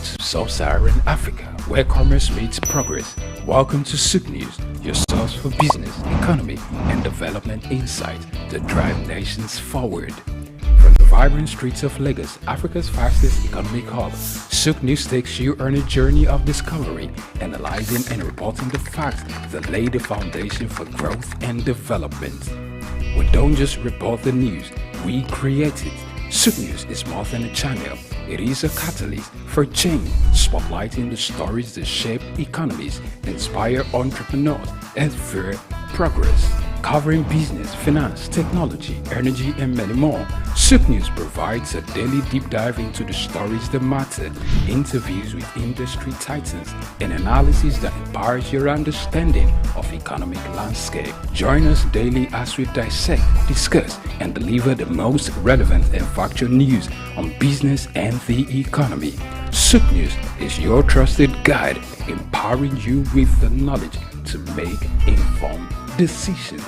to Sub-Saharan Africa, where commerce meets progress. Welcome to SOUQ News, your source for business, economy, and development insight that drive nations forward. From the vibrant streets of Lagos, Africa's fastest economic hub, SOUQ News takes you on a journey of discovery, analyzing and reporting the facts that lay the foundation for growth and development. We don't just report the news, we create it. SOUQ News is more than a channel. It is a catalyst for change, spotlighting the stories that shape economies, inspire entrepreneurs, and fuel progress. Covering business, finance, technology, energy, and many more, SOUQ News provides a daily deep dive into the stories that matter, interviews with industry titans, and analysis that empowers your understanding of economic landscape. Join us daily as we dissect, discuss, and deliver the most relevant and factual news on business and the economy. SOUQ News is your trusted guide, empowering you with the knowledge to make informed decisions.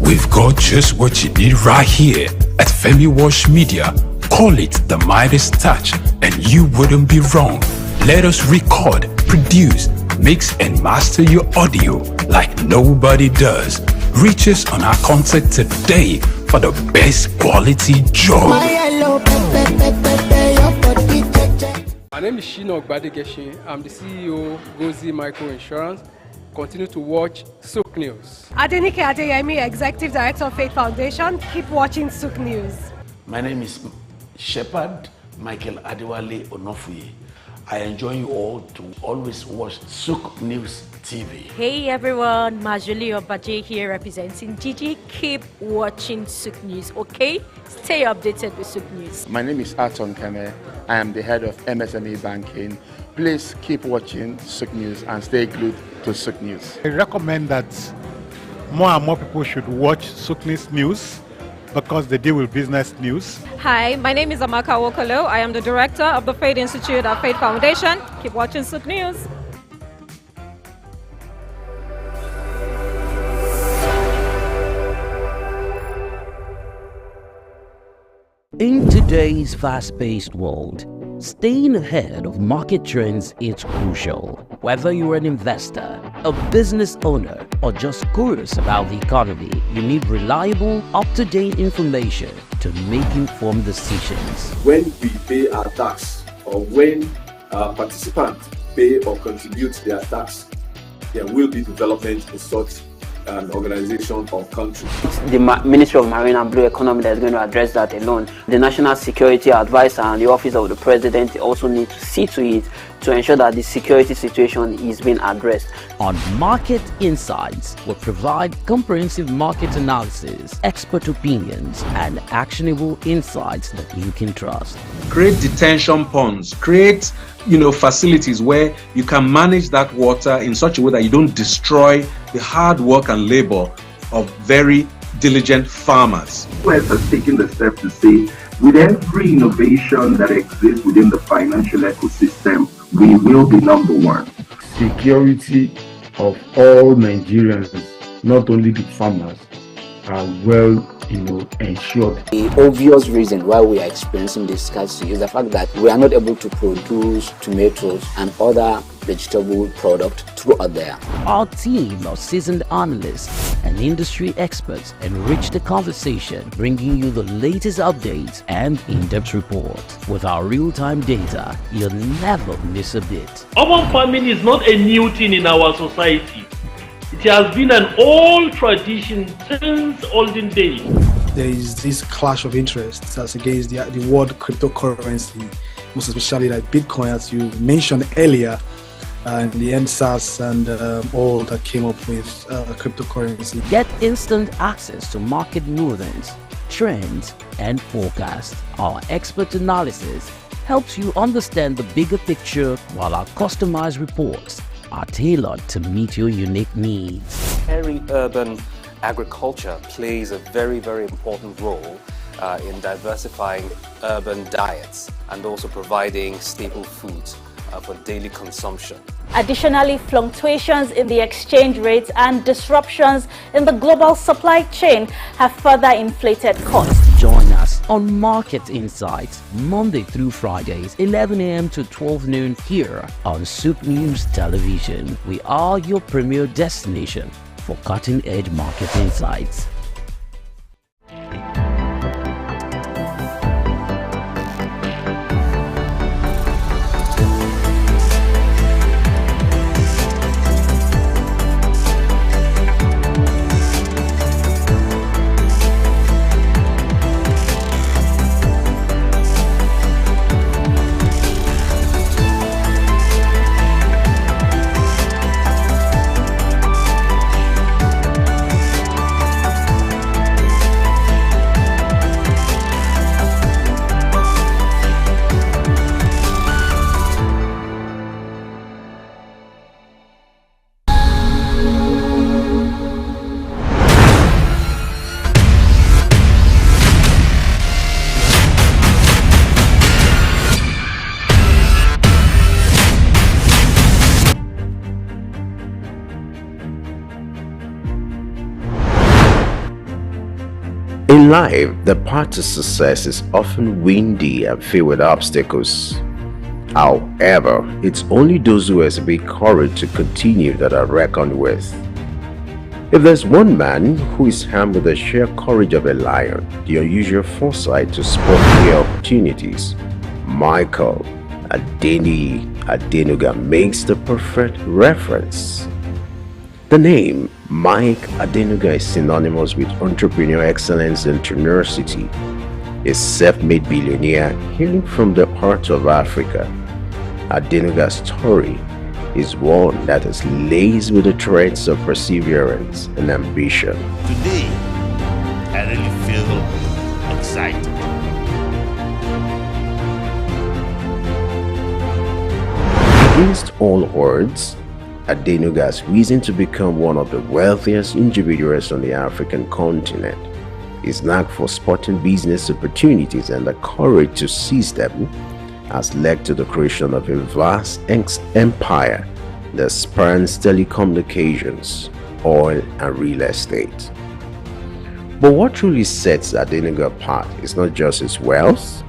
We've got just what you need right here at Femi Wash Media. Call it the Midas touch and you wouldn't be wrong. Let us record, produce, mix and master your audio like nobody does. Reach us on our contact today for the best quality job. My name is Shino Gbadegeshin. I'm the CEO of Gozi Micro Insurance. Continue to watch SOUQ News. Adenike Adeyemi, Executive Director of Faith Foundation. Keep watching SOUQ News. My name is Shepherd Michael Adewale Onofuye. I enjoy you all to always watch SOUQ News TV. Hey everyone, Majuli Obaje here representing Gigi. Keep watching SOUQ News, okay? Stay updated with SOUQ News. My name is Aton Keme. I am the head of MSME Banking. Please keep watching SOUQ News and stay glued to SOUQ News. I recommend that more and more people should watch SOUQ News because they deal with business news. Hi, my name is Amaka Wokolo. I am the director of the Faith Institute at Faith Foundation. Keep watching SOUQ News. In today's fast-paced world, staying ahead of market trends is crucial. Whether you're an investor, a business owner, or just curious about the economy, you need reliable, up-to-date information to make informed decisions. When we pay our tax, or when participants pay or contribute their tax, there will be development in such an organization or country. The Ministry of Marine and Blue Economy that is going to address that alone. The National Security Advisor and the Office of the President also need to see to it to ensure that the security situation is being addressed. On Market Insights, we provide comprehensive market analysis, expert opinions, and actionable insights that you can trust. Create detention ponds, create facilities where you can manage that water in such a way that you don't destroy the hard work and labor of very diligent farmers. West has taken the step to say, with every innovation that exists within the financial ecosystem, we will be number one. Security of all Nigerians, not only the farmers, are well ensured. The obvious reason why we are experiencing this scarcity is the fact that we are not able to produce tomatoes and other vegetable products throughout there. Our team of seasoned analysts and industry experts enrich the conversation, bringing you the latest updates and in-depth reports. With our real-time data, you'll never miss a bit. Urban farming is not a new thing in our society. It has been an old tradition since olden days. There is this clash of interests as against the word cryptocurrency, most especially like Bitcoin, as you mentioned earlier, and the NSAS and all that came up with cryptocurrency. Get instant access to market movements, trends, and forecasts. Our expert analysis helps you understand the bigger picture, while our customized reports are tailored to meet your unique needs. Urban agriculture plays a very, very important role in diversifying urban diets and also providing staple foods for daily consumption. Additionally, fluctuations in the exchange rates and disruptions in the global supply chain have further inflated costs. Join us on Market Insights, Monday through Fridays, 11 a.m. to 12 noon here on SOUQ News Television. We are your premier destination for cutting-edge market insights. In life, the path to success is often windy and filled with obstacles. However, it's only those who exhibit courage to continue that are reckoned with. If there's one man who is armed with the sheer courage of a lion, the unusual foresight to spot clear opportunities, Michael Adenuga makes the perfect reference. The name Mike Adenuga is synonymous with entrepreneurial excellence and tenacity. A self-made billionaire hailing from the heart of Africa, Adenuga's story is one that is laced with the threads of perseverance and ambition. Today, I really feel excited. Against all odds, Adenuga has risen to become one of the wealthiest individuals on the African continent. His knack for spotting business opportunities and the courage to seize them has led to the creation of a vast empire that spans telecommunications, oil and real estate. But what truly sets Adenuga apart is not just his wealth,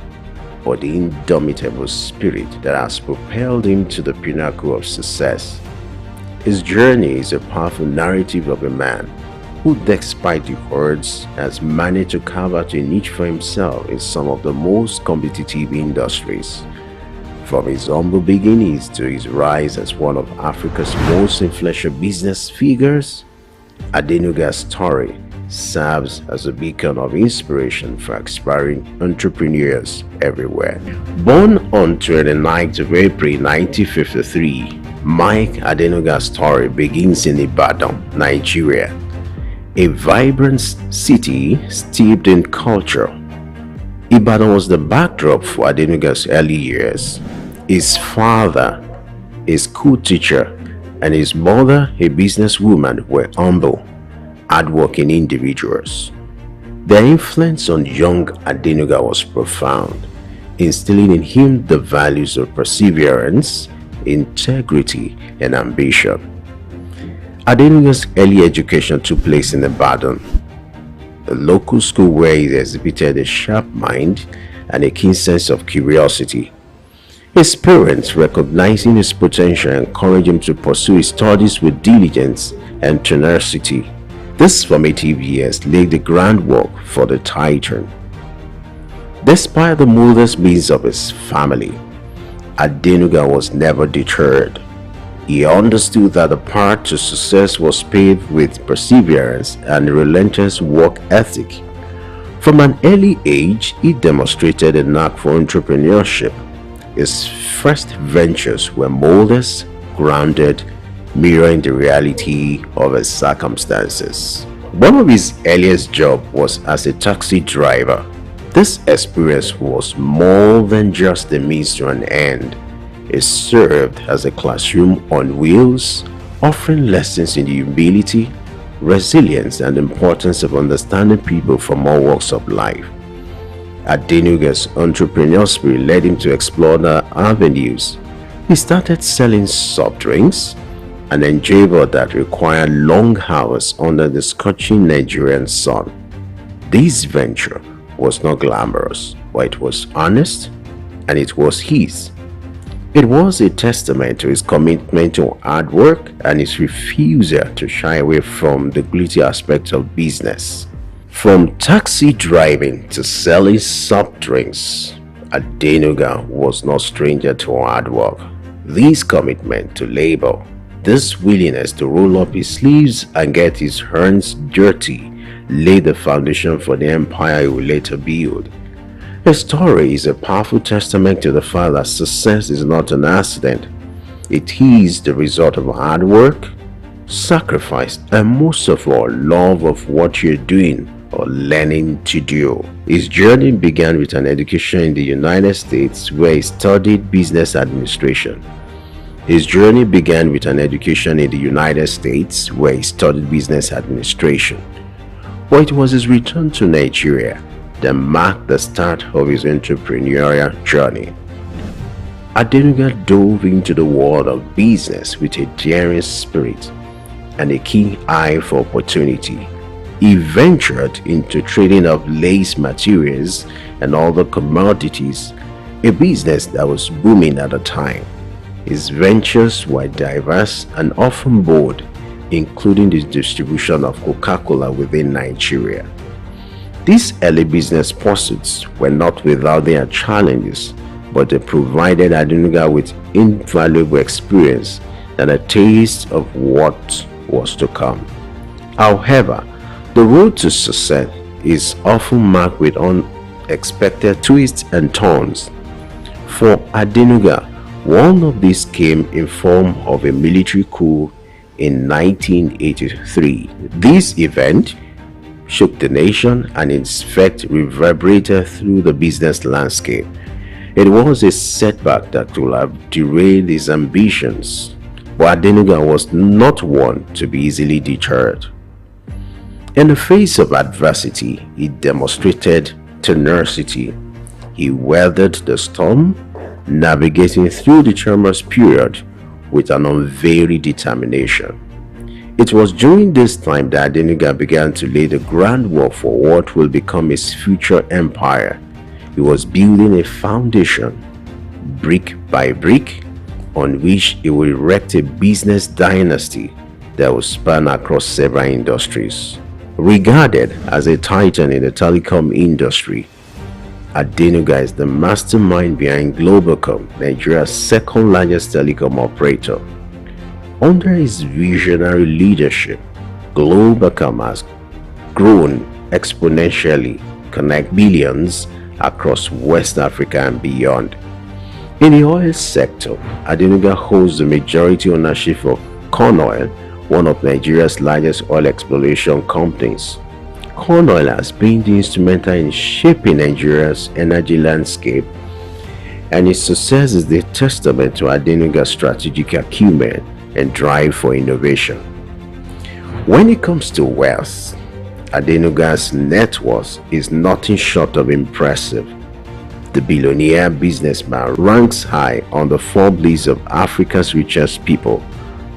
but the indomitable spirit that has propelled him to the pinnacle of success. His journey is a powerful narrative of a man who, despite the odds, has managed to carve out a niche for himself in some of the most competitive industries. From his humble beginnings to his rise as one of Africa's most influential business figures, Adenuga's story serves as a beacon of inspiration for aspiring entrepreneurs everywhere. Born on 29th of April 1953, Mike Adenuga's story begins in Ibadan, Nigeria, a vibrant city steeped in culture. Ibadan was the backdrop for Adenuga's early years. His father, a school teacher, and his mother, a businesswoman, were humble, hardworking individuals. Their influence on young Adenuga was profound, instilling in him the values of perseverance, integrity, and ambition. Adenuga's early education took place in Ibadan, a local school where he exhibited a sharp mind and a keen sense of curiosity. His parents, recognizing his potential, encouraged him to pursue his studies with diligence and tenacity. These formative years laid the groundwork for the Titan. Despite the modest means of his family, Adenuga was never deterred. He understood that the path to success was paved with perseverance and relentless work ethic. From an early age, he demonstrated a knack for entrepreneurship. His first ventures were modest, grounded, mirroring the reality of his circumstances. One of his earliest jobs was as a taxi driver. This experience was more than just a means to an end. It served as a classroom on wheels, offering lessons in humility, resilience, and the importance of understanding people from all walks of life. Adenuga's entrepreneurial spirit led him to explore the avenues He started selling soft drinks, an endeavor that required long hours under the scorching Nigerian sun. This venture was not glamorous, but it was honest, and it was his. It was a testament to his commitment to hard work and his refusal to shy away from the gritty aspects of business. From taxi driving to selling soft drinks, Adenuga was no stranger to hard work. This commitment to labor, this willingness to roll up his sleeves and get his hands dirty, laid the foundation for the empire he would later build. His story is a powerful testament to the fact that success is not an accident. It is the result of hard work, sacrifice, and most of all, love of what you're doing or learning to do. His journey began with an education in the United States where he studied business administration. But it was his return to Nigeria that marked the start of his entrepreneurial journey. Adenuga dove into the world of business with a daring spirit and a keen eye for opportunity. He ventured into trading of lace materials and other commodities, a business that was booming at the time. His ventures were diverse and often bold, including the distribution of Coca-Cola within Nigeria. These early business pursuits were not without their challenges, but they provided Adenuga with invaluable experience and a taste of what was to come. However, the road to success is often marked with unexpected twists and turns. For Adenuga, one of these came in form of a military coup in 1983. This event shook the nation and its effect reverberated through the business landscape. It was a setback that would have derailed his ambitions, but Adenuga was not one to be easily deterred. In the face of adversity, he demonstrated tenacity. He weathered the storm, navigating through the tumultuous period with an unvarying determination. It was during this time that Adenuga began to lay the groundwork for what will become his future empire. He was building a foundation, brick by brick, on which he would erect a business dynasty that would span across several industries. Regarded as a titan in the telecom industry, Adenuga is the mastermind behind Globacom, Nigeria's second largest telecom operator. Under his visionary leadership, Globacom has grown exponentially, connect billions across West Africa and beyond. In the oil sector, Adenuga holds the majority ownership of Corn Oil, one of Nigeria's largest oil exploration companies. Corn Oil has been instrumental in shaping Nigeria's energy landscape, and its success is the testament to Adenuga's strategic acumen and drive for innovation. When it comes to wealth, Adenuga's net worth is nothing short of impressive. The billionaire businessman ranks high on the Forbes list of Africa's richest people,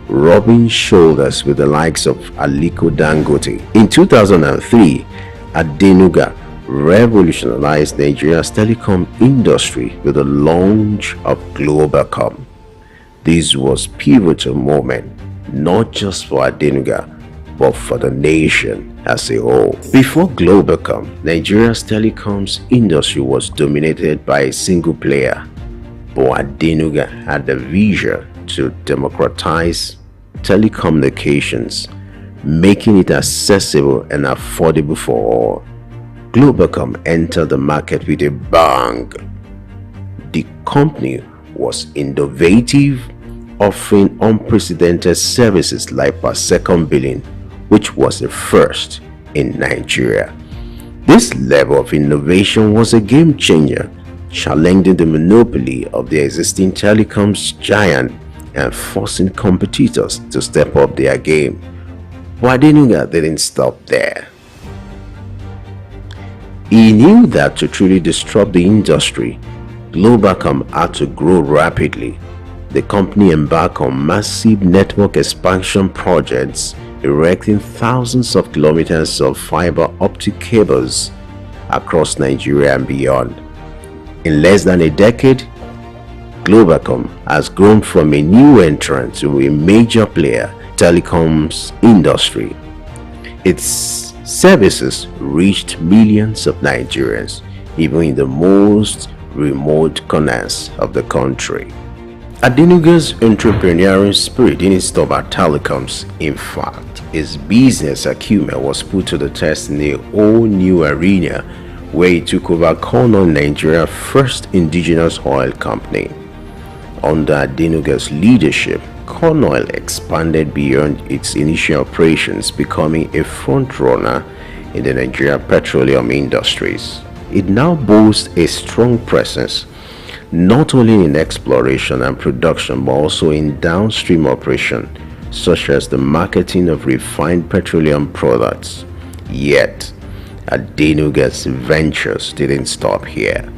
rubbing shoulders with the likes of Aliko Dangote. In 2003, Adenuga revolutionized Nigeria's telecom industry with the launch of Globacom. This was a pivotal moment, not just for Adenuga, but for the nation as a whole. Before Globacom, Nigeria's telecoms industry was dominated by a single player, but Adenuga had the vision to democratize telecommunications, making it accessible and affordable for all. Globacom entered the market with a bang. The company was innovative, offering unprecedented services like per second billing, which was the first in Nigeria. This level of innovation was a game changer, challenging the monopoly of the existing telecoms giant and forcing competitors to step up their game. But Adenuga didn't stop there. He knew that to truly disrupt the industry, Globacom had to grow rapidly. the company embarked on massive network expansion projects, erecting thousands of kilometers of fiber optic cables across Nigeria and beyond. In less than a decade, Globacom has grown from a new entrant to a major player in the telecoms industry. Its services reached millions of Nigerians, even in the most remote corners of the country. Adenuga's entrepreneurial spirit didn't stop at telecoms. In fact, his business acumen was put to the test in a whole new arena where he took over Corn Oil, Nigeria's first indigenous oil company. Under Adenuga's leadership, Corn Oil expanded beyond its initial operations, becoming a front-runner in the Nigerian petroleum industries. It now boasts a strong presence not only in exploration and production but also in downstream operation, such as the marketing of refined petroleum products. Yet, Adenuga's ventures didn't stop here.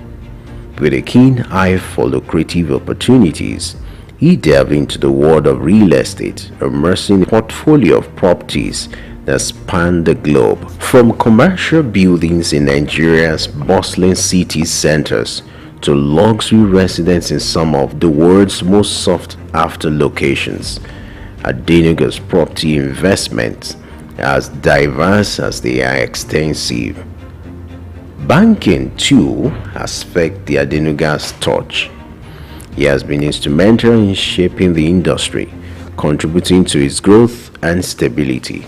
With a keen eye for lucrative opportunities, he delved into the world of real estate, immersing a portfolio of properties that span the globe, from commercial buildings in Nigeria's bustling city centers to luxury residences in some of the world's most sought-after locations. Adenuga's property investments are as diverse as they are extensive. Banking, too, has felt the Adenuga's touch. He has been instrumental in shaping the industry, contributing to its growth and stability.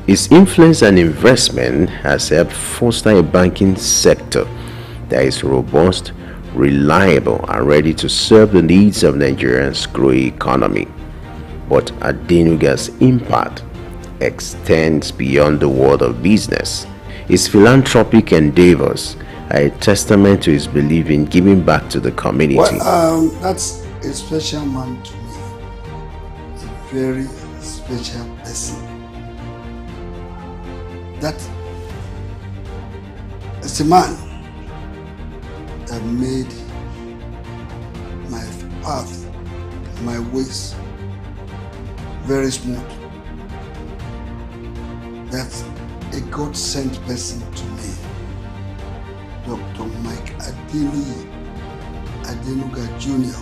His influence and investment has helped foster a banking sector that is robust, reliable, and ready to serve the needs of Nigeria's growing economy. But Adenuga's impact extends beyond the world of business. His philanthropic endeavors are a testament to his belief in giving back to the community. Well, that's a special man to me. A very special person. That is a man that made my path, my ways very smooth. That's a God-sent person to me. Dr. Mike Adenuga Jr.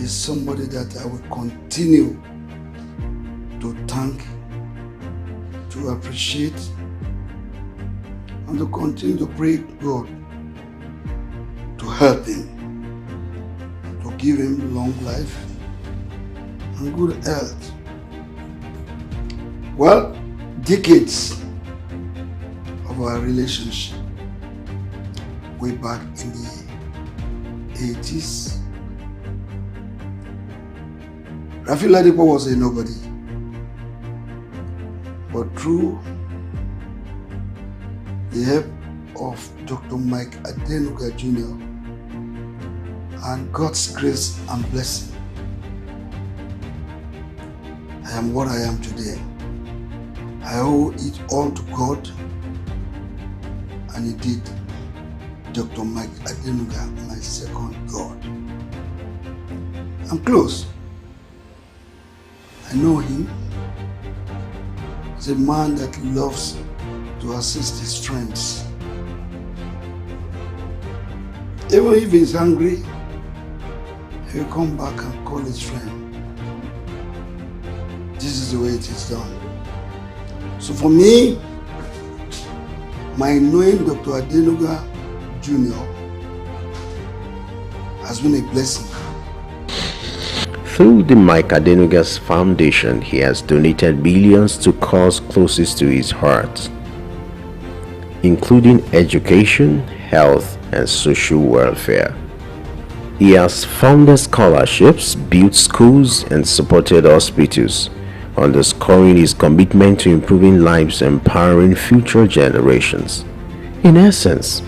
is somebody that I will continue to thank, to appreciate, and to continue to pray God to help him, to give him long life and good health. Well, decades of our relationship, way back in the 80s, Rafi Ladipo was a nobody, but through the help of Dr. Mike Adenuga Jr. and God's grace and blessing, I am what I am today. I owe it all to God and indeed Dr. Mike Adenuga, my second God. I'm close. I know him. He's a man that loves to assist his friends. Even if he's angry, he'll come back and call his friend. This is the way it is done. So for me, my knowing Dr. Adenuga Jr. has been a blessing. Through the Mike Adenuga's Foundation, he has donated billions to causes closest to his heart, including education, health, and social welfare. He has funded scholarships, built schools, and supported hospitals, underscoring his commitment to improving lives and empowering future generations. In essence,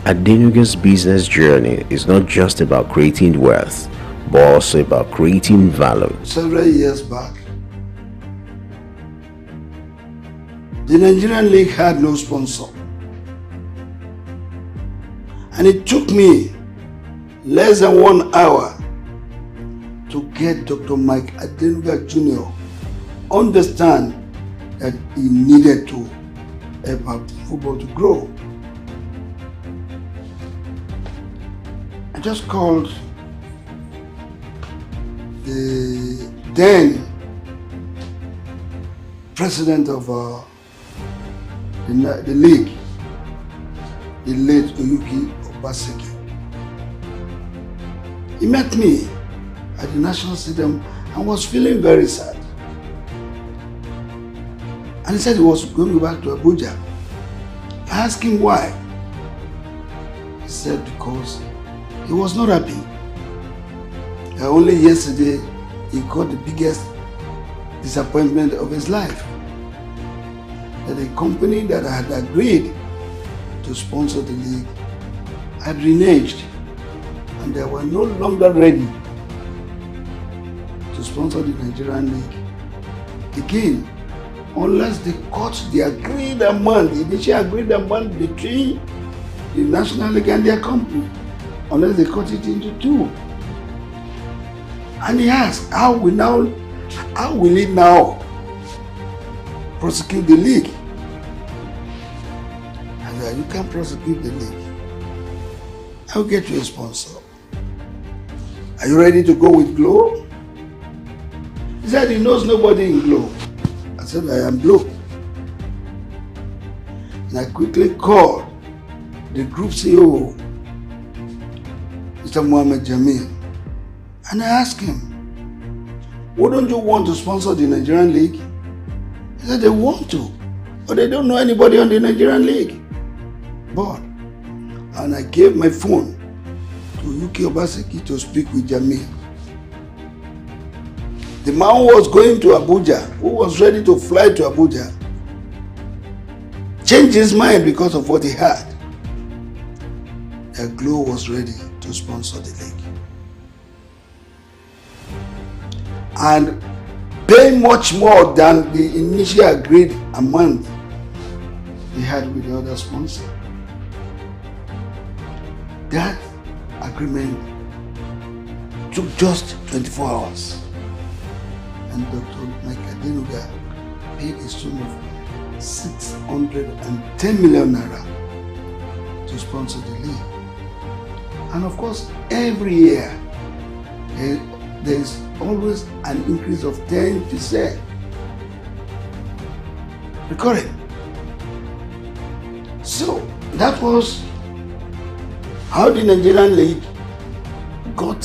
Adenuga's business journey is not just about creating wealth, but also about creating value. Several years back, the Nigerian League had no sponsor. And it took me less than 1 hour to get Dr. Mike Adenuga Jr. understand that he needed to help out football to grow. I just called the then president of the league, the late SOUQ Exclusive. He met me at the National Stadium and was feeling very sad. And he said he was going back to Abuja. I asked him why. He said because he was not happy. Only yesterday he got the biggest disappointment of his life. That the company that had agreed to sponsor the league had reneged and they were no longer ready to sponsor the Nigerian league again, unless they cut the agreed amount, the initial agreed amount between the National League and their company, unless they cut it into two. And he asked, how will he now prosecute the league? And said, you can't prosecute the league. I'll get you a sponsor. Are you ready to go with Glow? He said he knows nobody in Glow. I said, I am Glow. And I quickly called the group CEO, Mr. Mohammed Jamil, and I asked him, wouldn't you want to sponsor the Nigerian League? He said they want to, but they don't know anybody on the Nigerian League. But, and I gave my phone to SOUQ Obaseki to speak with Jamil. The man who was going to Abuja, who was ready to fly to Abuja, changed his mind because of what he heard. The Glow was ready to sponsor the league. And pay much more than the initial agreed amount he had with the other sponsor. That agreement took just 24 hours. And Dr. Mike Adenuga paid a sum of 610 million naira to sponsor the league. And of course, every year there is always an increase of 10%. Recurring. So that was how the Nigerian League got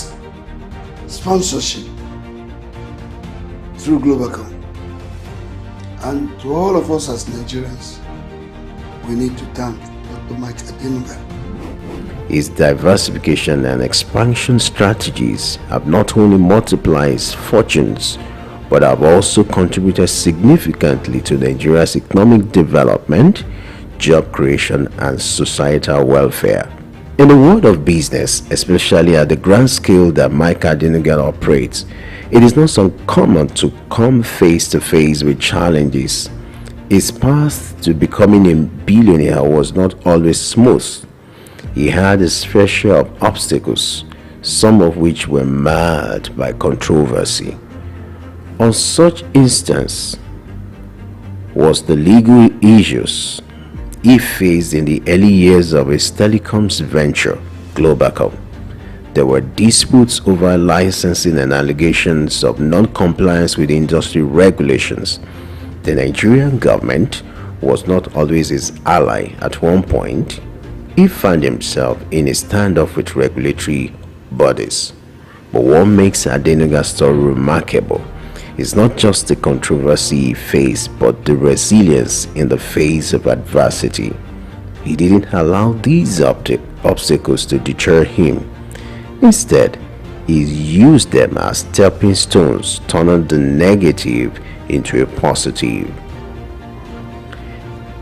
sponsorship through Globacom. And to all of us as Nigerians, we need to thank Dr. Mike Adenuga. His diversification and expansion strategies have not only multiplied his fortunes, but have also contributed significantly to Nigeria's economic development, job creation, and societal welfare. In the world of business, especially at the grand scale that Mike Adenuga operates, it is not so common to come face to face with challenges. His path to becoming a billionaire was not always smooth. He had his fair share of obstacles, some of which were marred by controversy. On such instance was the legal issues he faced in the early years of his telecoms venture, Globacom. There were disputes over licensing and allegations of non-compliance with industry regulations. The Nigerian government was not always his ally. At one point, he found himself in a standoff with regulatory bodies. But what makes Adenuga's story remarkable is not just the controversy he faced, but the resilience in the face of adversity. He didn't allow these obstacles to deter him. Instead, he used them as stepping stones, turning the negative into a positive.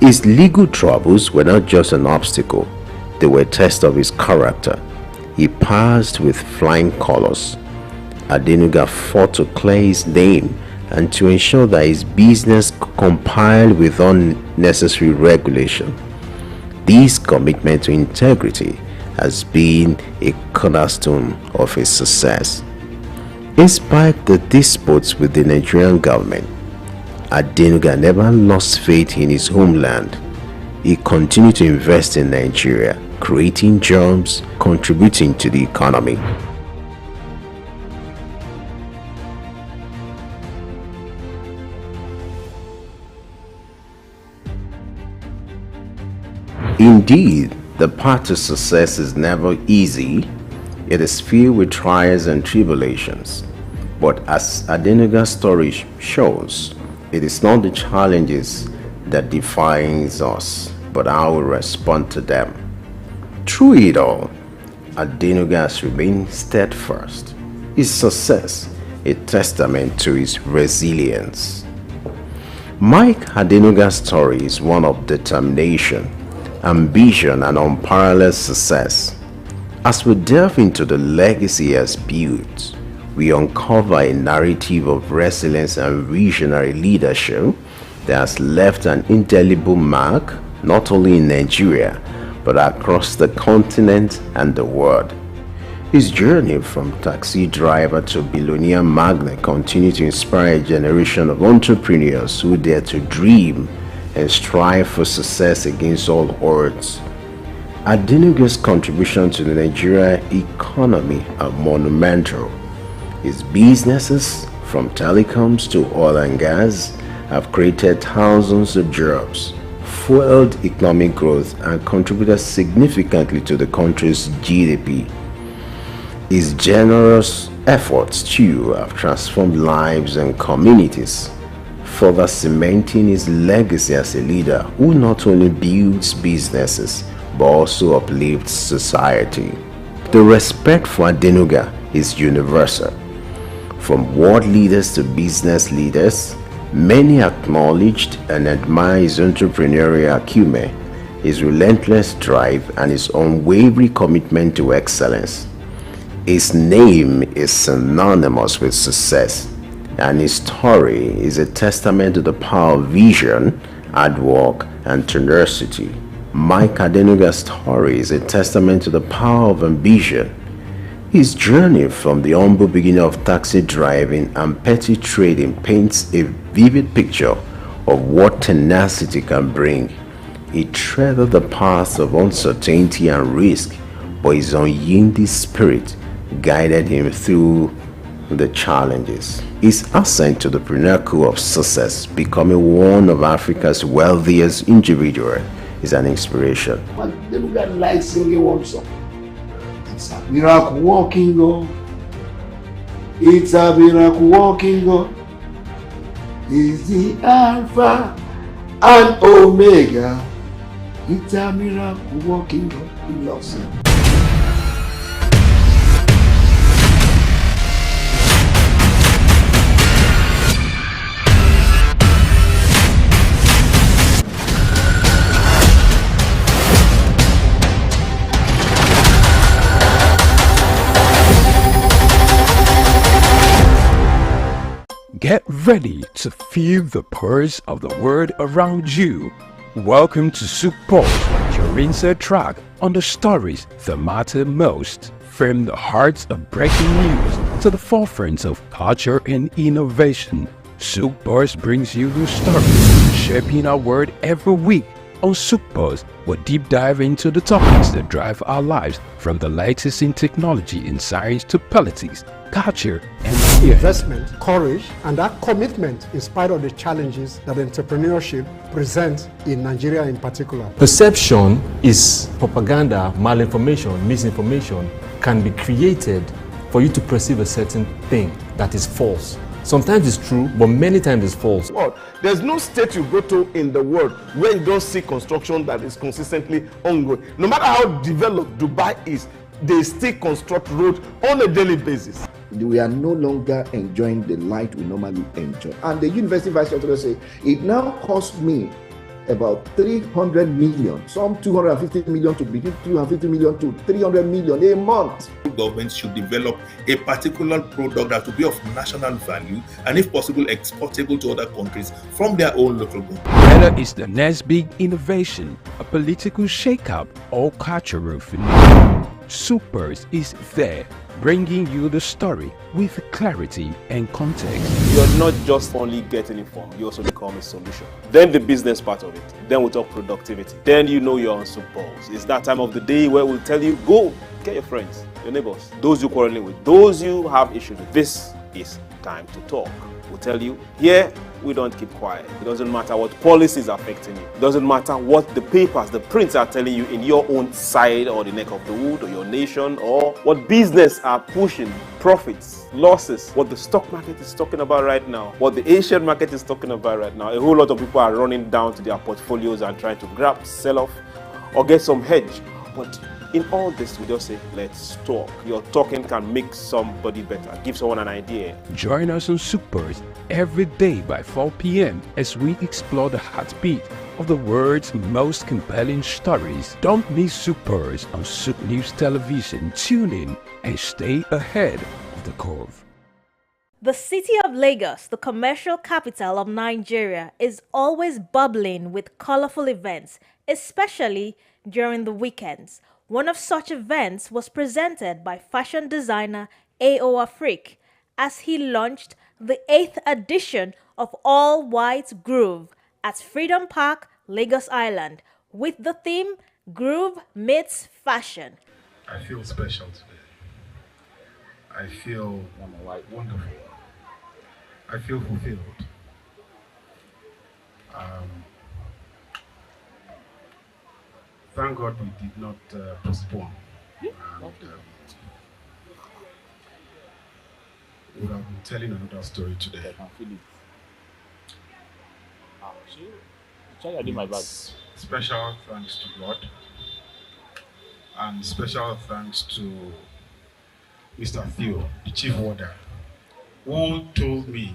His legal troubles were not just an obstacle, they were a test of his character. He passed with flying colors. Adenuga fought to clear his name and to ensure that his business complied with unnecessary regulation. This commitment to integrity has been a cornerstone of his success. Despite the disputes with the Nigerian government, Adenuga never lost faith in his homeland. He continued to invest in Nigeria, creating jobs, contributing to the economy. Indeed, the path to success is never easy. It is filled with trials and tribulations. But as Adenuga's story shows, it is not the challenges that defines us, but how we respond to them. Through it all, Adenuga has remained steadfast. His success, a testament to his resilience. Mike Adenuga's story is one of determination, ambition, and unparalleled success. As we delve into the legacy he has built, we uncover a narrative of resilience and visionary leadership that has left an indelible mark not only in Nigeria but across the continent and the world. His journey from taxi driver to billionaire magnate continues to inspire a generation of entrepreneurs who dare to dream and strive for success against all odds. Adenuga's contribution to the Nigerian economy are monumental. His businesses, from telecoms to oil and gas, have created thousands of jobs, fueled economic growth, and contributed significantly to the country's GDP. His generous efforts too have transformed lives and communities, further cementing his legacy as a leader who not only builds businesses but also uplifts society. The respect for Adenuga is universal. From world leaders to business leaders, many acknowledged and admire his entrepreneurial acumen, his relentless drive, and his unwavering commitment to excellence. His name is synonymous with success, and his story is a testament to the power of vision, hard work, and tenacity. Mike Adenuga's story is a testament to the power of ambition. His journey from the humble beginning of taxi driving and petty trading paints a vivid picture of what tenacity can bring. He treaded the paths of uncertainty and risk, but his unyielding spirit guided him through the challenges. His ascent to the pinnacle of success, becoming one of Africa's wealthiest individuals, is an inspiration. Adenuga likes singing one song. It's a miracle walking God. It's a miracle walking God. He's the Alpha and Omega. It's a miracle walking God. He loves him. Get ready to feel the pulse of the world around you. Welcome to SOUQ Pulse, your insert track on the stories that matter most. From the heart of breaking news to the forefront of culture and innovation, SOUQ Pulse brings you the stories shaping our world every week. On SOUQ Pulse, we'll deep dive into the topics that drive our lives, from the latest in technology and science to politics, culture, and fear. Investment, courage, and that commitment in spite of the challenges that entrepreneurship presents in Nigeria in particular. Perception is propaganda, malinformation, misinformation can be created for you to perceive a certain thing that is false. Sometimes it's true, but many times it's false. There's no state you go to in the world where you don't see construction that is consistently ongoing. No matter how developed Dubai is, they still construct roads on a daily basis. We are no longer enjoying the light we normally enjoy. And the university vice chancellor said, it now costs me about 300 million, some 250 million to begin, 250 million to 300 million a month. Governments should develop a particular product that will be of national value and, if possible, exportable to other countries from their own local government. Whether it's the next big innovation, a political shakeup, or cultural phenomenon, SOUQ Pulse is there, bringing you the story with clarity and context. You're not just only getting informed, you also become a solution. Then the business part of it. Then we'll talk productivity. Then you know you're on SOUQ Pulse. It's that time of the day where we'll tell you, go, get your friends, your neighbors, those you quarreling with, those you have issues with. This is time to talk. We'll tell you, here, we don't keep quiet. It doesn't matter what policies are affecting you. It doesn't matter what the papers, the prints are telling you in your own side or the neck of the wood or your nation, or what business are pushing, profits, losses, what the stock market is talking about right now, what the Asian market is talking about right now. A whole lot of people are running down to their portfolios and trying to grab, sell off, or get some hedge. But in all this, we just say, let's talk. Your talking can make somebody better, give someone an idea. Join us on SOUQ Pulse every day by 4 p.m. as we explore the heartbeat of the world's most compelling stories. Don't miss SOUQ Pulse on SOUQ News Television. Tune in and stay ahead of the curve. The city of Lagos, the commercial capital of Nigeria, is always bubbling with colorful events, especially during the weekends. One of such events was presented by fashion designer A.O. Afrique as he launched the 8th edition of All White Groove at Freedom Park, Lagos Island, with the theme Groove Meets Fashion. I feel special today. I feel wonderful. I feel fulfilled. Thank God we did not postpone. And, we would have been telling another story today. It's special thanks to God and special thanks to Mr. Theo, the chief warder, who told me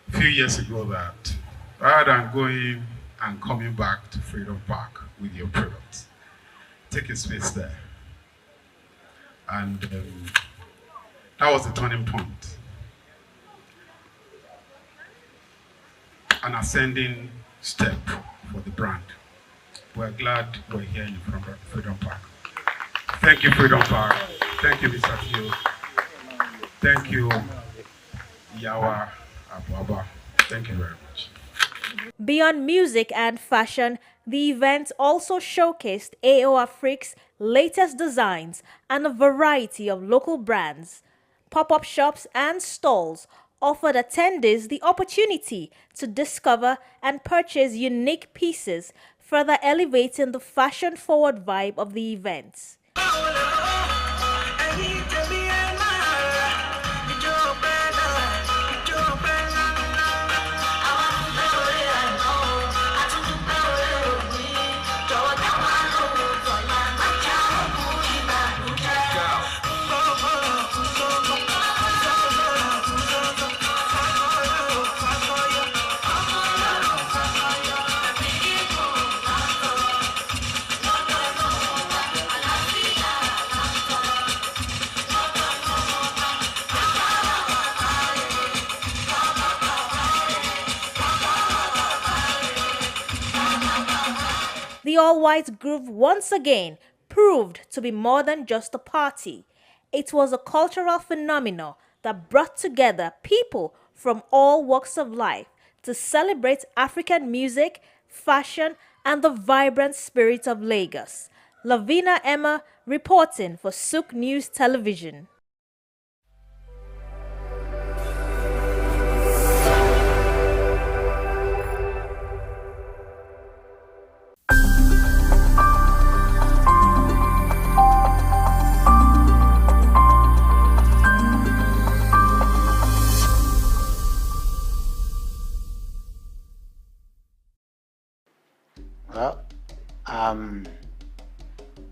a few years ago that rather than going and coming back to Freedom Park with your products, take a space there. And that was the turning point. An ascending step for the brand. We're glad we're here in Freedom Park. Thank you, Freedom Park. Thank you, Mr. Theo. Thank you, Yawa Ababa. Thank you very much. Beyond music and fashion, the event also showcased A.O. Afrique's latest designs and a variety of local brands. Pop-up shops and stalls offered attendees the opportunity to discover and purchase unique pieces, further elevating the fashion-forward vibe of the events. The all-white groove once again proved to be more than just a party. It was a cultural phenomenon that brought together people from all walks of life to celebrate African music, fashion, and the vibrant spirit of Lagos. Lavina Emma reporting for SOUQ News Television. Well,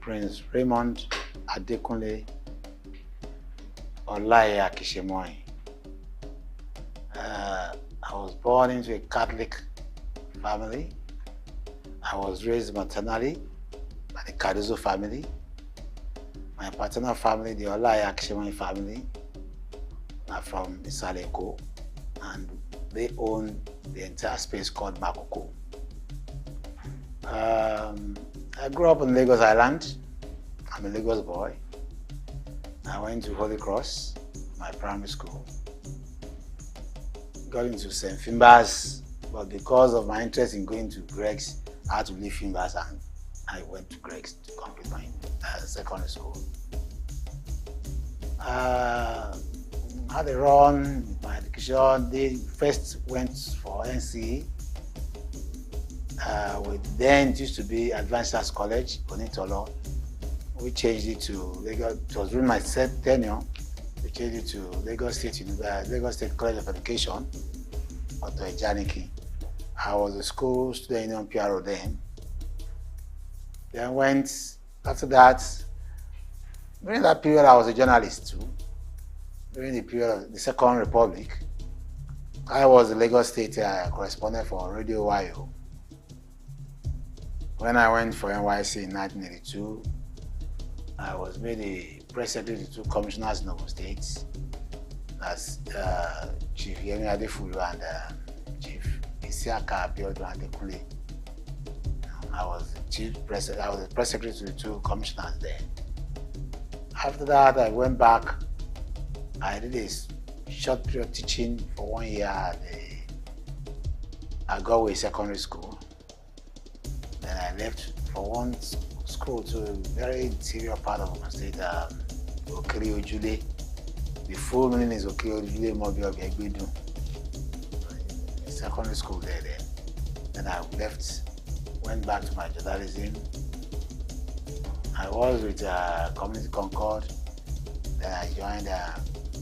Prince Raymond Adekunle Olaya Kishemoy. I was born into a Catholic family. I was raised maternally by the Cardozo family. My paternal family, the Olaya Kishemoy family, are from Isaleko, and they own the entire space called Makoko. I grew up on Lagos Island. I'm a Lagos boy. I went to Holy Cross, my primary school. Got into St. Finbar's, but because of my interest in going to Greg's, I had to leave Finbar's and I went to Greg's to complete my secondary school. Had a run with my education. They first went for NCE. Then it used to be Advanced Arts College, Onitolo. We changed it to Lagos. It was during my tenure. We changed it to Lagos State College of Education, Otto Ejaniki. I was a school student union PRO then. Then went, after that, during that period I was a journalist too. During the period of the Second Republic, I was the Lagos State correspondent for Radio YO. When I went for NYC in 1982, I was made a press secretary to 2 commissioners in Ogun State. That's Chief Yemi Adefulu and Chief Isiaka Abiodun Adekunle. I was the press secretary to the 2 commissioners there. After that, I went back. I did a short period teaching for 1 year at Agaway Secondary School. Then I left for one school to a very interior part of Ogun State, Okiri Ojule. The full meaning is Okiri Ojule Mobile Begbedu. Secondary school there then. Then I left, went back to my journalism. I was with Community Concord. Then I joined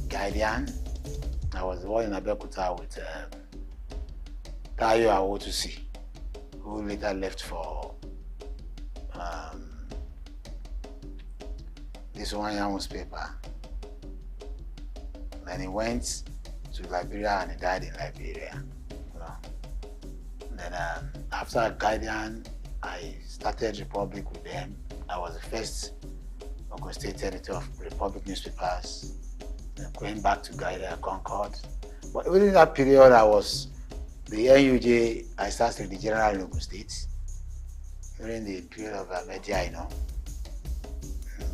Guardian. I was the one in Abeokuta with Tayo Awotusi, who later left for this one newspaper. Then he went to Liberia and he died in Liberia. You know. Then after Guardian, I started Republic with them. I was the first Ogun State editor of Republic newspapers. Then going back to Guardian Concord. But within that period, I was the NUJ. I started the general in Ogun State during the period of media, you know.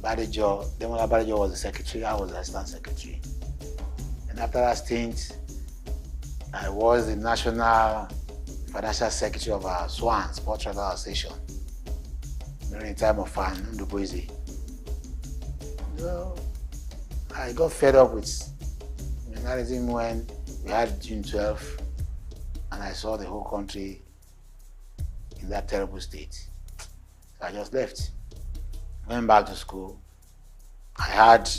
Badejo, Demola Badejo was the secretary. I was the assistant secretary. And after that stint, I was the national financial secretary of our SWAN, Sports Travel Association, during the time of Fan Ndubuisi. So I got fed up with journalism when we had June 12th and I saw the whole country in that terrible state. So I just left. Went back to school. I had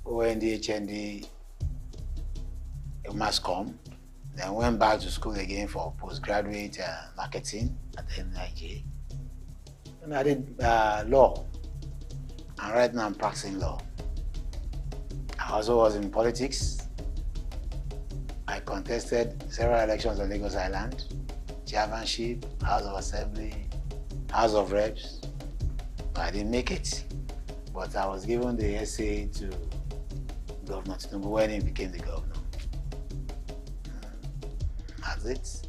OND, HND, MassCom. Then went back to school again for postgraduate marketing at the NIJ. And I did law. And right now I'm practicing law. I also was in politics. I contested several elections on Lagos Island, chairmanship, House of Assembly, House of Reps. I didn't make it, but I was given the essay to Governor Tinubu when he became the governor. That's it.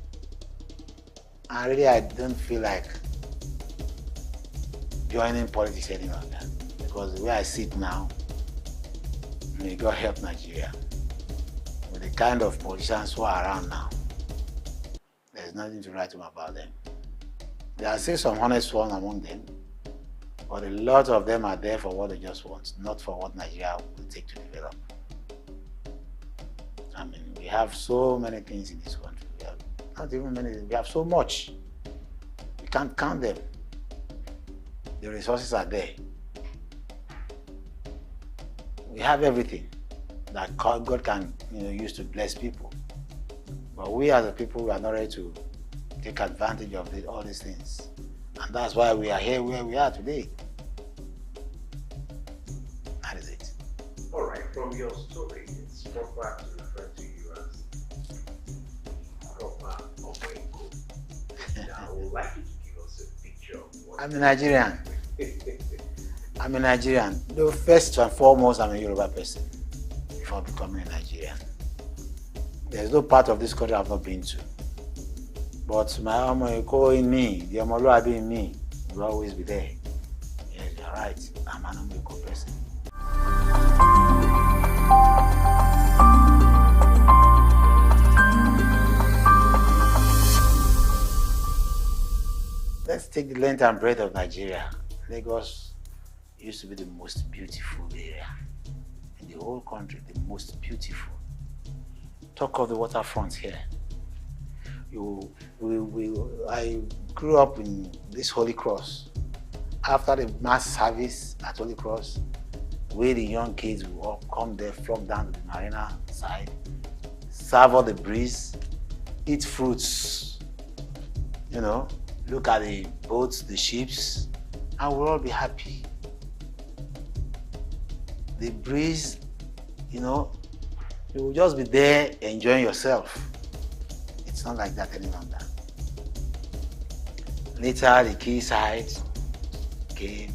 And really, I don't feel like joining politics any longer, because the way I sit now, may God help Nigeria. With the kind of politicians who are around now, there's nothing to write home about them. There are still some honest ones among them, but a lot of them are there for what they just want, not for what Nigeria will take to develop. I mean, we have so many things in this country. We have not even many, we have so much. We can't count them. The resources are there. We have everything that God can use to bless people. But we as a people, we are not ready to take advantage of all these things. And that's why we are here where we are today. That is it. All right, from your story, it's proper to refer to you as proper Omoiko. Now, I would like you to give us a picture of what I'm a Nigerian. I'm a Nigerian. Though first and foremost, I'm a Yoruba person before becoming a Nigerian. There's no part of this country I've not been to. But my Omoiko in me, the Omoluabi in me, will always be there. Yes, you're right. I'm an Omoiko person. Let's take the length and breadth of Nigeria. Lagos used to be the most beautiful area in the whole country, the most beautiful. Talk of the waterfront here. I grew up in this Holy Cross. After the mass service at Holy Cross, where the young kids will all come there, flock down to the marina side, serve all the breeze, eat fruits, you know, look at the boats, the ships, and we'll all be happy. The breeze, you know, you will just be there enjoying yourself. It's not like that any longer. Later, the quayside came,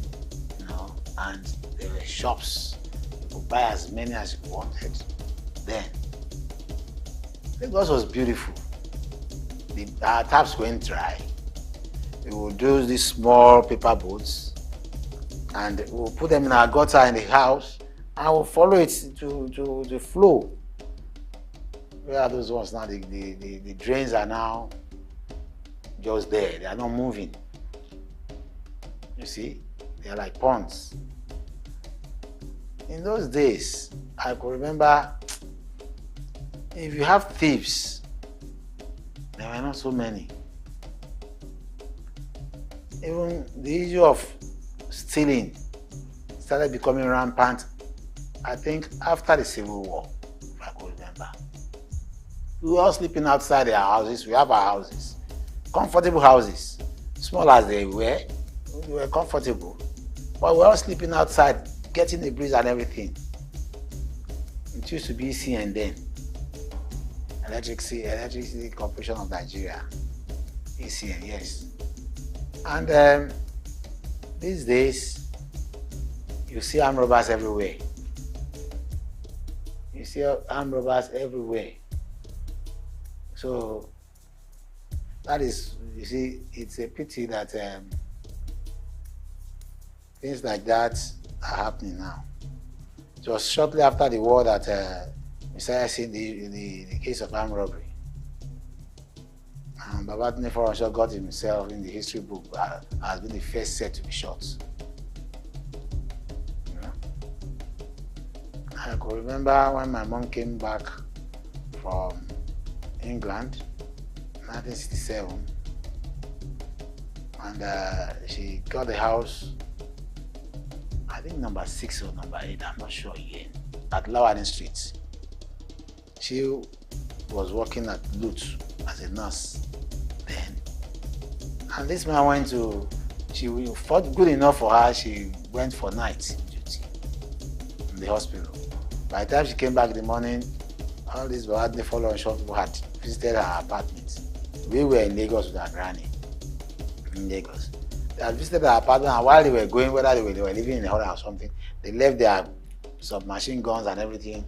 you know, and there were shops. You could buy as many as you wanted. Then, Lagos was beautiful. Our taps went dry. We would do these small paper boats and we'll put them in our gutter in the house and we'll follow it to the flow. Where are those ones now? The drains are now just there. They are not moving. You see? They are like ponds. In those days, I could remember if you have thieves, there were not so many. Even the issue of stealing started becoming rampant, I think, after the Civil War, if I could remember. We were all sleeping outside our houses. We have our houses. Comfortable houses. Small as they were comfortable. But we were all sleeping outside, getting the breeze and everything. It used to be ECN then. Electricity Corporation of Nigeria. ECN, yes. And these days, you see armed robbers everywhere. You see armed robbers everywhere. So that is, you see, it's a pity that things like that are happening now. It was shortly after the war that we started seeing the case of armed robbery. And Babatunde Foronsho got himself in the history book as being the first set to be shot. You know? I could remember when my mom came back from England, 1967, and she got the house, I think number 6 or number 8, I'm not sure again, at Lawadin Street. She was working at Lutz as a nurse then. And this man went to, she thought good enough for her, she went for night duty in the hospital. By the time she came back in the morning, all these Babatunde Foronsho people had visited her apartment. We were in Lagos with our granny, in Lagos. They had visited her apartment, and while they were going, whether they were living in a hall or something, they left their submachine guns and everything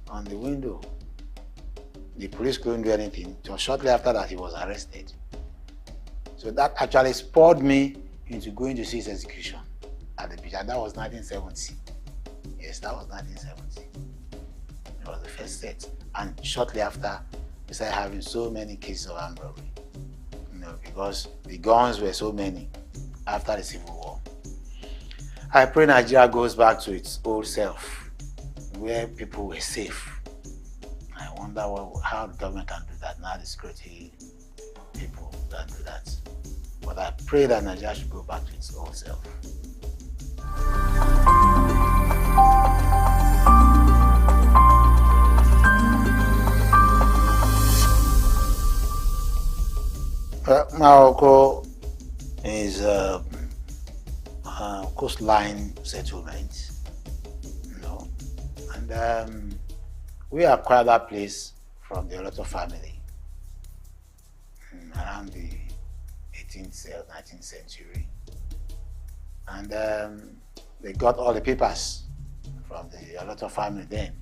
on the window. The police couldn't do anything. It was shortly after that he was arrested. So that actually spurred me into going to see his execution at the beach, and that was 1970. Yes, that was 1970. It was the first set. And shortly after, we started having so many cases of armed robbery. You know, because the guns were so many after the Civil War. I pray Nigeria goes back to its old self, where people were safe. I wonder how the government can do that. Now the security people can do that. But I pray that Nigeria should go back to its old self. Morocco is a coastline settlement, you know, and we acquired that place from the Oloto family around the 18th, 19th century, and they got all the papers from the Oloto family then,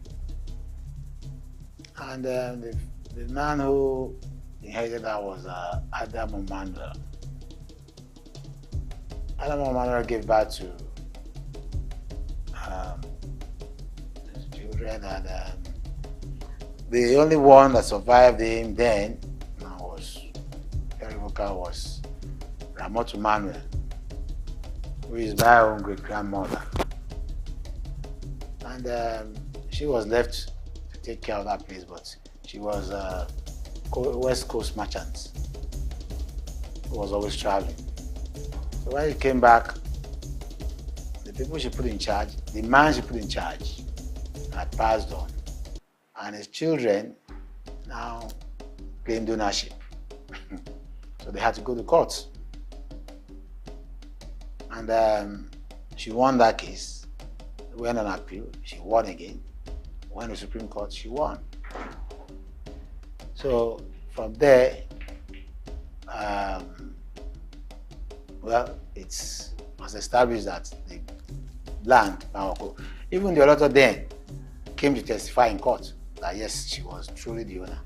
and the man who inherited that was Adam Emmanuel. Adam Emmanuel gave birth to children. children, and the only one that survived him then was very vocal was Ramotu Manuel, who is my own great grandmother, and she was left to take care of that place, but she was West Coast merchant who was always traveling. So when he came back, the people she put in charge, the man she put in charge, had passed on, and his children now claimed ownership. So they had to go to court, and she won that case. Went on appeal, she won again. Went to the Supreme Court, she won. So from there, well, it was established that the land, even the author then came to testify in court that yes, she was truly the owner.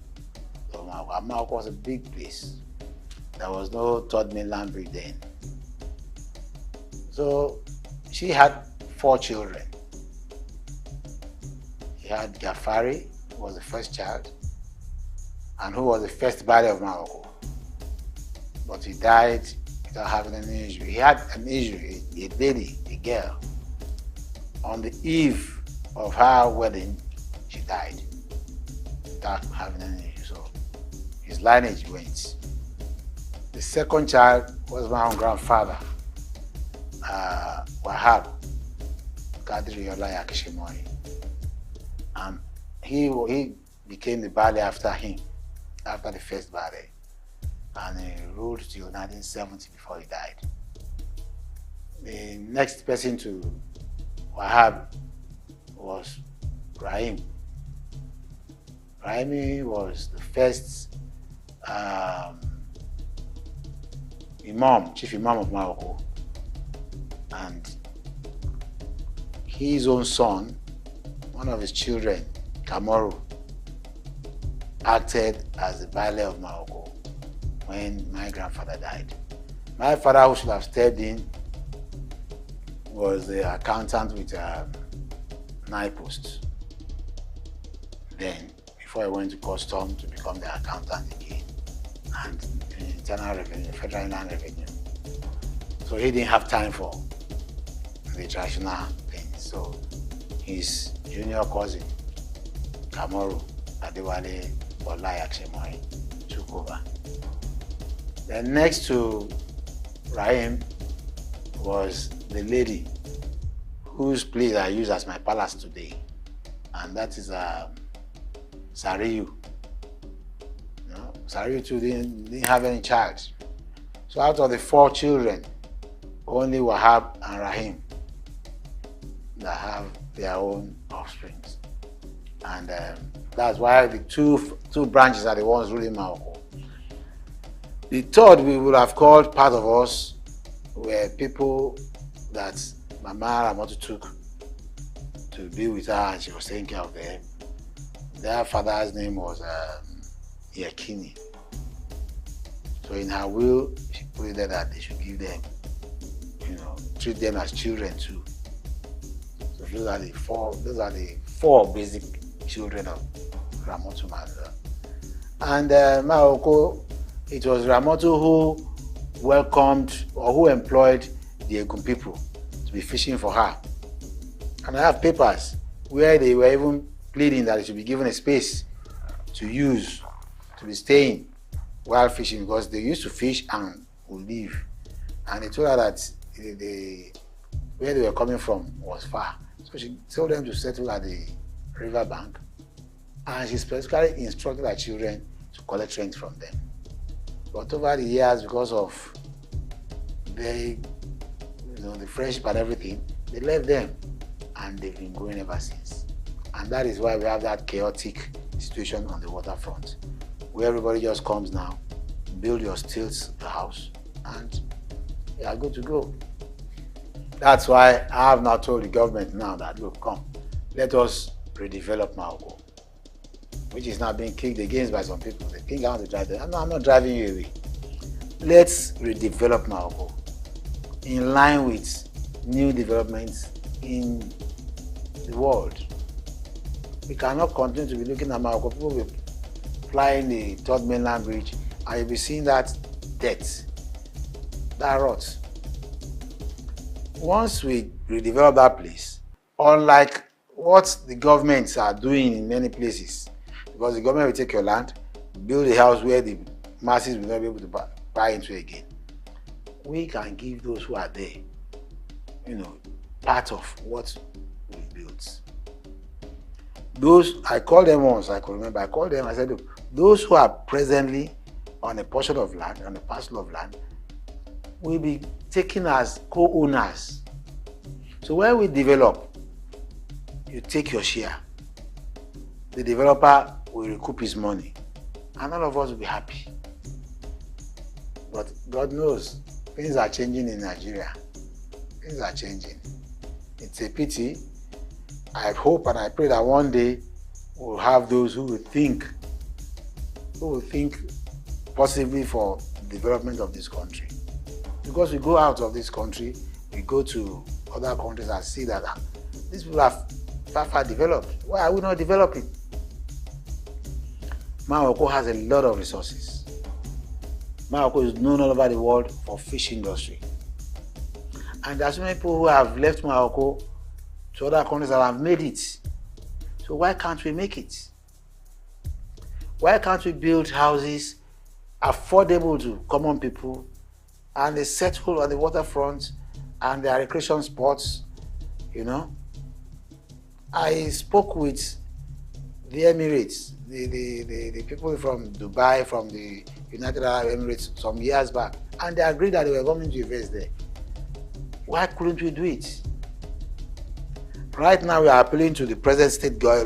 So Maoko was a big place. There was no third mainland bridge then. So she had 4 children. He had Gafari, who was the first child, and who was the first body of Maoko. But he died without having any injury. He had an injury, a lady, a girl. On the eve of her wedding, she died without having any injury. So his lineage went. The second child was my own grandfather, Wahab Kadriola Yakishimori. He became the Bali after him, after the first Bali. And he ruled till 1970 before he died. The next person to Wahab was Rahim. Rahim was the first chief imam of Morocco. And his own son, one of his children, Kamaru, acted as the Baile of Morocco when my grandfather died. My father, who should have stepped in, was the accountant with NIPOST. Then, before he went to custom to become the accountant again, and internal revenue, federal inland revenue. So he didn't have time for the traditional things. So his junior cousin, Kamaru Adewale Olayakshemoy, took over. Then next to Rahim was the lady whose place I use as my palace today, and that is Sariyu. Sariyu too didn't have any child. So out of the 4 children, only Wahab and Rahim that have their own offsprings. And that's why the two branches are the ones ruling Morocco. The third we would have called part of us were people that Mama Ramotu took to be with her, and she was taking care of them. Their father's name was Yakini. So in her will, she put it there that they should give them, treat them as children too. So those are the four basic children of Ramotu Manuel. And Morocco, it was Ramotu who welcomed or who employed the Egun people to be fishing for her. And I have papers where they were even pleading that it should be given a space to use, to be staying while fishing, because they used to fish and would leave. And they told her that where they were coming from was far. So she told them to settle at the river bank, and she specifically instructed her children to collect rent from them. But over the years, because of the friendship and everything, they left them, and they've been going ever since. And that is why we have that chaotic situation on the waterfront, where everybody just comes now, build your stilts, the house, and you are good to go. That's why I have now told the government now that, look, come, let us redevelop Morocco, which is now being kicked against by some people. They think I want to drive them. No, I'm not driving you away. Let's redevelop Morocco in line with new developments in the world. We cannot continue to be looking at Morocco. People will be flying the third mainland bridge and you'll be seeing that death, that rot. Once we redevelop that place, unlike what the governments are doing in many places, because the government will take your land, build a house where the masses will not be able to buy into again. We can give those who are there, part of what we've built. Those, I called them once, I could remember, I called them, I said, look, those who are presently on a portion of land, on a parcel of land, will be taken as co-owners. So when we develop, you take your share. The developer will recoup his money, and all of us will be happy. But God knows, things are changing in Nigeria. Things are changing. It's a pity. I hope and I pray that one day we'll have those who will think possibly for the development of this country. Because we go out of this country, we go to other countries and see that these people are far developed. Why are we not developing? Morocco has a lot of resources. Morocco is known all over the world for fish industry. And there are so many people who have left Morocco to other countries that have made it. So why can't we make it? Why can't we build houses affordable to common people and they settle on the waterfront and their recreation spots, I spoke with the Emirates, the people from Dubai, from the United Arab Emirates some years back, and they agreed that they were going to invest there. Why couldn't we do it? Right now we are appealing to the present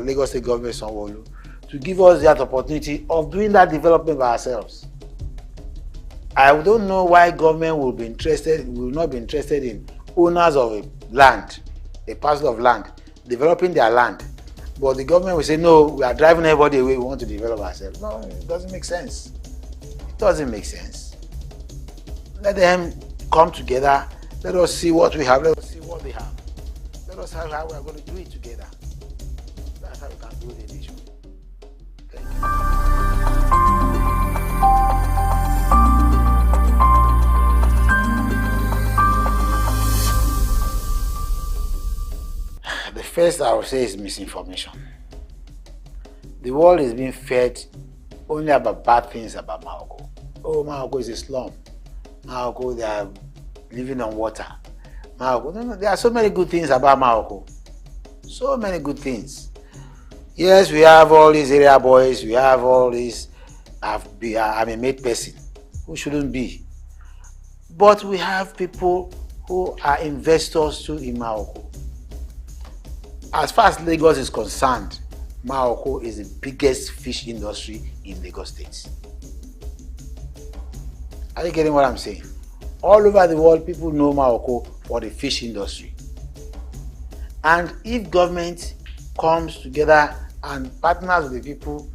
Lagos State government Sanwo-Olu to give us that opportunity of doing that development by ourselves. I don't know why government will not be interested in owners of a land, a parcel of land, developing their land. But the government will say, no, we are driving everybody away, we want to develop ourselves. No, it doesn't make sense. It doesn't make sense. Let them come together. Let us see what we have. Let us see what they have. Let us see how we are going to do it together. That's how we can build a nation. Thank you. The first I would say is misinformation. The world is being fed only about bad things about Morocco. Oh, Morocco is a slum. Morocco, they are living on water. Morocco, no, there are so many good things about Morocco. So many good things. Yes, we have all these area boys, we have all these, I'm a made person who shouldn't be. But we have people who are investors too in Morocco. As far as Lagos is concerned, Morocco is the biggest fish industry in Lagos State. Are you getting what I'm saying? All over the world, people know Morocco for the fish industry. And if government comes together and partners with the people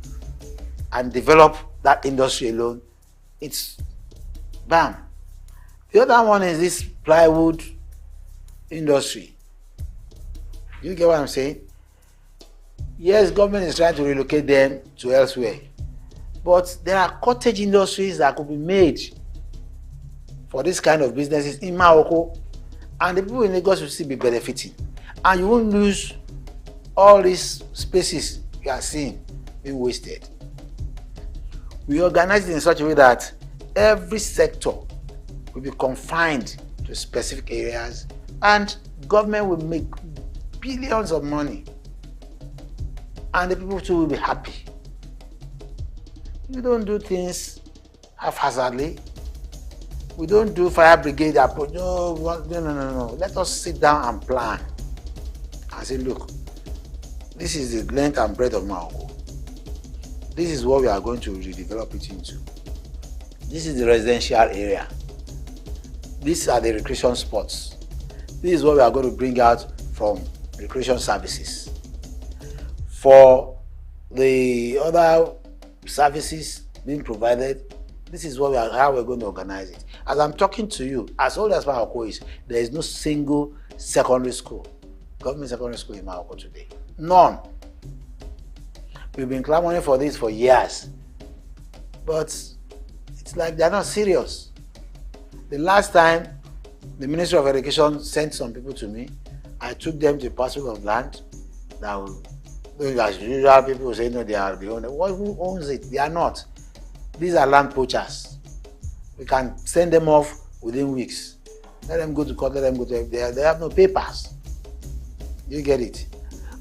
and develop that industry alone, it's bam. The other one is this plywood industry. You get what I'm saying? Yes, government is trying to relocate them to elsewhere. But there are cottage industries that could be made for this kind of businesses in Morocco, and the people in Lagos will still be benefiting. And you won't lose all these spaces you are seeing being wasted. We organize it in such a way that every sector will be confined to specific areas, and government will make billions of money, and the people too will be happy. We don't do things haphazardly. We don't do fire brigade approach. No. Let us sit down and plan and say, look, this is the length and breadth of Morocco. This is what we are going to redevelop it into. This is the residential area. These are the recreation spots. This is what we are going to bring out from recreation services. For the other services being provided, this is how we're going to organize it. As I'm talking to you, as old as Morocco is, there is no single secondary school, government secondary school in Morocco today. None. We've been clamoring for this for years. But it's like they're not serious. The last time the Ministry of Education sent some people to me, I took them to a parcel of land that will, as usual, people will say, no, they are the owner. Who owns it? They are not. These are land poachers. We can send them off within weeks. Let them go to court, let them go to... They have no papers. You get it?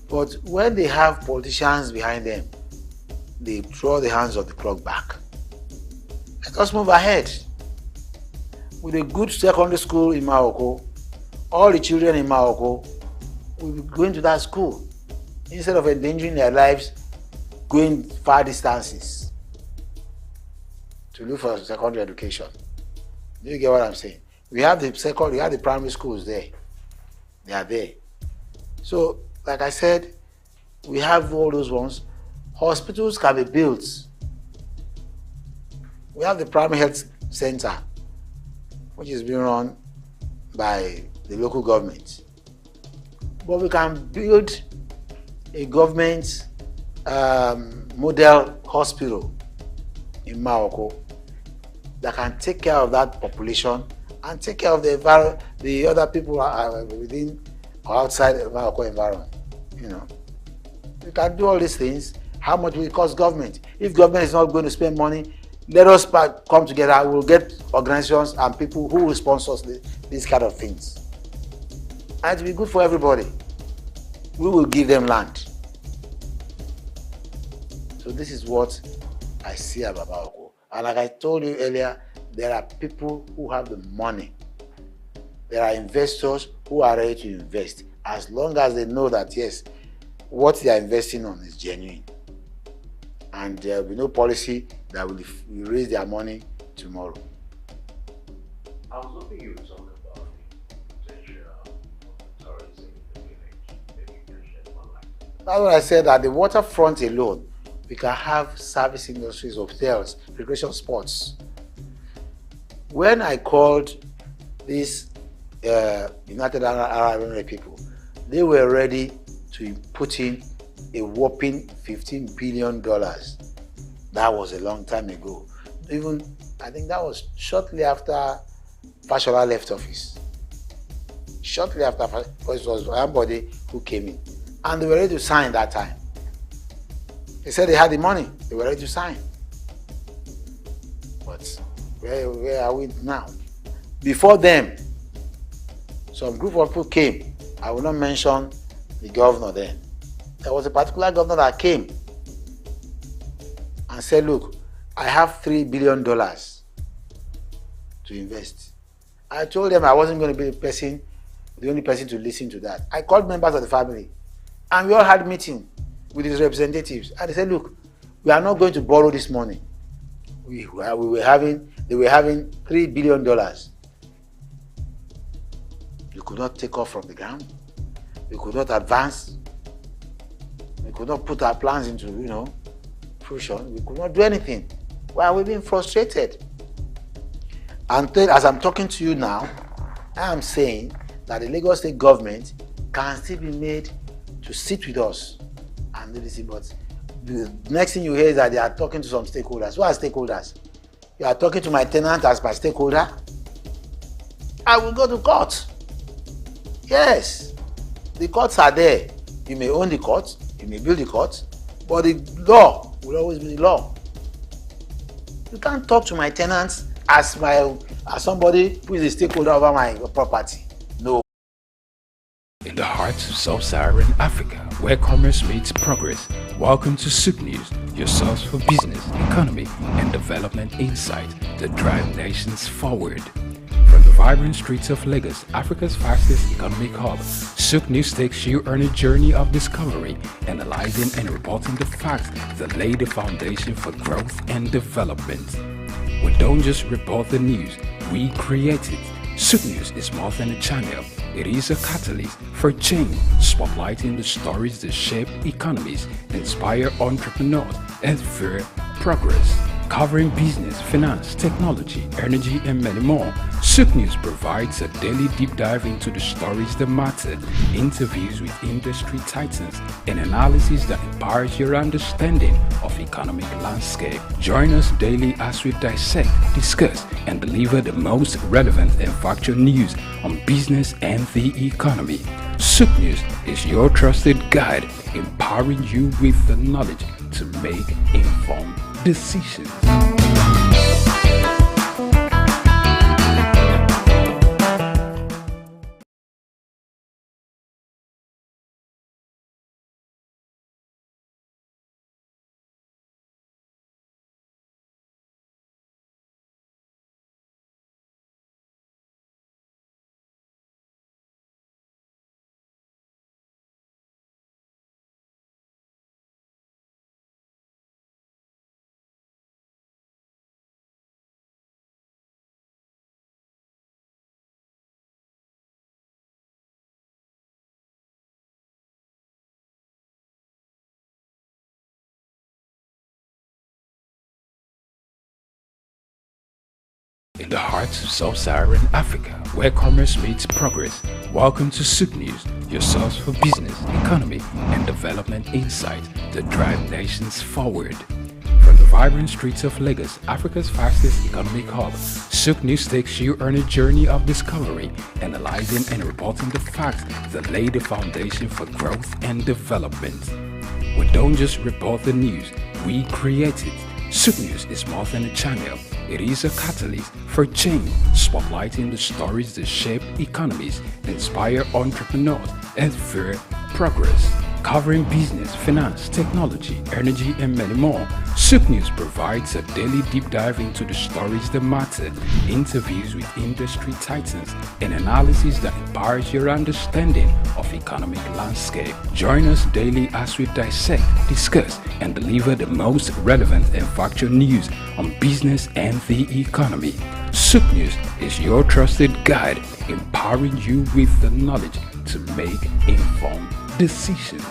But when they have politicians behind them, they draw the hands of the clock back. Let us move ahead. With a good secondary school in Morocco, all the children in Morocco will be going to that school instead of endangering their lives going far distances to look for secondary education. Do you get what I'm saying? We have the primary schools there. They are there. So, like I said, we have all those ones. Hospitals can be built. We have the primary health center, which is being run by the local government. But we can build a government model hospital in Morocco that can take care of that population and take care of the other people within or outside the Morocco environment. You know, we can do all these things. How much will it cost government? If government is not going to spend money, let us come together. We'll get organizations and people who will sponsor these kind of things. And it will be good for everybody. We will give them land. So this is what I see about Morocco. And like I told you earlier, there are people who have the money. There are investors who are ready to invest, as long as they know that, yes, what they are investing on is genuine. And there will be no policy that will raise their money tomorrow. I was hoping you would talk about the potential of tourism in the village. Maybe you can shed more light. That's what I said, that the waterfront alone, we can have service industries, hotels, recreation sports. When I called these United Arab Emirates people, they were ready to put in a whopping $15 billion. That was a long time ago. Even, I think that was shortly after Fashola left office. Shortly after, because it was somebody who came in. And they were ready to sign that time. They said they had the money, they were ready to sign. But where are we now? Before them, some group of people came. I will not mention the governor then. There was a particular governor that came and said, look, I have $3 billion to invest. I told them I wasn't going to be the only person to listen to that. I called members of the family and we all had a meeting with his representatives. And they said, look, we are not going to borrow this money. They were having $3 billion. You could not take off from the ground. We could not advance. We could not put our plans into, fruition. We could not do anything. Why are we being frustrated? And as I'm talking to you now, I am saying that the Lagos State government can still be made to sit with us and do this. But the next thing you hear is that they are talking to some stakeholders. Who are stakeholders? You are talking to my tenant as my stakeholder? I will go to court. Yes, the courts are there. You may own the court, you may build the court, but the law will always be the law. You can't talk to my tenants as somebody who is a stakeholder over my property. No. In the heart of sub-Saharan Africa, where commerce meets progress, welcome to SOUQ News, your source for business, economy, and development insight that drive nations forward. From the vibrant streets of Lagos, Africa's fastest economic hub, SOUQ News takes you on a journey of discovery, analyzing and reporting the facts that lay the foundation for growth and development. We don't just report the news, we create it. SOUQ News is more than a channel. It is a catalyst for change, spotlighting the stories that shape economies, inspire entrepreneurs, and fuel progress. covering business, finance, technology, energy, and many more. SOUQ News provides a daily deep dive into the stories that matter, interviews with industry titans, and analysis that empowers your understanding of economic landscape. Join us daily as we dissect, discuss, and deliver the most relevant and factual news on business and the economy. SOUQ News is your trusted guide, empowering you with the knowledge to make informed decisions. In the heart of sub-Saharan Africa, where commerce meets progress. Welcome to SOUQ News, your source for business, economy, and development insight that drive nations forward. From the vibrant streets of Lagos, Africa's fastest economic hub, SOUQ News takes you on a journey of discovery, analyzing and reporting the facts that lay the foundation for growth and development. We don't just report the news, we create it. SOUQ News is more than a channel. It is a catalyst for change, spotlighting the stories that shape economies, inspire entrepreneurs, and fuel progress. Covering business, finance, technology, energy, and many more, SOUQ News provides a daily deep dive into the stories that matter, interviews with industry titans, and analysis that empowers your understanding of economic landscape. Join us daily as we dissect, discuss, and deliver the most relevant and factual news on business and the economy. SOUQ News is your trusted guide, empowering you with the knowledge to make informed decisions.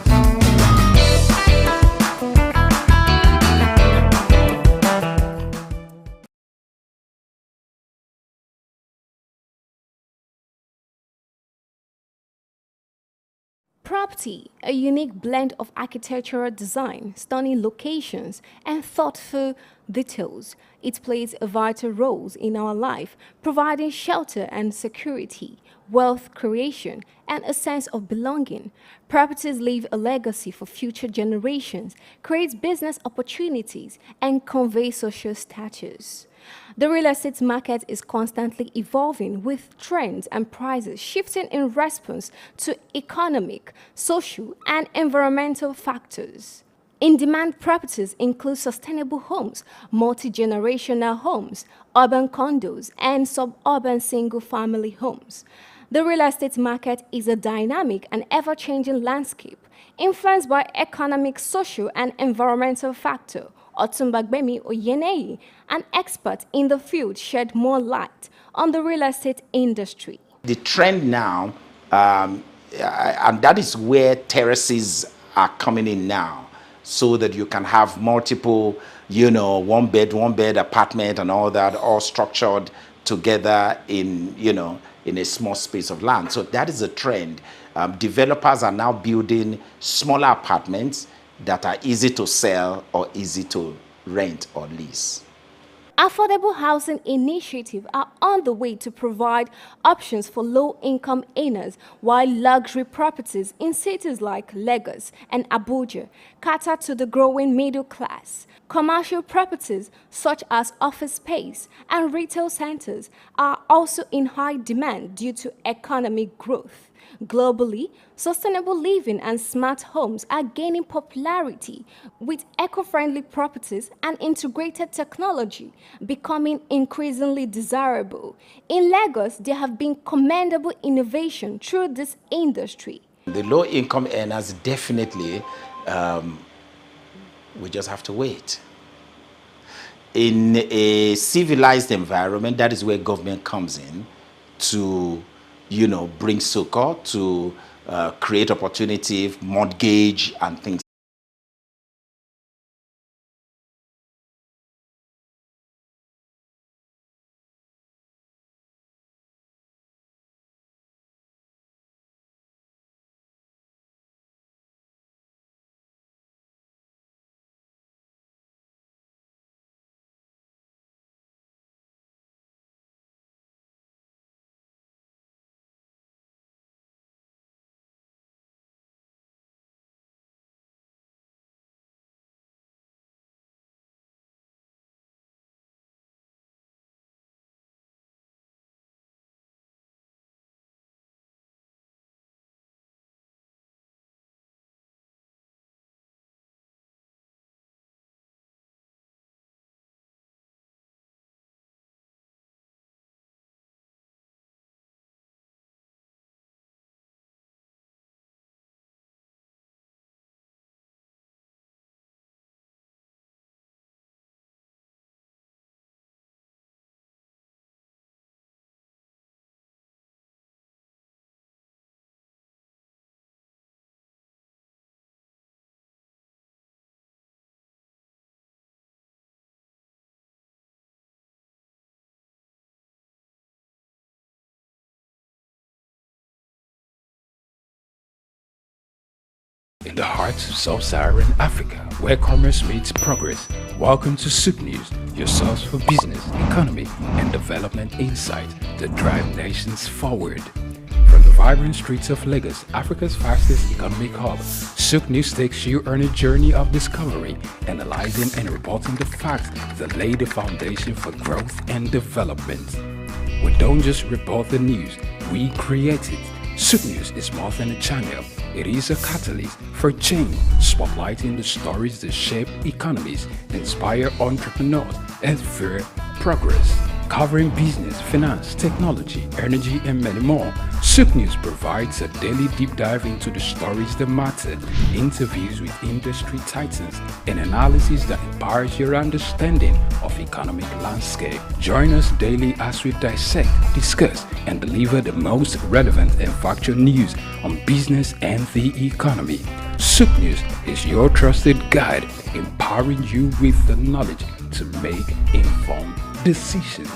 Property, a unique blend of architectural design, stunning locations, and thoughtful details. It plays a vital role in our life, providing shelter and security, wealth creation, and a sense of belonging. Properties leave a legacy for future generations, create business opportunities, and convey social status. The real estate market is constantly evolving, with trends and prices shifting in response to economic, social, and environmental factors. In-demand properties include sustainable homes, multi-generational homes, urban condos, and suburban single-family homes. The real estate market is a dynamic and ever-changing landscape, influenced by economic, social, and environmental factors. Otumbagbemi Oyeneyi, an expert in the field, shed more light on the real estate industry. The trend now, and that is where terraces are coming in now, so that you can have multiple, one bed apartment and all that, all structured together in, in a small space of land. So that is a trend. Developers are now building smaller apartments that are easy to sell or easy to rent or lease. Affordable housing initiatives are on the way to provide options for low-income earners, while luxury properties in cities like Lagos and Abuja cater to the growing middle class. Commercial properties such as office space and retail centers are also in high demand due to economic growth. Globally, sustainable living and smart homes are gaining popularity, with eco-friendly properties and integrated technology becoming increasingly desirable. In Lagos, there have been commendable innovation through this industry. The low-income earners definitely, we just have to wait. In a civilized environment, that is where government comes in to bring SOUQ to create opportunity, mortgage, and things In the heart of sub-Saharan Africa, where commerce meets progress, welcome to SOUQ News, your source for business, economy, and development insight that drive nations forward. From the vibrant streets of Lagos, Africa's fastest economic hub, SOUQ News takes you on a journey of discovery, analyzing and reporting the facts that lay the foundation for growth and development. We don't just report the news, we create it. SOUQ News is more than a channel. It is a catalyst for change, spotlighting the stories that shape economies, inspire entrepreneurs, and fuel progress. Covering business, finance, technology, energy, and many more, SOUQ News provides a daily deep dive into the stories that matter, interviews with industry titans, and analysis that empowers your understanding of economic landscape. Join us daily as we dissect, discuss, and deliver the most relevant and factual news on business and the economy. SOUQ News is your trusted guide, empowering you with the knowledge to make informed decisions.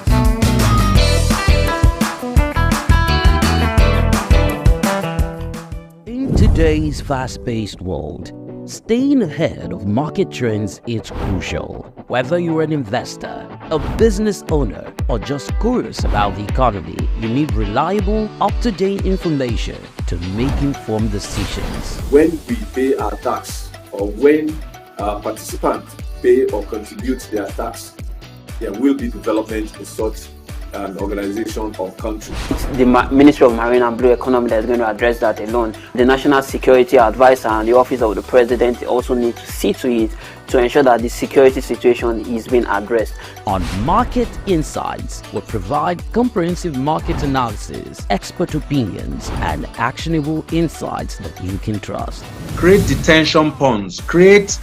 In today's fast-paced world, staying ahead of market trends is crucial. Whether you're an investor, a business owner, or just curious about the economy, you need reliable, up-to-date information to make informed decisions. When we pay our tax, or when participants pay or contribute their tax, there will be development in such an organization or country. The Ministry of Marine and Blue Economy that is going to address that alone. The National Security Advisor and the Office of the President also need to see to it to ensure that the security situation is being addressed. On Market Insights, we provide comprehensive market analysis, expert opinions, and actionable insights that you can trust. Create detention ponds, create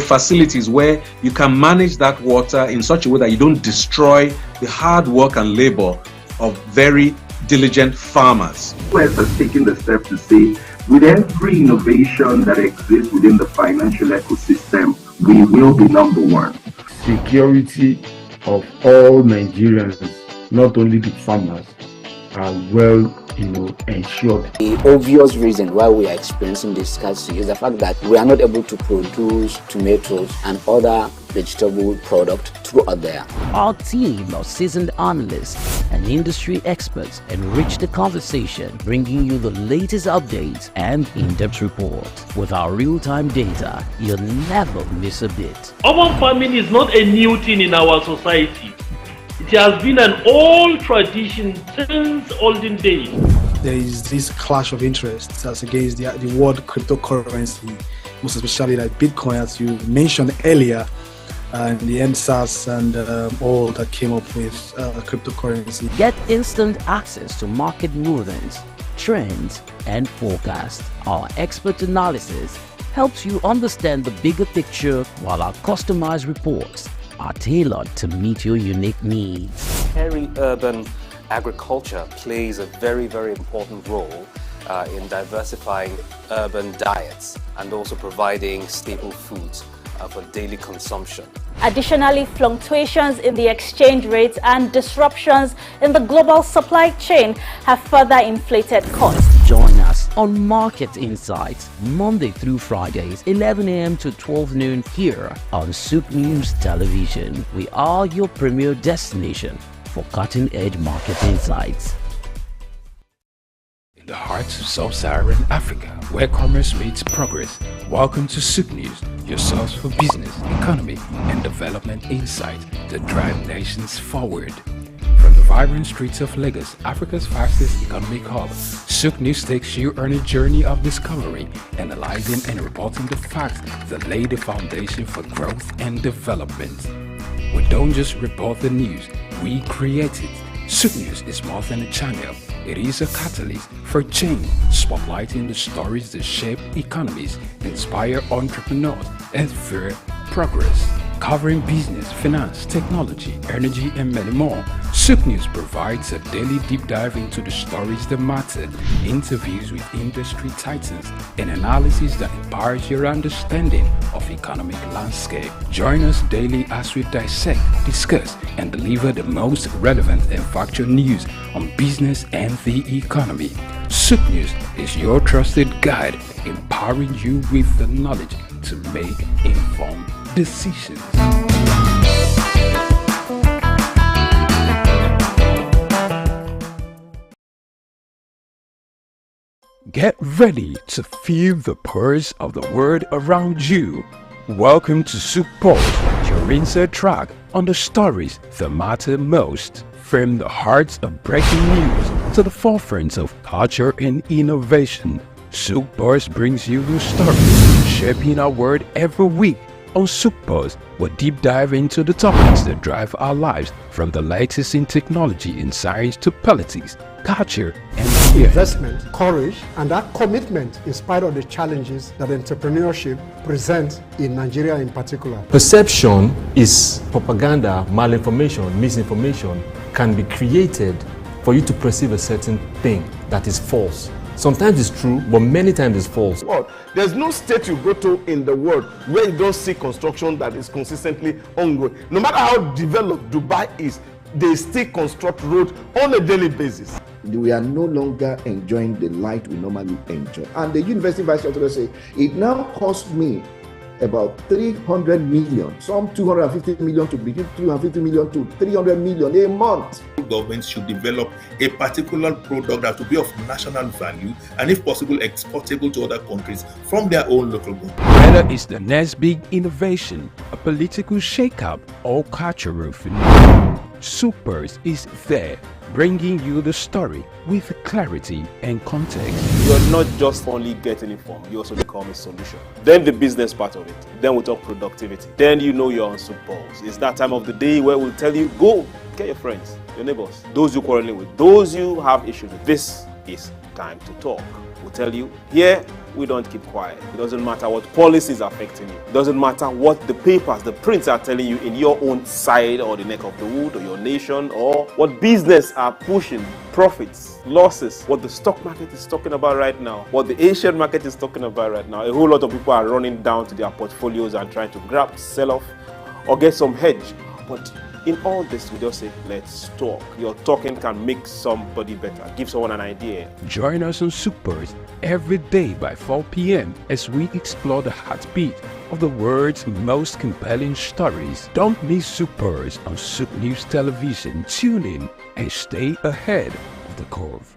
facilities where you can manage that water in such a way that you don't destroy the hard work and labor of very diligent farmers. West has taken the step to say, with every innovation that exists within the financial ecosystem, we will be number one. Security of all Nigerians, not only the farmers, are well ensured. The obvious reason why we are experiencing this scarcity is the fact that we are not able to produce tomatoes and other vegetable products throughout there. Our team of seasoned analysts and industry experts enrich the conversation, bringing you the latest updates and in-depth reports. With our real-time data, you'll never miss a bit. Urban farming is not a new thing in our society. It has been an old tradition since olden days. There is this clash of interests as against the world cryptocurrency, most especially like Bitcoin, as you mentioned earlier, and the SOUQ and all that came up with cryptocurrency. Get instant access to market movements, trends, and forecasts. Our expert analysis helps you understand the bigger picture, while our customized reports are tailored to meet your unique needs. Peri-urban agriculture plays a very, very important role in diversifying urban diets and also providing staple foods for daily consumption. Additionally, fluctuations in the exchange rates and disruptions in the global supply chain have further inflated costs. Join us on Market Insights, Monday through Fridays, 11 a.m. to 12 noon here on SOUQ News Television. We are your premier destination for cutting-edge market insights. In the heart of sub-Saharan Africa, where commerce meets progress, welcome to SOUQ News, your source for business, economy, and development insight that drive nations forward. From the vibrant streets of Lagos, Africa's fastest economic hub, SOUQ News takes you on a journey of discovery, analyzing and reporting the facts that lay the foundation for growth and development. We don't just report the news, we create it. SOUQ News is more than a channel. It is a catalyst for change, spotlighting the stories that shape economies, inspire entrepreneurs, and fuel progress. covering business, finance, technology, energy, and many more. SOUQ News provides a daily deep dive into the stories that matter, interviews with industry titans, and analysis that empowers your understanding of economic landscape. Join us daily as we dissect, discuss, and deliver the most relevant and factual news on business and the economy. SOUQ News is your trusted guide, empowering you with the knowledge to make informed decisions. Get ready to feel the pulse of the world around you. Welcome to SOUQ Pulse, your inside track on the stories that matter most. From the hearts of breaking news to the forefront of culture and innovation, SOUQ Pulse brings you the stories shaping our world every week. On SOUQ Pulse, we'll deep dive into the topics that drive our lives, from the latest in technology and science to politics, culture, and beyond. Investment, courage, and that commitment in spite of the challenges that entrepreneurship presents in Nigeria in particular. Perception is propaganda, malinformation, misinformation can be created for you to perceive a certain thing that is false. Sometimes it's true, but many times it's false. There's no state you go to in the world where you don't see construction that is consistently ongoing. No matter how developed Dubai is, they still construct roads on a daily basis. We are no longer enjoying the light we normally enjoy. And the university vice chancellor say it now costs me about 300 million, some 250 million to begin, 250 million to 300 million a month. Governments should develop a particular product that will be of national value and, if possible, exportable to other countries from their own local government. Whether it's the next big innovation, a political shakeup, or cultural phenomenon, SOUQ Pulse is there, bringing you the story with clarity and context. You're not just only getting informed, you also become a solution. Then the business part of it. Then we talk productivity. Then you know you're on SOUQ Pulse. It's that time of the day where we'll tell you, go, get your friends, your neighbors, those you quarreling with, those you have issues with. This is time to talk. We'll tell you, here we don't keep quiet. It doesn't matter what policies are affecting you. It doesn't matter what the papers, the prints are telling you in your own side or the neck of the wood or your nation, or what business are pushing, profits, losses, what the stock market is talking about right now, what the Asian market is talking about right now. A whole lot of people are running down to their portfolios and trying to grab, sell off, or get some hedge. But in all this, we just say, let's talk. Your talking can make somebody better, give someone an idea. Join us on SOUQ Pulse every day by 4 p.m. as we explore the heartbeat of the world's most compelling stories. Don't miss SOUQ Pulse on SOUQ News Television. Tune in and stay ahead of the curve.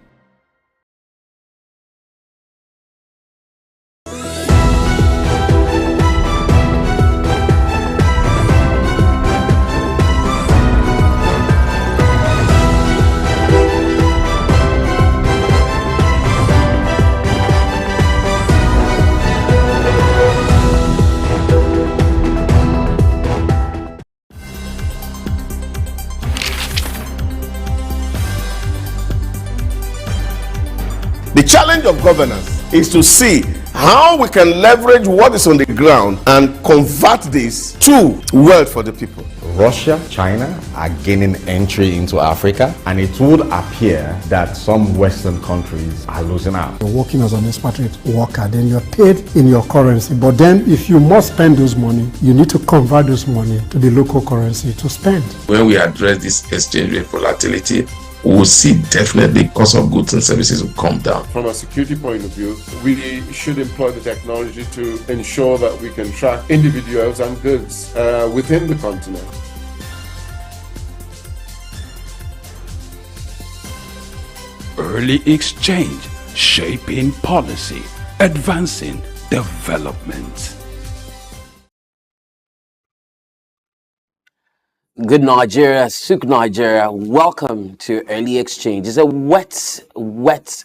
The challenge of governance is to see how we can leverage what is on the ground and convert this to wealth for the people. Russia, China are gaining entry into Africa, and it would appear that some Western countries are losing out. You're working as an expatriate worker, then you're paid in your currency. But then if you must spend those money, you need to convert those money to the local currency to spend. When we address this exchange rate volatility, we will see definitely cost of goods and services will come down. From a security point of view, we should employ the technology to ensure that we can track individuals and goods within the continent. Early exchange, shaping policy, advancing development. Good Nigeria, SOUQ Nigeria, welcome to Early Exchange. It's a wet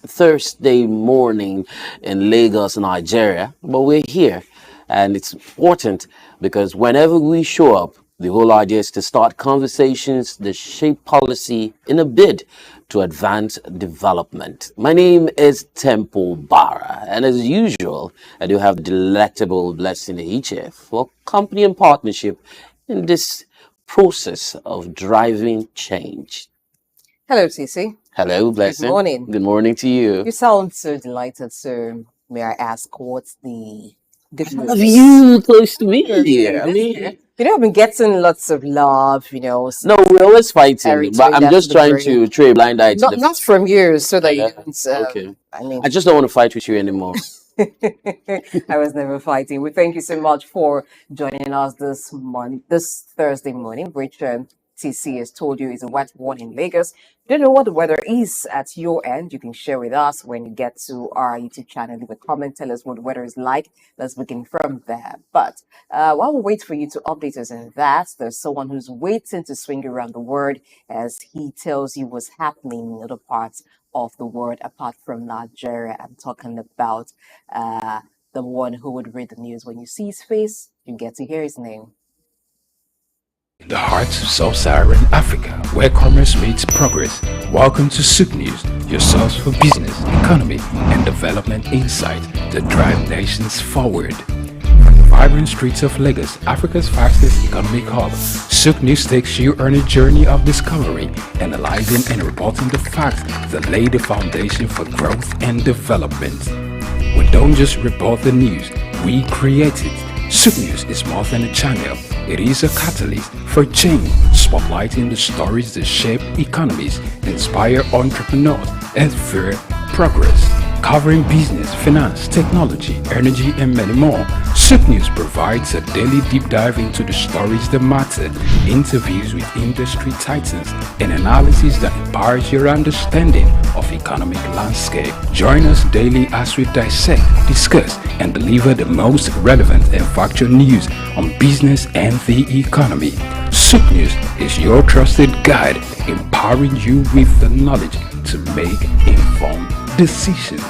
Thursday morning in Lagos, Nigeria, but we're here and it's important because whenever we show up, the whole idea is to start conversations that shape policy in a bid to advance development. My name is Temple Barra, and as usual, I do have the delectable Blessing HF for company and partnership in this process of driving change? Hello, TC. Hello, Blessing. Good morning. Good morning to you. You sound so delighted, sir. May I ask what's the good news? Have you close to me here? I mean, I've been getting lots of love, no, we're always fighting, Eric but I'm Trinidad just to the trying brain. to trade blind eye to Not from you, so that you don't. Okay. I mean, I just don't want to fight with you anymore. I was never fighting. We thank you so much for joining us this Thursday morning, which TC has told you is a wet one in Lagos. Don't know what the weather is at your end. You can share with us when you get to our YouTube channel. Leave a comment, tell us what the weather is like. Let's begin from there. But while we wait for you to update us on that, there's someone who's waiting to swing around the world as he tells you what's happening in other parts of the world apart from Nigeria. I'm talking about the one who would read the news. When you see his face, you get to hear his name. The heart of sub-Saharan Africa, where commerce meets progress. Welcome to SOUQ News, your source for business, economy, and development insight that drive nations forward. From the vibrant streets of Lagos, Africa's fastest economic hub, SOUQ News takes you on a journey of discovery, analyzing and reporting the facts that lay the foundation for growth and development. We don't just report the news, we create it. SOUQ News is more than a channel. It is a catalyst for change, spotlighting the stories that shape economies, inspire entrepreneurs, and fuel progress. Covering business, finance, technology, energy, and many more, SOUQ News provides a daily deep dive into the stories that matter, interviews with industry titans, and analysis that empowers your understanding of economic landscape. Join us daily as we dissect, discuss, and deliver the most relevant and factual news on business and the economy. SOUQ News is your trusted guide, empowering you with the knowledge to make informed decisions.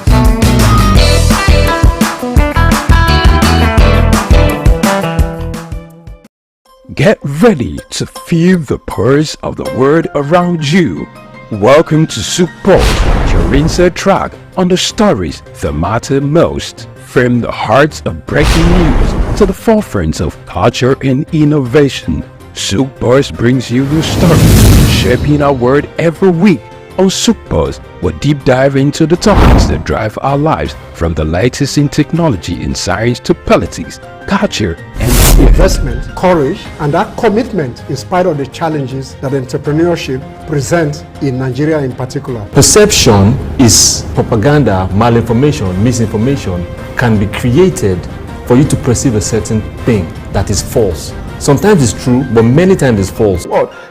Get ready to feel the pulse of the world around you. Welcome to SOUQ Pulse, your insert track on the stories that matter most. From the heart of breaking news to the forefront of culture and innovation, SOUQ Pulse brings you the stories shaping our world every week. On SOUQ Pulse, we'll deep dive into the topics that drive our lives, from the latest in technology and science to politics, culture, and investment, courage, and that commitment in spite of the challenges that entrepreneurship presents in Nigeria in particular. Perception is propaganda, malinformation, misinformation can be created for you to perceive a certain thing that is false. Sometimes it's true, but many times it's false.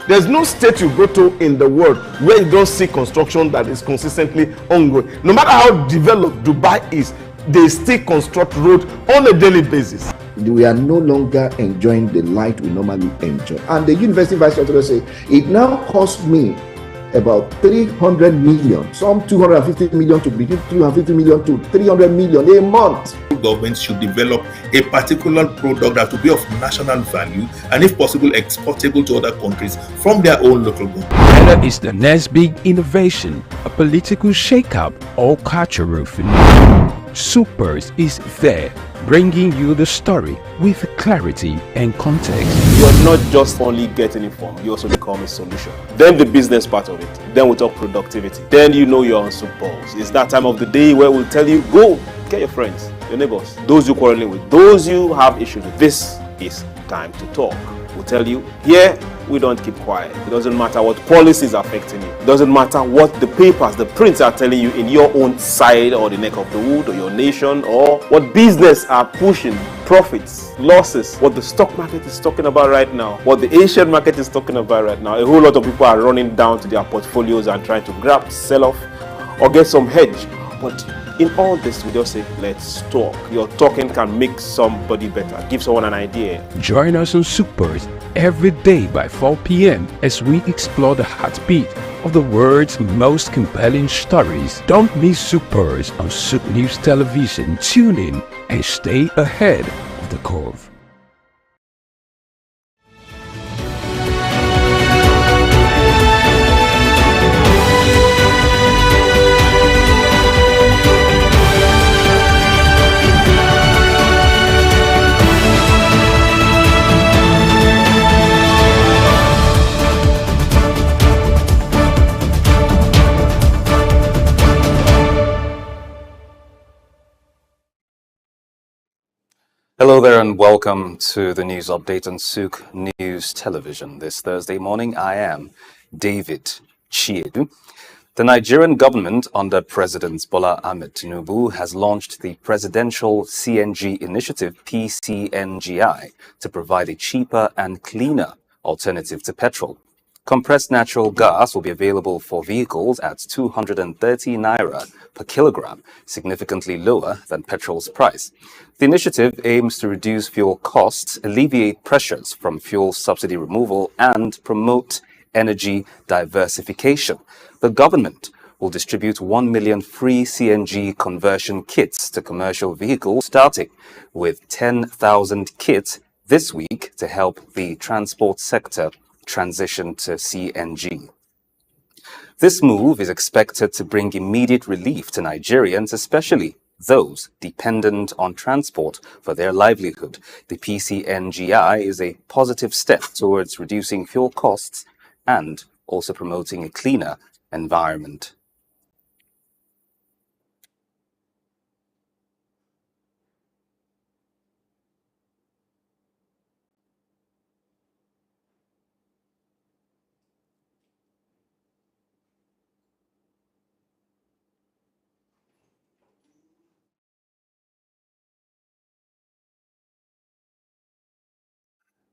There's no state you go to in the world where you don't see construction that is consistently ongoing. No matter how developed Dubai is, they still construct roads on a daily basis. We are no longer enjoying the light we normally enjoy. And the university vice chancellor say, it now costs me about 300 million, some 250 million to begin, 250 million to 300 million a month. Governments should develop a particular product that will be of national value and, if possible, exportable to other countries from their own local government. Whether it's the next big innovation, a political shakeup, or cultural phenomenon, SOUQ Pulse is there, bringing you the story with clarity and context. You're not just only getting informed, you also become a solution. Then the business part of it. Then we talk productivity. Then you know you're on SOUQ Pulse. It's that time of the day where we'll tell you, go, get your friends, your neighbors, those you quarreling with, those you have issues with. This is time to talk. We'll tell you, here, we don't keep quiet. It doesn't matter what policies are affecting you. It doesn't matter what the papers, the prints are telling you in your own side or the neck of the wood or your nation, or what business are pushing, profits, losses, what the stock market is talking about right now, what the Asian market is talking about right now. A whole lot of people are running down to their portfolios and trying to grab, sell off, or get some hedge. But in all this, we just say, let's talk. Your talking can make somebody better, give someone an idea. Join us on SOUQ Pulse every day by 4 p.m. as we explore the heartbeat of the world's most compelling stories. Don't miss SOUQ Pulse on SOUQ News Television. Tune in and stay ahead of the curve. Hello there and welcome to the news update on SOUQ News Television. This Thursday morning, I am David Chiedu. The Nigerian government under President Bola Ahmed Tinubu has launched the Presidential CNG Initiative PCNGI to provide a cheaper and cleaner alternative to petrol. Compressed natural gas will be available for vehicles at 230 naira per kilogram, significantly lower than petrol's price. The initiative aims to reduce fuel costs, alleviate pressures from fuel subsidy removal, and promote energy diversification. The government will distribute 1 million free CNG conversion kits to commercial vehicles, starting with 10,000 kits this week to help the transport sector transition to CNG. This move is expected to bring immediate relief to Nigerians, especially those dependent on transport for their livelihood. The PCNGI is a positive step towards reducing fuel costs and also promoting a cleaner environment.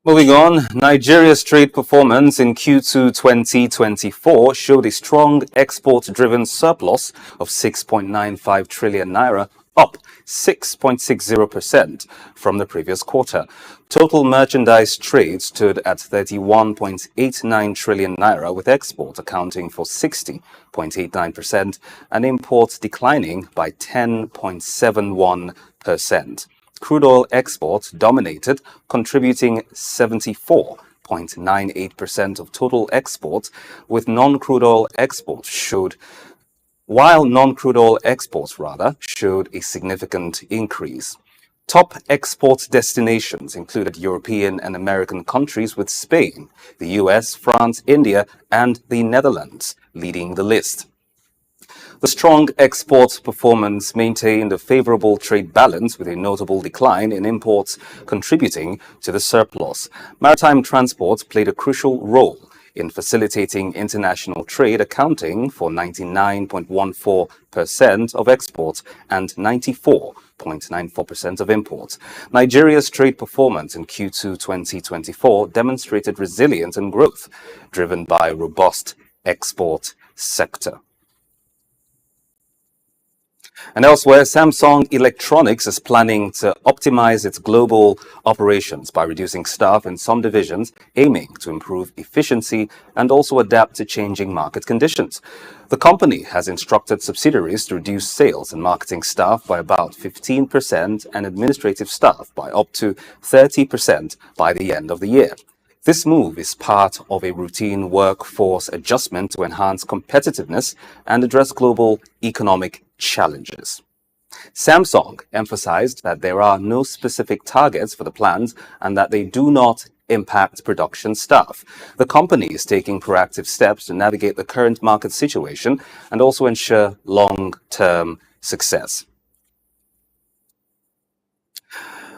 Moving on, Nigeria's trade performance in Q2 2024 showed a strong export-driven surplus of 6.95 trillion naira, up 6.60% from the previous quarter. Total merchandise trade stood at 31.89 trillion naira, with export accounting for 60.89% and imports declining by 10.71%. Crude oil exports dominated, contributing 74.98% of total exports, while non-crude oil exports showed a significant increase. Top export destinations included European and American countries, with Spain, the US, France, India, and the Netherlands leading the list. The strong export performance maintained a favorable trade balance, with a notable decline in imports contributing to the surplus. Maritime transport played a crucial role in facilitating international trade, accounting for 99.14% of exports and 94.94% of imports. Nigeria's trade performance in Q2 2024 demonstrated resilience and growth, driven by a robust export sector. And elsewhere, Samsung Electronics is planning to optimize its global operations by reducing staff in some divisions, aiming to improve efficiency and also adapt to changing market conditions. The company has instructed subsidiaries to reduce sales and marketing staff by about 15% and administrative staff by up to 30% by the end of the year. This move is part of a routine workforce adjustment to enhance competitiveness and address global economic challenges. Samsung emphasized that there are no specific targets for the plans and that they do not impact production staff. The company is taking proactive steps to navigate the current market situation and also ensure long-term success.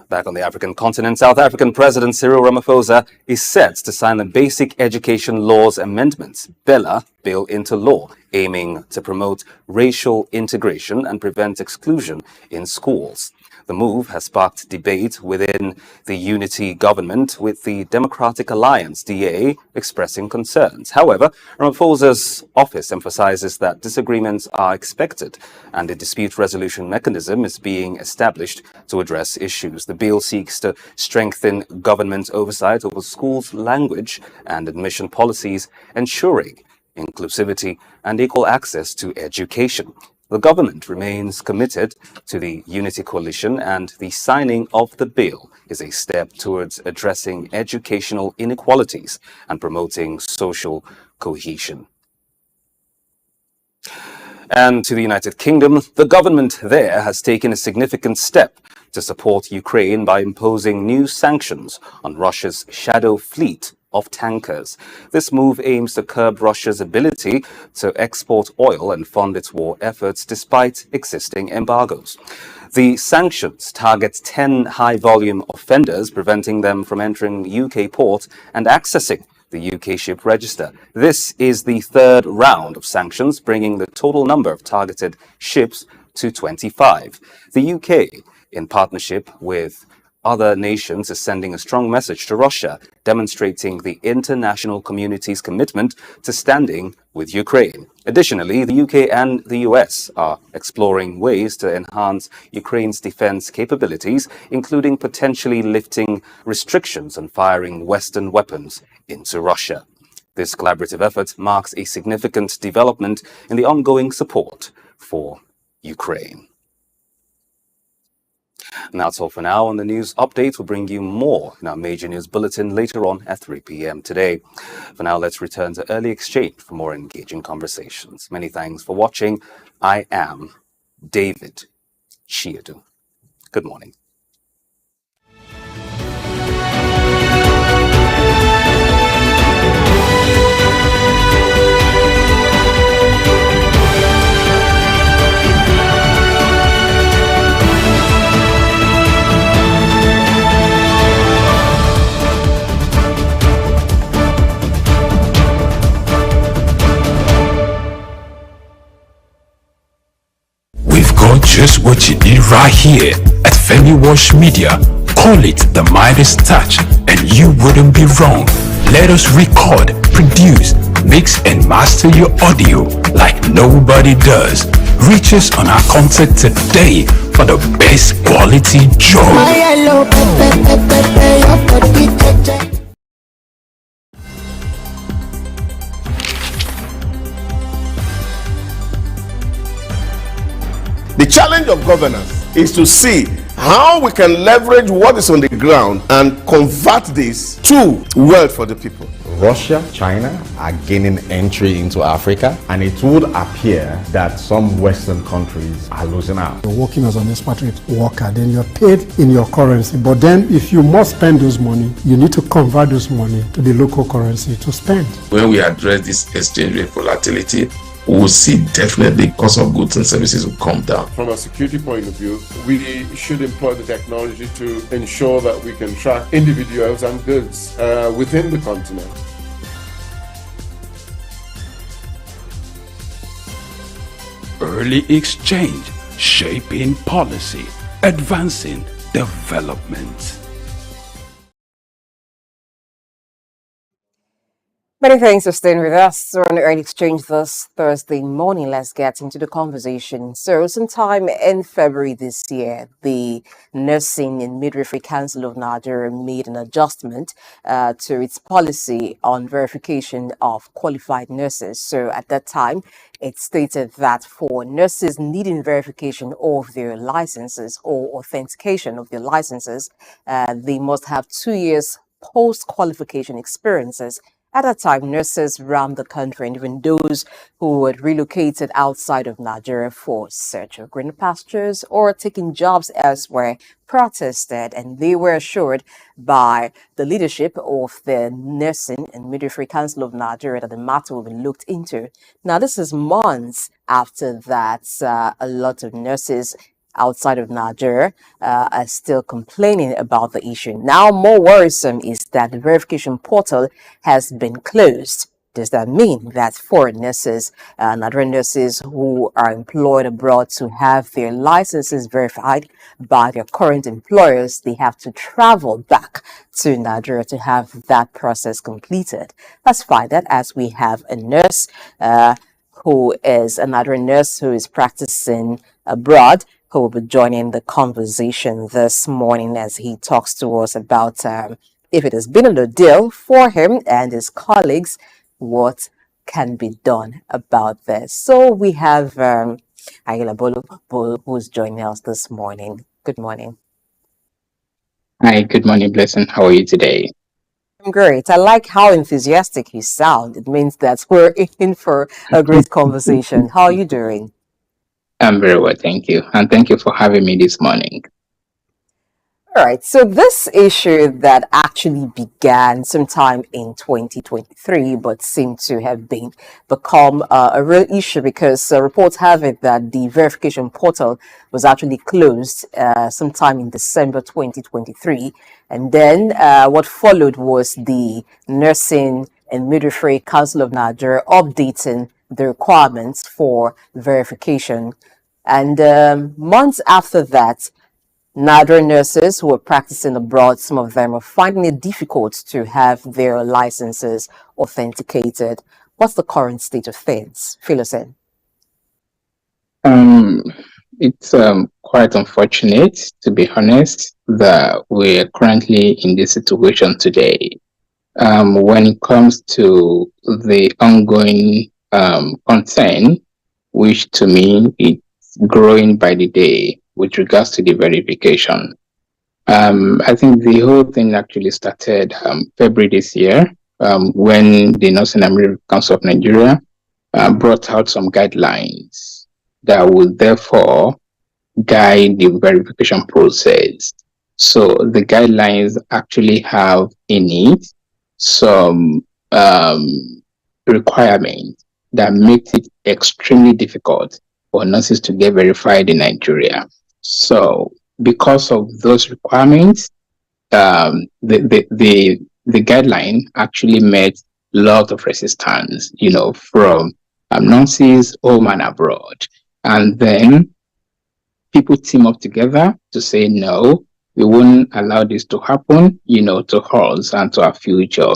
Back on the African continent, South African President Cyril Ramaphosa is set to sign the Basic Education Laws Amendments (BELA) bill into law, aiming to promote racial integration and prevent exclusion in schools. The move has sparked debate within the unity government, with the Democratic Alliance (DA) expressing concerns. However, Ramaphosa's office emphasizes that disagreements are expected and a dispute resolution mechanism is being established to address issues. The bill seeks to strengthen government oversight over schools' language and admission policies, ensuring inclusivity and equal access to education. The government remains committed to the Unity Coalition, and the signing of the bill is a step towards addressing educational inequalities and promoting social cohesion. And to the United Kingdom, the government there has taken a significant step to support Ukraine by imposing new sanctions on Russia's shadow fleet of tankers. This move aims to curb Russia's ability to export oil and fund its war efforts despite existing embargoes. The sanctions target 10 high-volume offenders, preventing them from entering UK port and accessing the UK ship register. This is the third round of sanctions, bringing the total number of targeted ships to 25. The UK, in partnership with other nations, is sending a strong message to Russia, demonstrating the international community's commitment to standing with Ukraine. Additionally, the UK and the US are exploring ways to enhance Ukraine's defense capabilities, including potentially lifting restrictions on firing Western weapons into Russia. This collaborative effort marks a significant development in the ongoing support for Ukraine. And that's all for now. On the news update, we'll bring you more in our major news bulletin later on at 3 p.m. today. For now, let's return to Early Exchange for more engaging conversations. Many thanks for watching. I am David Chiedu. Good morning. Just what you need right here at Femi Wash Media. Call it the Midas touch and you wouldn't be wrong. Let us record, produce, mix and master your audio like nobody does. Reach us on our contact today for the best quality job. The challenge of governance is to see how we can leverage what is on the ground and convert this to wealth for the people. Russia, China are gaining entry into Africa, and it would appear that some Western countries are losing out. You're working as an expatriate worker, then you're paid in your currency. But then if you must spend those money, you need to convert those money to the local currency to spend. When we address this exchange rate volatility, we will see definitely cost of goods and services will come down. From a security point of view, we should employ the technology to ensure that we can track individuals and goods within the continent. Early Exchange, shaping policy, advancing development. Many thanks for staying with us. So on Early Exchange this Thursday morning, let's get into the conversation. So sometime in February this year, the Nursing and Midwifery Council of Nigeria made an adjustment to its policy on verification of qualified nurses. So at that time, it stated that for nurses needing verification of their licenses or authentication of their licenses, they must have 2 years post-qualification experiences. At that time, nurses around the country and even those who had relocated outside of Nigeria for search of greener pastures or taking jobs elsewhere protested, and they were assured by the leadership of the Nursing and Midwifery Council of Nigeria that the matter will be looked into. Now, this is months after that a lot of nurses outside of Nigeria are still complaining about the issue. Now, more worrisome is that the verification portal has been closed. Does that mean that foreign nurses, Nigerian nurses who are employed abroad to have their licenses verified by their current employers, they have to travel back to Nigeria to have that process completed? Let's find out as we have a nurse who is a Nigerian nurse who is practicing abroad, who will be joining the conversation this morning as he talks to us about if it has been a deal for him and his colleagues, what can be done about this. So we have Ayala Bolo, who's joining us this morning. Good morning. Hi, good morning, Blessing. How are you today? I'm great. I like how enthusiastic you sound. It means that we're in for a great conversation. How are you doing? I'm very well, thank you. And thank you for having me this morning. All right, so this issue that actually began sometime in 2023, but seemed to have become a real issue because reports have it that the verification portal was actually closed sometime in December 2023, and then what followed was the Nursing and Midwifery Council of Nigeria updating the requirements for verification, and months after that. Nigerian nurses who are practicing abroad, some of them are finding it difficult to have their licenses authenticated. What's the current state of things? Fill us in. It's quite unfortunate, to be honest, that we're currently in this situation today. When it comes to the ongoing concern, which to me it's growing by the day with regards to the verification. I think the whole thing actually started February this year when the Nursing and Midwifery Council of Nigeria brought out some guidelines that would therefore guide the verification process. So the guidelines actually have in it some requirements that makes it extremely difficult for nurses to get verified in Nigeria. So because of those requirements, the guideline actually met a lot of resistance, from nurses home and abroad. And then people team up together to say, no, we won't allow this to happen, to us and to our future.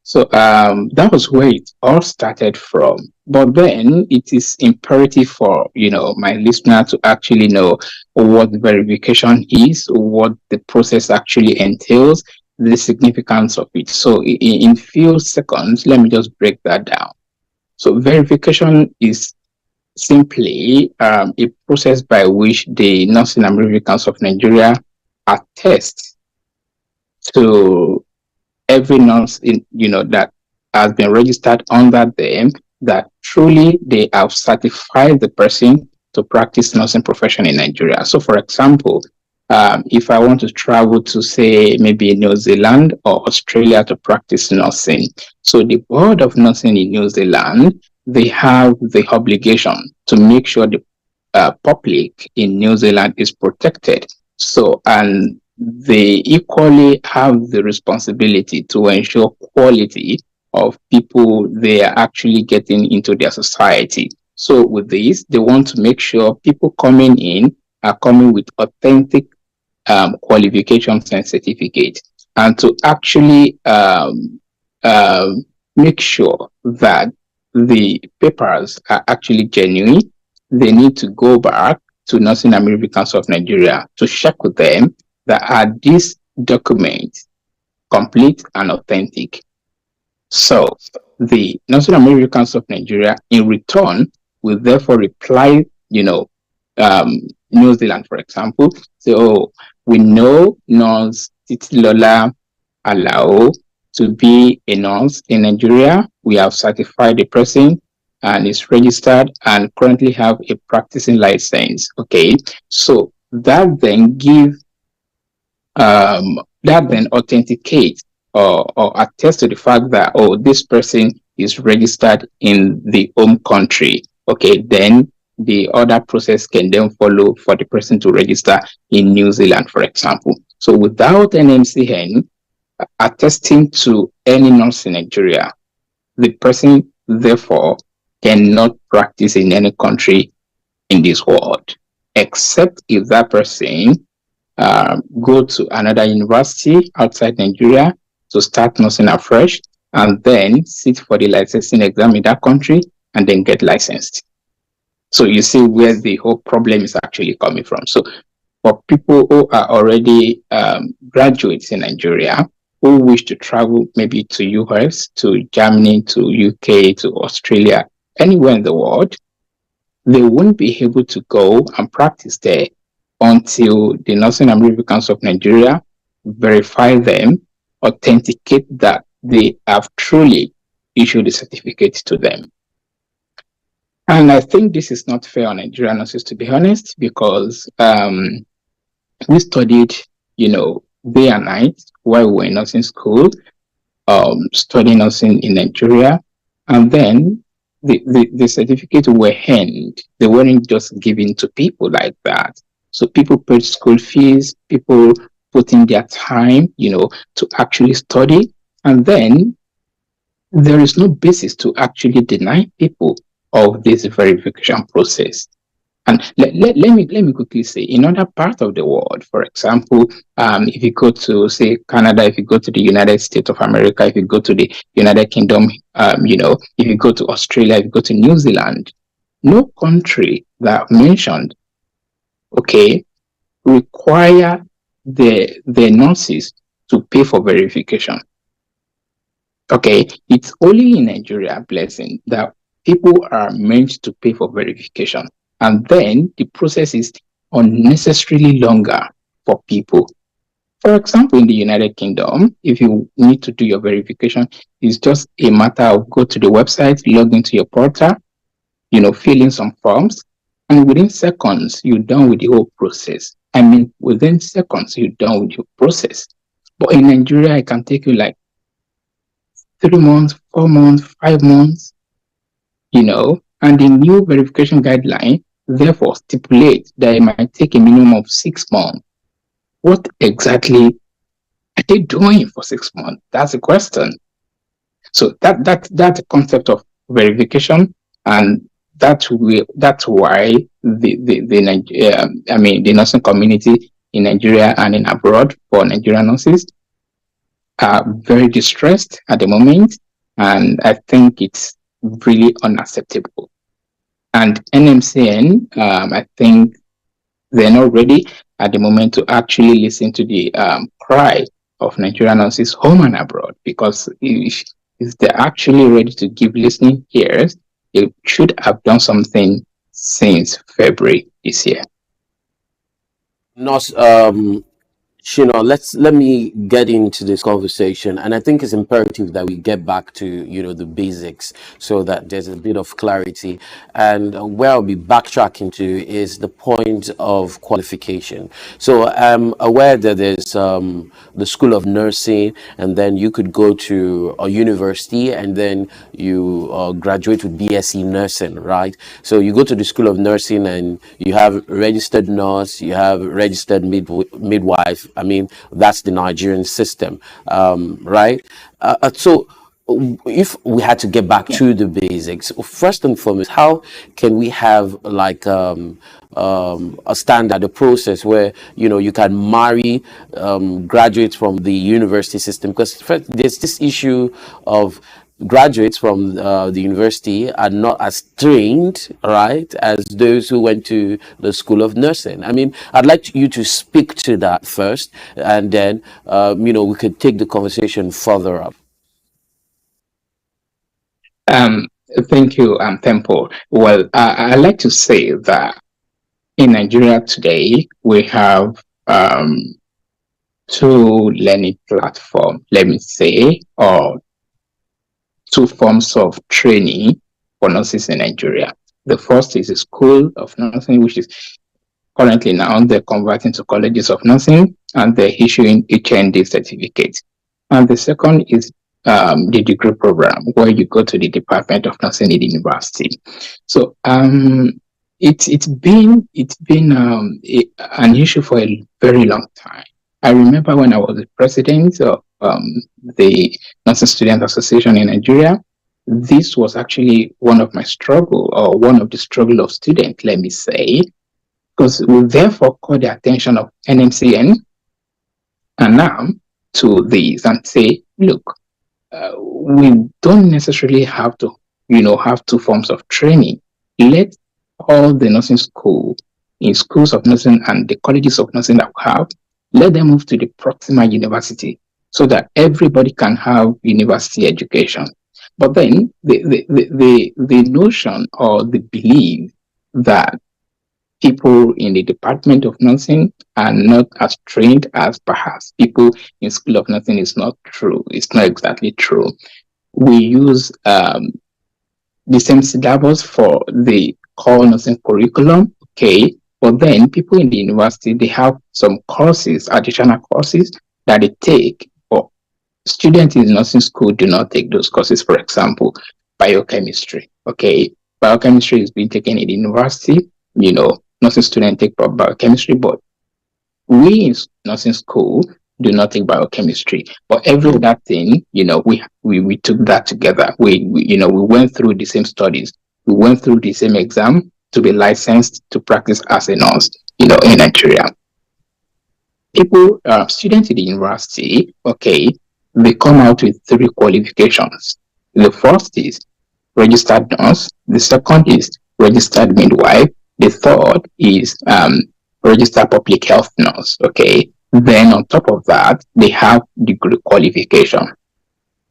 So that was where it all started from. But then it is imperative for, my listener to actually know what verification is, what the process actually entails, the significance of it. So in few seconds, let me just break that down. So verification is simply a process by which the Nursing and Midwifery Council of Nigeria attests to every nurse that has been registered under them that truly they have certified the person to practice nursing profession in Nigeria. So for example, if I want to travel to say maybe New Zealand or Australia to practice nursing, so the Board of Nursing in New Zealand, they have the obligation to make sure the public in New Zealand is protected. So, and they equally have the responsibility to ensure quality of people they are actually getting into their society. So with this, they want to make sure people coming in are coming with authentic qualifications and certificates, and to actually make sure that the papers are actually genuine, they need to go back to Nursing and Midwifery Council of Nigeria to check with them that are these documents complete and authentic. So the Nursing and Midwifery Council of Nigeria, in return, will therefore reply, New Zealand, for example, so we know Nurse Titilola Alao to be a nurse in Nigeria. We have certified the person and is registered and currently have a practicing license. Okay, so that then authenticates or attests to the fact that, oh, this person is registered in the home country. Okay, then the other process can then follow for the person to register in New Zealand, for example. So without an NMCN attesting to any nurse in Nigeria, the person therefore cannot practice in any country in this world, except if that person go to another university outside Nigeria to start nursing afresh, and then sit for the licensing exam in that country and then get licensed. So you see where the whole problem is actually coming from. So for people who are already graduates in Nigeria, who wish to travel maybe to US, to Germany, to UK, to Australia, anywhere in the world, they won't be able to go and practice there until the Nursing and Midwifery Council of Nigeria verify them, authenticate that they have truly issued a certificate to them. And I think this is not fair on Nigerian nurses, to be honest, because we studied, day and night while we were in nursing school, studying nursing in Nigeria. And then the certificate were handed. They weren't just given to people like that. So people paid school fees, people put in their time, to actually study. And then there is no basis to actually deny people of this verification process. And let me quickly say, in other parts of the world, for example, if you go to, say, Canada, if you go to the United States of America, if you go to the United Kingdom, if you go to Australia, if you go to New Zealand, no country that I've mentioned, require the nurses to pay for verification. It's only in Nigeria, blessing, that people are meant to pay for verification. And then the process is unnecessarily longer for people. For example, in the United Kingdom, if you need to do your verification, it's just a matter of go to the website, log into your portal, fill in some forms, and within seconds, you're done with the whole process. I mean, within seconds, you're done with your process. But in Nigeria, it can take you like 3 months, 4 months, 5 months, and the new verification guideline therefore stipulate that it might take a minimum of 6 months. What exactly are they doing for 6 months? That's the question. So that's the concept of verification, and that's why the nursing community in Nigeria and in abroad for Nigerian nurses are very distressed at the moment, and I think it's really unacceptable. And NMCN, I think they're not ready at the moment to actually listen to the cry of Nigerian nurses home and abroad, because if they're actually ready to give listening ears, they should have done something since February this year. Nurse, let me get into this conversation, and I think it's imperative that we get back to the basics so that there's a bit of clarity. And where I'll be backtracking to is the point of qualification. So I'm aware that there's the School of Nursing, and then you could go to a university, and then you graduate with BSc Nursing, right? So you go to the School of Nursing, and you have registered nurse, you have registered midwife. I mean, that's the Nigerian system, right? So if we had to get back to the basics, first and foremost, how can we have like a standard, a process where you can marry graduates from the university system? Because first, there's this issue of graduates from the university are not as trained, right, as those who went to the School of Nursing. I mean, I'd like you to speak to that first, and then we could take the conversation further up. Thank you, Temple. Well, I like to say that in Nigeria today, we have 2 learning platforms, let me say, or 2 forms of training for nurses in Nigeria. The first is the School of Nursing, which is currently now they're converting to colleges of nursing, and they're issuing HND certificates. And the second is the degree program, where you go to the Department of Nursing in the university. So it's been an issue for a very long time. I remember when I was the president of the Nursing Student Association in Nigeria, this was actually one of my struggle, or one of the struggle of students, let me say, because we therefore call the attention of NMCN and now to these and say, look, we don't necessarily have to, have 2 forms of training. Let all the nursing schools of nursing and the colleges of nursing that we have, let them move to the proximal university so that everybody can have university education. But then the notion or the belief that people in the Department of Nursing are not as trained as perhaps people in School of Nursing is not true. It's not exactly true. We use the same syllabus for the core nursing curriculum, But then people in the university, they have some courses, additional courses that they take. But students in nursing school do not take those courses. For example, biochemistry. Okay, biochemistry is being taken in the university. Nursing students take biochemistry, but we in nursing school do not take biochemistry. But every other thing, we took that together. We went through the same studies. We went through the same exam to be licensed to practice as a nurse, in Nigeria. Students in the university, okay, they come out with 3 qualifications. The first is registered nurse. The second is registered midwife. The third is registered public health nurse. Okay. Then on top of that, they have degree qualification.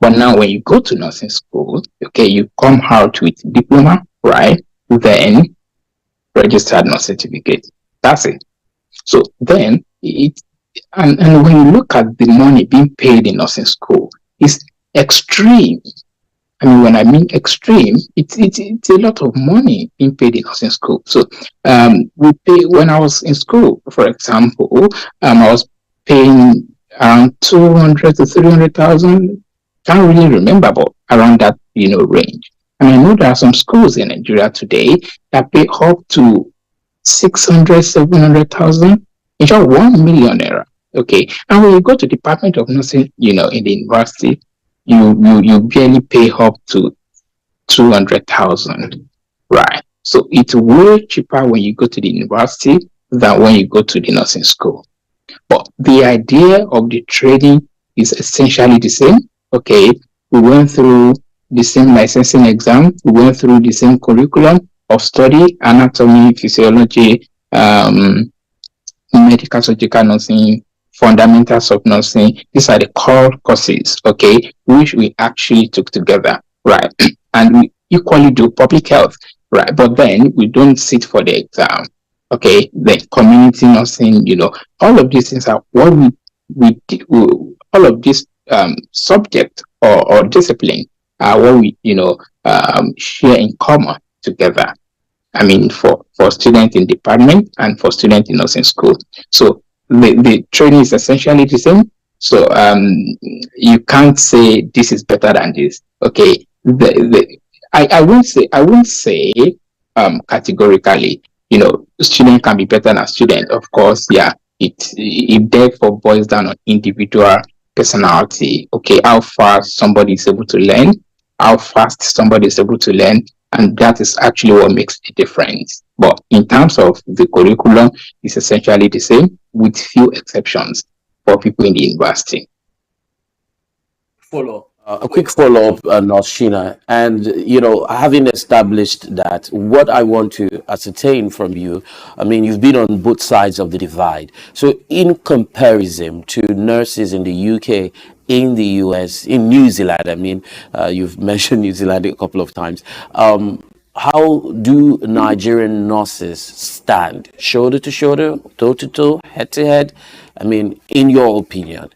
But now when you go to nursing school, okay, you come out with diploma, right? Then registered nurse certificate. That's it. So then and when you look at the money being paid in nursing school, it's extreme. I mean, when I mean extreme, it's a lot of money being paid in nursing school. So we pay when I was in school, for example, I was paying around 200 to 300,000. Can't really remember, but around that range. And I know there are some schools in Nigeria today that pay up to 600, 700,000, in short, 1 million naira. Okay, and when you go to Department of Nursing, in the university, you barely pay up to 200,000, right? So it's way cheaper when you go to the university than when you go to the nursing school. But the idea of the training is essentially the same. Okay, we went through the same licensing exam, we went through the same curriculum of study, anatomy, physiology, medical surgical nursing, fundamentals of nursing. These are the core courses, okay, which we actually took together, right? And we equally do public health, right? But then we don't sit for the exam, okay? The community nursing, all of these things are what we all of these subject or discipline are what we share in common together. I mean, for students in department and for students in nursing school. So the training is essentially the same. So you can't say this is better than this. Okay, I won't say categorically. Student can be better than student. Of course, yeah. It therefore boils down on individual personality. Okay, how fast somebody is able to learn, how fast somebody is able to learn, and that is actually what makes the difference. But in terms of the curriculum, it's essentially the same with few exceptions for people in the university. A quick follow-up, Nurse Sheena, and having established that, what I want to ascertain from you, I mean, you've been on both sides of the divide. So in comparison to nurses in the UK, in the US, in New Zealand, I mean, you've mentioned New Zealand a couple of times, how do Nigerian nurses stand? Shoulder to shoulder, toe to toe, head to head? I mean, in your opinion?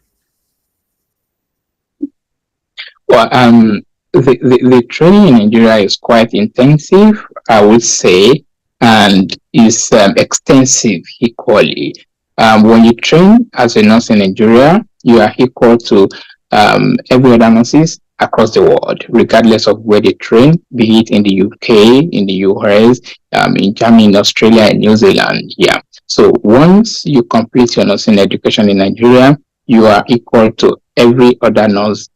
Well, the training in Nigeria is quite intensive, I would say, and is extensive equally. When you train as a nurse in Nigeria, you are equal to every other nurses across the world, regardless of where they train, be it in the UK, in the US, in Germany, in Australia, and New Zealand. Yeah. So once you complete your nursing education in Nigeria, you are equal to every other nurse,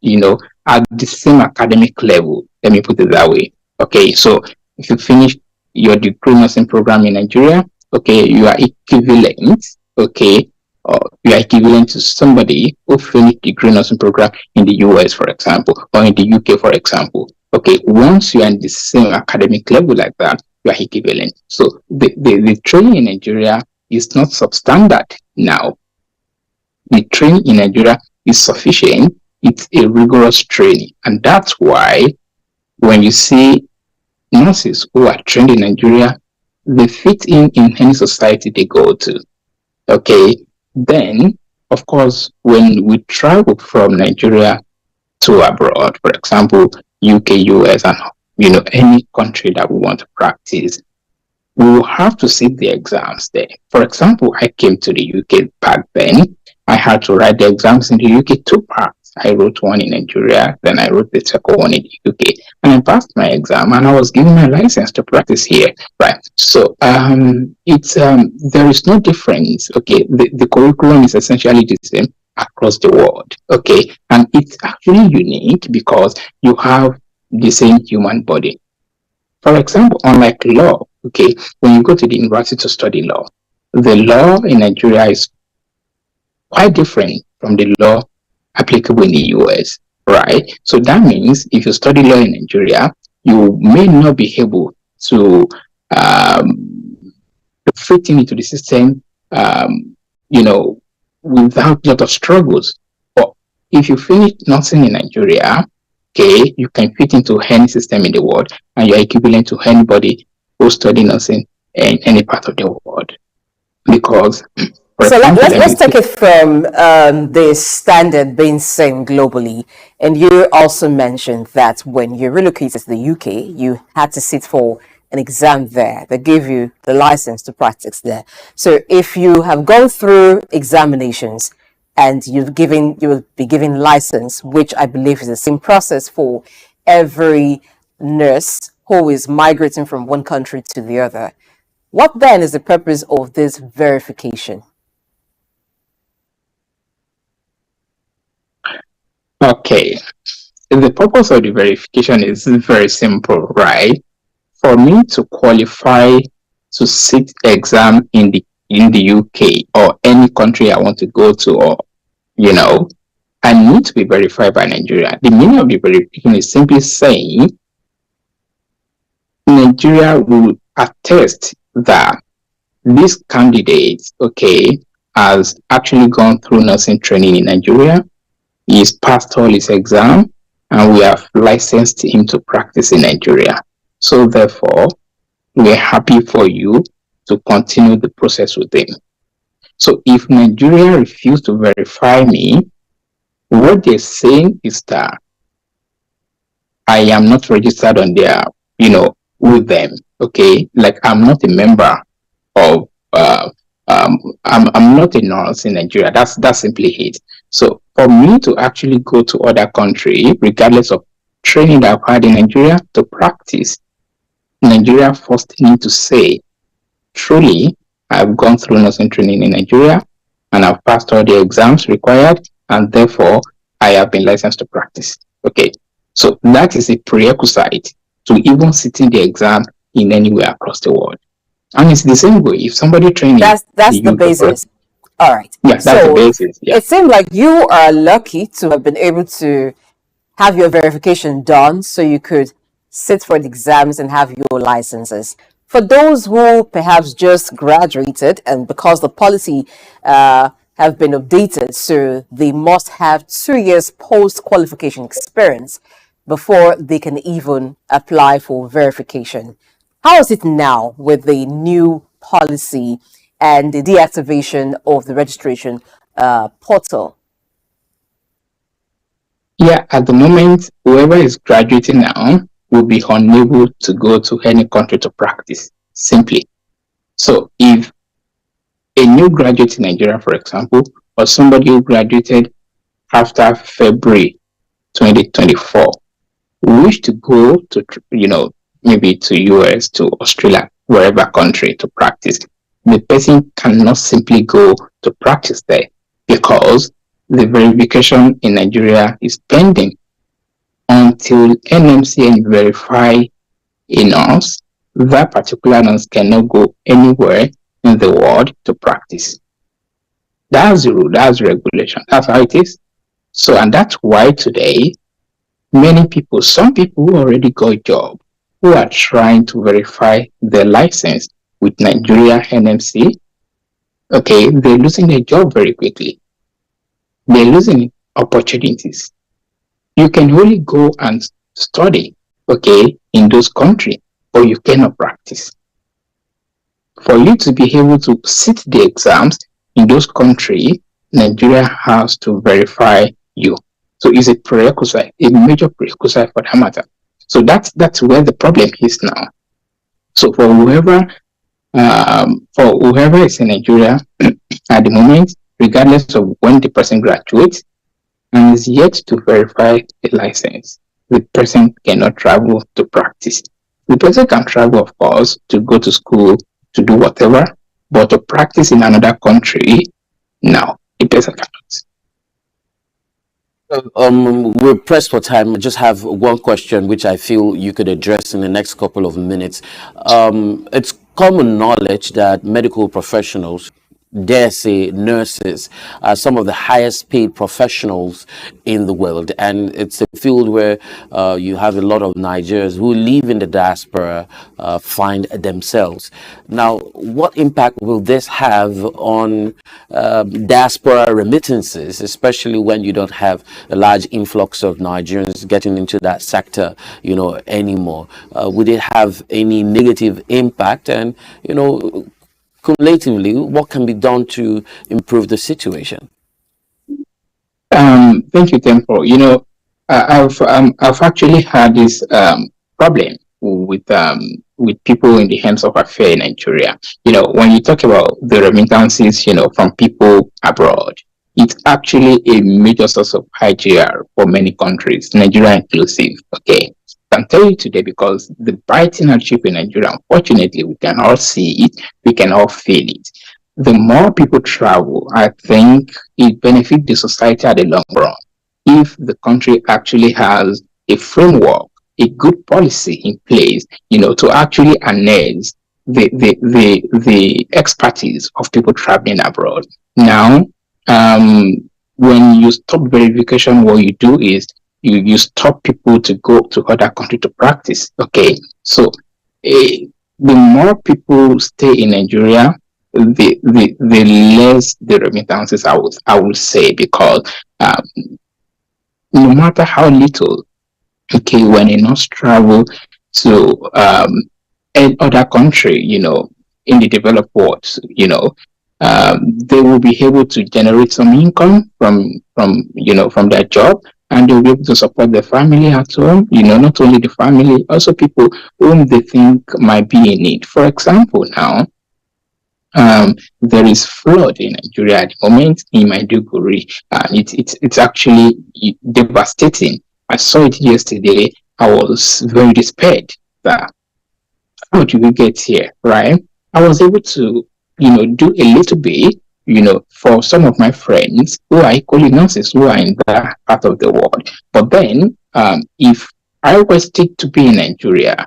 at the same academic level. Let me put it that way. Okay, so if you finish your degree nursing program in Nigeria, okay, you are equivalent, okay, or you are equivalent to somebody who finished degree nursing program in the US, for example, or in the UK, for example. Okay, once you are in the same academic level like that, you are equivalent. So the training in Nigeria is not substandard now. The training in Nigeria is sufficient. It's a rigorous training. And that's why when you see nurses who are trained in Nigeria, they fit in any society they go to. Okay, then, of course, when we travel from Nigeria to abroad, for example, UK, US, and any country that we want to practice, we will have to sit the exams there. For example, I came to the UK back then. I had to write the exams in the UK two parts. I wrote one in Nigeria, then I wrote the second one in the UK, and I passed my exam, and I was given my license to practice here. Right. So it's there is no difference. Okay, the curriculum is essentially the same across the world. Okay, and it's actually unique because you have the same human body. For example, unlike law, okay, when you go to the university to study law, the law in Nigeria is quite different from the law applicable in the US, right? So that means if you study law in Nigeria, you may not be able to fit into the system, without a lot of struggles. But if you finish nursing in Nigeria, okay, you can fit into any system in the world, and you're equivalent to anybody who study nursing in any part of the world. Because, so let's take it from the standard being same globally. And you also mentioned that when you relocated to the UK, you had to sit for an exam there that gave you the license to practice there. So if you have gone through examinations and you will be given license, which I believe is the same process for every nurse who is migrating from one country to the other. What then is the purpose of this verification? Okay, the purpose of the verification is very simple, right? For me to qualify to sit exam in the UK or any country I want to go to, or I need to be verified by Nigeria. The meaning of the verification is simply saying Nigeria will attest that this candidate, okay, has actually gone through nursing training in Nigeria. He's passed all his exam, and we have licensed him to practice in Nigeria. So therefore, we're happy for you to continue the process with him. So if Nigeria refuse to verify me, what they're saying is that I am not registered on their, with them. Okay, like I'm not a member of, I'm not a nurse in Nigeria. That's simply it. So for me to actually go to other country, regardless of training that I've had in Nigeria, to practice, Nigeria first need to say, truly, I've gone through nursing training in Nigeria and I've passed all the exams required, and therefore I have been licensed to practice. Okay, so that is a prerequisite to even sitting the exam in anywhere across the world. And it's the same way if somebody training. That's the basis. All right. Yeah, that's the basis. Yeah. It seems like you are lucky to have been able to have your verification done so you could sit for the exams and have your licenses. For those who perhaps just graduated and because the policy have been updated, so they must have 2 years post-qualification experience before they can even apply for verification. How is it now with the new policy and the deactivation of the registration portal? Yeah, at the moment, whoever is graduating now will be unable to go to any country to practice, simply. So if a new graduate in Nigeria, for example, or somebody who graduated after February 2024, wish to go to, maybe to US, to Australia, wherever country to practice, the person cannot simply go to practice there because the verification in Nigeria is pending until NMC verify a nurse. That particular nurse cannot go anywhere in the world to practice. That's the rule, that's the regulation, that's how it is. So, and that's why today, many people, some people who already got a job, who are trying to verify their license with Nigeria NMC, okay, they're losing their job very quickly. They're losing opportunities. You can only go and study, okay, in those countries, but you cannot practice. For you to be able to sit the exams in those countries, Nigeria has to verify you. So it's a prerequisite, a major prerequisite for that matter. So that's where the problem is now. So for whoever For whoever is in Nigeria at the moment, regardless of when the person graduates and is yet to verify a license, the person cannot travel to practice. The person can travel, of course, to go to school, to do whatever, but to practice in another country, no, the person cannot. We're pressed for time. I just have one question which I feel you could address in the next couple of minutes. It's common knowledge that medical professionals, dare say nurses, are some of the highest paid professionals in the world. And it's a field where you have a lot of Nigerians who live in the diaspora find themselves. Now, what impact will this have on diaspora remittances, especially when you don't have a large influx of Nigerians getting into that sector, anymore? Would it have any negative impact? And, cumulatively, what can be done to improve the situation? Thank you, Tempo. I've actually had this problem with people in the hands of affair in Nigeria. When you talk about the remittances, from people abroad, it's actually a major source of IGR for many countries, Nigeria inclusive. Okay, I can tell you today because the biting hardship in Nigeria, unfortunately, we can all see it, we can all feel it. The more people travel, I think it benefits the society at the long run. If the country actually has a framework, a good policy in place, to actually harness the expertise of people traveling abroad. Now, when you stop verification, what you do is you stop people to go to other country to practice. Okay, so the more people stay in Nigeria, the less the remittances I would say, because no matter how little, okay, when a nurse travel to other country, in the developed world, they will be able to generate some income from their job, and they'll be able to support their family at home, not only the family, also people whom they think might be in need. For example, now, there is flood in Nigeria at the moment in Maiduguri. It's actually devastating. I saw it yesterday. I was very despaired that how did we get here, right? I was able to, do a little bit, for some of my friends who are equally nurses who are in that part of the world. But then, if I was still to be in Nigeria,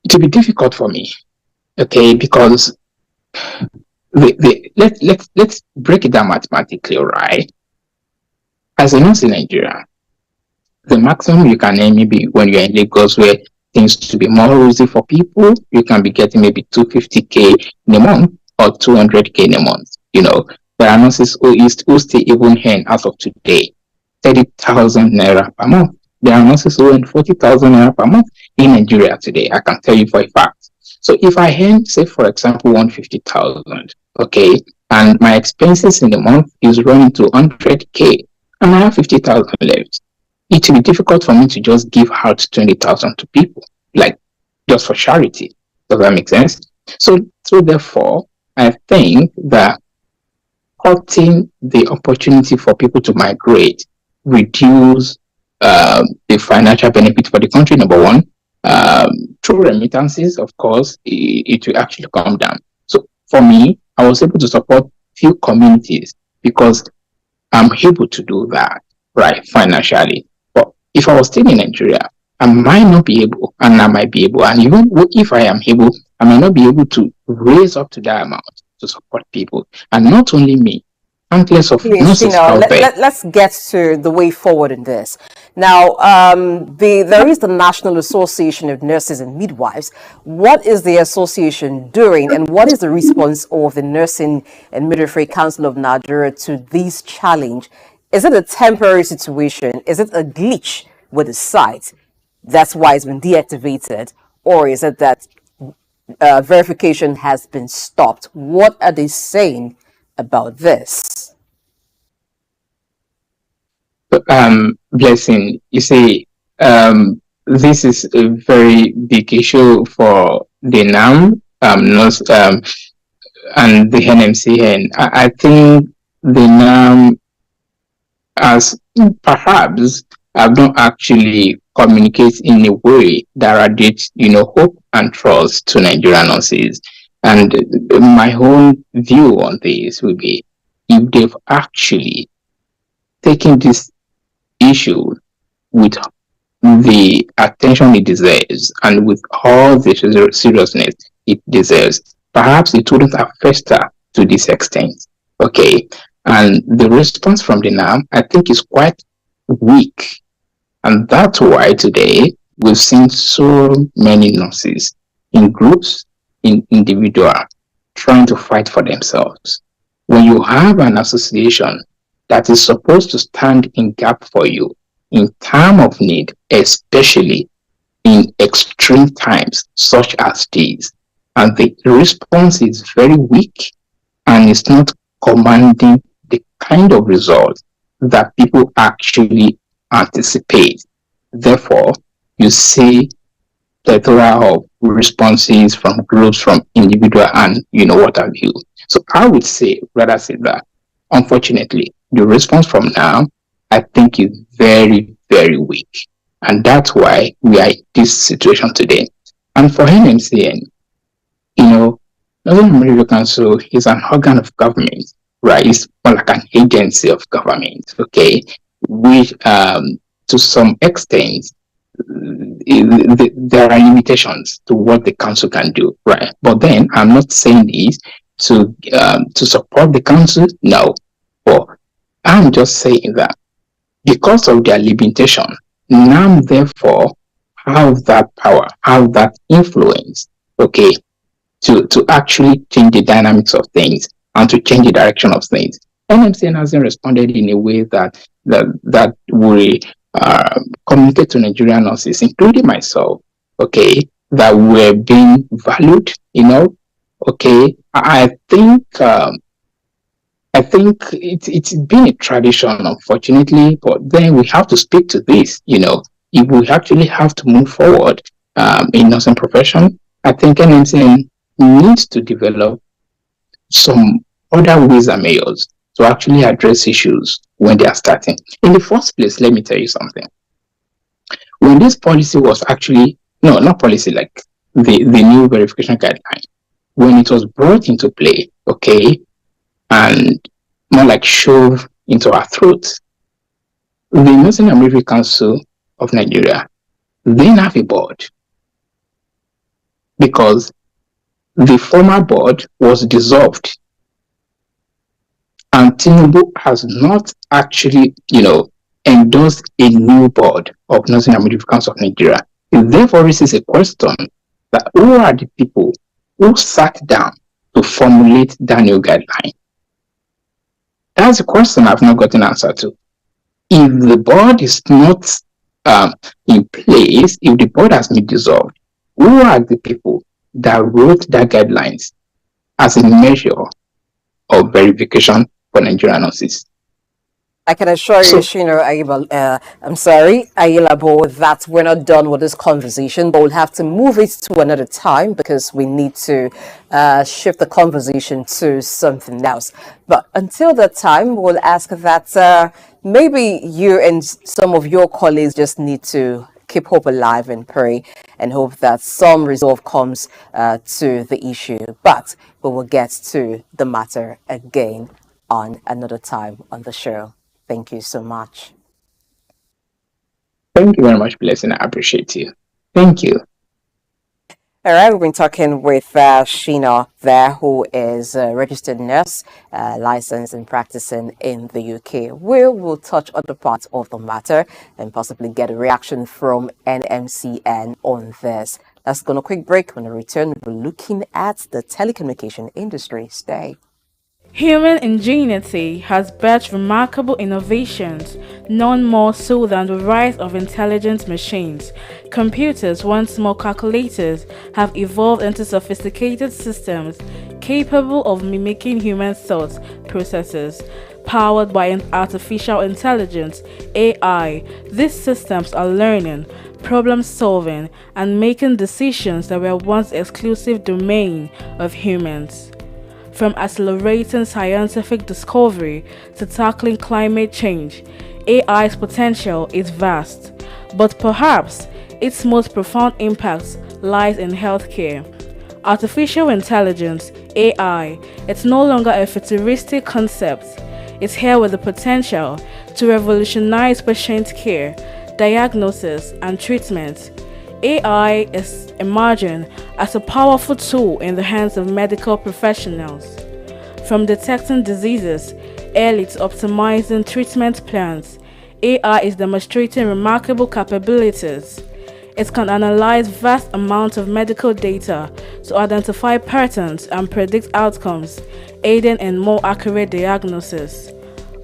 it would be difficult for me, okay, because let's break it down mathematically, right? As a nurse in Nigeria, the maximum you can earn maybe when you're in Lagos, where things to be more rosy for people, you can be getting maybe 250K in a month or 200K in a month. There are nurses who still even earn as of today 30,000 naira per month. There are nurses who earn 40,000 naira per month in Nigeria today. I can tell you for a fact. So if I earn, say, for example, 150,000, okay, and my expenses in the month is running to 100K, and I have 50,000 left, it will be difficult for me to just give out 20,000 to people, like just for charity. Does that make sense? So therefore, I think that cutting the opportunity for people to migrate, reduce the financial benefit for the country, number one. Through remittances, of course, it will actually come down. So for me, I was able to support few communities because I'm able to do that, right, financially. But if I was still in Nigeria, I might not be able, and I might be able, and even if I am able, I might not be able to raise up to that amount to support people. And not only me, countless of nurses out there. Let's get to the way forward in this. Now, there is the National Association of Nurses and Midwives. What is the association doing, and what is the response of the Nursing and Midwifery Council of Nigeria to this challenge? Is it a temporary situation? Is it a glitch with the site? That's why it's been deactivated, or is it that verification has been stopped? What are they saying about this? Blessing, you see, this is a very big issue for the NAM nurse, and the NMCN. I think the NAM, as perhaps have not actually communicate in a way that radiates, hope and trust to Nigerian nurses. And my own view on this would be, if they've actually taken this issue with the attention it deserves and with all the seriousness it deserves, perhaps it wouldn't have festered to this extent. Okay. And the response from the NAM, I think, is quite weak. And that's why today we've seen so many nurses in groups, in individual, trying to fight for themselves. When you have an association that is supposed to stand in gap for you in time of need, especially in extreme times such as these, and the response is very weak and it's not commanding the kind of result that people actually anticipate. Therefore, you see plethora of responses from groups, from individual, and what have you. So I would rather say that, unfortunately, the response from now, I think, is very, very weak. And that's why we are in this situation today. And for NMCN, Northern American Council is an organ of government, right? It's more like an agency of government, okay? Which, to some extent, there are limitations to what the council can do, right? But then I'm not saying this to support the council, no. But I'm just saying that because of their limitation, NAM therefore have that power, have that influence, okay, to actually change the dynamics of things and to change the direction of things. NMCN hasn't responded in a way that will communicate to Nigerian nurses, including myself, okay, that we're being valued, okay. I think it's been a tradition, unfortunately, but then we have to speak to this, if we actually have to move forward in nursing profession. I think NMCN needs to develop some other ways and means to actually address issues when they are starting. In the first place, let me tell you something. When this policy was actually, no, not policy, like the new verification guideline, when it was brought into play, okay, and more like shoved into our throats, the Nursing and Midwifery Council of Nigeria didn't have a board because the former board was dissolved, and Tinubu has not actually, endorsed a new board of Nursing and Midwifery Council of Nigeria. It therefore raises a question that who are the people who sat down to formulate that new guideline? That's a question I've not gotten an answer to. If the board is not in place, if the board has been dissolved, who are the people that wrote that guidelines as a measure of verification for Nigerian nurses? I can assure you, Shino, Ayilabo, that we're not done with this conversation, but we'll have to move it to another time because we need to shift the conversation to something else. But until that time, we'll ask that maybe you and some of your colleagues just need to keep hope alive and pray and hope that some resolve comes to the issue. But we will get to the matter again on another time on the show. Thank you so much. Thank you very much, Blessing. I appreciate you. Thank you. All right, we've been talking with Sheena there, who is a registered nurse, licensed and practicing in the UK. We will touch other parts of the matter and possibly get a reaction from NMCN on this. Let's go on a quick break. When we return, we're looking at the telecommunication industry. Stay. Human ingenuity has birthed remarkable innovations, none more so than the rise of intelligent machines. Computers, once small calculators, have evolved into sophisticated systems capable of mimicking human thought processes. Powered by artificial intelligence, AI, these systems are learning, problem solving and making decisions that were once exclusive domain of humans. From accelerating scientific discovery to tackling climate change, AI's potential is vast, but perhaps its most profound impact lies in healthcare. Artificial intelligence, AI, it's no longer a futuristic concept. It's here with the potential to revolutionize patient care, diagnosis, and treatment. AI is emerging as a powerful tool in the hands of medical professionals. From detecting diseases early to optimizing treatment plans, AI is demonstrating remarkable capabilities. It can analyze vast amounts of medical data to identify patterns and predict outcomes, aiding in more accurate diagnosis.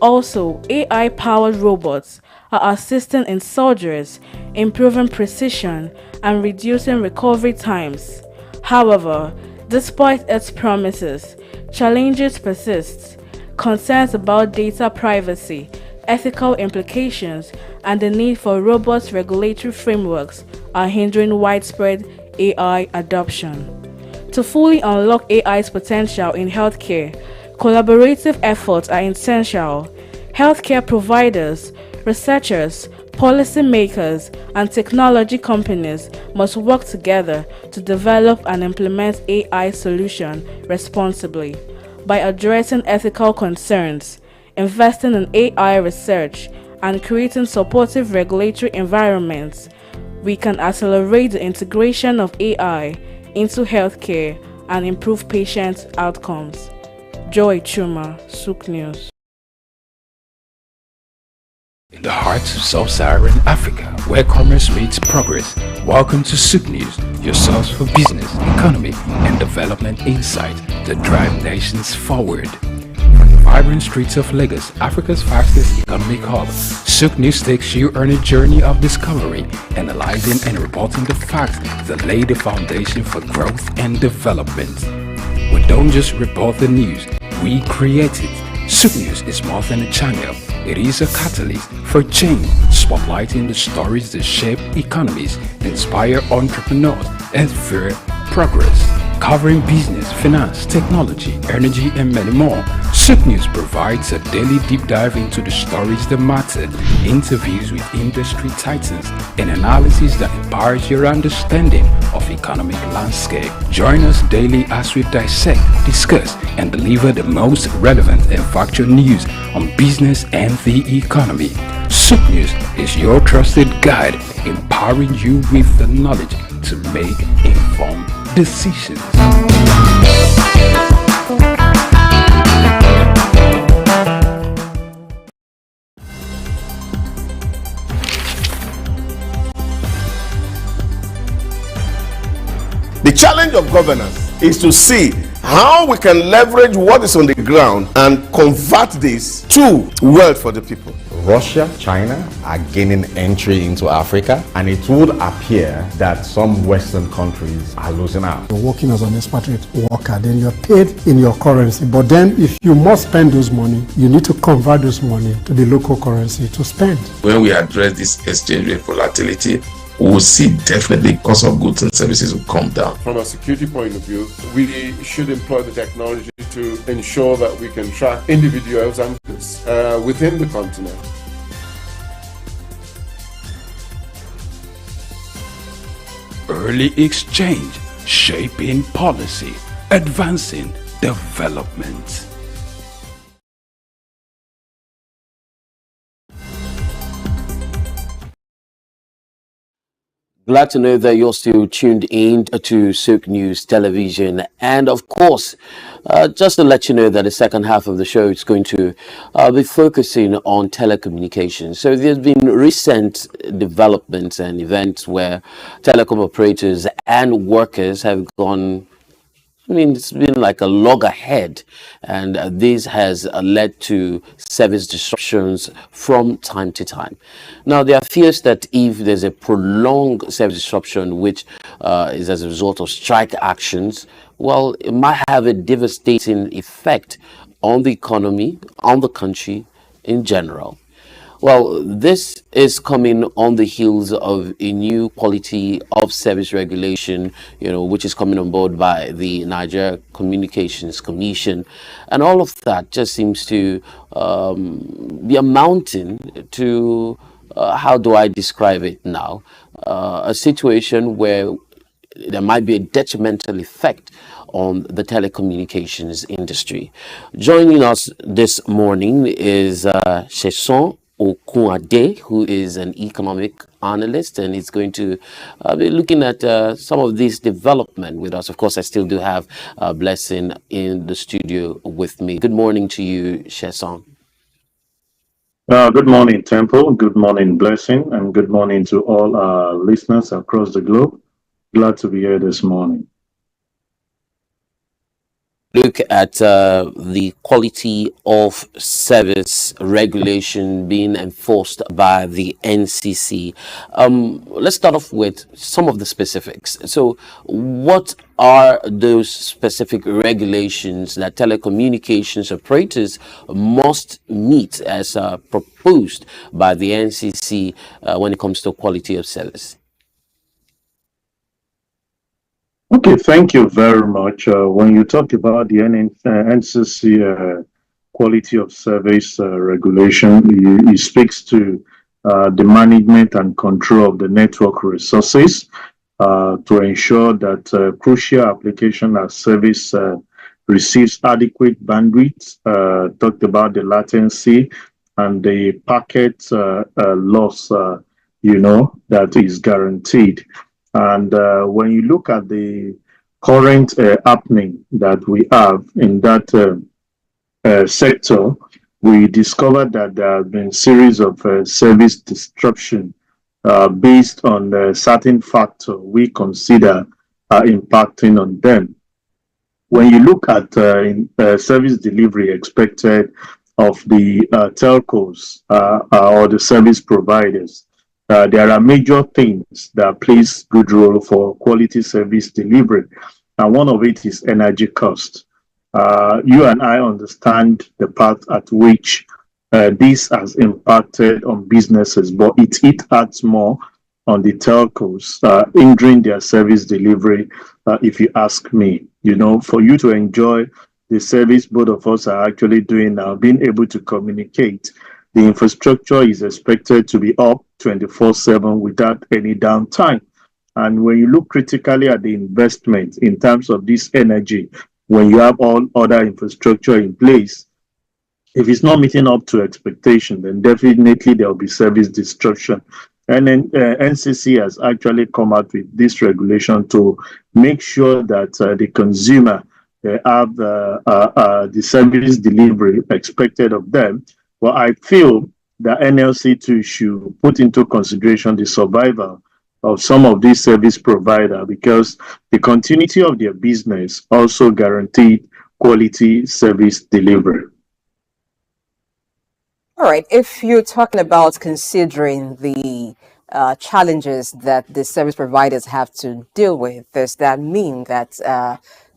Also, AI-powered robots are assisting in surgeries, improving precision, and reducing recovery times. However, despite its promises, challenges persist. Concerns about data privacy, ethical implications, and the need for robust regulatory frameworks are hindering widespread AI adoption. To fully unlock AI's potential in healthcare, collaborative efforts are essential. Healthcare providers, researchers, policymakers, and technology companies must work together to develop and implement AI solutions responsibly. By addressing ethical concerns, investing in AI research, and creating supportive regulatory environments, we can accelerate the integration of AI into healthcare and improve patient outcomes. Joy Chuma, SOUQ News. In the heart of sub-Saharan Africa, where commerce meets progress, welcome to SOUQ News, your source for business, economy, and development insight that drive nations forward. From the vibrant streets of Lagos, Africa's fastest economic hub, SOUQ News takes you on a journey of discovery, analyzing and reporting the facts that lay the foundation for growth and development. We don't just report the news, we create it. SOUQ News is more than a channel. It is a catalyst for change, spotlighting the stories that shape economies, inspire entrepreneurs, and fuel progress. Covering business, finance, technology, energy, and many more, SOUQ News provides a daily deep dive into the stories that matter, interviews with industry titans, and analysis that empowers your understanding of economic landscape. Join us daily as we dissect, discuss, and deliver the most relevant and factual news on business and the economy. SOUQ News is your trusted guide, empowering you with the knowledge to make informed decisions. The challenge of governance is to see how we can leverage what is on the ground and convert this to wealth for the people. Russia, China are gaining entry into Africa, and it would appear that some Western countries are losing out. You're working as an expatriate worker, then you're paid in your currency. But then if you must spend those money, you need to convert those money to the local currency to spend. When we address this exchange rate volatility, we will see definitely cost of goods and services will come down. From a security point of view, we should employ the technology to ensure that we can track individuals and goods within the continent. Early exchange, shaping policy, advancing development. Glad to know that you're still tuned in to SOUQ News Television. And of course, just to let you know that the second half of the show is going to be focusing on telecommunications. So there's been recent developments and events where telecom operators and workers have gone, it's been like a loggerhead, and this has led to service disruptions from time to time. Now, there are fears that if there's a prolonged service disruption, which is as a result of strike actions, well, it might have a devastating effect on the economy, on the country in general. Well, this is coming on the heels of a new quality of service regulation, which is coming on board by the Nigeria Communications Commission. And all of that just seems to be amounting to, how do I describe it now? A situation where there might be a detrimental effect on the telecommunications industry. Joining us this morning is SOUQ Okunade, who is an economic analyst, and he's going to be looking at some of this development with us. Of course, I still do have Blessing in the studio with me. Good morning to you, SOUQ. Good morning, Temple. Good morning, Blessing, and good morning to all our listeners across the globe. Glad to be here this morning. Look at the quality of service regulation being enforced by the NCC. Let's start off with some of the specifics. So, what are those specific regulations that telecommunications operators must meet as proposed by the NCC when it comes to quality of service? Okay, thank you very much. When you talk about the NCC quality of service regulation, it speaks to the management and control of the network resources to ensure that crucial application and service receives adequate bandwidth. Talked about the latency and the packet loss, that is guaranteed. And when you look at the current happening that we have in that sector, we discovered that there have been a series of service disruption based on a certain factor we consider impacting on them. When you look at service delivery expected of the telcos or the service providers, there are major things that plays good role for quality service delivery, and one of it is energy cost. You and I understand the path at which this has impacted on businesses, but it adds more on the telcos, hindering their service delivery, if you ask me. For you to enjoy the service both of us are actually doing now, being able to communicate, the infrastructure is expected to be up 24/7 without any downtime. And when you look critically at the investment in terms of this energy, when you have all other infrastructure in place, if it's not meeting up to expectation, then definitely there will be service disruption. And then NCC has actually come out with this regulation to make sure that the consumer have the service delivery expected of them. Well, I feel that NLC too should put into consideration the survival of some of these service providers, because the continuity of their business also guaranteed quality service delivery. All right, if you're talking about considering the challenges that the service providers have to deal with, does that mean that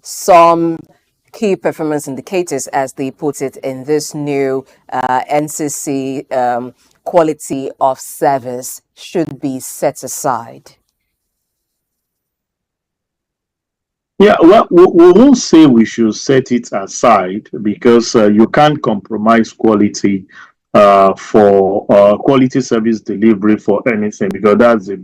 some key performance indicators, as they put it in this new NCC quality of service, should be set aside? Yeah, well, we won't say we should set it aside, because you can't compromise quality for quality service delivery for anything, because that's the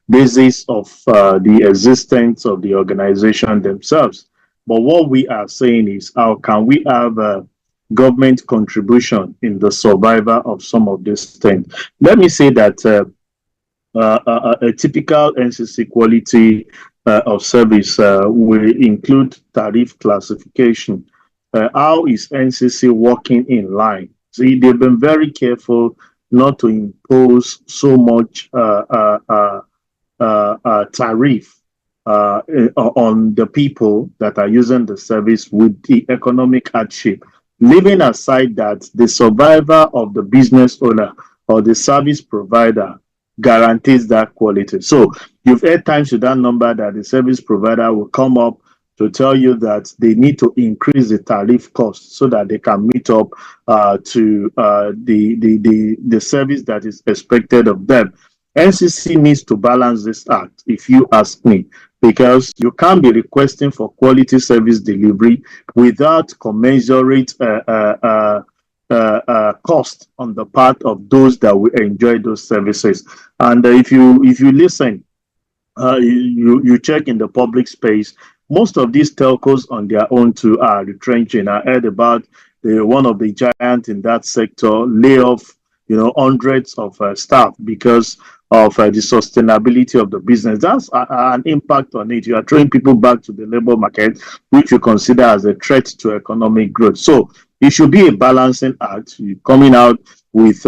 basis of the existence of the organization themselves. But what we are saying is, how can we have a government contribution in the survival of some of these things? Let me say that a typical NCC quality of service will include tariff classification. How is NCC working in line? See, they've been very careful not to impose so much tariff on the people that are using the service with the economic hardship. Leaving aside that, the survivor of the business owner or the service provider guarantees that quality. So you've heard times with that number that the service provider will come up to tell you that they need to increase the tariff cost so that they can meet up to the service that is expected of them. NCC needs to balance this act, if you ask me, because you can't be requesting for quality service delivery without commensurate cost on the part of those that will enjoy those services. And if you listen, you check in the public space, most of these telcos on their own too are retrenching. I heard about one of the giants in that sector lay off, hundreds of staff because of the sustainability of the business. That's an impact on it. You are throwing people back to the labor market, which you consider as a threat to economic growth. So it should be a balancing act. You're coming out with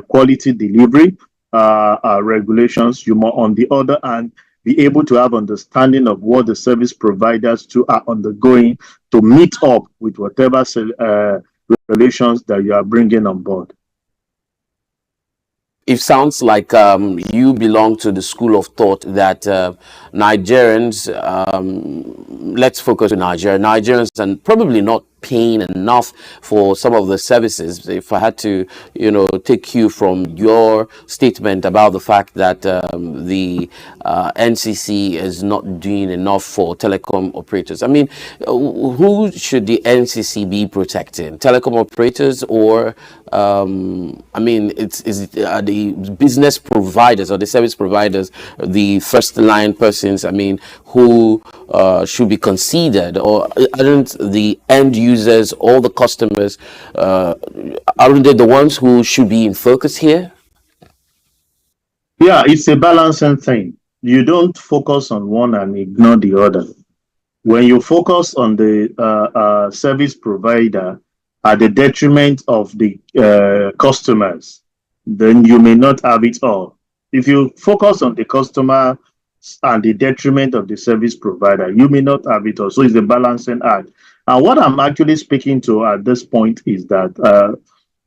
quality delivery regulations. You must, on the other hand, be able to have understanding of what the service providers too are undergoing to meet up with whatever regulations that you are bringing on board. It sounds like you belong to the school of thought that Nigerians, let's focus on Nigeria. Nigerians are probably not paying enough for some of the services. If I had to, take cue from your statement about the fact that the NCC is not doing enough for telecom operators. I mean, who should the NCC be protecting? Telecom operators, or are the business providers or the service providers the first line persons, who should be considered, or aren't the end users, all the customers, aren't they the ones who should be in focus here? Yeah, it's a balancing thing. You don't focus on one and ignore the other. When you focus on the service provider at the detriment of the customers, then you may not have it all. If you focus on the customer and the detriment of the service provider, you may not have it all. So it's a balancing act. And what I'm actually speaking to at this point is that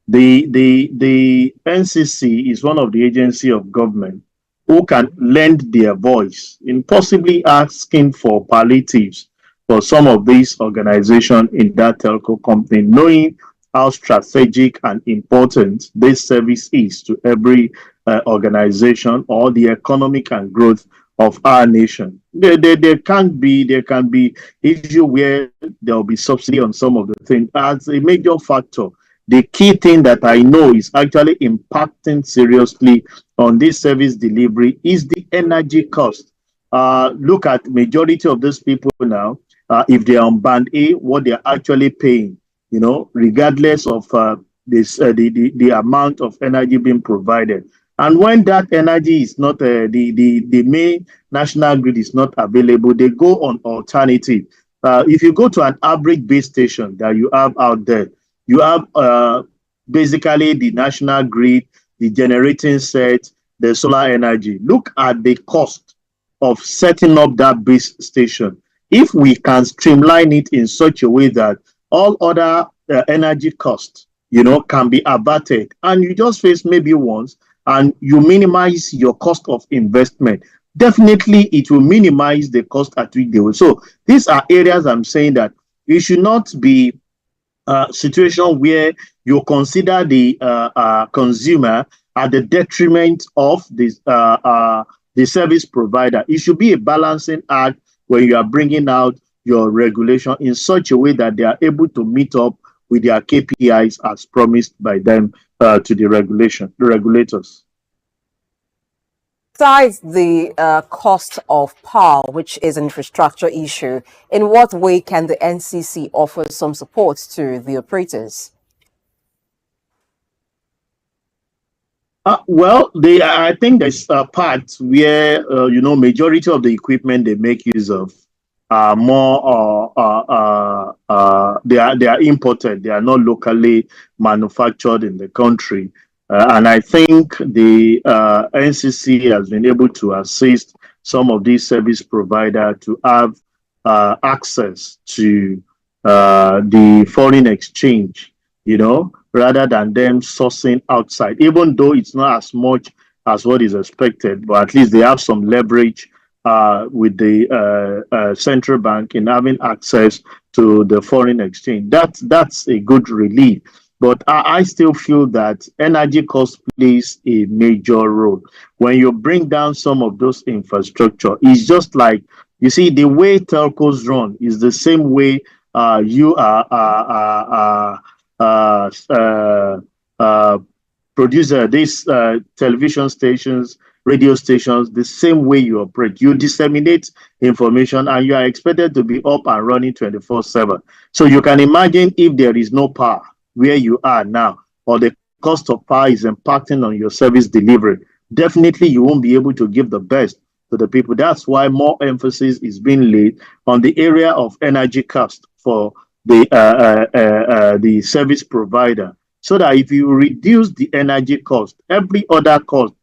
the NCC is one of the agency of government who can lend their voice in possibly asking for palliatives for some of these organizations in that telco company, knowing how strategic and important this service is to every organization or the economic and growth of our nation. There can be issue where there will be subsidy on some of the things as a major factor. The key thing that I know is actually impacting seriously on this service delivery is the energy cost. Look at majority of these people now, if they are on band A, what they are actually paying, regardless of the amount of energy being provided. And when that energy is not, the main national grid is not available, they go on alternative. If you go to an average base station that you have out there, you have basically the national grid, the generating set, the solar energy. Look at the cost of setting up that base station. If we can streamline it in such a way that all other energy costs, can be abated, and you just face maybe once, and you minimize your cost of investment, definitely it will minimize the cost at which they will. So these are areas I'm saying that it should not be a situation where you consider the consumer at the detriment of the service provider. It should be a balancing act where you are bringing out your regulation in such a way that they are able to meet up with their KPIs as promised by them to the regulators. Besides the cost of power, which is an infrastructure issue, in what way can the NCC offer some support to the operators? Well, I think there's a part where majority of the equipment they make use of are more they are imported. They are not locally manufactured in the country. And I think the NCC has been able to assist some of these service providers to have access to the foreign exchange, rather than them sourcing outside, even though it's not as much as what is expected, but at least they have some leverage with the central bank in having access to the foreign exchange. That's a good relief. But I still feel that energy cost plays a major role. When you bring down some of those infrastructure, it's just like, you see, the way telcos run is the same way you producer, these television stations, radio stations, the same way you operate. You disseminate information and you are expected to be up and running 24/7. So you can imagine if there is no power where you are now, or the cost of power is impacting on your service delivery, definitely you won't be able to give the best to the people. That's why more emphasis is being laid on the area of energy cost for the service provider, so that if you reduce the energy cost, every other cost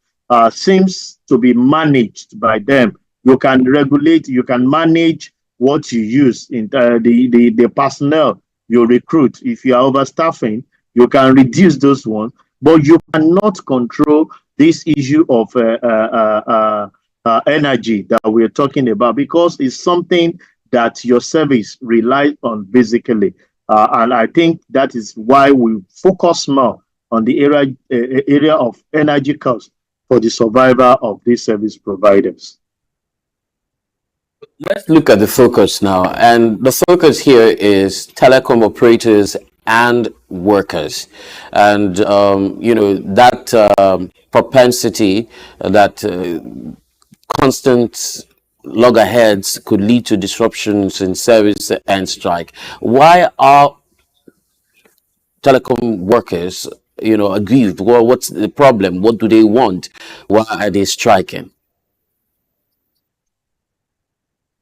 seems to be managed by them. You can regulate, you can manage what you use in the personnel you recruit. If you are overstaffing, you can reduce those ones, but you cannot control this issue of energy that we're talking about, because it's something that your service relies on basically. And I think that is why we focus more on the area of energy cost for the survival of these service providers. Let's look at the focus now. And the focus here is telecom operators and workers. And, that propensity, that constant loggerheads could lead to disruptions in service and strike. Why are telecom workers, aggrieved? Well, what's the problem? What do they want? Why are they striking?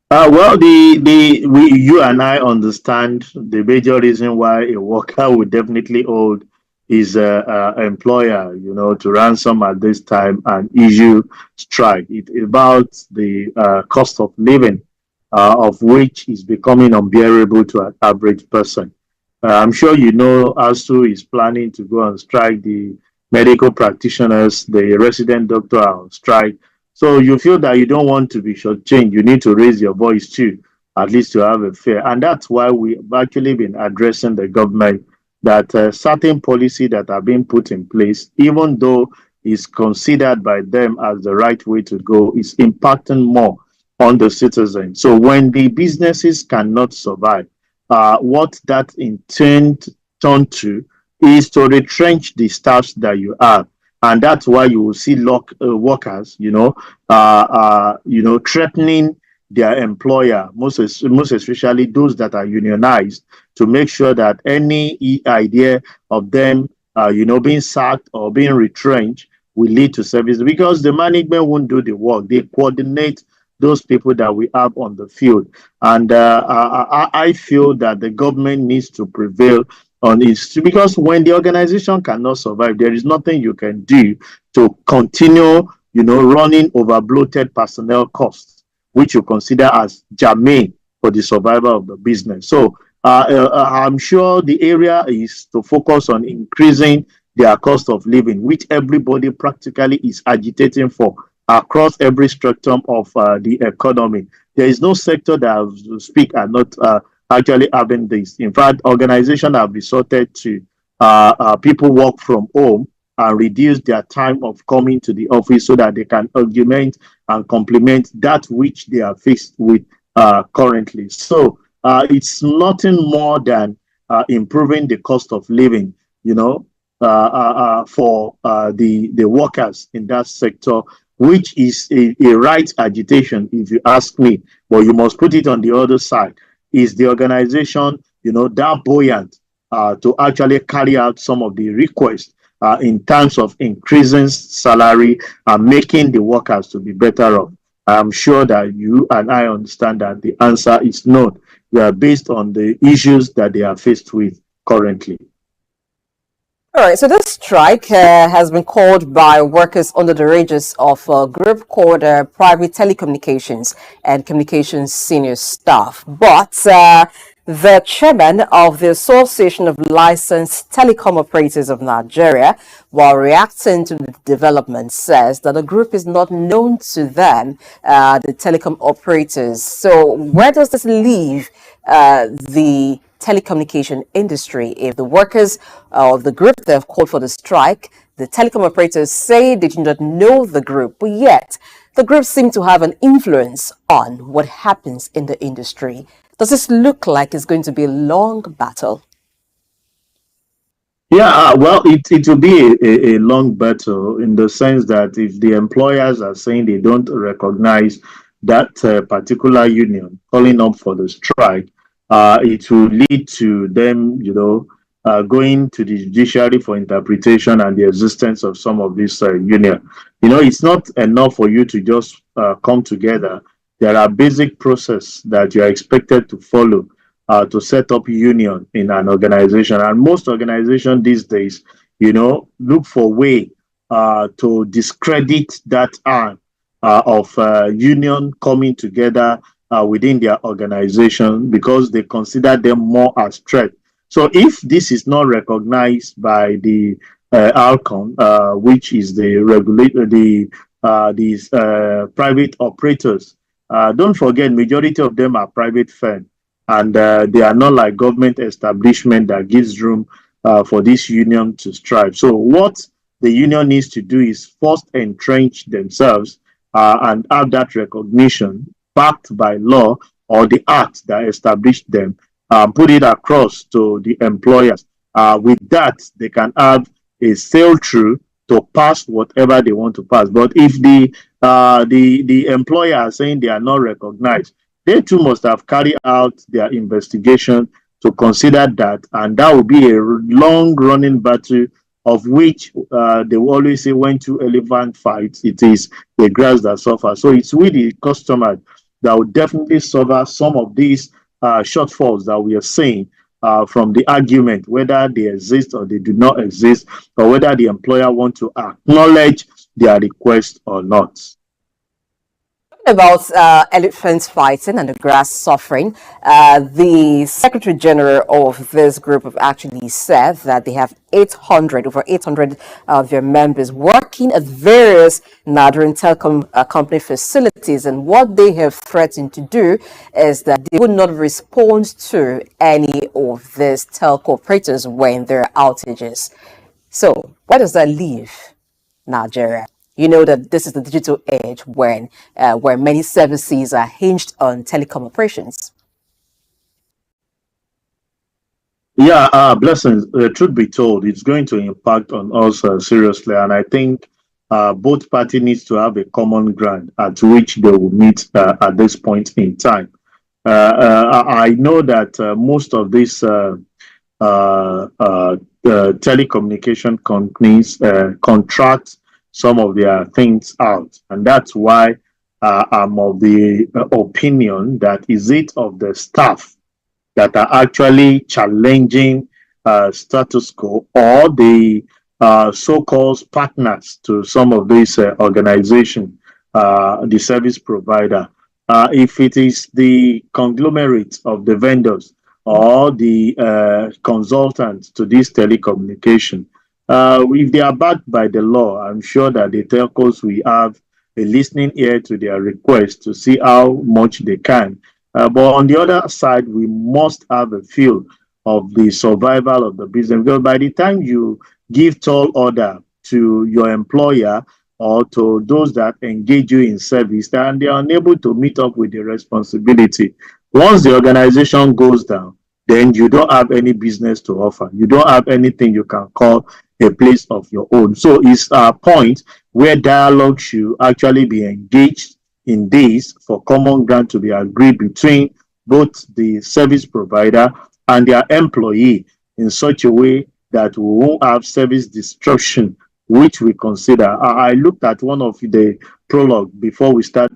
Well, you and I understand the major reason why a worker would definitely hold his employer, to ransom at this time and issue strike. It's about the cost of living, of which is becoming unbearable to an average person. I'm sure ASU is planning to go on strike. The medical practitioners, the resident doctor are on strike. So you feel that you don't want to be shortchanged. You need to raise your voice too, at least to have a fair. And that's why we've actually been addressing the government that certain policy that are being put in place, even though is considered by them as the right way to go, is impacting more on the citizen. So when the businesses cannot survive, what that in turn to is to retrench the staffs that you have. And that's why you will see workers, threatening their employer, most especially those that are unionized, to make sure that any idea of them, being sacked or being retrenched will lead to service, because the management won't do the work. They coordinate those people that we have on the field. And I feel that the government needs to prevail on it, because when the organization cannot survive, there is nothing you can do to continue, running over bloated personnel costs, which you consider as germane for the survival of the business. So I'm sure the area is to focus on increasing their cost of living, which everybody practically is agitating for across every spectrum of the economy. There is no sector that I speak are not actually having this. In fact, organizations have resorted to people work from home and reduce their time of coming to the office so that they can augment and complement that which they are faced with currently. So it's nothing more than improving the cost of living, for the workers in that sector, which is a right agitation, if you ask me. But you must put it on the other side. Is the organization, that buoyant to actually carry out some of the requests in terms of increasing salary and making the workers to be better off? I'm sure that you and I understand that the answer is no. We are based on the issues that they are faced with currently. All right, so this strike has been called by workers under the aegis of a group called Private Telecommunications and Communications Senior Staff. But The chairman of the Association of Licensed Telecom Operators of Nigeria, while reacting to the development, says that the group is not known to them, the telecom operators. So where does this leave the telecommunication industry? If the workers of the group that have called for the strike, the telecom operators say they do not know the group, but yet the group seem to have an influence on what happens in the industry. Does this look like it's going to be a long battle? Yeah, well, it will be a long battle in the sense that if the employers are saying they don't recognize that particular union calling up for the strike, it will lead to them, going to the judiciary for interpretation and the existence of some of this union. It's not enough for you to just come together. There are basic process that you are expected to follow to set up union in an organization. And most organizations these days, look for way to discredit that arm of union coming together within their organization because they consider them more as threat. So if this is not recognized by the outcome, which is the regulator, these private operators, don't forget, majority of them are private firms, and they are not like government establishment that gives room for this union to strive. So what the union needs to do is first entrench themselves and have that recognition backed by law or the act that established them, put it across to the employers. With that, they can have a sail through to pass whatever they want to pass. But if the employer are saying they are not recognized, they too must have carried out their investigation to consider that, and that will be a long-running battle of which they will always say when two elephants fight, it is the grass that suffers. So it's with the customer that will definitely suffer some of these shortfalls that we are seeing from the argument, whether they exist or they do not exist, or whether the employer want to acknowledge their request or not. About elephants fighting and the grass suffering, the Secretary General of this group have actually said that they have over 800 of their members working at various Nigerian telecom company facilities, and what they have threatened to do is that they would not respond to any of these telco operators when there are outages. So where does that leave Nigeria? You know that this is the digital age when where many services are hinged on telecom operations. Yeah, blessings. Truth be told, it's going to impact on us seriously, and I think both parties needs to have a common ground at which they will meet at this point in time. I know that most of these telecommunication companies contract some of their things out, and that's why I'm of the opinion that is it of the staff that are actually challenging status quo, or the so-called partners to some of these organizations, the service provider. If it is the conglomerate of the vendors or the consultants to this telecommunication, if they are backed by the law, I'm sure that the telcos will have a listening ear to their request to see how much they can. But on the other side, we must have a feel of the survival of the business, because by the time you give tall order to your employer or to those that engage you in service, and they are unable to meet up with the responsibility, once the organization goes down, then you don't have any business to offer. You don't have anything you can call a place of your own. So it's a point where dialogue should actually be engaged in this for common ground to be agreed between both the service provider and their employee in such a way that we won't have service disruption, which we consider. I looked at one of the prologue before we start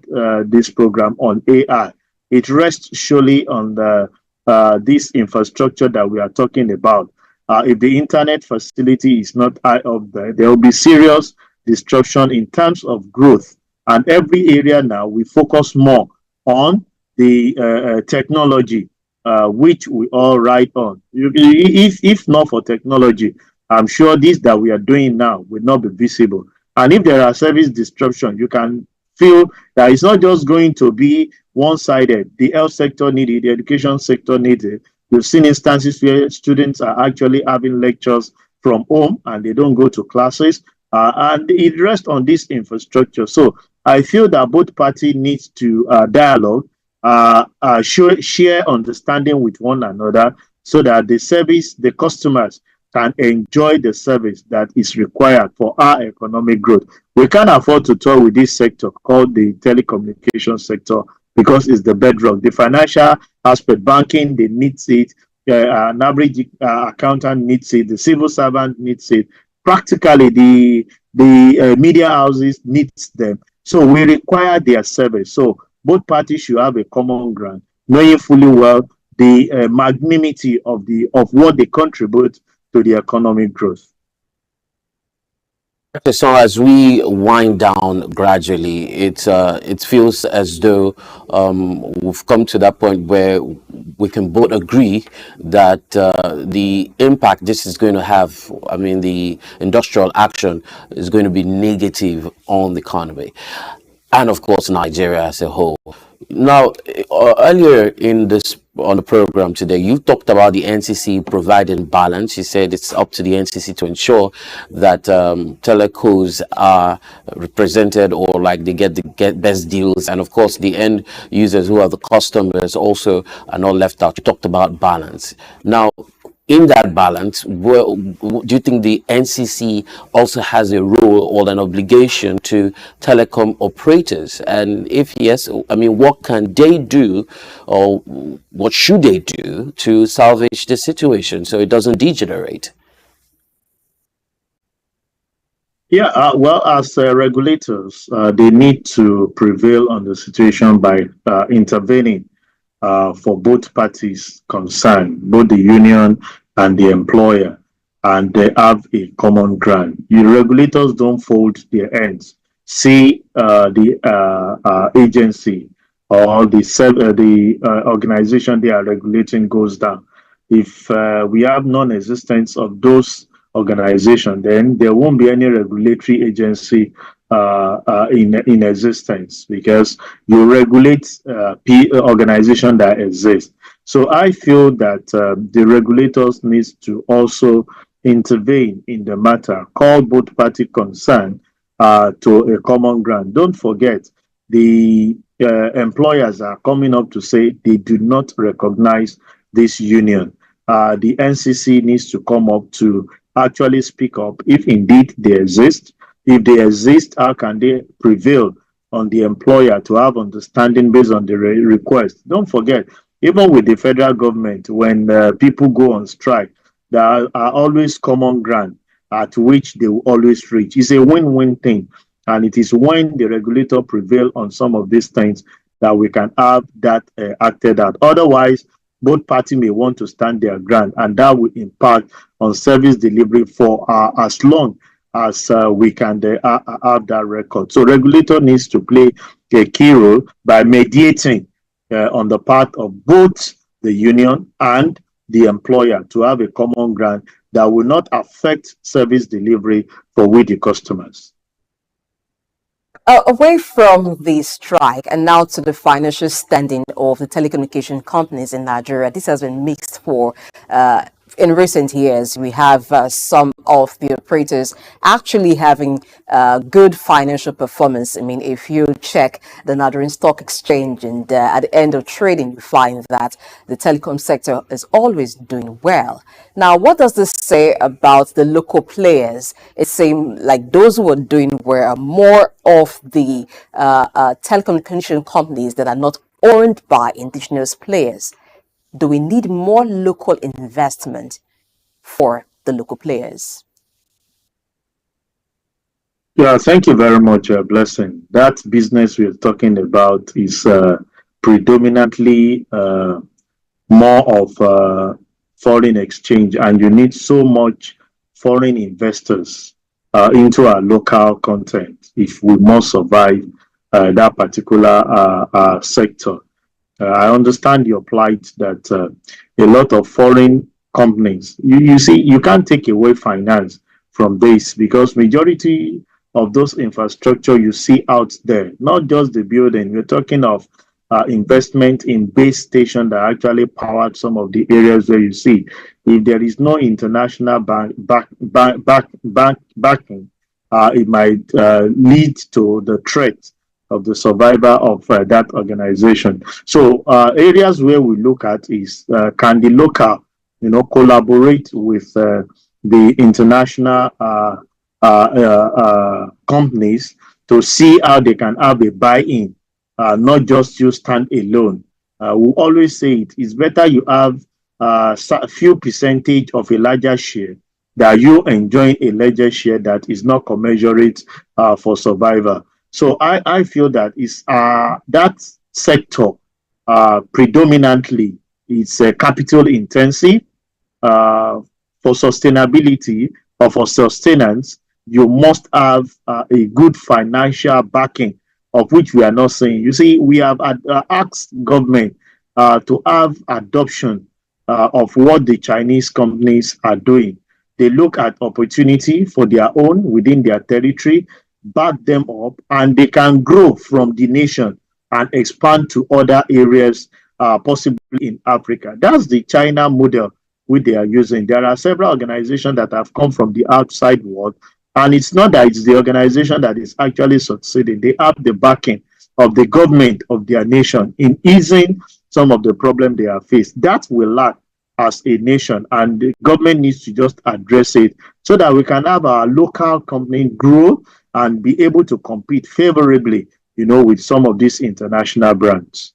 this program on AI. It rests surely on the this infrastructure that we are talking about. If the internet facility is not high up there will be serious disruption in terms of growth. And every area now we focus more on the technology which we all ride on. If not for technology, I'm sure this that we are doing now will not be visible. And if there are service disruption, you can feel that it's not just going to be one-sided. The health sector needs it, the education sector needs it. We've seen instances where students are actually having lectures from home and they don't go to classes, and it rests on this infrastructure. So I feel that both parties need to dialogue, share understanding with one another, so that the service, the customers can enjoy the service that is required for our economic growth. We can't afford to toy with this sector called the telecommunication sector because it's the bedrock. The financial aspect, banking, they need it. An average accountant needs it. The civil servant needs it. Practically, the media houses needs them. So we require their service. So both parties should have a common ground, knowing fully well the magnanimity of what they contribute to the economic growth. Okay, so as we wind down gradually, it feels as though we've come to that point where we can both agree that the impact this is going to have, I mean, the industrial action is going to be negative on the economy, and of course Nigeria as a whole. Now, earlier in this on the program today, you talked about the NCC providing balance. You said it's up to the NCC to ensure that telecos are represented, or like they get best deals, and of course the end users who are the customers also are not left out. You talked about balance. Now, in that balance, do you think the NCC also has a role or an obligation to telecom operators? And if yes, I mean, what can they do, or what should they do to salvage the situation so it doesn't degenerate? Yeah, well, as regulators, they need to prevail on the situation by intervening for both parties concerned, both the union and the employer, and they have a common ground. The regulators don't fold their hands. See the agency or the organization they are regulating goes down. If we have non-existence of those organizations, then there won't be any regulatory agency in existence, because you regulate organization that exists. So I feel that the regulators need to also intervene in the matter, call both parties concerned to a common ground. Don't forget, the employers are coming up to say they do not recognize this union. The NCC needs to come up to actually speak up if indeed they exist. If they exist, how can they prevail on the employer to have understanding based on the request? Don't forget, even with the federal government, when people go on strike, there are always common ground at which they will always reach. It's a win-win thing. And it is when the regulator prevail on some of these things that we can have that acted out. Otherwise, both parties may want to stand their ground, and that will impact on service delivery for as long as we can have that record. So regulator needs to play a key role by mediating on the part of both the union and the employer to have a common ground that will not affect service delivery for we the customers. Away from the strike and now to the financial standing of the telecommunication companies in Nigeria, this has been mixed for in recent years. We have some of the operators actually having good financial performance. I mean, if you check the Nigerian Stock Exchange and at the end of trading, you find that the telecom sector is always doing well. Now, what does this say about the local players? It seems like those who are doing well are more of the telecommunication companies that are not owned by indigenous players. Do we need more local investment for the local players? Yeah, thank you very much, Blessing. That business we're talking about is predominantly more of foreign exchange, and you need so much foreign investors into our local content if we must survive that particular sector. I understand your plight that a lot of foreign companies, you see, you can't take away finance from this because majority of those infrastructure you see out there, not just the building, we're talking of investment in base station that actually powered some of the areas where you see. If there is no international backing, it might lead to the threat of the survival of that organization. So areas where we look at is can the local, collaborate with the international companies to see how they can have a buy-in, not just you stand alone. We always say it's better you have a few percentage of a larger share that you enjoying a larger share that is not commensurate for survival. So I feel that is that sector predominantly is capital intensive. For sustainability or for sustenance, you must have a good financial backing, of which we are not seeing. You see, we have asked government to have adoption of what the Chinese companies are doing. They look at opportunity for their own within their territory, back them up, and they can grow from the nation and expand to other areas, possibly in Africa. That's the China model which they are using. There are several organizations that have come from the outside world, and it's not that it's the organization that is actually succeeding. They have the backing of the government of their nation in easing some of the problems they have faced. That will lack as a nation, and the government needs to just address it so that we can have our local company grow and be able to compete favorably, with some of these international brands.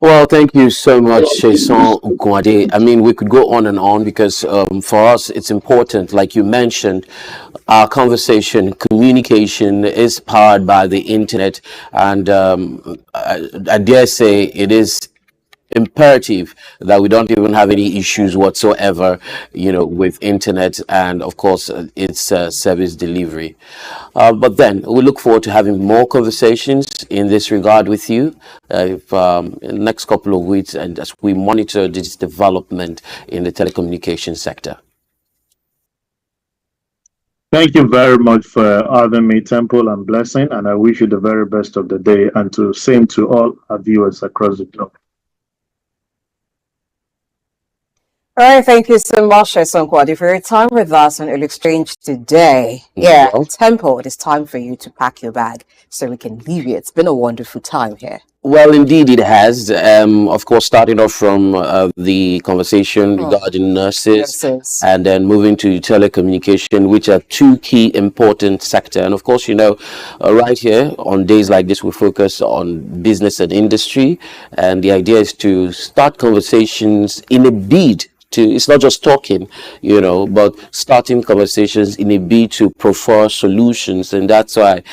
Well, thank you so much, Jason Nkwade. I mean, we could go on and on because for us, it's important. Like you mentioned, our conversation, communication is powered by the internet. And I dare say it is imperative that we don't even have any issues whatsoever, with internet and of course its service delivery. But then we look forward to having more conversations in this regard with you in the next couple of weeks, and as we monitor this development in the telecommunications sector. Thank you very much for having me, Temple and Blessing, and I wish you the very best of the day, and same to all our viewers across the globe. All right, thank you so much, Nkwade, for your time with us on Early Exchange today. Yeah, Temple, it is time for you to pack your bag so we can leave you. It's been a wonderful time here. Well, indeed, it has. Of course, starting off from the conversation regarding nurses, and then moving to telecommunication, which are two key important sectors. And of course, right here on days like this, we focus on business and industry. And the idea is to start conversations in a bid it's not just talking, but starting conversations in a bid to prefer solutions. And that's why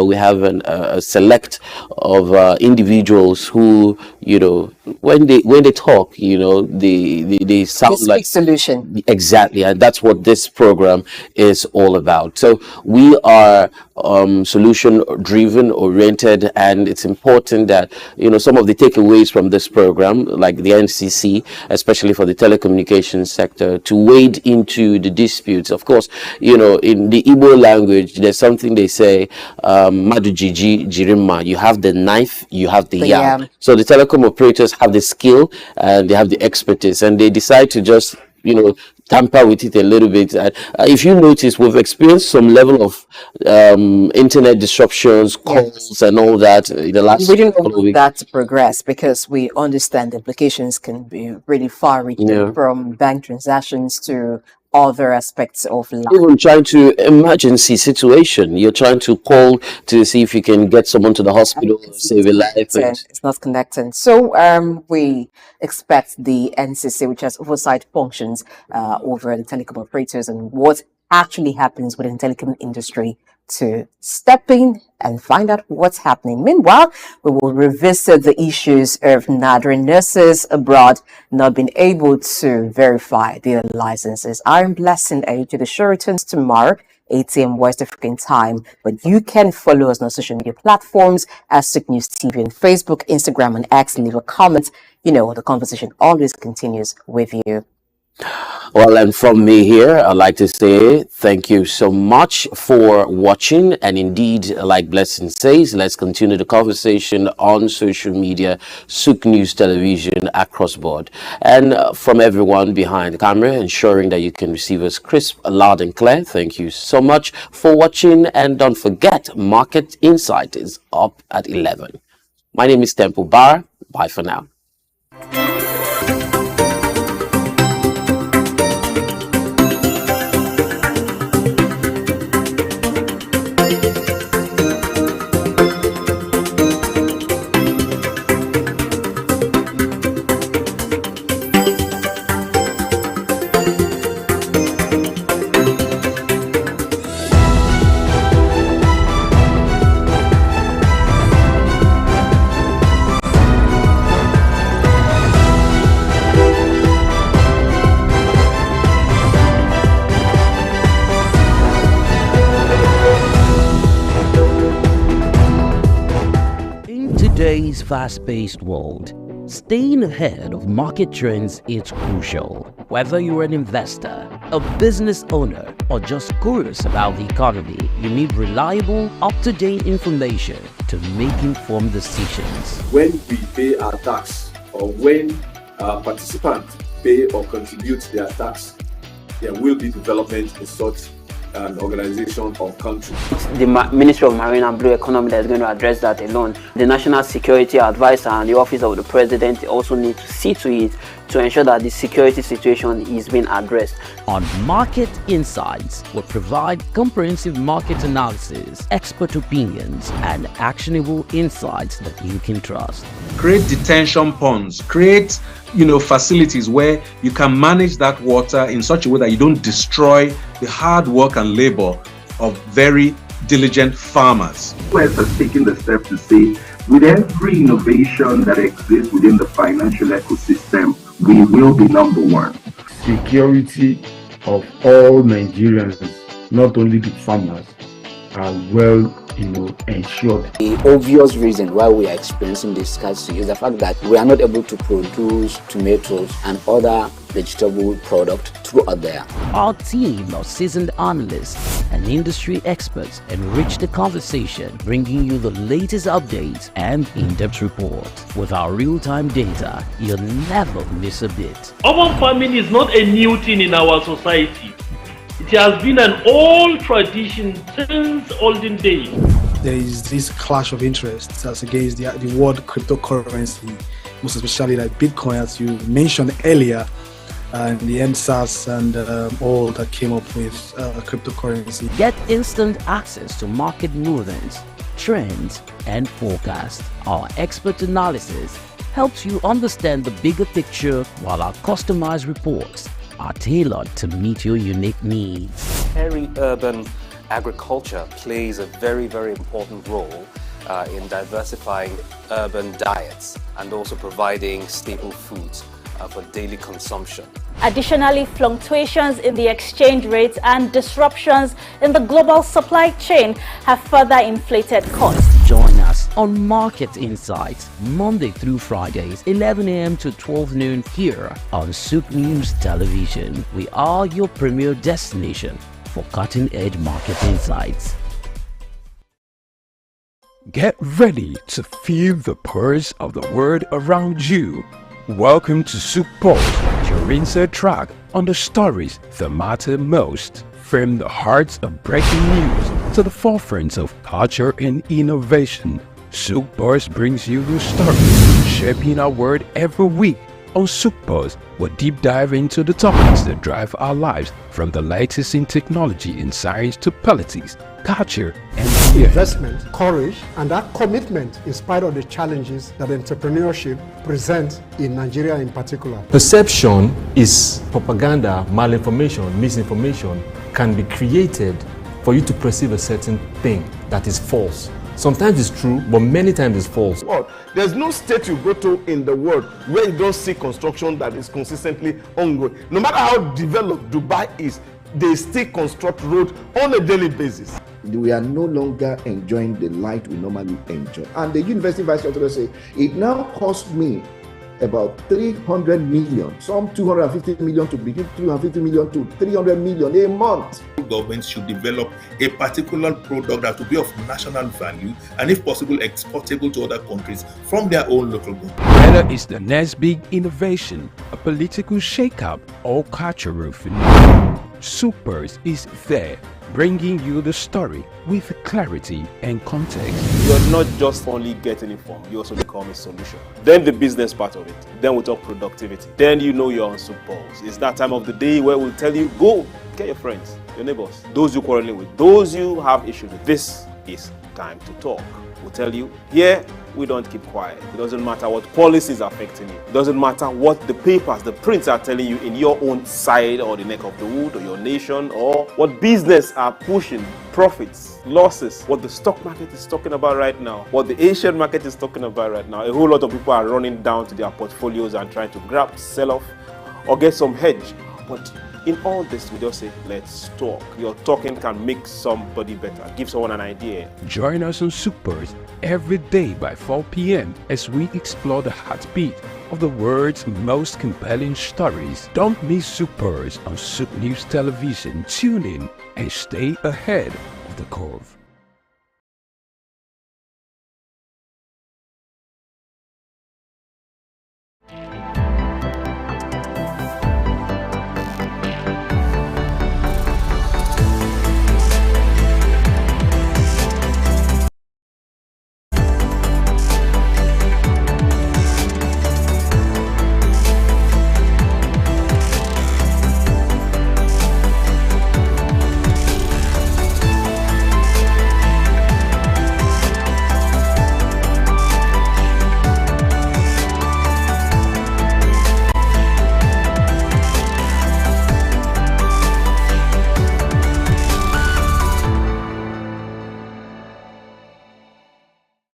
we have a select of individuals who, when they talk, they sound like solution. Exactly. And that's what this program is all about. So we are solution driven, oriented, and it's important that, some of the takeaways from this program, like the NCC, especially for the telecommunications sector, to wade into the disputes. Of course, in the Igbo language, there's something they say, Madujiji Jirimma, you have the knife, you have the yam. So the telecom operators have the skill and they have the expertise, and they decide to just, tamper with it a little bit. If you notice, we've experienced some level of internet disruptions, calls, and all that in the last we didn't want that to progress because we understand the implications can be really far-reaching, from bank transactions to other aspects of life. Even trying to emergency situation, you're trying to call to see if you can get someone to the hospital or save a life. It's not connecting. So we expect the NCC, which has oversight functions over the telecom operators and what actually happens within the telecom industry, to step in and find out what's happening. Meanwhile, we will revisit the issues of Nigerian nurses abroad not being able to verify their licenses. I'm Blessing Age. The show returns tomorrow, 8 a.m. West African time. But you can follow us on social media platforms as SOUQ News TV on Facebook, Instagram, and X. Leave a comment. You know, the conversation always continues with you. Well, and from me here, I'd like to say thank you so much for watching. And indeed, like Blessing says, let's continue the conversation on social media, SOUQ News Television across board. And from everyone behind the camera, ensuring that you can receive us crisp, loud and clear. Thank you so much for watching. And don't forget, Market Insight is up at 11. My name is Temple Bar. Bye for now. Today's fast-paced world, staying ahead of market trends is crucial. Whether you're an investor, a business owner, or just curious about the economy, you need reliable, up-to-date information to make informed decisions. When we pay our tax, or when participants pay or contribute their tax, there will be development in such an organization or country. The Ministry of Marine and Blue Economy that is going to address that alone. The National Security Advisor and the Office of the President also need to see to it to ensure that the security situation is being addressed. On Market Insights, we provide comprehensive market analysis, expert opinions, and actionable insights that you can trust. Create detention ponds, create facilities where you can manage that water in such a way that you don't destroy the hard work and labor of very diligent farmers. West has taken the step to say, with every innovation that exists within the financial ecosystem, we will be number one. Security of all Nigerians, not only the farmers, are well ensured. The obvious reason why we are experiencing this scarcity is the fact that we are not able to produce tomatoes and other vegetable products throughout there. Our team of seasoned analysts and industry experts enrich the conversation, bringing you the latest updates and in-depth reports. With our real-time data, you'll never miss a bit. Urban farming is not a new thing in our society. It has been an old tradition since olden days. There is this clash of interests as against the world cryptocurrency, most especially like Bitcoin, as you mentioned earlier, and the SOUQ and all that came up with cryptocurrency. Get instant access to market movements, trends, and forecasts. Our expert analysis helps you understand the bigger picture, while our customized reports are tailored to meet your unique needs. Peri-urban agriculture plays a very, very important role in diversifying urban diets and also providing staple foods for daily consumption. Additionally, fluctuations in the exchange rates and disruptions in the global supply chain have further inflated costs. Join us on Market Insights, Monday through Fridays, 11 a.m. to 12 noon here on SOUQ News Television. We are your premier destination for cutting-edge market insights. Get ready to feel the pulse of the world around you. Welcome to SOUQ Pulse, your insert track on the stories that matter most. From the heart of breaking news to the forefront of culture and innovation, SOUQ Pulse brings you the stories shaping our world every week. On SOUQ Pulse, we'll deep dive into the topics that drive our lives, from the latest in technology and science to politics, culture, and investment, courage, and that commitment in spite of the challenges that entrepreneurship presents in Nigeria in particular. Perception is propaganda, malinformation, misinformation can be created for you to perceive a certain thing that is false. Sometimes it's true, but many times it's false. There's no state you go to in the world where you don't see construction that is consistently ongoing. No matter how developed Dubai is, they still construct roads on a daily basis. We are no longer enjoying the light we normally enjoy. And the university vice chancellor said, it now costs me about 300 million, some 250 million to begin, 250 million to 300 million a month. Governments should develop a particular product that will be of national value and, if possible, exportable to other countries from their own local government. Whether it's the next big innovation, a political shakeup, or cultural phenomenon, SOUQ Pulse is there, bringing you the story with clarity and context. You're not just only getting informed, you also become a solution. Then the business part of it. Then we talk productivity. Then you know you're on SOUQ Pulse. It's that time of the day where we'll tell you, go get your friends, your neighbors, those you quarreling with, those you have issues with. This is time to talk. We'll tell you, here we don't keep quiet. It doesn't matter what policies are affecting you. It doesn't matter what the papers, the prints are telling you in your own side or the neck of the wood or your nation, or what business are pushing, profits, losses, what the stock market is talking about right now, what the Asian market is talking about right now. A whole lot of people are running down to their portfolios and trying to grab, sell off, or get some hedge. But in all this, we just say, let's talk. Your talking can make somebody better, give someone an idea. Join us on SOUQ Pulse every day by 4 p.m. as we explore the heartbeat of the world's most compelling stories. Don't miss SOUQ Pulse on SOUQ News Television. Tune in and stay ahead of the curve.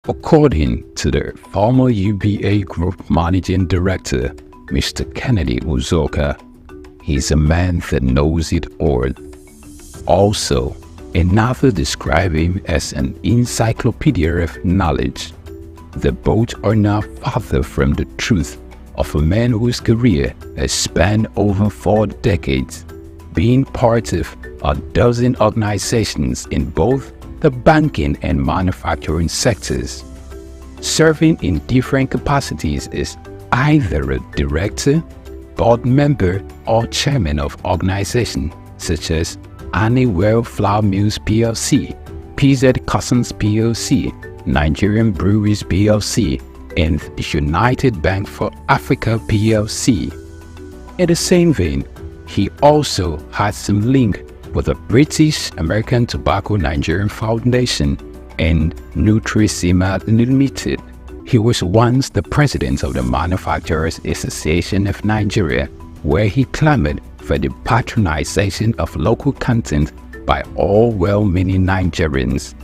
According to the former UBA Group Managing Director, Mr. Kennedy Uzoka, he's a man that knows it all. Also, another described him as an encyclopedia of knowledge. The both are now farther from the truth of a man whose career has spanned over 4 decades, being part of a dozen organizations in both the banking and manufacturing sectors. Serving in different capacities as either a director, board member, or chairman of organizations such as Honeywell Flour Mills plc, PZ Cussons plc, Nigerian Breweries plc, and the United Bank for Africa plc. In the same vein, he also had some link with the British American Tobacco Nigerian Foundation and Nutrisima Limited. He was once the president of the Manufacturers Association of Nigeria, where he clamored for the patronization of local content by all well-meaning Nigerians.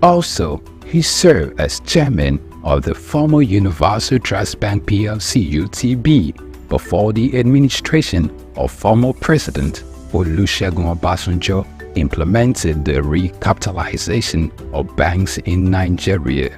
Also, he served as chairman of the former Universal Trust Bank plc (UTB) before the administration of former President Olusegun Obasanjo implemented the recapitalization of banks in Nigeria.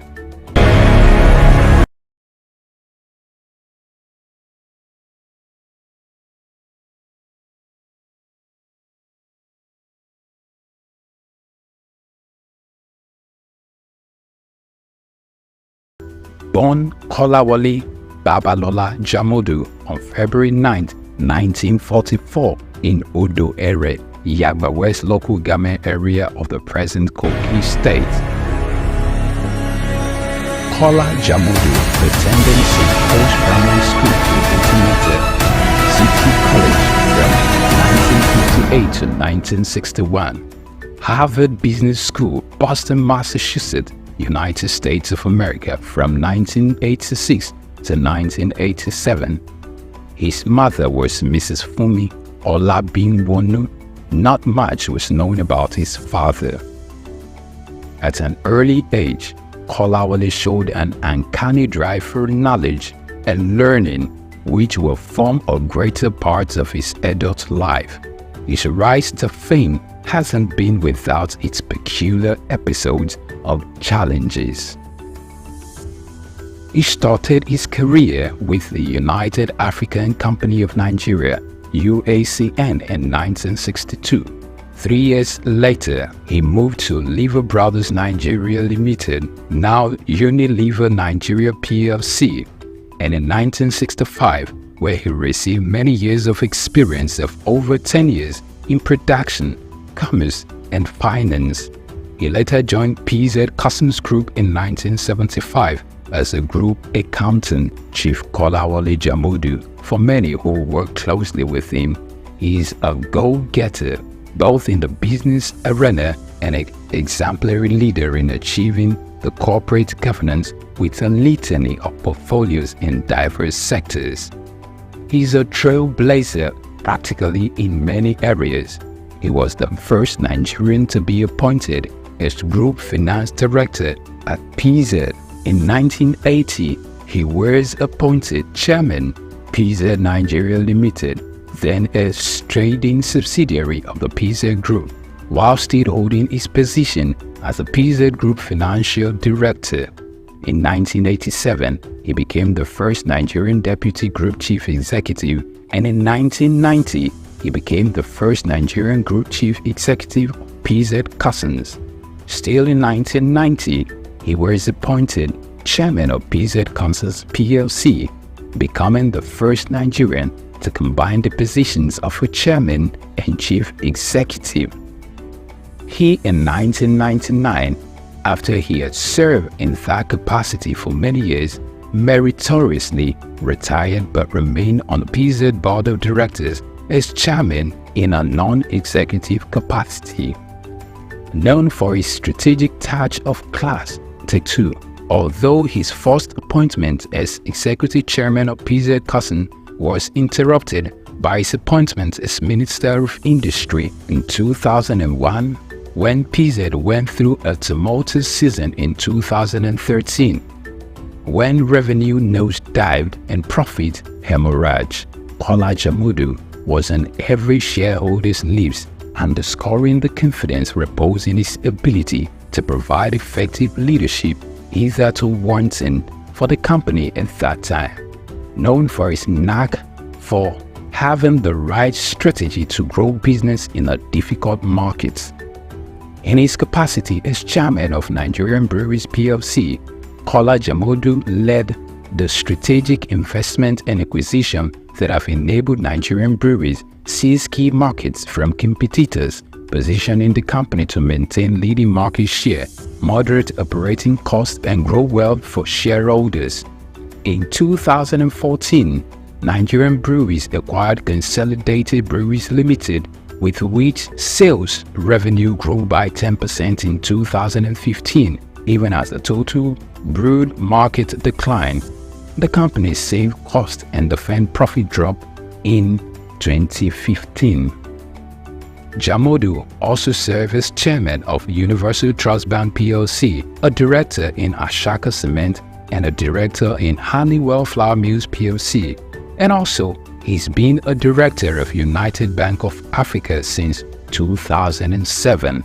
Born Kolawole Babalola Jamodu on February 9, 1944 in Odo Ere, Yagba West local government area of the present Kogi State. Kola Jamodu attended St. Paul's Primary School in Otumete City College from 1958 to 1961. Harvard Business School, Boston, Massachusetts, United States of America from 1986 to 1987. His mother was Mrs. Fumi Olabinwonu not much was known about his father. At an early age, Kolawole showed an uncanny drive for knowledge and learning, which will form a greater part of his adult life. His rise to fame hasn't been without its peculiar episodes of challenges. He started his career with the United African Company of Nigeria, UACN, in 1962. 3 years later, he moved to Lever Brothers Nigeria Limited, now Unilever Nigeria PLC, and in 1965, where he received many years of experience of over 10 years in production, commerce, and finance. He later joined PZ Customs Group in 1975 as a group accountant. Chief Kolawole Jamodu, for many who work closely with him, he is a go-getter, both in the business arena and an exemplary leader in achieving the corporate governance with a litany of portfolios in diverse sectors. He is a trailblazer practically in many areas. He was the first Nigerian to be appointed as Group Finance Director at PZ. In 1980, he was appointed Chairman, PZ Nigeria Limited, then a trading subsidiary of the PZ Group, while still holding his position as a PZ Group Financial Director. In 1987, he became the first Nigerian Deputy Group Chief Executive, and in 1990, he became the first Nigerian Group Chief Executive of PZ Customs. Still in 1990, he was appointed Chairman of PZ Customs PLC, becoming the first Nigerian to combine the positions of a Chairman and Chief Executive. He, in 1999, after he had served in that capacity for many years, meritoriously retired but remained on the PZ Board of Directors as Chairman in a non-executive capacity. Known for his strategic touch of class, Take 2, although his first appointment as Executive Chairman of PZ Customs was interrupted by his appointment as Minister of Industry in 2001, when PZ went through a tumultuous season in 2013, when revenue nosedived and profit hemorrhaged. Kola Jamodu was on every shareholder's lips, underscoring the confidence reposed in his ability to provide effective leadership hitherto wanting for the company at that time. Known for his knack for having the right strategy to grow business in a difficult market. In his capacity as Chairman of Nigerian Breweries PLC, Kola Jamodu led the strategic investment and acquisition that have enabled Nigerian breweries seize key markets from competitors, positioning the company to maintain leading market share, moderate operating costs, and grow wealth for shareholders. In 2014, Nigerian Breweries acquired Consolidated Breweries Limited, with which sales revenue grew by 10% in 2015, even as the total brewed market declined. The company saved cost and defended profit drop in 2015. Jamodu also served as Chairman of Universal Trust Bank PLC, a Director in Ashaka Cement, and a Director in Honeywell Flour Mills PLC, and also he's been a Director of United Bank of Africa since 2007.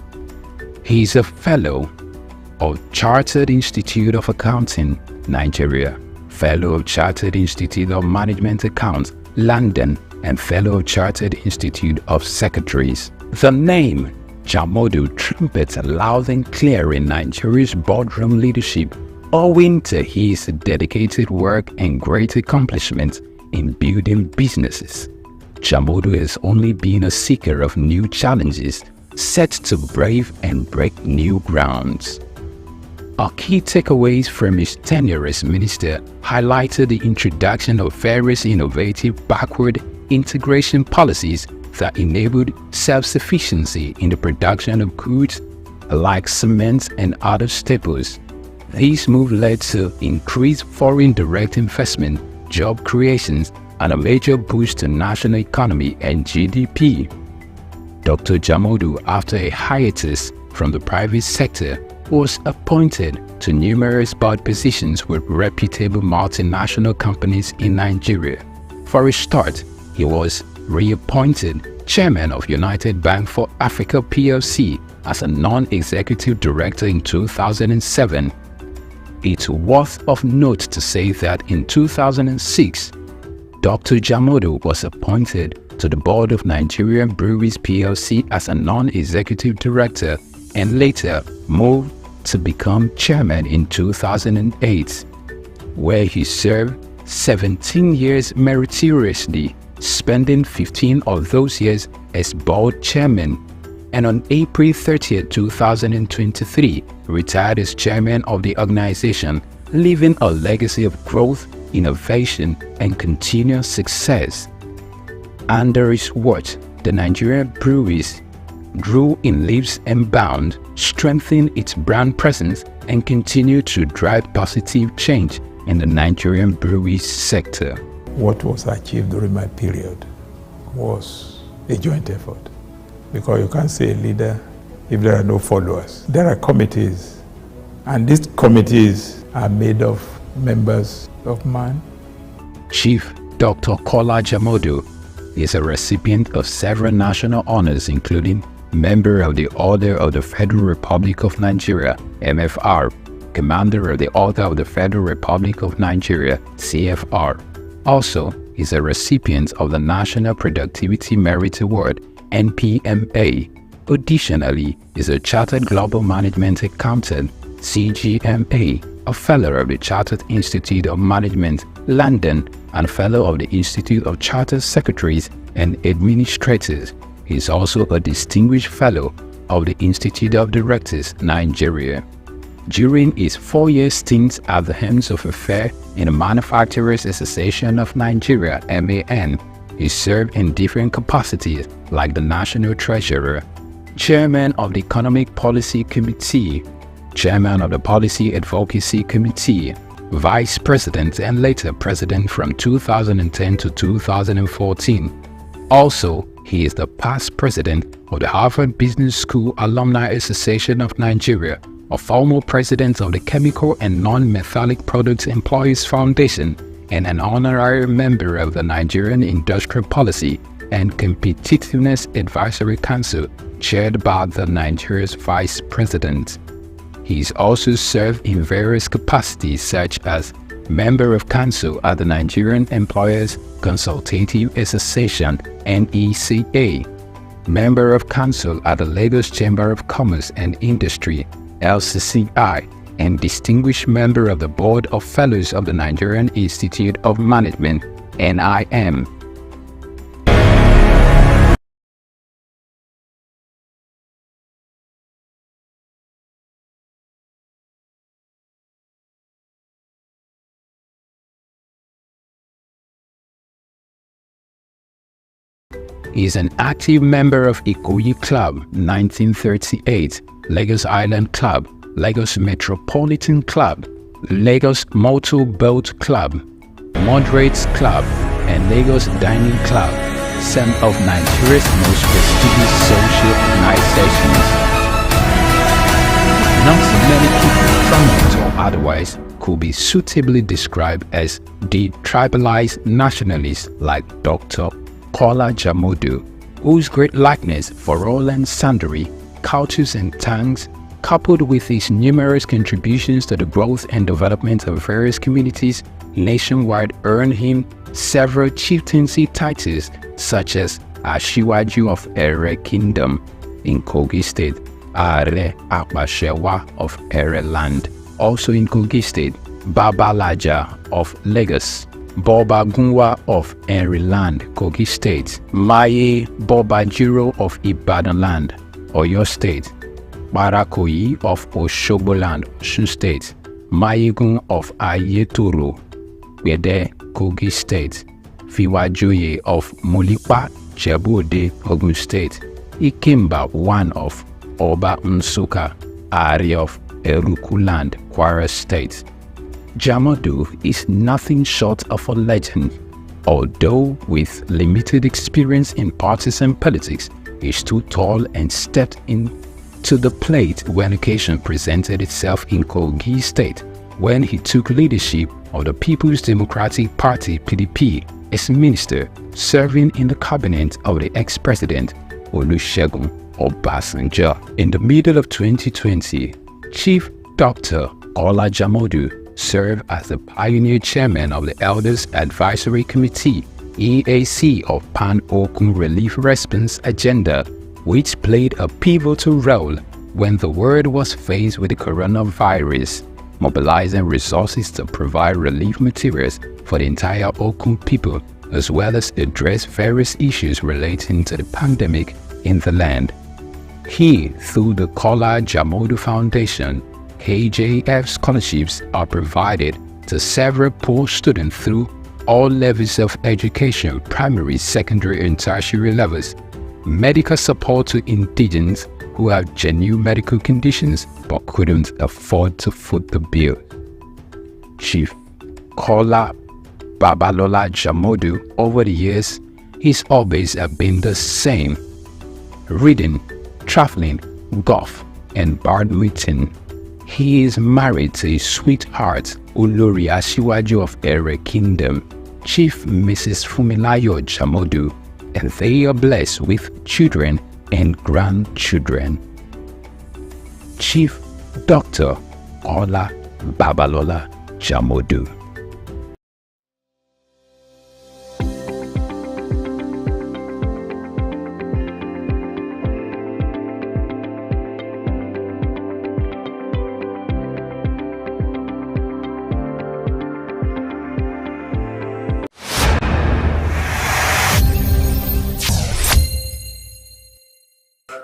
He's a Fellow of Chartered Institute of Accounting, Nigeria, Fellow of Chartered Institute of Management Accounts, London, and Fellow of Chartered Institute of Secretaries. The name Jamodu trumpets loud and clear in Nigeria's boardroom leadership, owing to his dedicated work and great accomplishments in building businesses. Jamodu has only been a seeker of new challenges, set to brave and break new grounds. Our key takeaways from his tenure as minister highlighted the introduction of various innovative backward integration policies that enabled self-sufficiency in the production of goods like cement and other staples. These moves led to increased foreign direct investment, job creations, and a major boost to national economy and GDP. Dr. Jamodu, after a hiatus from the private sector, was appointed to numerous board positions with reputable multinational companies in Nigeria. For a start, he was reappointed chairman of United Bank for Africa PLC as a non-executive director in 2007. It's worth of note to say that in 2006, Dr. Jamodu was appointed to the board of Nigerian Breweries PLC as a non-executive director and later moved to become chairman in 2008, where he served 17 years meritoriously, spending 15 of those years as board chairman, and on April 30, 2023, retired as chairman of the organization, leaving a legacy of growth, innovation, and continuous success. Under his watch, the Nigerian breweries grew in leaps and bounds, strengthened its brand presence, and continued to drive positive change in the Nigerian breweries sector. What was achieved during my period was a joint effort, because you can't say a leader if there are no followers. There are committees, and these committees are made of members of mine. Chief Dr. Kola Jamodu is a recipient of several national honors, including Member of the Order of the Federal Republic of Nigeria, MFR, Commander of the Order of the Federal Republic of Nigeria, CFR. Also, is a recipient of the National Productivity Merit Award, NPMA. Additionally, is a Chartered Global Management Accountant, CGMA, a Fellow of the Chartered Institute of Management, London, and Fellow of the Institute of Chartered Secretaries and Administrators. He is also a Distinguished Fellow of the Institute of Directors, Nigeria. During his 4-year stint at the helms of affairs in the Manufacturers Association of Nigeria, MAN, he served in different capacities like the National Treasurer, Chairman of the Economic Policy Committee, Chairman of the Policy Advocacy Committee, Vice President, and later President from 2010 to 2014. Also, he is the past President of the Harvard Business School Alumni Association of Nigeria, a former President of the Chemical and Non-Metallic Products Employees Foundation, and an honorary member of the Nigerian Industrial Policy and Competitiveness Advisory Council, chaired by the Nigeria's Vice President. He's also served in various capacities such as Member of Council at the Nigerian Employers Consultative Association, NECA, Member of Council at the Lagos Chamber of Commerce and Industry, LCCI, and Distinguished Member of the Board of Fellows of the Nigerian Institute of Management, NIM. He is an active member of Ikoyi Club 1938, Lagos Island Club, Lagos Metropolitan Club, Lagos Motor Boat Club, Moderates Club, and Lagos Dining Club, some of Nigeria's most prestigious social organizations. Not many people, prominent or otherwise, could be suitably described as detribalized nationalists like Dr. Kola Jamodu, whose great likeness for all and sundry cultures and tongues, coupled with his numerous contributions to the growth and development of various communities nationwide, earned him several chieftaincy titles such as Ashiwaju of Ere Kingdom in Kogi State, Are Apashewa of Ere Land, also in Kogi State, Babalaja of Lagos, Boba Gunwa of Ere Land, Kogi State, Maye Bobajiro of Ibadan Land, Oyo State, Barakoyi of Oshobo Land, Osun State, Mayegun of Ayetoro, Bede, Kogi State, Fiwajoye of Molipa, Jebu-Ode, Ogun State, Ikemba I of Oba Nsuka, Ari of Eruku Land, Kwara State. Jamodu is nothing short of a legend. Although with limited experience in partisan politics, he stood tall and stepped into the plate when occasion presented itself in Kogi State, when he took leadership of the People's Democratic Party (PDP) as minister, serving in the cabinet of the ex-president Olusegun Obasanjo. In the middle of 2020, Chief Dr. Kola Jamodu served as the pioneer chairman of the Elders Advisory Committee (EAC) of Pan-Okun Relief Response Agenda, which played a pivotal role when the world was faced with the coronavirus, mobilizing resources to provide relief materials for the entire Okun people, as well as address various issues relating to the pandemic in the land. He, through the Kola Jamodu Foundation, KJF scholarships are provided to several poor students through all levels of education, primary, secondary, and tertiary levels, medical support to indigents who have genuine medical conditions but couldn't afford to foot the bill. Chief Kola Babalola Jamodu, over the years, his hobbies have been the same: reading, traveling, golf, and badminton. He is married to his sweetheart, Olori Asiwaju of Ere Kingdom, Chief Mrs. Fumilayo Jamodu, and they are blessed with children and grandchildren. Chief Dr. Kola Babalola Jamodu.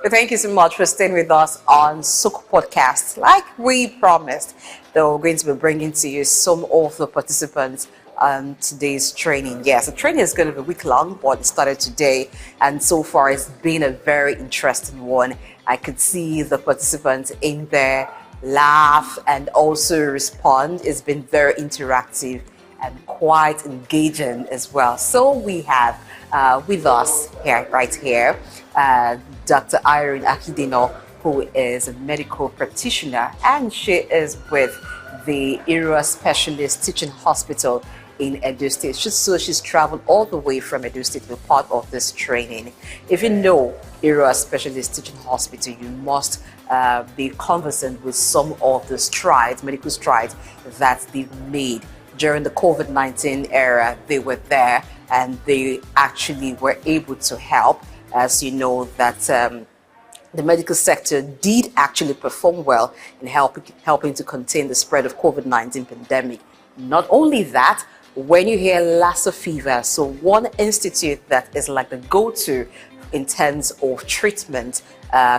Thank you so much for staying with us on SOUQ Podcast. Like we promised, that we're going to be bringing to you some of the participants on today's training. Yes, the training is going to be a week long, but it started today, and so far it's been a very interesting one. I could see the participants in there laugh and also respond. It's been very interactive and quite engaging as well. So we have with us here, right here, Dr. Irene Akidino, who is a medical practitioner, and she is with the Area Specialist Teaching Hospital in Edo State. So she's traveled all the way from Edo State to be part of this training. If you know Area Specialist Teaching Hospital, you must be conversant with some of the strides, medical strides that they've made during the COVID-19 era. They were there and they actually were able to help. As you know, that the medical sector did actually perform well in helping to contain the spread of COVID-19 pandemic. Not only that, when you hear Lassa fever, so one institute that is like the go-to in terms of treatment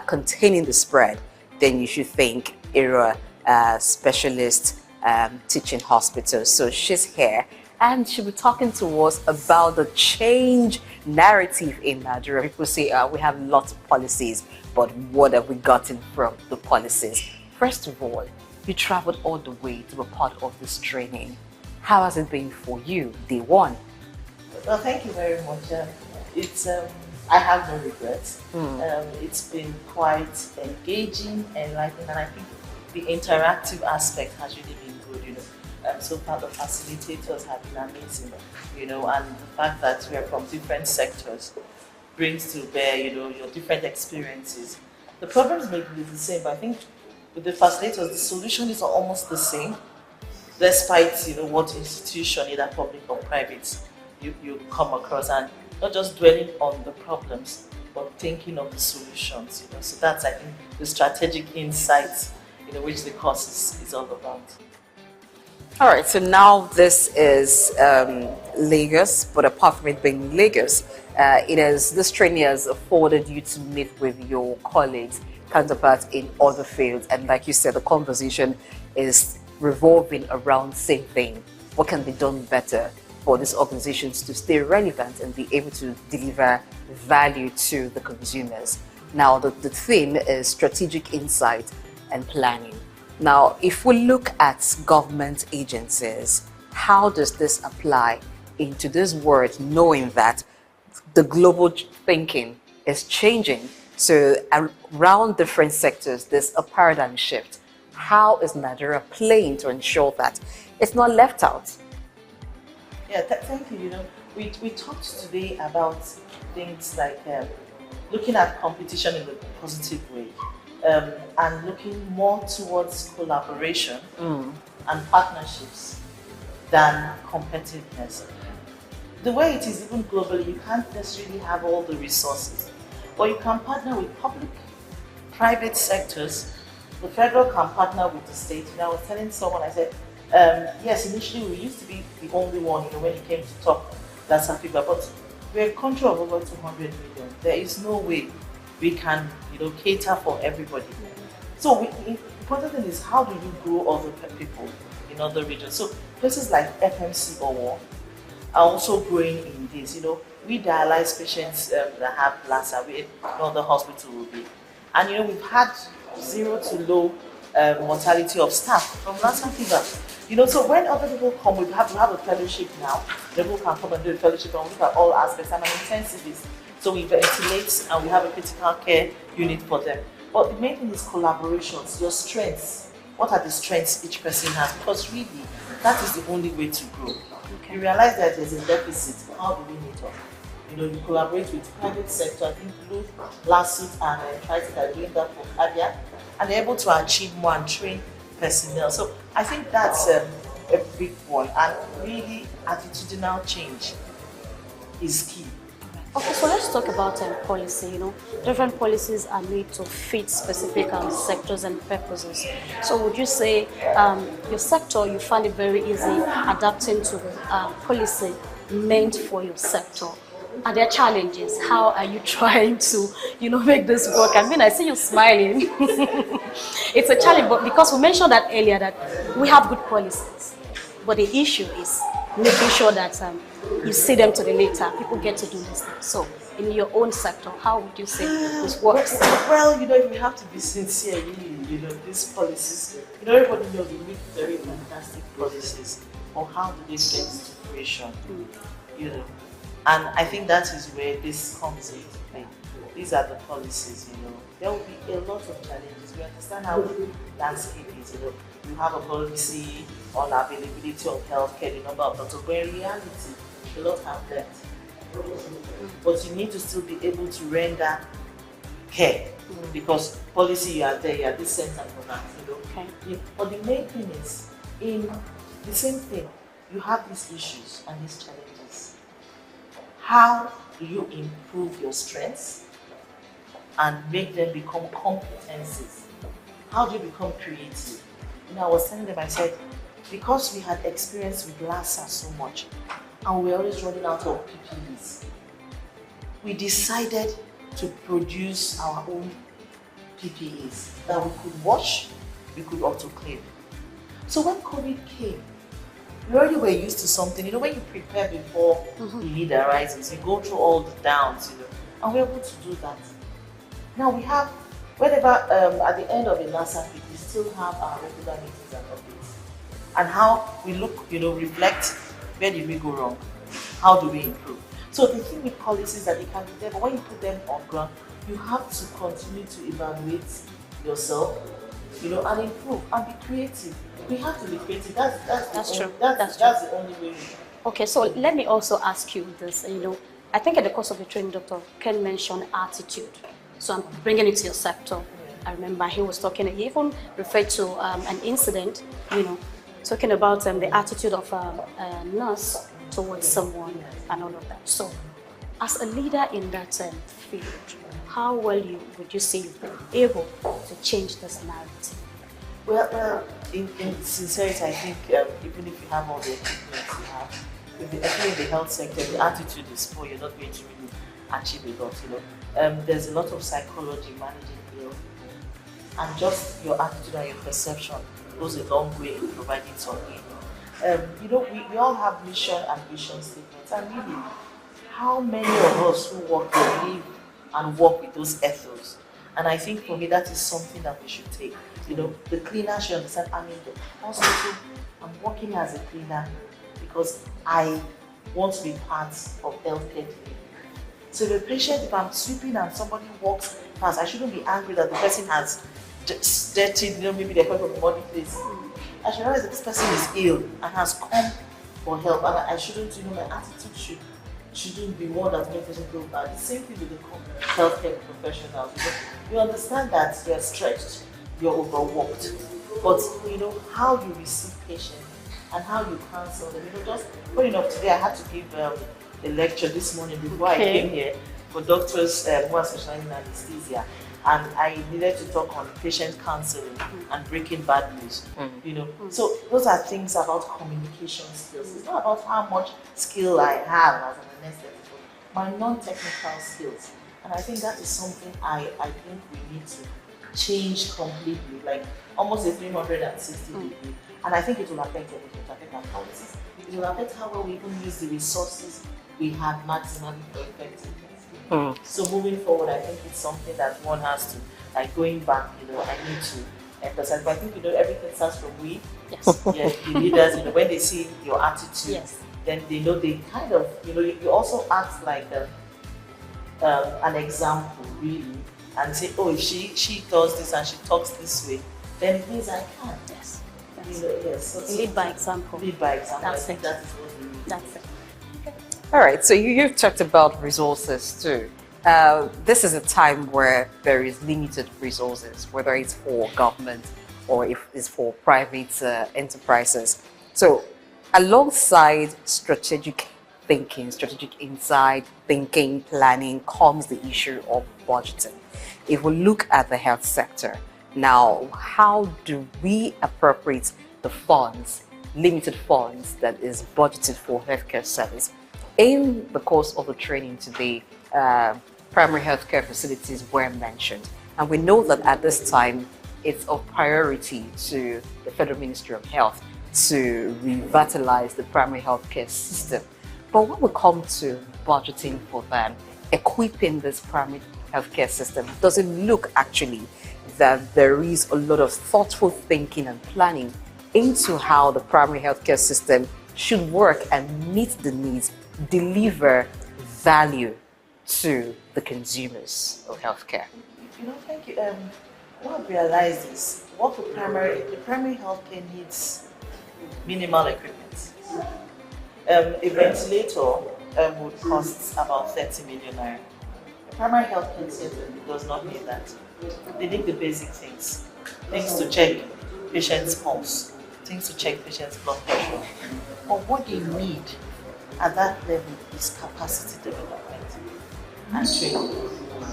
containing the spread, then you should think Area Specialist Teaching Hospital. So she's here, and she'll be talking to us about the change narrative in Nigeria. People say we have lots of policies, but what have we gotten from the policies? First of all, you traveled all the way to be part of this training. How has it been for you, day one? Well, thank you very much. It's I have no regrets. It's been quite engaging, enlightening, and I think the interactive aspect has really been good. So far the facilitators have been amazing, and the fact that we are from different sectors brings to bear, your different experiences. The problems may be the same, but I think with the facilitators, the solution is almost the same, despite, what institution, either public or private, you come across, and not just dwelling on the problems, but thinking of the solutions, So that's, I think, the strategic insights, which the course is all about. All right, so now this is Lagos, but apart from it being Lagos, this training has afforded you to meet with your colleagues, counterparts in other fields, and like you said, the conversation is revolving around the same thing. What can be done better for these organizations to stay relevant and be able to deliver value to the consumers? Now, the theme is strategic insight and planning. Now, if we look at government agencies, how does this apply into this world, knowing that the global thinking is changing. So around different sectors, there's a paradigm shift. How is Nigeria playing to ensure that it's not left out? Yeah, thank you. You know, we talked today about things like looking at competition in a positive way, and looking more towards collaboration and partnerships than competitiveness. The way it is even globally, you can't necessarily have all the resources, but you can partner with public, private sectors. The federal can partner with the state. You know, I was telling someone, I said, yes, initially we used to be the only one, you know, when it came to top Lassa fever, but we're a country of over 200 million. There is no way we can, you know, cater for everybody. So the important thing is, how do you grow other people in other regions? So places like FMC or are also growing in this. You know, we dialyze patients that have Lassa, no other hospital will be. And you know, we've had 0 to low mortality of staff from Lassa fever. You know, so when other people come, we have a fellowship now. People can come and do a fellowship and look at all aspects. I'm an intensivist, so we ventilate and we have a critical care unit for them. But the main thing is collaborations, your strengths. What are the strengths each person has? Because really, that is the only way to grow. You realize that there's a deficit. How do we meet up? You know, you collaborate with private sector. I think Blue, Lawsuit, and Triton are doing that for cardiac, and they're able to achieve more and train personnel. So I think that's a big one, and really attitudinal change is key. Okay, so let's talk about policy. You know, different policies are made to fit specific sectors and purposes. So would you say your sector, you find it very easy adapting to the policy meant for your sector? Are there challenges? How are you trying to, you know, make this work? I mean, I see you smiling. It's a challenge, but because we mentioned that earlier, that we have good policies, but the issue is making sure that you see them to the later. People get to do this thing. So, in your own sector, how would you say this works? Well, you know, we have to be sincere, really. You know, these policies, you know, everybody knows we make very fantastic policies. Or how do they get to fruition? You know, and I think that is where this comes in. Like, these are the policies, you know. There will be a lot of challenges. We understand how the landscape is, you know. You have a policy on availability of healthcare, the number of doctors, but in reality, a lot have that. But you need to still be able to render care, because policy, you are there, you are this center for that, you know. Okay. But the main thing is, in the same thing, you have these issues and these challenges. How do you improve your strengths and make them become competencies? How do you become creative? You know, I was telling them, I said, because we had experience with Lassa so much, and we were always running out of PPEs, we decided to produce our own PPEs that we could wash, we could autoclave. So when COVID came, we already were used to something. You know, when you prepare before the need arises, you go through all the downs, you know, and we're able to do that. Now we have, whenever at the end of the Lassa week, we still have our regular meetings and updates. And how we look, you know, reflect, where did we go wrong? How do we improve? So the thing with policies that they can be there, but when you put them on ground, you have to continue to evaluate yourself, you know, and improve and be creative. We have to be creative. That's true. That's the only way. Okay, so let me also ask you this. You know, I think in the course of the training, Dr. Ken mentioned attitude. So I'm bringing it to your sector. I remember he was talking, he even referred to an incident, you know, talking about the attitude of a nurse towards someone and all of that. So as a leader in that field, how well would you say you've been able to change this narrative? Well, in sincerity, I think even if you have all the equipment you have, especially in the health sector, the attitude is poor, you're not going to really achieve a lot, you know. There's a lot of psychology managing ill, and just your attitude and your perception goes a long way in providing some healing. You know, we all have mission and vision statements, and really, how many of us who work and live and work with those ethos? And I think for me, that is something that we should take. You know, the cleaner should understand, I'm in the hospital, I'm working as a cleaner because I want to be part of healthcare delivery. So if a patient, if I'm sweeping and somebody walks past, I shouldn't be angry that the person has dirtied, maybe they're coming from a muddy place. I should realize that this person is ill and has come for help, and I shouldn't, my attitude shouldn't be one that makes the person feel bad. The same thing with the healthcare professionals. You understand that you're stretched, you're overworked, but how you receive patients and how you counsel them. Just funny enough, today I had to give a lecture this morning before I came here for doctors who are specializing in anesthesia, and I needed to talk on patient counseling and breaking bad news. So those are things about communication skills. It's not about how much skill I have as an anesthetist, but my non-technical skills. And I think that is something I think we need to change completely, like almost a 360 degree. And I think it will affect everything. It will affect our policies. It will affect how well we even use the resources we have maximally for effectiveness. So moving forward, I think it's something that one has to, like going back, I need to emphasize. But I think, everything starts from we. Yes. Yeah, the leaders, when they see your attitude, yes, then they know they kind of, you also act like an example, really, and say, oh, if she does this and she talks this way, then it means I can. Yes. Yes. So lead by example. Lead by example. That's it. That is what we need. That's it. All right, so you've talked about resources too. This is a time where there is limited resources, whether it's for government or if it's for private enterprises. So alongside strategic thinking, strategic insight, thinking, planning, comes the issue of budgeting. If we look at the health sector, now, how do we appropriate the funds, limited funds that is budgeted for healthcare service? In the course of the training today, primary healthcare facilities were mentioned. And we know that at this time, it's of priority to the Federal Ministry of Health to revitalize the primary healthcare system. But when we come to budgeting for them, equipping this primary healthcare system, does it look actually that there is a lot of thoughtful thinking and planning into how the primary healthcare system should work and meet the needs, deliver value to the consumers of healthcare? Thank you. What I've realized is what the primary healthcare needs minimal equipment. A ventilator would cost about 30 million naira. A primary healthcare center does not need that. They need the basic things. Things to check patient's pulse, things to check patient's blood pressure. But what they need at that level is capacity development and training.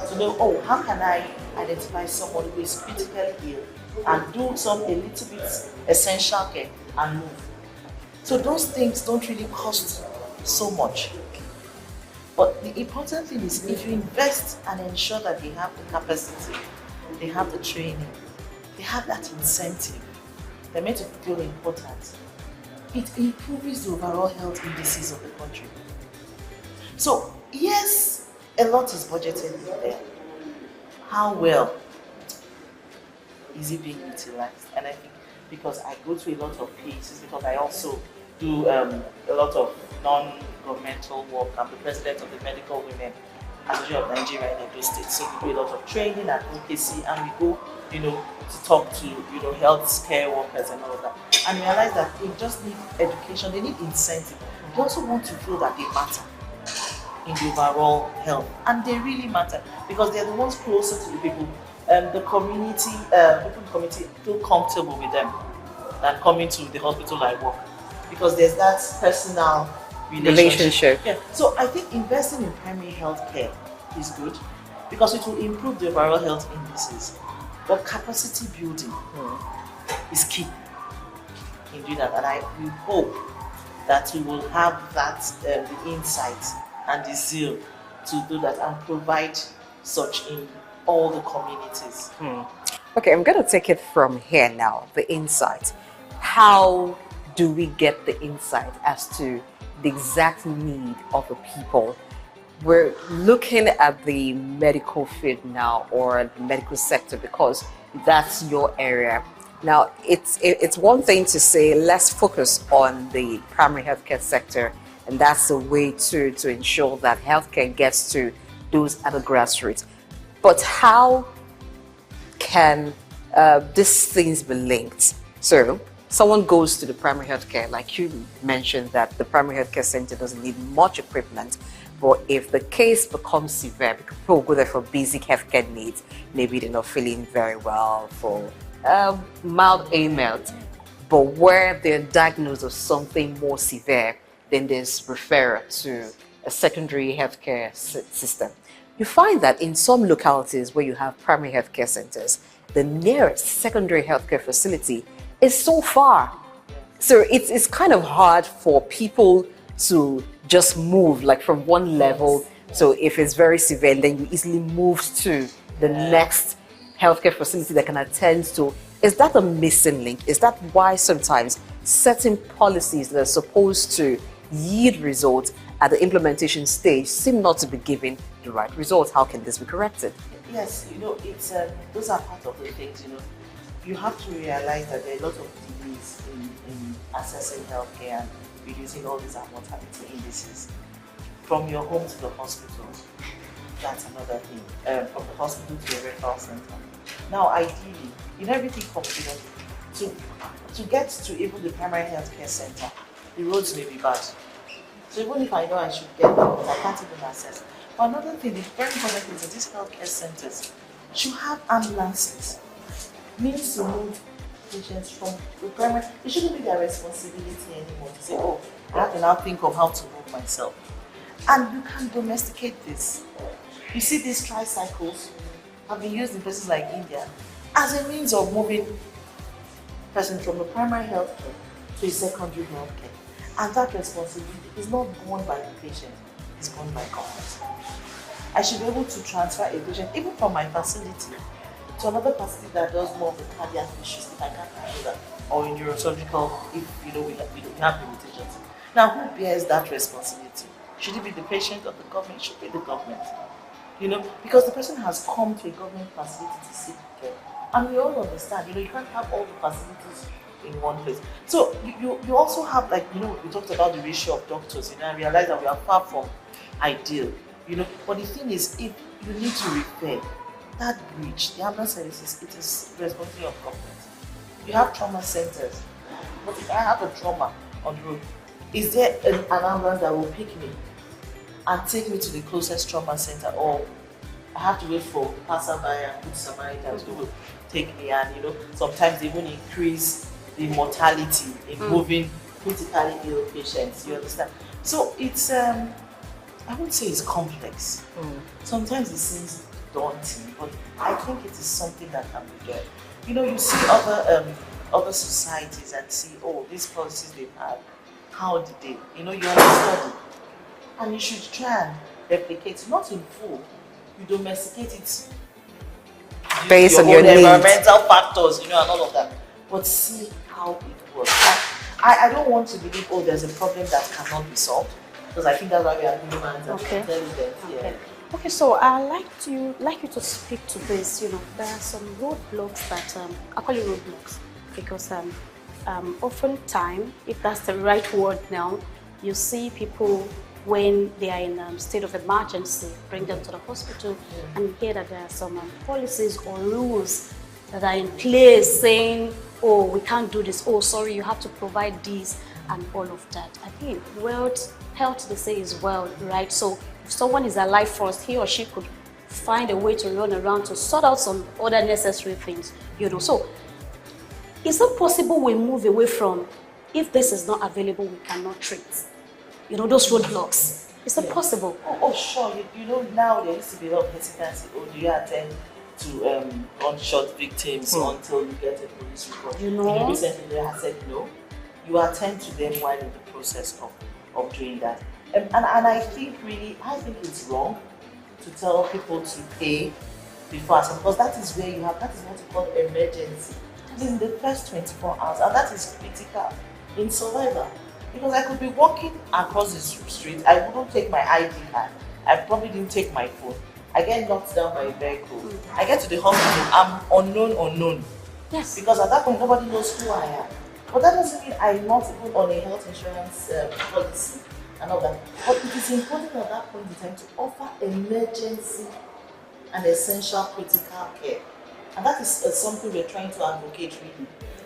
To know, how can I identify someone who is critically ill and do a little bit essential care and move. So those things don't really cost so much. But the important thing is if you invest and ensure that they have the capacity, they have the training, they have that incentive, they're made to feel important, it improves the overall health indices of the country. So yes, a lot is budgeted in there. How well is it being utilized? And I think because I go to a lot of places, because I also do a lot of non-governmental work. I'm the president of the Medical Women Association of Nigeria in Edo State. So we do a lot of training at OKC, and we go, to talk to, health care workers and all of that. And realize that they just need education, they need incentive. They also want to feel that they matter in the overall health. And they really matter because they're the ones closer to the people. The community, people in the community feel comfortable with them than coming to the hospital I work. Because there's that personal relationship. Yeah. So I think investing in primary health care is good because it will improve the overall health indices. But capacity building is key in doing that. And we hope that we will have that the insight and the zeal to do that and provide such in all the communities. Okay, I'm going to take it from here now, the insight. How do we get the insight as to the exact need of the people? We're looking at the medical field now, or the medical sector, because that's your area. Now, it's one thing to say, let's focus on the primary healthcare sector, and that's the way to ensure that healthcare gets to those at the grassroots. But how can these things be linked? So someone goes to the primary healthcare, like you mentioned that the primary healthcare center doesn't need much equipment, but if the case becomes severe, people go there for basic healthcare needs, maybe they're not feeling very well, for mild ailment, but where they're diagnosed with something more severe, then there's referral to a secondary healthcare system. You find that in some localities where you have primary healthcare centers, the nearest secondary healthcare facility is so far. So it's kind of hard for people to just move like from one level. So if it's very severe, then you easily move to the next healthcare facility that can attend to. Is that a missing link? Is that why sometimes certain policies that are supposed to yield results at the implementation stage seem not to be giving the right results? How can this be corrected? Yes, it's those are part of the things. You have to realize that there are a lot of delays in accessing healthcare and reducing all these mortality indices. From your home to the hospital, that's another thing. From the hospital to your referral center. Now, ideally, everything comes to get to even the primary healthcare center, the roads may be bad. So even if I know I should get them, I can't even access. But another thing, the very important thing is that these healthcare centers should have ambulances. Means to move patients from the primary. It shouldn't be their responsibility anymore to say, oh, I have to now think of how to move myself. And you can domesticate this. You see, these tricycles have been used in places like India as a means of moving persons from the primary health care to a secondary health care. And that responsibility is not borne by the patient, it's borne by government. I should be able to transfer a patient, even from my facility, to another facility that does more of the cardiac issues if I can't handle that, or in neurosurgical if we don't have limitations. Now, who bears that responsibility? Should it be the patient or the government? It should be the government. Because the person has come to a government facility to seek care. And we all understand, you can't have all the facilities in one place. So you also have, we talked about the ratio of doctors, and realize that we are far from ideal, But the thing is, if you need to repair that bridge, the ambulance services, it is responsibility of government. You have trauma centers, but if I have a trauma on the road, is there an ambulance that will pick me and take me to the closest trauma center, or I have to wait for passerby and good Samaritans who will take me, and sometimes they even increase the mortality in moving critically ill patients, you understand? So it's, I wouldn't say it's complex. Sometimes it seems daunting, but I think it is something that can be done. You see other societies and see, oh, these policies they've had, how did they, you understand it. And you should try and replicate it, not in full. You domesticate it based on your environmental factors, and all of that. But see how it works. I don't want to believe, oh, there's a problem that cannot be solved, because I think that's why we are humans and intelligent. Yeah. Okay, so I'd like you to speak to this. There are some roadblocks that I call it roadblocks because oftentimes, if that's the right word now, you see people when they are in a state of emergency, bring them to the hospital, and you hear that there are some policies or rules that are in place saying, oh, we can't do this, oh, sorry, you have to provide this, and all of that. I think health, they say, is wealth, right? So if someone is alive first, he or she could find a way to run around to sort out some other necessary things, So is it possible we move away from, if this is not available, we cannot treat? Those roadblocks. Is it possible? Oh, sure. Now there used to be a lot of hesitancy. Oh, do you attend to gunshot victims until you get a police report? Recently they have said no. You attend to them while in the process of doing that. And I think it's wrong to tell people to pay before, because that is where that is what you call emergency. That is in the first 24 hours, and that is critical in survival. Because I could be walking across the street, I wouldn't take my ID card, I probably didn't take my phone. I get knocked down by a vehicle. I get to the hospital, I'm unknown. Yes. Because at that point, nobody knows who I am. But that doesn't mean I'm not even on a health insurance policy. and all that. But it is important at that point in time to offer emergency and essential critical care. And that is something we're trying to advocate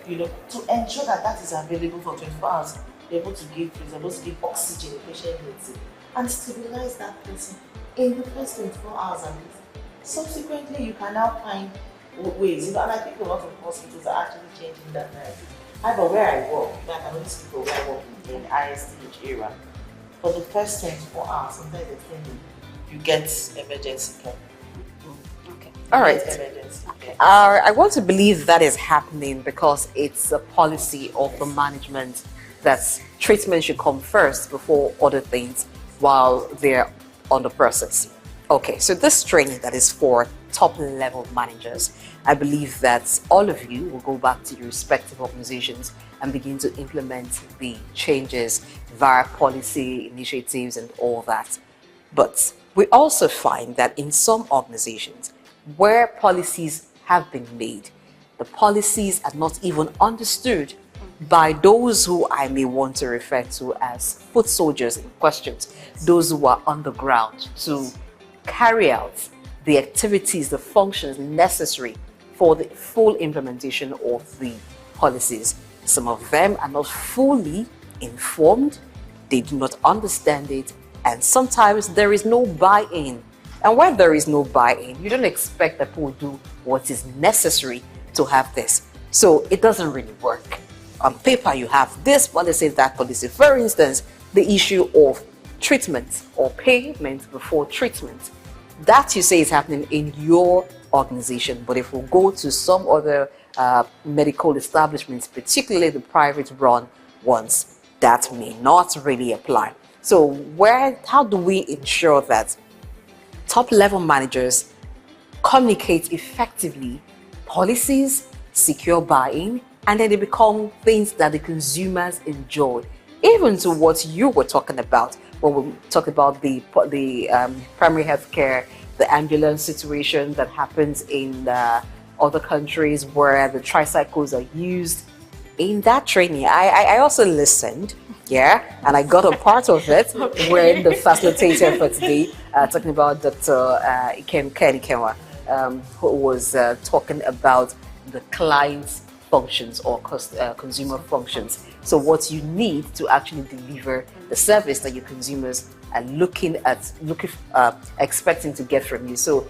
really, to ensure that that is available for 24 hours. Be able to give food, able to give oxygen the patient needs it, and stabilize that person in the first 24 hours at least. Subsequently, you can now find ways, and I think a lot of hospitals are actually changing that narrative. However, where I work, I can only speak for where I work in the ISTH era. For the first 24 hours, sometimes extended, you get emergency care. All right. I want to believe that is happening because it's a policy of the management that treatment should come first before other things while they're on the process. Okay, so this training that is for top level managers, I believe that all of you will go back to your respective organizations and begin to implement the changes via policy initiatives and all that. But we also find that in some organizations where policies have been made, the policies are not even understood by those who I may want to refer to as foot soldiers in questions, those who are on the ground to carry out the activities, the functions necessary for the full implementation of the policies. Some of them are not fully informed, they do not understand it, and sometimes there is no buy-in. And when there is no buy-in, you don't expect that people will do what is necessary to have this. So it doesn't really work. On paper, you have this policy, that policy. For instance, the issue of treatment or payment before treatment. That you say is happening in your organization, but if we go to some other medical establishments, particularly the private run ones, that may not really apply. So how do we ensure that top level managers communicate effectively policies, secure buy-in, and then they become things that the consumers enjoy? Even to what you were talking about when we talked about the primary health care, the ambulance situation that happens in other countries where the tricycles are used. In that training, I also listened, and I got a part of it when the facilitator for today, talking about Dr. Ikem Kenikewa, who was talking about the client's functions or consumer functions. So what you need to actually deliver the service that your consumers are expecting to get from you. So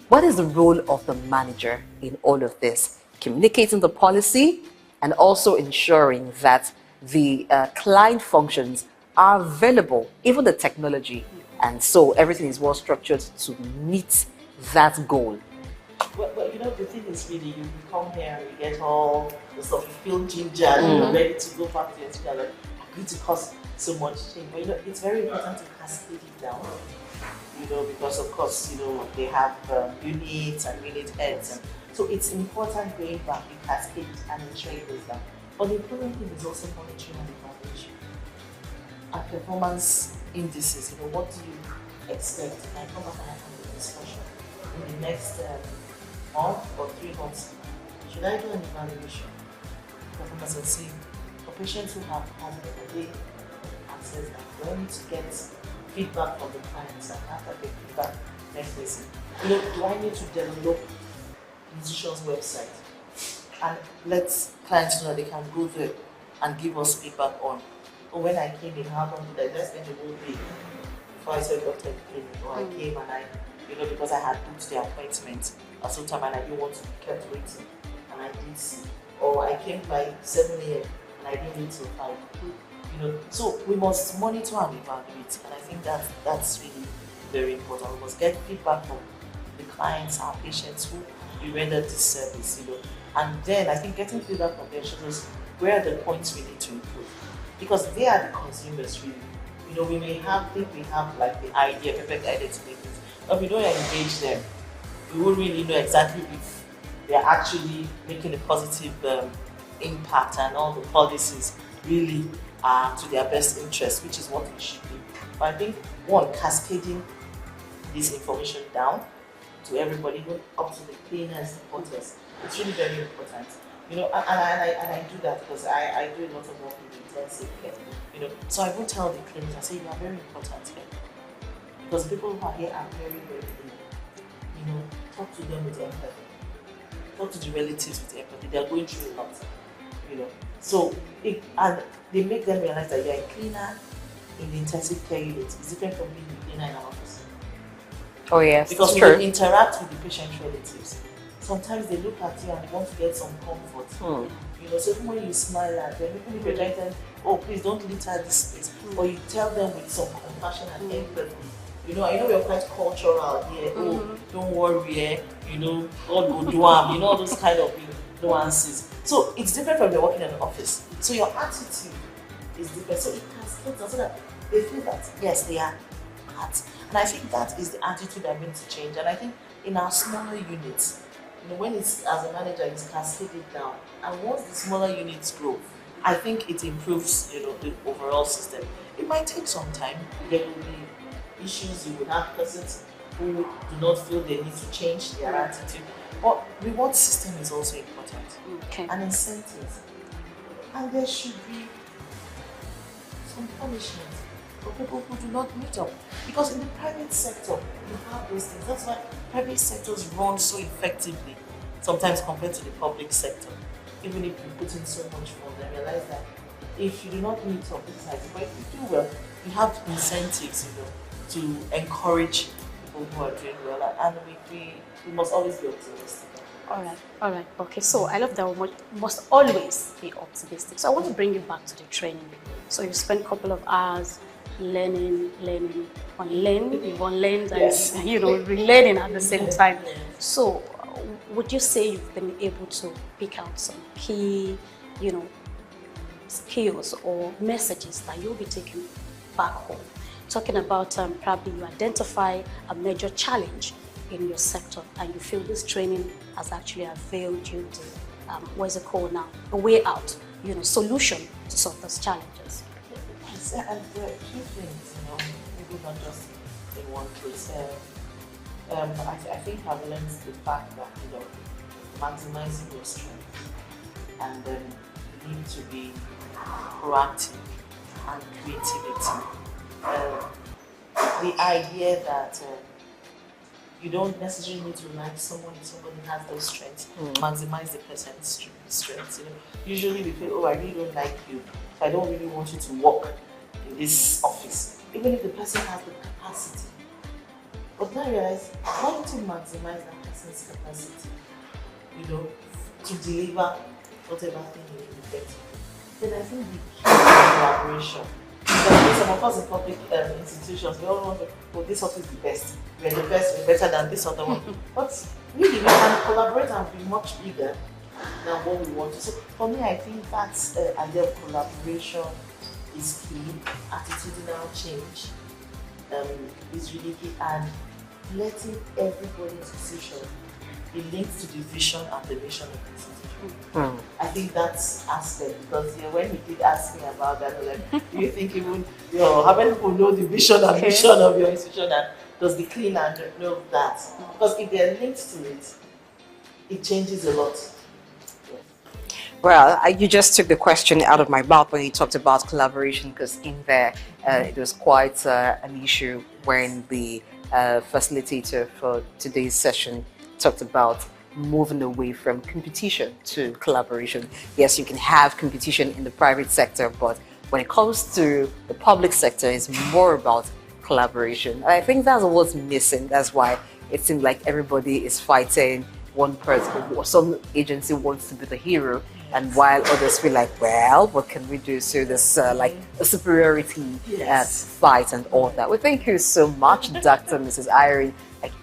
what is the role of the manager in all of this? Communicating the policy and also ensuring that the client functions are available, even the technology, and so everything is well structured to meet that goal. Well, the thing is really, you come here and you get all the stuff, you feel ginger and you're ready to go back to your school, like, I'm going to cause so much change. But it's very important to cascade it down, because of course, they have units and unit heads. And so it's important going back, you cascade and ensure it goes down. But the important thing is also monitoring and evaluation. And performance indices, what do you expect? Can I come back and have a discussion in the next month or 3 months? Should I do an evaluation? Performance and see for patients who have come, they access that. Do I need to get feedback from the clients and after the feedback next listen? Do I need to develop musician's website and let clients know that they can go there and give us feedback on, when I came in, how long did I spend the whole day before I saw a doctor in clinic, or I came and I, because I had booked the appointment at some time and I didn't want to be kept waiting, and I did see, or I came by 7 a.m. and I didn't wait till 5. So we must monitor and evaluate, and I think that's really very important. We must get feedback from the clients, our patients who we render this service, and then I think getting feedback from them shows us where are the points we need to improve, because they are the consumers really. We may think we have like the idea, perfect idea to make this, but if we don't engage them, we won't really know exactly if they're actually making a positive impact and all the policies really are to their best interest, which is what it should be. But I think cascading this information down to everybody, even up to the cleaners, the porters, it's really very important. You know, and I do that because I do a lot of work with intensive care. You know, so I will tell the clinics, I say you are very important here. Because people who are here are very, very ill. You know, talk to them with empathy. Talk to the relatives with empathy. They are going through a lot. You know. So and they make them realize that you're a cleaner in the intensive care unit. It's different from being a cleaner in our office. Oh yes. Because it's when true. you interact with the patient's relatives, sometimes they look at you and they want to get some comfort. You know, so even when you smile at them, even if you're trying to tell them, oh please don't litter this place, or you tell them with some compassion and empathy. You know, I know we're quite cultural here. Oh, don't worry, you know, God will do you know, all those kind of nuances. So it's different from you're working in an office. So your attitude is different. So it cascades on so that they feel that yes, they are part. And I think that is the attitude that needs to change. And I think in our smaller units, you know, when it's as a manager, it's cascaded down. And once the smaller units grow, I think it improves, you know, the overall system. It might take some time. There will be issues. You will have persons who do not feel they need to change their attitude. But reward system is also important. And incentives. And there should be some punishment for people who do not meet up. Because in the private sector, you have those things. That's why private sectors run so effectively, sometimes compared to the public sector. Even if you put in so much funds, I realize that if you do not meet up, this is nice. But if you do well, you have incentives, you know, to encourage people who are doing well. And we must always be optimistic. All right. Okay, so I love that we must always be optimistic. So I want to bring you back to the training. So you spent a couple of hours learning, unlearning, you've unlearned, and you know, relearning at the same time. So would you say you've been able to pick out some key, you know, skills or messages that you'll be taking back home? Talking about probably you identify a major challenge in your sector and you feel this training has actually availed you the, what's it called now, a way out, you know, solution to solve those challenges. Yes, and there are a few things, you know, maybe not just in one place. I think I've learned the fact that, you know, maximizing your strength and then you need to be proactive and creativity. The idea that you don't necessarily need to like someone if somebody has those strengths. Maximize the person's strengths. You know, usually we feel, oh, I really don't like you, so I don't really want you to work in this office, even if the person has the capacity. But then I realize, why don't you maximize that person's capacity, you know, to deliver whatever thing you need effectively? Then I think the key is collaboration. Because some of us in public institutions, we all want to, oh, this office is the best. We're the best, we're better than this other one. But really, we can collaborate and be much bigger than what we want to. So for me, I think that's idea of collaboration is key. Attitudinal change is really key, and letting everybody's decision be linked to the vision and the mission of the institution. I think that's aspect, because when he did ask me about that, like, do you think even how many people know the vision and mission of your institution, and does the cleaner know that? Because if they're linked to it, it changes a lot. Well, you just took the question out of my mouth when you talked about collaboration, because in there it was quite an issue when the facilitator for today's session talked about moving away from competition to collaboration. Yes, you can have competition in the private sector, but when it comes to the public sector, it's more about collaboration. And I think that's what's missing. That's why it seems like everybody is fighting one person, or some agency wants to be the hero, and while others feel like, well, what can we do? So there's like a superiority fight and all that. Well, thank you so much, Dr. Mrs. Irene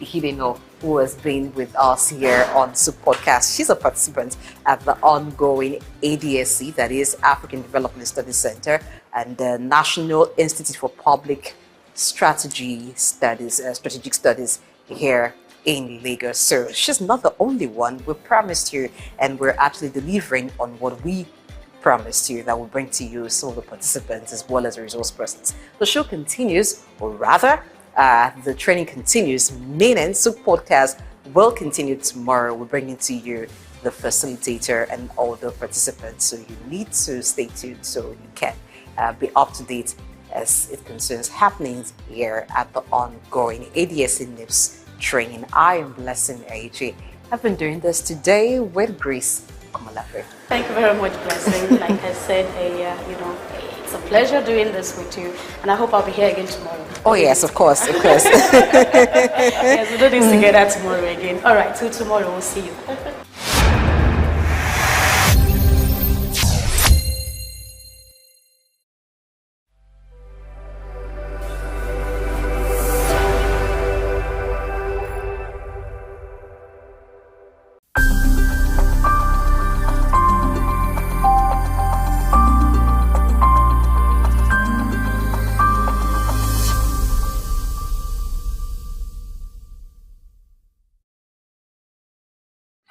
Hideno, who has been with us here on SOUQ Podcast. She's a participant at the ongoing ADSC, that is African Development Studies Center, and the National Institute for Public Strategic Studies here in Lagos. So she's not the only one. We promised you, and we're actually delivering on what we promised you, that will bring to you some of the participants as well as the resource persons. The show continues, or rather, the training continues, meaning SOUQ Podcast will continue tomorrow. We're bringing to you the facilitator and all the participants. So you need to stay tuned so you can be up to date as it concerns happenings here at the ongoing ADSC NIPS training. I am Blessing AJ. I've been doing this today with Grace Komalafe. Thank you very much, Blessing. Like I said, it's a pleasure doing this with you, and I hope I'll be here again tomorrow. Oh yes, of course, of course. Yes, we'll do this together tomorrow again. All right, till tomorrow, we'll see you.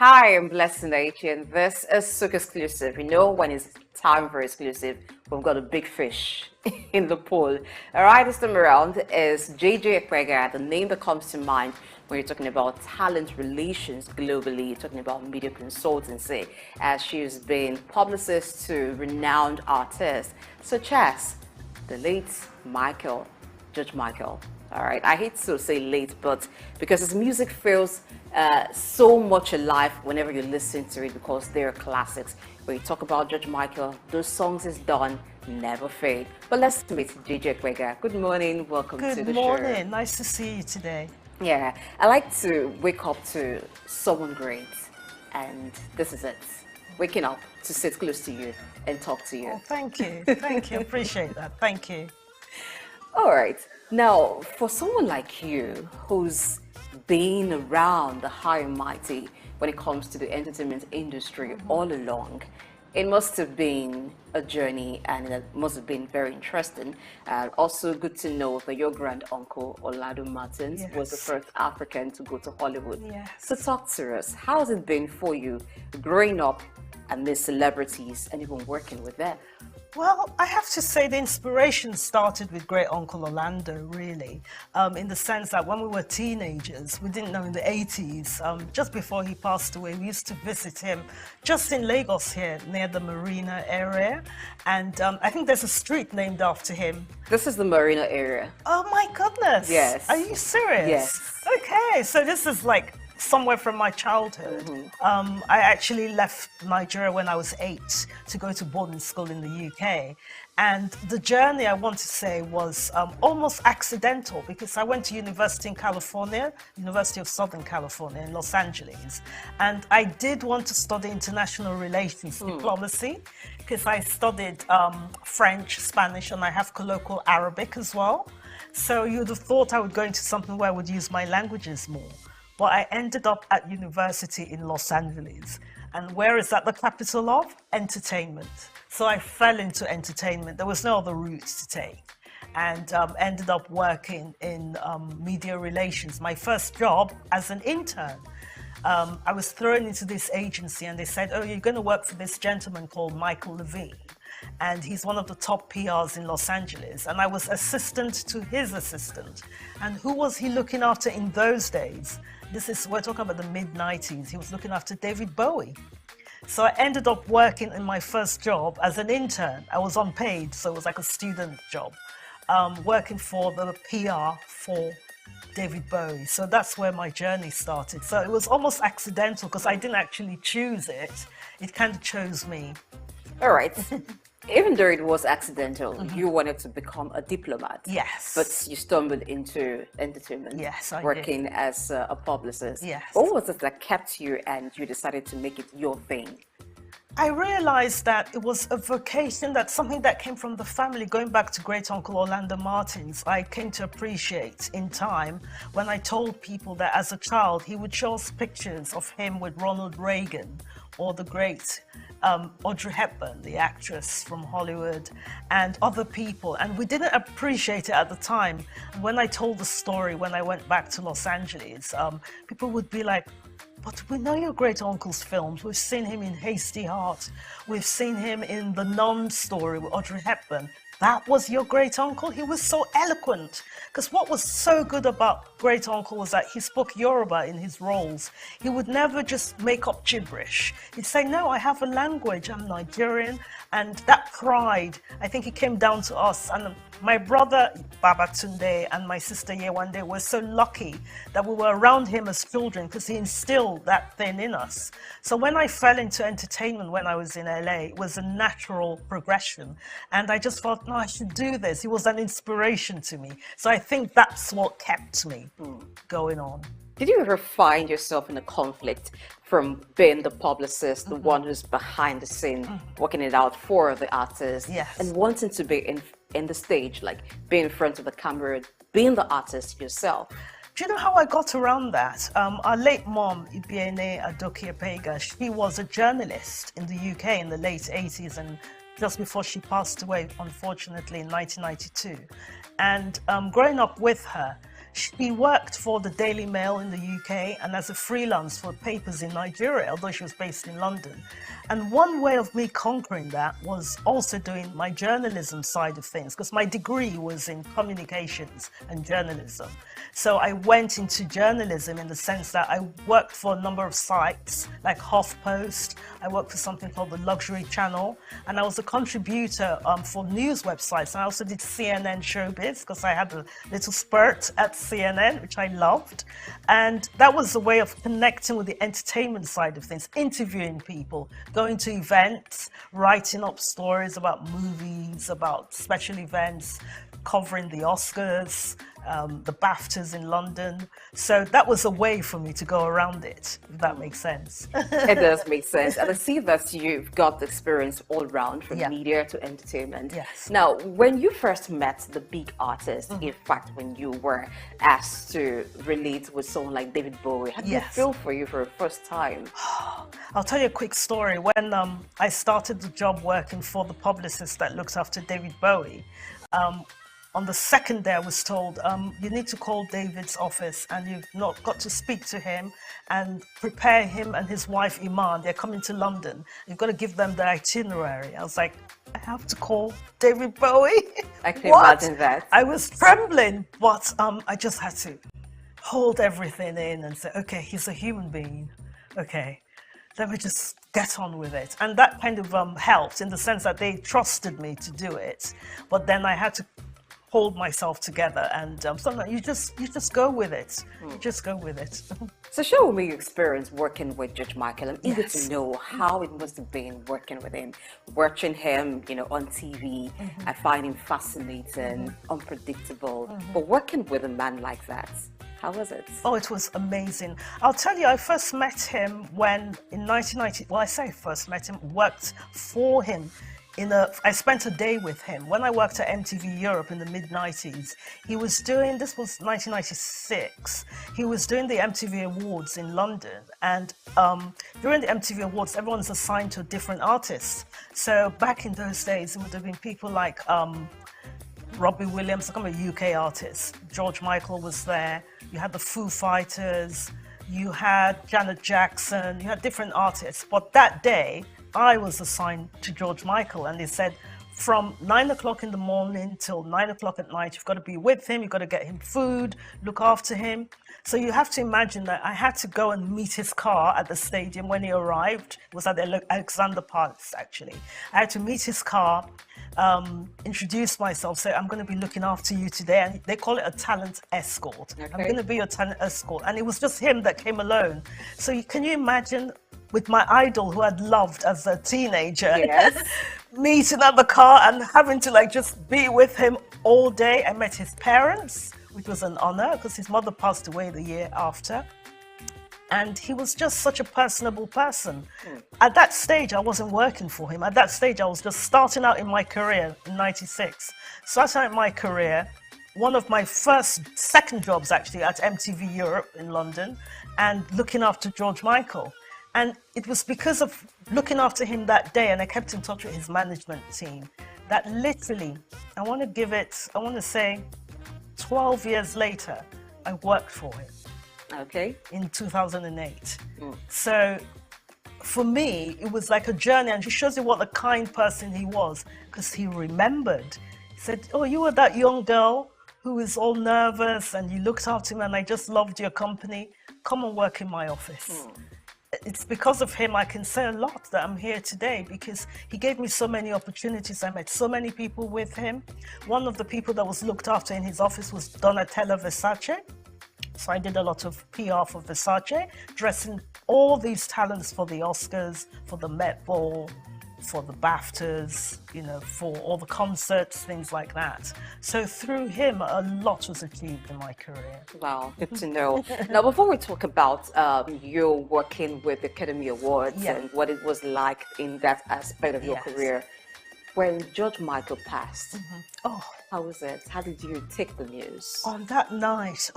Hi, I'm Blessing H, and this is SOUQ Exclusive. You know, when it's time for exclusive, we've got a big fish in the pool. All right, this time around is JJ Ekwega, the name that comes to mind when you're talking about talent relations globally. You're talking about media consultancy, as she's been publicist to renowned artists such as the late Judge Michael. All right, I hate to say late, but because his music feels so much alive whenever you listen to it, because they're classics. When you talk about Judge Michael, those songs is done, never fade. But let's meet JJ Ekwega. Good morning, welcome to the show. Good morning, nice to see you today. Yeah, I like to wake up to someone great, and this is it. Waking up to sit close to you and talk to you. Oh, thank you, appreciate that, thank you. All right. Now, for someone like you who's been around the high and mighty when it comes to the entertainment industry all along, it must have been a journey, and it must have been very interesting. Also good to know that your grand uncle, Orlando Martins, was the first African to go to Hollywood. Yes. So talk to us. How has it been for you growing up amidst celebrities and even working with them? Well, I have to say the inspiration started with great uncle Orlando, really, in the sense that when we were teenagers, we didn't know in the 80s, just before he passed away, we used to visit him just in Lagos here, near the Marina area, and I think there's a street named after him. This is the Marina area. Oh my goodness! Yes. Are you serious? Yes. Okay, so this is like somewhere from my childhood. I actually left Nigeria when I was 8 to go to boarding school in the UK. And the journey, I want to say, was almost accidental, because I went to university in California, University of Southern California in Los Angeles. And I did want to study international relations, diplomacy, because I studied French, Spanish, and I have colloquial Arabic as well. So you'd have thought I would go into something where I would use my languages more. But I ended up at university in Los Angeles. And where is that the capital of? Entertainment. So I fell into entertainment. There was no other route to take. And ended up working in media relations. My first job as an intern. I was thrown into this agency and they said, oh, you're going to work for this gentleman called Michael Levine. And he's one of the top PRs in Los Angeles. And I was assistant to his assistant. And who was he looking after in those days? We're talking about the mid-90s. He was looking after David Bowie. So I ended up working in my first job as an intern. I was unpaid, so it was like a student job, working for the PR for David Bowie. So that's where my journey started. So it was almost accidental because I didn't actually choose it. It kind of chose me. All right. Even though it was accidental, you wanted to become a diplomat. Yes. But you stumbled into entertainment. Yes, I working did. as a publicist. Yes. What was it that kept you and you decided to make it your thing? I realized that it was a vocation, that's something that came from the family. Going back to great uncle Orlando Martins, I came to appreciate in time when I told people that as a child he would show us pictures of him with Ronald Reagan or the great Audrey Hepburn, the actress from Hollywood, and other people, and we didn't appreciate it at the time. When I told the story when I went back to Los Angeles, people would be like, but we know your great uncle's films. We've seen him in Hasty Heart. We've seen him in The Nun story with Audrey Hepburn. that was your great uncle? He was so eloquent. Because what was so good about great uncle was that he spoke Yoruba in his roles. He would never just make up gibberish. He'd say, no, I have a language, I'm Nigerian. And that pride, I think it came down to us. And my brother Babatunde and my sister Yewande were so lucky that we were around him as children because he instilled that thing in us. So when I fell into entertainment when I was in LA, it was a natural progression. And I just thought, no, I should do this. He was an inspiration to me. So I think that's what kept me going on. Did you ever find yourself in a conflict from being the publicist, the one who's behind the scene, working it out for the artist, and wanting to be in the stage, like being in front of the camera, being the artist yourself? Do you know how I got around that? Our late mom, Ibiene Adokiapega, she was a journalist in the UK in the late 80s and just before she passed away, unfortunately, in 1992. And growing up with her, she worked for the Daily Mail in the UK and as a freelance for papers in Nigeria, although she was based in London. And one way of me conquering that was also doing my journalism side of things, because my degree was in communications and journalism. So I went into journalism in the sense that I worked for a number of sites like HuffPost. I worked for something called the Luxury Channel, and I was a contributor for news websites. I also did CNN Showbiz because I had a little spurt at CNN, which I loved. And that was a way of connecting with the entertainment side of things, interviewing people, going to events, writing up stories about movies, about special events, covering the Oscars, the BAFTAs in London. So that was a way for me to go around it, if that makes sense. It does make sense. And I see that you've got the experience all around, from media to entertainment. Yes. Now, when you first met the big artists, in fact, when you were asked to relate with someone like David Bowie, how did it feel for you for the first time? I'll tell you a quick story. When I started the job working for the publicist that looks after David Bowie, on the second day I was told, you need to call David's office and you've not got to speak to him and prepare him and his wife Iman. They're coming to London. You've got to give them the itinerary. I was like, I have to call David Bowie? I can imagine that. I was trembling, but I just had to hold everything in and say, okay, he's a human being. Okay, let me just get on with it. And that kind of helped in the sense that they trusted me to do it. But then I had to hold myself together, and sometimes you just go with it. You just go with it. So share me your experience working with George Michael. I'm eager to know how it must have been working with him, watching him, on TV. I find him fascinating, unpredictable. But working with a man like that, how was it? Oh, it was amazing. I'll tell you, I first met him when in 1990. Well, I say first met him, worked for him. I spent a day with him. When I worked at MTV Europe in the mid-90s, he was doing, this was 1996, he was doing the MTV Awards in London. And during the MTV Awards, everyone's assigned to a different artist. So back in those days, it would have been people like Robbie Williams, I'm a UK artist. George Michael was there. You had the Foo Fighters. You had Janet Jackson. You had different artists. But that day, I was assigned to George Michael, and they said from 9 o'clock in the morning till 9 o'clock at night, you've got to be with him, you've got to get him food, look after him. So you have to imagine that I had to go and meet his car at the stadium when he arrived. It was at the Alexander Palace, actually. I had to meet his car, introduce myself, say, I'm going to be looking after you today. And they call it a talent escort. Okay. I'm going to be your talent escort. And it was just him that came alone. So can you imagine, with my idol who I'd loved as a teenager, meeting at the car and having to just be with him all day. I met his parents, which was an honor because his mother passed away the year after. And he was just such a personable person. At that stage, I wasn't working for him. At that stage, I was just starting out in my career in 96. Starting out in my career, one of my second jobs actually at MTV Europe in London, and looking after George Michael. And it was because of looking after him that day, and I kept in touch with his management team, that literally, I want to say 12 years later, I worked for him. Okay. In 2008. So for me, it was like a journey, and it shows you what a kind person he was, because he remembered. He said, "Oh, you were that young girl who was all nervous and you looked after him and I just loved your company. Come and work in my office." It's because of him I can say a lot that I'm here today, because he gave me so many opportunities. I met so many people with him. One of the people that was looked after in his office was Donatella Versace. So I did a lot of PR for Versace, dressing all these talents for the Oscars, for the Met Ball, for the BAFTAs, you know, for all the concerts, things like that. So through him, a lot was achieved in my career. Wow, good to know. Now, before we talk about you working with the Academy Awards and what it was like in that aspect of your career, when George Michael passed, oh, how was it? How did you take the news? On that night,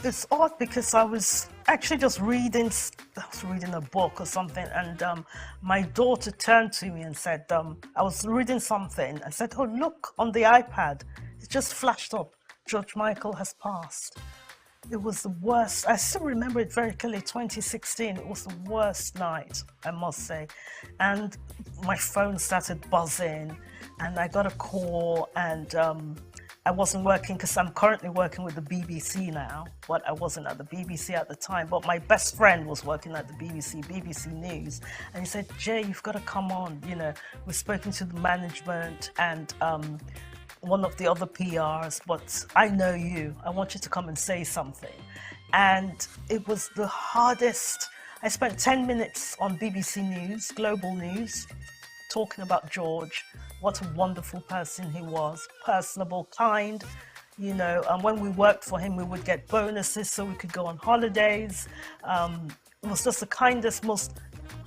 it's odd because I was actually just reading a book or something, and my daughter turned to me and said, I was reading something and said, "Oh, look, on the iPad, it just flashed up, George Michael has passed." It was the worst. I still remember it very clearly, 2016. It was the worst night, I must say. And my phone started buzzing, and I got a call, and I wasn't working because I'm currently working with the BBC now, but I wasn't at the BBC at the time. But my best friend was working at the BBC News, and he said, "Jay, you've got to come on. You know, we've spoken to the management and one of the other PRs, but I know you. I want you to come and say something." And it was the hardest. I spent 10 minutes on BBC News, Global News, talking about George. What a wonderful person he was, personable, kind, you know, and when we worked for him, we would get bonuses so we could go on holidays. He was just the kindest, most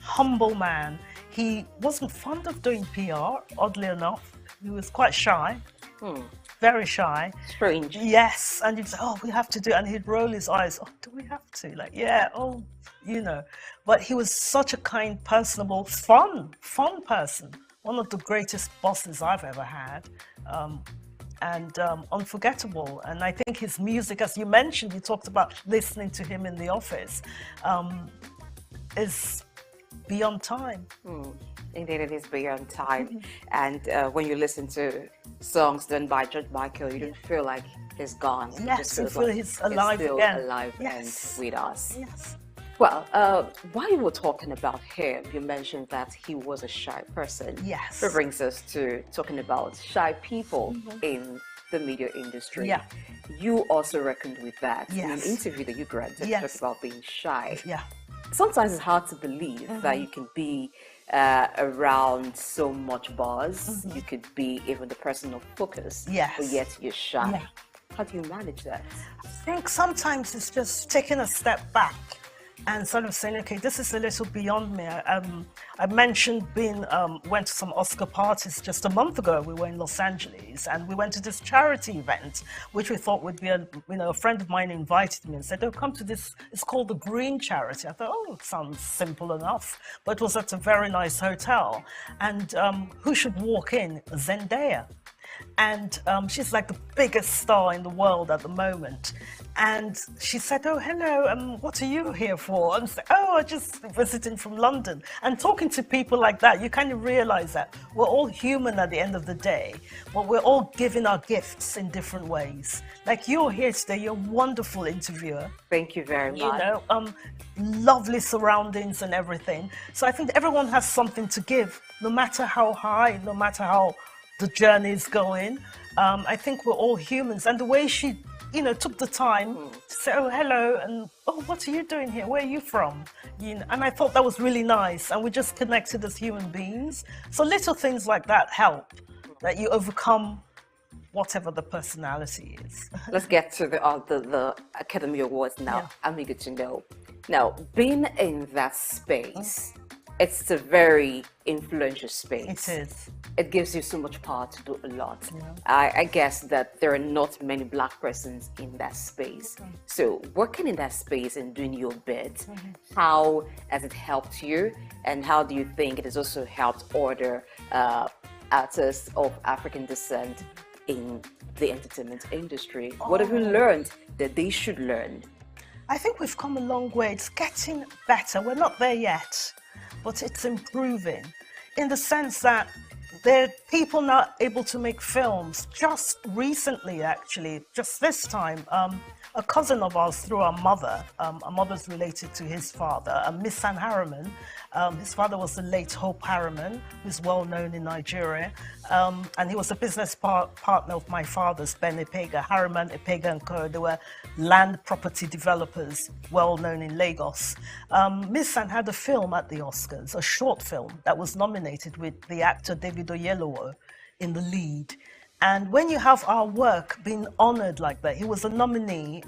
humble man. He wasn't fond of doing PR, oddly enough. He was quite shy, very shy. Strange. Yes, and he'd say, "Oh, we have to do it," and he'd roll his eyes, "Oh, do we have to?" Like, yeah, oh, you know. But he was such a kind, personable, fun person. One of the greatest bosses I've ever had, and unforgettable. And I think his music, as you mentioned, you talked about listening to him in the office, is beyond time. Indeed, it is beyond time. And when you listen to songs done by George Michael, you don't feel like he's gone. Yes, you feel he's alive still again. alive and with us. Yes. Well, while you were talking about him, you mentioned that he was a shy person. Yes. That brings us to talking about shy people in the media industry. Yeah. You also reckoned with that in an Yes. interview that you granted. Yes. Talked about being shy. Yeah. Sometimes it's hard to believe that you can be around so much buzz. You could be even the person of focus, Yes. but yet you're shy. Yeah. How do you manage that? I think sometimes it's just taking a step back and sort of saying, okay, this is a little beyond me. I mentioned went to some Oscar parties just a month ago. We were in Los Angeles and we went to this charity event, which we thought would be a friend of mine invited me and said, "Oh, come to this. It's called the Green Charity." I thought, oh, it sounds simple enough, but it was at a very nice hotel. And who should walk in? Zendaya. And she's like the biggest star in the world at the moment. And she said, "Oh, hello, what are you here for?" And I said, "Oh, I'm just visiting from London." And talking to people like that, you kind of realize that we're all human at the end of the day, but we're all giving our gifts in different ways. Like you're here today, you're a wonderful interviewer. Thank you very much. You know, lovely surroundings and everything. So I think everyone has something to give, no matter how high, no matter how the journey is going. I think we're all humans. And the way she, took the time to say, "Oh, hello," and "Oh, what are you doing here? Where are you from?" And I thought that was really nice. And we just connected as human beings. So little things like that help, that you overcome whatever the personality is. Let's get to the Academy Awards now. I'm eager to know. Now, being in that space, it's a very influential space. It is. It gives you so much power to do a lot. I guess that there are not many Black persons in that space. So working in that space and doing your bit, how has it helped you? And how do you think it has also helped other artists of African descent in the entertainment industry? What have you learned that they should learn? I think we've come a long way. It's getting better. We're not there yet, but it's improving in the sense that there are people now able to make films. Just recently, actually, just this time, a cousin of ours through our mother's related to his father, Miss San Harriman. His father was the late Hope Harriman, who's well known in Nigeria. And he was a business partner of my father's, Ben Epega, Harriman, Epega and Co. They were land property developers, well known in Lagos. Miss San had a film at the Oscars, a short film that was nominated with the actor David Oyelowo in the lead. And when you have our work being honored like that, he was a nominee.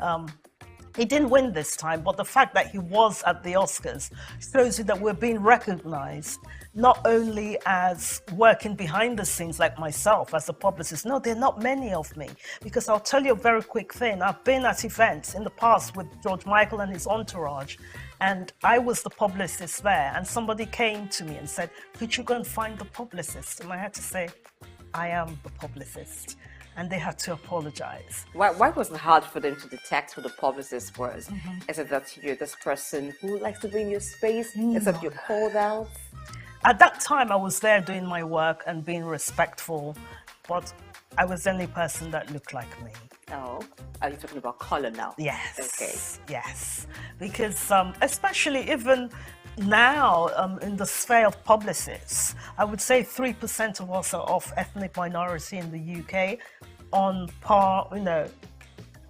He didn't win this time, but the fact that he was at the Oscars shows you that we're being recognized, not only as working behind the scenes like myself as a publicist. No, there are not many of me, because I'll tell you a very quick thing. I've been at events in the past with George Michael and his entourage, and I was the publicist there, and somebody came to me and said, could you go and find the publicist? And I had to say, I am the publicist. And they had to apologize. Why was it hard for them to detect who the publicist was? Is it that you're this person who likes to be in your space? Is it you're called out? At that time, I was there doing my work and being respectful, but I was the only person that looked like me. Oh, are you talking about color now? Yes. Okay. Yes. Because especially even now, in the sphere of publicists, I would say 3% of us are of ethnic minority in the UK, on par, you know,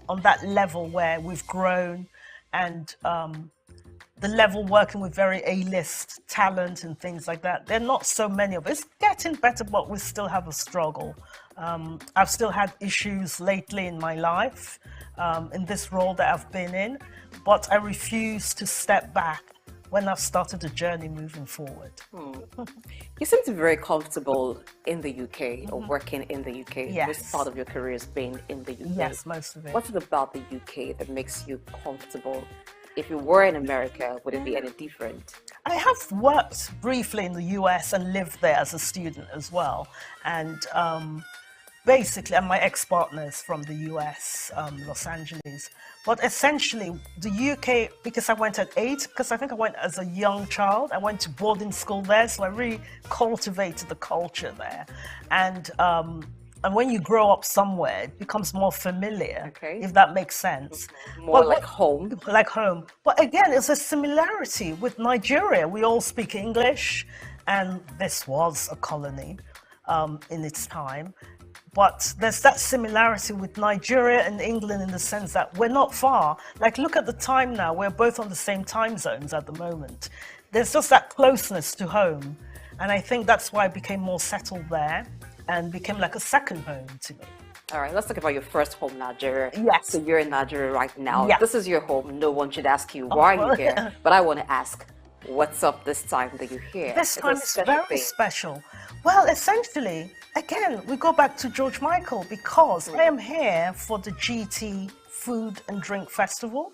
on that level where we've grown, and the level working with very A-list talent and things like that. There are not so many of us. It's getting better, but we still have a struggle. I've still had issues lately in my life, in this role that I've been in, but I refuse to step back when I've started a journey moving forward. You seem to be very comfortable in the UK or working in the UK. Yes. Most part of your career has been in the UK. Yes, most of it. What's it about the UK that makes you comfortable? If you were in America, would it be any different? I have worked briefly in the US and lived there as a student as well. And basically, and my ex-partner is from the US, Los Angeles. But essentially, the UK, because I went at 8, because I think I went as a young child, I went to boarding school there, so I really cultivated the culture there. And when you grow up somewhere, it becomes more familiar, if that makes sense. More like home. Like home. But again, it's a similarity with Nigeria. We all speak English, and this was a colony in its time. But there's that similarity with Nigeria and England in the sense that we're not far. Like, look at the time now. We're both on the same time zones at the moment. There's just that closeness to home. And I think that's why I became more settled there and became like a second home to me. All right, let's talk about your first home, Nigeria. Yes. So you're in Nigeria right now. Yeah. This is your home. No one should ask you, why are you here? But I want to ask, what's up this time that you're here? This time is very special. Well, essentially, again, we go back to George Michael, because I am here for the GT Food and Drink Festival.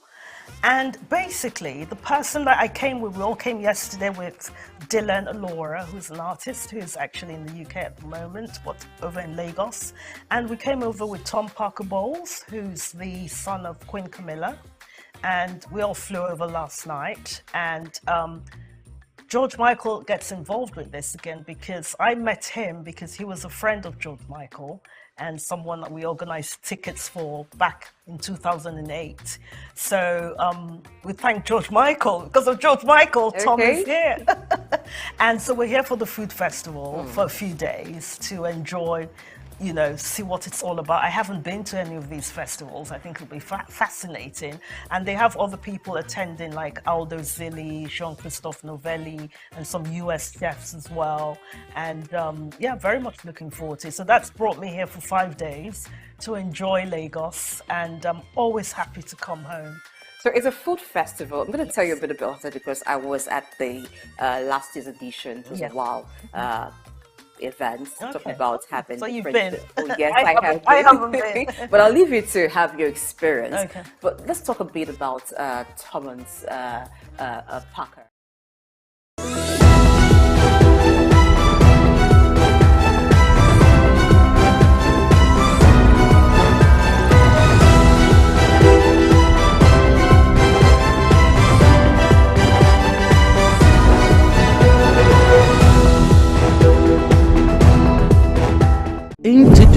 And basically, the person that I came with, we all came yesterday with Dylan Alora, who's an artist who's actually in the UK at the moment, but over in Lagos. And we came over with Tom Parker Bowles, who's the son of Queen Camilla. And we all flew over last night. And George Michael gets involved with this again because I met him because he was a friend of George Michael and someone that we organized tickets for back in 2008. So we thank George Michael. Because of George Michael, Tom is here. And so we're here for the food festival for a few days to enjoy, you know, see what it's all about. I haven't been to any of these festivals. I think it'll be fascinating. And they have other people attending like Aldo Zilli, Jean-Christophe Novelli, and some US chefs as well. And yeah, very much looking forward to it. So that's brought me here for 5 days to enjoy Lagos. And I'm always happy to come home. So it's a food festival. I'm going to tell you a bit about it because I was at the last year's edition. It was a while. Events talking about having. So you've been? Oh, yes, I haven't been. But I'll leave you to have your experience. Okay. But let's talk a bit about Thomas Parker.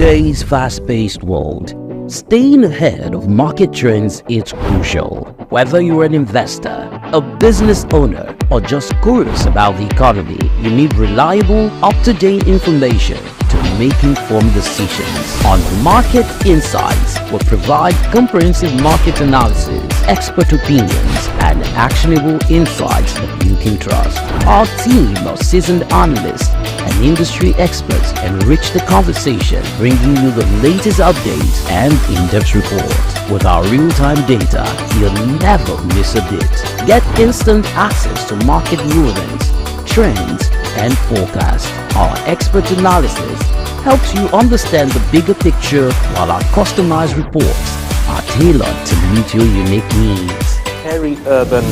today's fast-paced world, staying ahead of market trends is crucial. Whether you're an investor, a business owner, or just curious about the economy, you need reliable, up-to-date information to make informed decisions. On Market Insights, we provide comprehensive market analysis, expert opinions, and actionable insights that you can trust. Our team of seasoned analysts and industry experts enrich the conversation, bringing you the latest updates and in-depth reports. With our real-time data, you'll never miss a bit. Get instant access to market movements, trends, and forecasts. Our expert analysis helps you understand the bigger picture, while our customized reports are tailored to meet your unique needs. Peri-urban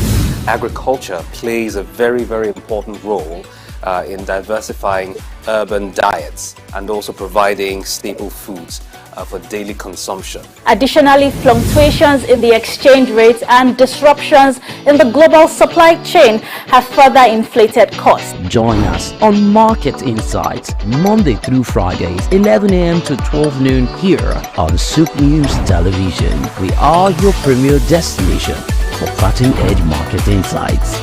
agriculture plays a very, very important role in diversifying urban diets and also providing staple foods for daily consumption. Additionally, fluctuations in the exchange rate and disruptions in the global supply chain have further inflated costs. Join us on Market Insights, Monday through Fridays, 11 a.m. to 12 noon here on SOUQ News Television. We are your premier destination for cutting-edge market insights.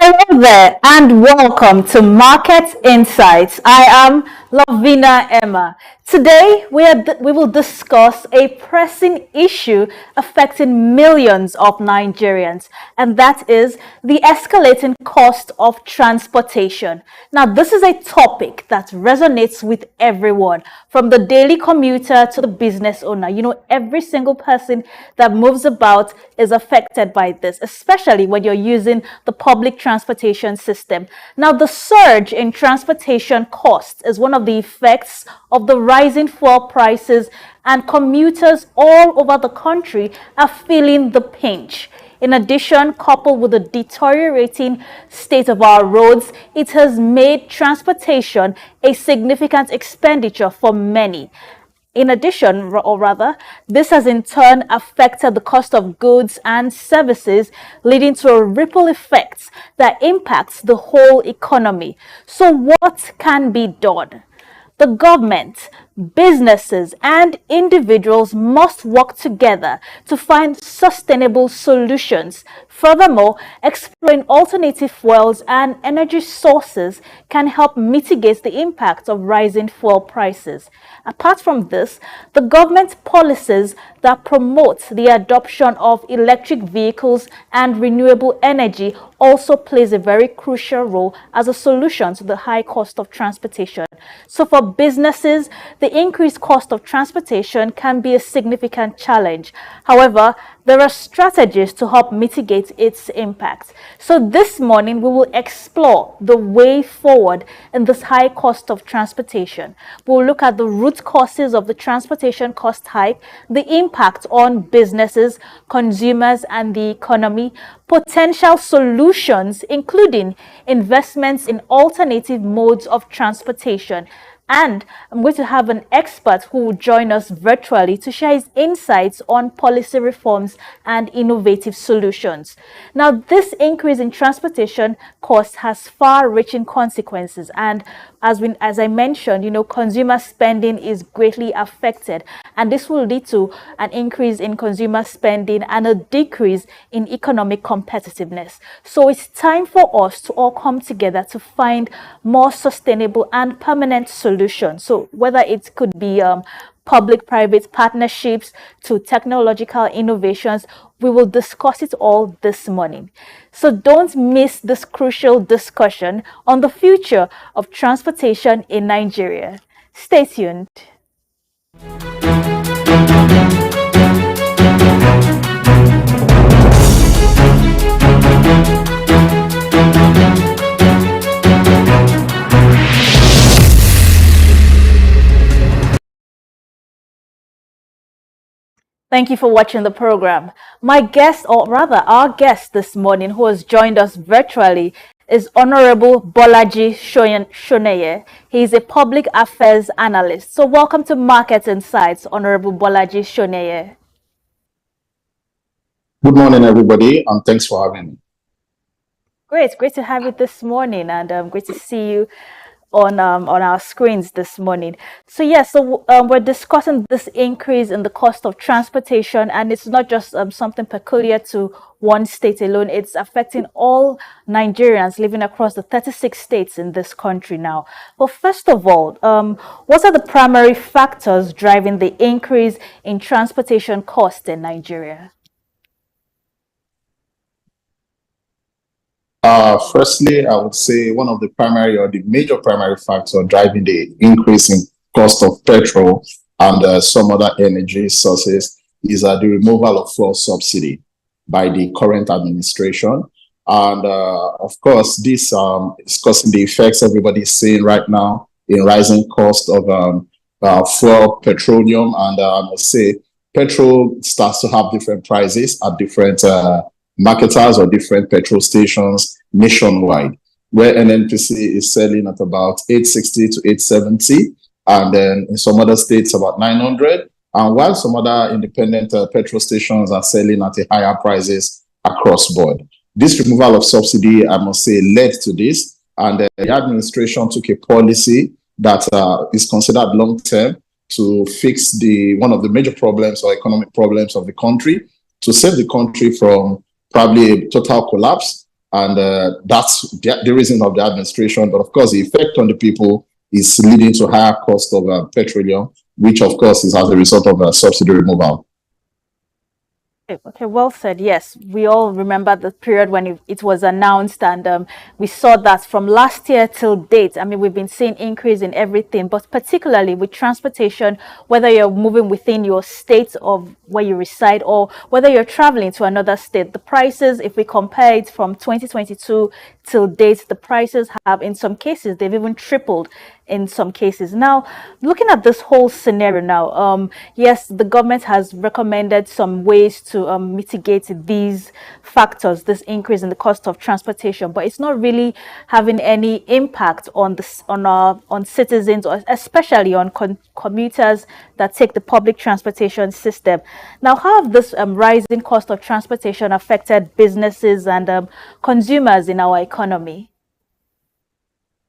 Hello there and welcome to Market Insights. I am Lavina Emma. Today we will discuss a pressing issue affecting millions of Nigerians, and that is the escalating cost of transportation. Now, this is a topic that resonates with everyone, from the daily commuter to the business owner. You know, every single person that moves about is affected by this, especially when you're using the public transportation system. Now, the surge in transportation costs is one of the effects of the rising fuel prices, and commuters all over the country are feeling the pinch. In addition, coupled with the deteriorating state of our roads, it has made transportation a significant expenditure for many. In addition, or rather, this has in turn affected the cost of goods and services, leading to a ripple effect that impacts the whole economy. So what can be done? The government, businesses, and individuals must work together to find sustainable solutions. Furthermore, exploring alternative fuels and energy sources can help mitigate the impact of rising fuel prices. Apart from this, the government policies that promote the adoption of electric vehicles and renewable energy also plays a very crucial role as a solution to the high cost of transportation. So for businesses, the increased cost of transportation can be a significant challenge. However, there are strategies to help mitigate its impact. So this morning, we will explore the way forward in this high cost of transportation. We'll look at the root causes of the transportation cost hike, the impact on businesses, consumers, and the economy, potential solutions, including investments in alternative modes of transportation. And I'm going to have an expert who will join us virtually to share his insights on policy reforms and innovative solutions. Now, this increase in transportation costs has far-reaching consequences, and as I mentioned, you know, consumer spending is greatly affected, and this will lead to an increase in consumer spending and a decrease in economic competitiveness. So it's time for us to all come together to find more sustainable and permanent solutions. So whether it could be public-private partnerships to technological innovations, we will discuss it all this morning. So don't miss this crucial discussion on the future of transportation in Nigeria. Stay tuned. Thank you for watching the program. My guest, or rather our guest this morning, who has joined us virtually, is Honorable Bolaji Shoneye. He is a public affairs analyst. So welcome to Market Insights, Honorable Bolaji Shoneye. Good morning, everybody, and thanks for having me. Great to have you this morning, and great to see you on our screens this morning. So we're discussing this increase in the cost of transportation, and it's not just something peculiar to one state alone. It's affecting all Nigerians living across the 36 states in this country now. But first of all, what are the primary factors driving the increase in transportation costs in Nigeria? Firstly, I would say one of the primary or the major primary factor driving the increase in cost of petrol and some other energy sources is the removal of fuel subsidy by the current administration. And of course, this is causing the effects everybody is seeing right now in rising cost of fuel, petroleum, and I must say petrol starts to have different prices at different marketers or different petrol stations nationwide, where NNPC is selling at about 860 to 870, and then in some other states about 900, and while some other independent petrol stations are selling at a higher prices across board. This removal of subsidy, I must say, led to this, and the administration took a policy that is considered long-term to fix one of the major problems or economic problems of the country, to save the country from probably a total collapse. And that's the reason of the administration. But of course, the effect on the people is leading to higher cost of petroleum, which of course is as a result of subsidy removal. Okay, well said. Yes, we all remember the period when it was announced, and we saw that from last year till date. I mean, we've been seeing increase in everything, but particularly with transportation, whether you're moving within your state of where you reside or whether you're traveling to another state, the prices, if we compare it from 2022 till date, the prices have, in some cases, they've even tripled in some cases. Now, looking at this whole scenario now, yes, the government has recommended some ways to mitigate these factors, this increase in the cost of transportation, but it's not really having any impact on on citizens, or especially on commuters that take the public transportation system. Now, how have this rising cost of transportation affected businesses and consumers in our economy?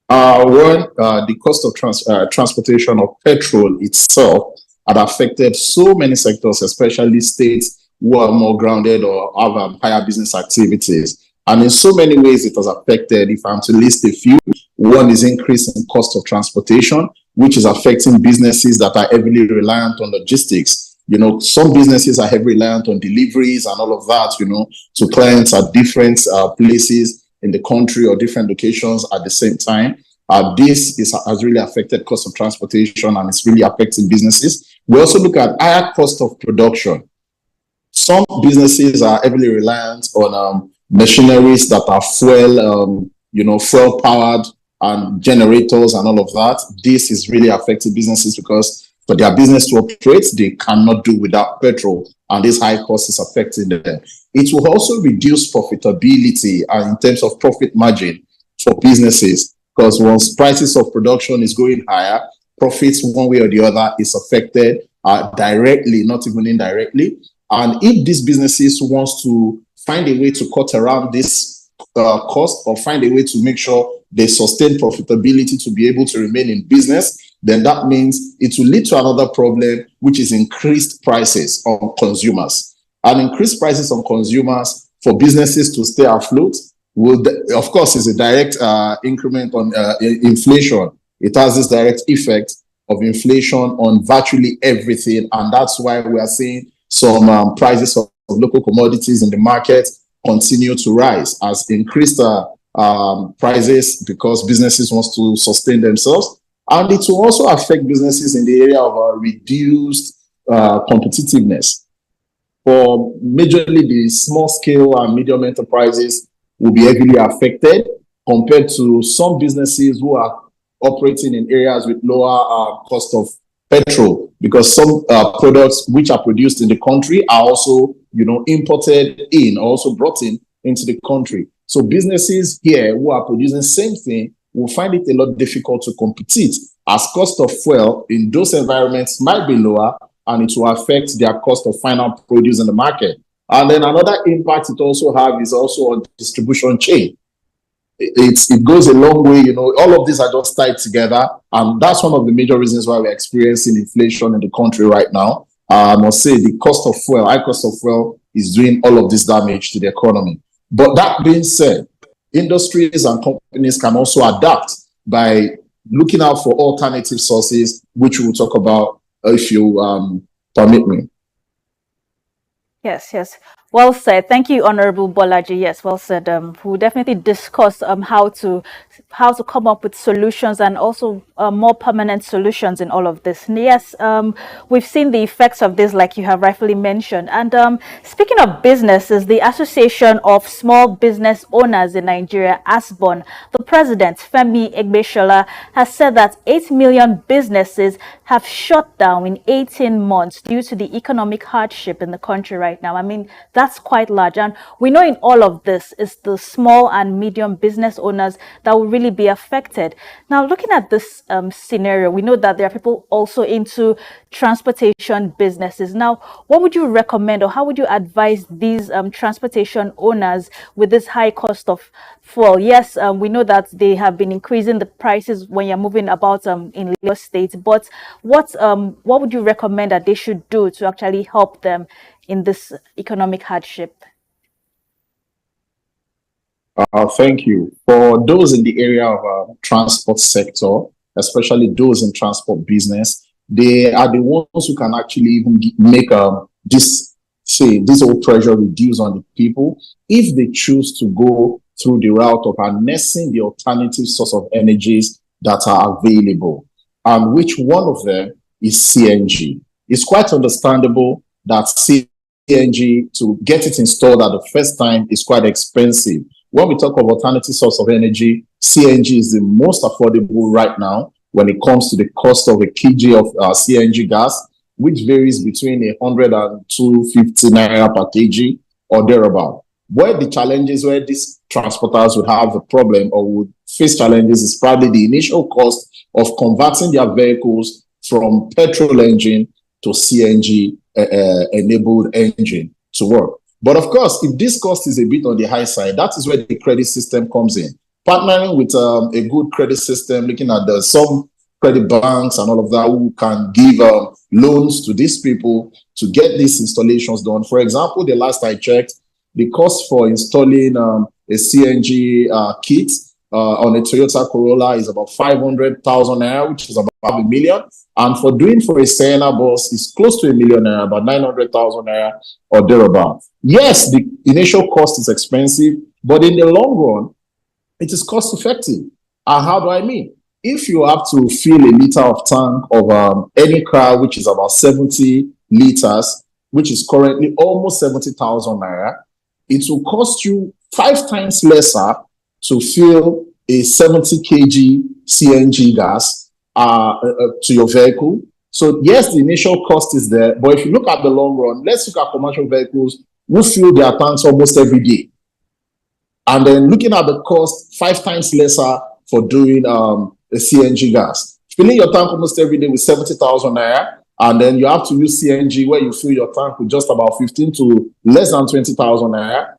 The cost of transportation of petrol itself had affected so many sectors, especially states who are more grounded or have higher business activities. And in so many ways, it has affected, if I'm to list a few, one is increase in cost of transportation, which is affecting businesses that are heavily reliant on logistics. You know, some businesses are heavily reliant on deliveries and all of that, you know, to clients at different places in the country or different locations at the same time. This has really affected cost of transportation, and it's really affecting businesses. We also look at higher cost of production. Some businesses are heavily reliant on machineries that are fuel powered, and generators and all of that. This is really affecting businesses because for their business to operate, they cannot do without petrol, and this high cost is affecting them. It will also reduce profitability in terms of profit margin for businesses, because once prices of production is going higher, profits one way or the other is affected directly, not even indirectly. And if these businesses wants to find a way to cut around this cost, or find a way to make sure they sustain profitability to be able to remain in business, then that means it will lead to another problem, which is increased prices on consumers. And increased prices on consumers for businesses to stay afloat will, of course, is a direct increment on inflation. It has this direct effect of inflation on virtually everything, and that's why we are seeing some prices of local commodities in the market continue to rise as increased prices, because businesses want to sustain themselves. And it will also affect businesses in the area of reduced competitiveness. For majorly the small scale and medium enterprises will be heavily affected compared to some businesses who are operating in areas with lower cost of petrol, because some products which are produced in the country are also, imported in, also brought in into the country. So businesses here who are producing the same thing will find it a lot difficult to compete, as cost of fuel in those environments might be lower, and it will affect their cost of final produce in the market. And then another impact it also have is also on distribution chain. It goes a long way, all of these are just tied together. And that's one of the major reasons why we're experiencing inflation in the country right now. I must say the cost of fuel, high cost of fuel, is doing all of this damage to the economy. But that being said, industries and companies can also adapt by looking out for alternative sources, which we'll talk about if you permit me. Yes. Well said. Thank you, Honorable Bolaji. Yes, well said. We'll definitely discuss how to come up with solutions and also more permanent solutions in all of this. And yes, we've seen the effects of this, like you have rightfully mentioned. And speaking of businesses, the Association of Small Business Owners in Nigeria, ASBON, the president, Femi Egbeshola, has said that 8 million businesses have shut down in 18 months due to the economic hardship in the country right now. I mean, that's quite large. And we know in all of this, it's the small and medium business owners that will really be affected. Now, looking at this scenario, we know that there are people also into transportation businesses. Now, what would you recommend, or how would you advise these transportation owners with this high cost of fuel? Yes, we know that they have been increasing the prices when you're moving about in Lagos State, but what would you recommend that they should do to actually help them in this economic hardship? Thank you. For those in the area of transport sector, especially those in transport business, they are the ones who can actually even make this whole pressure reduce on the people if they choose to go through the route of harnessing the alternative source of energies that are available, and which one of them is CNG. It's quite understandable that CNG, to get it installed at the first time, is quite expensive. When we talk of alternative source of energy, CNG is the most affordable right now when it comes to the cost of a kg of CNG gas, which varies between 100 and 250 naira per kg or thereabout. Where the challenges where these transporters would have a problem or would face challenges is probably the initial cost of converting their vehicles from petrol engine to CNG enabled engine to work. But of course, if this cost is a bit on the high side, that is where the credit system comes in. Partnering with a good credit system, looking at some credit banks and all of that, who can give loans to these people to get these installations done. For example, the last I checked, the cost for installing a CNG kit on a Toyota Corolla is about 500,000 naira, which is about $500,000. And for a Sienna bus, it's close to $1 million naira, about 900,000 naira or thereabout. Yes, the initial cost is expensive, but in the long run, it is cost effective. And how do I mean? If you have to fill a liter of tank of any car, which is about 70 liters, which is currently almost 70,000 naira, it will cost you 5 times lesser to fill a 70 kg CNG gas to your vehicle. So yes, the initial cost is there, but if you look at the long run, let's look at commercial vehicles who fill their tanks almost every day. And then looking at the cost, 5 times lesser for doing a CNG gas. Filling your tank almost every day with 70,000 naira, and then you have to use CNG where you fill your tank with just about 15 to less than 20,000 naira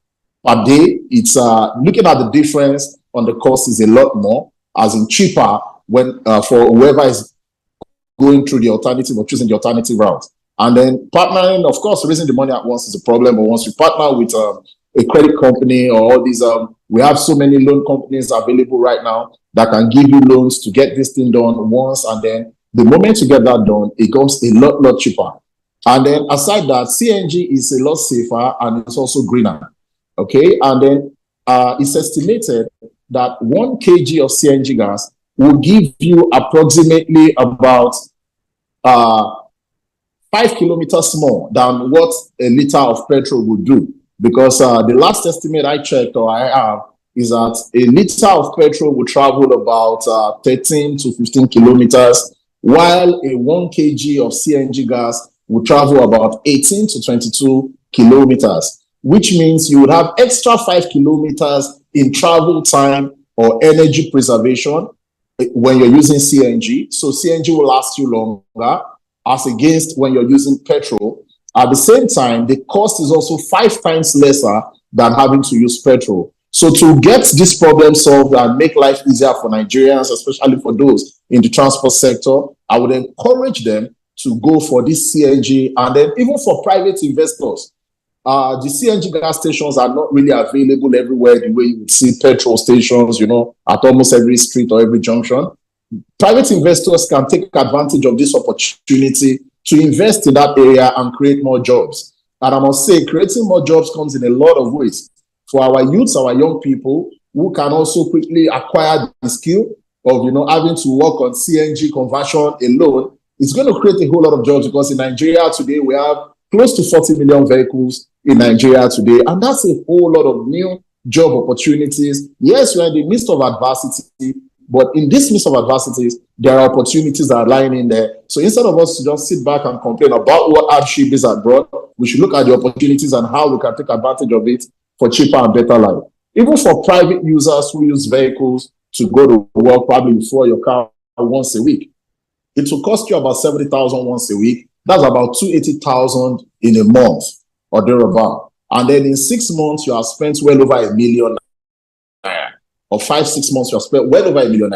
per day. It's looking at the difference on the cost is a lot more, as in cheaper when for whoever is going through the alternative or choosing the alternative route. And then partnering, of course, raising the money at once is a problem. But once you partner with a credit company or all these, we have so many loan companies available right now that can give you loans to get this thing done once. And then the moment you get that done, it becomes a lot cheaper. And then aside that, CNG is a lot safer and it's also greener. Okay. And then it's estimated that 1 kg of CNG gas will give you approximately about 5 kilometers more than what a liter of petrol would do. Because the last estimate I checked or I have is that a liter of petrol will travel about 13 to 15 kilometers, while a 1 kg of CNG gas will travel about 18 to 22 kilometers. which means you would have extra 5 kilometers in travel time or energy preservation when you're using CNG. So CNG will last you longer as against when you're using petrol. At the same time, the cost is also 5 times lesser than having to use petrol. So to get this problem solved and make life easier for Nigerians, especially for those in the transport sector, I would encourage them to go for this CNG. And then even for private investors, the CNG gas stations are not really available everywhere the way you would see petrol stations, you know, at almost every street or every junction. Private investors can take advantage of this opportunity to invest in that area and create more jobs. And I must say, creating more jobs comes in a lot of ways. For our youths, our young people, who can also quickly acquire the skill of, you know, having to work on CNG conversion alone, it's going to create a whole lot of jobs, because in Nigeria today, we have close to 40 million vehicles in Nigeria today. And that's a whole lot of new job opportunities. Yes, we're in the midst of adversity, but in this midst of adversities, there are opportunities that are lying in there. So instead of us to just sit back and complain about what hardship is abroad, we should look at the opportunities and how we can take advantage of it for cheaper and better life. Even for private users who use vehicles to go to work, probably before your car once a week, it will cost you about 70,000 once a week. That's about 280,000 in a month or thereabout. And then in 6 months, you have spent well over $1 million. Or 5-6 months, you have spent well over $1 million.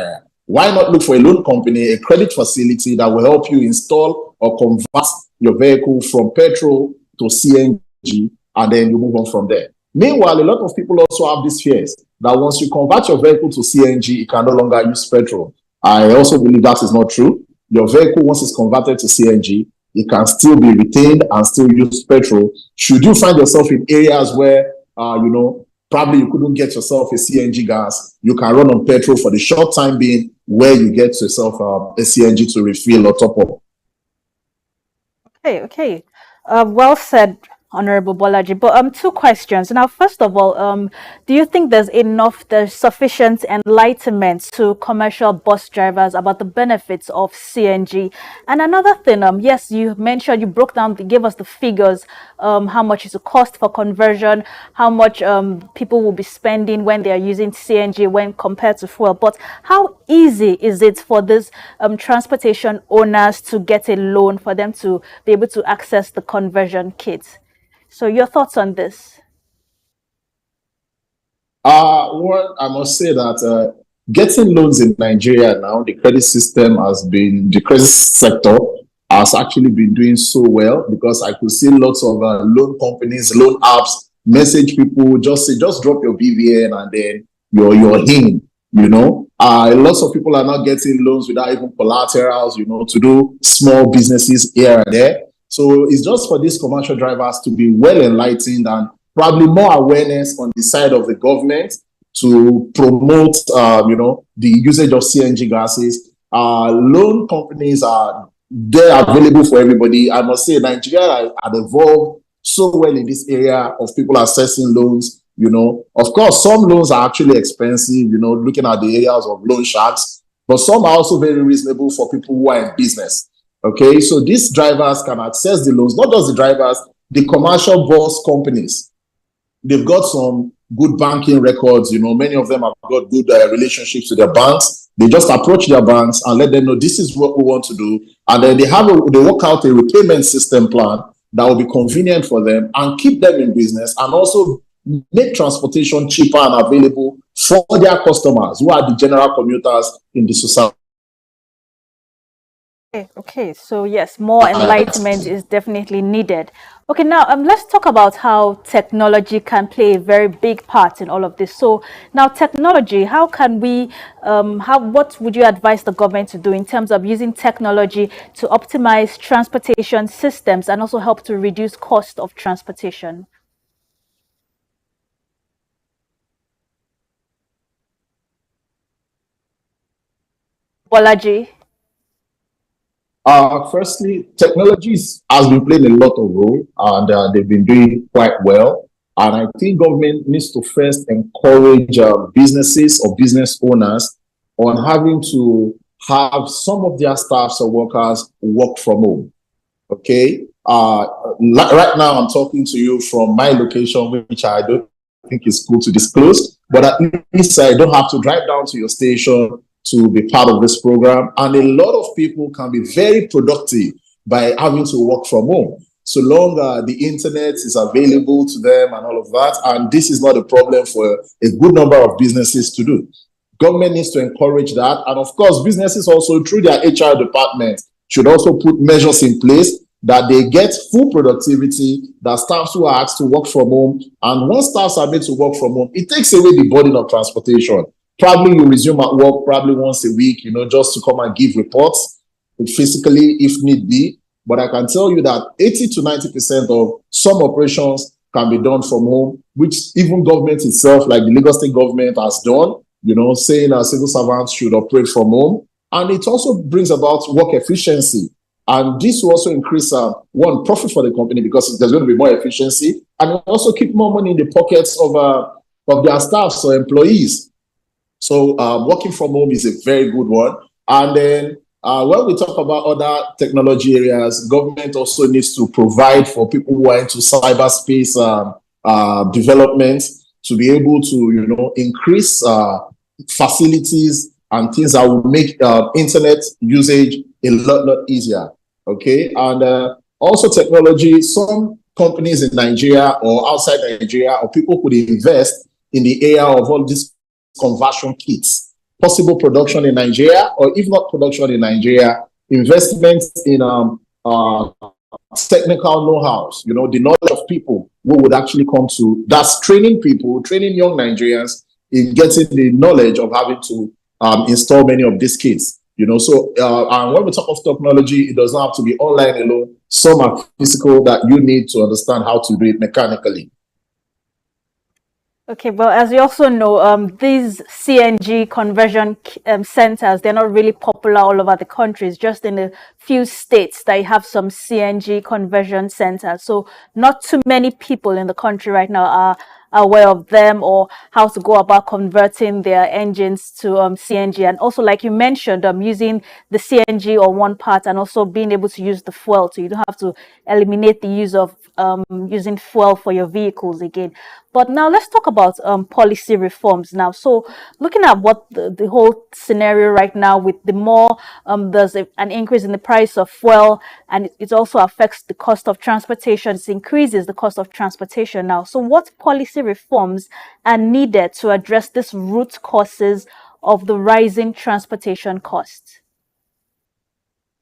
Why not look for a loan company, a credit facility that will help you install or convert your vehicle from petrol to CNG, and then you move on from there. Meanwhile, a lot of people also have these fears that once you convert your vehicle to CNG, it can no longer use petrol. I also believe that is not true. Your vehicle, once it's converted to CNG, it can still be retained and still use petrol. Should you find yourself in areas where, you know, probably you couldn't get yourself a CNG gas, you can run on petrol for the short time being where you get yourself a CNG to refill or top up. Okay. Well said, Honorable Bolaji. But 2 questions. Now, first of all, do you think there's sufficient enlightenment to commercial bus drivers about the benefits of CNG? And another thing, yes, you mentioned, you broke down, gave us the figures, how much is the cost for conversion, how much people will be spending when they are using CNG when compared to fuel. But how easy is it for these transportation owners to get a loan, for them to be able to access the conversion kits? So your thoughts on this? Well, I must say that getting loans in Nigeria now, the credit sector has actually been doing so well, because I could see lots of loan companies, loan apps message people, just say, just drop your BVN and then you're in, you know. Lots of people are not getting loans without even collaterals, you know, to do small businesses here and there. So it's just for these commercial drivers to be well enlightened, and probably more awareness on the side of the government to promote, you know, the usage of CNG gases. Loan companies they're available for everybody. I must say, Nigeria had evolved so well in this area of people accessing loans. You know, of course, some loans are actually expensive, you know, looking at the areas of loan sharks, but some are also very reasonable for people who are in business. Okay, so these drivers can access the loans, not just the drivers, the commercial bus companies. They've got some good banking records, you know, many of them have got good relationships with their banks. They just approach their banks and let them know this is what we want to do. And then they work out a repayment system plan that will be convenient for them and keep them in business, and also make transportation cheaper and available for their customers, who are the general commuters in the society. Okay, so yes, more enlightenment is definitely needed. Okay, now let's talk about how technology can play a very big part in all of this. So now, technology, how can we, what would you advise the government to do in terms of using technology to optimize transportation systems and also help to reduce cost of transportation? Bolaji? Firstly, technology has been playing a lot of role, and they've been doing quite well. And I think government needs to first encourage businesses or business owners on having to have some of their staffs or workers work from home. Okay, Right now, I'm talking to you from my location, which I don't think is cool to disclose, but at least I don't have to drive down to your station to be part of this program. And a lot of people can be very productive by having to work from home, so long the internet is available to them and all of that. And this is not a problem for a good number of businesses to do. Government needs to encourage that. And of course, businesses also, through their HR department, should also put measures in place that they get full productivity, that staffs who are asked to work from home. And once staffs are made to work from home, it takes away the burden of transportation. Probably you resume at work probably once a week, just to come and give reports physically if need be. But I can tell you that 80 to 90% of some operations can be done from home, which even government itself, like the Lagos State government, has done, saying that civil servants should operate from home. And it also brings about work efficiency. And this will also increase, profit for the company, because there's going to be more efficiency, and also keep more money in the pockets of their staffs or employees. So working from home is a very good one. And then when we talk about other technology areas, government also needs to provide for people who are into cyberspace development to be able to, increase facilities and things that will make internet usage a lot easier. Okay, and also technology. Some companies in Nigeria or outside Nigeria, or people could invest in the area of all these conversion kits, possible production in Nigeria, or if not production in Nigeria, investments in technical know-hows, the knowledge of people who would actually come to, that's training people, training young Nigerians in getting the knowledge of having to install many of these kits. And when we talk of technology, it does not have to be online alone. Some are physical that you need to understand how to do it mechanically. Okay, well, as you also know, these CNG conversion centers, they're not really popular all over the country. It's just in a few states that you have some CNG conversion centers. So not too many people in the country right now are aware of them, or how to go about converting their engines to CNG. And also, like you mentioned, using the CNG on one part, and also being able to use the fuel, so you don't have to eliminate the use of using fuel for your vehicles again. But now let's talk about policy reforms now. So looking at what the whole scenario right now, with the more there's an increase in the price of fuel, and it also affects the cost of transportation. It increases the cost of transportation now. So what policy reforms are needed to address this root causes of the rising transportation costs?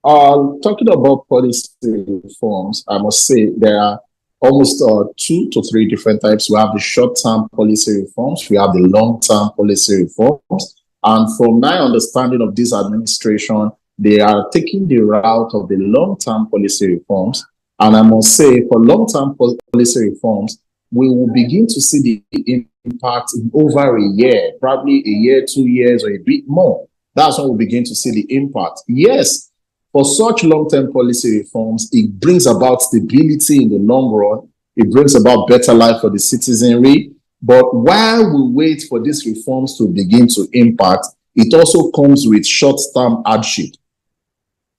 Talking about policy reforms, I must say there are almost 2 to 3 different types. We have the short-term policy reforms, we have the long-term policy reforms. And from my understanding of this administration, they are taking the route of the long-term policy reforms. And I must say, for long-term policy reforms, we will begin to see the impact in over a year, probably a year, 2 years, or a bit more. That's when we'll begin to see the impact. Yes, for such long-term policy reforms, it brings about stability in the long run. It brings about better life for the citizenry. But while we wait for these reforms to begin to impact, it also comes with short-term hardship.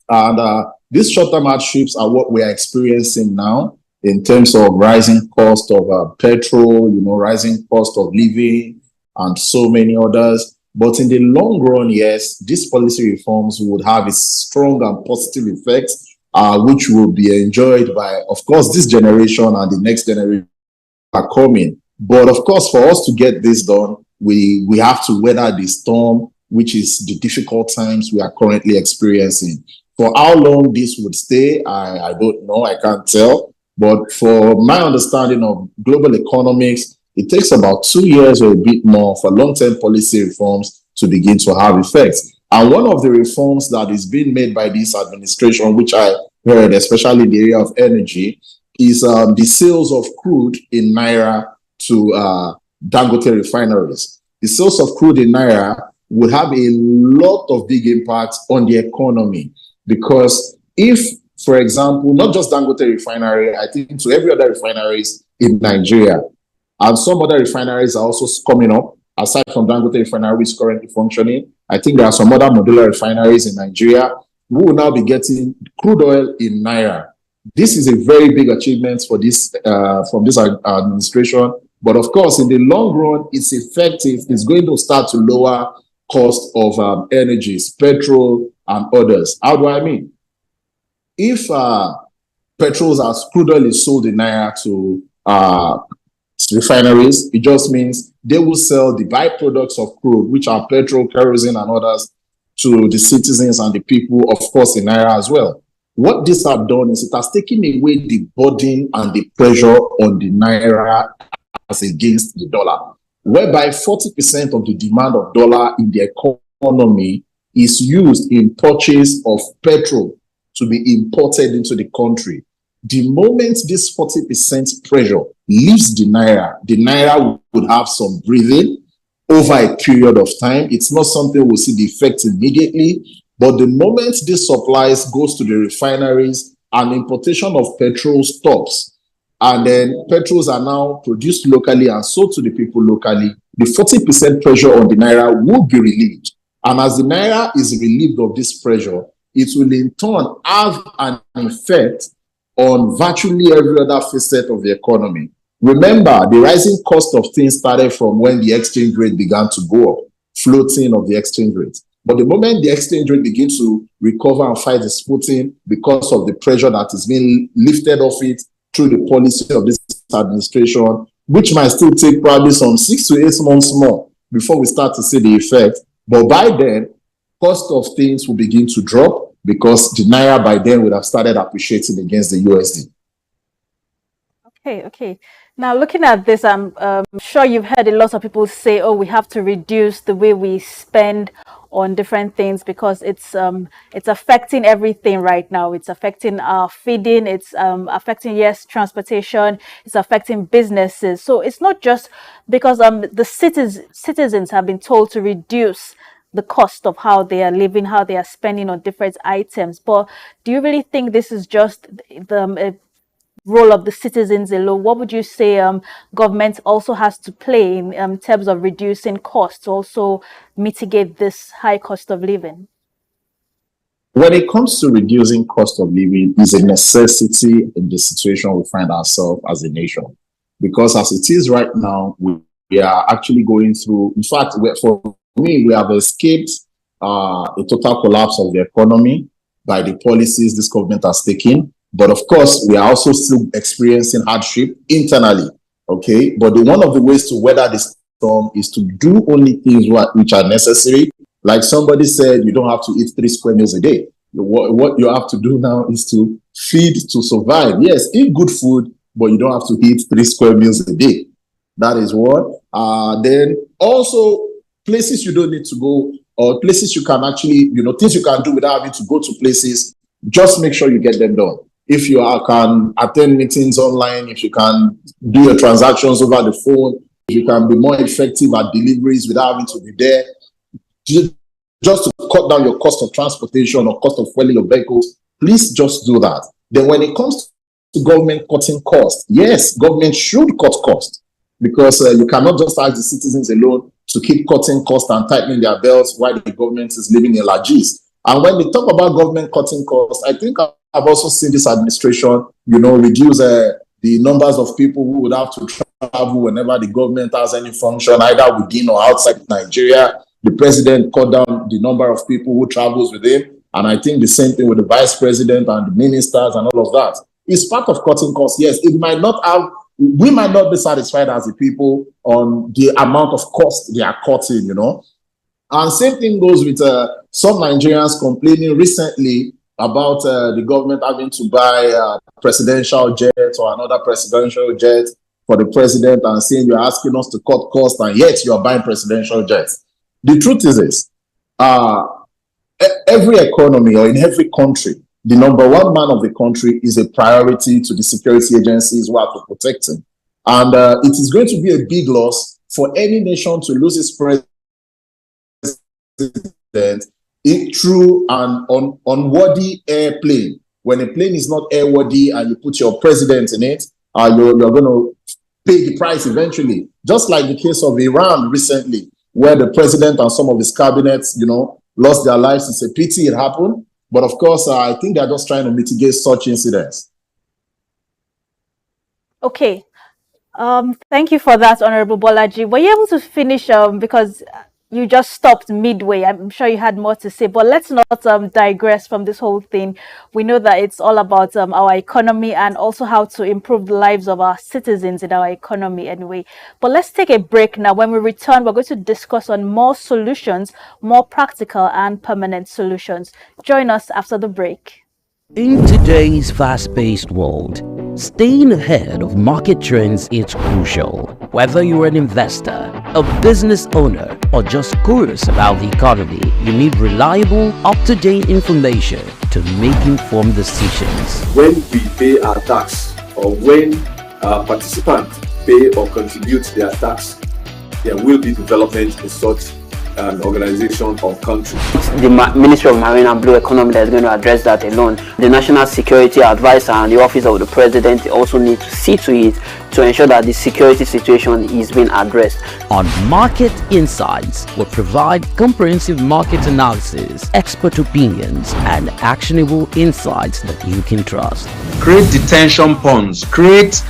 And these short-term hardships are what we are experiencing now in terms of rising cost of petrol, rising cost of living, and so many others. But in the long run, yes, these policy reforms would have a strong and positive effect, which will be enjoyed by, of course, this generation and the next generation are coming. But of course, for us to get this done, we have to weather the storm, which is the difficult times we are currently experiencing. For how long this would stay, I don't know, I can't tell. But for my understanding of global economics, it takes about 2 years or a bit more for long-term policy reforms to begin to have effects. And one of the reforms that is being made by this administration, which I heard, especially in the area of energy, is the sales of crude in Naira to Dangote refineries. The sales of crude in Naira would have a lot of big impacts on the economy, because if, for example, not just Dangote refinery, I think to every other refineries in Nigeria, and some other refineries are also coming up, aside from Dangote refinery is currently functioning. I think there are some other modular refineries in Nigeria who will now be getting crude oil in Naira. This is a very big achievement for this from this administration. But of course, in the long run, it's effective. It's going to start to lower cost of energies, petrol, and others. How do I mean? If petrols are crude oil is sold in Naira to refineries, it just means they will sell the byproducts of crude, which are petrol, kerosene, and others, to the citizens and the people, of course, in Naira as well. What this has done is it has taken away the burden and the pressure on the Naira as against the dollar, whereby 40% of the demand of dollar in the economy is used in purchase of petrol to be imported into the country. The moment this 40% pressure leaves the Naira would have some breathing over a period of time. It's not something we'll see the effect immediately, but the moment this supplies goes to the refineries and importation of petrol stops, and then petrols are now produced locally and sold to the people locally, the 40% pressure on the Naira will be relieved. And as the Naira is relieved of this pressure, it will in turn have an effect on virtually every other facet of the economy. Remember, the rising cost of things started from when the exchange rate began to go up, floating of the exchange rate. But the moment the exchange rate begins to recover and fight its footing because of the pressure that is being lifted off it through the policy of this administration, which might still take probably some 6 to 8 months more before we start to see the effect. But by then, cost of things will begin to drop because the Naira by then would have started appreciating against the USD. Okay. Now, looking at this, I'm sure you've heard a lot of people say, oh, we have to reduce the way we spend on different things because it's affecting everything right now. It's affecting our feeding, it's affecting, yes, transportation, it's affecting businesses. So it's not just because the citizens have been told to reduce the cost of how they are living, how they are spending on different items. But do you really think this is just the role of the citizens alone? What would you say government also has to play in terms of reducing costs to also mitigate this high cost of living? When it comes to reducing cost of living, is a necessity in the situation we find ourselves as a nation. Because as it is right now, we are actually going through, in fact, for me, we have escaped a total collapse of the economy by the policies this government has taken. But of course, we are also still experiencing hardship internally, okay? But one of the ways to weather this storm is to do only things which are necessary. Like somebody said, you don't have to eat 3 square meals a day. What you have to do now is to feed to survive. Yes, eat good food, but you don't have to eat 3 square meals a day. That is one. Then also places you don't need to go, or places you can actually, things you can do without having to go to places, just make sure you get them done. If you can attend meetings online, if you can do your transactions over the phone, if you can be more effective at deliveries without having to be there, just to cut down your cost of transportation or cost of fueling your vehicles, please just do that. Then when it comes to government cutting costs, yes, government should cut costs because you cannot just ask the citizens alone to keep cutting costs and tightening their belts while the government is living in largesse. And when they talk about government cutting costs, I think I've also seen this administration, reduce the numbers of people who would have to travel whenever the government has any function, either within or outside Nigeria. The president cut down the number of people who travels with him. And I think the same thing with the vice president and the ministers and all of that. It's part of cutting costs. Yes, we might not be satisfied as the people on the amount of cost they are cutting, And same thing goes with some Nigerians complaining recently about the government having to buy a presidential jet or another presidential jet for the president and saying you're asking us to cut costs and yet you're buying presidential jets. The truth is this, every economy or in every country, the number one man of the country is a priority to the security agencies who have to protect him. And it is going to be a big loss for any nation to lose its president through an unworthy airplane. When a plane is not airworthy and you put your president in it, you're going to pay the price eventually. Just like the case of Iran recently, where the president and some of his cabinets, lost their lives. It's a pity it happened. But of course, I think they're just trying to mitigate such incidents. Okay. Thank you for that, Honorable Bolaji. Were you able to finish because you just stopped midway? I'm sure you had more to say, but let's not digress from this whole thing. We know that it's all about our economy and also how to improve the lives of our citizens in our economy anyway. But let's take a break now. When we return, we're going to discuss on more solutions, more practical and permanent solutions. Join us after the break. In today's fast-paced world, staying ahead of market trends is crucial. Whether you're an investor, a business owner, or just curious about the economy, you need reliable, up-to-date information to make informed decisions. When we pay our tax, or when participants pay or contribute their tax, there will be development in such an organization or country. The Ministry of Marine and Blue Economy that is going to address that alone. The National Security Advisor and the Office of the President also need to see to it to ensure that the security situation is being addressed. On Market Insights, we provide comprehensive market analysis, expert opinions, and actionable insights that you can trust. Create detention ponds, create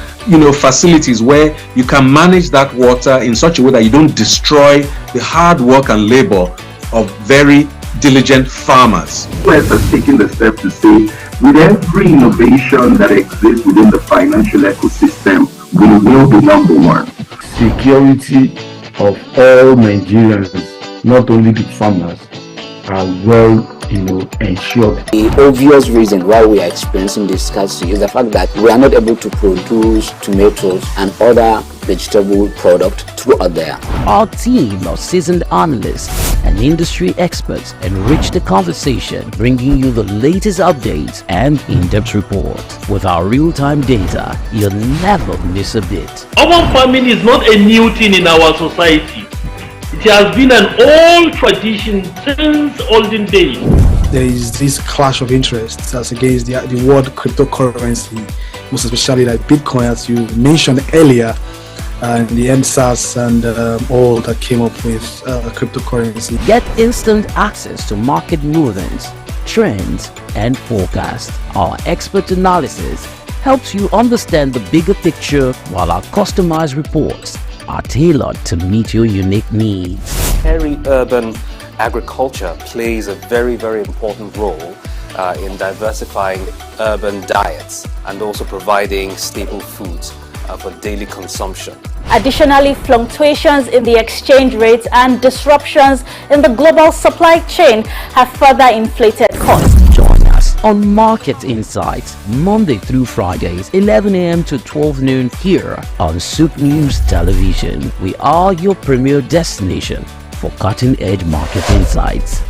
facilities where you can manage that water in such a way that you don't destroy the hard work and labor of very diligent farmers. US has taken the step to say, with every innovation that exists within the financial ecosystem, we will be number one. Security of all Nigerians, not only the farmers, are well ensured. The obvious reason why we are experiencing this scarcity is the fact that we are not able to produce tomatoes and other vegetable products throughout there. Our team of seasoned analysts and industry experts enrich the conversation, bringing you the latest updates and in-depth reports. With our real-time data, you'll never miss a bit. Urban farming is not a new thing in our society. It has been an old tradition since olden days. There is this clash of interests as against the world cryptocurrency, most especially like Bitcoin, as you mentioned earlier, and the SOUQ and all that came up with cryptocurrency. Get instant access to market movements, trends, and forecasts. Our expert analysis helps you understand the bigger picture, while our customized reports are tailored to meet your unique needs. Peri-urban agriculture plays a very, very important role in diversifying urban diets and also providing staple foods for daily consumption. Additionally, fluctuations in the exchange rates and disruptions in the global supply chain have further inflated costs. Join us on Market Insights, Monday through Fridays, 11 a.m. to 12 noon here on SOUQ News Television. We are your premier destination for cutting-edge market insights.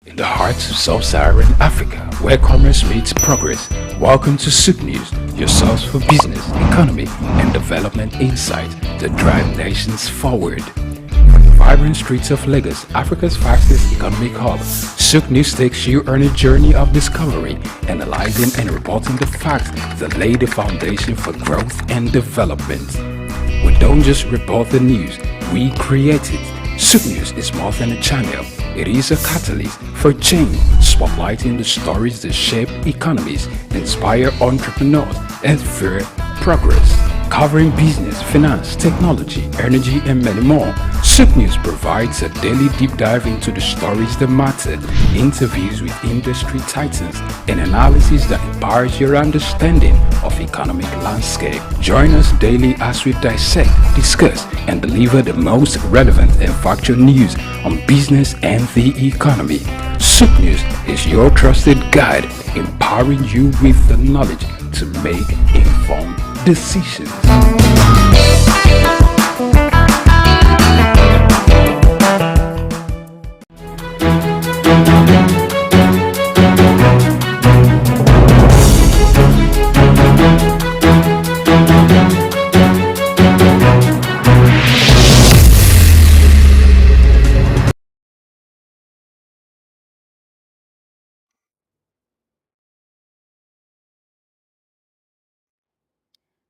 In the heart of sub-Saharan Africa, where commerce meets progress, welcome to SOUQ News, your source for business, economy, and development insight that drive nations forward. From the vibrant streets of Lagos, Africa's fastest economic hub, SOUQ News takes you on a journey of discovery, analyzing and reporting the facts that lay the foundation for growth and development. We don't just report the news, we create it. SOUQ News is more than a channel. It is a catalyst for change, spotlighting the stories that shape economies, inspire entrepreneurs, and fuel progress. Covering business, finance, technology, energy, and many more, SOUQ News provides a daily deep dive into the stories that matter, interviews with industry titans, and analysis that empowers your understanding of economic landscape. Join us daily as we dissect, discuss, and deliver the most relevant and factual news on business and the economy. SOUQ News is your trusted guide, empowering you with the knowledge to make informed decisions.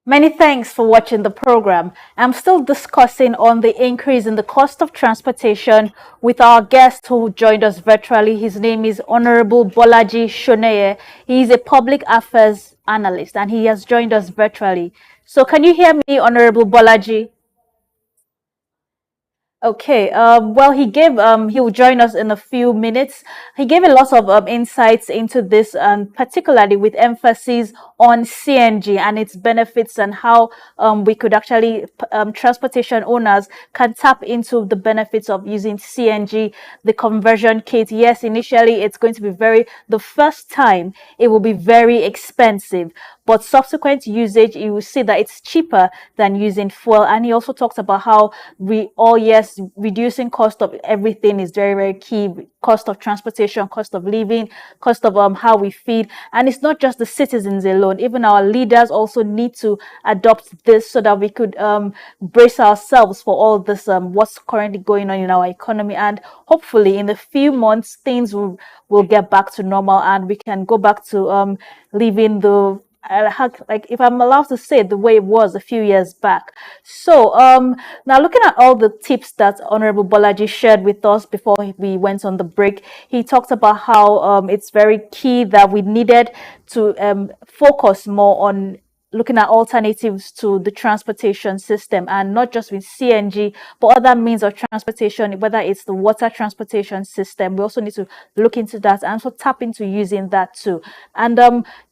Many thanks for watching the program. I'm still discussing on the increase in the cost of transportation with our guest who joined us virtually. His name is Honorable Bolaji Shoneye. He is a public affairs analyst and he has joined us virtually. So can you hear me, Honorable Bolaji? Okay, well, he will join us in a few minutes. He gave a lot of insights into this, particularly with emphasis on CNG and its benefits and how we could actually, transportation owners can tap into the benefits of using CNG, the conversion kit. Yes, initially it's going to be the first time it will be very expensive, but subsequent usage, you will see that it's cheaper than using fuel. And he also talks about how reducing cost of everything is very, very key. Cost of transportation, cost of living, cost of how we feed. And it's not just the citizens alone. Even our leaders also need to adopt this so that we could brace ourselves for all this, what's currently going on in our economy. And hopefully in a few months, things will get back to normal and we can go back to living if I'm allowed to say, the way it was a few years back. So now looking at all the tips that Honorable Bolaji shared with us before we went on the break, he talked about how it's very key that we needed to focus more on looking at alternatives to the transportation system, and not just with CNG, but other means of transportation, whether it's the water transportation system. We also need to look into that and also tap into using that too. And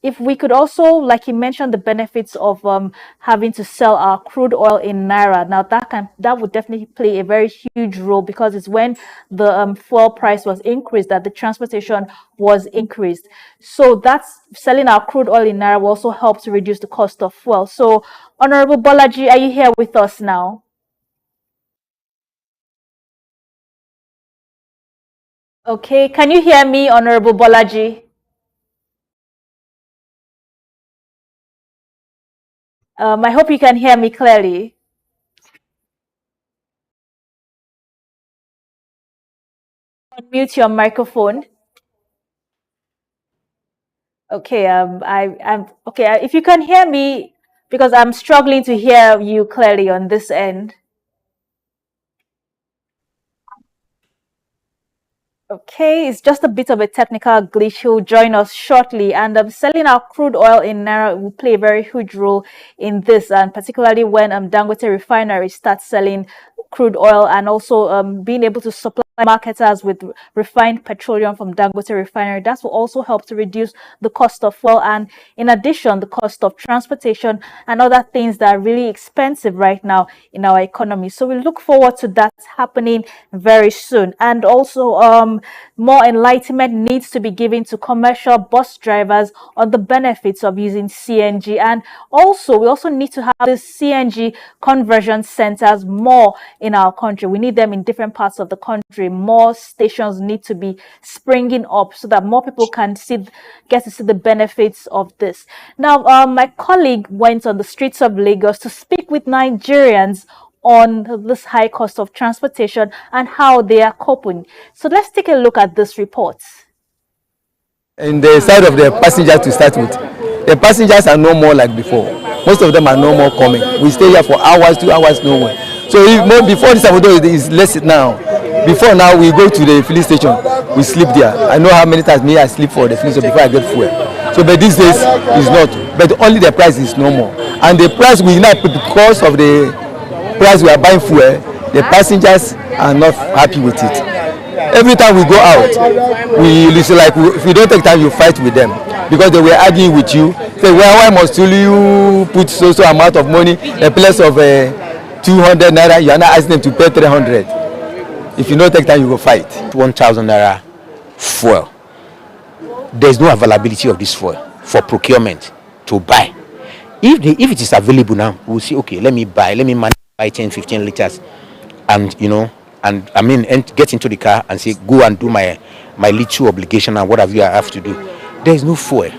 if we could also, like he mentioned, the benefits of having to sell our crude oil in Naira. Now that would definitely play a very huge role, because it's when the fuel price was increased that the transportation was increased. So that's selling our crude oil in Naira will also help to reduce the cost of fuel. So Honorable Bolaji, are you here with us now? Okay, can you hear me, Honorable Bolaji? I hope you can hear me clearly. Unmute your microphone. Okay, I'm okay. If you can hear me, because I'm struggling to hear you clearly on this end. Okay, it's just a bit of a technical glitch. He'll join us shortly. And selling our crude oil in Naira will play a very huge role in this, and particularly when Dangote Refinery starts selling crude oil, and also being able to supply marketers with refined petroleum from Dangote Refinery. That will also help to reduce the cost of fuel, and in addition, the cost of transportation and other things that are really expensive right now in our economy. So we look forward to that happening very soon. And also more enlightenment needs to be given to commercial bus drivers on the benefits of using CNG. And also we also need to have these CNG conversion centers more in our country. We need them in different parts of the country. More stations need to be springing up so that more people can get to see the benefits of this. Now, my colleague went on the streets of Lagos to speak with Nigerians on this high cost of transportation and how they are coping. So let's take a look at this report. In the side of the passengers to start with, the passengers are no more like before. Most of them are no more coming. We stay here for hours, 2 hours, nowhere. So before this, although it is less now. Before now, we go to the filling station, we sleep there. I know how many times I sleep for the filling station before I get fuel. So, but these days is not. But only the price is no more. And the price we now, because of the price we are buying fuel, the passengers are not happy with it. Every time we go out, if we don't take time, you fight with them because they were arguing with you. Say, well, why must you put so amount of money in place of 200 naira? You are not asking them to pay 300. If you don't take time, you will fight. 1,000 naira fuel. There's no availability of this fuel for procurement to buy. If it is available now, we'll see, okay, let me manage buy 10, 15 liters and, and get into the car and say, go and do my little obligation and whatever I have to do. There is no fuel.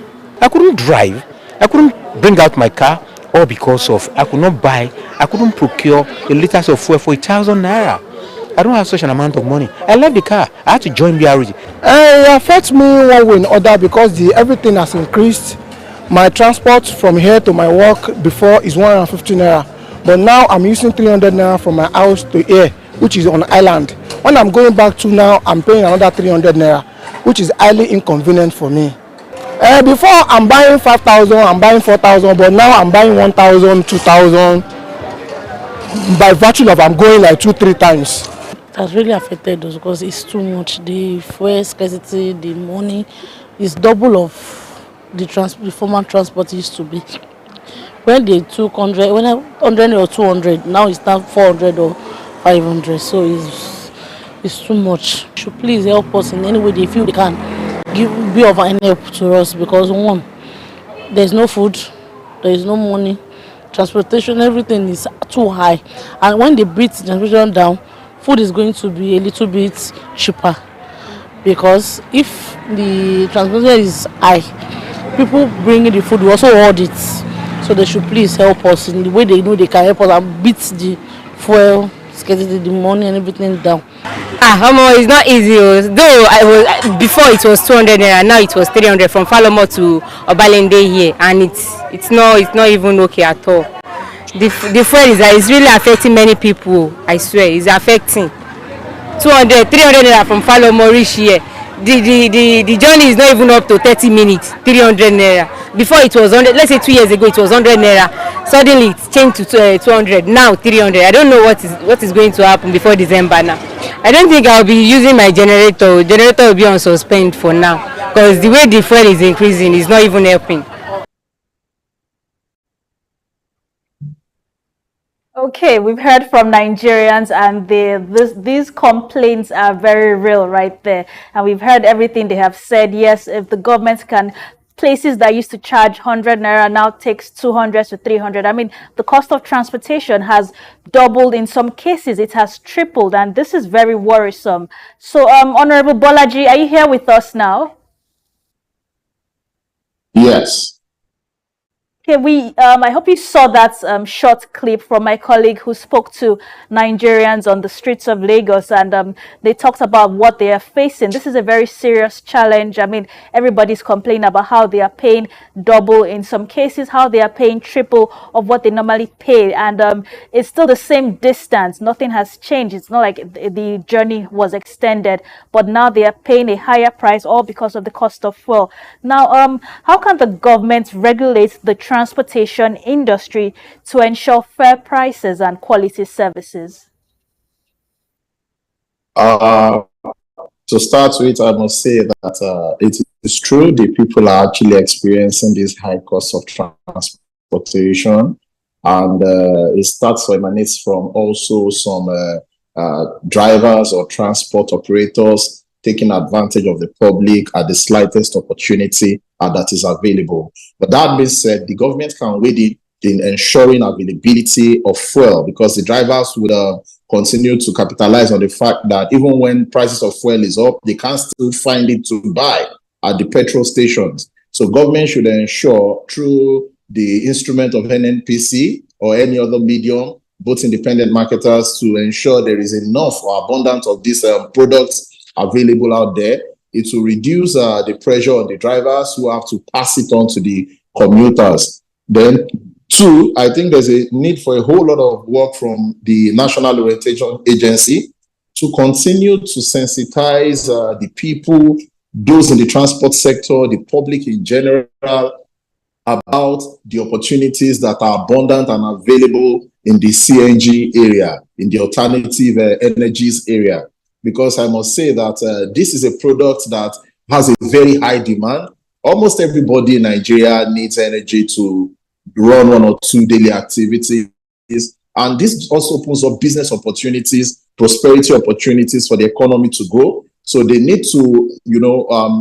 I couldn't drive. I couldn't bring out my car, all because of I couldn't procure the liters of fuel for 1,000 naira. I don't have such an amount of money. I left the car. I had to join BRG. It affects me one way or another because everything has increased. My transport from here to my work before is 150 naira, but now I'm using 300 naira from my house to here, which is on island. When I'm going back to now, I'm paying another 300 naira, which is highly inconvenient for me. Before I'm buying 5,000, I'm buying 4,000, but now I'm buying 1,000, 2,000 by virtue of I'm going like 2-3 times. It has really affected us because it's too much. The fuel scarcity, the money is double of the former transport used to be. When they took 100, when 100 or 200, now it's now 400 or 500. So it's too much. You should please help us in any way they feel they can be of any help to us, because one, there's no food, there is no money, transportation, everything is too high, and when they bring transportation down, food is going to be a little bit cheaper, because if the transportation is high, people bringing the food will also hoard it. So they should please help us in the way they know they can help us and beat the fuel scarcity, the money and everything down. It's not easy. Though before it was 200 naira, now it was 300 from Falomo to Obalende here, and it's not even okay at all. The fuel is really affecting many people. I swear, it's affecting 200, 300 naira from Falomo reach here. The journey is not even up to 30 minutes. 300 naira. Before it was 100. Let's say 2 years ago it was 100 naira. Suddenly it changed to 200. Now 300. I don't know what is going to happen before December now. I don't think I'll be using my generator. Generator will be on suspend for now, because the way the fuel is increasing is not even helping. Okay, we've heard from Nigerians, and these complaints are very real right there. And we've heard everything they have said. Yes, if the government can, places that used to charge 100 naira now takes 200 to 300. I mean, the cost of transportation has doubled. In some cases, it has tripled, and this is very worrisome. So, Honorable Bolaji, are you here with us now? Yes. Okay, I hope you saw that short clip from my colleague who spoke to Nigerians on the streets of Lagos, and they talked about what they are facing. This is a very serious challenge. I mean, everybody's complaining about how they are paying double in some cases, how they are paying triple of what they normally pay, and it's still the same distance. Nothing has changed. It's not like the journey was extended, but now they are paying a higher price, all because of the cost of fuel. Now, how can the government regulate the transportation industry to ensure fair prices and quality services? To start with, I must say that it is true the people are actually experiencing this high cost of transportation, and it starts or emanates from also some drivers or transport operators taking advantage of the public at the slightest opportunity that is available. But that being said, the government can weigh in ensuring availability of fuel, because the drivers would continue to capitalize on the fact that even when prices of fuel is up, they can still find it to buy at the petrol stations. So government should ensure through the instrument of NNPC or any other medium, both independent marketers, to ensure there is enough or abundance of these products available out there. It will reduce the pressure on the drivers who have to pass it on to the commuters. Then, two, I think there's a need for a whole lot of work from the National Orientation Agency to continue to sensitize the people, those in the transport sector, the public in general, about the opportunities that are abundant and available in the CNG area, in the alternative energies area. Because I must say that this is a product that has a very high demand. Almost everybody in Nigeria needs energy to run 1 or 2 daily activities. And this also opens up business opportunities, prosperity opportunities for the economy to grow. So they need to,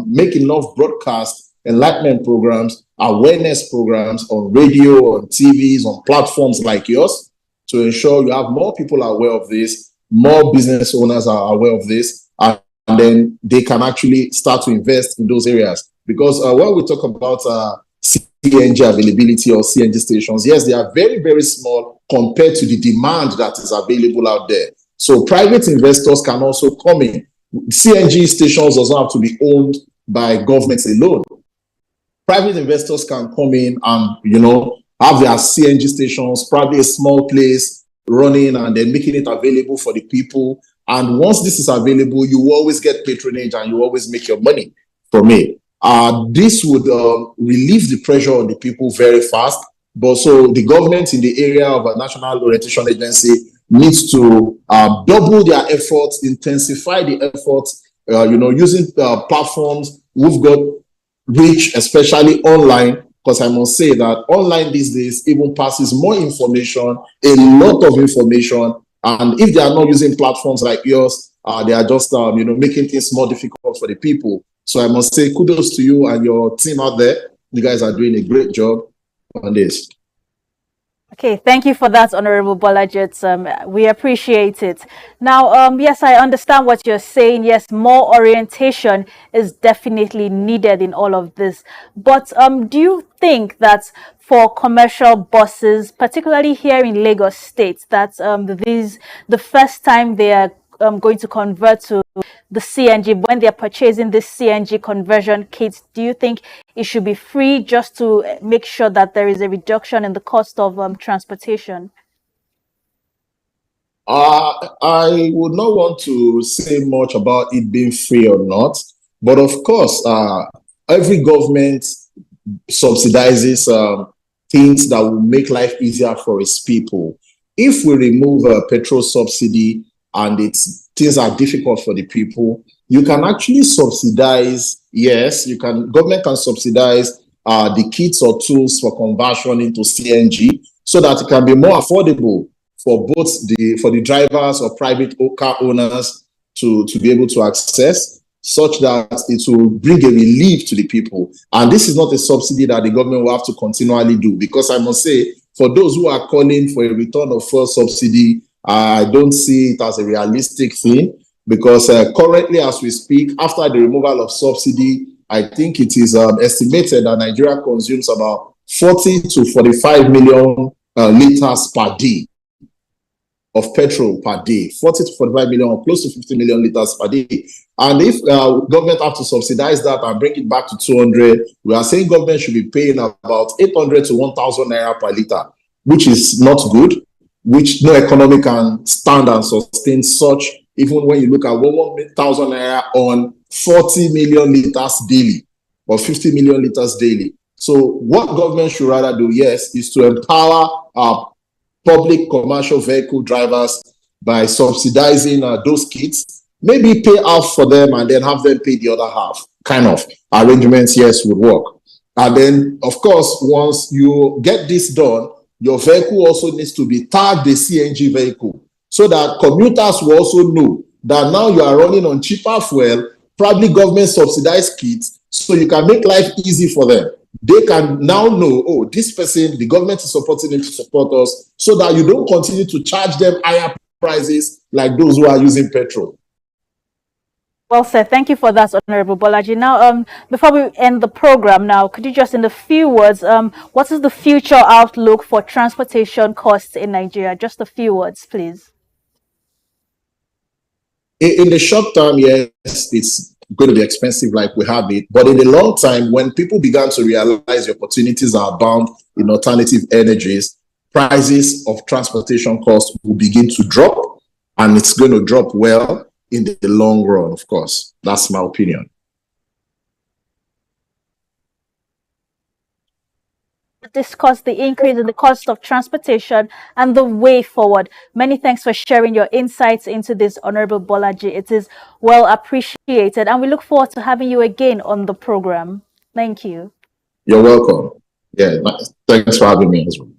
make enough broadcast enlightenment programs, awareness programs on radio, on TVs, on platforms like yours, to ensure you have more people aware of this, more business owners are aware of this, and then they can actually start to invest in those areas. Because when we talk about CNG availability or CNG stations, yes, they are very, very small compared to the demand that is available out there. So private investors can also come in. CNG stations does not have to be owned by governments alone. private investors can come in and, have their CNG stations, probably a small place running and then making it available for the people. And once this is available, you always get patronage and you always make your money from it. This would relieve the pressure on the people very fast. But so the government in the area of a National Orientation Agency needs to double their efforts, intensify the efforts, using platforms. We've got reach, especially online, because I must say that online these days even passes more information, a lot of information. And if they are not using platforms like yours, they are just, making things more difficult for the people. So I must say kudos to you and your team out there. You guys are doing a great job on this. Okay, thank you for that, Honorable Bolaji. We appreciate it. Now, yes, I understand what you're saying. Yes, more orientation is definitely needed in all of this. But do you think that for commercial buses, particularly here in Lagos State, that the first time they are going to convert to the CNG, when they're purchasing this CNG conversion kit, do you think it should be free just to make sure that there is a reduction in the cost of transportation? I would not want to say much about it being free or not, but of course, every government subsidizes things that will make life easier for its people. If we remove a petrol subsidy and things are difficult for the people, you can actually subsidize. Yes, government can subsidize the kits or tools for conversion into CNG so that it can be more affordable for both for the drivers or private car owners to be able to access, such that it will bring a relief to the people. And this is not a subsidy that the government will have to continually do, because I must say, for those who are calling for a return of fuel subsidy, I don't see it as a realistic thing, because currently, as we speak, after the removal of subsidy, I think it is estimated that Nigeria consumes about 40 to 45 million liters per day of petrol per day, 40 to 45 million or close to 50 million liters per day. And if government have to subsidize that and bring it back to 200, we are saying government should be paying about 800 to 1,000 naira per liter, which is not good, which no economy can stand and sustain such, even when you look at 1,000 naira on 40 million liters daily or 50 million liters daily. So what government should rather do, yes, is to empower public commercial vehicle drivers by subsidizing those kits, maybe pay half for them and then have them pay the other half. Kind of arrangements, yes, would work. And then, of course, once you get this done, your vehicle also needs to be tagged a CNG vehicle, so that commuters will also know that now you are running on cheaper fuel, probably government subsidized kits, so you can make life easy for them. They can now know, oh, this person, the government is supporting him to support us, so that you don't continue to charge them higher prices like those who are using petrol. Well said. Thank you for that, Honorable Bolaji. Now, before we end the program now, could you just, in a few words, what is the future outlook for transportation costs in Nigeria? Just a few words, please. In the short term, yes, it's going to be expensive like we have it. But in the long time, when people began to realize the opportunities are abound in alternative energies, prices of transportation costs will begin to drop, and it's going to drop well in the long run, of course. That's my opinion. Discuss the increase in the cost of transportation and the way forward. Many thanks for sharing your insights into this, Honorable Bolaji. It is well appreciated, and we look forward to having you again on the program. Thank you. You're welcome. Yeah, thanks for having me as well.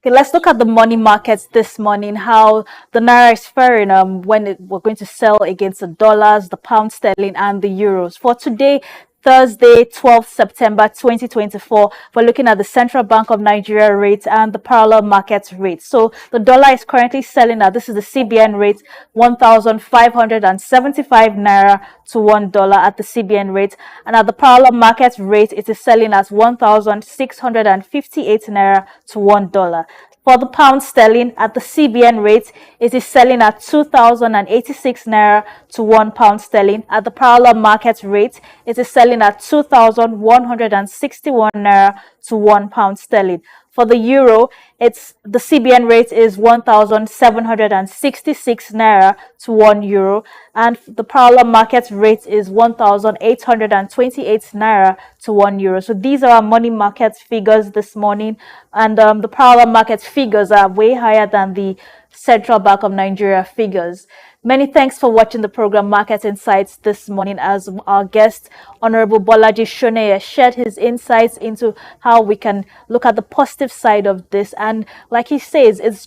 Okay, let's look at the money markets this morning, how the Naira is faring when we're going to sell against the dollars, the pound sterling, and the euros. For today, Thursday, 12th September 2024, we're looking at the Central Bank of Nigeria rate and the parallel market rate. So the dollar is currently selling at, this is the CBN rate, 1,575 Naira to $1 at the CBN rate. And at the parallel market rate, it is selling at 1,658 Naira to $1. For the pound sterling, at the CBN rate, it is selling at 2,086 naira to 1 pound sterling. At the parallel market rate, it is selling at 2,161 naira to 1 pound sterling. For the euro, the CBN rate is 1,766 naira to 1 euro, and the parallel market rate is 1,828 naira to 1 euro. So these are our money market figures this morning, and the parallel market figures are way higher than the Central Bank of Nigeria figures. Many thanks for watching the program Market Insights this morning, as our guest, Honorable Bolaji Shoneye, shared his insights into how we can look at the positive side of this. And like he says, it's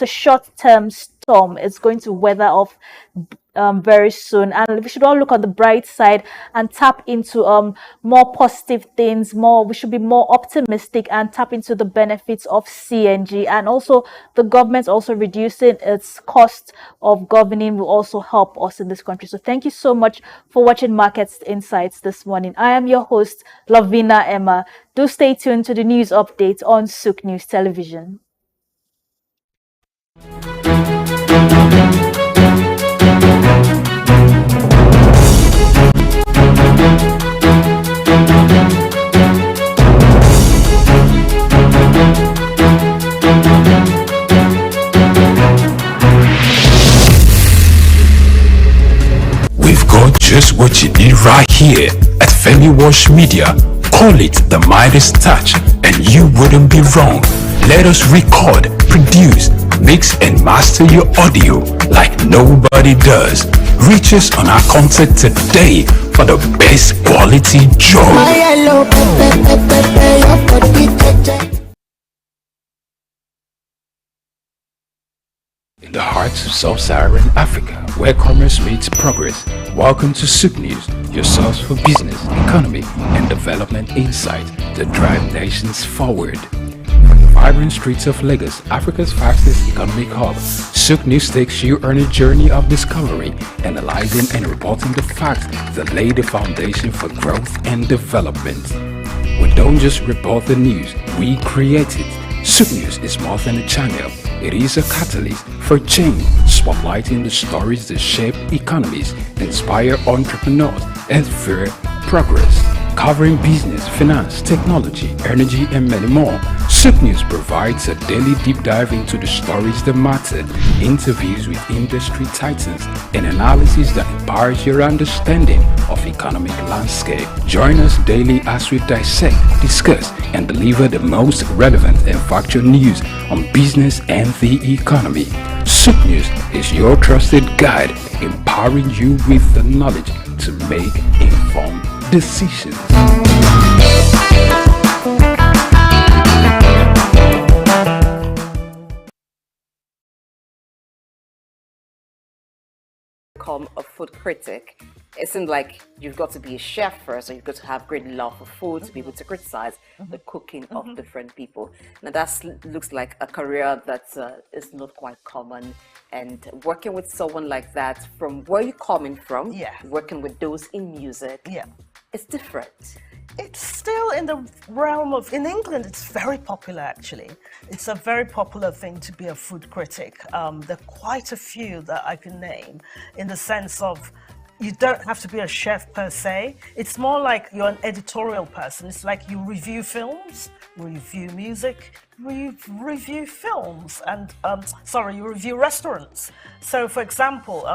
a short-term storm. It's going to weather off very soon, and we should all look on the bright side and tap into more positive things. We should be more optimistic and tap into the benefits of CNG, and also the government also reducing its cost of governing will also help us in this country. So thank you so much for watching Market Insights this morning. I am your host, Lavina Emma. Do stay tuned to the news updates on SOUQ News Television. We've got just what you need right here at Femi Wash Media. Call it the Midas touch and you wouldn't be wrong. Let us record, produce, mix and master your audio like nobody does. Reach us on our contact today for the best quality job. In the heart of sub-Saharan Africa, where commerce meets progress, welcome to SOUQ News, your source for business, economy, and development insight that drive nations forward. From the vibrant streets of Lagos, Africa's fastest economic hub, SOUQ News takes you on a journey of discovery, analyzing and reporting the facts that lay the foundation for growth and development. We don't just report the news, we create it. SOUQ News is more than a channel. It is a catalyst for change, spotlighting the stories that shape economies, inspire entrepreneurs, and fuel progress. Covering business, finance, technology, energy, and many more, SOUQ News provides a daily deep dive into the stories that matter, interviews with industry titans, and analysis that empowers your understanding of economic landscape. Join us daily as we dissect, discuss, and deliver the most relevant and factual news on business and the economy. SOUQ News is your trusted guide, empowering you with the knowledge to make informed decisions. Become a food critic, it seems like you've got to be a chef first, or you've got to have great love for food to be able to criticize the cooking of different people. Now that looks like a career that is not quite common, and working with someone like that, from where you're coming from, working with those in music, it's different. It's still in the realm of, in England, it's very popular actually. It's a very popular thing to be a food critic. There are quite a few that I can name, in the sense of, you don't have to be a chef per se. It's more like you're an editorial person. It's like you review films, review music, review films, and you review restaurants. So for example,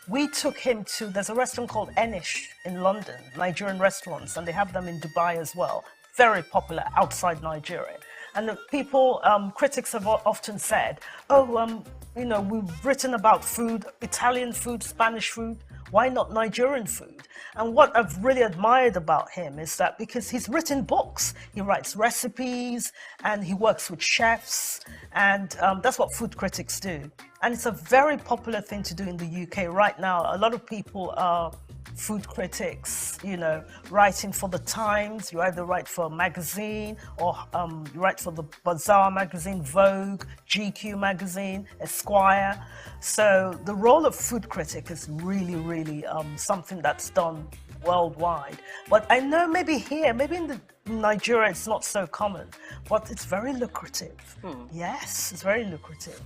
we took him to, there's a restaurant called Enish in London, Nigerian restaurants, and they have them in Dubai as well. Very popular outside Nigeria. And the people, critics have often said, you know, we've written about food, Italian food, Spanish food, why not Nigerian food? And what I've really admired about him is that because he's written books, he writes recipes, and he works with chefs, and that's what food critics do. And it's a very popular thing to do in the UK right now. A lot of people are food critics, you know, writing for the Times. You either write for a magazine, or you write for the Bazaar magazine, Vogue, GQ magazine, Esquire. So the role of food critic is really, really something that's done worldwide. But I know maybe here, maybe in the in Nigeria it's not so common, but it's very lucrative. Yes, it's very lucrative.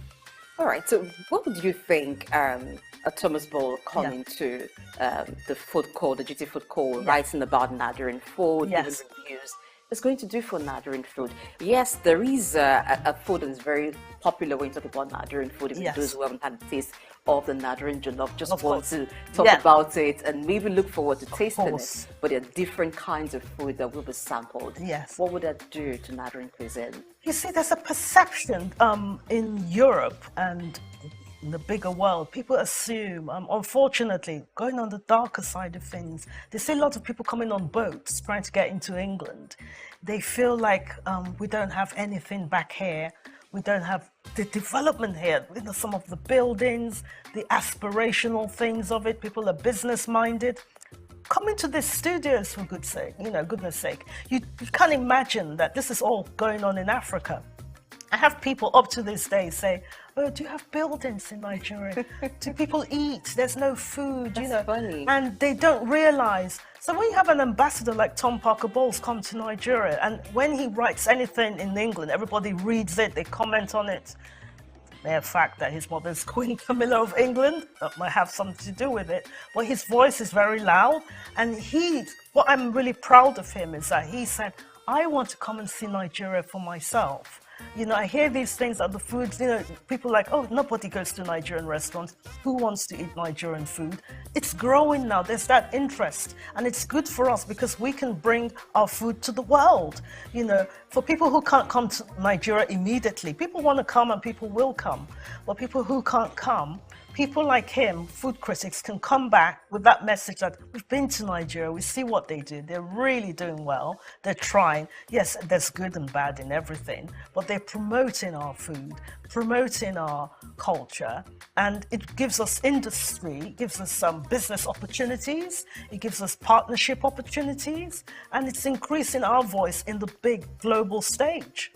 All right, so what would you think a Thomas Ball coming to the food court, the GT food court, writing about Nigerian food, giving reviews, is going to do for Nigerian food? Yes, there is a food that is very popular when you talk about Nigerian food. Even those who haven't had a taste of the Nigerian jollof just want to talk about it and maybe look forward to tasting it. But there are different kinds of food that will be sampled. Yes. What would that do to Nigerian cuisine? You see, there's a perception in Europe and in the bigger world. People assume, unfortunately, going on the darker side of things, they see a lot of people coming on boats trying to get into England. They feel like we don't have anything back here. We don't have the development here. You know, some of the buildings, the aspirational things of it. People are business-minded. Come into these studios for goodness sake. You can't imagine that this is all going on in Africa. I have people up to this day say, "Oh, do you have buildings in Nigeria? Do people eat? There's no food." That's funny. And they don't realize. So when you have an ambassador like Tom Parker Bowles come to Nigeria, and when he writes anything in England, everybody reads it, they comment on it. The fact that his mother's Queen Camilla of England, that might have something to do with it, but his voice is very loud. And what I'm really proud of him is that he said, "I want to come and see Nigeria for myself." You know, I hear these things at the foods, people like, "Oh, nobody goes to Nigerian restaurants. Who wants to eat Nigerian food?" It's growing now. There's that interest. And it's good for us because we can bring our food to the world. You know, for people who can't come to Nigeria immediately, people want to come and people will come. But people who can't come, people like him, food critics, can come back with that message that we've been to Nigeria, we see what they do, they're really doing well, they're trying. Yes, there's good and bad in everything, but they're promoting our food, promoting our culture, and it gives us industry, it gives us some business opportunities, it gives us partnership opportunities, and it's increasing our voice in the big global stage.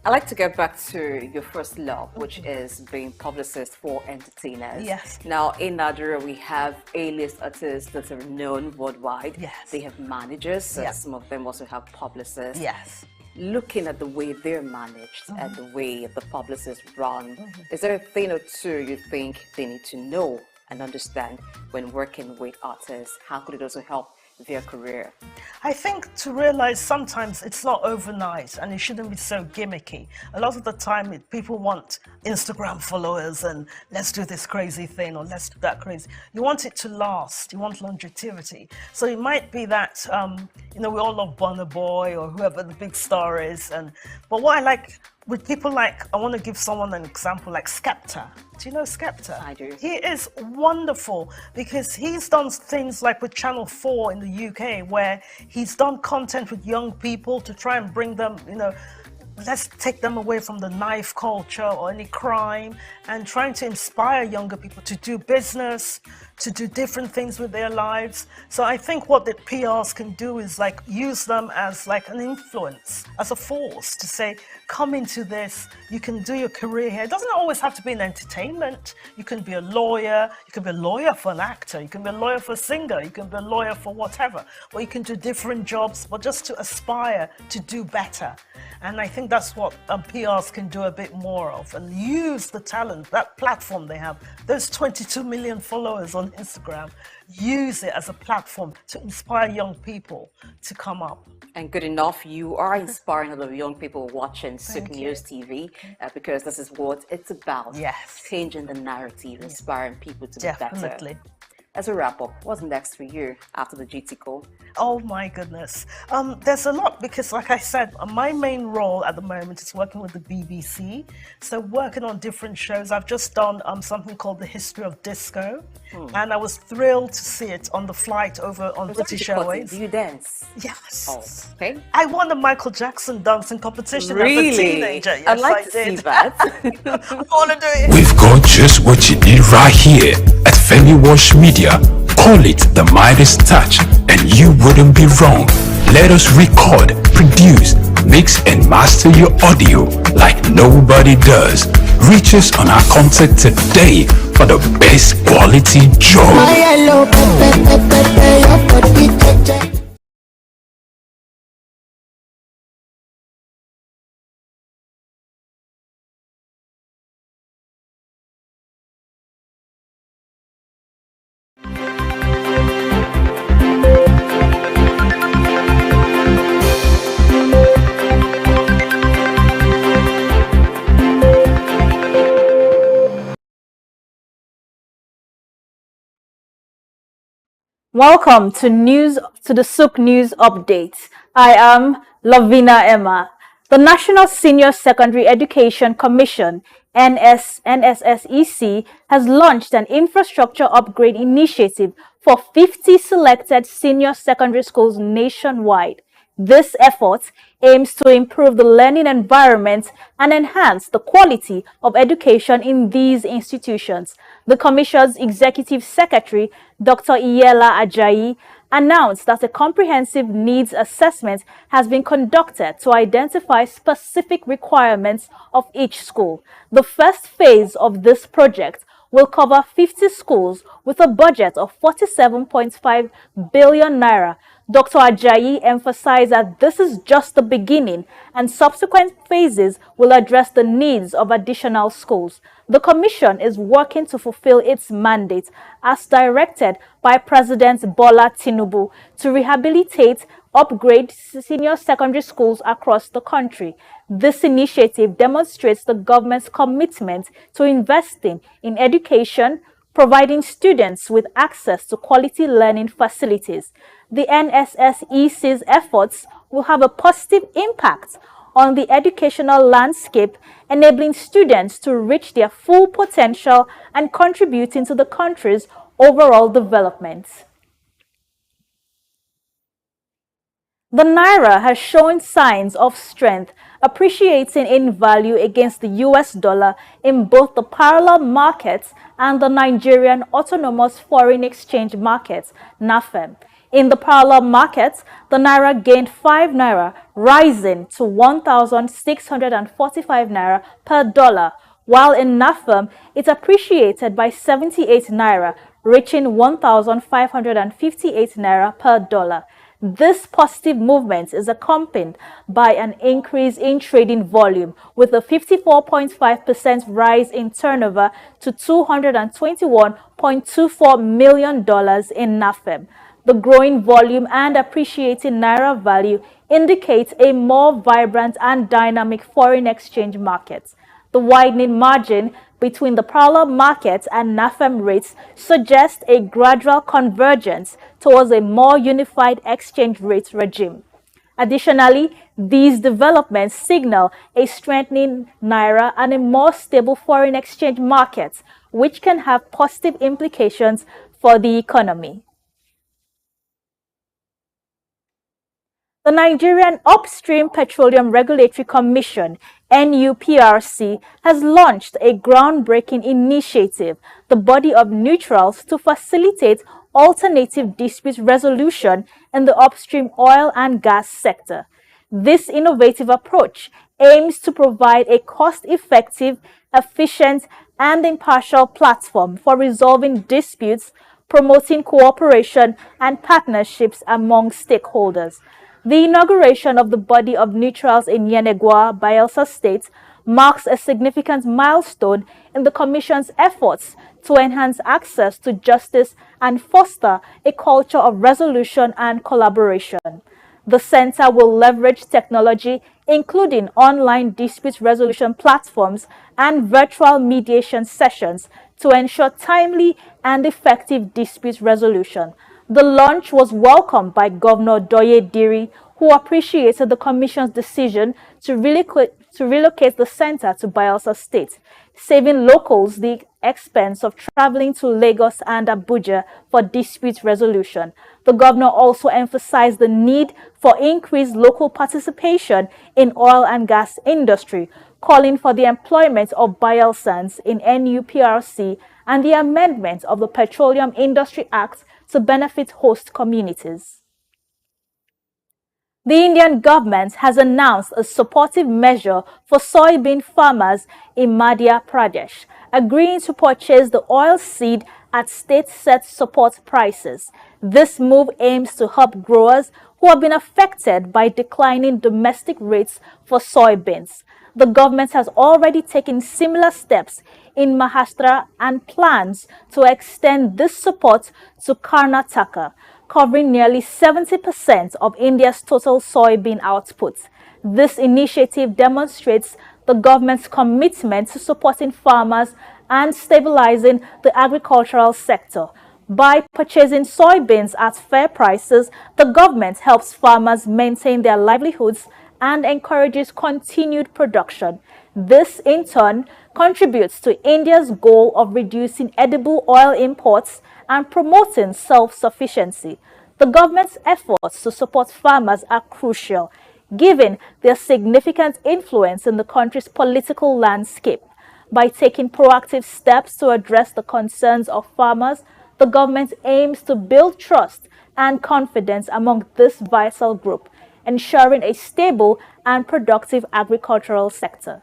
I'd like to get back to your first love, which is being publicist for entertainers. Yes. Now, in Nigeria, we have A-list artists that are known worldwide. Yes. They have managers. Yes. Some of them also have publicists. Yes. Looking at the way they're managed and the way the publicists run, is there a thing or two you think they need to know and understand when working with artists? How could it also help their career? I think to realize sometimes it's not overnight and it shouldn't be so gimmicky. A lot of the time people want Instagram followers and let's do this crazy thing or let's do that crazy. You want it to last, you want longevity. So it might be that, we all love Burna Boy or whoever the big star is. But what I like with people like, I want to give someone an example like Skepta. Do you know Skepta? I do. He is wonderful because he's done things like with Channel 4 in the UK where he's done content with young people to try and bring them, let's take them away from the knife culture or any crime and trying to inspire younger people to do business, to do different things with their lives. So I think what the PRs can do is like use them as like an influence, as a force to say, come into this, you can do your career here. It doesn't always have to be in entertainment. You can be a lawyer, you can be a lawyer for an actor, you can be a lawyer for a singer, you can be a lawyer for whatever, or you can do different jobs, but just to aspire to do better. And I think that's what PRs can do a bit more of and use the talent, that platform they have, those 22 million followers on Instagram, use it as a platform to inspire young people to come up. And good enough, you are inspiring a lot of young people watching SOUQ News TV because this is what it's about. Yes. Changing the narrative, inspiring people to be Definitely. better. As a wrap up, what's next for you after the GT call? Oh my goodness. There's a lot because like I said, my main role at the moment is working with the BBC. So working on different shows. I've just done something called The History of Disco. And I was thrilled to see it on the flight over on British Airways. Do you dance? Yes. Oh, okay. I won the Michael Jackson dancing competition Really? as a teenager. Yes, I'd like to did. see that. I want to do it. We've got just what you need right here at Femi Wash Media. Call it the Midas touch and you wouldn't be wrong. Let us record, produce, mix and master your audio like nobody does. Reach us on our contact today for the best quality job. Welcome to the SOUQ News Update. I am Lavina Emma. The National Senior Secondary Education Commission NSSEC has launched an infrastructure upgrade initiative for 50 selected senior secondary schools nationwide. This effort aims to improve the learning environment and enhance the quality of education in these institutions. The Commission's Executive Secretary, Dr. Iyela Ajayi, announced that a comprehensive needs assessment has been conducted to identify specific requirements of each school. The first phase of this project will cover 50 schools with a budget of 47.5 billion naira. Dr. Ajayi emphasized that this is just the beginning and subsequent phases will address the needs of additional schools. The Commission is working to fulfill its mandate as directed by President Bola Tinubu to rehabilitate, upgrade senior secondary schools across the country. This initiative demonstrates the government's commitment to investing in education, providing students with access to quality learning facilities. The NSSEC's efforts will have a positive impact on the educational landscape, enabling students to reach their full potential and contributing to the country's overall development. The Naira has shown signs of strength, appreciating in value against the US dollar in both the parallel markets and the Nigerian Autonomous Foreign Exchange Market, NAFEM. In the parallel markets, the Naira gained 5 Naira, rising to 1,645 Naira per dollar, while in NAFEM, it appreciated by 78 Naira, reaching 1,558 Naira per dollar. This positive movement is accompanied by an increase in trading volume, with a 54.5% rise in turnover to $221.24 million in NAFEM. The growing volume and appreciating Naira value indicates a more vibrant and dynamic foreign exchange market. The widening margin between the parallel market and NAFEM rates suggests a gradual convergence towards a more unified exchange rate regime. Additionally, these developments signal a strengthening Naira and a more stable foreign exchange market, which can have positive implications for the economy. The Nigerian Upstream Petroleum Regulatory Commission, NUPRC, has launched a groundbreaking initiative, the Body of Neutrals, to facilitate alternative dispute resolution in the upstream oil and gas sector. This innovative approach aims to provide a cost-effective, efficient, and impartial platform for resolving disputes, promoting cooperation and partnerships among stakeholders. The inauguration of the Body of Neutrals in Yenegua, Bayelsa State, marks a significant milestone in the Commission's efforts to enhance access to justice and foster a culture of resolution and collaboration. The center will leverage technology, including online dispute resolution platforms and virtual mediation sessions, to ensure timely and effective dispute resolution. The launch was welcomed by Governor Doye Diri, who appreciated the Commission's decision to relocate the center to Bayelsa State, saving locals the expense of traveling to Lagos and Abuja for dispute resolution. The governor also emphasized the need for increased local participation in oil and gas industry, calling for the employment of Bayelsans in NUPRC and the amendment of the Petroleum Industry Act to benefit host communities. The Indian government has announced a supportive measure for soybean farmers in Madhya Pradesh, agreeing to purchase the oil seed at state-set support prices. This move aims to help growers who have been affected by declining domestic rates for soybeans. The government has already taken similar steps in Maharashtra and plans to extend this support to Karnataka, covering nearly 70% of India's total soybean output. This initiative demonstrates the government's commitment to supporting farmers and stabilizing the agricultural sector. By purchasing soybeans at fair prices, the government helps farmers maintain their livelihoods and encourages continued production. This, in turn, contributes to India's goal of reducing edible oil imports and promoting self-sufficiency. The government's efforts to support farmers are crucial, given their significant influence in the country's political landscape. By taking proactive steps to address the concerns of farmers, the government aims to build trust and confidence among this vital group, ensuring a stable and productive agricultural sector.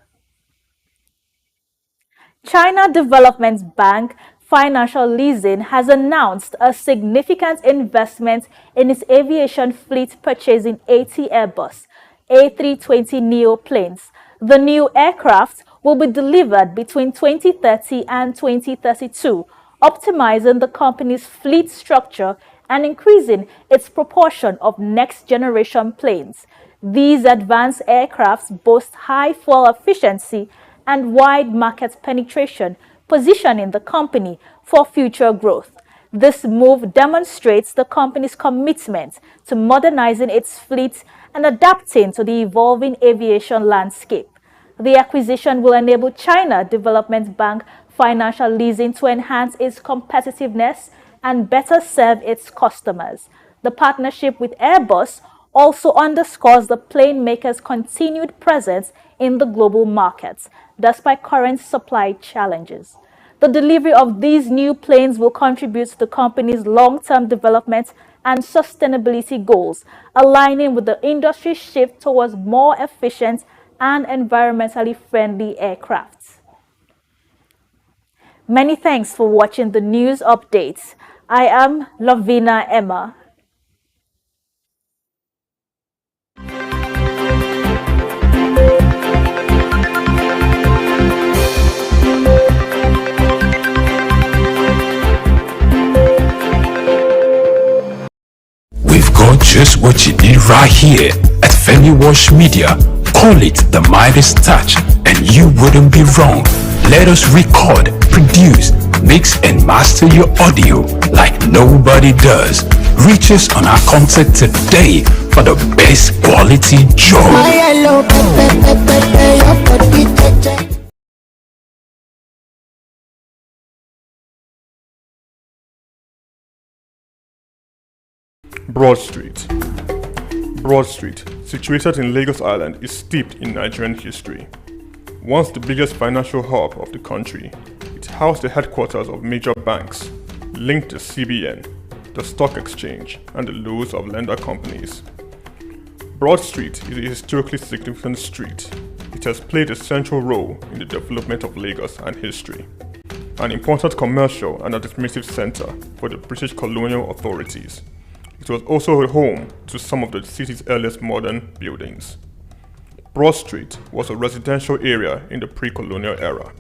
China Development Bank Financial Leasing has announced a significant investment in its aviation fleet, purchasing 80 Airbus A320neo planes. The new aircraft will be delivered between 2030 and 2032, optimizing the company's fleet structure and increasing its proportion of next-generation planes. These advanced aircraft boast high fuel efficiency and wide market penetration, positioning the company for future growth. This move demonstrates the company's commitment to modernizing its fleet and adapting to the evolving aviation landscape. The acquisition will enable China Development Bank Financial Leasing to enhance its competitiveness and better serve its customers. The partnership with Airbus also underscores the plane maker's continued presence in the global markets, despite current supply challenges. The delivery of these new planes will contribute to the company's long-term development and sustainability goals, aligning with the industry's shift towards more efficient and environmentally friendly aircraft. Many thanks for watching the news updates. I am Lovina Emma. We've got just what you need right here at Femi Wash Media. Call it the Midas touch and you wouldn't be wrong. Let us record, produce, mix and master your audio like nobody does. Reach us on our contact today for the best quality job. Broad Street. Broad Street, situated in Lagos Island, is steeped in Nigerian history. Once the biggest financial hub of the country, it housed the headquarters of major banks, linked the CBN, the stock exchange, and the loads of lender companies. Broad Street is a historically significant street. It has played a central role in the development of Lagos and history. An important commercial and administrative center for the British colonial authorities. It was also a home to some of the city's earliest modern buildings. Broad Street was a residential area in the pre-colonial era.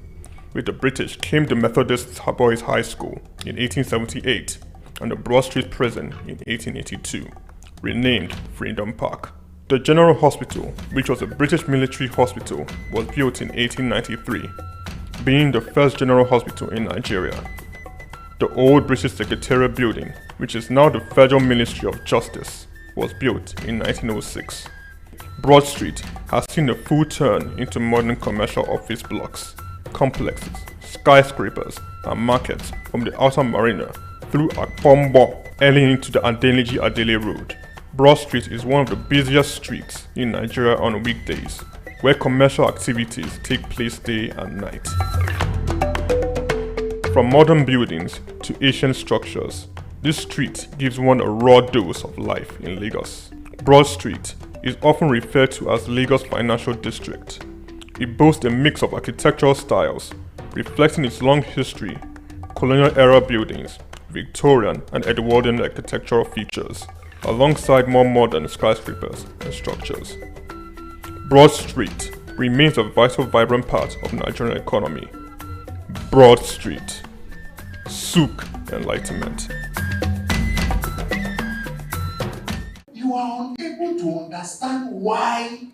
With the British came the Methodist Boys High School in 1878 and the Broad Street Prison in 1882, renamed Freedom Park. The General Hospital, which was a British military hospital, was built in 1893, being the first general hospital in Nigeria. The old British Secretariat building, which is now the Federal Ministry of Justice, was built in 1906. Broad Street has seen a full turn into modern commercial office blocks, complexes, skyscrapers, and markets from the outer marina through Akpombo, early into the Adeniji Adele Road. Broad Street is one of the busiest streets in Nigeria on weekdays, where commercial activities take place day and night. From modern buildings to ancient structures, this street gives one a raw dose of life in Lagos. Broad Street is often referred to as Lagos Financial District. It boasts a mix of architectural styles, reflecting its long history, colonial-era buildings, Victorian and Edwardian architectural features, alongside more modern skyscrapers and structures. Broad Street remains a vital, vibrant part of the Nigerian economy. Broad Street. SOUQ Enlightenment. You are unable to understand why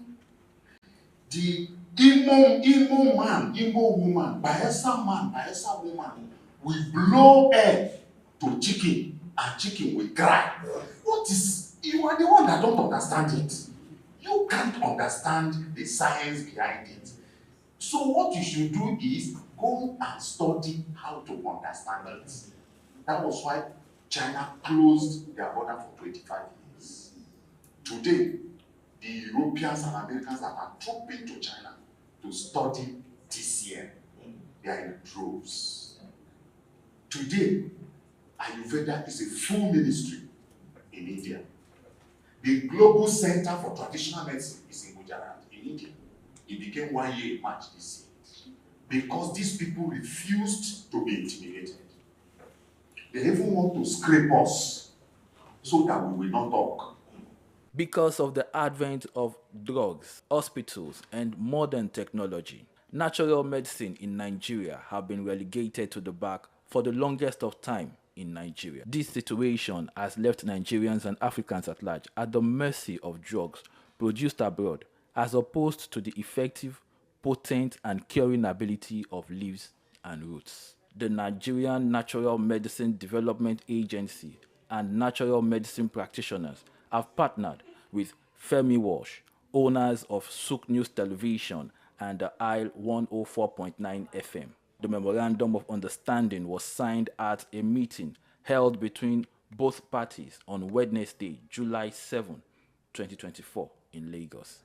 the Imo man, Imo woman, Bayelsa man, Bayelsa woman will blow earth to chicken and chicken will cry. What is, you are the one that don't understand it. You can't understand the science behind it. So what you should do is go and study how to understand it. That was why China closed their border for 25 years. Today, the Europeans and Americans are trooping to China to study TCM. They are in droves. Today, Ayurveda is a full ministry in India. The global center for traditional medicine is in Gujarat, in India. It became 1 year in March this year. Because these people refused to be intimidated. They even want to scrape us so that we will not talk. Because of the advent of drugs, hospitals, and modern technology, natural medicine in Nigeria have been relegated to the back for the longest of time in Nigeria. This situation has left Nigerians and Africans at large at the mercy of drugs produced abroad, as opposed to the effective, potent, and curing ability of leaves and roots. The Nigerian Natural Medicine Development Agency and natural medicine practitioners have partnered with Femi Walsh, owners of SOUQ News Television and the Isle 104.9 FM. The Memorandum of Understanding was signed at a meeting held between both parties on Wednesday, July 7, 2024 in Lagos.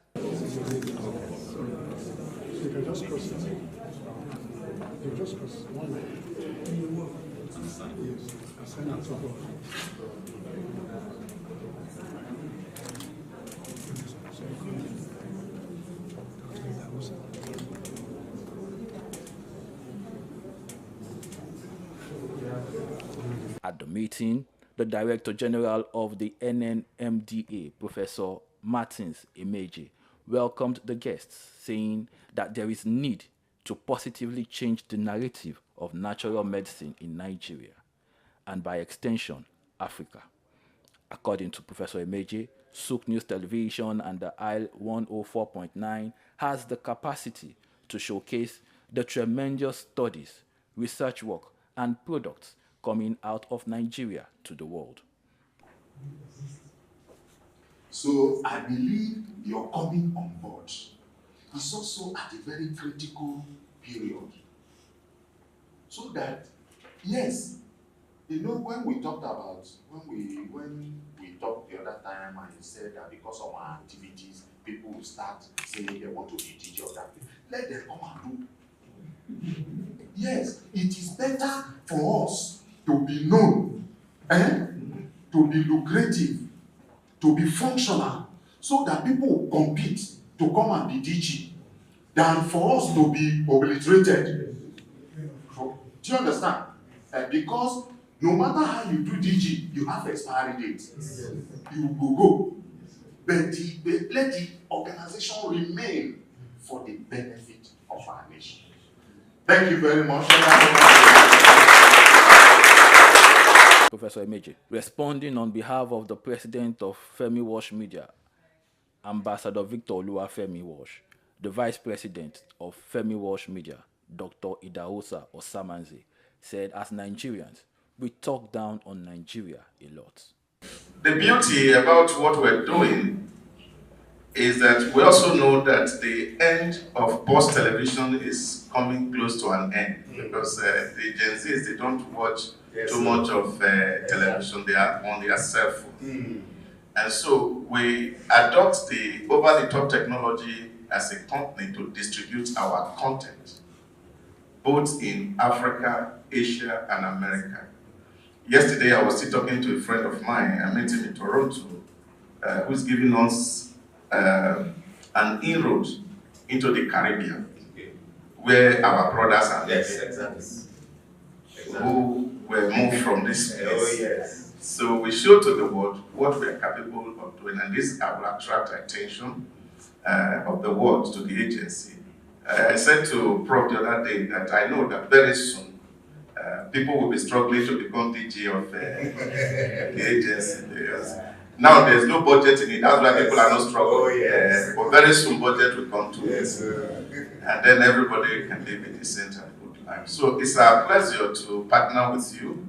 At the meeting, the Director General of the NNMDA, Professor Martins Emeje, welcomed the guests, saying that there is need to positively change the narrative of natural medicine in Nigeria, and by extension, Africa. According to Professor Emeje, SOUQ News Television and the Isle 104.9 has the capacity to showcase the tremendous studies, research work, and products coming out of Nigeria to the world. So I believe your coming on board is also at a very critical period. So that, yes, you know, when we talked the other time and you said that because of our activities, people will start saying they want to be DJ or that, let them come and do. Yes, it is better for us to be known, to be lucrative, to be functional, so that people will compete to come and be DG, than for us to be obliterated. Do you understand? Because no matter how you do DG, you have expiry dates. You will go. But let the organization remain for the benefit of our nation. Thank you very much. Professor Emeje, responding on behalf of the president of Femi Walsh Media, Ambassador Victor Oluwafemi Walsh, the vice president of Femi Walsh Media, Dr. Idahosa Osamanze, said, as Nigerians, we talk down on Nigeria a lot. The beauty about what we're doing is that we also know that the end of Pulse television is coming close to an end, because the Gen Zs, they don't watch too much of television, they are on their cell phone. And so we adopt the over-the-top technology as a company to distribute our content, both in Africa, Asia, and America. Yesterday, I was still talking to a friend of mine, I met him in Toronto, who's giving us an inroad into the Caribbean, where our brothers are living, who were moved from this place. So we show to the world what we are capable of doing, and this will attract attention of the world to the agency. I said to Prof the other day that I know that very soon people will be struggling to become DG of the agency, because now there's no budget in it. That's why people are not struggling. But very soon budget will come to it, and then everybody can live in decent and good life. So it's a pleasure to partner with you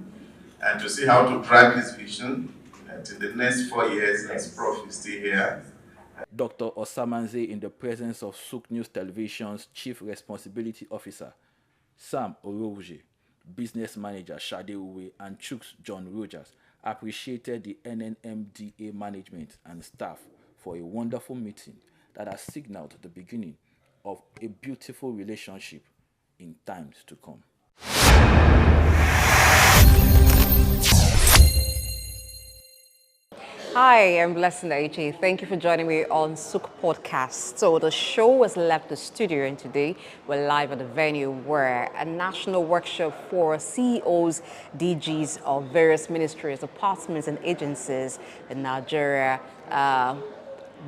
and to see how to drive this vision in the next 4 years as Prof is still here. Dr. Osamanze, in the presence of SOUQ News Television's Chief Responsibility Officer, Sam Orouje, Business Manager Shade Uwe, and Chooks John Rogers, appreciated the NNMDA management and staff for a wonderful meeting that has signaled the beginning of a beautiful relationship in times to come. Hi, I'm Blessing Aichi. Thank you for joining me on SOUQ Podcast. So the show has left the studio, and today we're live at the venue where a national workshop for CEOs, DGs of various ministries, departments and agencies in Nigeria,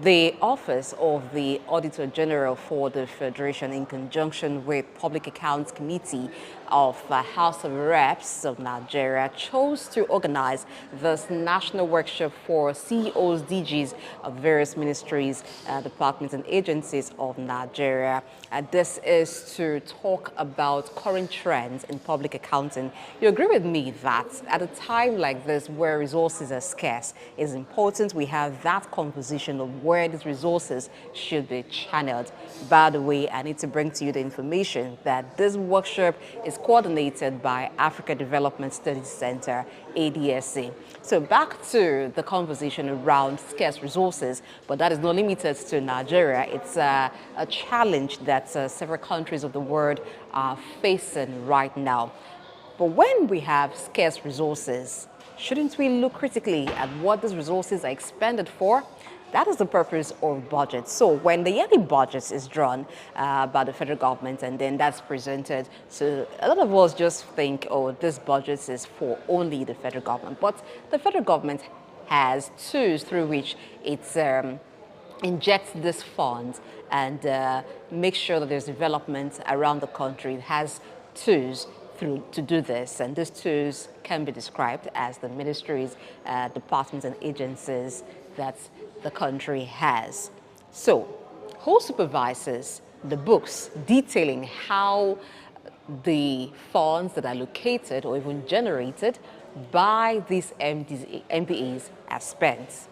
the Office of the Auditor General for the Federation, in conjunction with Public Accounts Committee of House of Reps of Nigeria, chose to organize this national workshop for CEOs, DGs of various ministries, departments and agencies of Nigeria. This is to talk about current trends in public accounting. You agree with me that at a time like this where resources are scarce, it's important we have that conversation of where these resources should be channeled. By the way, I need to bring to you the information that this workshop is coordinated by Africa Development Studies Center, ADSC. So back to the conversation around scarce resources, but that is not limited to Nigeria. It's a challenge that several countries of the world are facing right now. But when we have scarce resources, shouldn't we look critically at what these resources are expended for? That is the purpose of budget. So when the yearly budget is drawn by the federal government and then that's presented, so a lot of us just think, oh, this budget is for only the federal government. But the federal government has tools through which it injects these funds and make sure that there's development around the country. It has tools to do this, and these tools can be described as the ministries, departments and agencies that the country has. So, who supervises the books detailing how the funds that are located or even generated by these MDAs are spent?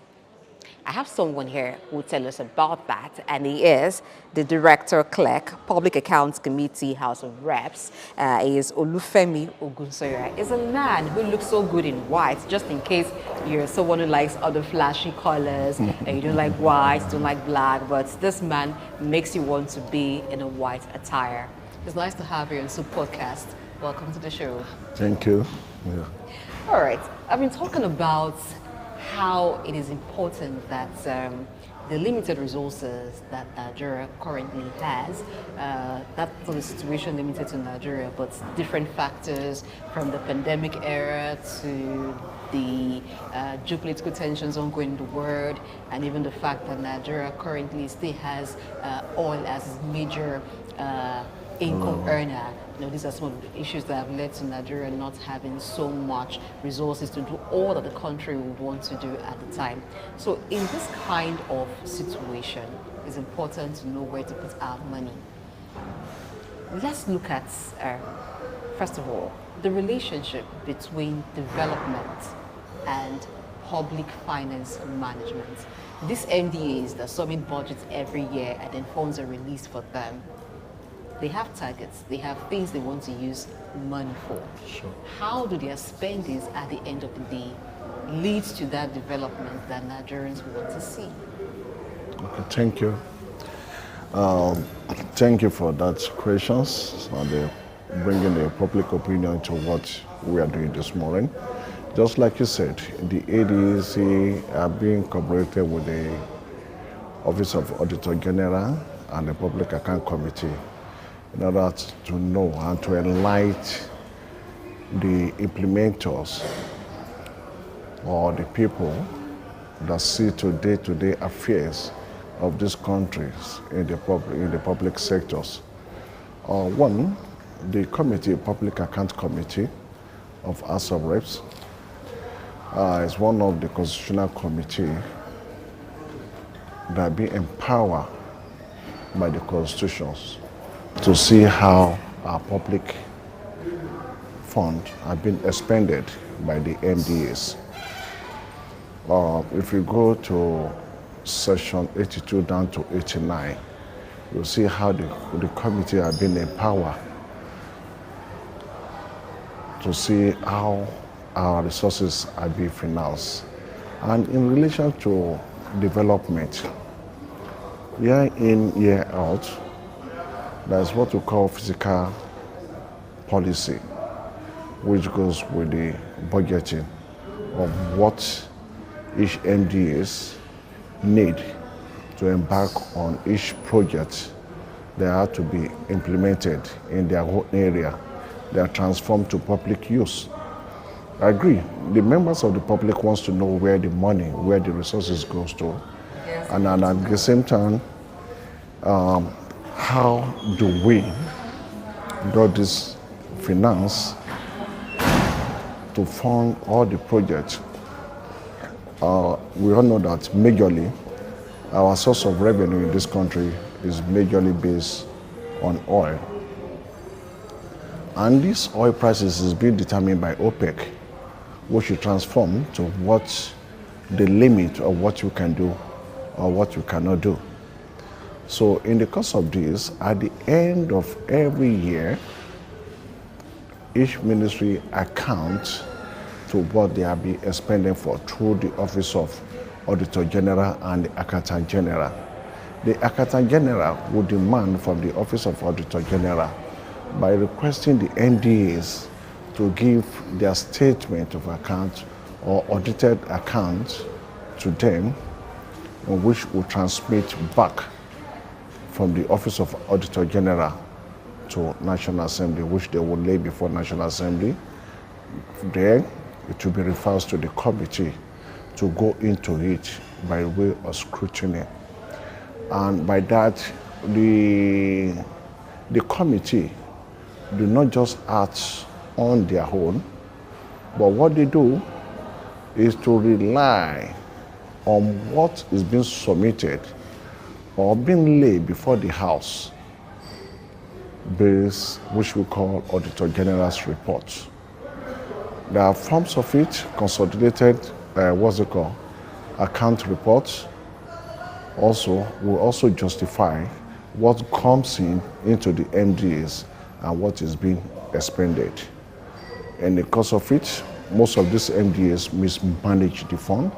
I have someone here who will tell us about that, and he is the Director Clerk, Public Accounts Committee, House of Reps. He is Olufemi Ogunsoya. He's a man who looks so good in white, just in case you're someone who likes other flashy colors, and you don't like white, don't like black, but this man makes you want to be in a white attire. It's nice to have you on SOUQ Podcast. Welcome to the show. Thank you. Yeah. All right, I've been talking about how it is important that the limited resources that Nigeria currently has, that's not the situation limited to Nigeria, but different factors from the pandemic era to the geopolitical tensions ongoing in the world, and even the fact that Nigeria currently still has oil as its major income earner. You know, these are some of the issues that have led to Nigeria not having so much resources to do all that the country would want to do at the time. So in this kind of situation, it's important to know where to put our money. Let's look at, first of all, the relationship between development and public finance management. These MDAs that submit budgets every year and then funds are released for them, they have targets, they have things they want to use money for. Sure. How do their spendings at the end of the day lead to that development that Nigerians want to see? Okay, thank you. Thank you for that questions and bringing the public opinion to what we are doing this morning. Just like you said, the ADC are being cooperated with the Office of Auditor General and the Public Account Committee in order to know and to enlighten the implementers or the people that see to day-to-day affairs of these countries in the public sectors. One, the committee, Public Account Committee of House of Reps, is one of the constitutional committee that be empowered by the constitutions to see how our public fund have been expended by the MDAs. If you go to section 82 down to 89, you'll see how the committee have been empowered to see how our resources are being financed. And in relation to development, year in, year out, there's what we call physical policy, which goes with the budgeting of what each MDAs need to embark on each project that are to be implemented in their own area. They are transformed to public use. I agree. The members of the public wants to know where the money, where the resources goes to. Yes. And at the same time, how do we do this finance to fund all the projects? We all know that majorly our source of revenue in this country is majorly based on oil. And this oil prices is being determined by OPEC, which you transform to what the limit of what you can do or what you cannot do. So in the course of this, at the end of every year, each ministry accounts to what they have been expending for through the Office of Auditor General and the Accountant General. The Accountant General would demand from the Office of Auditor General by requesting the MDAs to give their statement of account or audited account to them, which will transmit back from the Office of Auditor General to National Assembly, which they will lay before National Assembly. Then it will be referred to the committee to go into it by way of scrutiny. And by that, the committee do not just act on their own, but what they do is to rely on what is being submitted or being laid before the House, based, which we call Auditor General's report. There are forms of it, consolidated, account reports. Also, will also justify what comes into the MDAs and what is being expended. In the course of it, most of these MDAs mismanage the fund,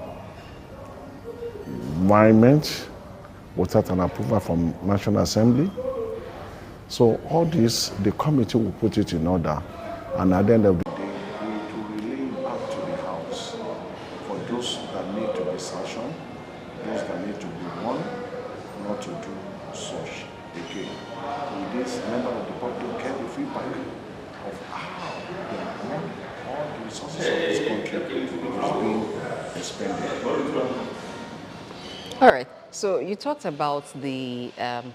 environment, without an approval from National Assembly. So all this, the committee will put it in order, and at the end of the day, it will relay back to the House for those that need to be sanctioned, those that need to be warned not to do such again. With this, members of the public get the feedback of how the money, all the resources of this country is being expended. All right. So you talked about the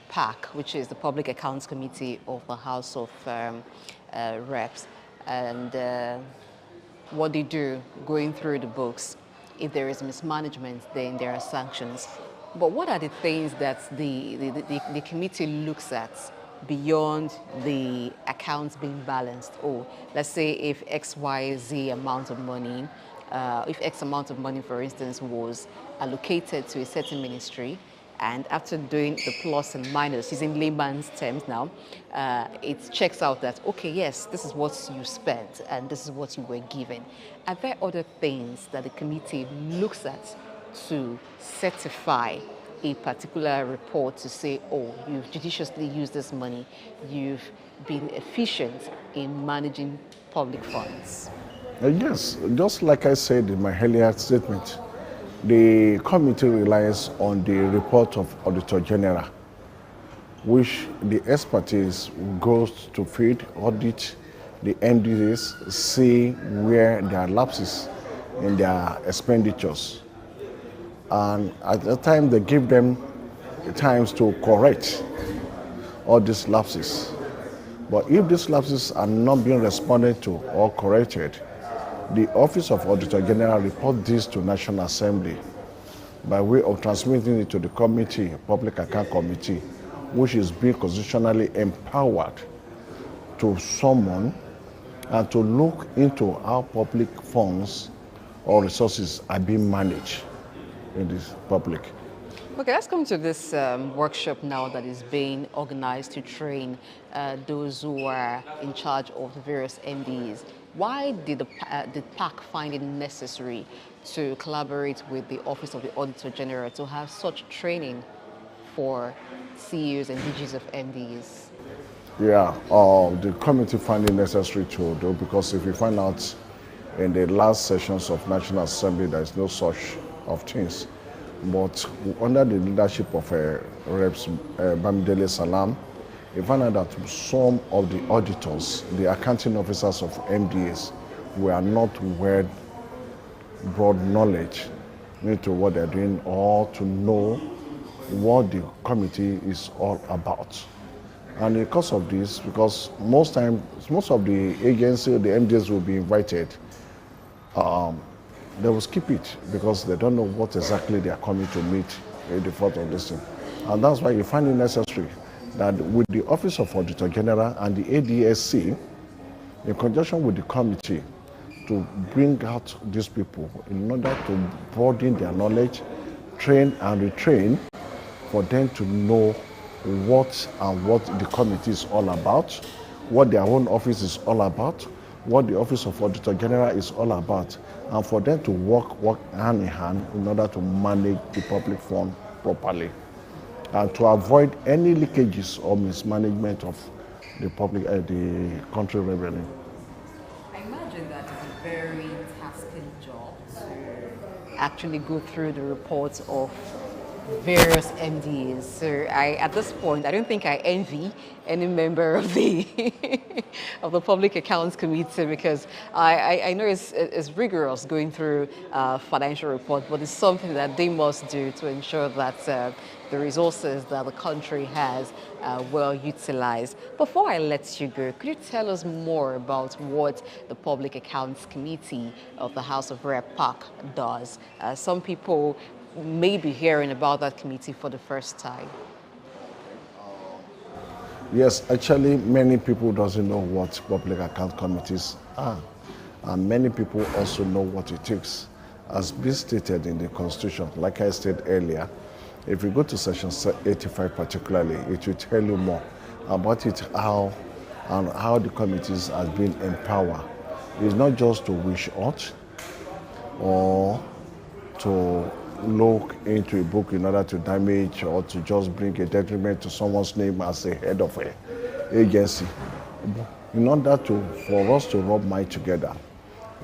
PAC, which is the Public Accounts Committee of the House of Reps, and what they do, going through the books. If there is mismanagement, then there are sanctions. But what are the things that the committee looks at beyond the accounts being balanced? Or let's say if XYZ amount of money, if X amount of money, for instance, was allocated to a certain ministry, and after doing the plus and minus, using layman's terms now, it checks out that, okay, yes, this is what you spent and this is what you were given. Are there other things that the committee looks at to certify a particular report to say, oh, you've judiciously used this money, you've been efficient in managing public funds? Yes, just like I said in my earlier statement, the committee relies on the report of Auditor General, which the expertise goes to feed, audit the MDAs, see where there are lapses in their expenditures. And at the time, they give them times to correct all these lapses. But if these lapses are not being responded to or corrected, the Office of Auditor General reports this to National Assembly by way of transmitting it to the committee, Public Account Committee, which is being constitutionally empowered to summon and to look into how public funds or resources are being managed in this public. Okay, let's come to this workshop now that is being organized to train those who are in charge of the various MDs. Why did did PAC find it necessary to collaborate with the Office of the Auditor General to have such training for CEOs and DGs of MDs? Yeah, the committee found it necessary to do, because if you find out in the last sessions of National Assembly, there is no such of things. But under the leadership of Reps Bamidele Salam, we found out that some of the auditors, the accounting officers of MDAs, were not well broad knowledge into what they're doing, or to know what the committee is all about. And because of this, because most of the agencies, the MDs will be invited, they will skip it because they don't know what exactly they are coming to meet in the front of this thing. And that's why you find it necessary that with the Office of Auditor General and the ADSC, in conjunction with the committee, to bring out these people in order to broaden their knowledge, train and retrain, for them to know what the committee is all about, what their own office is all about, what the Office of Auditor General is all about, and for them to work hand in hand in order to manage the public fund properly, and to avoid any leakages or mismanagement of the public, the country revenue. I imagine that it's a very tasking job to actually go through the reports of various MDs. So at this point, I don't think I envy any member of the of the Public Accounts Committee, because I know it's rigorous going through financial reports, but it's something that they must do to ensure that the resources that the country has well utilized. Before I let you go, could you tell us more about what the Public Accounts Committee of the House of Rep PAC does? Some people may be hearing about that committee for the first time. Yes, actually many people doesn't know what public account committees are, and many people also know what it takes. As been stated in the Constitution, like I said earlier, if you go to section 85 particularly, it will tell you more about it, how the committees have been empowered. It's not just to wish out or to look into a book in order to damage or to just bring a detriment to someone's name as a head of an agency. In order for us to rub minds together,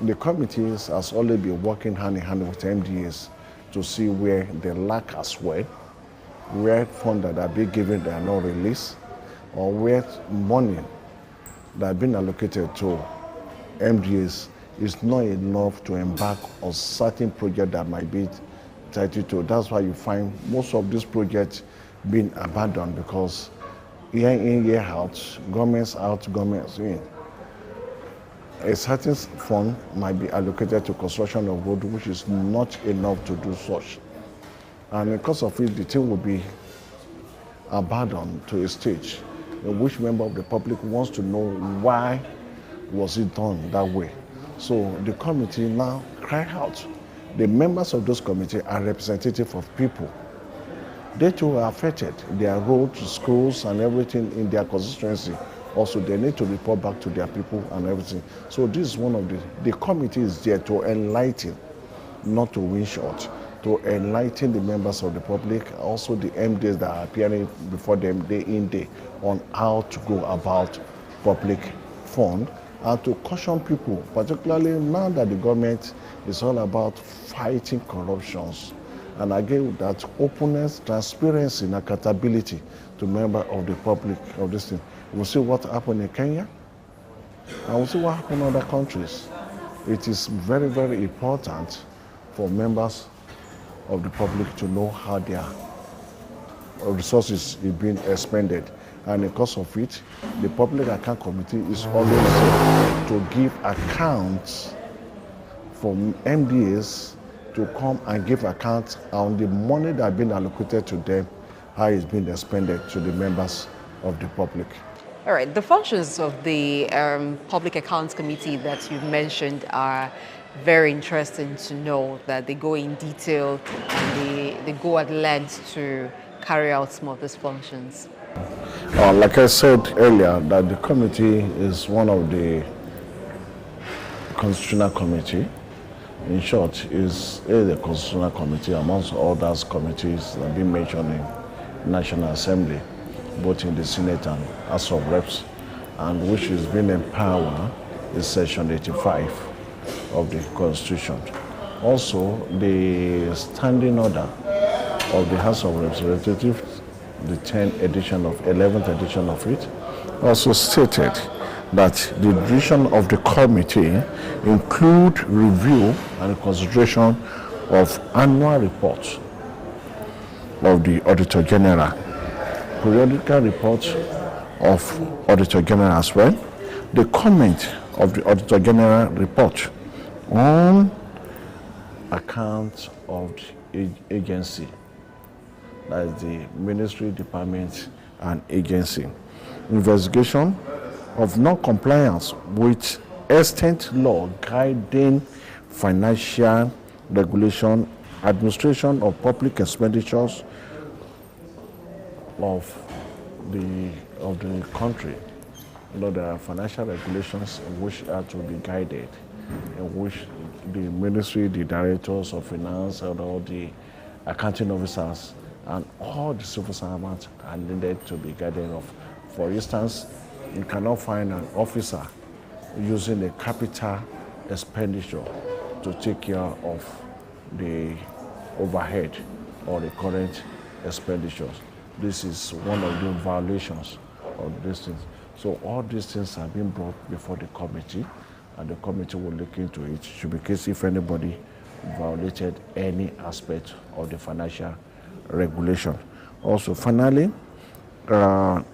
the committees has always been working hand in hand with MDAs to see where they lack as well, where funds that are being given that are not released, or where money that have been allocated to MDAs is not enough to embark on certain projects that might be titled to. That's why you find most of these projects being abandoned, because year in, year out, governments out, governments in. A certain fund might be allocated to construction of road, which is not enough to do such. And because of it, the thing will be abandoned to a stage in which member of the public wants to know why was it done that way. So the committee now cry out. The members of those committees are representative of people. They too are affected. Their roads, schools, and everything in their constituency. Also, they need to report back to their people and everything. So this is one of the committee is there to enlighten, not to win short, to enlighten the members of the public, also the MDs that are appearing before them day in, day on how to go about public fund, and to caution people, particularly now that the government is all about fighting corruptions. And again, that openness, transparency, and accountability to members of the public of this thing. We'll see what happened in Kenya, and we'll see what happened in other countries. It is very, very important for members of the public to know how their resources is being expended. And because of it, the Public Account Committee is always there to give accounts for MDAs to come and give accounts on the money that has been allocated to them, how it's been expended to the members of the public. All right, the functions of the Public Accounts Committee that you mentioned are very interesting to know, that they go in detail and they go at length to carry out some of these functions. Like I said earlier, that the committee is one of the constitutional committee. In short, is a constitutional committee amongst others committees that have been mentioned in National Assembly, both in the Senate and House of Reps, and which is being empowered is Section 85 of the Constitution. Also, the standing order of the House of Representatives, the 11th edition of it, also stated that the duration of the committee include review and consideration of annual reports of the Auditor General, periodical reports of Auditor General as well, the comment of the Auditor General report on accounts of the agency, that is the ministry, department, and agency, investigation of non-compliance with extant law guiding financial regulation, administration of public expenditures of the country. You know, there are financial regulations in which are to be guided, in which the ministry, the directors of finance, and all the accounting officers, and all the civil servants are needed to be guided of. For instance, you cannot find an officer using a capital expenditure to take care of the overhead or the current expenditures. This is one of the violations of these things. So all these things have been brought before the committee, and the committee will look into it to be case if anybody violated any aspect of the financial regulation. Also, finally,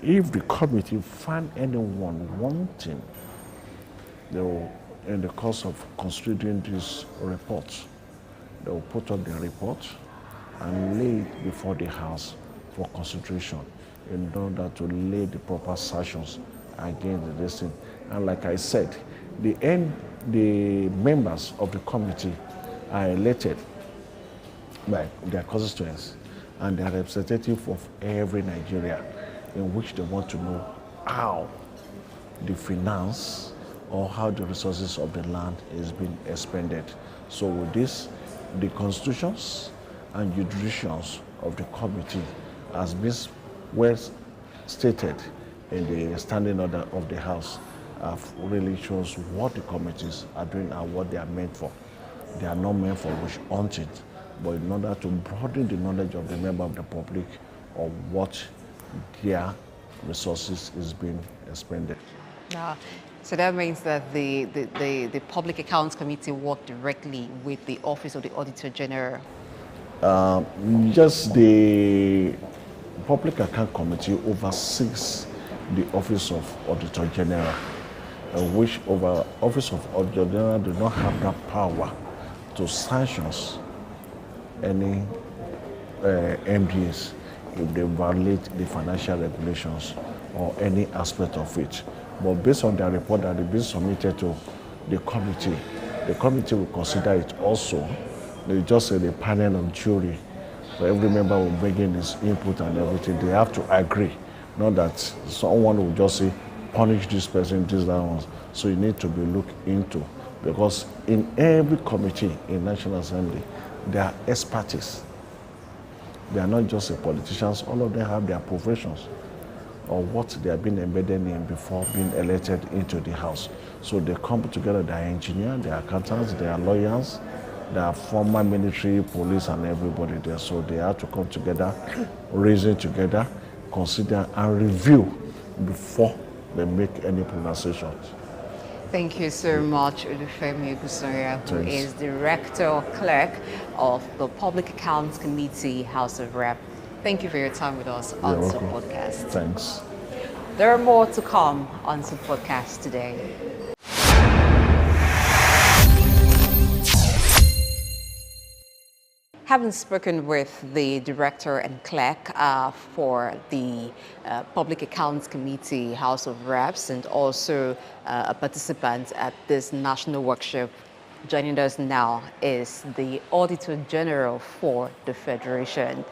if the committee find anyone wanting, they will, in the course of considering these reports, they will put up the report and lay it before the House for consideration in order to lay the proper sanctions against this thing. And like I said, the members of the committee are elected by their constituents, and they are representative of every Nigeria, in which they want to know how the finance or how the resources of the land is being expended. So with this, the constitutions and jurisdictions of the committee has been well stated in the standing order of the House, really shows what the committees are doing and what they are meant for. They are not meant for witch hunting, but in order to broaden the knowledge of the member of the public of what their resources is being expended. So that means that the Public Accounts Committee work directly with the Office of the Auditor General? Just the Public Account Committee oversees the Office of Auditor General, which Office of Auditor General do not have that power to sanctions any MDs if they violate the financial regulations or any aspect of it. But based on their report that has been submitted to the committee will consider it also. They just say the panel of jury, so every member will bring in his input and everything. They have to agree, not that someone will just say, punish this person, this, that one. So you need to be looked into, because in every committee in National Assembly, there are expertise. They are not just politicians, all of them have their professions or what they have been embedded in before being elected into the House. So they come together, they are engineers, they are accountants, they are lawyers, they are former military, police, and everybody there. So they have to come together, reason together, consider and review before they make any pronunciations. Thank you so much, Olufemi Ogunsanya, who is Director Clerk of the Public Accounts Committee, House of Rep. Thank you for your time with us on SOUQ Podcast. Thanks. There are more to come on SOUQ Podcast today. having spoken with the director and clerk for the Public Accounts Committee, House of Reps, and also a participant at this national workshop, joining us now is the Auditor General for the Federation.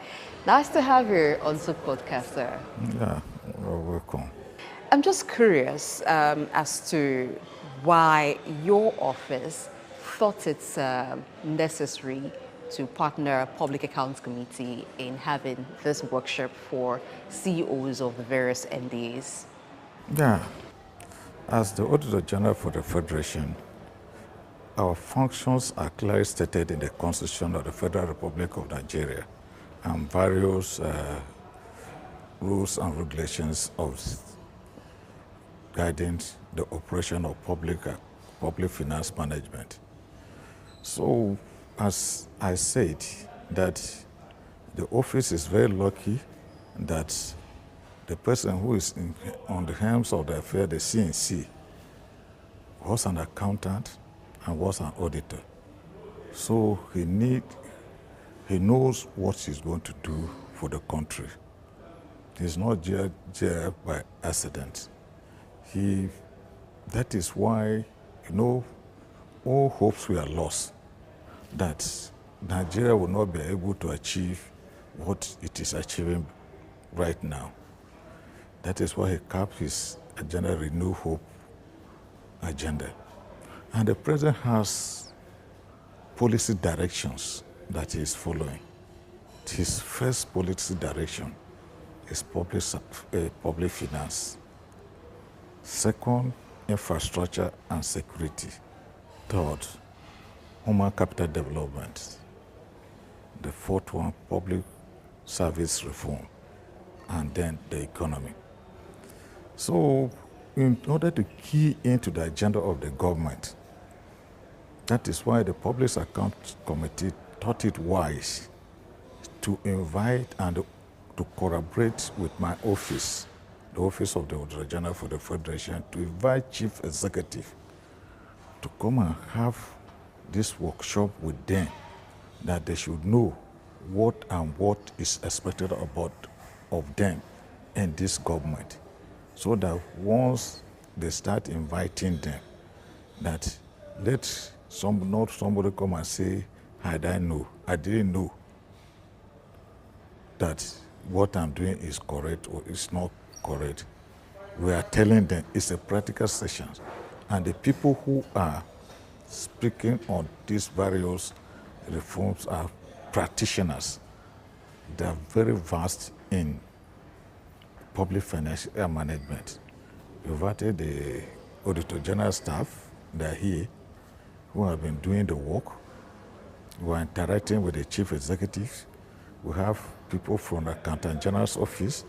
Nice to have you on SOUQ Podcast, sir. Yeah, you're welcome. I'm just curious as to why your office thought it's necessary to partner Public Accounts Committee in having this workshop for CEOs of the various MDAs. Yeah, as the Auditor General for the Federation, our functions are clearly stated in the Constitution of the Federal Republic of Nigeria and various rules and regulations of guiding the operation of public finance management. So, as I said, that the office is very lucky that the person who is on the helms of the affair, the CNC, was an accountant and was an auditor. So he knows what he's going to do for the country. He's not there by accident. That is why, all hopes were lost that Nigeria will not be able to achieve what it is achieving right now. That is why he capped his agenda, Renew Hope agenda. And the president has policy directions that he is following. His first policy direction is public finance. Second, infrastructure and security. Third, human capital development. The fourth one, public service reform. And then the economy. So, in order to key into the agenda of the government, that is why the Public Accounts Committee thought it wise to invite and to collaborate with my office, the Office of the Auditor General for the Federation, to invite Chief Executive to come and have this workshop with them, that they should know what is expected of them in this government, so that once they start inviting them, that not somebody come and say, I didn't know that what I'm doing is correct or is not correct. We are telling them it's a practical session, and the people who are speaking on these various reforms are practitioners. They are very vast in public financial management. We invited the Auditor General staff, they are here, who have been doing the work. We are interacting with the Chief Executive. We have people from the Accountant General's office,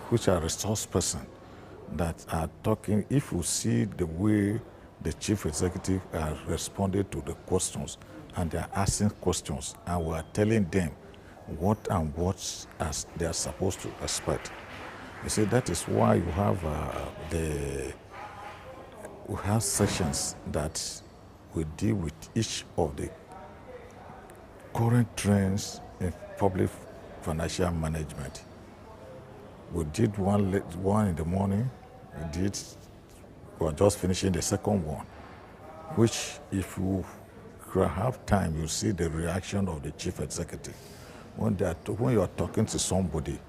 which are resource persons, that are talking. If you see the way the Chief Executive are responding to the questions, and they are asking questions, and we are telling them what they are supposed to expect. You see, that is why you have we have sessions that we deal with each of the current trends in public financial management. We did one in the morning. We are just finishing the second one, which if you have time, you'll see the reaction of the Chief Executive. When you are talking to somebody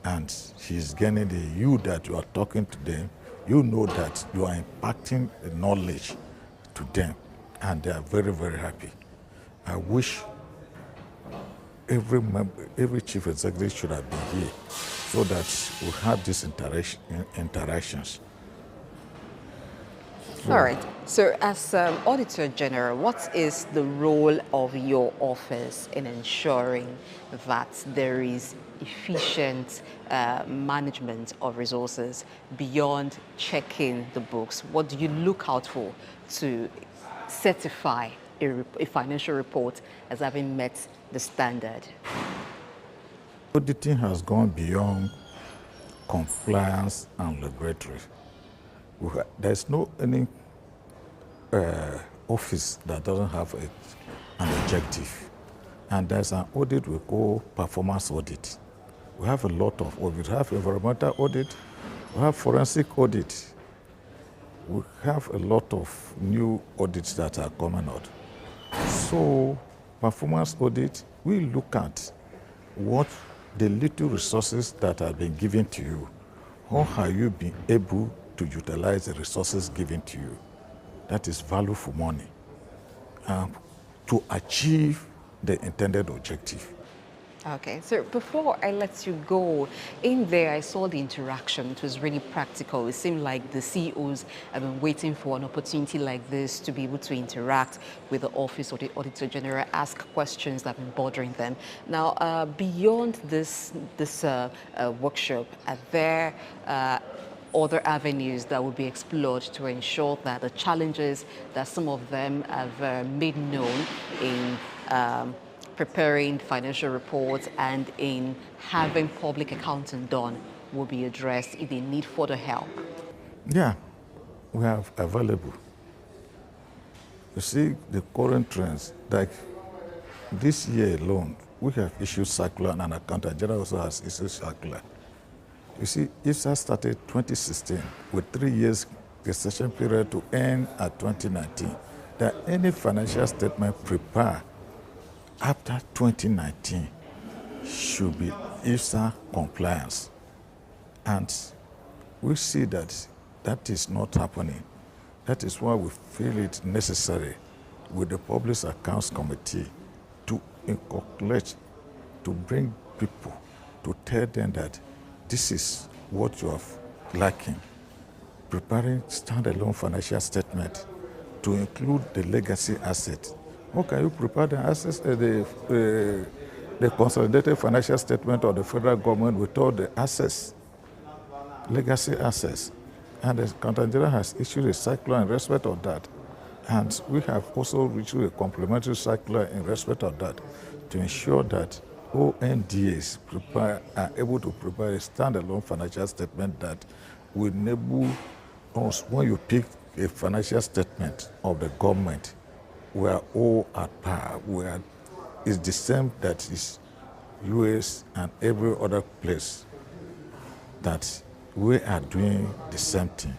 and he's getting that you are talking to them, you know that you are impacting the knowledge to them, and they are very, very happy. I wish every Chief Executive should have been here so that we have these interactions. All right. So as Auditor General, what is the role of your office in ensuring that there is efficient management of resources beyond checking the books? What do you look out for to certify a financial report as having met the standard? Auditing has gone beyond compliance and regulatory. There's no any office that doesn't have an objective. And there's an audit we call performance audit. We have a lot of audit. We have environmental audit, we have forensic audit. We have a lot of new audits that are coming out. So, performance audit, we look at what the little resources that have been given to you, how have you been able to utilize the resources given to you? That is value for money, to achieve the intended objective. Okay, so before I let you go, in there I saw the interaction. It was really practical. It seemed like the CEOs have been waiting for an opportunity like this to be able to interact with the Office of the Auditor General, ask questions that have been bothering them. Now, beyond this workshop, are there other avenues that will be explored to ensure that the challenges that some of them have made known in preparing financial reports and in having public accounting done will be addressed if they need further help? Yeah, we have available. You see the current trends, like this year alone, we have issued circular and Accountant General also has issued circular. You see, IFSA started 2016 with 3 years gestation period to end at 2019. That any financial statement prepared after 2019 should be IFSA compliance. And we see that that is not happening. That is why we feel it necessary with the Public Accounts Committee to inculcate, to bring people, to tell them that this is what you are lacking. Preparing standalone financial statement to include the legacy asset. How can you prepare the assets, the consolidated financial statement of the federal government without the assets, legacy assets? And the Accountant General has issued a circular in respect of that. And we have also issued a complementary circular in respect of that to ensure that ONDAs are able to prepare a standalone financial statement that will enable us, when you pick a financial statement of the government, we are all at par. It's the same that is US and every other place, that we are doing the same thing.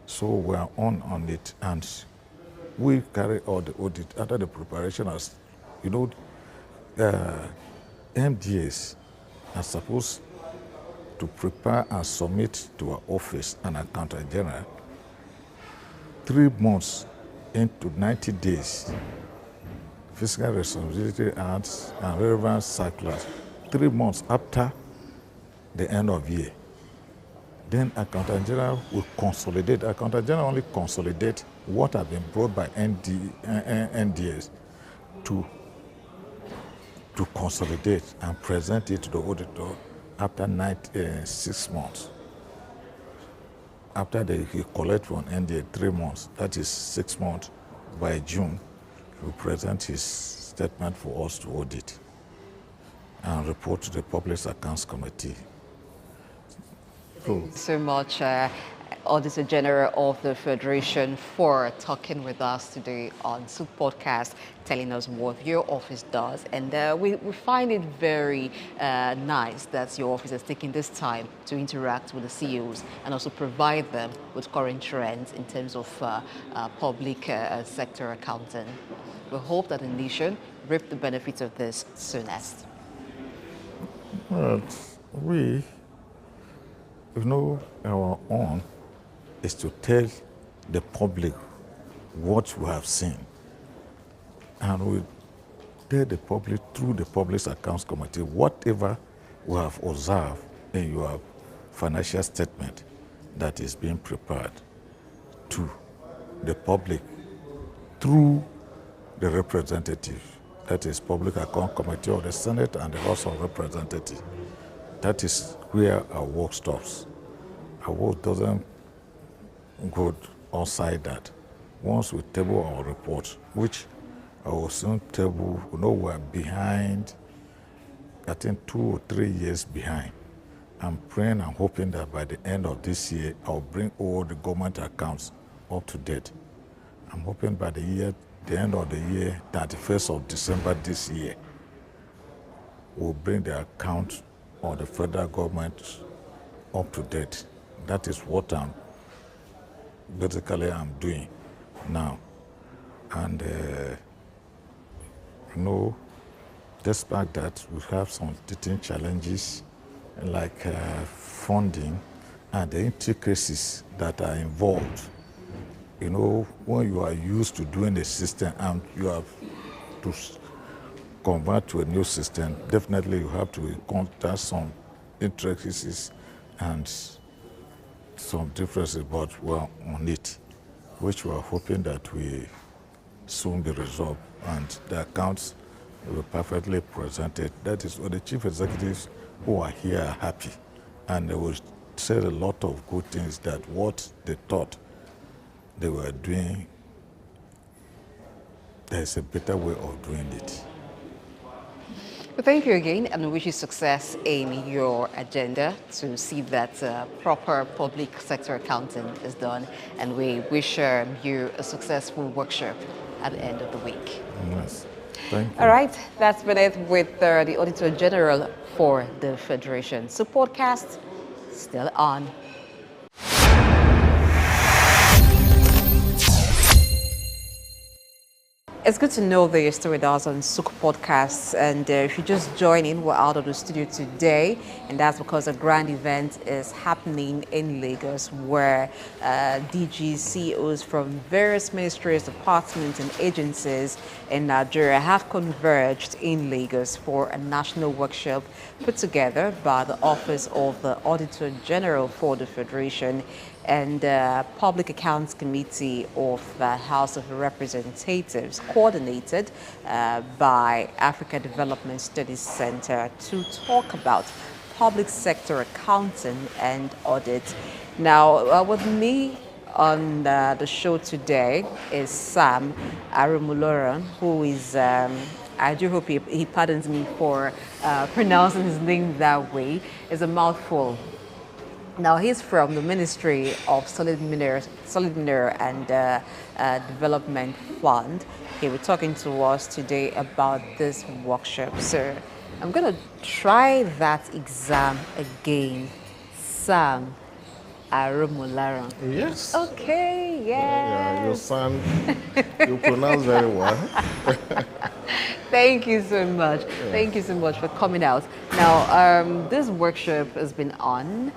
So we are on it, and we carry out the audit under the preparation as, you know, MDAs are supposed to prepare and submit to our office and Accountant General 3 months into 90 days. Fiscal responsibility acts and relevant circulars 3 months after the end of year. Then Accountant General will consolidate. Accountant General only consolidate what have been brought by NDAs to consolidate and present it to the auditor after 6 months. After they collect from NDA 3 months, that is 6 months, by June, he will present his statement for us to audit and report to the Public Accounts Committee. Thank you so much, Auditor General of the Federation, for talking with us today on SOUQ Podcast, telling us what your office does. And we find it very nice that your office has taken this time to interact with the CEOs and also provide them with current trends in terms of public sector accounting. We hope that the nation reap the benefits of this soonest. Well, our own is to tell the public what we have seen. And we tell the public through the Public Accounts Committee whatever we have observed in your financial statement that is being prepared to the public through the representative, that is Public Accounts Committee of the Senate and the House of Representatives. That is where our work stops. Our work doesn't go outside that. Once we table our report, which I will soon table, we're behind, I think 2 or 3 years behind. I'm praying and hoping that by the end of this year, I'll bring all the government accounts up to date. I'm hoping by the end of the year, 31st of December this year, will bring the account of the federal government up to date. That is what I'm doing now. And despite that, we have some teething challenges like funding and the intricacies that are involved. When you are used to doing a system and you have to convert to a new system, definitely you have to encounter some intricacies and some differences, but we're on it, which we're hoping that we soon be resolved and the accounts will be perfectly presented. That is what the chief executives who are here are happy, and they will say a lot of good things that what they thought they were doing, there's a better way of doing it. Well, thank you again, and we wish you success in your agenda to see that proper public sector accounting is done, and we wish you a successful workshop at the end of the week. Yes, thank you. All right, that's been it with the Auditor General for the Federation. So podcast still on. It's good to know that you're still with us on SOUQ Podcasts, and if you just join in, we're out of the studio today, and that's because a grand event is happening in Lagos where DGs, CEOs from various ministries, departments, and agencies in Nigeria have converged in Lagos for a national workshop put together by the Office of the Auditor General for the Federation and Public Accounts Committee of the House of Representatives, coordinated by Africa Development Studies Center, to talk about public sector accounting and audit. Now, with me on the show today is Sam Arumuloran, who is, I do hope he pardons me for pronouncing his name that way. It's a mouthful. Now, he's from the Ministry of Solid Mineral and Development Fund. He will be talking to us today about this workshop. So I'm going to try that exam again. Sam Arumuloran. Yes. Okay, yes. Yeah, you pronounce very well. Thank you so much. Yeah. Thank you so much for coming out. Now, this workshop has been on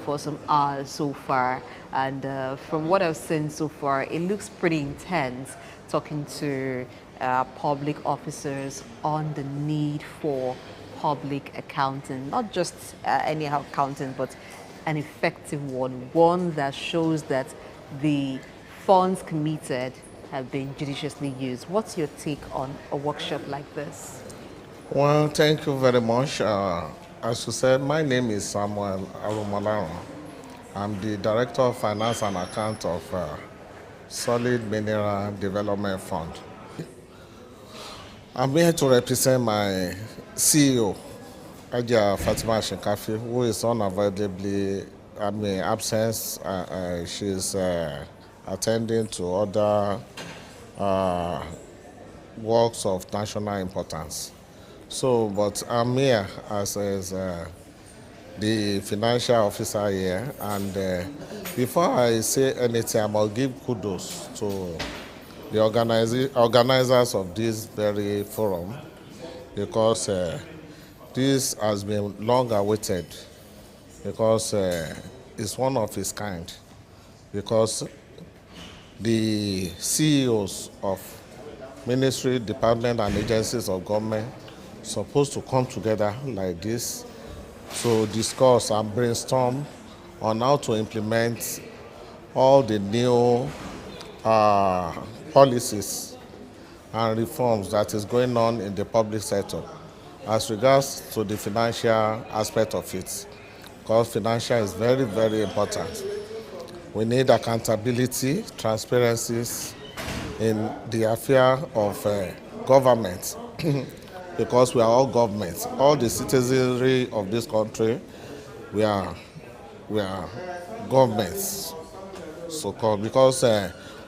for some hours so far, and from what I've seen so far, it looks pretty intense, talking to public officers on the need for public accounting, not just anyhow accounting, but an effective one that shows that the funds committed have been judiciously used. What's your take on a workshop like this? Well, thank you very much. As you said, my name is Samuel Arumuloran. I'm the Director of Finance and Account of Solid Mineral Development Fund. I'm here to represent my CEO, Ajia Fatima Shinkafi, who is unavoidably absent. She's attending to other works of national importance. So, but I'm here as the financial officer here, and before I say anything, I must give kudos to the organizers of this very forum, because this has been long awaited, because it's one of its kind, because the CEOs of ministry, department, and agencies of government supposed to come together like this to discuss and brainstorm on how to implement all the new policies and reforms that is going on in the public sector as regards to the financial aspect of it, because financial is very, very important. We need accountability, transparencies in the affair of government, because we are all governments. All the citizenry of this country, we are governments, so-called. Because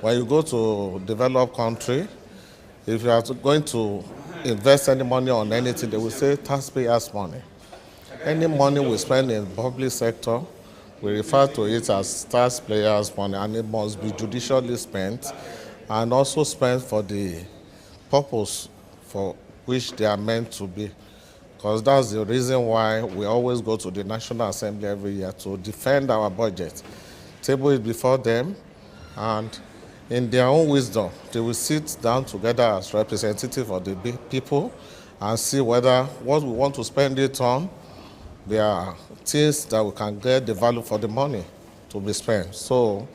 when you go to developed country, if you are going to invest any money on anything, they will say taxpayers' money. Any money we spend in the public sector, we refer to it as taxpayers' money, and it must be judicially spent and also spent for the purpose for which they are meant to be. Because that's the reason why we always go to the National Assembly every year to defend our budget, table it before them, and in their own wisdom, they will sit down together as representatives of the people and see whether what we want to spend it on, there are things that we can get the value for the money to be spent. So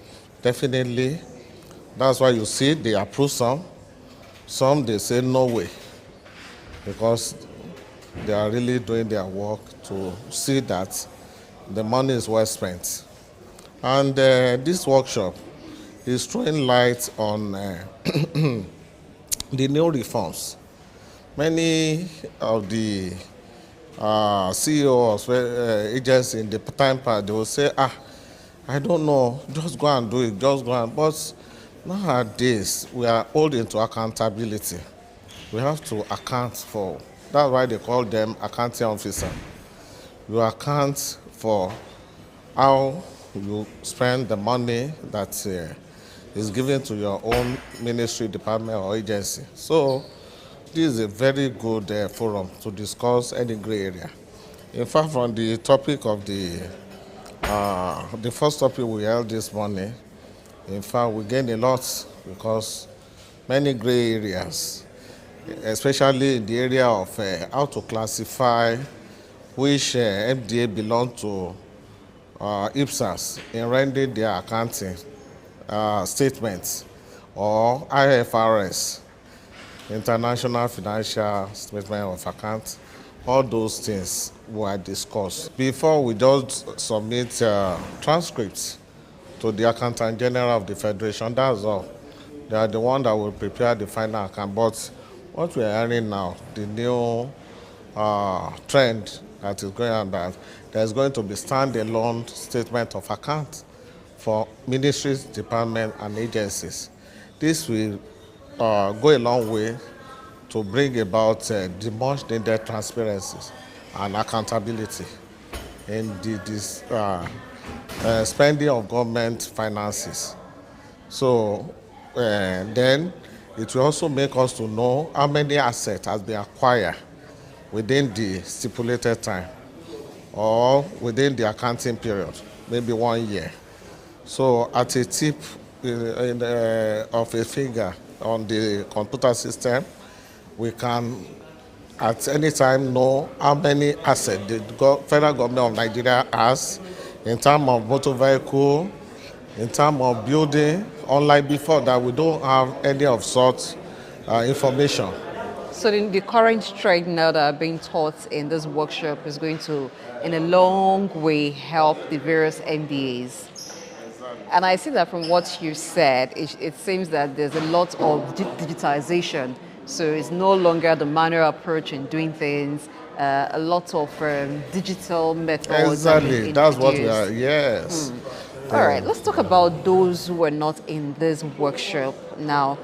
definitely, that's why you see they approve some they say no way, because they are really doing their work to see that the money is well spent. And this workshop is throwing light on the new reforms. Many of the CEOs, agents in the time part, they will say, I don't know, just go and do it, just go and. But nowadays, we are holding to accountability. We have to account for, that's why they call them accounting officer. You account for how you spend the money that is given to your own ministry, department, or agency. So this is a very good forum to discuss any gray area. In fact, from the topic of the first topic we held this morning, in fact, we gained a lot because many gray areas, especially in the area of how to classify which MDA belong to IPSAS in rendering their accounting statements, or IFRS, International Financial Statement of Account. All those things were discussed. Before we just submit transcripts to the Accountant General of the Federation, that's all. They are the one that will prepare the final account. But what we are hearing now, the new trend that is going on, that there's going to be standalone statement of account for ministries, departments, and agencies. This will go a long way to bring about the much needed transparency and accountability in the spending of government finances. So then it will also make us to know how many assets has been acquired within the stipulated time or within the accounting period, maybe 1 year. So at a tip of a finger on the computer system, we can at any time know how many assets the federal government of Nigeria has in terms of motor vehicle, in terms of building, unlike before that we don't have any of such information. So the current trend now that are being taught in this workshop is going to, in a long way, help the various MBAs. And I see that from what you said, it seems that there's a lot of digitization. So it's no longer the manual approach in doing things, a lot of digital methods. Exactly, that's what we are, yes. All right, let's talk about those who are not in this workshop now.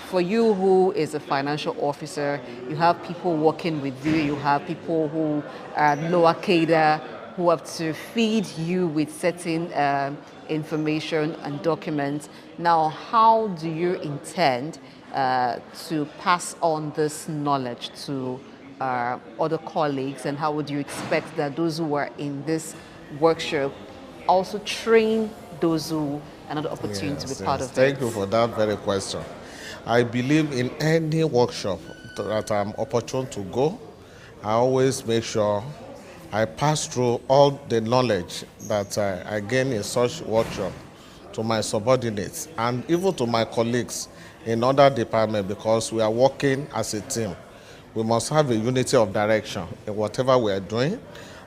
For you who is a financial officer, you have people working with you, you have people who are lower cadre, who have to feed you with certain information and documents. Now, how do you intend to pass on this knowledge to other colleagues, and how would you expect that those who are in this workshop also train those who another opportunity to be part of it? Thank you for that very question. I believe in any workshop that I'm opportune to go, I always make sure I pass through all the knowledge that I gain in such workshop to my subordinates and even to my colleagues in other departments, because we are working as a team. We must have a unity of direction in whatever we are doing.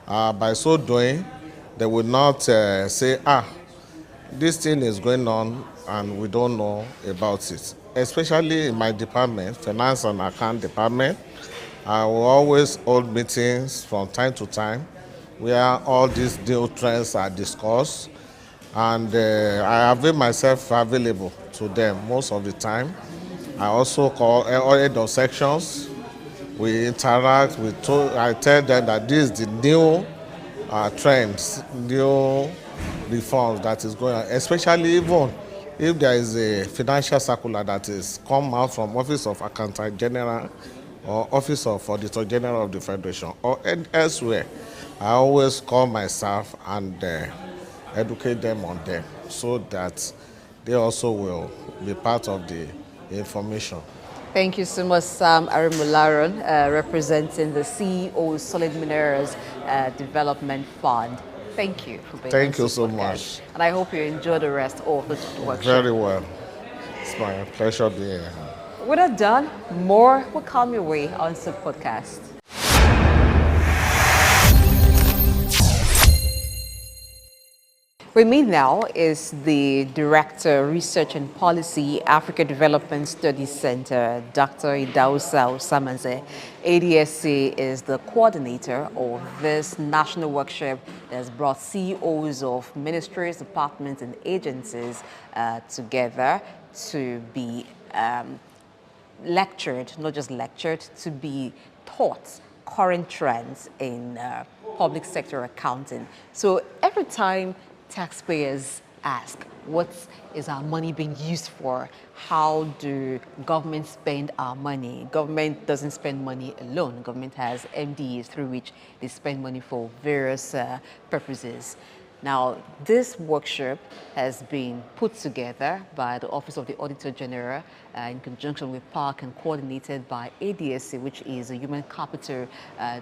By so doing, they will not say, this thing is going on and we don't know about it. Especially in my department, finance and account department, I will always hold meetings from time to time where all these new trends are discussed, and I have made myself available to them most of the time. I also call all head of sections we interact, I tell them that this is the new trends, new reforms that is going on, especially even if there is a financial circular that is come out from Office of Accountant General or Office of Auditor General of the Federation or elsewhere. I always call myself and educate them on them so that they also will be part of the information. Thank you so much, Sam Arimularon, representing the CEO Solid Minerals Development Fund. Thank you for being Thank on you so SOUQ much. Podcast. And I hope you enjoy the rest of the workshop. Very well. It's my pleasure being here. We're not done. More will come your way on SOUQ Podcast. With me now is the Director, Research and Policy, Africa Development Studies Center, Dr. Idausa Osamanze. ADSC is the coordinator of this national workshop that has brought CEOs of ministries, departments, and agencies together to be lectured, not just lectured, to be taught current trends in public sector accounting. So every time taxpayers ask, what is our money being used for? How do government spend our money? Government doesn't spend money alone. Government has MDAs through which they spend money for various purposes. Now, this workshop has been put together by the Office of the Auditor General in conjunction with PARC and coordinated by ADSC, which is a human capital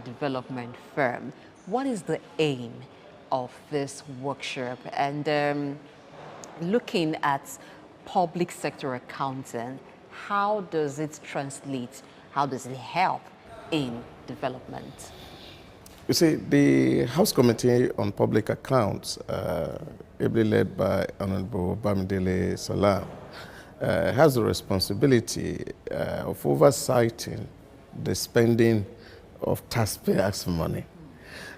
development firm. What is the aim of this workshop? And looking at public sector accounting, how does it translate? How does it help in development? You see, the House Committee on Public Accounts, ably led by Honorable Bamidele Salam, has the responsibility of oversighting the spending of taxpayers' money.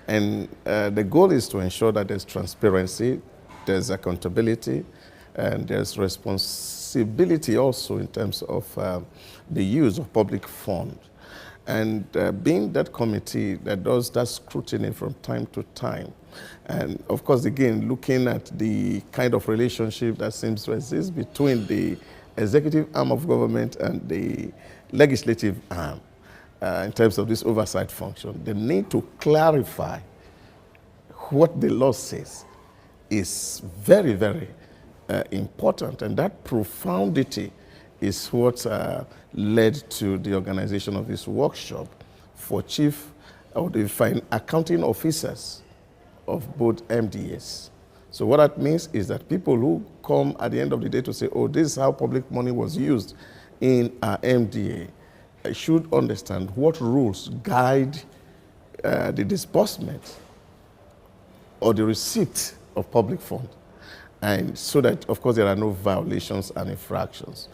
And the goal is to ensure that there's transparency, there's accountability, and there's responsibility also in terms of the use of public funds. And being that committee that does that scrutiny from time to time, and of course, again, looking at the kind of relationship that seems to exist between the executive arm of government and the legislative arm, in terms of this oversight function, the need to clarify what the law says is very, very important. And that profundity is what led to the organization of this workshop for chief or the accounting officers of both MDAs. So what that means is that people who come at the end of the day to say, oh, this is how public money was used in our MDA, should understand what rules guide the disbursement or the receipt of public funds, and so that, of course, there are no violations and infractions.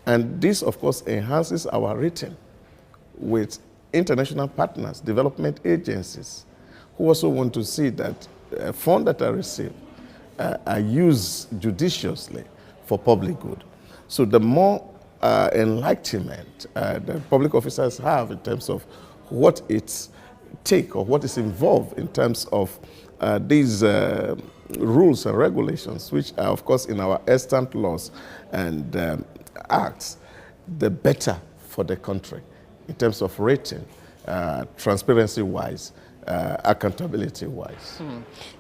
And this, of course, enhances our rating with international partners, development agencies, who also want to see that funds that are received are used judiciously for public good. So the more enlightenment the public officers have in terms of what it takes or what is involved in terms of these rules and regulations, which are, of course, in our extant laws and acts, the better for the country in terms of rating, transparency-wise, accountability-wise.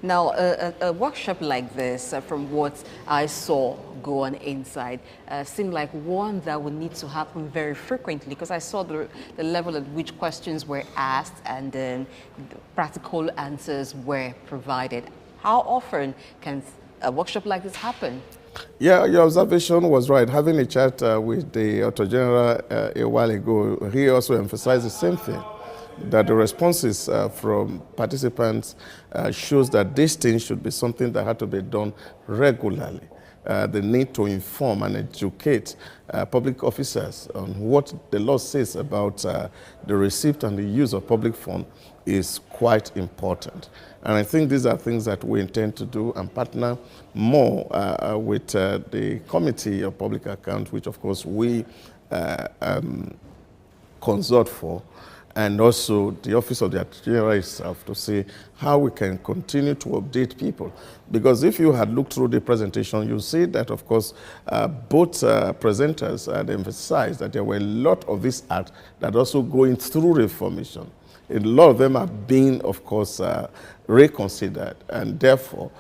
Now, a workshop like this, from what I saw go on inside, seemed like one that would need to happen very frequently, because I saw the level at which questions were asked and then practical answers were provided. How often can a workshop like this happen? Yeah, your observation was right. Having a chat with the Auditor General a while ago, he also emphasized the same thing, that the responses from participants shows that this thing should be something that had to be done regularly. The need to inform and educate public officers on what the law says about the receipt and the use of public funds is quite important. And I think these are things that we intend to do and partner more with the Committee of Public Accounts, which of course we consult for. and also the Office of the Attorney General itself to see how we can continue to update people. Because if you had looked through the presentation, you see that, of course, both presenters had emphasized that there were a lot of this act that also going through reformation. A lot of them are being, of course, reconsidered, and therefore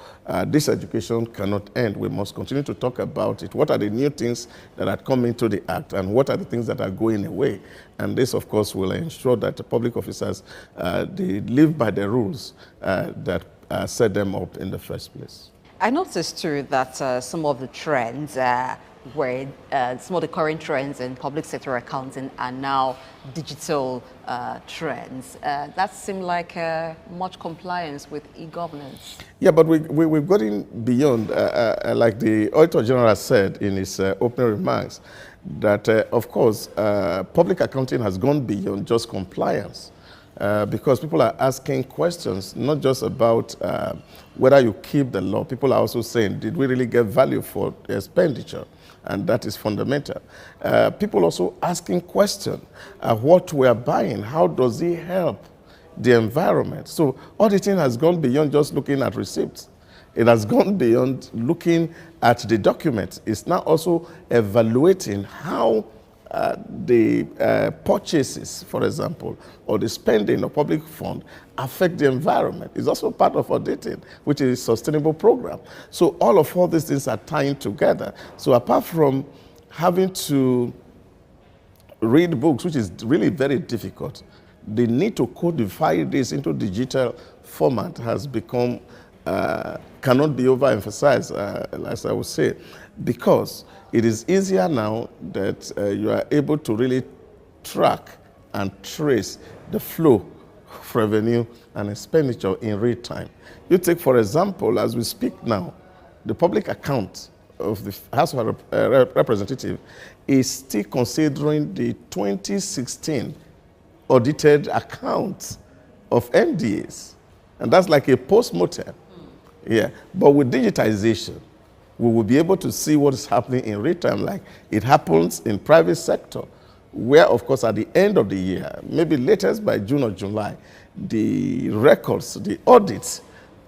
this education cannot end. We must continue to talk about it. What are the new things that are coming into the act, and what are the things that are going away? And this, of course, will ensure that the public officers they live by the rules that set them up in the first place. I noticed too that some of the trends where some of the current trends in public sector accounting are now digital trends. That seemed like much compliance with e-governance. Yeah, but we've gotten beyond, like the Auditor General said in his opening remarks, that of course public accounting has gone beyond just compliance. Because people are asking questions, not just about whether you keep the law. People are also saying, did we really get value for the expenditure? And that is fundamental. People also asking questions, what we are buying, how does it help the environment? So auditing has gone beyond just looking at receipts. It has gone beyond looking at the documents. It's now also evaluating how the purchases, for example, or the spending of public fund affect the environment. It's also part of auditing, which is a sustainable program. So all these things are tying together. So apart from having to read books, which is really very difficult, the need to codify this into digital format has become, cannot be overemphasized, as I would say, because it is easier now that you are able to really track and trace the flow of revenue and expenditure in real time. You take, for example, as we speak now, the public account of the House of Representatives is still considering the 2016 audited accounts of MDAs. And that's like a post-mortem. Yeah. But with digitization, we will be able to see what is happening in real time, like it happens in private sector, where, of course, at the end of the year, maybe latest by June or July, the records, the audits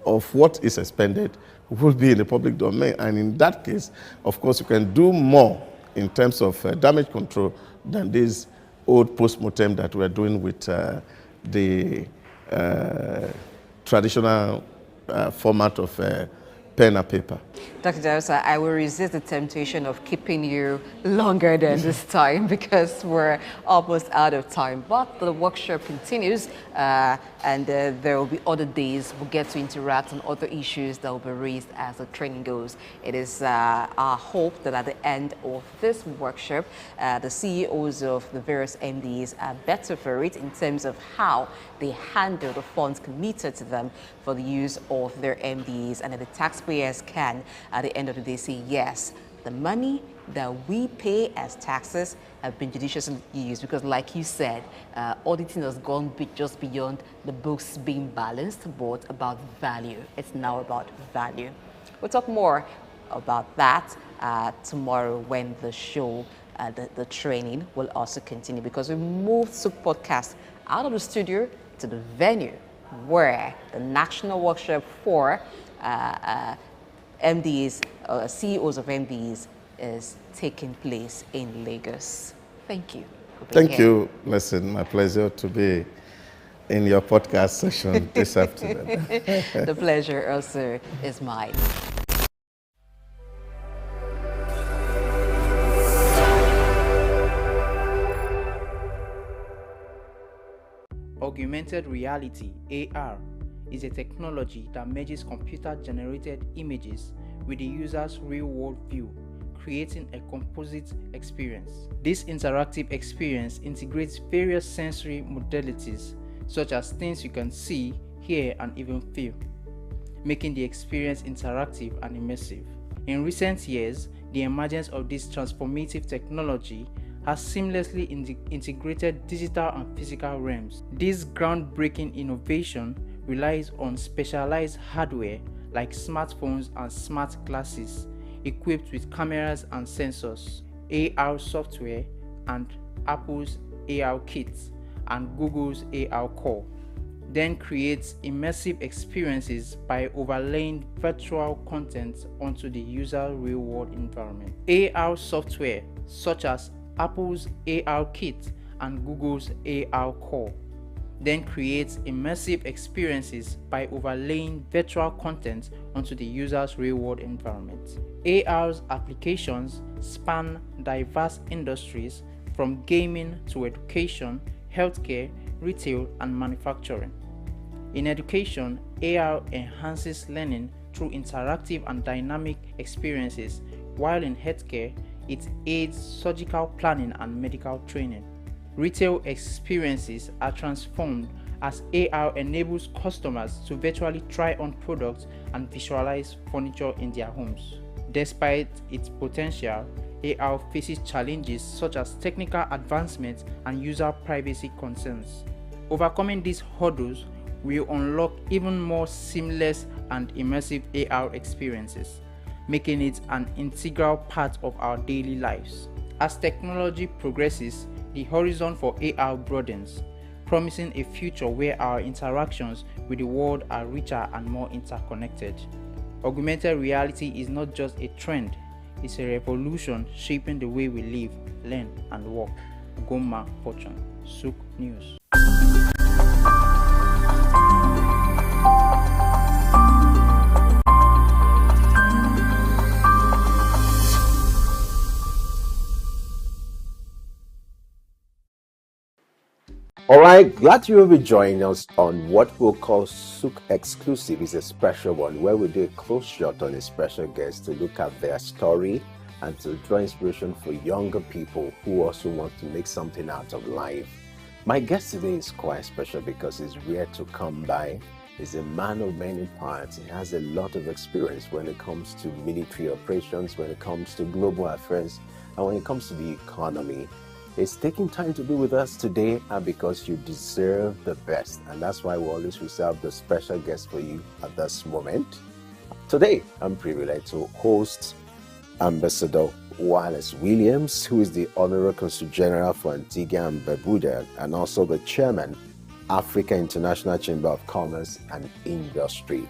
of what is expended will be in the public domain. And in that case, of course, you can do more in terms of damage control than this old post-mortem that we're doing with the traditional format of pen and paper. Dr. Dayosa, I will resist the temptation of keeping you longer than this time because we're almost out of time. But the workshop continues and there will be other days we'll get to interact on other issues that will be raised as the training goes. It is our hope that at the end of this workshop, the CEOs of the various MDs are better for it in terms of how they handle the funds committed to them for the use of their MDs, and that the taxpayers can, at the end of the day, say, yes, the money that we pay as taxes have been judiciously used. Because like you said, auditing has gone just beyond the books being balanced, but about value. It's now about value. We'll talk more about that tomorrow when the show, the training will also continue, because we moved SOUQ Podcast out of the studio to the venue where the national workshop for MDs, CEOs of MDs is taking place in Lagos. Thank you. Thank you. Listen, my pleasure to be in your podcast session this afternoon. The pleasure also is mine. Augmented reality, AR, is a technology that merges computer-generated images with the user's real-world view, creating a composite experience. This interactive experience integrates various sensory modalities, such as things you can see, hear, and even feel, making the experience interactive and immersive. In recent years, the emergence of this transformative technology has seamlessly integrated digital and physical realms. This groundbreaking innovation relies on specialized hardware like smartphones and smart glasses equipped with cameras and sensors, AR software, and Apple's AR kits and Google's AR Core, then creates immersive experiences by overlaying virtual content onto the user's real-world environment. AR software such as Apple's AR Kit and Google's AR Core then creates immersive experiences by overlaying virtual content onto the user's real-world environment. AR's applications span diverse industries from gaming to education, healthcare, retail, and manufacturing. In education, AR enhances learning through interactive and dynamic experiences, while in healthcare, it aids surgical planning and medical training. Retail experiences are transformed as AR enables customers to virtually try on products and visualize furniture in their homes. Despite its potential, AR faces challenges such as technical advancements and user privacy concerns. Overcoming these hurdles will unlock even more seamless and immersive AR experiences, making it an integral part of our daily lives. As technology progresses, the horizon for AR broadens, promising a future where our interactions with the world are richer and more interconnected. Augmented reality is not just a trend, it's a revolution shaping the way we live, learn, and work. Goma Fortune, SOUQ News. All right, glad you will be joining us on what we'll call SOUQ Exclusive. Is a special one where we do a close shot on a special guest to look at their story and to draw inspiration for younger people who also want to make something out of life. My guest today is quite special because he's rare to come by. He's a man of many parts. He has a lot of experience when it comes to military operations, when it comes to global affairs, and when it comes to the economy. It's taking time to be with us today, and because you deserve the best, and that's why we always reserve the special guest for you at this moment. Today, I'm privileged to host Ambassador Wallace Williams, who is the Honorary Consul General for Antigua and Barbuda, and also the Chairman, Africa International Chamber of Commerce and Industry.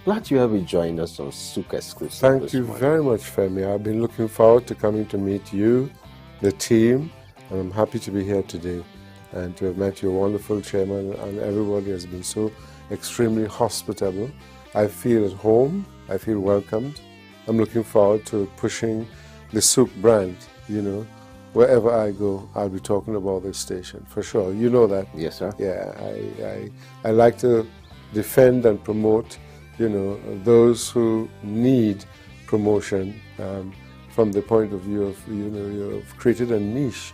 Glad you have joined us on SOUQ Exclusive. Thank you very much, Femi. I've been looking forward to coming to meet you, the team, and I'm happy to be here today and to have met your wonderful chairman, and everybody has been so extremely hospitable. I feel at home, I feel welcomed. I'm looking forward to pushing the SOUQ brand, you know. Wherever I go, I'll be talking about this station, for sure. You know that. Yes, sir. Yeah, I like to defend and promote, you know, those who need promotion from the point of view of, you know, you've created a niche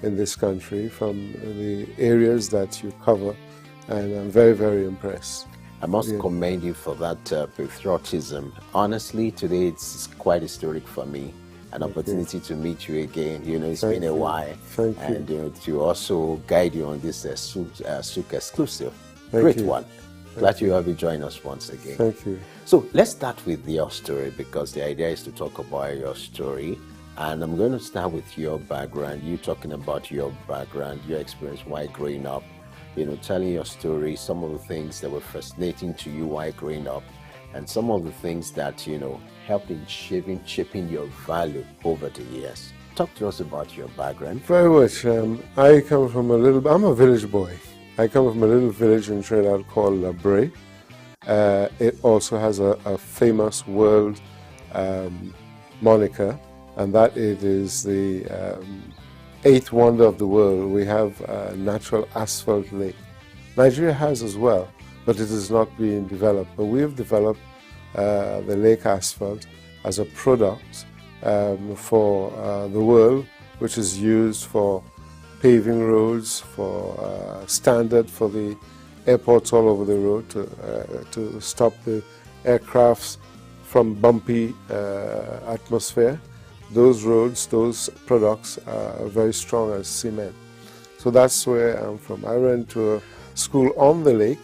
in this country from the areas that you cover, and I'm very, very impressed. I must commend you for that patriotism. Honestly, today it's quite historic for me. An opportunity to meet you again. You know, it's been a while. Thank you. And you know, to also guide you on this SOUQ Exclusive. Thank Great you. one. Glad you have joined us once again. Thank you. So let's start with your story, because the idea is to talk about your story. And I'm going to start with your background. You talking about your background, your experience while growing up, you know, telling your story, some of the things that were fascinating to you while growing up, and some of the things that, you know, helped in shaping your value over the years. Talk to us about your background. Very much. I come from I'm a village boy. I come from a little village in Trinidad called La Brea. It also has a famous world moniker, and that it is the eighth wonder of the world. We have a natural asphalt lake. Nigeria has as well, but it is not being developed. But we have developed the lake asphalt as a product for the world, which is used for paving roads, for standard for the airports all over the road to stop the aircrafts from bumpy atmosphere. Those roads, those products are very strong as cement. So that's where I'm from. I went to a school on the lake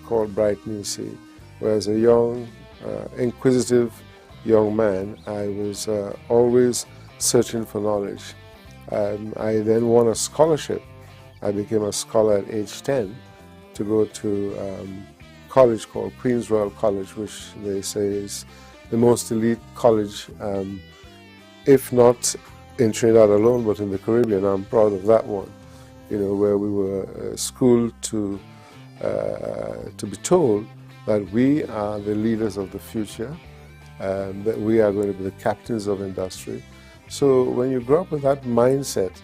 called Bright New Sea, where as a young, inquisitive young man, I was always searching for knowledge. I then won a scholarship I became a scholar at age 10 to go to college called Queen's Royal College, which they say is the most elite college, if not in Trinidad alone, but in the Caribbean. I'm proud of that one, where we were schooled to be told that we are the leaders of the future, that we are going to be the captains of industry. So when you grow up with that mindset,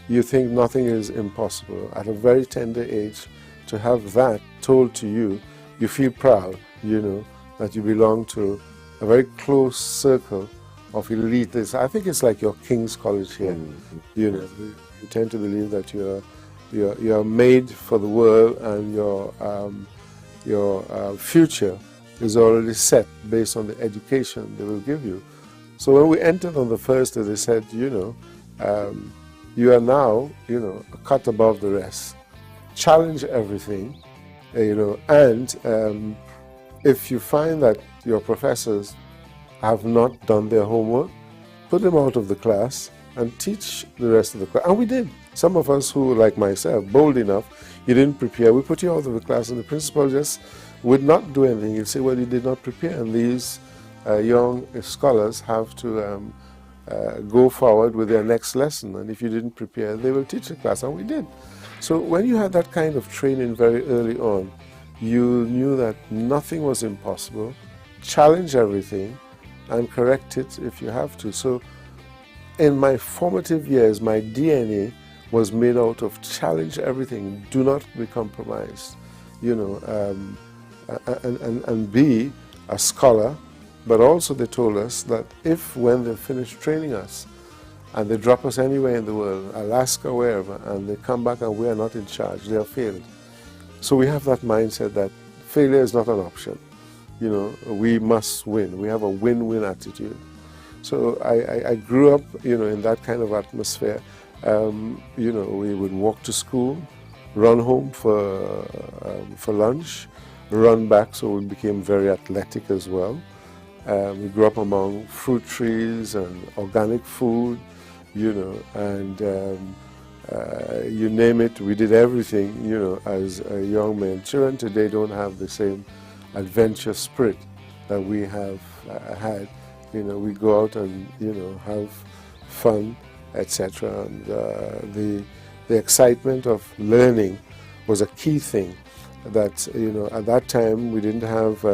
you think nothing is impossible. At a very tender age, to have that told to you, you feel proud, that you belong to a very close circle of elite. I think it's like your King's College here. You tend to believe that you're made for the world, and your future is already set based on the education they will give you. So when we entered on the first day, they said, you are now, a cut above the rest. Challenge everything, and if you find that your professors have not done their homework, put them out of the class and teach the rest of the class. And we did. Some of us who, like myself, bold enough, you didn't prepare, we put you out of the class, and the principal just would not do anything. He'd say, well, you did not prepare, and these young scholars have to go forward with their next lesson, and if you didn't prepare, they will teach the class, and we did. So when you had that kind of training very early on, you knew that nothing was impossible, challenge everything, and correct it if you have to. So in my formative years, my DNA was made out of challenge everything, do not be compromised, and be a scholar. But also they told us that if, when they finish training us, and they drop us anywhere in the world, Alaska, wherever, and they come back and we are not in charge, they are failed. So we have that mindset that failure is not an option. We must win. We have a win-win attitude. So I grew up, in that kind of atmosphere. We would walk to school, run home for lunch, run back, so we became very athletic as well. We grew up among fruit trees and organic food, and you name it, we did everything, as a young man. Children today don't have the same adventure spirit that we have had. We go out and, have fun, etc. And the excitement of learning was a key thing that, at that time we didn't have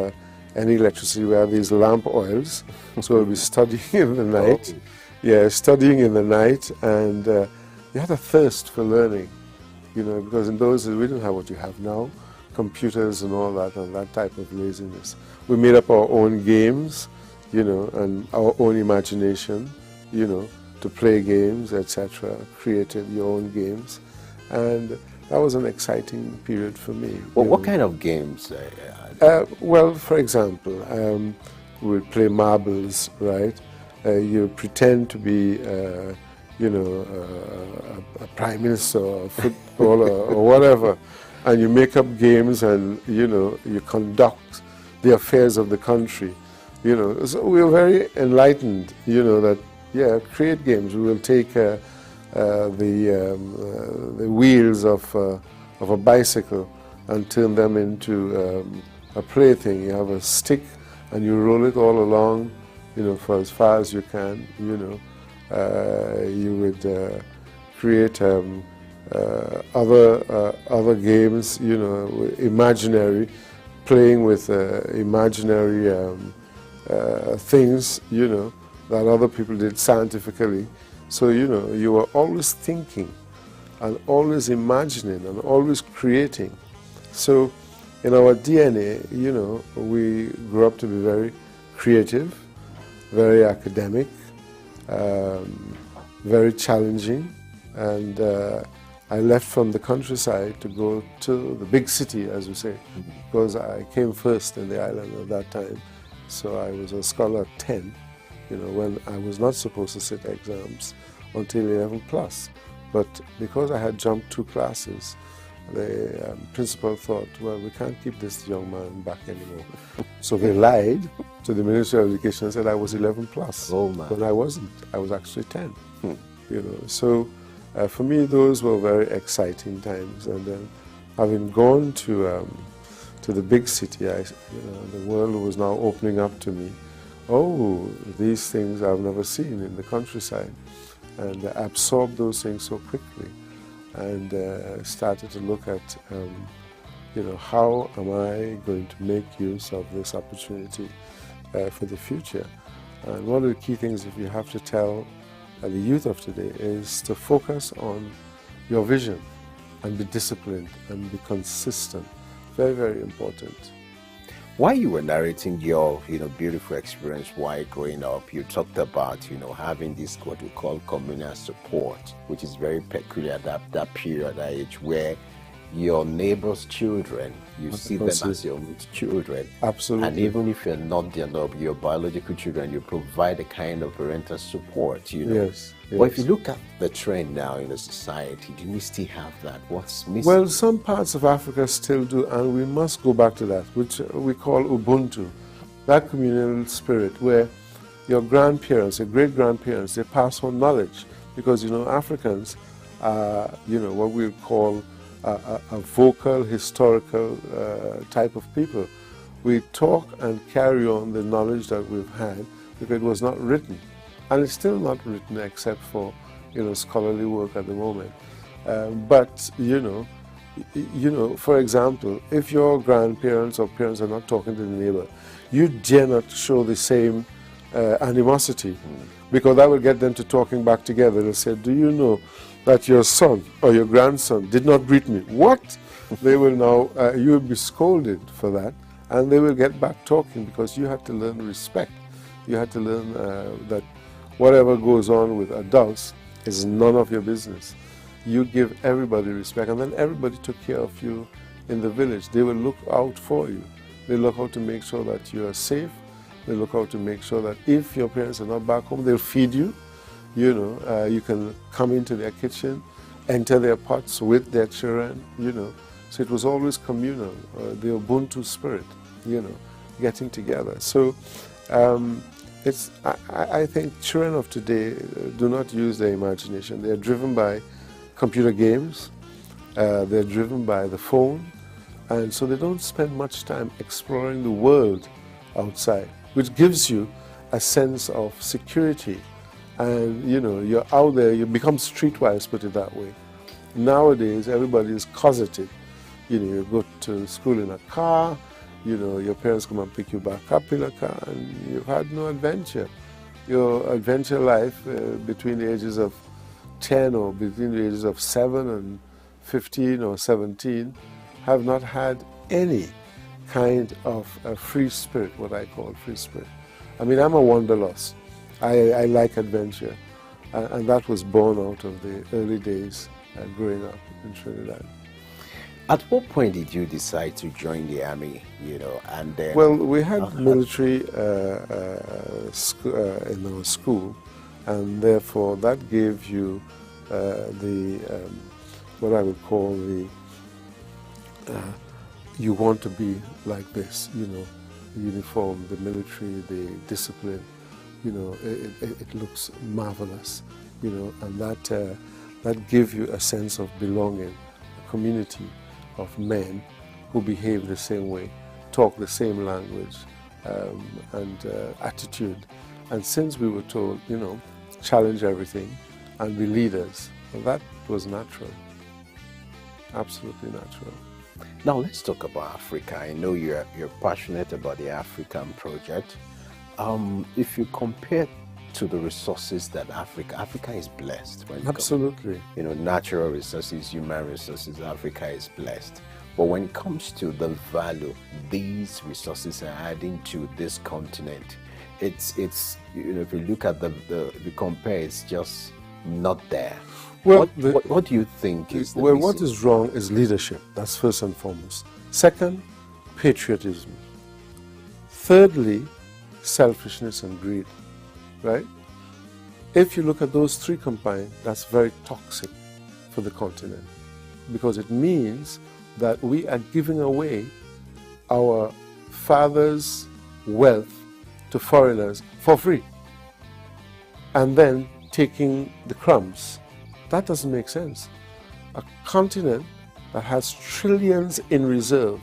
any electricity. We had these lamp oils, so we'll be studying in the night. Yeah, studying in the night, and you had a thirst for learning, because in those days we didn't have what you have now, computers and all that, and that type of laziness. We made up our own games, and our own imagination, to play games, etc., created your own games, and that was an exciting period for me. Well, what kind of games? Well, for example, we would play marbles, right? You pretend to be, a prime minister or a footballer or whatever, and you make up games and, you conduct the affairs of the country. So we were very enlightened, that, create games. We will take the wheels of a bicycle and turn them into a plaything. You have a stick and you roll it all along, for as far as you can, you would create other games, imaginary, playing with imaginary things, that other people did scientifically. So, you were always thinking and always imagining and always creating. So in our DNA, we grew up to be very creative, very academic, very challenging, and I left from the countryside to go to the big city, as we say, because I came first in the island at that time. So I was a scholar at 10, when I was not supposed to sit exams until 11 plus. But because I had jumped 2 classes, the principal thought, well, we can't keep this young man back anymore. So they lied to the Ministry of Education and said I was 11 plus. Oh, man. But I wasn't. I was actually 10. So For me, those were very exciting times. And having gone to the big city, the world was now opening up to me. Oh, these things I've never seen in the countryside. And I absorbed those things so quickly, and started to look at, how am I going to make use of this opportunity for the future? And one of the key things, if you have to tell the youth of today, is to focus on your vision and be disciplined and be consistent. Very, very important. While you were narrating your, beautiful experience while growing up, you talked about, having this what we call communal support, which is very peculiar that period, that age, where your neighbor's children, you see them as your own children. Absolutely. And even if you're not your biological children, you provide a kind of parental support, Yes. But if you look at the trend now in the society, do we still have that? What's missing? Well, some parts of Africa still do, and we must go back to that, which we call Ubuntu, that communal spirit where your grandparents, your great-grandparents, they pass on knowledge. Because, Africans are, what we call a vocal, historical type of people. We talk and carry on the knowledge that we've had because it was not written. And it's still not written except for, scholarly work at the moment. But, for example, if your grandparents or parents are not talking to the neighbor, you dare not show the same animosity, because that will get them to talking back together. They'll say, do you know that your son or your grandson did not greet me? What? They will now, you will be scolded for that, and they will get back talking because you had to learn respect. You had to learn that whatever goes on with adults is none of your business. You give everybody respect, and then everybody took care of you in the village. They will look out for you. They look out to make sure that you are safe. They look out to make sure that if your parents are not back home, they'll feed you. You can come into their kitchen, enter their pots with their children, So it was always communal, the Ubuntu spirit, getting together. So I think children of today do not use their imagination. They're driven by computer games, they're driven by the phone, and so they don't spend much time exploring the world outside, which gives you a sense of security. And you're out there, you become streetwise, put it that way. Nowadays, everybody is closeted. You go to school in a car, your parents come and pick you back up in a car, and you've had no adventure. Your adventure life between the ages of 10 or between the ages of 7 and 15 or 17 have not had any kind of a free spirit, what I call free spirit. I mean, I'm a wanderlust. I like adventure, and that was born out of the early days growing up in Trinidad. At what point did you decide to join the army, and then... Well, we had military in our school, and therefore that gave you what I would call you want to be like this, the uniform, the military, the discipline, it looks marvelous, and that gives you a sense of belonging, a community of men who behave the same way, talk the same language, and attitude. And since we were told, challenge everything and be leaders, well, that was natural, absolutely natural. Now let's talk about Africa. I know you're passionate about the African project. If you compare to the resources that Africa is blessed. Absolutely. Natural resources, human resources, Africa is blessed. But when it comes to the value these resources are adding to this continent, it's if you look at if you compare, it's just not there. Well, what do you think is the reason? What is wrong is leadership. That's first and foremost. Second, patriotism. Thirdly, selfishness and greed. Right? If you look at those three combined, that's very toxic for the continent, because it means that we are giving away our fathers' wealth to foreigners for free, and then taking the crumbs That doesn't make sense. A continent that has trillions in reserve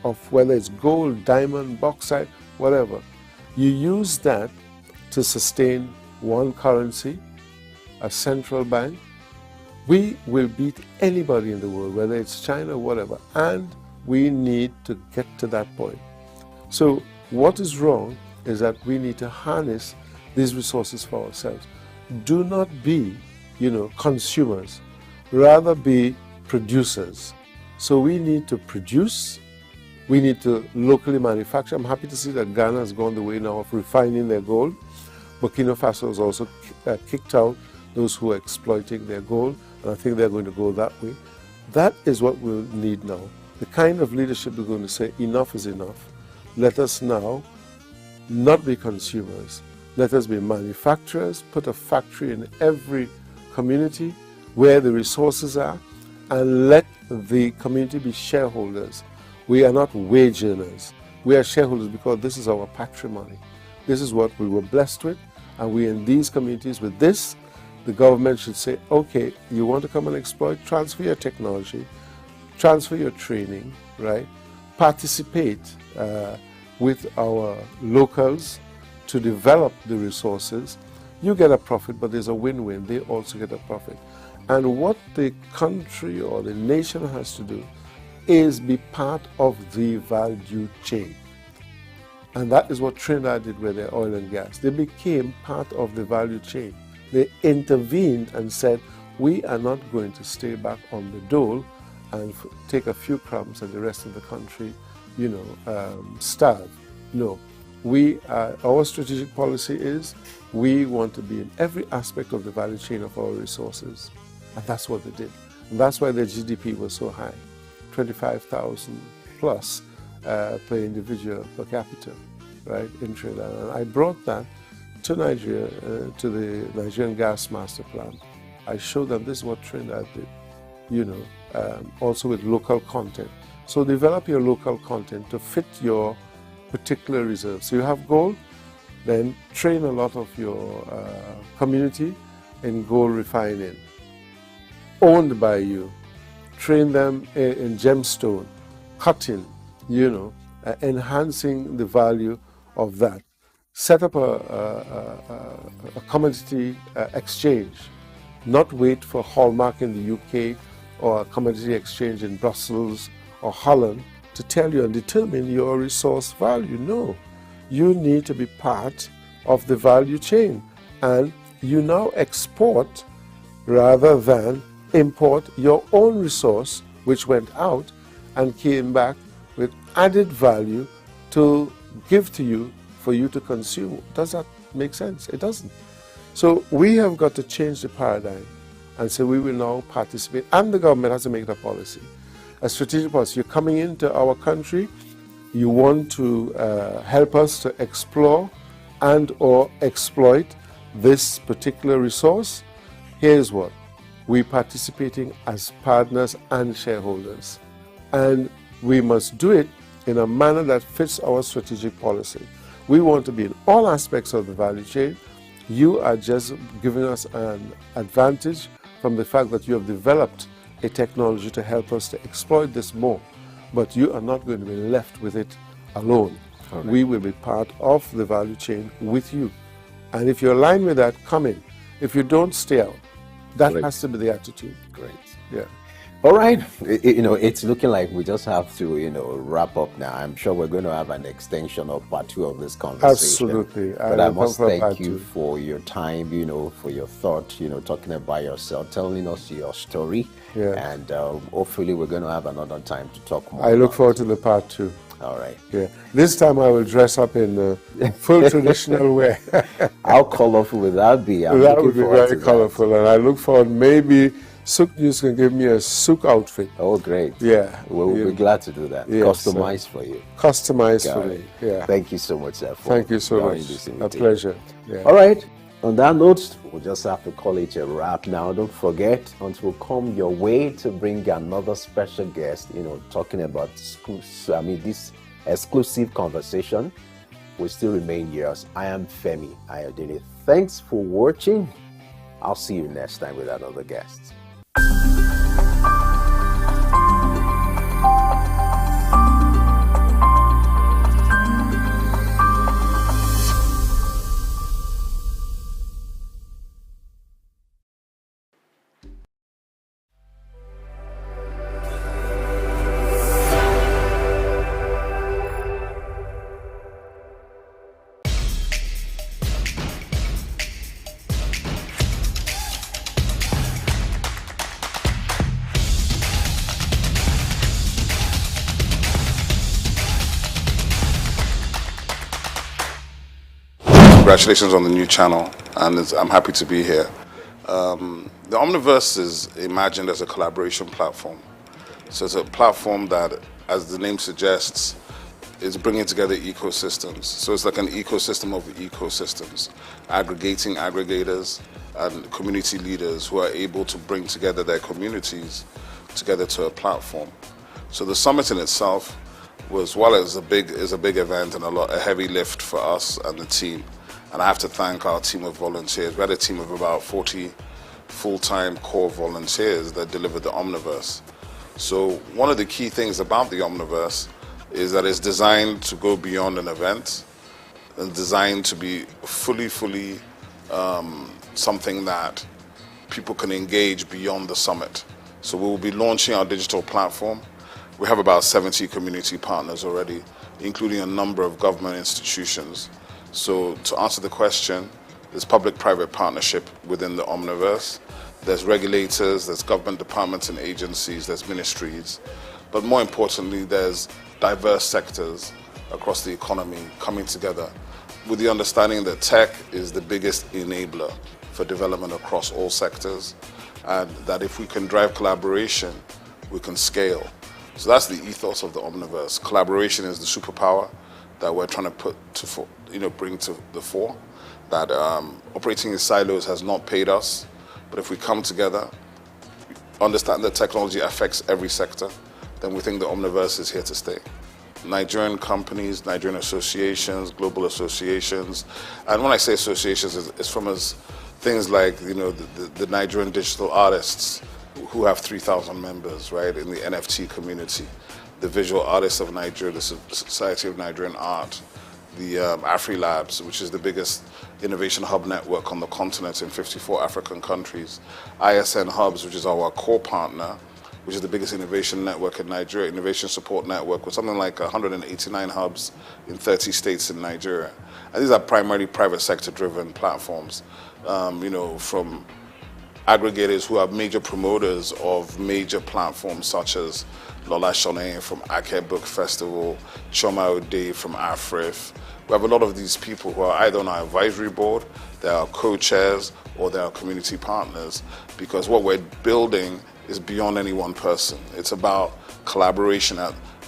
of whether it's gold, diamond, bauxite, whatever, you use that to sustain one currency, a central bank, we will beat anybody in the world, whether it's China or whatever, and we need to get to that point. So what is wrong is that we need to harness these resources for ourselves. Do not be, consumers, rather be producers. So we need to produce, we need to locally manufacture. I'm happy to see that Ghana has gone the way now of refining their gold. Burkina Faso has also kicked out those who are exploiting their gold, and I think they're going to go that way. That is what we'll need now. The kind of leadership we're going to say, enough is enough. Let us now not be consumers. Let us be manufacturers, put a factory in every community where the resources are, and let the community be shareholders. We are not wage earners. We are shareholders because this is our patrimony. This is what we were blessed with, and we in these communities with this, the government should say, okay, you want to come and exploit, transfer your technology, transfer your training, right? Participate with our locals to develop the resources. You get a profit, but there's a win-win. They also get a profit. And what the country or the nation has to do is be part of the value chain. And that is what Trinidad did with their oil and gas. They became part of the value chain. They intervened and said, we are not going to stay back on the dole and take a few crumbs and the rest of the country, starve. No. Our strategic policy is we want to be in every aspect of the value chain of our resources. And that's what they did. And that's why their GDP was so high, 25,000 plus per individual per capita, right, in Trinidad. And I brought that to Nigeria, to the Nigerian Gas Master Plan. I showed them this is what Trinidad did, also with local content. So develop your local content to fit your particular reserves. So you have gold, then train a lot of your community in gold refining, owned by you. Train them in gemstone, cutting, enhancing the value of that. Set up a commodity exchange, not wait for Hallmark in the UK or a commodity exchange in Brussels or Holland to tell you and determine your resource value. No, you need to be part of the value chain, and you now export rather than import your own resource which went out and came back with added value to give to you for you to consume. Does that make sense? It doesn't. So we have got to change the paradigm and say we will now participate, and the government has to make that policy. A strategic policy. You're coming into our country, you want to help us to explore and or exploit this particular resource. Here's what. We're participating as partners and shareholders. And we must do it in a manner that fits our strategic policy. We want to be in all aspects of the value chain. You are just giving us an advantage from the fact that you have developed a technology to help us to exploit this more. But you are not going to be left with it alone. Right. We will be part of the value chain with you. And if you're aligned with that, come in. If you don't, stay out. That has to be the attitude. Great. Yeah. All right. It's looking like we just have to, wrap up now. I'm sure we're going to have an extension of part 2 of this conversation. Absolutely. But I must thank you for your time, for your thought, talking about yourself, telling us your story. Yeah. And hopefully we're going to have another time to talk more. I look forward to the part 2. All right. Yeah. This time I will dress up in full traditional wear. How colorful would that be? That would be very colorful. And I look forward, maybe SOUQ News can give me a SOUQ outfit. Oh, great. Yeah. We'll be glad to do that. Yes, Customized for you. Customized for me. Yeah. Thank you so much, sir. Thank you so much. A pleasure. Yeah. All right. On that note, we'll just have to call it a wrap now. Don't forget, until we come your way to bring another special guest, talking about this exclusive conversation, will still remain yours. I am Femi Ayodele. Thanks for watching. I'll see you next time with another guest. Congratulations on the new channel, and I'm happy to be here. The Omniverse is imagined as a collaboration platform. So it's a platform that, as the name suggests, is bringing together ecosystems. So it's like an ecosystem of ecosystems, aggregating aggregators and community leaders who are able to bring together their communities together to a platform. So the summit in itself was, while it was a big event and a heavy lift for us and the team. And I have to thank our team of volunteers. We had a team of about 40 full-time core volunteers that delivered the Omniverse. So one of the key things about the Omniverse is that it's designed to go beyond an event and designed to be fully something that people can engage beyond the summit. So we will be launching our digital platform. We have about 70 community partners already, including a number of government institutions. So to answer the question, there's public-private partnership within the Omniverse. There's regulators, there's government departments and agencies, there's ministries. But more importantly, there's diverse sectors across the economy coming together with the understanding that tech is the biggest enabler for development across all sectors, and that if we can drive collaboration, we can scale. So that's the ethos of the Omniverse. Collaboration is the superpower that we're trying to bring to the fore. That operating in silos has not paid us, but if we come together, understand that technology affects every sector, then we think the Omniverse is here to stay. Nigerian companies, Nigerian associations, global associations, and when I say associations, it's from things like the Nigerian digital artists who have 3,000 members, right, in the NFT community. The Visual Artists of Nigeria, the Society of Nigerian Art, the AfriLabs, which is the biggest innovation hub network on the continent in 54 African countries. ISN Hubs, which is our core partner, which is the biggest innovation network in Nigeria, innovation support network, with something like 189 hubs in 30 states in Nigeria. And these are primarily private sector driven platforms, from aggregators who are major promoters of major platforms such as Lola Shone from Ake Book Festival, Choma Ode from AFRIF. We have a lot of these people who are either on our advisory board, they are co-chairs, or they are community partners, because what we're building is beyond any one person. It's about collaboration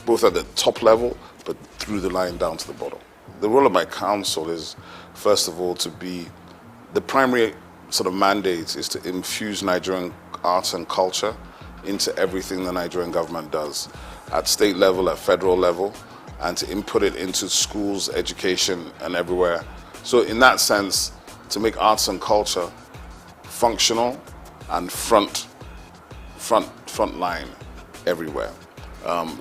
both at the top level, but through the line down to the bottom. The role of my council is, first of all, to be the primary sort of mandate is to infuse Nigerian arts and culture into everything the Nigerian government does, at state level, at federal level, and to input it into schools, education, and everywhere. So in that sense, to make arts and culture functional and front line everywhere.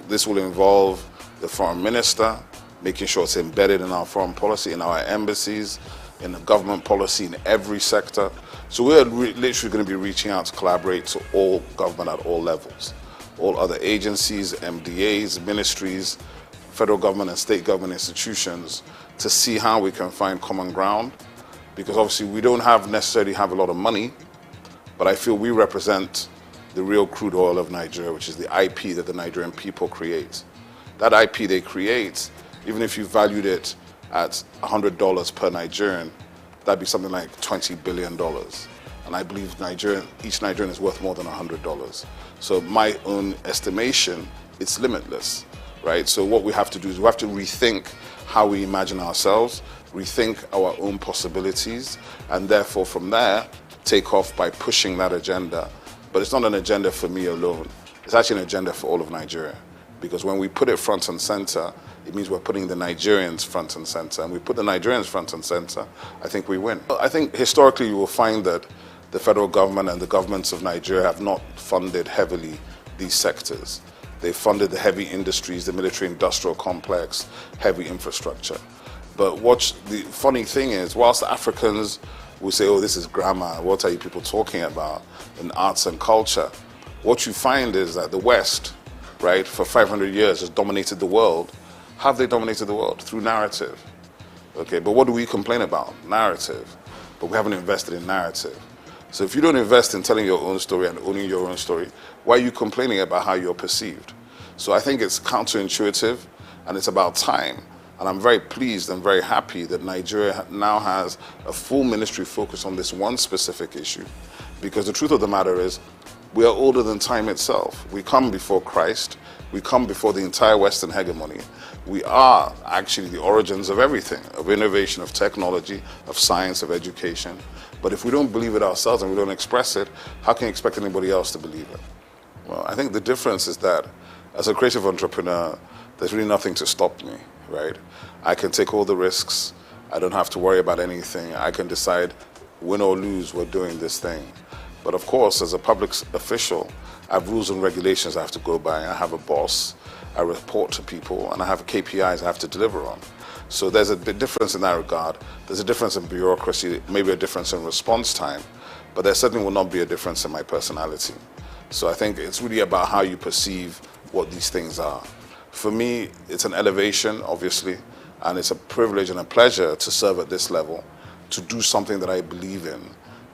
This will involve the foreign minister, making sure it's embedded in our foreign policy, in our embassies, in the government policy, in every sector. So we're literally going to be reaching out to collaborate to all government at all levels, all other agencies, MDAs, ministries, federal government and state government institutions, to see how we can find common ground. Because obviously we don't necessarily have a lot of money, but I feel we represent the real crude oil of Nigeria, which is the IP that the Nigerian people create. That IP they create, even if you valued it at $100 per Nigerian, that'd be something like $20 billion. And I believe each Nigerian is worth more than $100. So my own estimation, it's limitless, right? So what we have to do is we have to rethink how we imagine ourselves, rethink our own possibilities, and therefore from there, take off by pushing that agenda. But it's not an agenda for me alone. It's actually an agenda for all of Nigeria. Because when we put it front and center, it means we're putting the Nigerians front and center. And we put the Nigerians front and center, I think we win. I think historically you will find that the federal government and the governments of Nigeria have not funded heavily these sectors. They funded the heavy industries, the military-industrial complex, heavy infrastructure. But what the funny thing is, whilst Africans will say, oh, this is grammar, what are you people talking about in arts and culture? What you find is that the West, right, for 500 years has dominated the world. How have they dominated the world? Through narrative. Okay, but what do we complain about? Narrative. But we haven't invested in narrative. So if you don't invest in telling your own story and owning your own story, why are you complaining about how you're perceived? So I think it's counterintuitive and it's about time. And I'm very pleased and very happy that Nigeria now has a full ministry focused on this one specific issue. Because the truth of the matter is, we are older than time itself. We come before Christ. We come before the entire Western hegemony. We are actually the origins of everything, of innovation, of technology, of science, of education. But if we don't believe it ourselves and we don't express it, how can you expect anybody else to believe it? Well, I think the difference is that as a creative entrepreneur, there's really nothing to stop me, right? I can take all the risks. I don't have to worry about anything. I can decide, win or lose, we're doing this thing. But of course, as a public official, I have rules and regulations I have to go by. I have a boss, I report to people, and I have KPIs I have to deliver on. So there's a big difference in that regard. There's a difference in bureaucracy, maybe a difference in response time, but there certainly will not be a difference in my personality. So I think it's really about how you perceive what these things are. For me, it's an elevation, obviously, and it's a privilege and a pleasure to serve at this level, to do something that I believe in,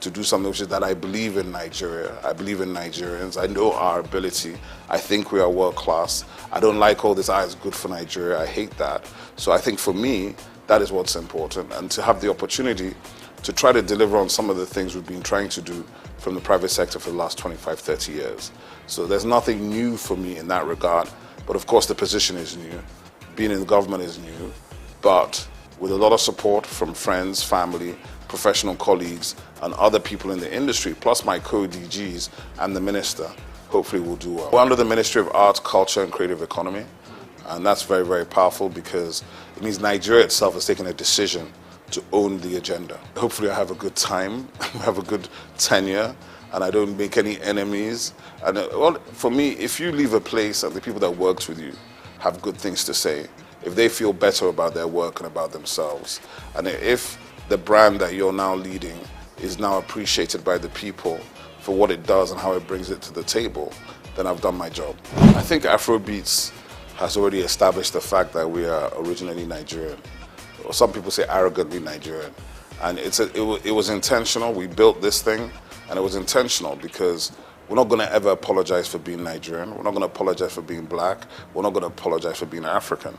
to do something which is that I believe in Nigeria. I believe in Nigerians. I know our ability. I think we are world class. I don't like all this, it's good for Nigeria. I hate that. So I think for me, that is what's important. And to have the opportunity to try to deliver on some of the things we've been trying to do from the private sector for the last 25, 30 years. So there's nothing new for me in that regard. But of course, the position is new. Being in the government is new. But with a lot of support from friends, family, professional colleagues, and other people in the industry, plus my co-DGs and the minister, hopefully we'll do well. We're under the Ministry of Arts, Culture and Creative Economy, and that's very, very powerful because it means Nigeria itself has taken a decision to own the agenda. Hopefully I have a good time, have a good tenure, and I don't make any enemies. And well, for me, if you leave a place and the people that worked with you have good things to say, if they feel better about their work and about themselves, and if the brand that you're now leading is now appreciated by the people for what it does and how it brings it to the table, then I've done my job. I think Afrobeats has already established the fact that we are originally Nigerian. Or some people say arrogantly Nigerian. And it was intentional. We built this thing, and it was intentional because we're not going to ever apologize for being Nigerian. We're not going to apologize for being black. We're not going to apologize for being African.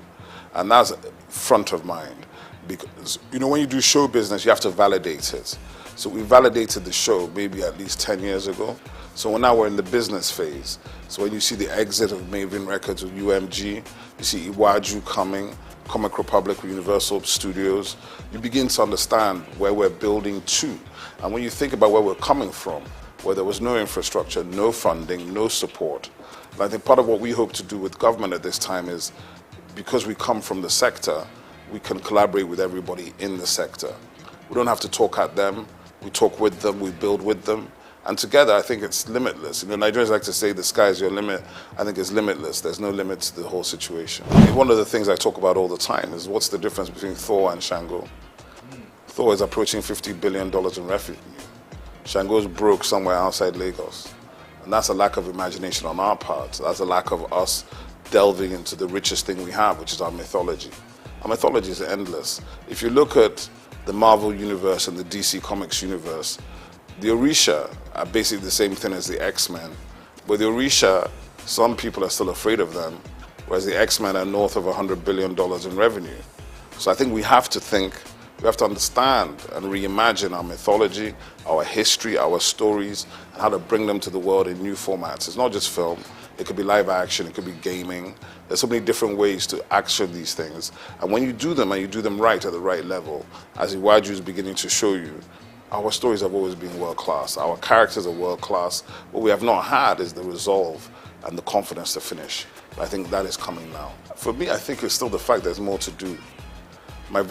And that's front of mind. Because, you know, when you do show business, you have to validate it. So we validated the show maybe at least 10 years ago. So now we're in the business phase. So when you see the exit of Maven Records with UMG, you see Iwaju coming, Comic Republic with Universal Studios, you begin to understand where we're building to. And when you think about where we're coming from, where there was no infrastructure, no funding, no support, and I think part of what we hope to do with government at this time is, because we come from the sector, we can collaborate with everybody in the sector. We don't have to talk at them, we talk with them, we build with them. And together, I think it's limitless. You know, Nigerians like to say the sky is your limit. I think it's limitless. There's no limit to the whole situation. One of the things I talk about all the time is what's the difference between Thor and Shango? Thor is approaching $50 billion in revenue. Shango's broke somewhere outside Lagos. And that's a lack of imagination on our part. That's a lack of us delving into the richest thing we have, which is our mythology. Our mythology is endless. If you look at the Marvel universe and the DC Comics universe, the Orisha are basically the same thing as the X-Men. But the Orisha, some people are still afraid of them, whereas the X-Men are north of $100 billion in revenue. So I think we have to understand and reimagine our mythology, our history, our stories, and how to bring them to the world in new formats. It's not just film. It could be live action, it could be gaming. There's so many different ways to action these things. And when you do them, and you do them right at the right level, as Iwaju is beginning to show you, our stories have always been world class. Our characters are world class. What we have not had is the resolve and the confidence to finish. But I think that is coming now. For me, I think it's still the fact there's more to do. My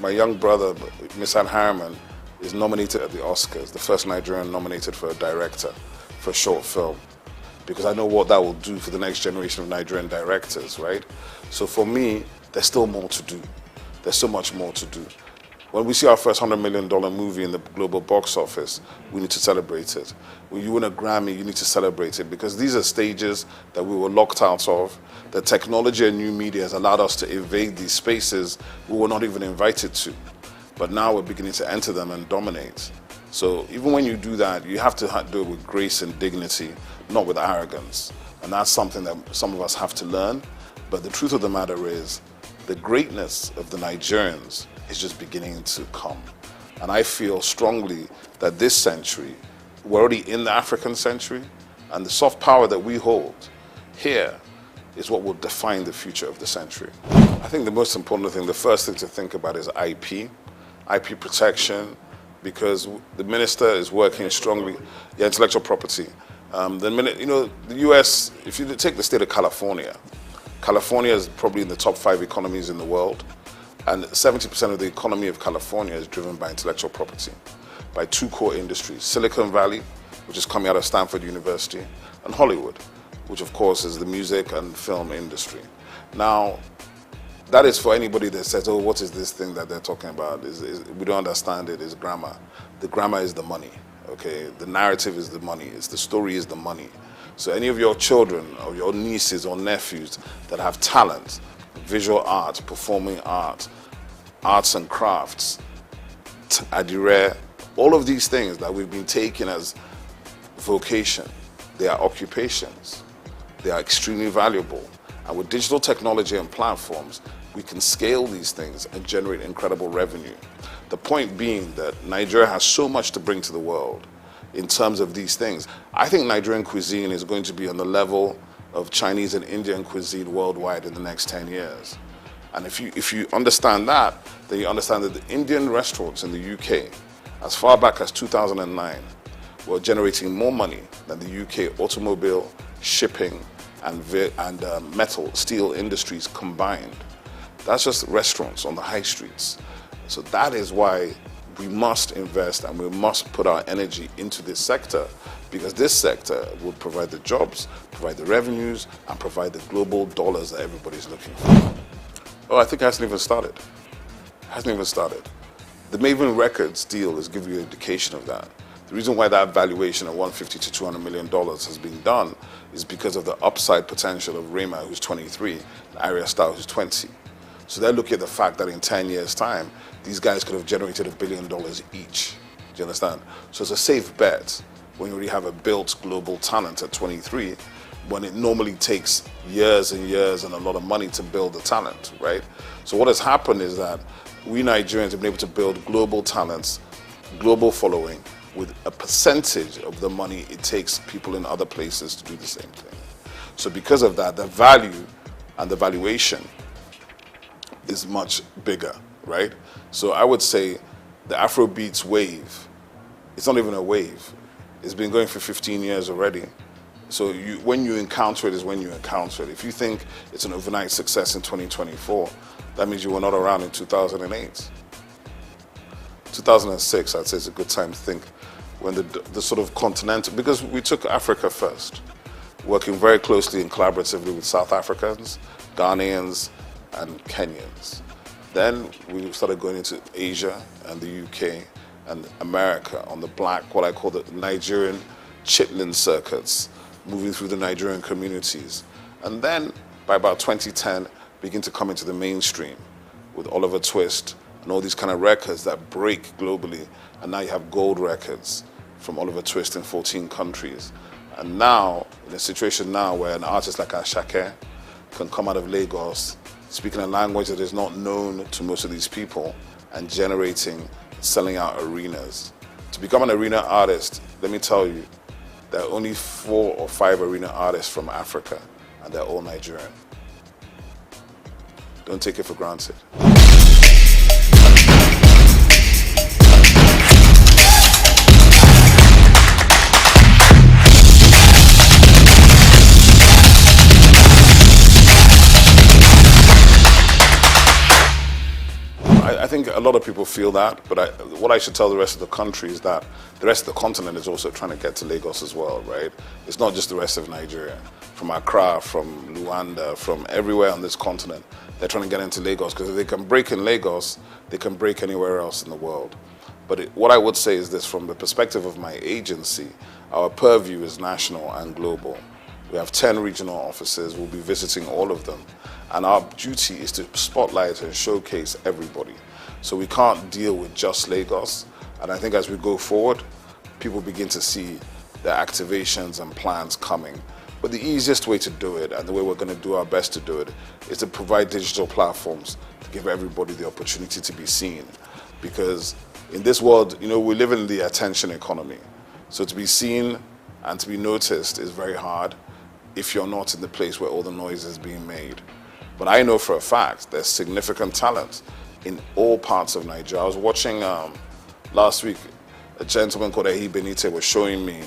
young brother, Misan Harriman, is nominated at the Oscars, the first Nigerian nominated for a director for a short film, because I know what that will do for the next generation of Nigerian directors, right? So for me, there's still more to do. There's so much more to do. When we see our first $100 million movie in the global box office, we need to celebrate it. When you win a Grammy, you need to celebrate it, because these are stages that we were locked out of. The technology and new media has allowed us to invade these spaces we were not even invited to. But now we're beginning to enter them and dominate. So even when you do that, you have to do it with grace and dignity, not with arrogance. And that's something that some of us have to learn. But the truth of the matter is, the greatness of the Nigerians is just beginning to come. And I feel strongly that this century, we're already in the African century, and the soft power that we hold here is what will define the future of the century. I think the most important thing, the first thing to think about is IP protection, because the minister is working strongly, intellectual property. The US, if you take the state of California, California is probably in the top 5 economies in the world, and 70% of the economy of California is driven by intellectual property, by 2 core industries: Silicon Valley, which is coming out of Stanford University, and Hollywood, which of course is the music and film industry. Now, that is for anybody that says, oh, what is this thing that they're talking about? We don't understand it, it's grammar. The grammar is the money, okay? The narrative is the money, the story is the money. So any of your children or your nieces or nephews that have talent, visual art, performing art, arts and crafts, adire, all of these things that we've been taking as vocation, they are occupations. They are extremely valuable. And with digital technology and platforms, we can scale these things and generate incredible revenue. The point being that Nigeria has so much to bring to the world in terms of these things. I think Nigerian cuisine is going to be on the level of Chinese and Indian cuisine worldwide in the next 10 years. And if you understand that, then you understand that the Indian restaurants in the UK, as far back as 2009, were generating more money than the UK automobile, shipping, and metal, steel industries combined. That's just restaurants on the high streets. So that is why we must invest and we must put our energy into this sector, because this sector will provide the jobs, provide the revenues, and provide the global dollars that everybody's looking for. Oh, I think it hasn't even started. The Maven Records deal is giving you an indication of that. The reason why that valuation of $150 to $200 million has been done is because of the upside potential of Rema, who's 23, and Arya Star, who's 20. So they're looking at the fact that in 10 years' time, these guys could have generated $1 billion each. Do you understand? So it's a safe bet when you already have a built global talent at 23, when it normally takes years and years and a lot of money to build the talent, right? So what has happened is that we Nigerians have been able to build global talents, global following, with a percentage of the money it takes people in other places to do the same thing. So because of that, the value and the valuation is much bigger, right? So I would say the Afrobeats wave, it's not even a wave. It's been going for 15 years already. So when you encounter it is when you encounter it. If you think it's an overnight success in 2024, that means you were not around in 2008. 2006, I'd say it's a good time to think, when the sort of continental, because we took Africa first, working very closely and collaboratively with South Africans, Ghanaians, and Kenyans. Then we started going into Asia and the UK and America on the what I call the Nigerian chitlin circuits, moving through the Nigerian communities. And then by about 2010, begin to come into the mainstream with Oliver Twist and all these kind of records that break globally. And now you have gold records from Oliver Twist in 14 countries. And now, in a situation now where an artist like Ashake can come out of Lagos, speaking a language that is not known to most of these people, and selling out arenas. To become an arena artist, let me tell you, there are only 4 or 5 arena artists from Africa, and they're all Nigerian. Don't take it for granted. I think a lot of people feel that, but what I should tell the rest of the country is that the rest of the continent is also trying to get to Lagos as well, right? It's not just the rest of Nigeria. From Accra, from Luanda, from everywhere on this continent, they're trying to get into Lagos, because if they can break in Lagos, they can break anywhere else in the world. But what I would say is this, from the perspective of my agency, our purview is national and global. We have 10 regional offices. We'll be visiting all of them. And our duty is to spotlight and showcase everybody. So we can't deal with just Lagos. And I think as we go forward, people begin to see the activations and plans coming. But the easiest way to do it, and the way we're going to do our best to do it, is to provide digital platforms to give everybody the opportunity to be seen. Because in this world, you know, we live in the attention economy. So to be seen and to be noticed is very hard if you're not in the place where all the noise is being made. But I know for a fact there's significant talent in all parts of Nigeria. I was watching last week, a gentleman called Ehi Benite was showing me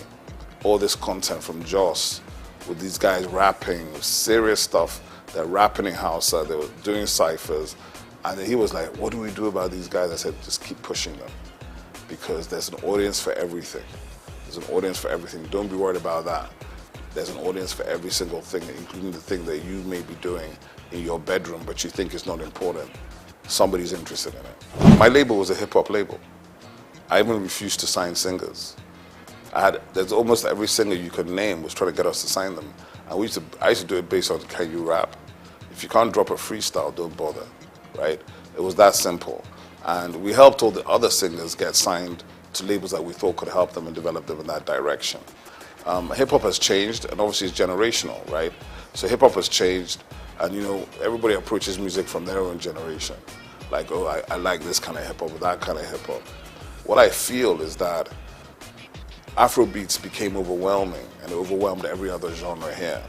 all this content from Jos with these guys rapping, serious stuff. They're rapping in Hausa, they were doing ciphers. And he was like, what do we do about these guys? I said, just keep pushing them, because there's an audience for everything. There's an audience for everything. Don't be worried about that. There's an audience for every single thing, including the thing that you may be doing in your bedroom, but you think is not important. Somebody's interested in it. My label was a hip-hop label. I even refused to sign singers. There's almost every singer you could name was trying to get us to sign them. And I used to do it based on, can you rap? If you can't drop a freestyle, don't bother, right? It was that simple. And we helped all the other singers get signed to labels that we thought could help them and develop them in that direction. Hip-hop has changed, and obviously it's generational, right? So hip-hop has changed, and you know, everybody approaches music from their own generation. Like, oh, I like this kind of hip-hop or that kind of hip-hop. What I feel is that Afrobeats became overwhelming, and it overwhelmed every other genre here.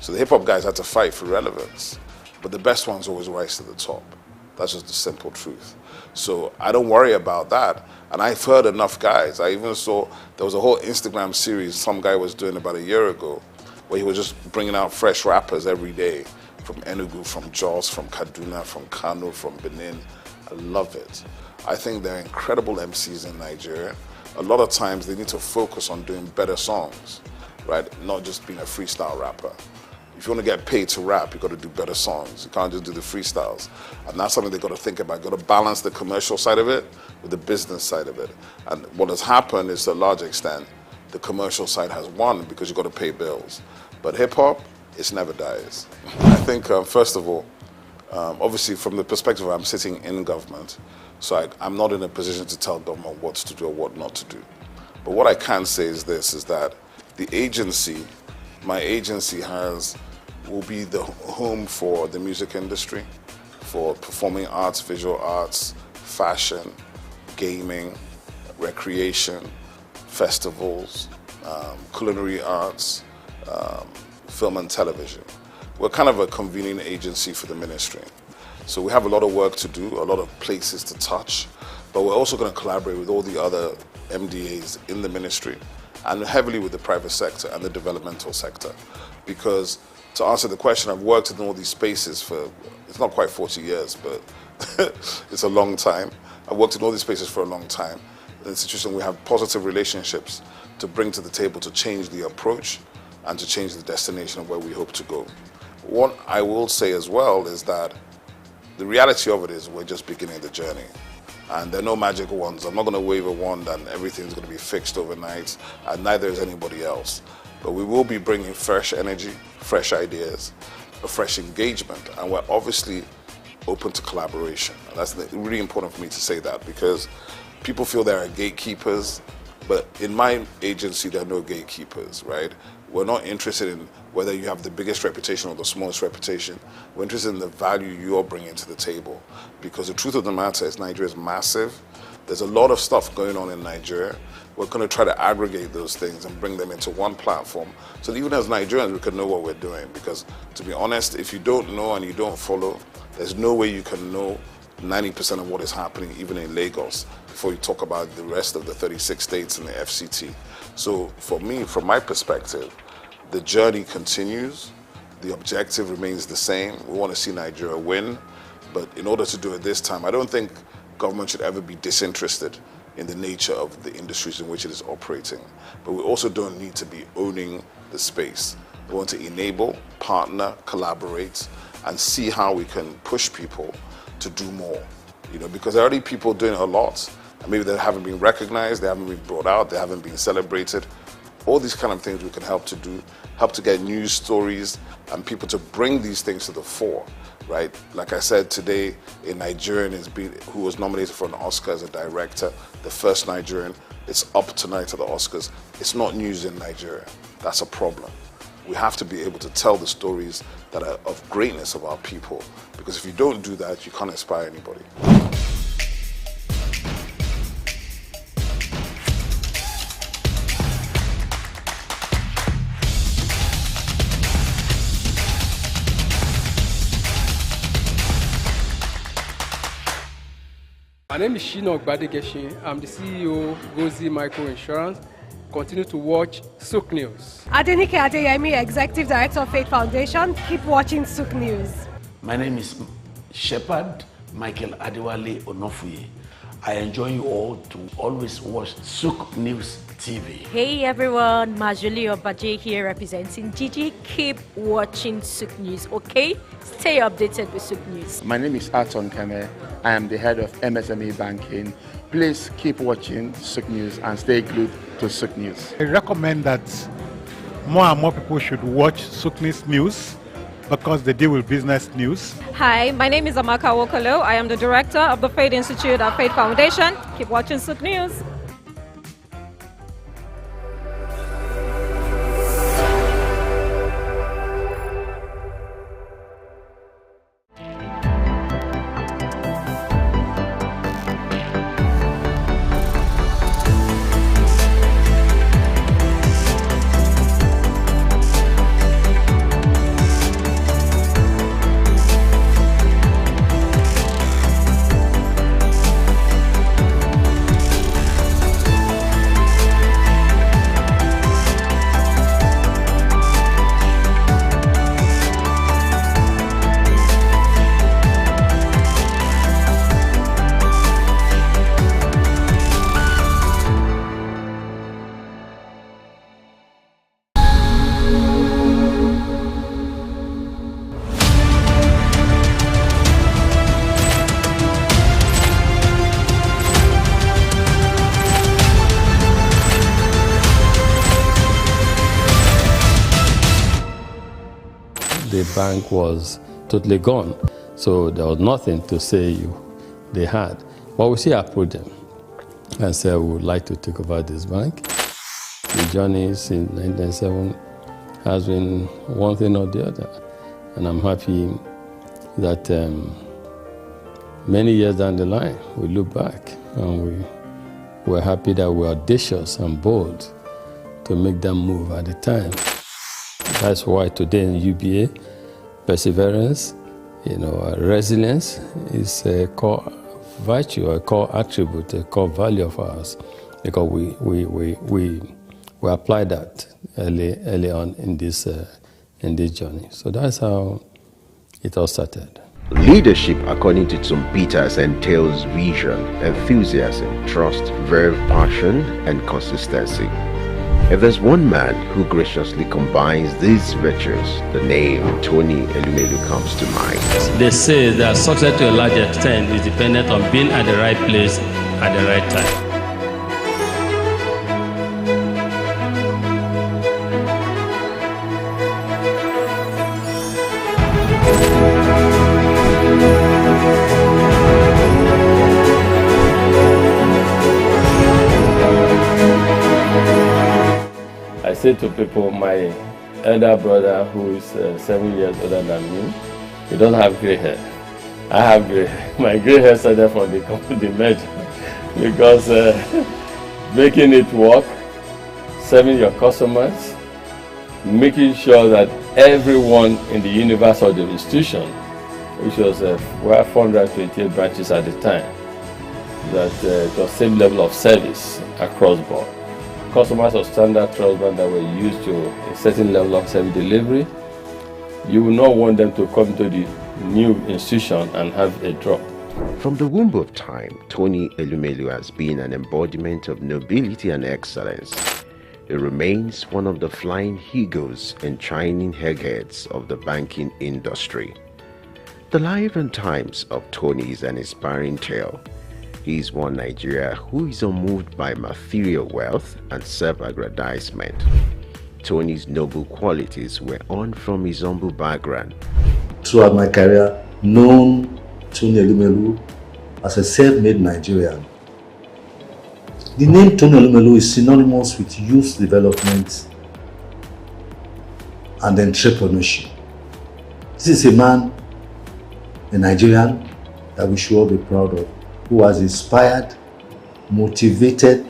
So the hip-hop guys had to fight for relevance, but the best ones always rise to the top. That's just the simple truth. So I don't worry about that. And I've heard enough guys. I even saw, there was a whole Instagram series some guy was doing about a year ago, where he was just bringing out fresh rappers every day, from Enugu, from Jos, from Kaduna, from Kano, from Benin. I love it. I think they're incredible MCs in Nigeria. A lot of times they need to focus on doing better songs, right? Not just being a freestyle rapper. If you want to get paid to rap, you've got to do better songs. You can't just do the freestyles. And that's something they've got to think about. You've got to balance the commercial side of it with the business side of it. And what has happened is, to a large extent, the commercial side has won because you've got to pay bills. But hip-hop, it never dies. I think, first of all, obviously from the perspective of I'm sitting in government, so I'm not in a position to tell government what to do or what not to do. But what I can say is this, is that the agency, my agency will be the home for the music industry, for performing arts, visual arts, fashion, gaming, recreation, festivals, culinary arts, film and television. We're kind of a convening agency for the ministry. So we have a lot of work to do, a lot of places to touch, but we're also going to collaborate with all the other MDAs in the ministry and heavily with the private sector and the developmental sector. Because to answer the question, I've worked in all these spaces for, it's not quite 40 years, but it's a long time. I've worked in all these spaces for a long time. In the institution, we have positive relationships to bring to the table to change the approach and to change the destination of where we hope to go. What I will say as well is that the reality of it is we're just beginning the journey. And there are no magic wands. I'm not going to wave a wand and everything's going to be fixed overnight, and neither is anybody else. But we will be bringing fresh energy, fresh ideas, a fresh engagement, and we're obviously open to collaboration. And that's really important for me to say that, because people feel there are gatekeepers, but in my agency there are no gatekeepers, right? We're not interested in whether you have the biggest reputation or the smallest reputation. We're interested in the value you're bringing to the table. Because the truth of the matter is Nigeria is massive. There's a lot of stuff going on in Nigeria. We're going to try to aggregate those things and bring them into one platform so that even as Nigerians we can know what we're doing. Because to be honest, if you don't know and you don't follow, there's no way you can know 90% of what is happening even in Lagos before you talk about the rest of the 36 states in the FCT. So for me, from my perspective, the journey continues. The objective remains the same. We want to see Nigeria win. But in order to do it this time, I don't think government should ever be disinterested in the nature of the industries in which it is operating. But we also don't need to be owning the space. We want to enable, partner, collaborate, and see how we can push people to do more. Because there are already people doing a lot, and maybe they haven't been recognized, they haven't been brought out, they haven't been celebrated. All these kind of things we can help to do, help to get news stories and people to bring these things to the fore, right? Like I said today, a Nigerian who was nominated for an Oscar as a director, the first Nigerian. It's up tonight at the Oscars. It's not news in Nigeria. That's a problem. We have to be able to tell the stories that are of greatness of our people, because if you don't do that, you can't inspire anybody. My name is Shino Gbadegeshin. I'm the CEO of Gozi Micro Insurance. Continue to watch SOUQ News. Adenike Adeyemi, Executive Director of Faith Foundation. Keep watching SOUQ News. My name is Shepherd Michael Adewale Onofuye. I enjoy you all to always watch SOUQ News TV. Hey everyone, Majuli Obaje here representing Gigi. Keep watching SOUQ News, okay? Stay updated with SOUQ News. My name is Aton Keme. I am the head of MSME Banking. Please keep watching SOUQ News and stay glued to SOUQ News. I recommend that more and more people should watch SOUQ News because they deal with business news. Hi, my name is Amaka Wokolo. I am the director of the Faith Institute at Faith Foundation. Keep watching SOUQ News. The bank was totally gone, so there was nothing to say they had. But we still approached them and said we would like to take over this bank. The journey since 1997 has been one thing or the other, and I'm happy that many years down the line we look back and we're happy that we're audacious and bold to make that move at the time. That's why today in UBA, perseverance, resilience is a core virtue, a core attribute, a core value of ours, because we apply that early on in this journey. So that's how it all started. Leadership, according to Tom Peters, entails vision, enthusiasm, trust, verve, passion, and consistency. If there's one man who graciously combines these virtues, the name Tony Elumelu comes to mind. They say that success to a large extent is dependent on being at the right place at the right time. I say to people, my elder brother, who is 7 years older than me, he doesn't have gray hair. I have gray hair. My gray hair started from the merger, because making it work, serving your customers, making sure that everyone in the universe of the institution, which was 428 branches at the time, that it was same level of service across board. Customers of standard trust brand that were used to a certain level of service delivery, you will not want them to come to the new institution and have a drop. From the womb of time, Tony Elumelu has been an embodiment of nobility and excellence. He remains one of the flying eagles and shining eggheads of the banking industry. The life and times of Tony is an inspiring tale. He is one Nigeria who is unmoved by material wealth and self-aggrandizement. Tony's noble qualities were earned from his humble background. Throughout my career, known Tony Elumelu as a self-made Nigerian. The name Tony Elumelu is synonymous with youth development and entrepreneurship. This is a man, a Nigerian, that we should all be proud of, who has inspired, motivated,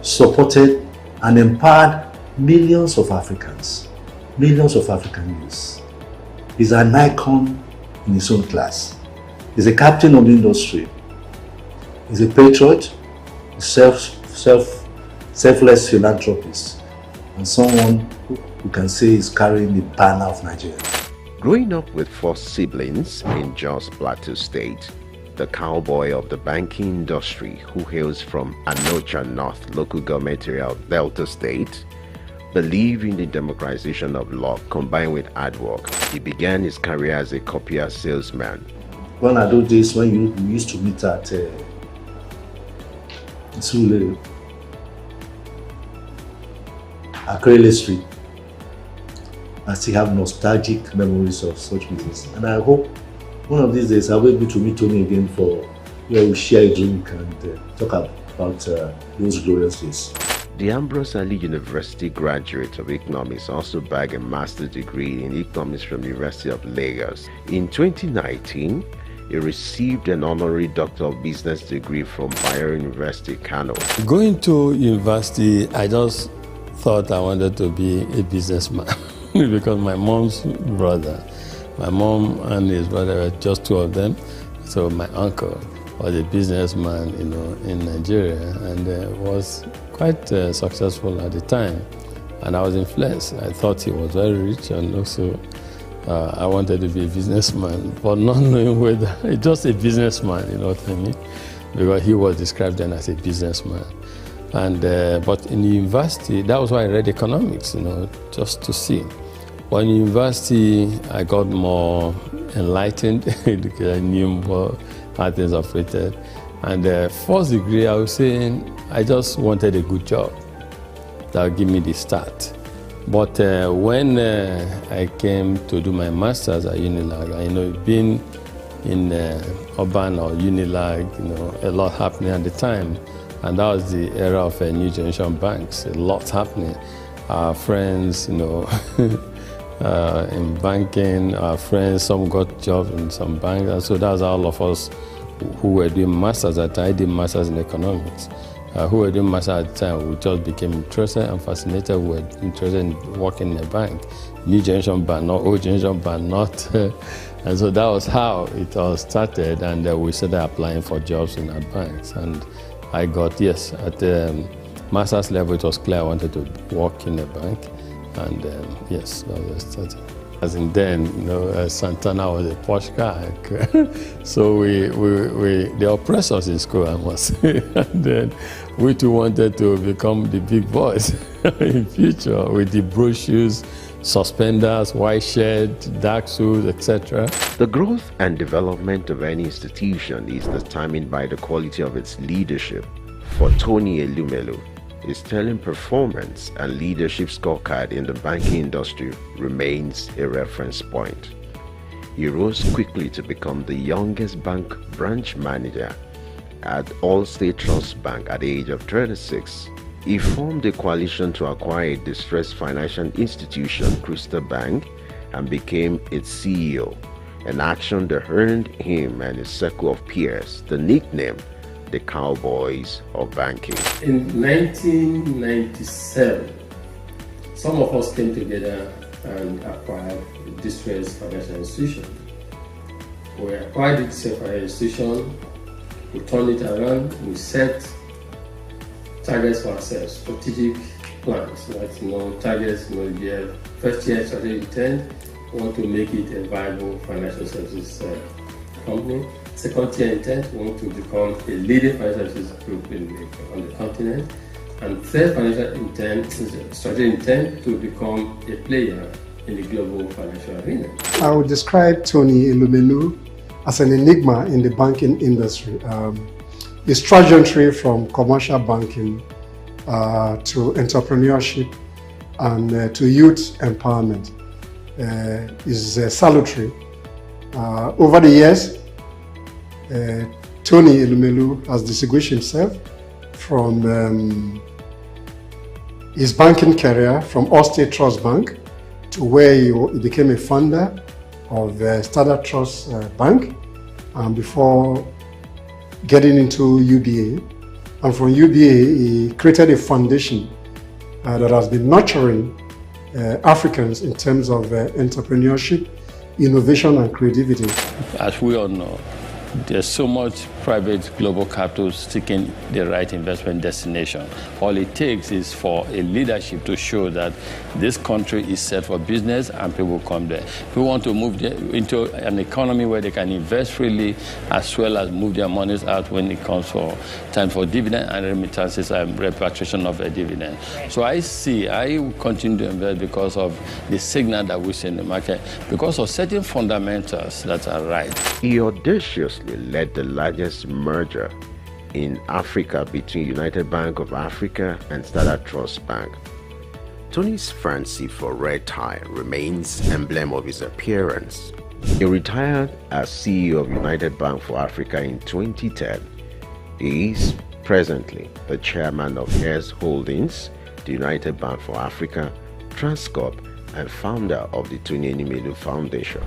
supported, and empowered millions of Africans, millions of African youths. He's an icon in his own class. He's a captain of the industry. He's a patriot, a selfless philanthropist, and someone who can say is carrying the banner of Nigeria. Growing up with 4 siblings in Jos Plateau State, the cowboy of the banking industry who hails from Anocha North local government area of Delta State, believed in the democratization of law combined with hard work. He began his career as a copier salesman. When I do this, when we used to meet at Sule, Akrele Street, I still have nostalgic memories of such meetings. And I hope one of these days I'll be able to meet Tony again for where we share a drink and talk about those glorious days. The Ambrose Ali University graduate of economics also bagged a master's degree in economics from the University of Lagos. In 2019, he received an honorary Doctor of Business degree from Bayero University, Kano. Going to university, I just thought I wanted to be a businessman because my mom's brother, my mom and his brother were just 2 of them. So my uncle was a businessman, in Nigeria, and was quite successful at the time. And I was influenced. I thought he was very rich, and also I wanted to be a businessman, but not knowing whether just a businessman, you know what I mean? Because he was described then as a businessman. And but in the university, that was why I read economics, just to see. But in university, I got more enlightened because I knew more how things operated. And first degree, I was saying I just wanted a good job that would give me the start. But when I came to do my master's at Unilag, being in urban or Unilag, a lot happening at the time. And that was the era of new generation banks, a lot happening. Our friends, in banking, our friends, some got jobs in some banks. And so that's all of us who were doing masters at the time. I did masters in economics. Who were doing masters at the time, we just became interested and fascinated. We were interested in working in a bank. New generation bank, not old generation bank, not. And so that was how it all started. And we started applying for jobs in our banks. And I got, yes, at the master's level, it was clear I wanted to work in a bank. And yes, that was started. As in then, Santana was a posh guy. So they oppressed us in school, I must say. And then we too wanted to become the big boys in future with the brochures, suspenders, white shirt, dark suits, etc. The growth and development of any institution is determined by the quality of its leadership. For Tony Elumelu, his sterling performance and leadership scorecard in the banking industry remains a reference point. He rose quickly to become the youngest bank branch manager at Allstate Trust Bank at the age of 36. He formed a coalition to acquire a distressed financial institution, Crystal Bank, and became its CEO, an action that earned him and his circle of peers the nickname the Cowboys of Banking. In 1997, some of us came together and acquired a distressed financial institution. We acquired this financial institution, we turned it around, we set targets for ourselves, strategic plans, targets, we have first year strategic intent, we want to make it a viable financial services company. Second tier intent, we want to become a leading financial services group on the continent. And third financial intent, strategic intent to become a player in the global financial arena. I would describe Tony Elumelu as an enigma in the banking industry. His trajectory from commercial banking to entrepreneurship and to youth empowerment is salutary. Over the years, Tony Elumelu has distinguished himself from his banking career from Allstate Trust Bank to where he became a founder of Standard Trust Bank before getting into UBA. And from UBA, he created a foundation that has been nurturing Africans in terms of entrepreneurship, innovation, and creativity. As we all know, there's so much private global capital seeking the right investment destination. All it takes is for a leadership to show that this country is set for business and people come there. We want to move into an economy where they can invest freely as well as move their monies out when it comes for time for dividend and remittances and repatriation of a dividend. So I will continue to invest because of the signal that we see in the market, because of certain fundamentals that are right. He audaciously led the largest merger in Africa between United Bank of Africa and Standard Trust Bank. Tony's fancy for red tie remains emblem of his appearance. He retired as CEO of United Bank for Africa in 2010. He is presently the chairman of Heirs Holdings, the United Bank for Africa, Transcorp, and founder of the Tony Elumelu Foundation.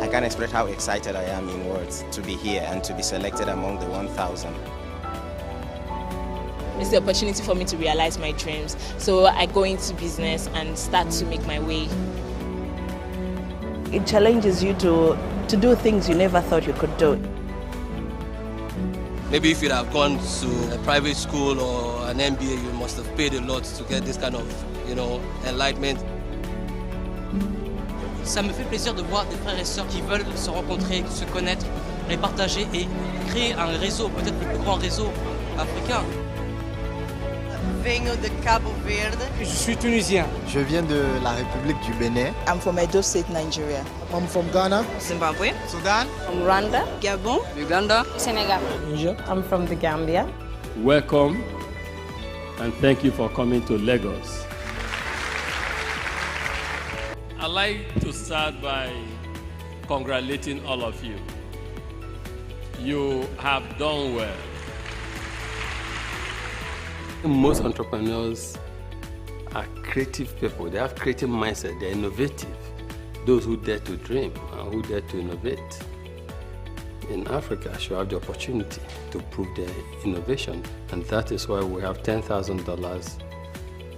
I can't express how excited I am in words to be here and to be selected among the 1,000. It's the opportunity for me to realize my dreams. So I go into business and start to make my way. It challenges you to do things you never thought you could do. Maybe if you'd have gone to a private school or an MBA, you must have paid a lot to get this kind of, enlightenment. Ça me fait plaisir de voir des frères et sœurs qui veulent se rencontrer, se connaître, et partager et créer un réseau, peut-être le plus grand réseau africain. Venho de Cabo Verde. Je suis tunisien. Je viens de la République du Bénin. I'm from Edo State, Nigeria. I'm from Ghana. Zimbabwe. Sudan. From Rwanda. Gabon. Uganda. Senegal. Niger. I'm from the Gambia. Welcome and thank you for coming to Lagos. I'd like to start by congratulating all of you. You have done well. Most entrepreneurs are creative people. They have creative mindset. They're innovative. Those who dare to dream and who dare to innovate in Africa should have the opportunity to prove their innovation. And that is why we have $10,000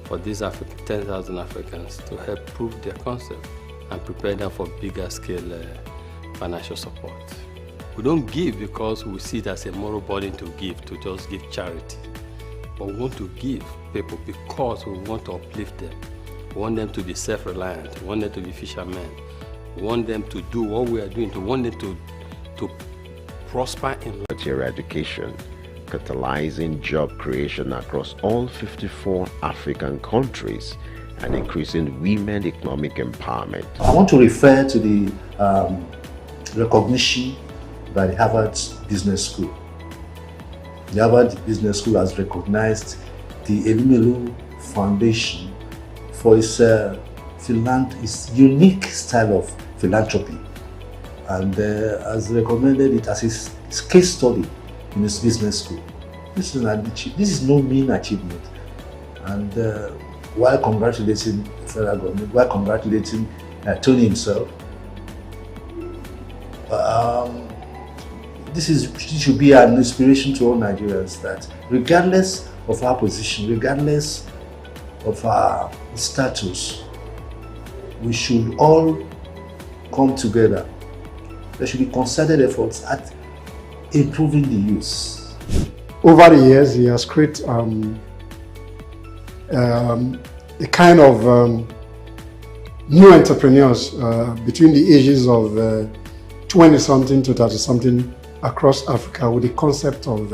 for these 10,000 Africans to help prove their concept and prepare them for bigger scale financial support. We don't give because we see it as a moral burden to just give charity. But we want to give people because we want to uplift them. We want them to be self-reliant. We want them to be fishermen. We want them to do what we are doing. We want them to prosper in material education, catalyzing job creation across all 54 African countries and increasing women economic empowerment. I want to refer to the recognition by the Harvard Business School. The Harvard Business School has recognized the Elumelu Foundation for its unique style of philanthropy and has recommended it as its case study in its business school. This is no mean achievement, and while congratulating the federal government, while congratulating Tony himself, this should be an inspiration to all Nigerians that regardless of our position, regardless of our status, we should all come together. There should be concerted efforts at improving the youth. Over the years, he has created a kind of new entrepreneurs between the ages of 20-something to 30-something across Africa with the concept of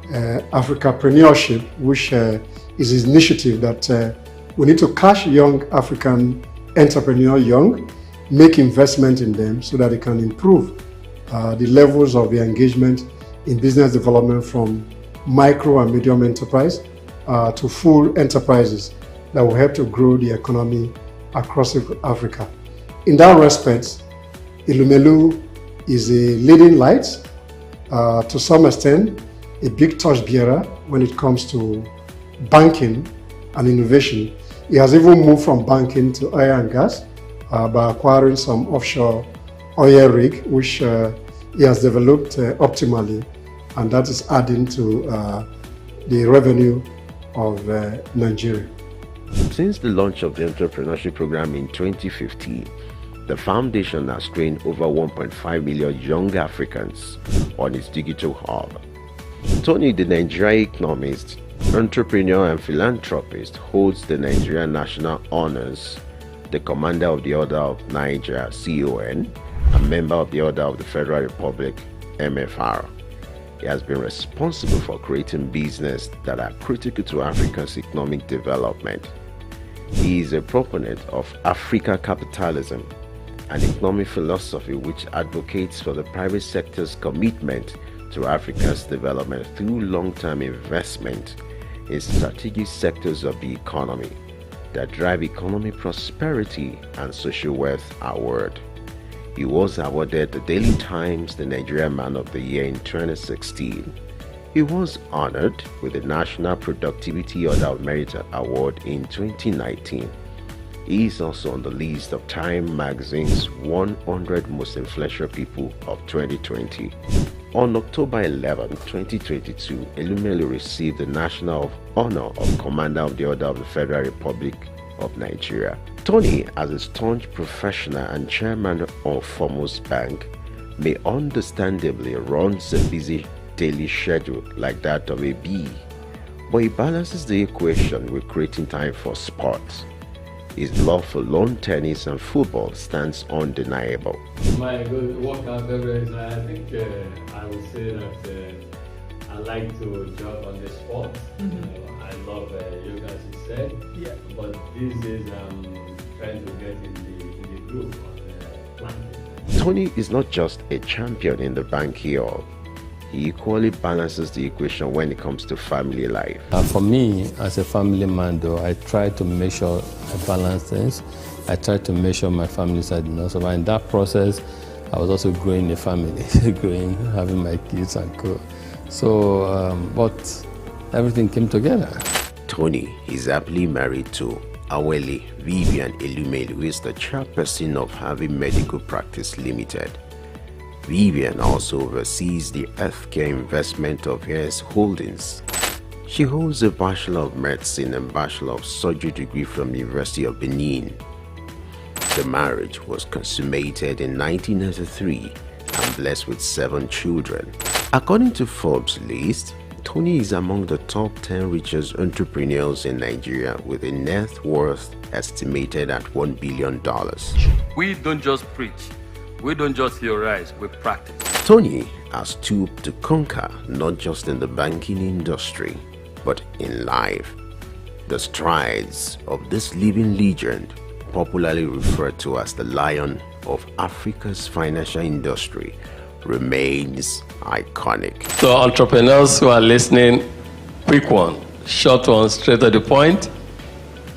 Africapreneurship, which is an initiative that we need to catch young African entrepreneurs young, make investment in them so that they can improve the levels of the engagement in business development from micro and medium enterprise to full enterprises that will help to grow the economy across Africa. In that respect, Elumelu is a leading light, to some extent, a big torchbearer when it comes to banking and innovation. He has even moved from banking to oil and gas by acquiring some offshore oil rig, which he has developed optimally, and that is adding to the revenue of Nigeria. Since the launch of the entrepreneurship program in 2015, the foundation has trained over 1.5 million young Africans on its digital hub. Tony, the Nigerian economist, entrepreneur and philanthropist, holds the Nigerian National Honors, the Commander of the Order of Nigeria, CON, a member of the Order of the Federal Republic, MFR. He has been responsible for creating business that are critical to Africa's economic development. He is a proponent of Africa capitalism, an economic philosophy which advocates for the private sector's commitment to Africa's development through long-term investment in strategic sectors of the economy that drive economic prosperity and social wealth award. He was awarded the Daily Times the Nigerian Man of the Year in 2016. He was honored with the National Productivity Order of Merit Award in 2019. He is also on the list of Time magazine's 100 most influential people of 2020. On October 11, 2022, Elumelu received the National Honor of Commander of the Order of the Federal Republic of Nigeria. Tony, as a staunch professional and chairman of Foremost Bank, may understandably runs a busy daily schedule like that of a bee, but he balances the equation with creating time for sports. His love for lawn tennis and football stands undeniable. My good workout beverage, I think I would say that I like to jog on the spot. I love yoga, as you said. Yeah. But these days I'm trying to get in the group on planting. Tony is not just a champion in the backyard. He equally balances the equation when it comes to family life. For me, as a family man though, I try to make sure I balance things. I try to make sure my family side so in that process, I was also growing a family, having my kids and co. So, but everything came together. Tony is happily married to Awele Vivian Elumelu, who is the chairperson of Harvey Medical Practice Limited. Vivian also oversees the healthcare investment of his holdings. She holds a Bachelor of Medicine and Bachelor of Surgery degree from the University of Benin. The marriage was consummated in 1993 and blessed with 7 children. According to Forbes' list, Tony is among the top 10 richest entrepreneurs in Nigeria with a net worth estimated at $1 billion. We don't just preach. We don't just theorize, we practice. Tony has stooped to conquer not just in the banking industry, but in life. The strides of this living legend, popularly referred to as the Lion of Africa's financial industry, remains iconic. So entrepreneurs who are listening, quick one, short one, straight to the point.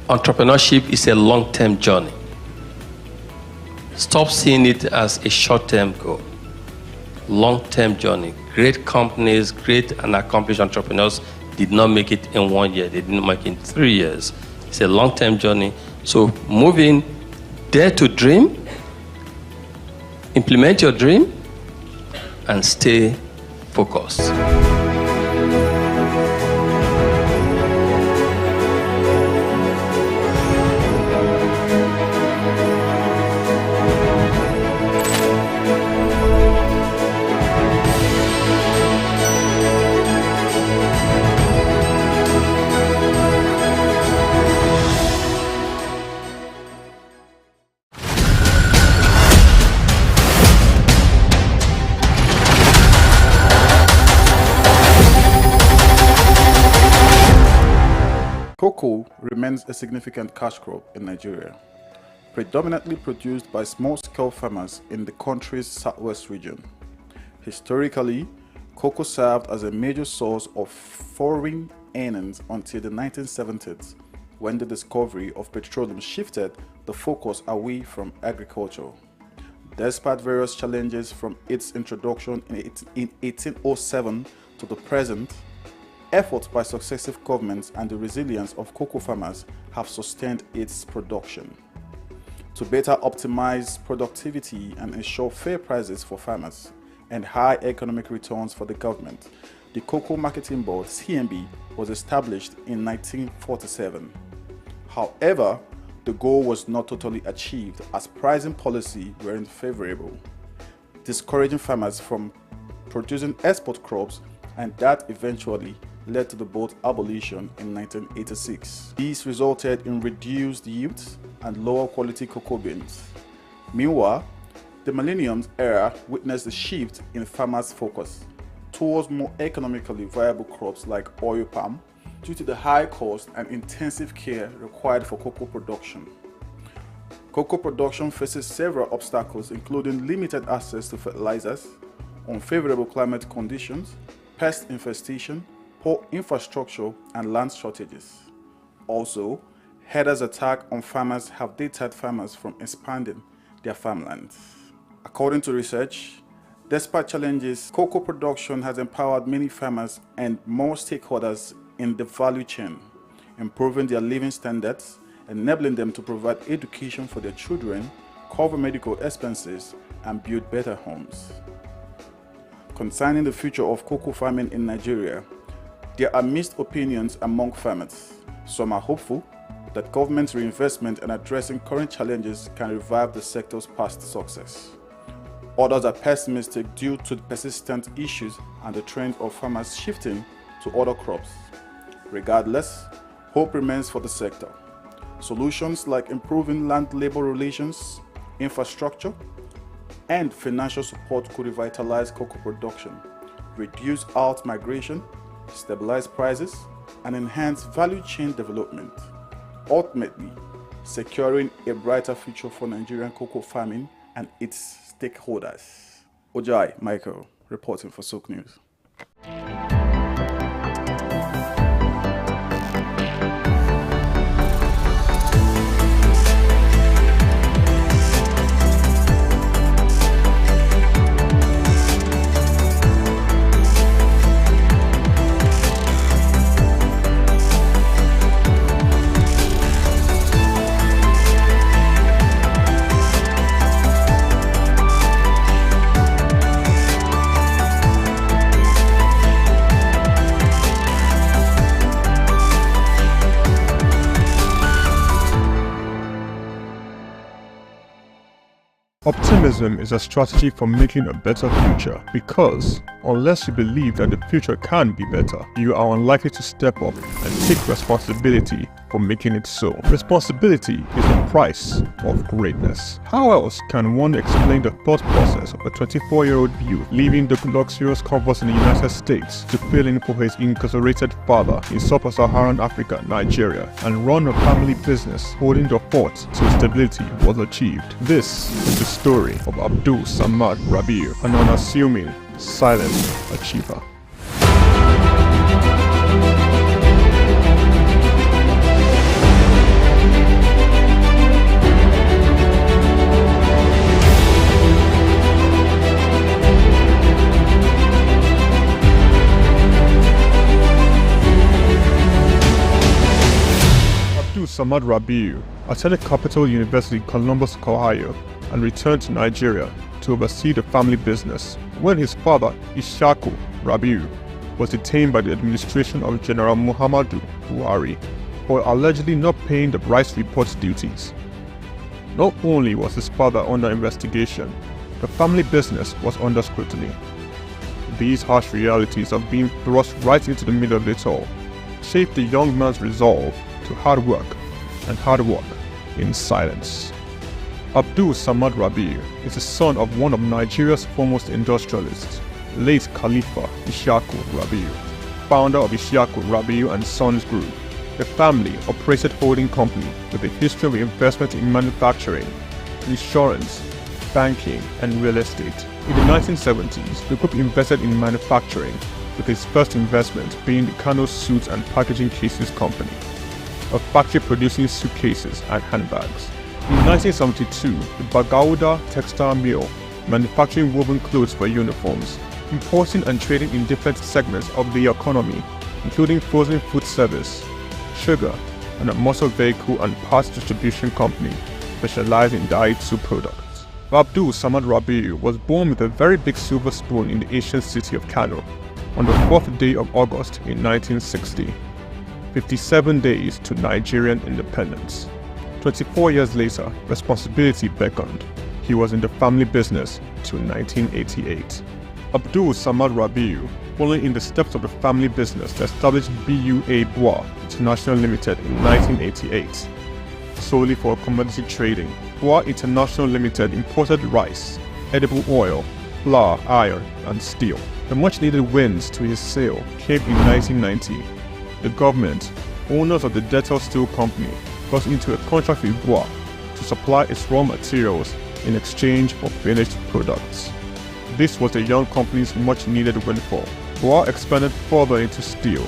Entrepreneurship is a long-term journey. Stop seeing it as a short-term goal. Long-term journey. Great companies, great and accomplished entrepreneurs did not make it in 1 year. They didn't make it in 3 years. It's a long-term journey. So move in, dare to dream, implement your dream, and stay focused. Cocoa remains a significant cash crop in Nigeria, predominantly produced by small-scale farmers in the country's southwest region. Historically, cocoa served as a major source of foreign earnings until the 1970s, when the discovery of petroleum shifted the focus away from agriculture. Despite various challenges from its introduction in 1807 to the present, efforts by successive governments and the resilience of cocoa farmers have sustained its production. To better optimize productivity and ensure fair prices for farmers and high economic returns for the government, the Cocoa Marketing Board, CMB, was established in 1947. However, the goal was not totally achieved as pricing policy weren't favorable, discouraging farmers from producing export crops, and that eventually led to the board's abolition in 1986. These resulted in reduced yields and lower quality cocoa beans. Meanwhile, the millennium era witnessed a shift in farmers' focus towards more economically viable crops like oil palm due to the high cost and intensive care required for cocoa production. Cocoa production faces several obstacles, including limited access to fertilizers, unfavorable climate conditions, pest infestation, poor infrastructure, and land shortages. Also, herders' attacks on farmers have deterred farmers from expanding their farmlands. According to research, despite challenges, cocoa production has empowered many farmers and more stakeholders in the value chain, improving their living standards, enabling them to provide education for their children, cover medical expenses, and build better homes. Concerning the future of cocoa farming in Nigeria, there are mixed opinions among farmers. Some are hopeful that government reinvestment and addressing current challenges can revive the sector's past success. Others are pessimistic due to the persistent issues and the trend of farmers shifting to other crops. Regardless, hope remains for the sector. Solutions like improving land-labor relations, infrastructure, and financial support could revitalize cocoa production, reduce out migration, stabilize prices, and enhance value chain development, ultimately securing a brighter future for Nigerian cocoa farming and its stakeholders. Ojai Michael, reporting for SOUQ News. Optimism is a strategy for making a better future because unless you believe that the future can be better, you are unlikely to step up and take responsibility for making it so. Responsibility is the price of greatness. How else can one explain the thought process of a 24-year-old youth leaving the luxurious comforts in the United States to fill in for his incarcerated father in sub-Saharan Africa, Nigeria, and run a family business holding the fort till stability was achieved? This is the story of Abdul Samad Rabiu, an unassuming, silent achiever. Abdul Samad Rabiu attended Capital University, Columbus, Ohio, and returned to Nigeria to oversee the family business when his father, SOUQ Rabiu, was detained by the administration of General Muhammadu Buhari for allegedly not paying the rice report duties. Not only was his father under investigation, the family business was under scrutiny. These harsh realities of being thrust right into the middle of it all shaped the young man's resolve to hard work in silence. Abdul Samad Rabiu is the son of one of Nigeria's foremost industrialists, late Khalifa SOUQ Rabiu, founder of SOUQ Rabiu and Sons Group, The family operated holding company with a history of investment in manufacturing, insurance, banking, and real estate. In the 1970s, the group invested in manufacturing, with its first investment being the Kano Suits and Packaging Cases Company, a factory producing suitcases and handbags. In 1972, the Bagauda Textile Mill, manufacturing woven clothes for uniforms, importing and trading in different segments of the economy, including frozen food service, sugar, and a motor vehicle and parts distribution company specialized in Daihatsu products. Abdul Samad Rabiu was born with a very big silver spoon in the ancient city of Kano on the 4th day of August in 1960, 57 days to Nigerian independence. 24 years later, responsibility beckoned. He was in the family business till 1988. Abdul Samad Rabiu, following in the steps of the family business to establish BUA Bois International Limited in 1988. Solely for commodity trading, Bois International Limited imported rice, edible oil, flour, iron, and steel. The much-needed wins to his sale came in 1990. The government, owners of the Dettol Steel Company, got into a contract with Bois to supply its raw materials in exchange for finished products. This was the young company's much-needed windfall. Bois expanded further into steel,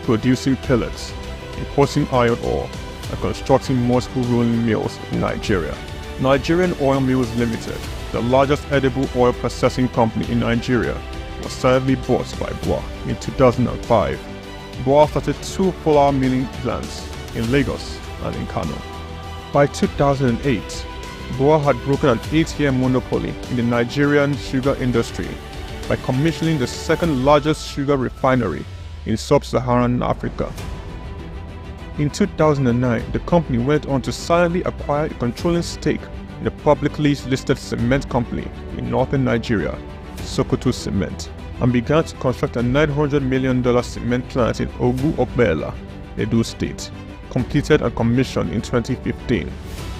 producing pellets, importing iron ore, and constructing multiple rolling mills in Nigeria. Nigerian Oil Mills Limited, the largest edible oil processing company in Nigeria, was sadly bought by Bois in 2005. Bois started 2 flour milling plants in Lagos and in Kano. By 2008, Bois had broken an 8-year monopoly in the Nigerian sugar industry by commissioning the second largest sugar refinery in sub-Saharan Africa. In 2009, the company went on to silently acquire a controlling stake in a publicly listed cement company in northern Nigeria, Sokoto Cement, and began to construct a $900 million cement plant in Ogu-Obela, Edo State, completed and commissioned in 2015,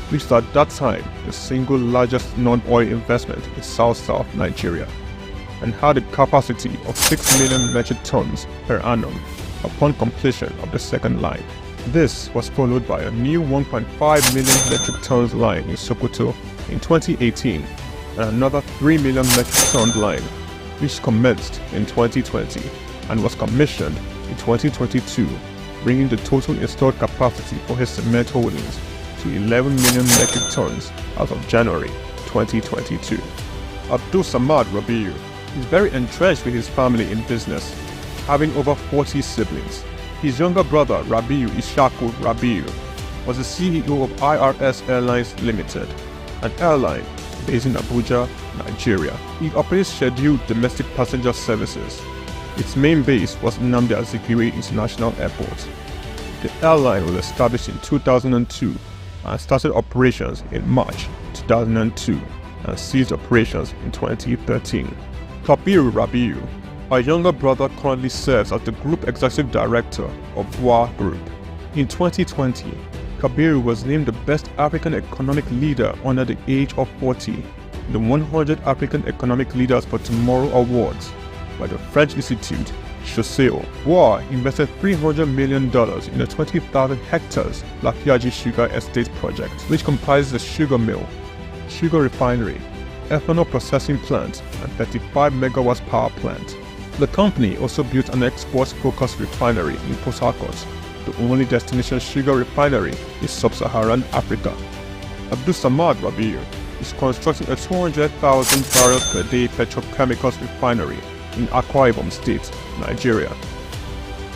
which was at that time the single largest non-oil investment in South Nigeria, and had a capacity of 6 million metric tons per annum upon completion of the second line. This was followed by a new 1.5 million metric tons line in Sokoto in 2018 and another 3 million metric ton line, which commenced in 2020 and was commissioned in 2022, bringing the total installed capacity for his cement holdings to 11 million metric tons as of January 2022. Abdul Samad Rabiu is very entrenched with his family in business, having over 40 siblings. His younger brother Rabiu Ishaku Rabiu was the CEO of IRS Airlines Limited, an airline based in Abuja, Nigeria. It operates scheduled domestic passenger services. Its main base was Nnamdi Azikiwe International Airport. The airline was established in 2002 and started operations in March 2002 and ceased operations in 2013. Kabiru Rabiu, our younger brother, currently serves as the Group Executive Director of Bois Group. In 2020, Kabiru was named the Best African Economic Leader under the age of 40, the 100 African Economic Leaders for Tomorrow Awards by the French Institute, Chausseo. Bois invested $300 million in the 20,000 hectares Lafiaji Sugar Estate project, which comprises a sugar mill, sugar refinery, ethanol processing plant, and 35 megawatts power plant. The company also built an export-focused refinery in Port Harcourt, the only destination sugar refinery in sub-Saharan Africa. Abdul Samad Rabiu is constructing a 200,000 barrels per day petrochemicals refinery in Akwa Ibom State, Nigeria.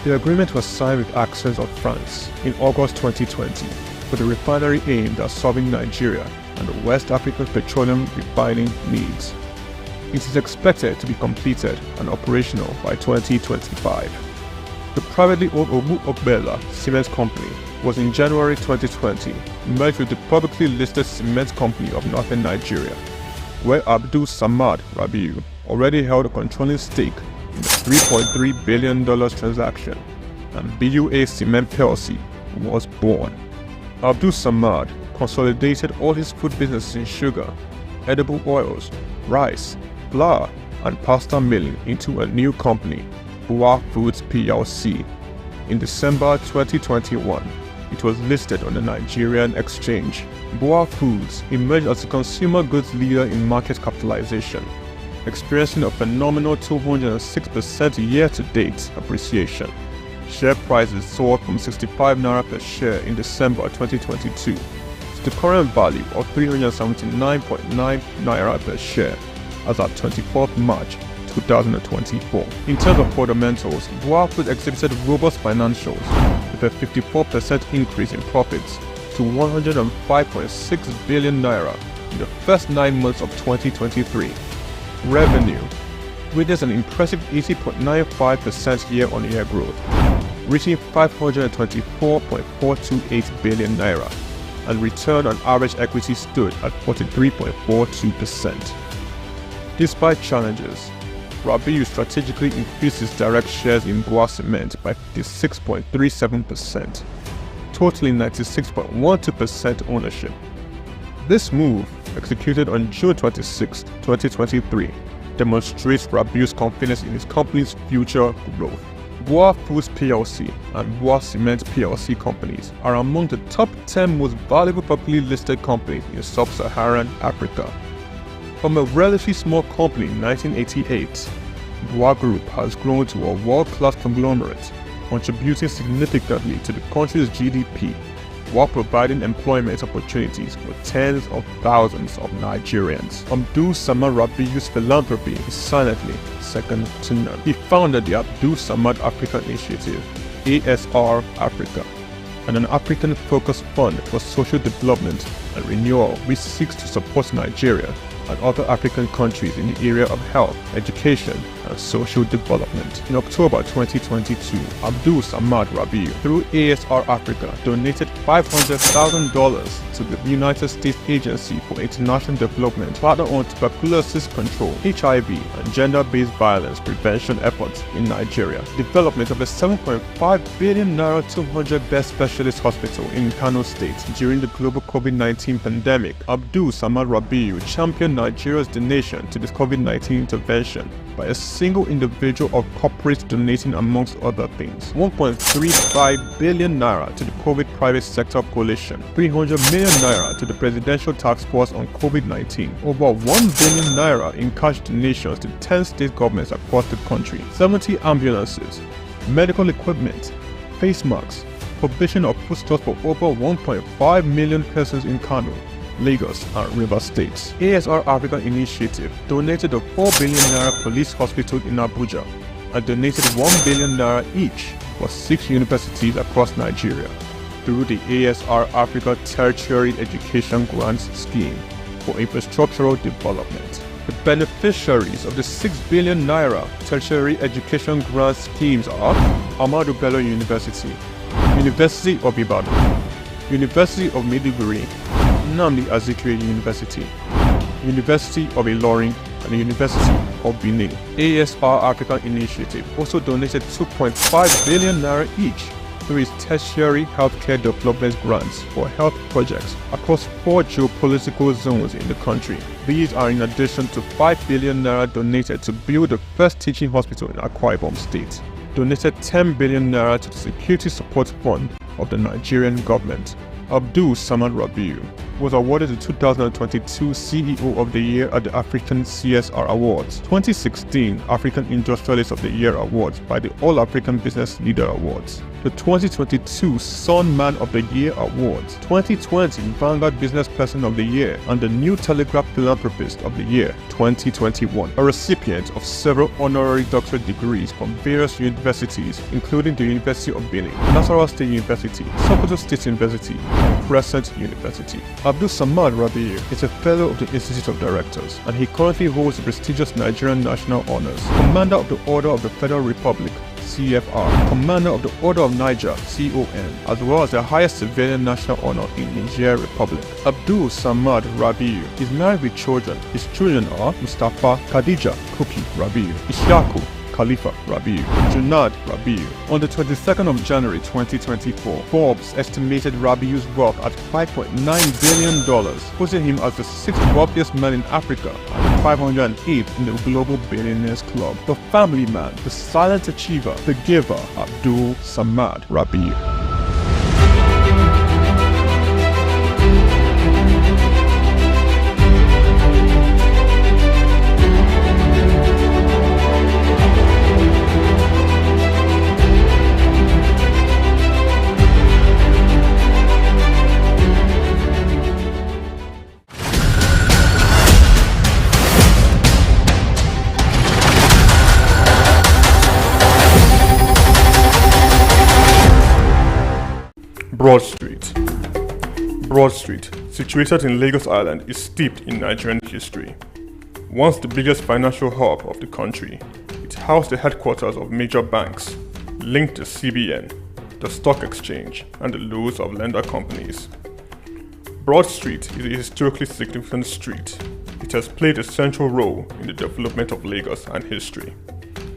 The agreement was signed with Access of France in August 2020 for the refinery aimed at serving Nigeria and the West African petroleum refining needs. It is expected to be completed and operational by 2025. The privately owned Ogu-Obela Cement Company was in January 2020 merged with the publicly listed Cement Company of Northern Nigeria, where Abdul Samad Rabiu already held a controlling stake in the $3.3 billion transaction, and BUA Cement PLC was born. Abdul Samad consolidated all his food businesses in sugar, edible oils, rice, flour, and pasta milling into a new company, Bois Foods PLC, In December 2021, it was listed on the Nigerian exchange. BUA Foods emerged as a consumer goods leader in market capitalization, experiencing a phenomenal 206% year-to-date appreciation. Share prices soared from 65 naira per share in December 2022 to the current value of 379.9 naira per share as at 24th March 2024. In terms of fundamentals, BUA Foods exhibited robust financials with a 54% increase in profits to 105.6 billion naira in the first 9 months of 2023. Revenue witnessed an impressive 80.95% year-on-year growth, reaching 524.428 billion naira, and return on average equity stood at 43.42%. Despite challenges, Rabiu strategically increased its direct shares in BUA Cement by 56.37%, totaling 96.12% ownership. This move, executed on June 26, 2023, demonstrates Rabiu's confidence in his company's future growth. BUA Foods PLC and BUA Cement PLC companies are among the top 10 most valuable publicly listed companies in sub-Saharan Africa. From a relatively small company in 1988, BUA Group has grown to a world-class conglomerate, contributing significantly to the country's GDP while providing employment opportunities for tens of thousands of Nigerians. Abdul Samad Rabiu's philanthropy is silently second to none. He founded the Abdul Samad Africa Initiative, ASR Africa, an African-focused fund for social development and renewal which seeks to support Nigeria and other African countries in the area of health, education, and social development. In October 2022, Abdul Samad Rabiu, through ASR Africa, donated $500,000 to the United States Agency for International Development, partner on tuberculosis control, HIV, and gender-based violence prevention efforts in Nigeria. Development of a 7.5 billion naira 200-bed specialist hospital in Kano State during the global COVID-19 pandemic. Abdul Samad Rabiu championed Nigeria's donation to this COVID-19 intervention by a single individual or corporate donating, amongst other things, 1.35 billion naira to the COVID private sector coalition, 300 million naira to the Presidential Task Force on COVID-19, over 1 billion naira in cash donations to 10 state governments across the country, 70 ambulances, medical equipment, face masks, provision of foodstuffs for over 1.5 million persons in Kano, Lagos, and Rivers States. ASR Africa Initiative donated a 4 billion naira police hospital in Abuja and donated 1 billion naira each for 6 universities across Nigeria through the ASR Africa Tertiary Education Grants Scheme for infrastructural development. The beneficiaries of the 6 billion naira tertiary education grant schemes are Ahmadu Bello University, University of Ibadan, University of Maiduguri, Nnamdi Azikiwe University, University of Ilorin, and the University of Benin. ASR Africa Initiative also donated 2.5 billion naira each through its tertiary healthcare development grants for health projects across 4 geopolitical zones in the country. These are in addition to 5 billion naira donated to build the first teaching hospital in Akwa Ibom State, donated 10 billion naira to the Security Support Fund of the Nigerian government. Abdul Samad Rabiu was awarded the 2022 CEO of the Year at the African CSR Awards, 2016 African Industrialist of the Year Awards by the All African Business Leader Awards, the 2022 Sun Man of the Year Awards, 2020 Vanguard Business Person of the Year, and the New Telegraph Philanthropist of the Year 2021, a recipient of several honorary doctorate degrees from various universities, including the University of Benin, Nasarawa State University, Sokoto State University, and Crescent University. Abdul Samad Rabiu is a fellow of the Institute of Directors, and he currently holds the prestigious Nigerian National Honors, Commander of the Order of the Federal Republic, CFR, Commander of the Order of Niger, CON, as well as the highest civilian national honor in Niger Republic. Abdul Samad Rabiu is married with children. His children are Mustafa Khadija Kupi Rabiu, Ishaku Khalifa Rabiu, Junad Rabiu. On the 22nd of January 2024, Forbes estimated Rabiu's wealth at $5.9 billion, putting him as the 6th wealthiest man in Africa and 508th in the Global Billionaires Club. The family man, the silent achiever, the giver, Abdul Samad Rabiu. Broad Street. Broad Street, situated in Lagos Island, is steeped in Nigerian history. Once the biggest financial hub of the country, it housed the headquarters of major banks, linked to CBN, the SOUQ Exchange, and the loads of lender companies. Broad Street is a historically significant street. It has played a central role in the development of Lagos and history,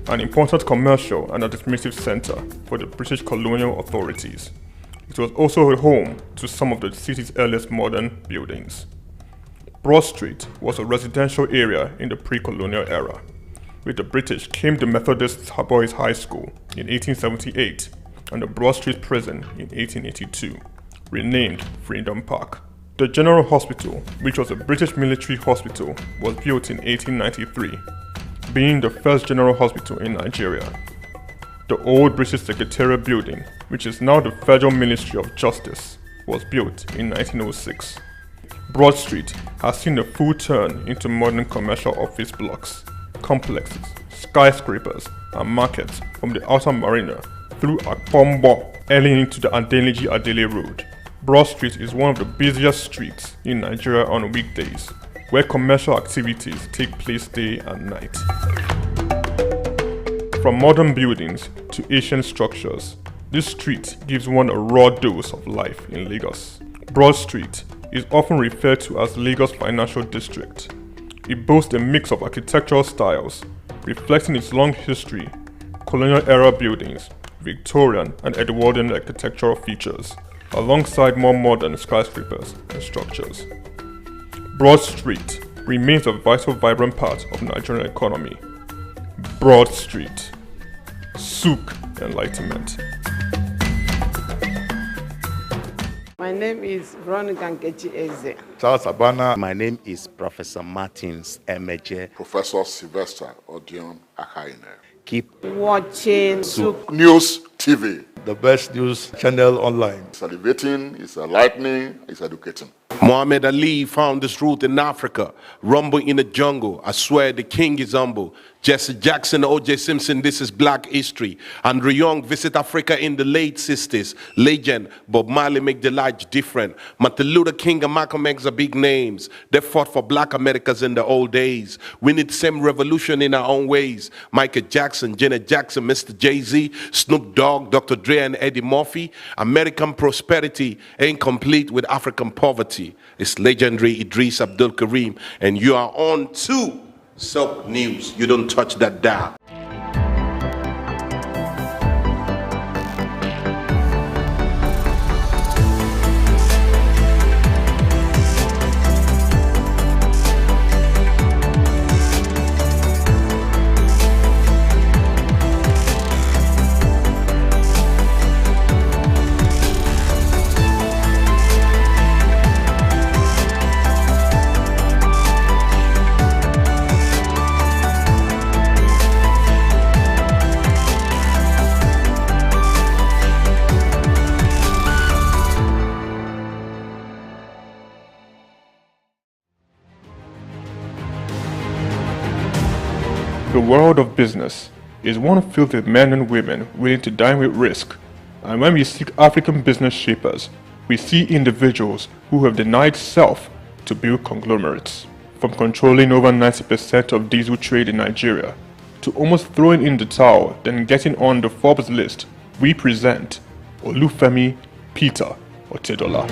an important commercial and administrative center for the British colonial authorities. It was also a home to some of the city's earliest modern buildings. Broad Street was a residential area in the pre-colonial era. With the British came the Methodist Boys High School in 1878 and the Broad Street Prison in 1882, renamed Freedom Park. The General Hospital, which was a British military hospital, was built in 1893, being the first general hospital in Nigeria. The old British Secretariat building, which is now the Federal Ministry of Justice, was built in 1906. Broad Street has seen a full turn into modern commercial office blocks, complexes, skyscrapers, and markets from the outer marina through Akpombo early into the Adeliji Adele Road. Broad Street is one of the busiest streets in Nigeria on weekdays, where commercial activities take place day and night. From modern buildings to ancient structures, this street gives one a raw dose of life in Lagos. Broad Street is often referred to as Lagos Financial District. It boasts a mix of architectural styles, reflecting its long history, colonial-era buildings, Victorian and Edwardian architectural features, alongside more modern skyscrapers and structures. Broad Street remains a vital, vibrant part of the Nigerian economy. Broad Street. SOUQ Enlightenment. My name is Veronica Nkechi Eze. Charles Abana. My name is Professor Martins Emeje. Professor Sylvester Odion Akaine. Keep watching SOUQ News TV. The best news channel online. It's elevating, it's enlightening, it's educating. Muhammad Ali found this truth in Africa. Rumble in the jungle. I swear the king is humble. Jesse Jackson, O.J. Simpson, this is black history. Andrew Young visit Africa in the late 60s. Legend, Bob Marley make the life different. Martin Luther King and Malcolm X are big names. They fought for black Americans in the old days. We need the same revolution in our own ways. Michael Jackson, Janet Jackson, Mr. Jay-Z, Snoop Dogg, Dr. Dre and Eddie Murphy. American prosperity ain't complete with African poverty. It's legendary Idris Abdul Karim, and you are on to SOUQ News. You don't touch that dial. The world of business is one filled with men and women willing to dine with risk. And when we seek African business shapers, we see individuals who have denied self to build conglomerates. From controlling over 90% of diesel trade in Nigeria, to almost throwing in the towel then getting on the Forbes list, we present Olufemi Peter Otedola.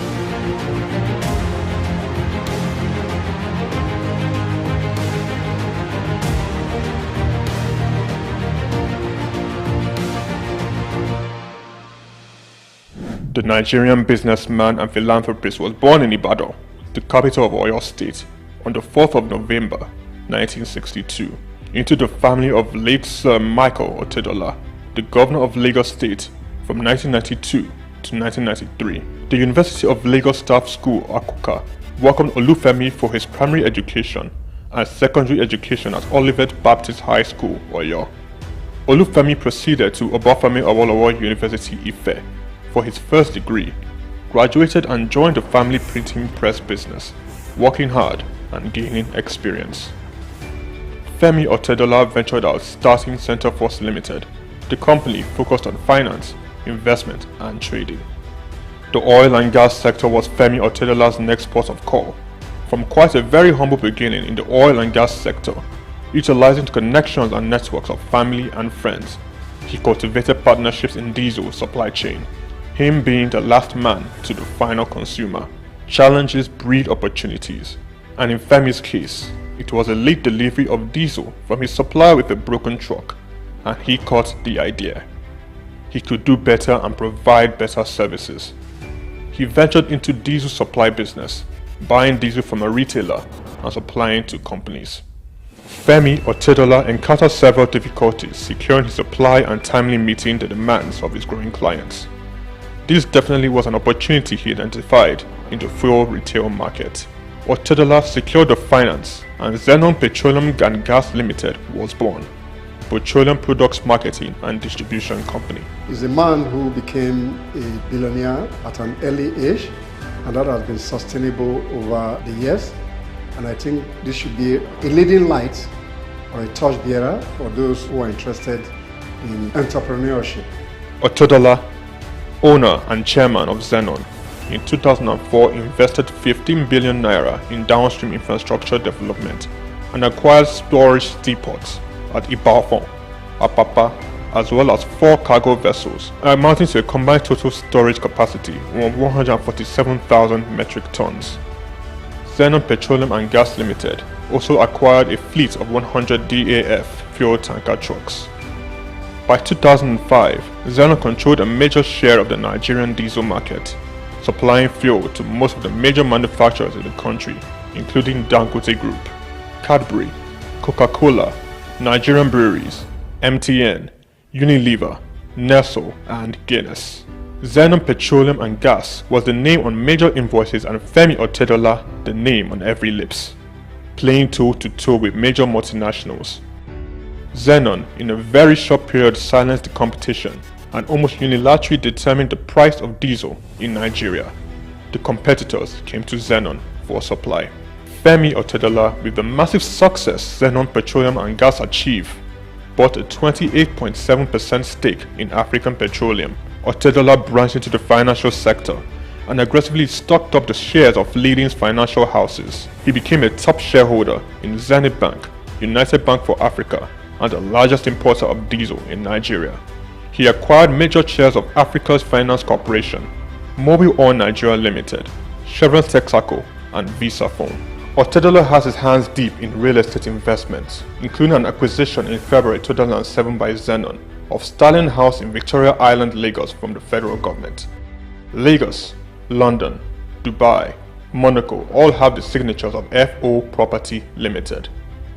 The Nigerian businessman and philanthropist was born in Ibadan, the capital of Oyo State, on the 4th of November, 1962, into the family of late Sir Michael Otedola, the governor of Lagos State from 1992 to 1993. The University of Lagos Staff School, Akuka, welcomed Olufemi for his primary education and secondary education at Olivet Baptist High School, Oyo. Olufemi proceeded to Obafemi Awolowo University, Ife, for his first degree, graduated and joined the family printing press business, working hard and gaining experience. Femi Otedola ventured out, starting Center Force Limited. The company focused on finance, investment and trading. The oil and gas sector was Femi Otedola's next port of call. From quite a very humble beginning in the oil and gas sector, utilizing the connections and networks of family and friends, he cultivated partnerships in diesel supply chain, him being the last man to the final consumer. Challenges breed opportunities, and in Femi's case, it was a late delivery of diesel from his supplier with a broken truck, and he caught the idea. He could do better and provide better services. He ventured into diesel supply business, buying diesel from a retailer and supplying to companies. Femi Otedola encountered several difficulties securing his supply and timely meeting the demands of his growing clients. This definitely was an opportunity he identified in the fuel retail market. Otedola secured the finance and Zenon Petroleum and Gas Limited was born, petroleum products marketing and distribution company. He's a man who became a billionaire at an early age, and that has been sustainable over the years. And I think this should be a leading light or a torchbearer for those who are interested in entrepreneurship. Otedola, owner and chairman of Zenon, in 2004 invested 15 billion naira in downstream infrastructure development and acquired storage depots at Ibadan, Apapa, as well as 4 cargo vessels, amounting to a combined total storage capacity of 147,000 metric tons. Zenon Petroleum and Gas Limited also acquired a fleet of 100 DAF fuel tanker trucks. By 2005, Zenon controlled a major share of the Nigerian diesel market, supplying fuel to most of the major manufacturers in the country, including Dangote Group, Cadbury, Coca-Cola, Nigerian Breweries, MTN, Unilever, Nestle, and Guinness. Zenon Petroleum and Gas was the name on major invoices and Femi Otedola the name on every lips, playing toe-to-toe with major multinationals. Zenon, in a very short period, silenced the competition and almost unilaterally determined the price of diesel in Nigeria. The competitors came to Zenon for supply. Femi Otedola, with the massive success Zenon Petroleum and Gas achieved, bought a 28.7% stake in African Petroleum. Otedola branched into the financial sector and aggressively stocked up the shares of leading financial houses. He became a top shareholder in Zenith Bank, United Bank for Africa, and the largest importer of diesel in Nigeria. He acquired major shares of Africa's Finance Corporation, Mobile Oil Nigeria Limited, Chevron Texaco, and Visa Phone. Otedola has his hands deep in real estate investments, including an acquisition in February 2007 by Zenon of Stalin House in Victoria Island, Lagos from the federal government. Lagos, London, Dubai, Monaco all have the signatures of FO Property Limited.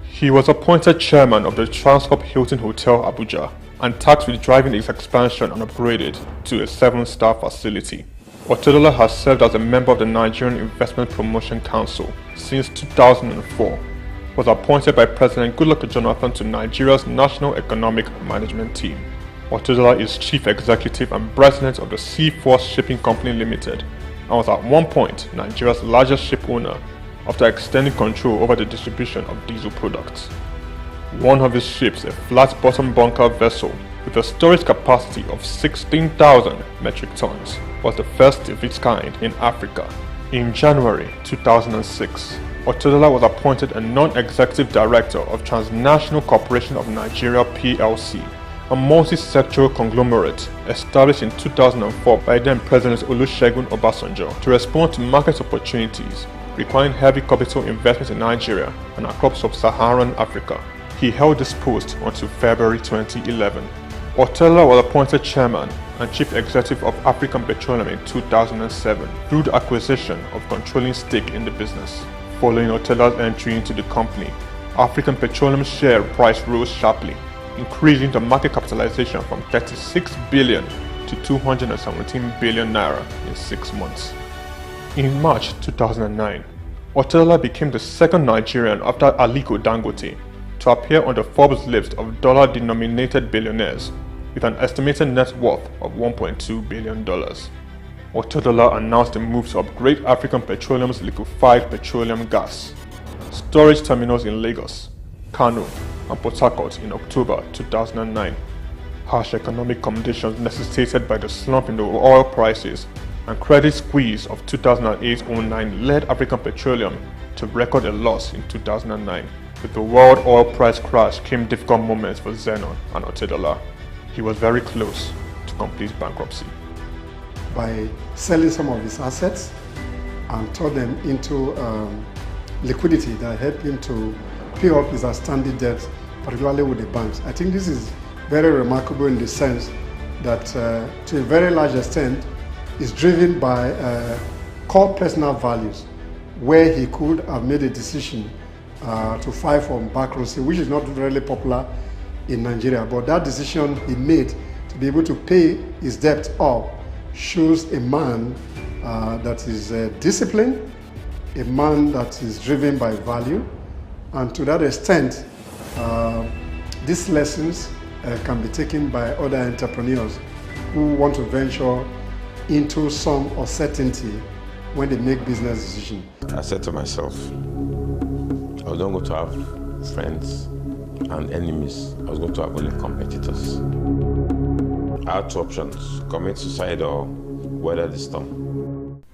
He was appointed chairman of the Transcorp Hilton Hotel Abuja and tasked with driving its expansion and upgraded to a 7-star facility. Otedola has served as a member of the Nigerian Investment Promotion Council since 2004, was appointed by President Goodluck Jonathan to Nigeria's National Economic Management Team. Otedola is Chief Executive and President of the Seaforth Shipping Company Limited and was at one point Nigeria's largest ship owner after extending control over the distribution of diesel products. One of his ships, a flat-bottom bunker vessel with a storage capacity of 16,000 metric tons, was the first of its kind in Africa. In January 2006, Otedola was appointed a non-executive director of Transnational Corporation of Nigeria PLC, a multi-sectoral conglomerate established in 2004 by then President Olusegun Obasanjo to respond to market opportunities requiring heavy capital investment in Nigeria and across sub-Saharan Africa. He held this post until February 2011. Otedola was appointed chairman and chief executive of African Petroleum in 2007 through the acquisition of controlling stake in the business. Following Otedola's entry into the company, African Petroleum's share price rose sharply, increasing the market capitalization from 36 billion to 217 billion naira in 6 months. In March 2009, Otedola became the second Nigerian after Aliko Dangote to appear on the Forbes list of dollar-denominated billionaires with an estimated net worth of $1.2 billion. Otedola announced a move to upgrade African Petroleum's liquefied petroleum gas storage terminals in Lagos, Kano, and Port Harcourt in October 2009. Harsh economic conditions necessitated by the slump in the oil prices and credit squeeze of 2008-09 led African Petroleum to record a loss in 2009. With the world oil price crash came difficult moments for Zenon and Otedola. He was very close to complete bankruptcy. By selling some of his assets and turn them into liquidity that helped him to pay off his outstanding debt, particularly with the banks. I think this is very remarkable in the sense that to a very large extent is driven by core personal values, where he could have made a decision to file for bankruptcy, which is not really popular in Nigeria. But that decision he made to be able to pay his debt off shows a man that is disciplined, a man that is driven by value, and to that extent, these lessons can be taken by other entrepreneurs who want to venture into some uncertainty when they make business decisions. I said to myself, I was not going to have friends and enemies. I was going to have only competitors. I had two options: commit suicide or weather the storm.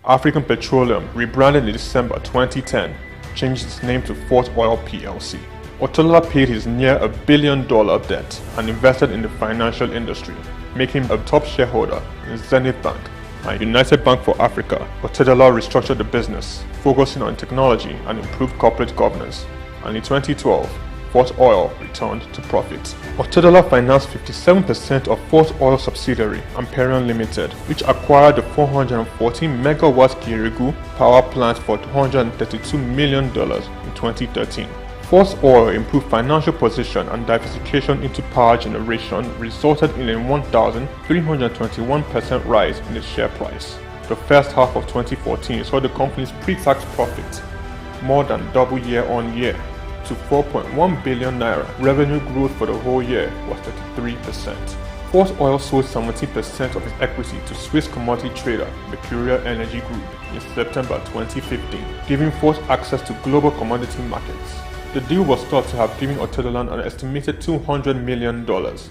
African Petroleum, rebranded in December 2010, changed its name to Fort Oil PLC. Otedola paid his near $1 billion debt and invested in the financial industry, making him a top shareholder in Zenith Bank and United Bank for Africa. Otedola restructured the business, focusing on technology and improved corporate governance, and in 2012, Fort Oil returned to profit. Otedola financed 57% of Fort Oil subsidiary, Amperion Limited, which acquired the 414 megawatt Kirigu power plant for $232 million in 2013. Fort Oil improved financial position and diversification into power generation resulted in a 1,321% rise in the share price. The first half of 2014 saw the company's pre-tax profit more than double year-on-year to 4.1 billion naira. Revenue growth for the whole year was 33%. Fort Oil sold 70% of its equity to Swiss commodity trader Mercurial Energy Group in September 2015, giving Fort access to global commodity markets. The deal was thought to have given Otedola an estimated $200 million.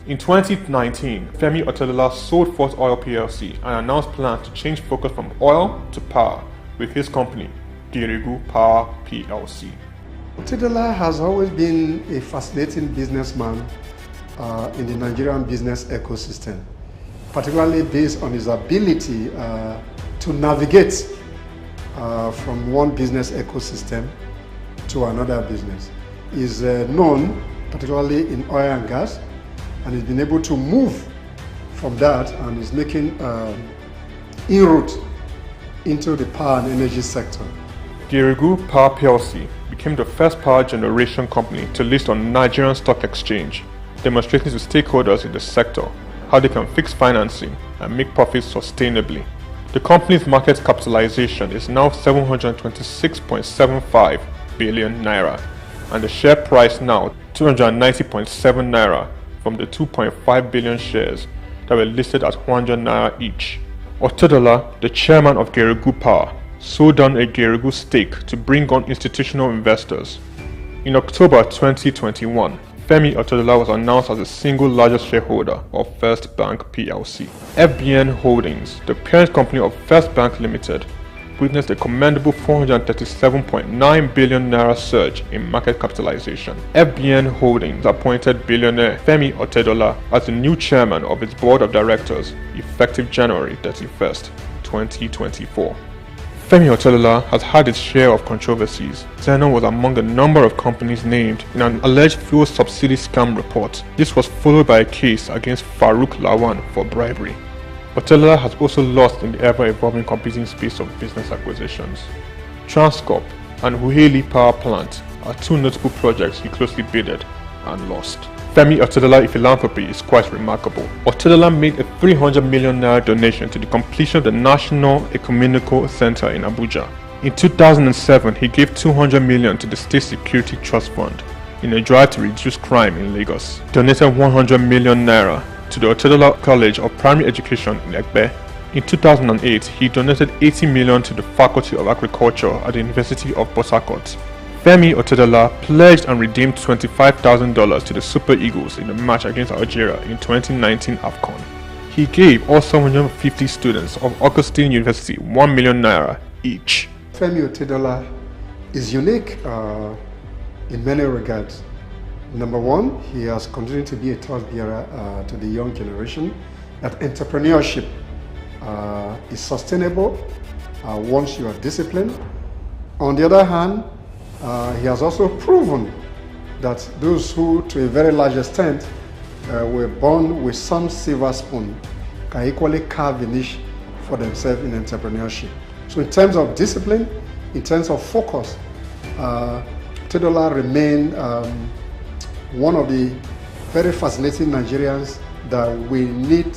In 2019, Femi Otedola sold Fort Oil PLC and announced plans to change focus from oil to power with his company, Kirigu Power PLC. Otedola has always been a fascinating businessman in the Nigerian business ecosystem, particularly based on his ability to navigate from one business ecosystem to another business. He's known particularly in oil and gas, and he's been able to move from that and is making inroads into the power and energy sector. Kirigu Power PLC became the first power generation company to list on Nigerian Stock Exchange, demonstrating to stakeholders in the sector how they can fix financing and make profits sustainably. The company's market capitalization is now 726.75 billion naira, and the share price now 290.7 naira from the 2.5 billion shares that were listed at 100 naira each. Otedola, the chairman of Kirigu Power, sold down a Kirigu stake to bring on institutional investors. In October 2021, Femi Otedola was announced as the single largest shareholder of First Bank PLC. FBN Holdings, the parent company of First Bank Limited, witnessed a commendable 437.9 billion naira surge in market capitalization. FBN Holdings appointed billionaire Femi Otedola as the new chairman of its board of directors effective January 31st, 2024. Femi Otedola has had its share of controversies. Zenon was among a number of companies named in an alleged fuel subsidy scam report. This was followed by a case against Farouk Lawan for bribery. Otedola has also lost in the ever-evolving competing space of business acquisitions. Transcorp and Huheli Power Plant are two notable projects he closely bidded and lost. Femi Otedola's philanthropy is quite remarkable. Otedola made a 300 million naira donation to the completion of the National Ecumenical Center in Abuja. In 2007, he gave 200 million to the State Security Trust Fund in a drive to reduce crime in Lagos. Donated 100 million naira to the Otedola College of Primary Education in Ekpe. In 2008, he donated 80 million to the Faculty of Agriculture at the University of Port Harcourt. Femi Otedola pledged and redeemed $25,000 to the Super Eagles in the match against Algeria in 2019 AFCON. He gave all 750 students of Augustine University 1 million naira each. Femi Otedola is unique in many regards. Number one, he has continued to be a torchbearer to the young generation, that entrepreneurship is sustainable once you are disciplined. On the other hand, he has also proven that those who, to a very large extent, were born with some silver spoon can equally carve a niche for themselves in entrepreneurship. So in terms of discipline, in terms of focus, Otedola remained one of the very fascinating Nigerians that we need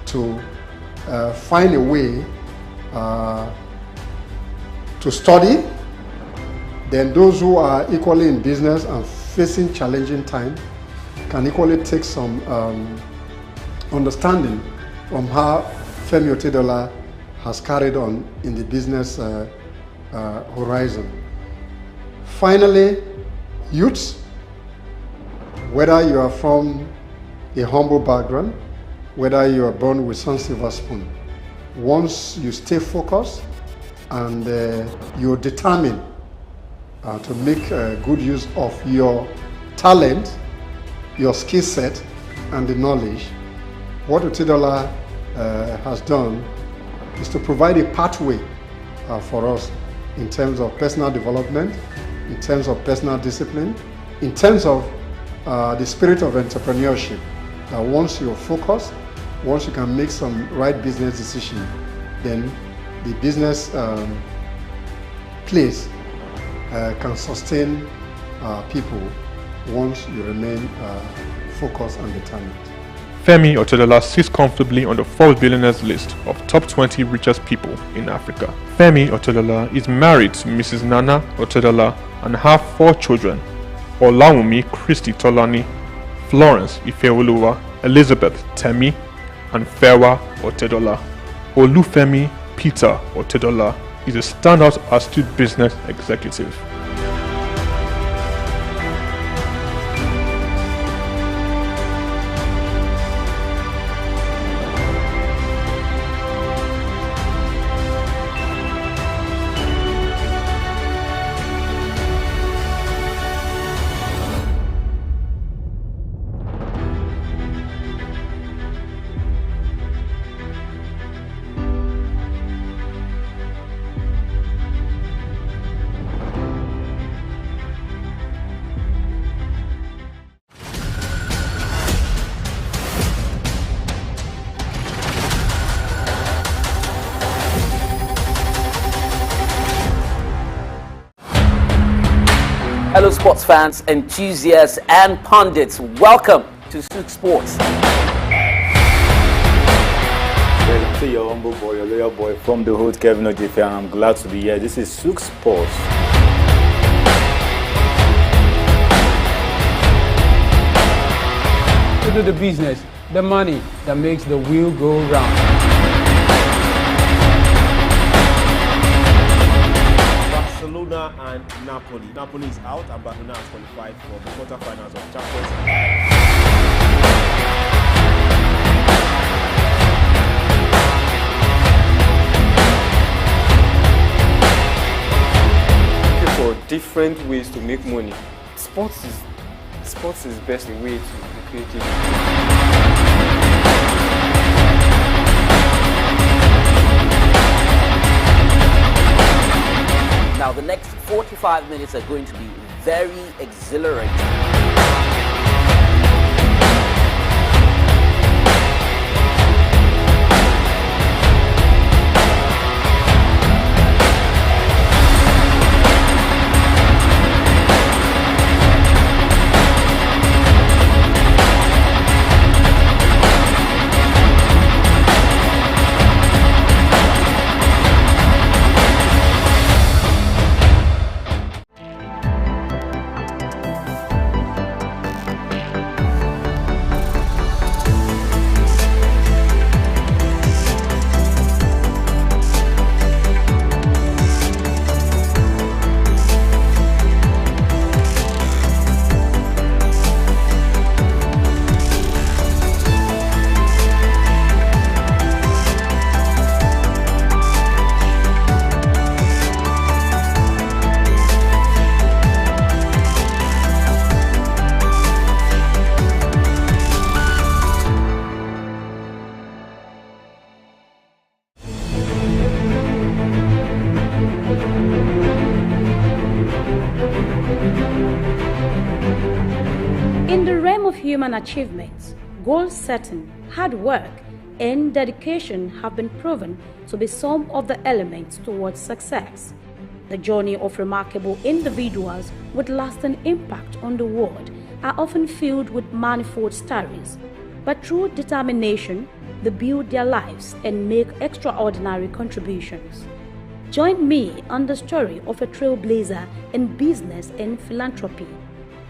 to find a way to study. Then those who are equally in business and facing challenging times can equally take some understanding from how Femi Otedola has carried on in the business horizon. Finally, youths, whether you are from a humble background, whether you are born with some silver spoon, once you stay focused and you're determined to make good use of your talent, your skill set, and the knowledge, what Otedola has done is to provide a pathway for us in terms of personal development, in terms of personal discipline, in terms of the spirit of entrepreneurship. Once you're focused, once you can make some right business decision, then the business place can sustain people once you remain focused and determined. Femi Otedola sits comfortably on the Forbes billionaires list of top 20 richest people in Africa. Femi Otedola is married to Mrs. Nana Otedola and have 4 children: Olawumi Christy Tolani, Florence Ifeoluwa, Elizabeth Temi, and Fewa Otedola. Olufemi Peter Otedola is a standout astute business executive. Hello sports fans, enthusiasts and pundits, welcome to SOUQ Sports. Welcome to your humble boy, your loyal boy from the hood, Kevin Ojefe, and I'm glad to be here. This is SOUQ Sports. To do the business, the money that makes the wheel go round. Barcelona and Napoli. Napoli is out and Barcelona has qualified for the quarterfinals of Champions League. For different ways to make money. Sports is best a way to be creative. Now the next 45 minutes are going to be very exhilarating. superhuman achievements, goal setting, hard work, and dedication have been proven to be some of the elements towards success. The journey of remarkable individuals with lasting impact on the world are often filled with manifold stories, but through determination, they build their lives and make extraordinary contributions. Join me on the story of a trailblazer in business and philanthropy,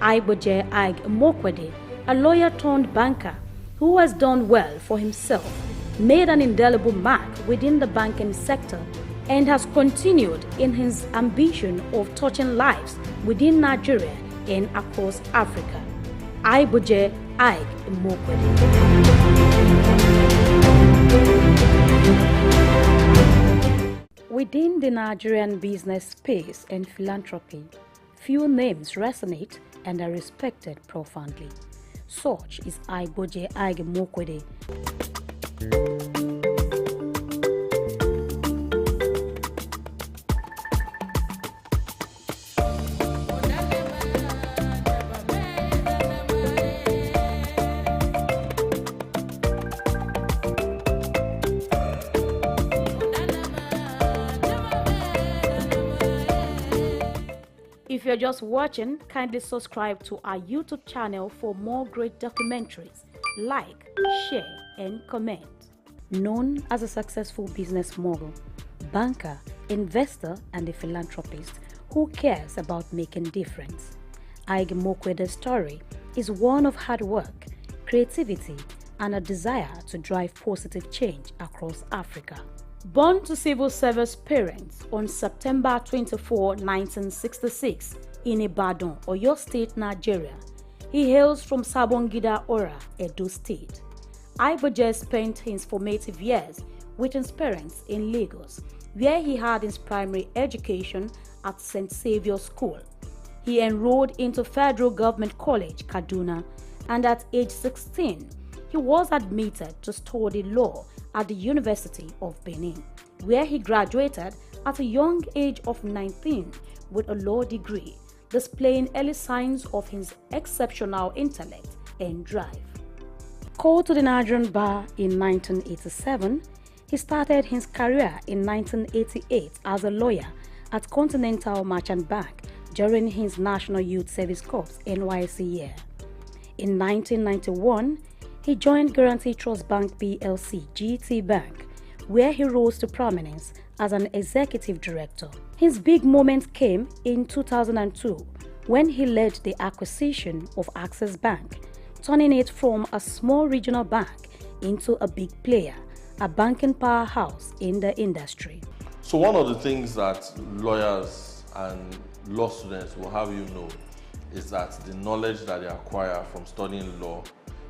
Aiboje Ag Mokwede, a lawyer turned banker who has done well for himself, made an indelible mark within the banking sector, and has continued in his ambition of touching lives within Nigeria and across Africa. Aiboje Ag Mokwede. Within the Nigerian business space and philanthropy, few names resonate and are respected profoundly. Such is Aiboje Ag Mokwede. If you're just watching, kindly subscribe to our YouTube channel for more great documentaries. Like, share, and comment. Known as a successful business mogul, banker, investor, and a philanthropist who cares about making difference, Ag Mokwede's story is one of hard work, creativity, and a desire to drive positive change across Africa. Born to civil service parents on September 24, 1966 in Ibadan, Oyo State, Nigeria, he hails from Sabongida Ora, Edo State. Aiboje spent his formative years with his parents in Lagos, where he had his primary education at St. Saviour's School. He enrolled into Federal Government College, Kaduna, and at age 16, he was admitted to study law at the University of Benin, where he graduated at a young age of 19 with a law degree, displaying early signs of his exceptional intellect and drive. Called to the Nigerian bar in 1987, he started his career in 1988 as a lawyer at Continental Merchant Bank during his National Youth Service Corps NYSC year. In 1991, he joined Guaranty Trust Bank PLC, GT Bank, where he rose to prominence as an executive director. His big moment came in 2002 when he led the acquisition of Access Bank, turning it from a small regional bank into a big player, a banking powerhouse in the industry. So one of the things that lawyers and law students will have you know is that the knowledge that they acquire from studying law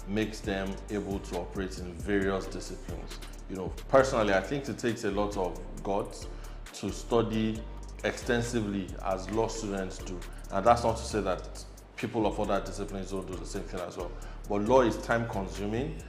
makes them able to operate in various disciplines. You know, personally, I think it takes a lot of guts to study extensively as law students do. And that's not to say that people of other disciplines don't do the same thing as well. But law is time consuming.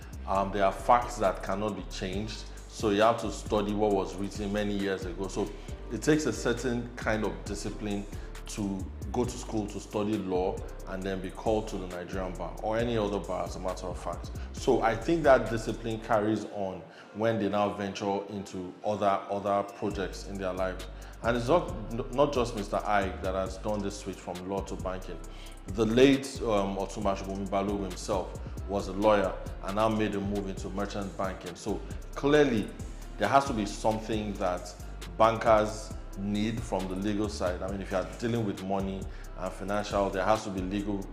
There are facts that cannot be changed. So you have to study what was written many years ago. So it takes a certain kind of discipline to go to school to study law and then be called to the Nigerian bar or any other bar, as a matter of fact. So I think that discipline carries on when they now venture into other projects in their lives. And it's not just Mr. Ike that has done this switch from law to banking. The late Otumba Shubumi Balogun himself was a lawyer and now made a move into merchant banking. So clearly there has to be something that bankers need from the legal side. I mean, if you are dealing with money and financial, there has to be legal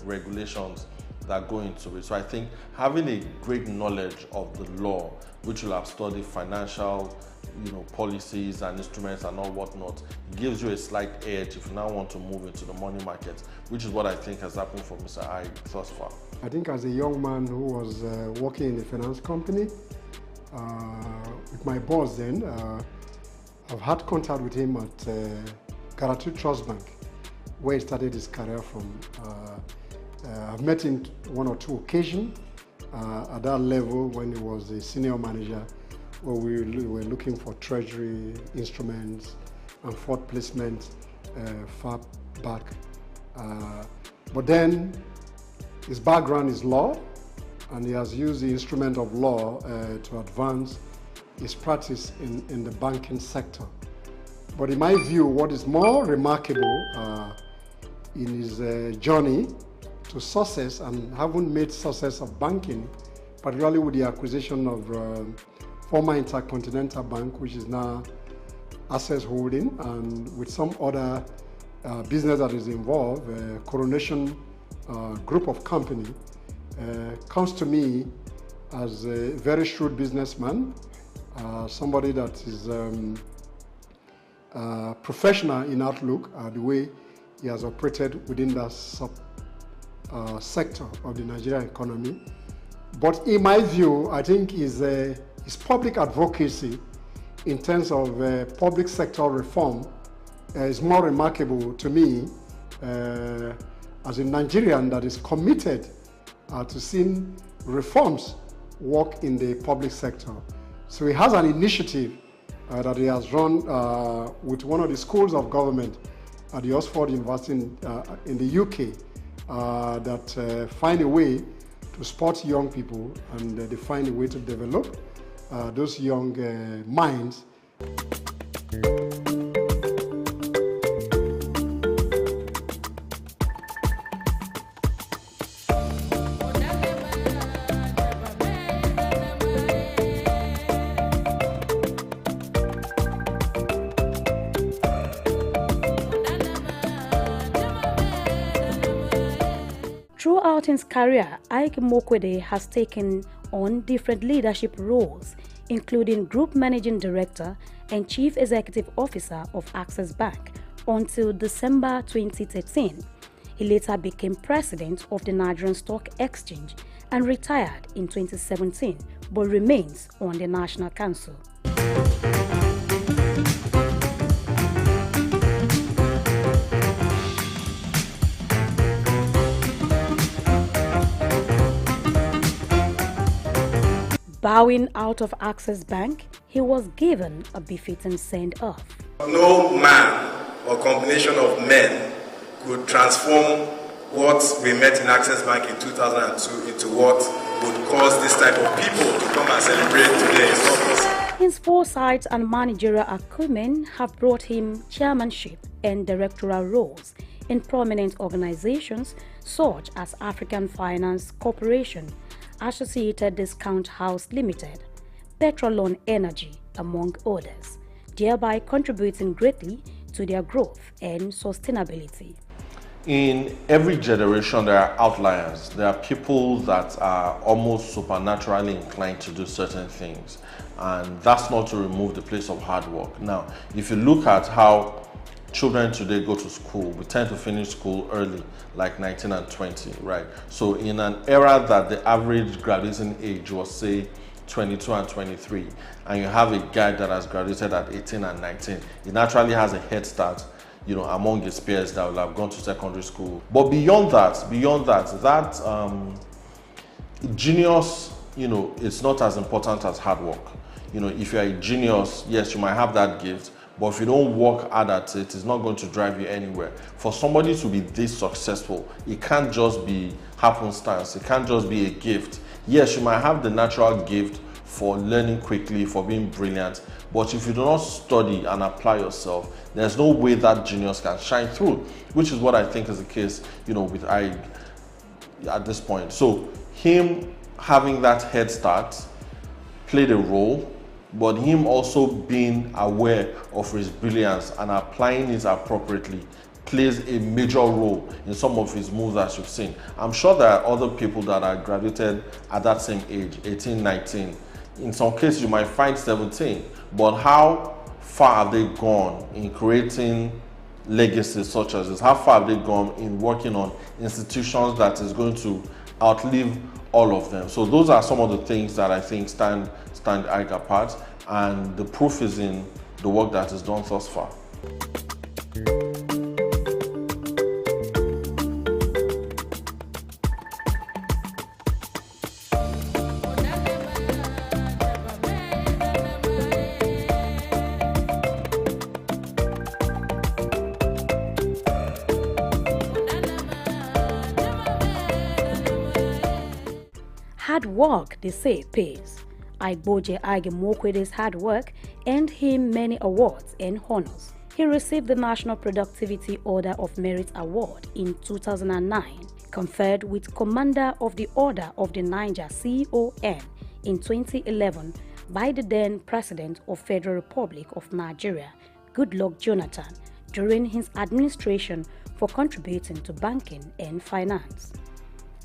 regulations that go into it. So I think having a great knowledge of the law, which will have studied financial, policies and instruments and all whatnot, gives you a slight edge if you now want to move into the money market, which is what I think has happened for Mr. I thus far. I think as a young man who was working in a finance company, with my boss then, I've had contact with him at Guaranty Trust Bank, where he started his career from. I've met him one or two occasions at that level when he was a senior manager, where we were looking for treasury instruments and forward placement far back. But then His background is law, and he has used the instrument of law to advance his practice in the banking sector. But in my view, what is more remarkable in his journey to success, and having made success of banking, particularly with the acquisition of former Intercontinental Bank, which is now Access Holding, and with some other business that is involved, Coronation group of company, comes to me as a very shrewd businessman, somebody that is professional in outlook, the way he has operated within that sector of the Nigerian economy. But in my view, I think his public advocacy in terms of public sector reform is more remarkable to me as a Nigerian that is committed to seeing reforms work in the public sector. So he has an initiative that he has run with one of the schools of government at the Oxford University in the UK that find a way to support young people, and they find a way to develop those young minds. Throughout his career, Ike Mokwede has taken on different leadership roles, including Group Managing Director and Chief Executive Officer of Access Bank until December 2013. He later became President of the Nigerian SOUQ Exchange and retired in 2017, but remains on the National Council. Bowing out of Access Bank, he was given a befitting send-off. No man or combination of men could transform what we met in Access Bank in 2002 into what would cause this type of people to come and celebrate today in office. His foresight and managerial acumen have brought him chairmanship and directorial roles in prominent organizations such as African Finance Corporation, Associated Discount House Limited, Petrolon Energy, among others, thereby contributing greatly to their growth and sustainability. In every generation, there are outliers. There are people that are almost supernaturally inclined to do certain things, and that's not to remove the place of hard work. Now, if you look at how children today go to school, we tend to finish school early, like 19 and 20, right? So in an era that the average graduating age was, say, 22 and 23, and you have a guy that has graduated at 18 and 19, he naturally has a head start, you know, among his peers that will have gone to secondary school. But beyond that, genius, you know, it's not as important as hard work. You know, if you're a genius, yes, you might have that gift, but if you don't work hard at it, it's not going to drive you anywhere. For somebody to be this successful, it can't just be happenstance. It can't just be a gift. Yes, you might have the natural gift for learning quickly, for being brilliant, but if you do not study and apply yourself, there's no way that genius can shine through, which is what I think is the case, you know, with Ike at this point. So him having that head start played a role, but him also being aware of his brilliance and applying it appropriately plays a major role in some of his moves that you've seen. I'm sure there are other people that are graduated at that same age, 18, 19. In some cases, you might find 17, but how far have they gone in creating legacies such as this? How far have they gone in working on institutions that is going to outlive all of them? So those are some of the things that I think stand Ike apart, and the proof is in the work that is done thus far. Hard work, they say, pays. Aigboje Mokwede's hard work earned him many awards and honors. He received the National Productivity Order of Merit Award in 2009, conferred with Commander of the Order of the Niger CON in 2011 by the then President of Federal Republic of Nigeria, Goodluck Jonathan, during his administration for contributing to banking and finance.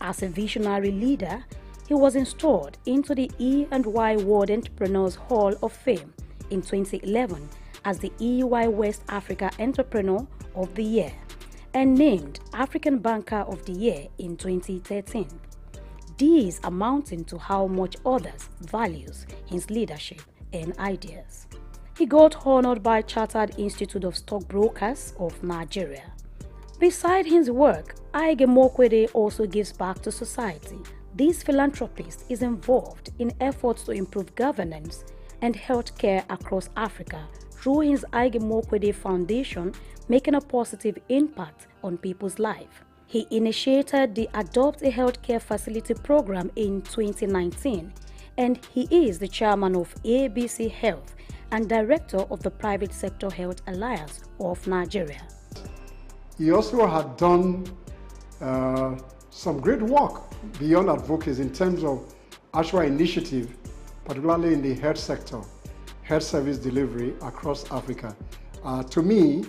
As a visionary leader, he was installed into the E&Y World Entrepreneurs Hall of Fame in 2011 as the EY West Africa Entrepreneur of the Year and named African Banker of the Year in 2013. These amounting to how much others values his leadership and ideas. He got honored by Chartered Institute of Stockbrokers of Nigeria. Beside his work, Aige Mokwede also gives back to society. This philanthropist is involved in efforts to improve governance and healthcare across Africa through his Aige Mokwede Foundation, making a positive impact on people's lives. He initiated the Adopt a Healthcare Facility program in 2019, and he is the chairman of ABC Health and director of the Private Sector Health Alliance of Nigeria. He also had done some great work beyond advocacy in terms of actual initiative, particularly in the health sector, health service delivery across Africa. To me,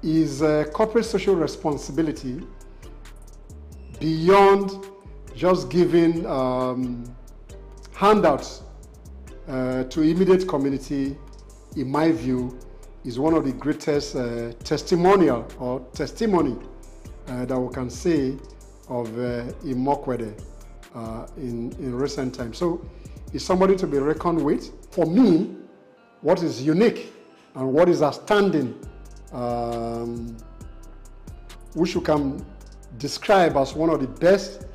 is corporate social responsibility beyond just giving handouts to immediate community, in my view, is one of the greatest testimony that we can say of Imokwede in recent times. So it's somebody to be reckoned with. For me, what is unique and what is outstanding, which you can describe as one of the best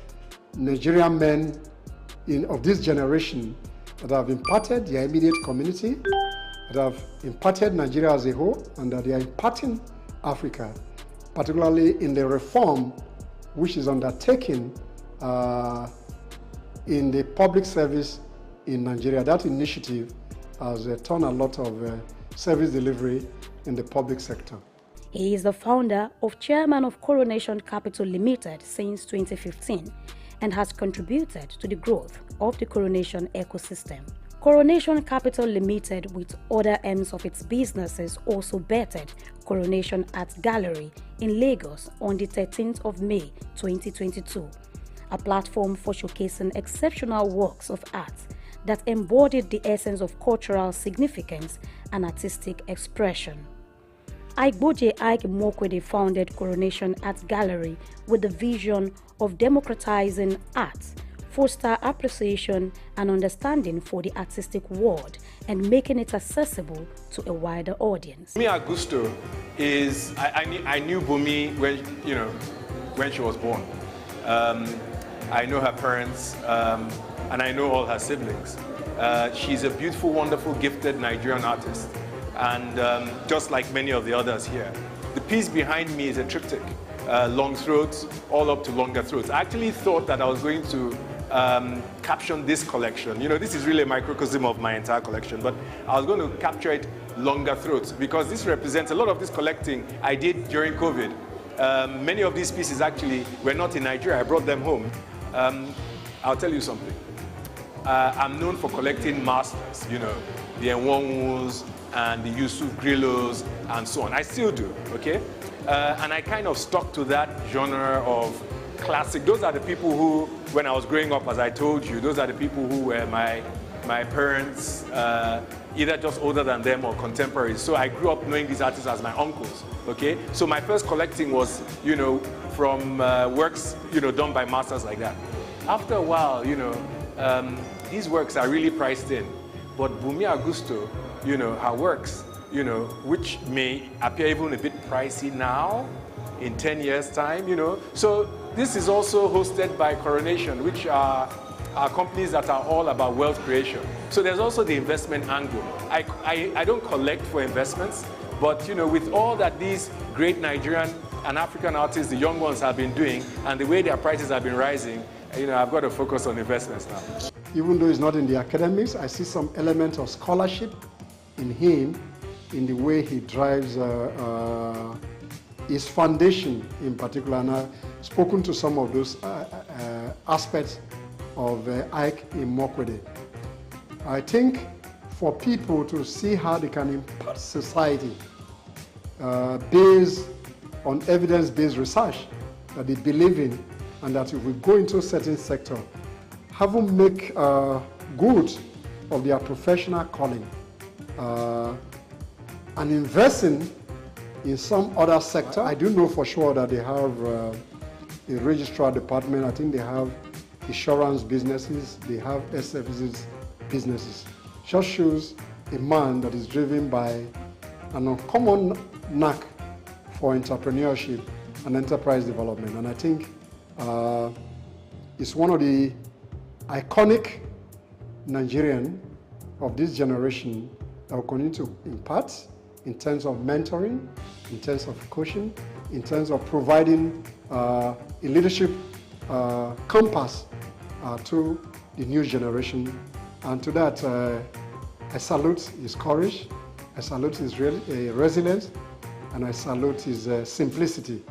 Nigerian men of this generation that have impacted their immediate community, that have impacted Nigeria as a whole, and that they are impacting Africa, particularly in the reform which is undertaken in the public service in Nigeria. That initiative has done a lot of service delivery in the public sector. He is the founder of Chairman of Coronation Capital Limited since 2015 and has contributed to the growth of the Coronation ecosystem. Coronation Capital Limited, with other arms of its businesses, also bettered Coronation Art Gallery in Lagos on the 13th of May 2022, a platform for showcasing exceptional works of art that embodied the essence of cultural significance and artistic expression. Aigboje Mokwede founded Coronation Art Gallery with the vision of democratizing art, foster appreciation and understanding for the artistic world, and making it accessible to a wider audience. Bumi Augusto is, I knew Bumi when she was born. I know her parents, and I know all her siblings. She's a beautiful, wonderful, gifted Nigerian artist, and just like many of the others here. The piece behind me is a triptych, long throats, all up to longer throats. I actually thought that I was going to caption this collection. This is really a microcosm of my entire collection, but I was going to capture it longer throats because this represents a lot of this collecting I did during COVID. Many of these pieces actually were not in Nigeria. I brought them home. I'll tell you something. I'm known for collecting masters, the Enwonwus and the Yusuf Grillos and so on. I still do, okay? And I kind of stuck to that genre of classic. Those are the people who, when I was growing up, as I told you, those are the people who were my parents, either just older than them or contemporaries. So I grew up knowing these artists as my uncles, okay? So my first collecting was, from works, done by masters like that. After a while, these works are really priced in. But Bumi Augusto, her works, which may appear even a bit pricey now, in 10 years' time, So this is also hosted by Coronation, which are companies that are all about wealth creation. So there's also the investment angle. I don't collect for investments, but with all that these great Nigerian and African artists, the young ones, have been doing, and the way their prices have been rising, I've got to focus on investments now. Even though he's not in the academics, I see some element of scholarship in him, in the way he drives his foundation in particular. And I've spoken to some of those aspects of Ike in Mokwede. I think for people to see how they can impact society based on evidence-based research that they believe in, and that if we go into a certain sector, have them make good of their professional calling and investing in some other sector. I do know for sure that they have a registrar department. I think they have insurance businesses, they have services businesses. Just shows a man that is driven by an uncommon knack for entrepreneurship and enterprise development. And I think it's one of the iconic Nigerian of this generation that will continue to impart in terms of mentoring, in terms of coaching, in terms of providing a leadership compass to the new generation. And to that, I salute his courage, I salute his resilience, and I salute his simplicity.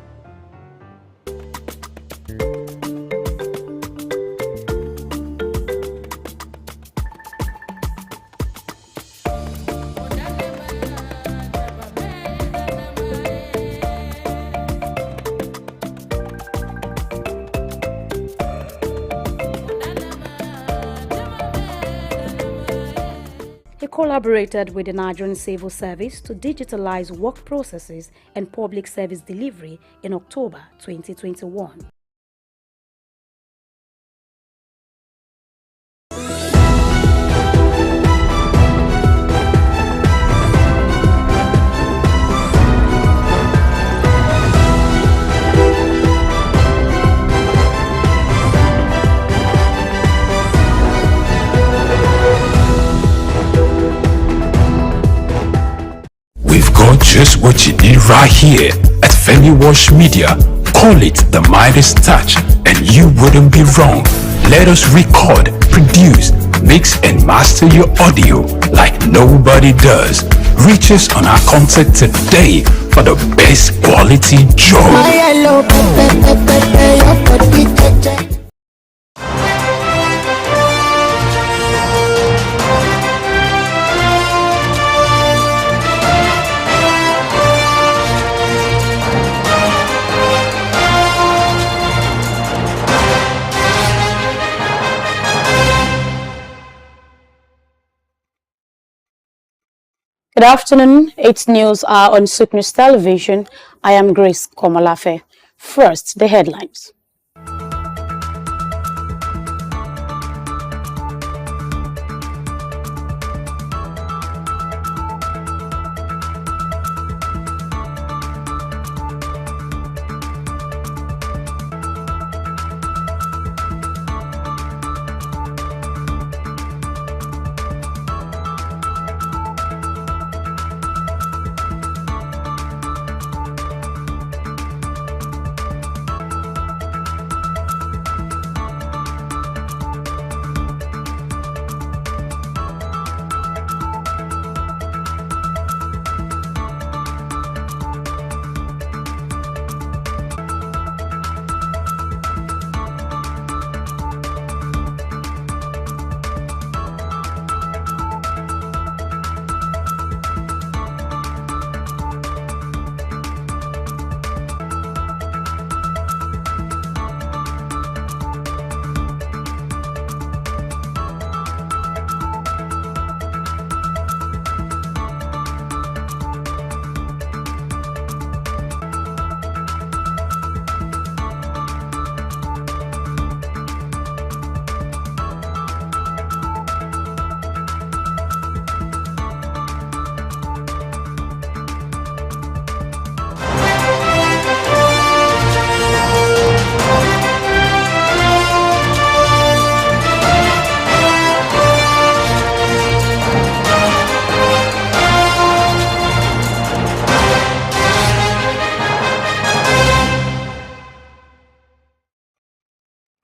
He collaborated with the Nigerian Civil Service to digitalize work processes and public service delivery in October 2021. Just what you need right here at Femi Wash Media. Call it the Midas Touch and you wouldn't be wrong. Let us record, produce, mix and master your audio like nobody does. Reach us on our contact today for the best quality job. Good afternoon. It's news hour on SOUQ News Television. I am Grace Komalafe. First, the headlines.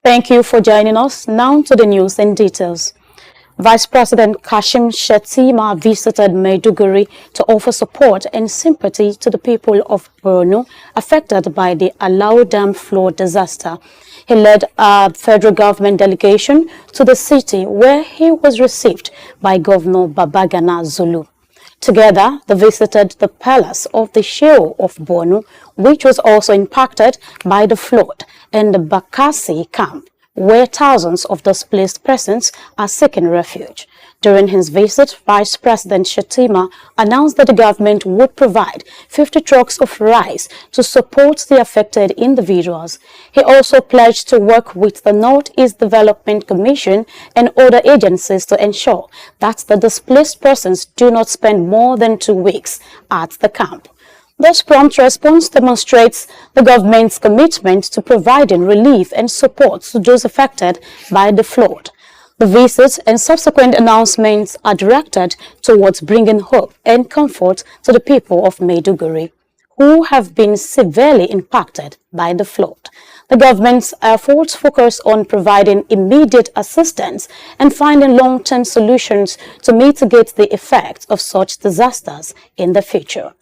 Thank you for joining us. Now to the news in details. Vice President Kashim Shettima visited Maiduguri to offer support and sympathy to the people of Borno affected by the Alau Dam flood disaster. He led a federal government delegation to the city where he was received by Governor Babagana Zulu. Together, they visited the palace of the Shehu of Borno, which was also impacted by the flood, and the Bakassi camp, where thousands of displaced persons are seeking refuge. During his visit, Vice President Shettima announced that the government would provide 50 trucks of rice to support the affected individuals. He also pledged to work with the Northeast Development Commission and other agencies to ensure that the displaced persons do not spend more than 2 weeks at the camp. This prompt response demonstrates the government's commitment to providing relief and support to those affected by the flood. The visit and subsequent announcements are directed towards bringing hope and comfort to the people of Maiduguri, who have been severely impacted by the flood. The government's efforts focus on providing immediate assistance and finding long-term solutions to mitigate the effects of such disasters in the future.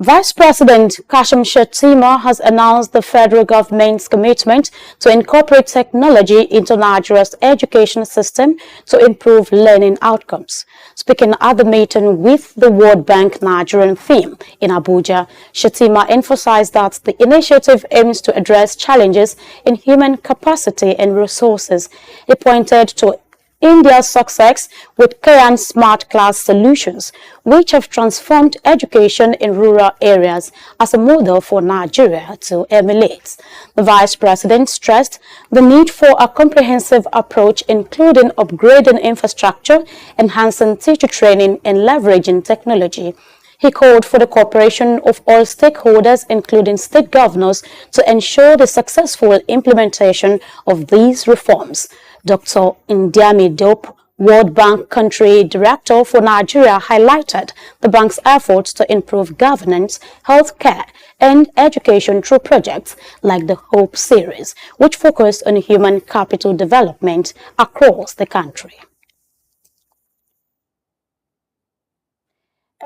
Vice President Kashim Shettima has announced the federal government's commitment to incorporate technology into Nigeria's education system to improve learning outcomes. Speaking at the meeting with the World Bank Nigerian theme in Abuja, Shettima emphasized that the initiative aims to address challenges in human capacity and resources. He pointed to India's success with Kayan Smart Class Solutions, which have transformed education in rural areas as a model for Nigeria to emulate. The Vice President stressed the need for a comprehensive approach, including upgrading infrastructure, enhancing teacher training, and leveraging technology. He called for the cooperation of all stakeholders, including state governors, to ensure the successful implementation of these reforms. Dr. Ndiami Diop, World Bank Country Director for Nigeria, highlighted the bank's efforts to improve governance, healthcare, and education through projects like the Hope Series, which focus on human capital development across the country.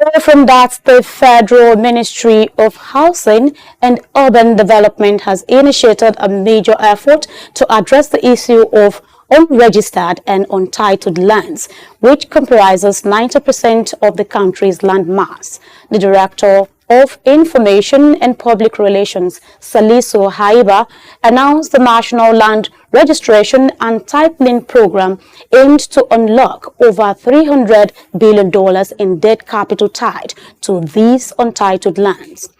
Away from that, the Federal Ministry of Housing and Urban Development has initiated a major effort to address the issue of unregistered and untitled lands, which comprises 90% of the country's land mass. The Director of Information and Public Relations, Salisu Haiba, announced the National Land Registration and Titling Program aimed to unlock over $300 billion in debt capital tied to these untitled lands.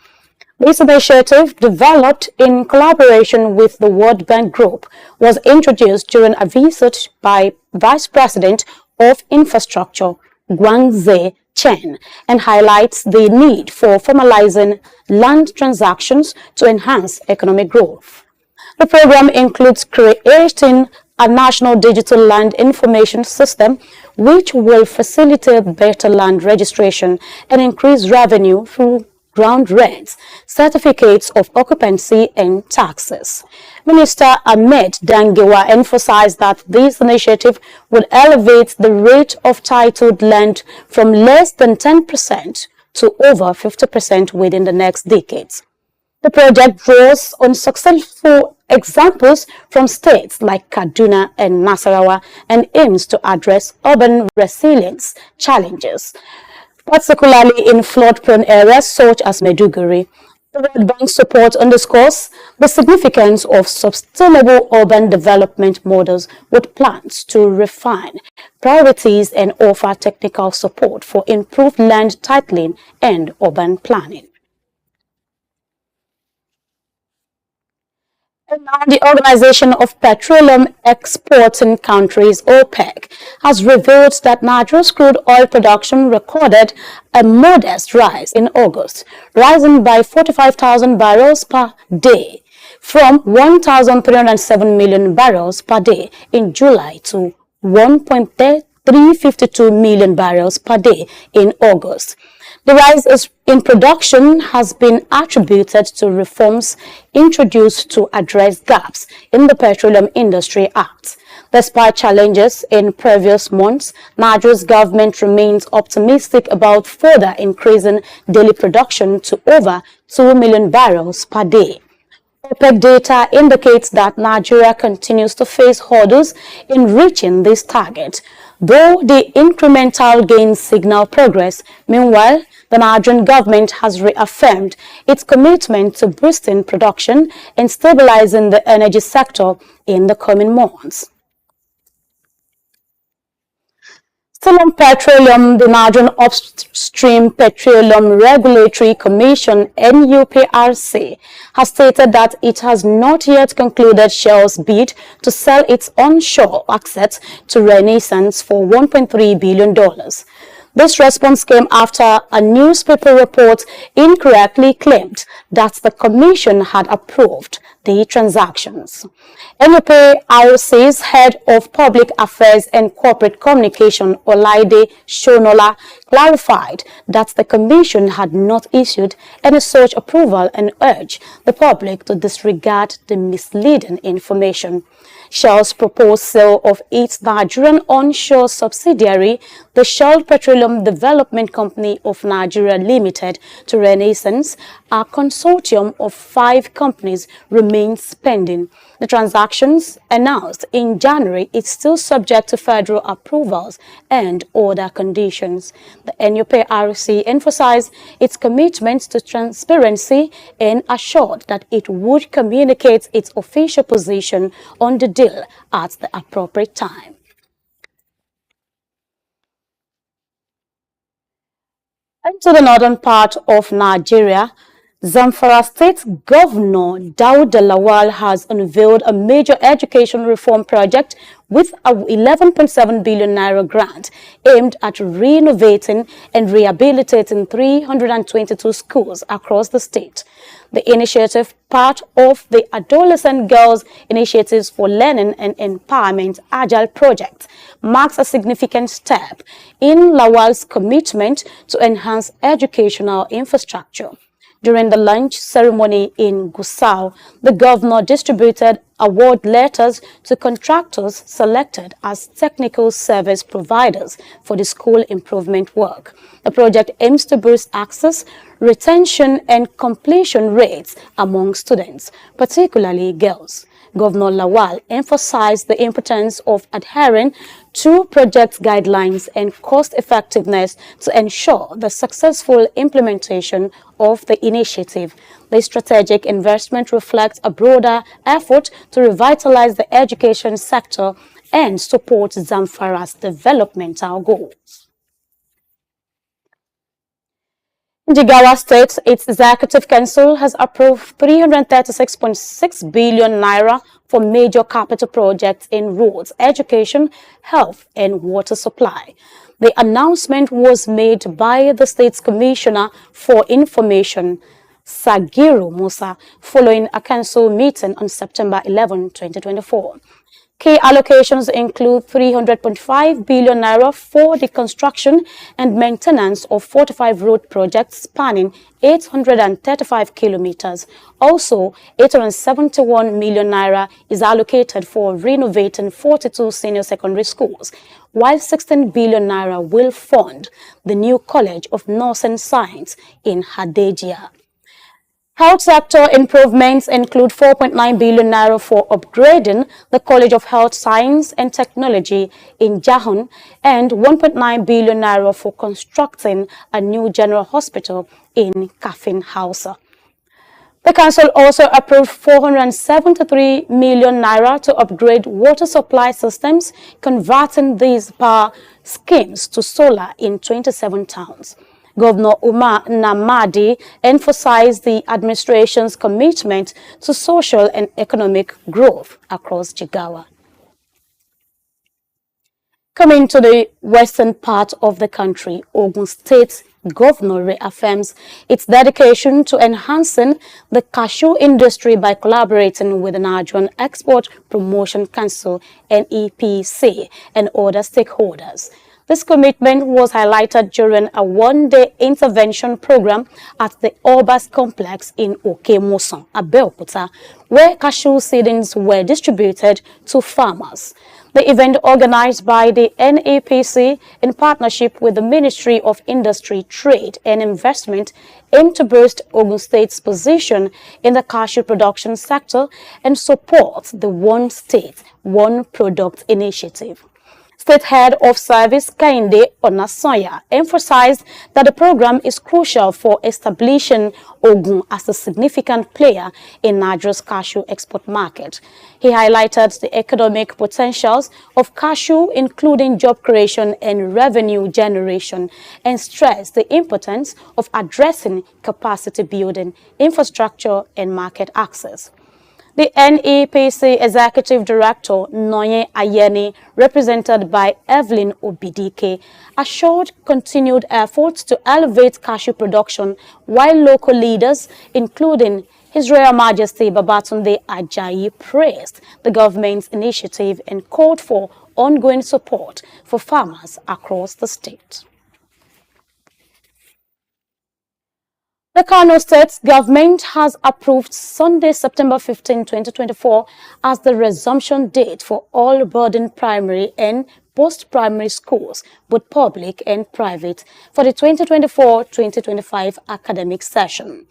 This initiative, developed in collaboration with the World Bank Group, was introduced during a visit by Vice President of Infrastructure, Guangze Chen, and highlights the need for formalizing land transactions to enhance economic growth. The program includes creating a national digital land information system which will facilitate better land registration and increase revenue through ground rents, certificates of occupancy, and taxes. Minister Ahmed Dangewa emphasized that this initiative would elevate the rate of titled land from less than 10% to over 50% within the next decades. The project draws on successful examples from states like Kaduna and Nasarawa and aims to address urban resilience challenges, particularly in flood-prone areas such as Maiduguri. The World Bank support underscores the significance of sustainable urban development models with plans to refine priorities and offer technical support for improved land titling and urban planning. And now the Organization of Petroleum Exporting Countries, OPEC, has revealed that Nigeria's crude oil production recorded a modest rise in August, rising by 45,000 barrels per day from 1,307 million barrels per day in July to 1.352 million barrels per day in August. The rise in production has been attributed to reforms introduced to address gaps in the Petroleum Industry Act. Despite challenges in previous months, Nigeria's government remains optimistic about further increasing daily production to over 2 million barrels per day. OPEC data indicates that Nigeria continues to face hurdles in reaching this target, though the incremental gains signal progress. Meanwhile, the Nigerian government has reaffirmed its commitment to boosting production and stabilizing the energy sector in the coming months. Still on petroleum, the Nigerian Upstream Petroleum Regulatory Commission (NUPRC) has stated that it has not yet concluded Shell's bid to sell its onshore assets to Renaissance for $1.3 billion. This response came after a newspaper report incorrectly claimed that the Commission had approved the transactions. NUPRC's head of Public Affairs and Corporate Communication, Olaide Shonola, clarified that the Commission had not issued any such approval and urged the public to disregard the misleading information. Shell's proposed sale of its Nigerian onshore subsidiary, the Shell Petroleum Development Company of Nigeria Limited, to Renaissance, a consortium of 5 companies, remains pending. The transactions, announced in January, is still subject to federal approvals and other conditions. The NUPRC emphasized its commitment to transparency and assured that it would communicate its official position on the deal at the appropriate time. And to the northern part of Nigeria, Zamfara State Governor Dauda Lawal has unveiled a major education reform project with a 11.7 billion naira grant aimed at renovating and rehabilitating 322 schools across the state. The initiative, part of the Adolescent Girls Initiatives for Learning and Empowerment Agile project, marks a significant step in Lawal's commitment to enhance educational infrastructure. During the launch ceremony in Gusau, the governor distributed award letters to contractors selected as technical service providers for the school improvement work. The project aims to boost access, retention, and completion rates among students, particularly girls. Governor Lawal emphasized the importance of adhering to project guidelines and cost effectiveness to ensure the successful implementation of the initiative. The strategic investment reflects a broader effort to revitalize the education sector and support Zamfara's developmental goals. In Jigawa State, its Executive Council has approved 336.6 billion naira for major capital projects in roads, education, health, and water supply. The announcement was made by the state's Commissioner for Information, Sagiru Musa, following a council meeting on September 11, 2024. Key allocations include 300.5 billion naira for the construction and maintenance of 45 road projects spanning 835 kilometers. Also, 871 million naira is allocated for renovating 42 senior secondary schools, while 16 billion naira will fund the new College of Nursing Science in Hadejia. Health sector improvements include 4.9 billion naira for upgrading the College of Health Science and Technology in Jahun and 1.9 billion naira for constructing a new general hospital in Kafin Hausa. The council also approved 473 million naira to upgrade water supply systems, converting these power schemes to solar in 27 towns. Governor Umar Namadi emphasized the administration's commitment to social and economic growth across Jigawa. Coming to the western part of the country, Ogun State Governor reaffirms its dedication to enhancing the cashew industry by collaborating with the Nigerian Export Promotion Council (NEPC) and other stakeholders. This commitment was highlighted during a one-day intervention program at the Orbas complex in Okemosan, Abeokuta, where cashew seedlings were distributed to farmers. The event, organized by the NAPC in partnership with the Ministry of Industry, Trade and Investment, aimed to boost Ogun State's position in the cashew production sector and support the One State, One Product initiative. State Head of Service Kainde Onasoya emphasized that the program is crucial for establishing Ogun as a significant player in Nigeria's cashew export market. He highlighted the economic potentials of cashew, including job creation and revenue generation, and stressed the importance of addressing capacity building, infrastructure, and market access. The NEPC Executive Director, Noye Ayeni, represented by Evelyn Obidike, assured continued efforts to elevate cashew production, while local leaders, including His Royal Majesty Babatunde Ajayi, praised the government's initiative and called for ongoing support for farmers across the state. The Kano State government has approved Sunday, September 15, 2024 as the resumption date for all boarding primary and post-primary schools, both public and private, for the 2024-2025 academic session.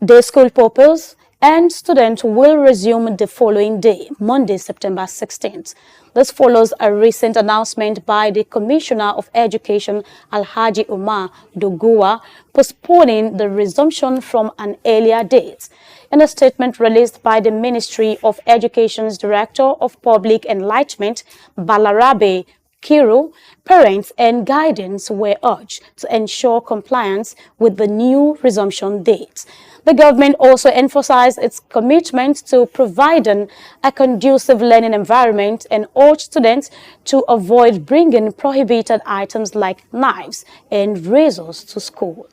Day school pupils and students will resume the following day, Monday, September 16th. This follows a recent announcement by the Commissioner of Education, Alhaji Umar Doguwa, postponing the resumption from an earlier date. In a statement released by the Ministry of Education's Director of Public Enlightenment, Balarabe Kiru, parents and guardians were urged to ensure compliance with the new resumption date. The government also emphasized its commitment to providing a conducive learning environment and urged students to avoid bringing prohibited items like knives and razors to school.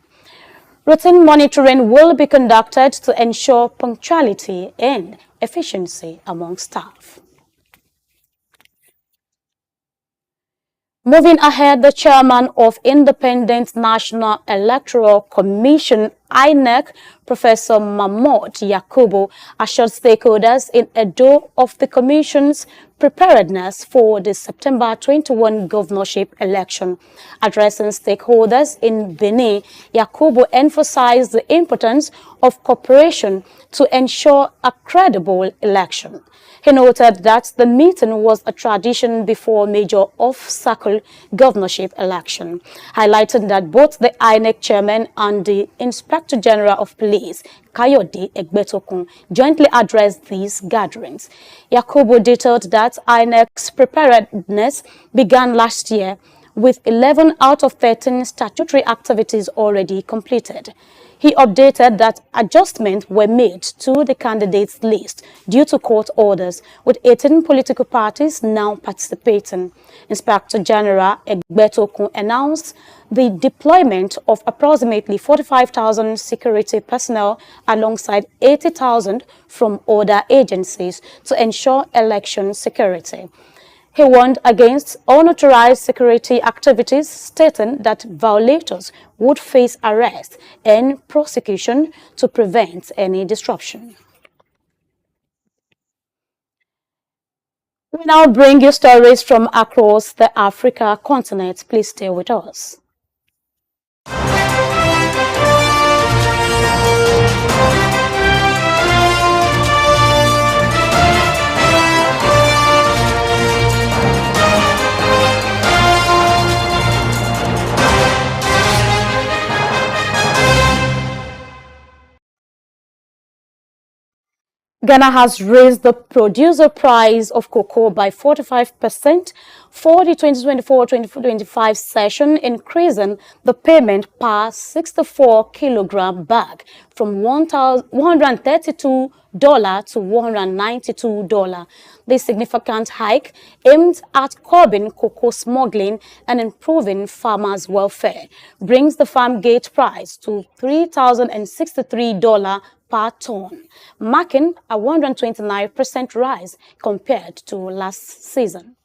Routine monitoring will be conducted to ensure punctuality and efficiency among staff. Moving ahead, the chairman of Independent National Electoral Commission, INEC, Professor Mahmoud Yakubu, assured stakeholders in Edo of the Commission's preparedness for the September 21 governorship election. Addressing stakeholders in Benin, Yakubu emphasized the importance of cooperation to ensure a credible election. He noted that the meeting was a tradition before major off-cycle governorship election, highlighting that both the INEC chairman and the Inspector General of Police, Kayode Egbetokun, jointly addressed these gatherings. Yakubu detailed that INEC's preparedness began last year, with 11 out of 13 statutory activities already completed. He updated that adjustments were made to the candidates list due to court orders, with 18 political parties now participating. Inspector General Egbetokun announced the deployment of approximately 45,000 security personnel alongside 80,000 from other agencies to ensure election security. He warned against unauthorized security activities, stating that violators would face arrest and prosecution to prevent any disruption. We now bring you stories from across the Africa continent. Please stay with us. Ghana has raised the producer price of cocoa by 45% for the 2024-2025 session, increasing the payment per 64-kilogram bag from $132 to $192. This significant hike, aimed at curbing cocoa smuggling and improving farmers' welfare, brings the farm gate price to $3,063 per ton, marking a 129% rise compared to last season.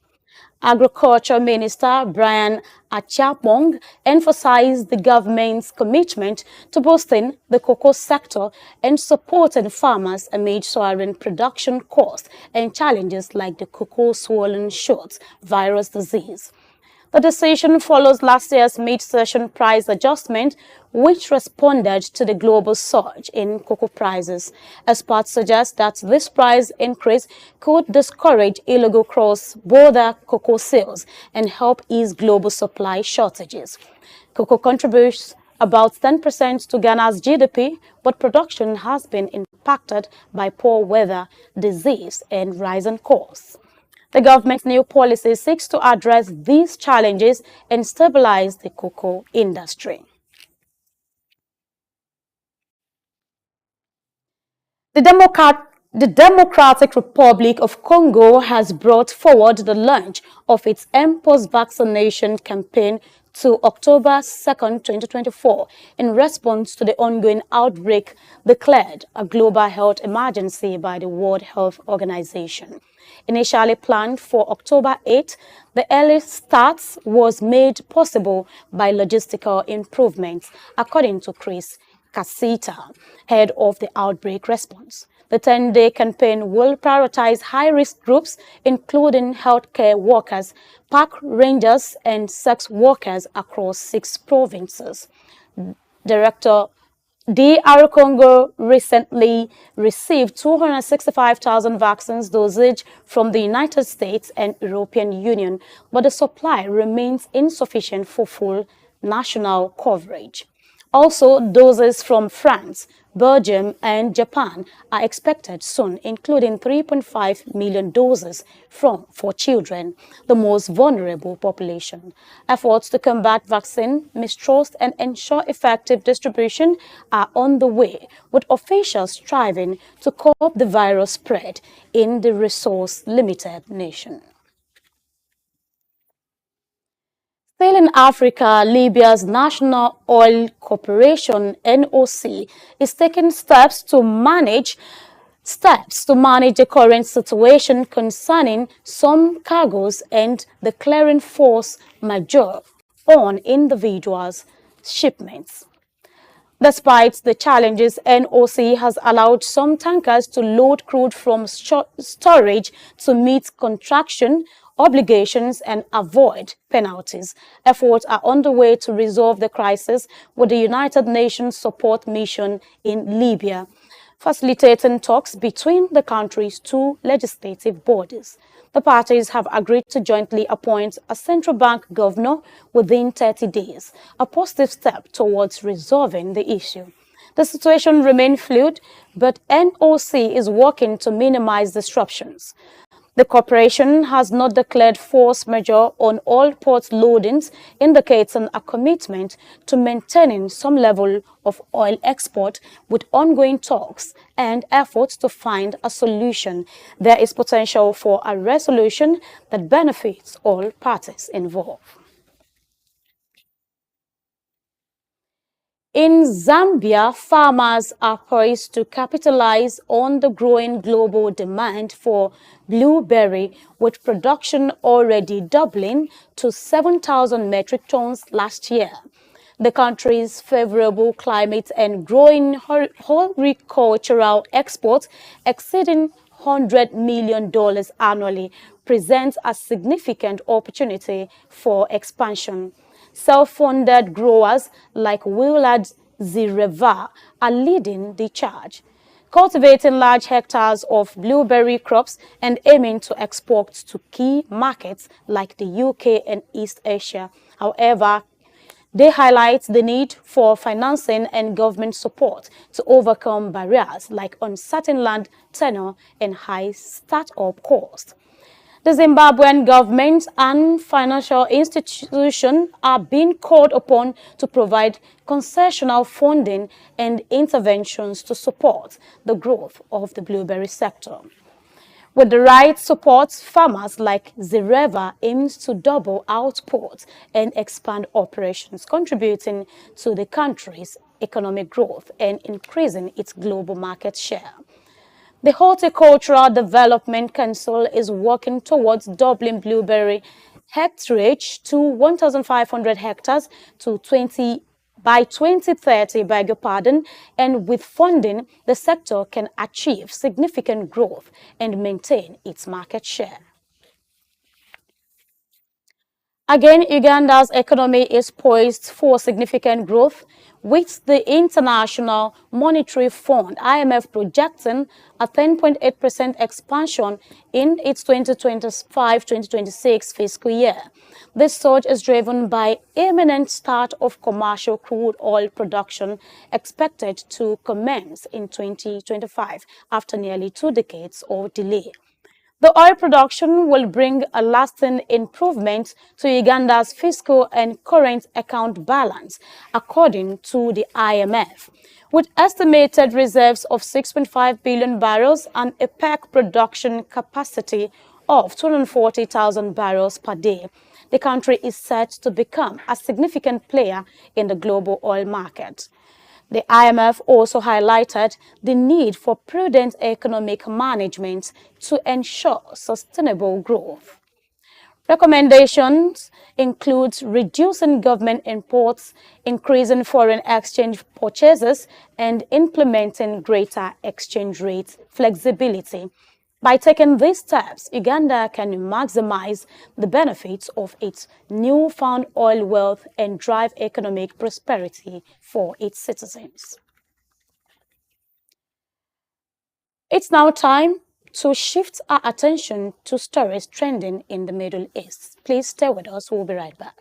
Agriculture Minister Brian Achiapong emphasized the government's commitment to boosting the cocoa sector and supporting farmers amid soaring production costs and challenges like the cocoa swollen shoot virus disease. The decision follows last year's mid-session price adjustment, which responded to the global surge in cocoa prices. Experts suggest that this price increase could discourage illegal cross-border cocoa sales and help ease global supply shortages. Cocoa contributes about 10% to Ghana's GDP, but production has been impacted by poor weather, disease, and rising costs. The government's new policy seeks to address these challenges and stabilize the cocoa industry. The Democratic Republic of Congo has brought forward the launch of its mpox vaccination campaign to October 2, 2024, in response to the ongoing outbreak declared a global health emergency by the World Health Organization. Initially planned for October 8, the early start was made possible by logistical improvements, according to Chris Casita, head of the outbreak response. The 10-day campaign will prioritize high-risk groups, including healthcare workers, park rangers, and sex workers across 6 provinces. Director DR Congo recently received 265,000 vaccines dosage from the United States and European Union, but the supply remains insufficient for full national coverage. Also, doses from France, Belgium, and Japan are expected soon, including 3.5 million doses for children, the most vulnerable population. Efforts to combat vaccine mistrust and ensure effective distribution are on the way, with officials striving to curb the virus spread in the resource-limited nation. Still in Africa, Libya's National Oil Corporation, NOC, is taking steps to manage the current situation concerning some cargoes and declaring force majeure on individuals' shipments. Despite the challenges, NOC has allowed some tankers to load crude from storage to meet contraction obligations and avoid penalties. Efforts are underway to resolve the crisis with the United Nations support mission in Libya, facilitating talks between the country's 2 legislative bodies. The parties have agreed to jointly appoint a central bank governor within 30 days, a positive step towards resolving the issue. The situation remains fluid, but NOC is working to minimize disruptions. The corporation has not declared force majeure on all port loadings, indicating a commitment to maintaining some level of oil export with ongoing talks and efforts to find a solution. There is potential for a resolution that benefits all parties involved. In Zambia, farmers are poised to capitalize on the growing global demand for blueberry, with production already doubling to 7,000 metric tons last year. The country's favorable climate and growing horticultural exports exceeding $100 million annually presents a significant opportunity for expansion. Self-funded growers like Willard Zireva are leading the charge, cultivating large hectares of blueberry crops and aiming to export to key markets like the UK and East Asia. However, they highlight the need for financing and government support to overcome barriers like uncertain land tenure and high startup costs. The Zimbabwean government and financial institutions are being called upon to provide concessional funding and interventions to support the growth of the blueberry sector. With the right support, farmers like Zireva aims to double output and expand operations, contributing to the country's economic growth and increasing its global market share. The Horticultural Development Council is working towards doubling blueberry hectareage to 1,500 hectares to 20 by 2030, beg your pardon, and with funding, the sector can achieve significant growth and maintain its market share. Again, Uganda's economy is poised for significant growth, with the International Monetary Fund (IMF) projecting a 10.8% expansion in its 2025-2026 fiscal year. This surge is driven by imminent start of commercial crude oil production expected to commence in 2025 after nearly 2 decades of delay. The oil production will bring a lasting improvement to Uganda's fiscal and current account balance, according to the IMF. With estimated reserves of 6.5 billion barrels and a peak production capacity of 240,000 barrels per day, the country is set to become a significant player in the global oil market. The IMF also highlighted the need for prudent economic management to ensure sustainable growth. Recommendations include reducing government imports, increasing foreign exchange purchases, and implementing greater exchange rate flexibility. By taking these steps, Uganda can maximize the benefits of its newfound oil wealth and drive economic prosperity for its citizens. It's now time to shift our attention to stories trending in the Middle East. Please stay with us. We'll be right back.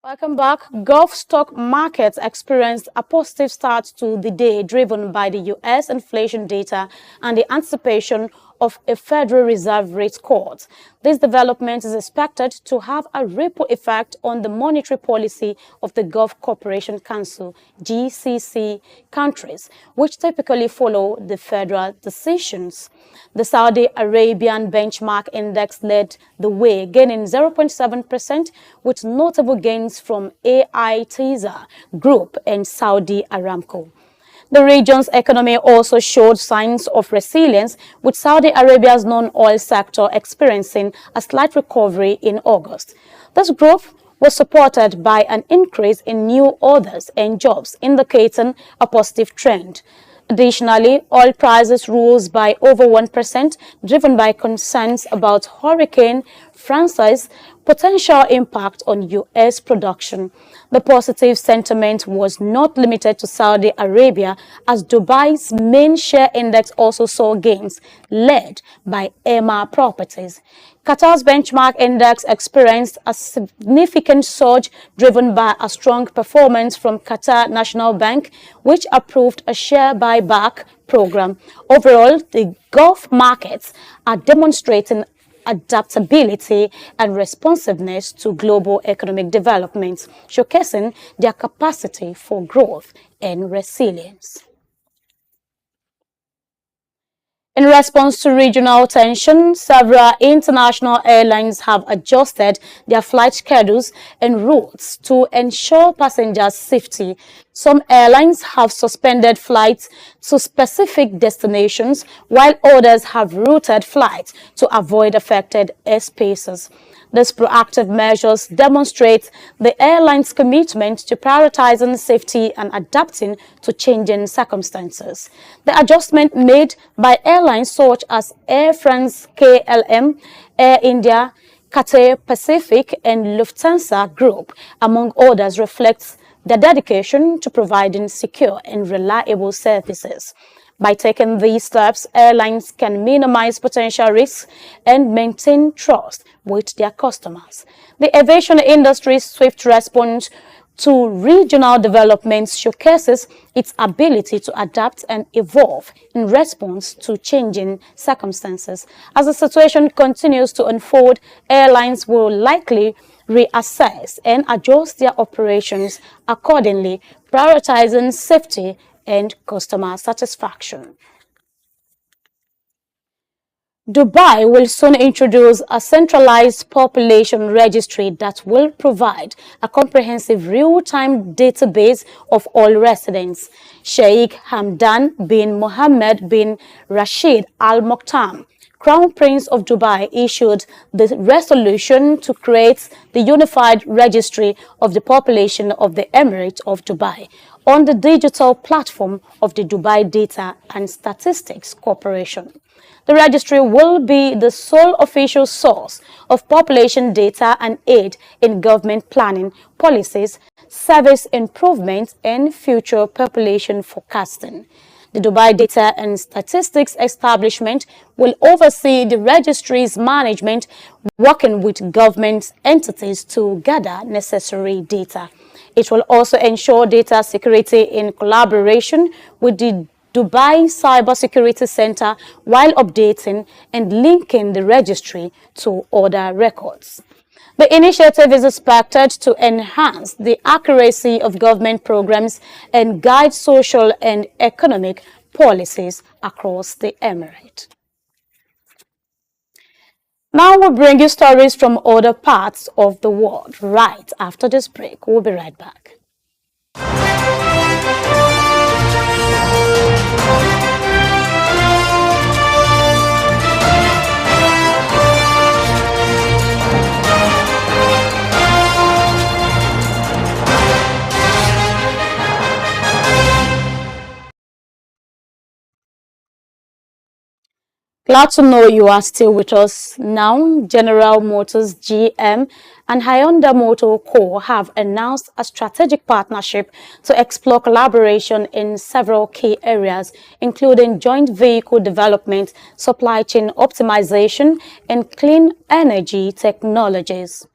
Welcome back. Gulf stock markets experienced a positive start to the day, driven by the U.S. inflation data and the anticipation of a Federal Reserve rate cut. This development is expected to have a ripple effect on the monetary policy of the Gulf Cooperation Council (GCC) countries, which typically follow the federal decisions. The Saudi Arabian benchmark index led the way, gaining 0.7%, with notable gains from AITZA Group and Saudi Aramco. The region's economy also showed signs of resilience, with Saudi Arabia's non-oil sector experiencing a slight recovery in August. This growth was supported by an increase in new orders and jobs, indicating a positive trend. Additionally, oil prices rose by over 1%, driven by concerns about Hurricane Frances' potential impact on U.S. production. The positive sentiment was not limited to Saudi Arabia, as Dubai's main share index also saw gains, led by Ema Properties. Qatar's benchmark index experienced a significant surge, driven by a strong performance from Qatar National Bank, which approved a share buyback program. Overall, the Gulf markets are demonstrating adaptability and responsiveness to global economic developments, showcasing their capacity for growth and resilience. In response to regional tension, several international airlines have adjusted their flight schedules and routes to ensure passengers' safety. Some airlines have suspended flights to specific destinations, while others have routed flights to avoid affected airspaces. These proactive measures demonstrate the airline's commitment to prioritizing safety and adapting to changing circumstances. The adjustment made by airlines such as Air France KLM, Air India, Cathay Pacific, and Lufthansa Group, among others, reflects their dedication to providing secure and reliable services. By taking these steps, airlines can minimize potential risks and maintain trust with their customers. The aviation industry's swift response to regional development showcases its ability to adapt and evolve in response to changing circumstances. As the situation continues to unfold, airlines will likely reassess and adjust their operations accordingly, prioritizing safety and customer satisfaction. Dubai will soon introduce a centralized population registry that will provide a comprehensive real-time database of all residents. Sheikh Hamdan bin Mohammed bin Rashid Al Maktoum, Crown Prince of Dubai, issued the resolution to create the unified registry of the population of the Emirate of Dubai on the digital platform of the Dubai Data and Statistics Corporation. The registry will be the sole official source of population data and aid in government planning, policies, service improvement, and future population forecasting. The Dubai Data and Statistics Establishment will oversee the registry's management, working with government entities to gather necessary data. It will also ensure data security in collaboration with the Dubai Cybersecurity Center while updating and linking the registry to other records. The initiative is expected to enhance the accuracy of government programs and guide social and economic policies across the Emirate. Now we'll bring you stories from other parts of the world right after this break. We'll be right back. Glad to know you are still with us now. General Motors GM and Hyundai Motor Co. have announced a strategic partnership to explore collaboration in several key areas, including joint vehicle development, supply chain optimization, and clean energy technologies.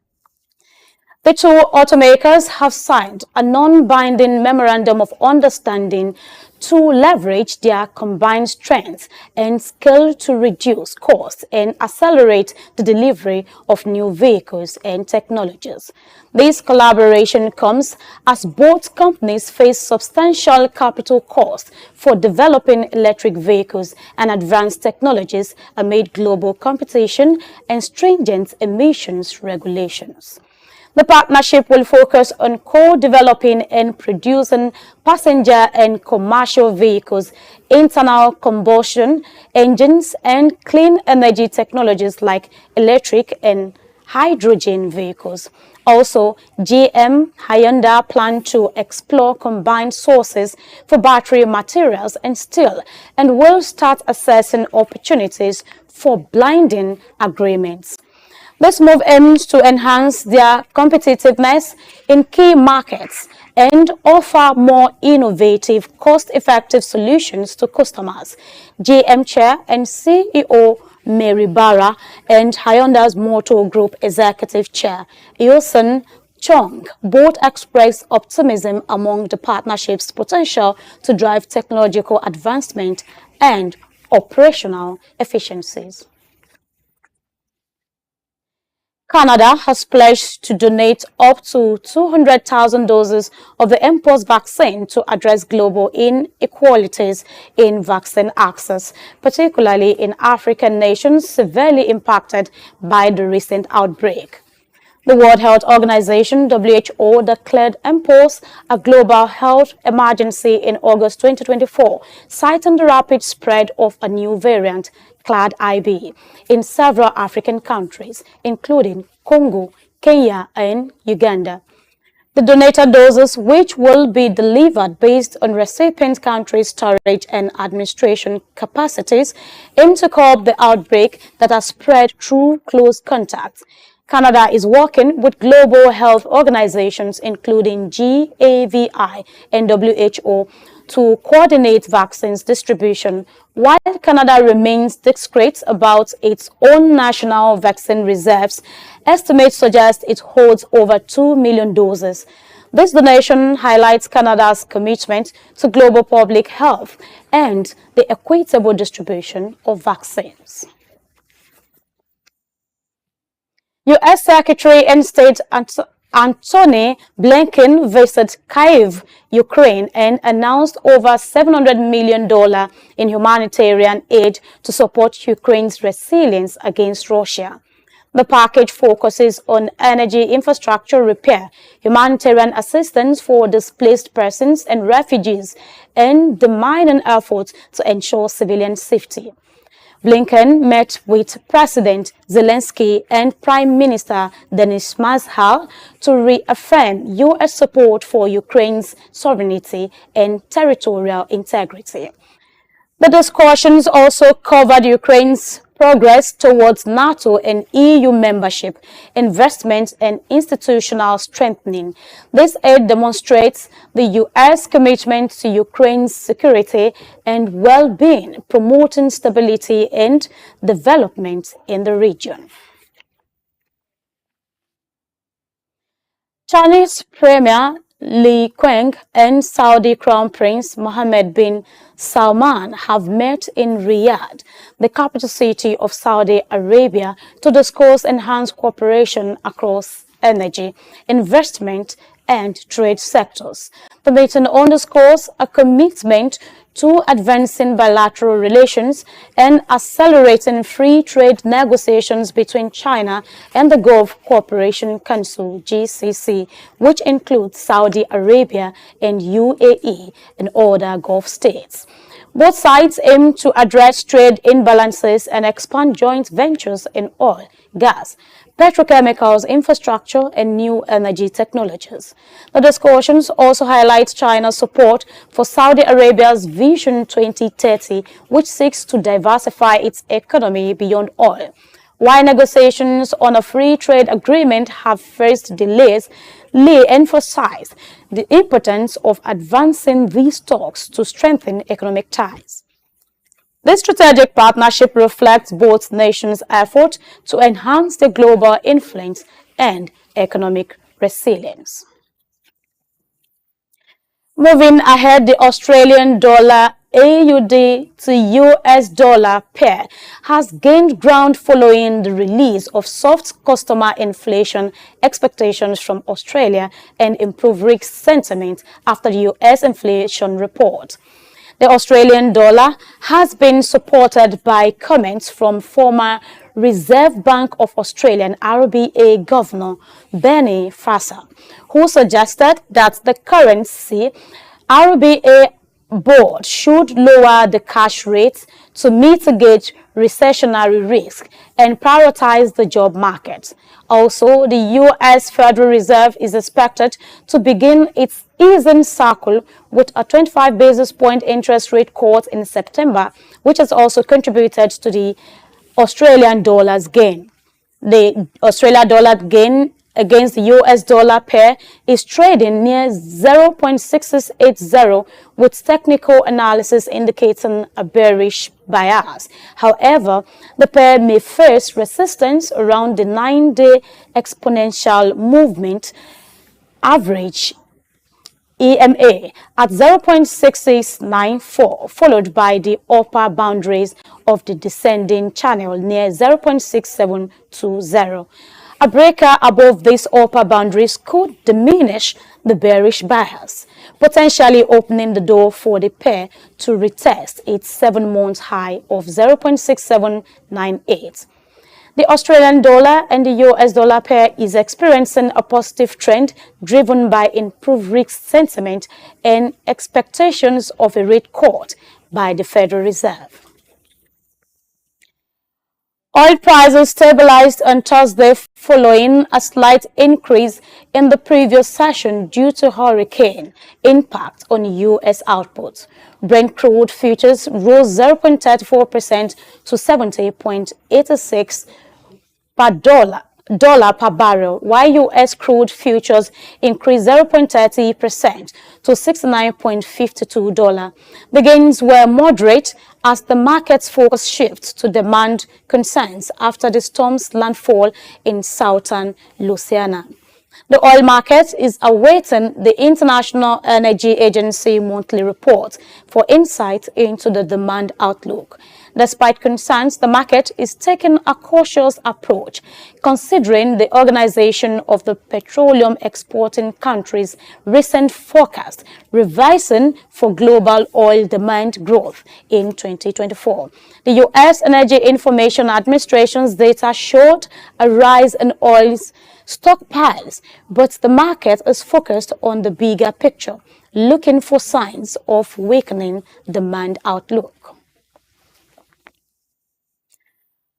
The two automakers have signed a non-binding memorandum of understanding to leverage their combined strengths and skill to reduce costs and accelerate the delivery of new vehicles and technologies. This collaboration comes as both companies face substantial capital costs for developing electric vehicles and advanced technologies amid global competition and stringent emissions regulations. The partnership will focus on co-developing and producing passenger and commercial vehicles, internal combustion engines, and clean energy technologies like electric and hydrogen vehicles. Also, GM Hyundai plan to explore combined sources for battery materials and steel, and will start assessing opportunities for blending agreements. This move aims to enhance their competitiveness in key markets and offer more innovative, cost-effective solutions to customers. GM Chair and CEO Mary Barra and Hyundai's Motor Group Executive Chair Yosun Chong both expressed optimism among the partnership's potential to drive technological advancement and operational efficiencies. Canada has pledged to donate up to 200,000 doses of the mpox vaccine to address global inequalities in vaccine access, particularly in African nations severely impacted by the recent outbreak. The World Health Organization, WHO, declared mpox a global health emergency in August 2024, citing the rapid spread of a new variant, Clade IB, in several African countries, including Congo, Kenya, and Uganda. The donated doses, which will be delivered based on recipient countries' storage and administration capacities, aim to curb the outbreak that has spread through close contacts. Canada is working with global health organizations, including GAVI and WHO, to coordinate vaccines distribution, while Canada remains discreet about its own national vaccine reserves. Estimates suggest it holds over 2 million doses. This donation highlights Canada's commitment to global public health and the equitable distribution of vaccines. U.S. Secretary of State Antony Blinken visited Kyiv, Ukraine, and announced over $700 million in humanitarian aid to support Ukraine's resilience against Russia. The package focuses on energy infrastructure repair, humanitarian assistance for displaced persons and refugees, and the mining efforts to ensure civilian safety. Blinken met with President Zelensky and Prime Minister Denis Mazhar to reaffirm U.S. support for Ukraine's sovereignty and territorial integrity. The discussions also covered Ukraine's progress towards NATO and EU membership, investment and institutional strengthening. This aid demonstrates the U.S. commitment to Ukraine's security and well-being, promoting stability and development in the region. Chinese Premier Li Qiang and Saudi Crown Prince Mohammed bin Salman have met in Riyadh, the capital city of Saudi Arabia, to discuss enhanced cooperation across energy, investment, and trade sectors. The meeting underscores a commitment to advancing bilateral relations and accelerating free trade negotiations between China and the Gulf Cooperation Council (GCC), which includes Saudi Arabia and UAE and other Gulf states. Both sides aim to address trade imbalances and expand joint ventures in oil, gas, petrochemicals, infrastructure, and new energy technologies. The discussions also highlight China's support for Saudi Arabia's Vision 2030, which seeks to diversify its economy beyond oil. While negotiations on a free trade agreement have faced delays, Li emphasized the importance of advancing these talks to strengthen economic ties. This strategic partnership reflects both nations' effort to enhance their global influence and economic resilience. Moving ahead, the Australian dollar AUD to US dollar pair has gained ground following the release of soft customer inflation expectations from Australia and improved risk sentiment after the US inflation report. The Australian dollar has been supported by comments from former Reserve Bank of Australia and RBA Governor Benny Fraser, who suggested that the currency RBA board should lower the cash rate to mitigate recessionary risk and prioritize the job market. Also, the U.S. Federal Reserve is expected to begin its easing cycle with a 25 basis point interest rate cut in September, which has also contributed to the Australian dollar's gain. The Australian dollar gain against the US dollar pair is trading near 0.6680, with technical analysis indicating a bearish bias. However, the pair may face resistance around the 9-day exponential movement average EMA at 0.6694, followed by the upper boundaries of the descending channel near 0.6720. A breaker above these upper boundaries could diminish the bearish bias, potentially opening the door for the pair to retest its 7-month high of 0.6798. The Australian dollar and the US dollar pair is experiencing a positive trend driven by improved risk sentiment and expectations of a rate cut by the Federal Reserve. Oil prices stabilized on Thursday following a slight increase in the previous session due to hurricane impact on U.S. output. Brent crude futures rose 0.34% to $70.86 per dollar per barrel, while U.S. crude futures increased 0.30% to $69.52. The gains were moderate as the market's focus shifts to demand concerns after the storm's landfall in southern Louisiana. The oil market is awaiting the International Energy Agency monthly report for insight into the demand outlook. Despite concerns, the market is taking a cautious approach, considering the Organization of the Petroleum Exporting Countries' recent forecast, revising for global oil demand growth in 2024. The U.S. Energy Information Administration's data showed a rise in oil's stockpiles, but the market is focused on the bigger picture, looking for signs of weakening demand outlook.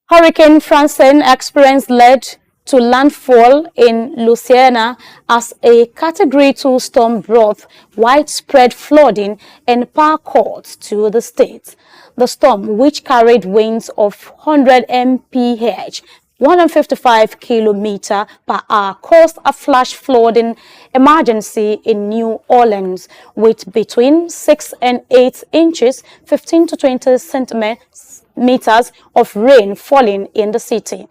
Hurricane Francine experience led to landfall in Louisiana as a Category 2 storm brought widespread flooding and power cuts to the state. The storm, which carried winds of 100 mph, 155 km per hour, caused a flash flooding emergency in New Orleans with between 6 and 8 inches, 15 to 20 centimeters of rain falling in the city.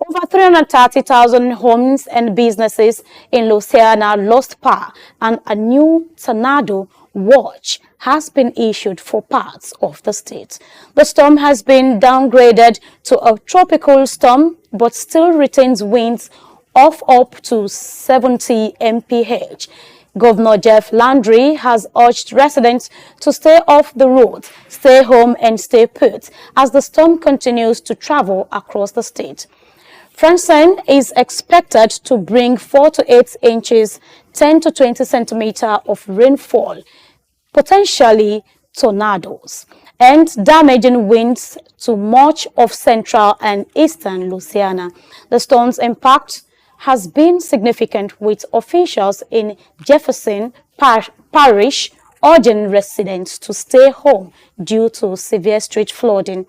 Over 330,000 homes and businesses in Louisiana lost power, and a new tornado watch has been issued for parts of the state. The storm has been downgraded to a tropical storm, but still retains winds of up to 70 mph. Governor Jeff Landry has urged residents to stay off the roads, stay home and stay put as the storm continues to travel across the state. Francine is expected to bring 4 to 8 inches, 10 to 20 centimeters of rainfall, potentially tornadoes, and damaging winds to much of central and eastern Louisiana. The storm's impact has been significant, with officials in Jefferson Parish urging residents to stay home due to severe street flooding.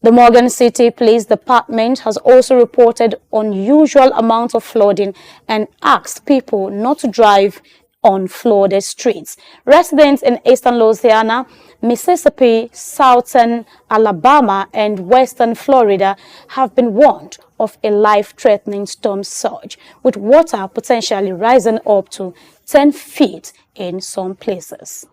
The Morgan City Police Department has also reported unusual amounts of flooding and asked people not to drive on flooded streets. Residents in eastern Louisiana, Mississippi, southern Alabama, and western Florida have been warned of a life-threatening storm surge, with water potentially rising up to 10 feet in some places.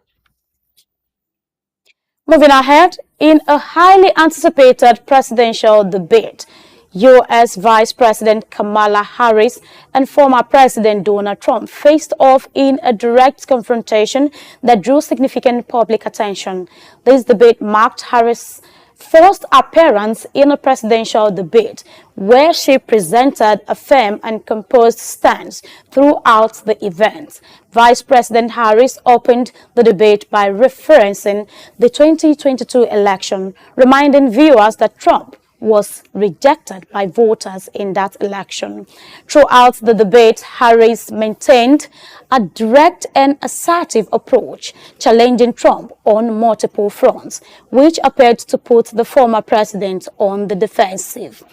Moving ahead, in a highly anticipated presidential debate, U.S. Vice President Kamala Harris and former President Donald Trump faced off in a direct confrontation that drew significant public attention. This debate marked Harris' first appearance in a presidential debate, where she presented a firm and composed stance throughout the event. Vice President Harris opened the debate by referencing the 2022 election, reminding viewers that Trump was rejected by voters in that election. Throughout the debate, Harris maintained a direct and assertive approach, challenging Trump on multiple fronts, which appeared to put the former president on the defensive.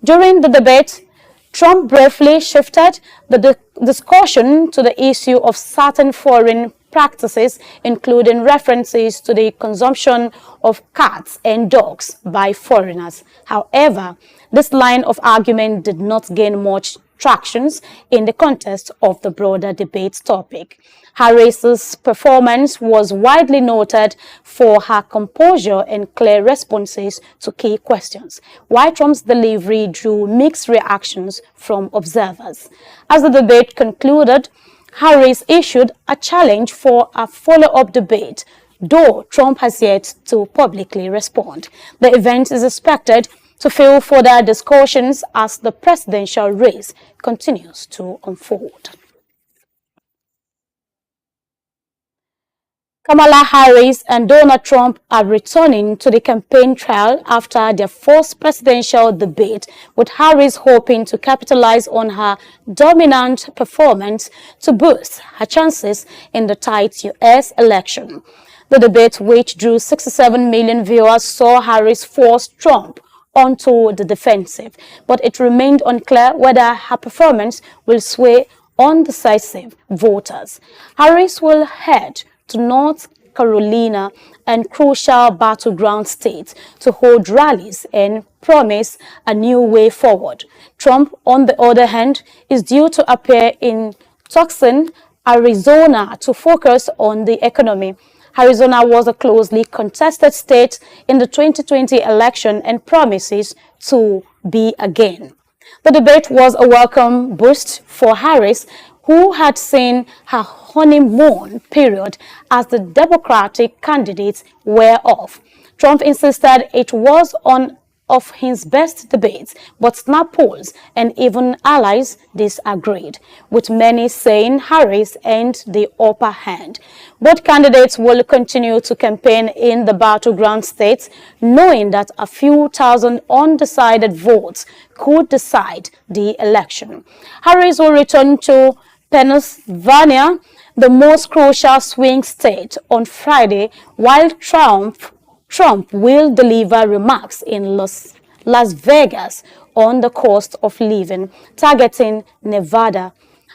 During the debate, Trump briefly shifted the discussion to the issue of certain foreign practices, including references to the consumption of cats and dogs by foreigners. However, this line of argument did not gain much traction in the context of the broader debate topic. Harris's performance was widely noted for her composure and clear responses to key questions, while Trump's delivery drew mixed reactions from observers. As the debate concluded, Harris issued a challenge for a follow-up debate, though Trump has yet to publicly respond. The event is expected to fuel further discussions as the presidential race continues to unfold. Kamala Harris and Donald Trump are returning to the campaign trail after their first presidential debate, with Harris hoping to capitalize on her dominant performance to boost her chances in the tight U.S. election. The debate, which drew 67 million viewers, saw Harris force Trump onto the defensive, but it remained unclear whether her performance will sway undecisive voters. Harris will head to North Carolina, and crucial battleground states to hold rallies and promise a new way forward. Trump, on the other hand, is due to appear in Tucson, Arizona, to focus on the economy. Arizona was a closely contested state in the 2020 election and promises to be again. The debate was a welcome boost for Harris, who had seen her honeymoon period as the Democratic candidate wear off. Trump insisted it was one of his best debates, but snap polls and even allies disagreed, with many saying Harris earned the upper hand. Both candidates will continue to campaign in the battleground states, knowing that a few thousand undecided votes could decide the election. Harris will return to Pennsylvania, the most crucial swing state, on Friday, while Trump will deliver remarks in Las Vegas on the cost of living, targeting Nevada.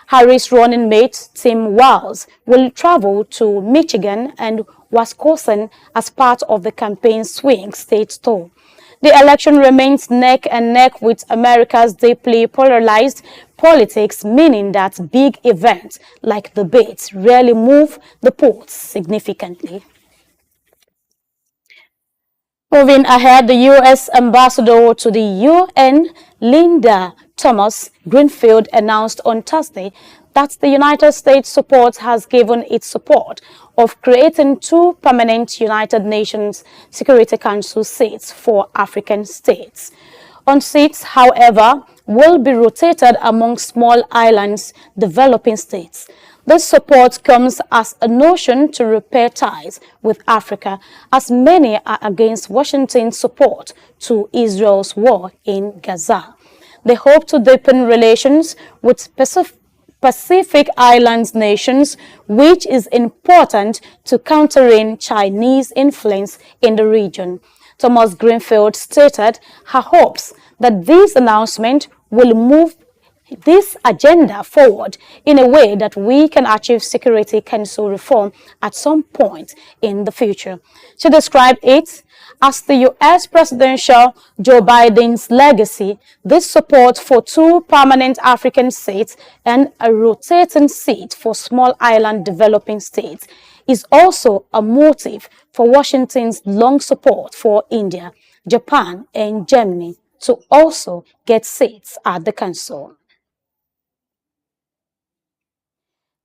Harris' running mate, Tim Walz, will travel to Michigan and Wisconsin as part of the campaign swing state tour. The election remains neck and neck with America's deeply polarized politics, meaning that big events like debates rarely move the polls significantly. Moving ahead, the U.S. ambassador to the UN, Linda Thomas-Greenfield, announced on Thursday that the United States support has given its support of creating 2 permanent United Nations Security Council seats for African states. On seats, however, will be rotated among small islands developing states. This support comes as a notion to repair ties with Africa, as many are against Washington's support to Israel's war in Gaza. They hope to deepen relations with Pacific Islands nations, which is important to countering Chinese influence in the region. Thomas Greenfield stated her hopes that this announcement will move this agenda forward in a way that we can achieve Security Council reform at some point in the future. She described it as the U.S. presidential Joe Biden's legacy. This support for 2 permanent African seats and a rotating seat for small island developing states is also a motive for Washington's long support for India, Japan, and Germany to also get seats at the council.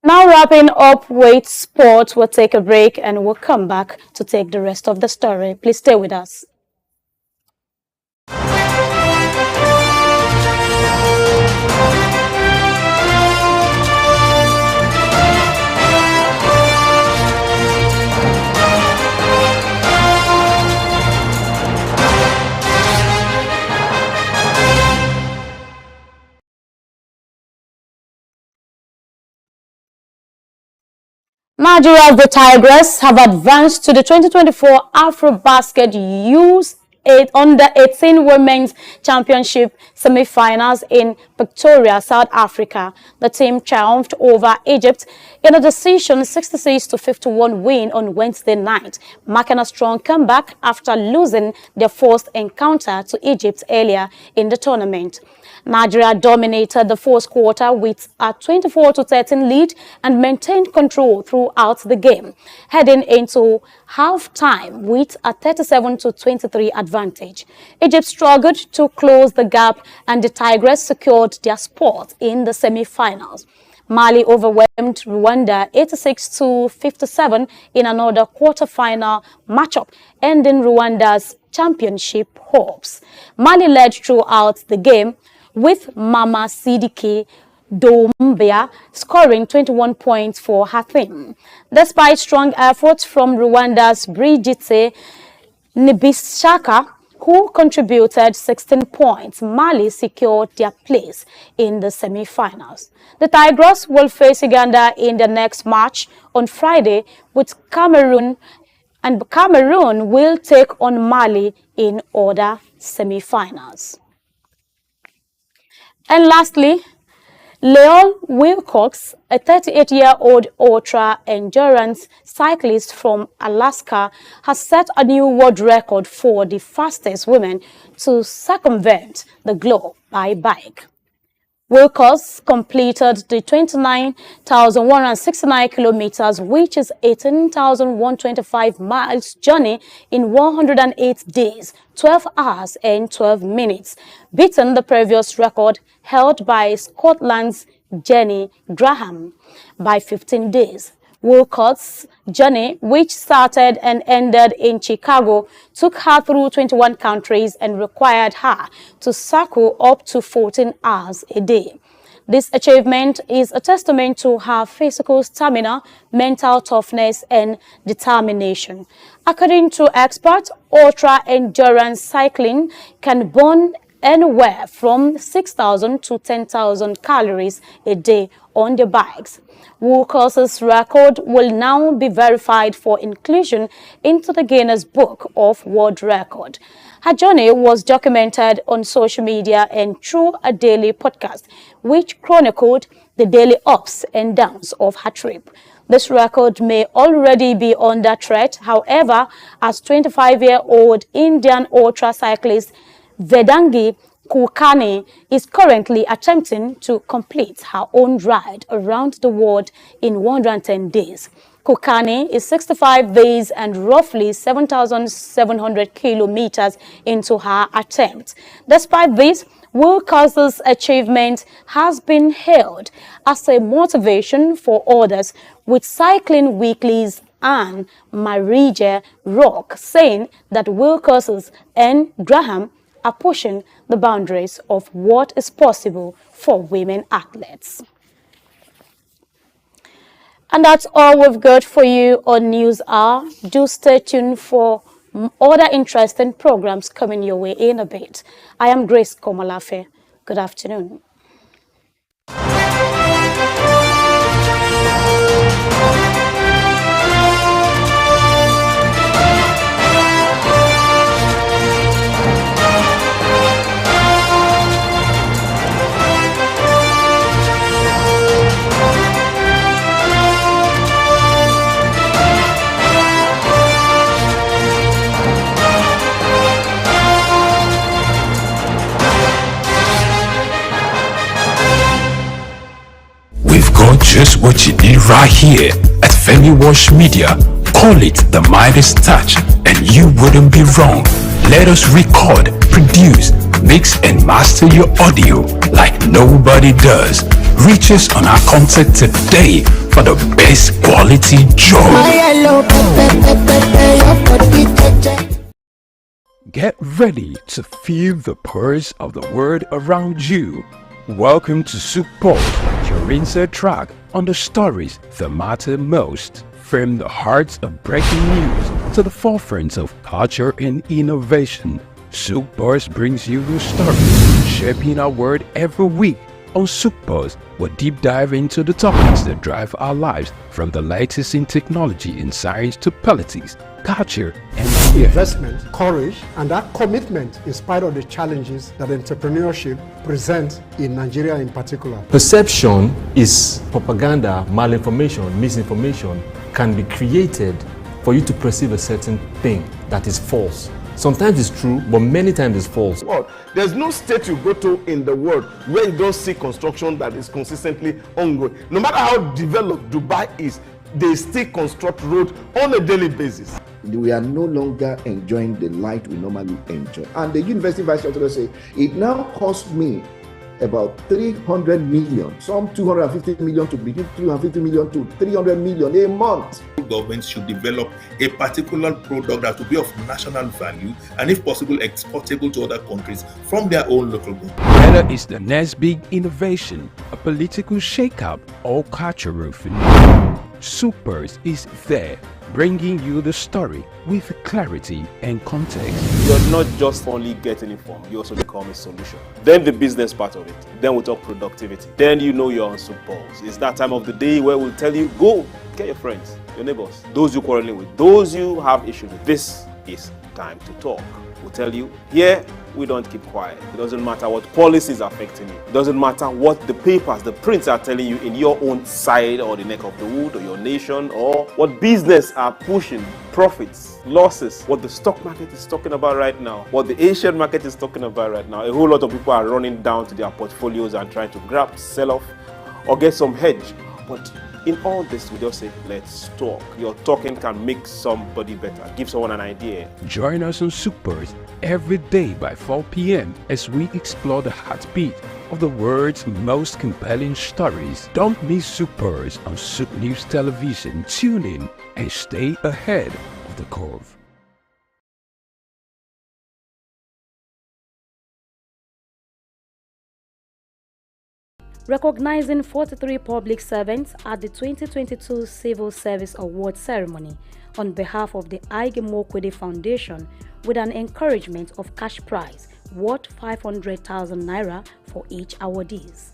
Now wrapping up with sports, we'll take a break and we'll come back to take the rest of the story. Please stay with us. Nigeria's the Tigress have advanced to the 2024 AfroBasket Under-18 Women's Championship semi-finals in Pretoria, South Africa. The team triumphed over Egypt in a decision 66-51 win on Wednesday night, marking a strong comeback after losing their first encounter to Egypt earlier in the tournament. Nigeria dominated the fourth quarter with a 24-13 lead and maintained control throughout the game, heading into halftime with a 37-23 advantage. Egypt struggled to close the gap and the Tigers secured their spot in the semi-finals. Mali overwhelmed Rwanda 86-57 in another quarter-final matchup, ending Rwanda's championship hopes. Mali led throughout the game, with Mama Sidiki Doumbia scoring 21 points for her team. Despite strong efforts from Rwanda's Brigitte Nibishaka, who contributed 16 points, Mali secured their place in the semi-finals. The Tigers will face Uganda in the next match on Friday with Cameroon, and Cameroon will take on Mali in other semi-finals. And lastly, Leon Wilcox, a 38-year-old ultra-endurance cyclist from Alaska, has set a new world record for the fastest woman to circumvent the globe by bike. Wilcox completed the 29,169 kilometers, which is 18,125 miles journey in 108 days, 12 hours and 12 minutes, beating the previous record held by Scotland's Jenny Graham by 15 days. Wilcox's journey, which started and ended in Chicago, took her through 21 countries and required her to cycle up to 14 hours a day. This achievement is a testament to her physical stamina, mental toughness, and determination. According to experts, ultra-endurance cycling can burn anywhere from 6,000 to 10,000 calories a day on the bikes. Wilcox's record will now be verified for inclusion into the Guinness Book of World Record. Her journey was documented on social media and through a daily podcast, which chronicled the daily ups and downs of her trip. This record may already be under threat. However, as 25-year-old Indian ultra cyclist Vedangi Kulkarni is currently attempting to complete her own ride around the world in 110 days. Kulkarni is 65 days and roughly 7,700 kilometers into her attempt. Despite this, Wilcox's achievement has been hailed as a motivation for others, with Cycling Weekly's Anne Marije Rock saying that Wilcox and Graham are pushing the boundaries of what is possible for women athletes. And that's all we've got for you on News Hour. Do stay tuned for other interesting programs coming your way in a bit. I am Grace Komalafe. Good afternoon. Got just what you need right here at Femi Wash Media. Call it the Midas Touch and you wouldn't be wrong. Let us record, produce, mix and master your audio like nobody does. Reach us on our contact today for the best quality job. Get ready to feel the pulse of the world around you. Welcome to SOUQ Pulse, your insert track on the stories that matter most. From the hearts of breaking news to the forefront of culture and innovation, SOUQ Pulse brings you the stories shaping our world every week. On SOUQ Pulse, we'll deep dive into the topics that drive our lives, from the latest in technology and science to politics, culture, and investment, courage, and that commitment in spite of the challenges that entrepreneurship presents in Nigeria in particular. Perception is propaganda, malinformation, misinformation can be created for you to perceive a certain thing that is false. Sometimes it's true, but many times it's false. There's no state you go to in the world where you don't see construction that is consistently ongoing. No matter how developed Dubai is, they still construct roads on a daily basis. We are no longer enjoying the light we normally enjoy. And the university vice chancellor say, it now costs me about 300 million, some 250 million to between 250 million to 300 million a month. Governments should develop a particular product that will be of national value and, if possible, exportable to other countries from their own local government. Whether it's the next big innovation, a political shakeup, or cultural phenomenon, SOUQ Pulse is there, bringing you the story with clarity and context. You're not just only getting informed, you also become a solution. Then the business part of it. Then we talk productivity. Then you know you're on SOUQ Pulse. It's that time of the day where we'll tell you, go, get your friends, your neighbors, those you quarreling with, those you have issues with. This is time to talk. will tell you, here, we don't keep quiet. It doesn't matter what policies are affecting you. It doesn't matter what the papers, the prints are telling you in your own side or the neck of the wood or your nation, or what business are pushing, profits, losses, what the stock market is talking about right now, what the Asian market is talking about right now. A whole lot of people are running down to their portfolios and trying to grab, sell off, or get some hedge. But in all this, we just say, let's talk. Your talking can make somebody better, give someone an idea. Join us on SOUQ Pulse every day by 4 p.m. as we explore the heartbeat of the world's most compelling stories. Don't miss SOUQ Pulse on SOUQ News Television. Tune in and stay ahead of the curve. Recognizing 43 public servants at the 2022 Civil Service Award ceremony on behalf of the Ige Mokwede Foundation with an encouragement of cash prize worth 500,000 naira for each awardees.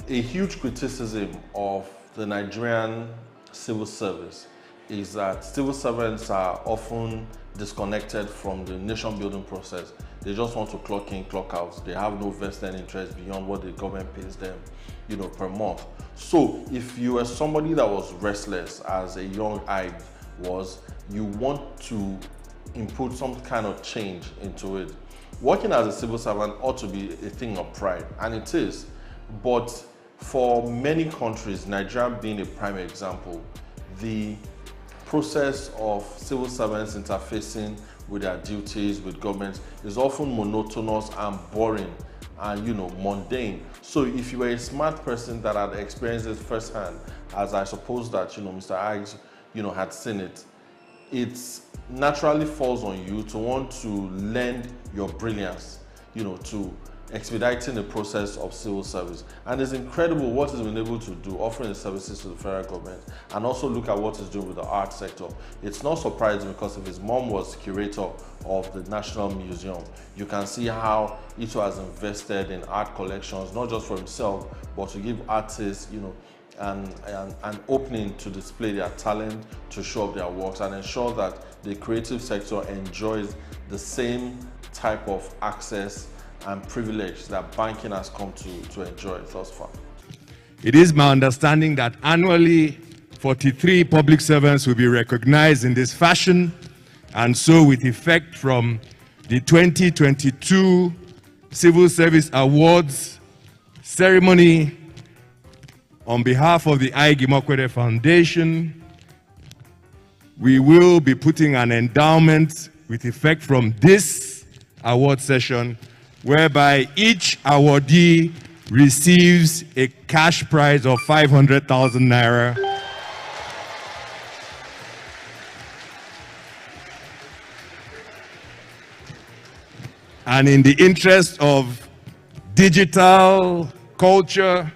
A huge criticism of the Nigerian civil service is that civil servants are often disconnected from the nation building process. They just want to clock in, clock out. They have no vested interest beyond what the government pays them, per month. So if you were somebody that was restless, as a young Ige was, you want to input some kind of change into it. Working as a civil servant ought to be a thing of pride, and it is. But for many countries, Nigeria being a prime example, the process of civil servants interfacing with their duties, with government, is often monotonous and boring and, mundane. So if you were a smart person that had experienced it firsthand, as I suppose that, Mr. Ige, had seen it, it naturally falls on you to want to lend your brilliance, to expediting the process of civil service. And it's incredible what he's been able to do, offering the services to the federal government, and also look at what he's doing with the art sector. It's not surprising, because if his mom was curator of the National Museum, you can see how Ito has invested in art collections, not just for himself, but to give artists, an opening to display their talent, to show off their works, and ensure that the creative sector enjoys the same type of access and privilege that banking has come to enjoy thus far. It is my understanding that annually 43 public servants will be recognized in this fashion, and so with effect from the 2022 Civil Service Awards ceremony, on behalf of the Ige Mokwede Foundation, we will be putting an endowment with effect from this award session, whereby each awardee receives a cash prize of 500,000 naira. And in the interest of digital culture,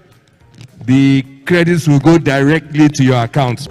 the credits will go directly to your accounts.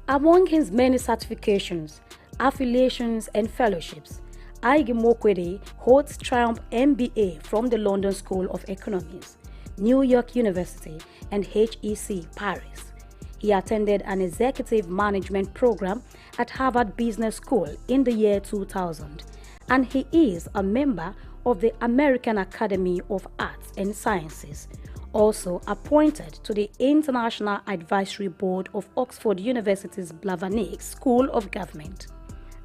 Among his many certifications, affiliations, and fellowships, Ige Mokwede holds Triumph MBA from the London School of Economics, New York University, and HEC Paris. He attended an executive management program at Harvard Business School in the year 2000, and he is a member of the American Academy of Arts and Sciences, also appointed to the International Advisory Board of Oxford University's Blavatnik School of Government.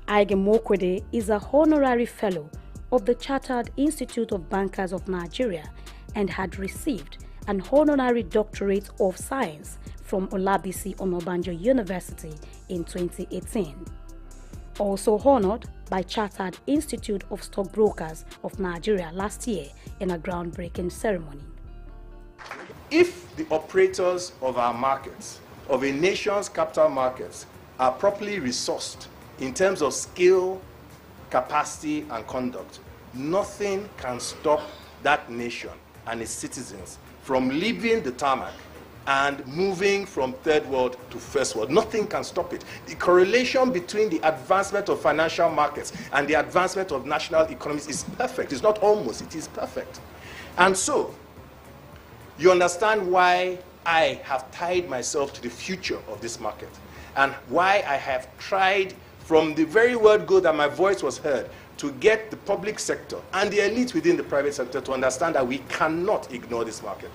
Ige Mokwede is a honorary fellow of the Chartered Institute of Bankers of Nigeria and had received an honorary doctorate of science from Olabisi Onabanjo University in 2018. Also honored by Chartered Institute of Stockbrokers of Nigeria last year in a groundbreaking ceremony. If the operators of our markets, of a nation's capital markets, are properly resourced in terms of skill, capacity, and conduct, nothing can stop that nation and its citizens from leaving the tarmac and moving from third world to first world. Nothing can stop it. The correlation between the advancement of financial markets and the advancement of national economies is perfect. It's not almost, it is perfect. And so, you understand why I have tied myself to the future of this market, and why I have tried from the very word go that my voice was heard to get the public sector and the elite within the private sector to understand that we cannot ignore this market.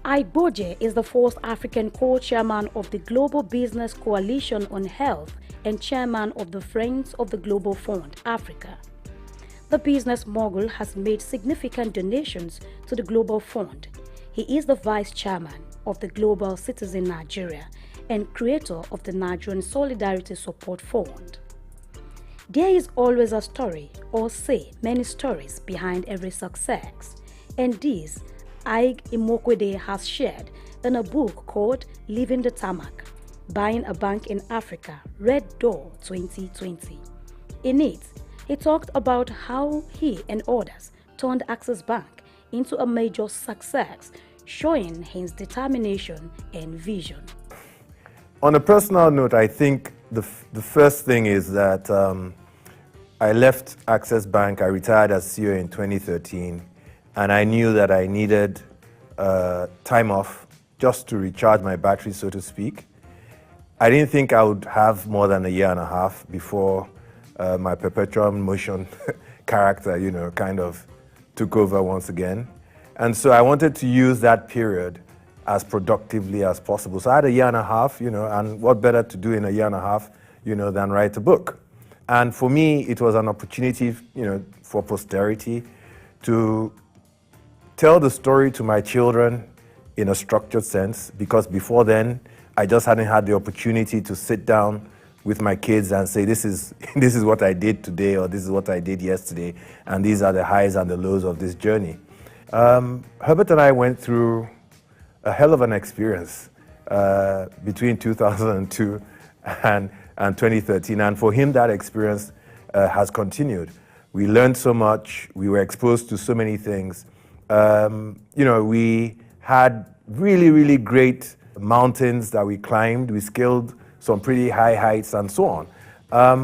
Aiboje is the first African co-chairman of the Global Business Coalition on Health and chairman of the Friends of the Global Fund, Africa. The business mogul has made significant donations to the Global Fund. He is the vice chairman of the Global Citizen Nigeria and creator of the Nigerian Solidarity Support Fund. There is always a story, or say many stories, behind every success, and this Ike Imokwede has shared in a book called Leaving the Tarmac, Buying a Bank in Africa, Red Door 2020. In it, he talked about how he and others turned Access Bank into a major success, showing his determination and vision. On a personal note, I think the first thing is that I left Access Bank. I retired as CEO in 2013, and I knew that I needed time off just to recharge my battery, so to speak. I didn't think I would have more than a year and a half before my perpetual motion character, kind of took over once again. And so I wanted to use that period as productively as possible. So I had a year and a half, and what better to do in a year and a half, than write a book. And for me, it was an opportunity, for posterity to tell the story to my children in a structured sense, because before then, I just hadn't had the opportunity to sit down with my kids and say, this is what I did today, or this is what I did yesterday, and these are the highs and the lows of this journey. Herbert and I went through a hell of an experience between 2002 and 2013, and for him that experience has continued. We learned so much, we were exposed to so many things. We had really, really great mountains that we climbed, we scaled some pretty high heights and so on.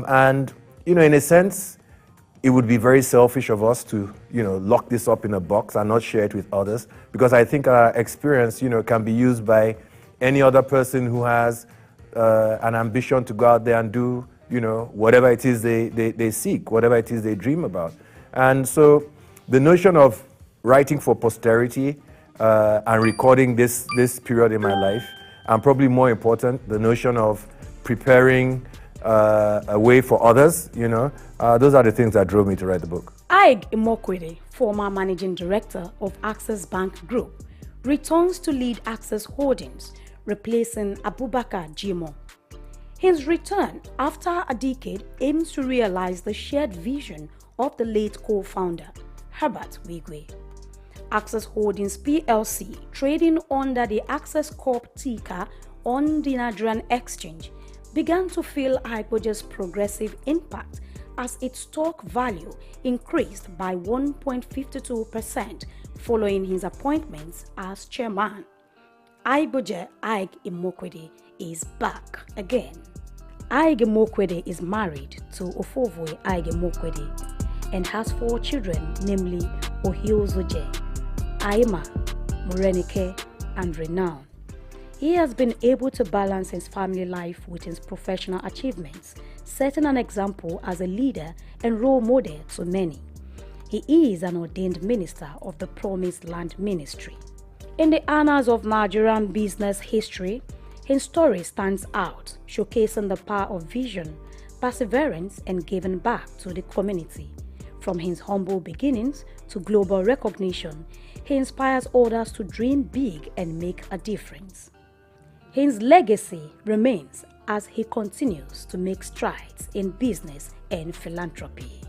And in a sense, it would be very selfish of us to, lock this up in a box and not share it with others, because I think our experience, can be used by any other person who has an ambition to go out there and do, whatever it is they seek, whatever it is they dream about. And so the notion of writing for posterity and recording this period in my life, and probably more important, the notion of preparing a way for others, those are the things that drove me to write the book. Ike Imokwede, former managing director of Access Bank Group, returns to lead Access Holdings, replacing Abubakar Jimo. His return after a decade aims to realize the shared vision of the late co-founder, Herbert Wigwe. Access Holdings PLC, trading under the Access Corp ticker on the Nigerian exchange, began to feel Aiboje's progressive impact as its stock value increased by 1.52% following his appointments as chairman. Aiboje Ike Imokwede is back again. Ike Imokwede is married to Ofovwe Ike Imokwede and has 4 children, namely Ohiozoje, Aima, Morenike, and Renown. He has been able to balance his family life with his professional achievements, setting an example as a leader and role model to many. He is an ordained minister of the Promised Land Ministry. In the annals of Nigerian business history, his story stands out, showcasing the power of vision, perseverance, and giving back to the community. From his humble beginnings to global recognition, he inspires others to dream big and make a difference. His legacy remains as he continues to make strides in business and philanthropy.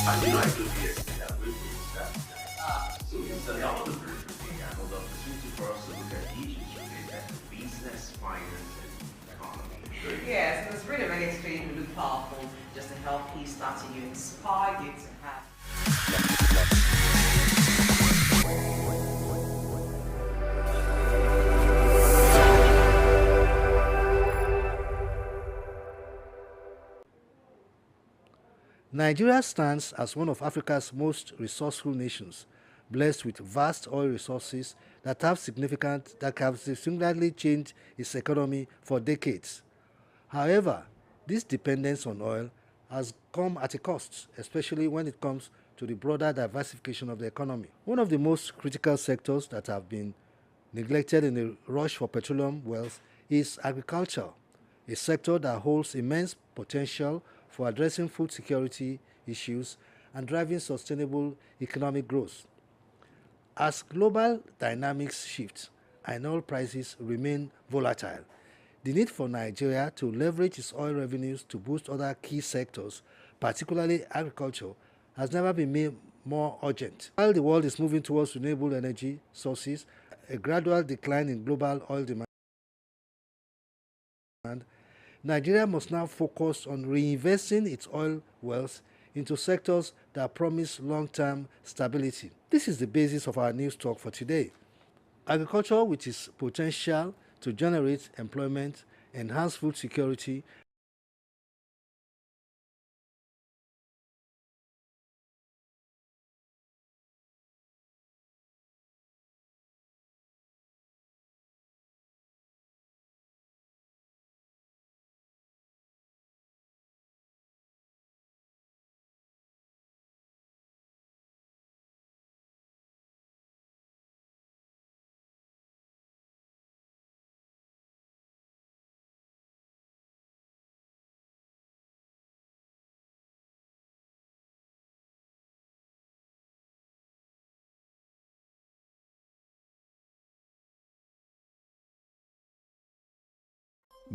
And you know, I could be a that we so it's another briefing and the opportunity for us to look at issues related to business, finance, and economy. Yes, it was really, really extremely powerful just to help you start to inspire you to have. Nigeria stands as one of Africa's most resourceful nations, blessed with vast oil resources that have significantly changed its economy for decades. However, this dependence on oil has come at a cost, especially when it comes to the broader diversification of the economy. One of the most critical sectors that have been neglected in the rush for petroleum wealth is agriculture, a sector that holds immense potential for addressing food security issues and driving sustainable economic growth. As global dynamics shift and oil prices remain volatile, the need for Nigeria to leverage its oil revenues to boost other key sectors, particularly agriculture, has never been made more urgent. While the world is moving towards renewable energy sources, a gradual decline in global oil demand, Nigeria must now focus on reinvesting its oil wealth into sectors that promise long-term stability. This is the basis of our news talk for today. Agriculture, with its potential to generate employment, enhance food security,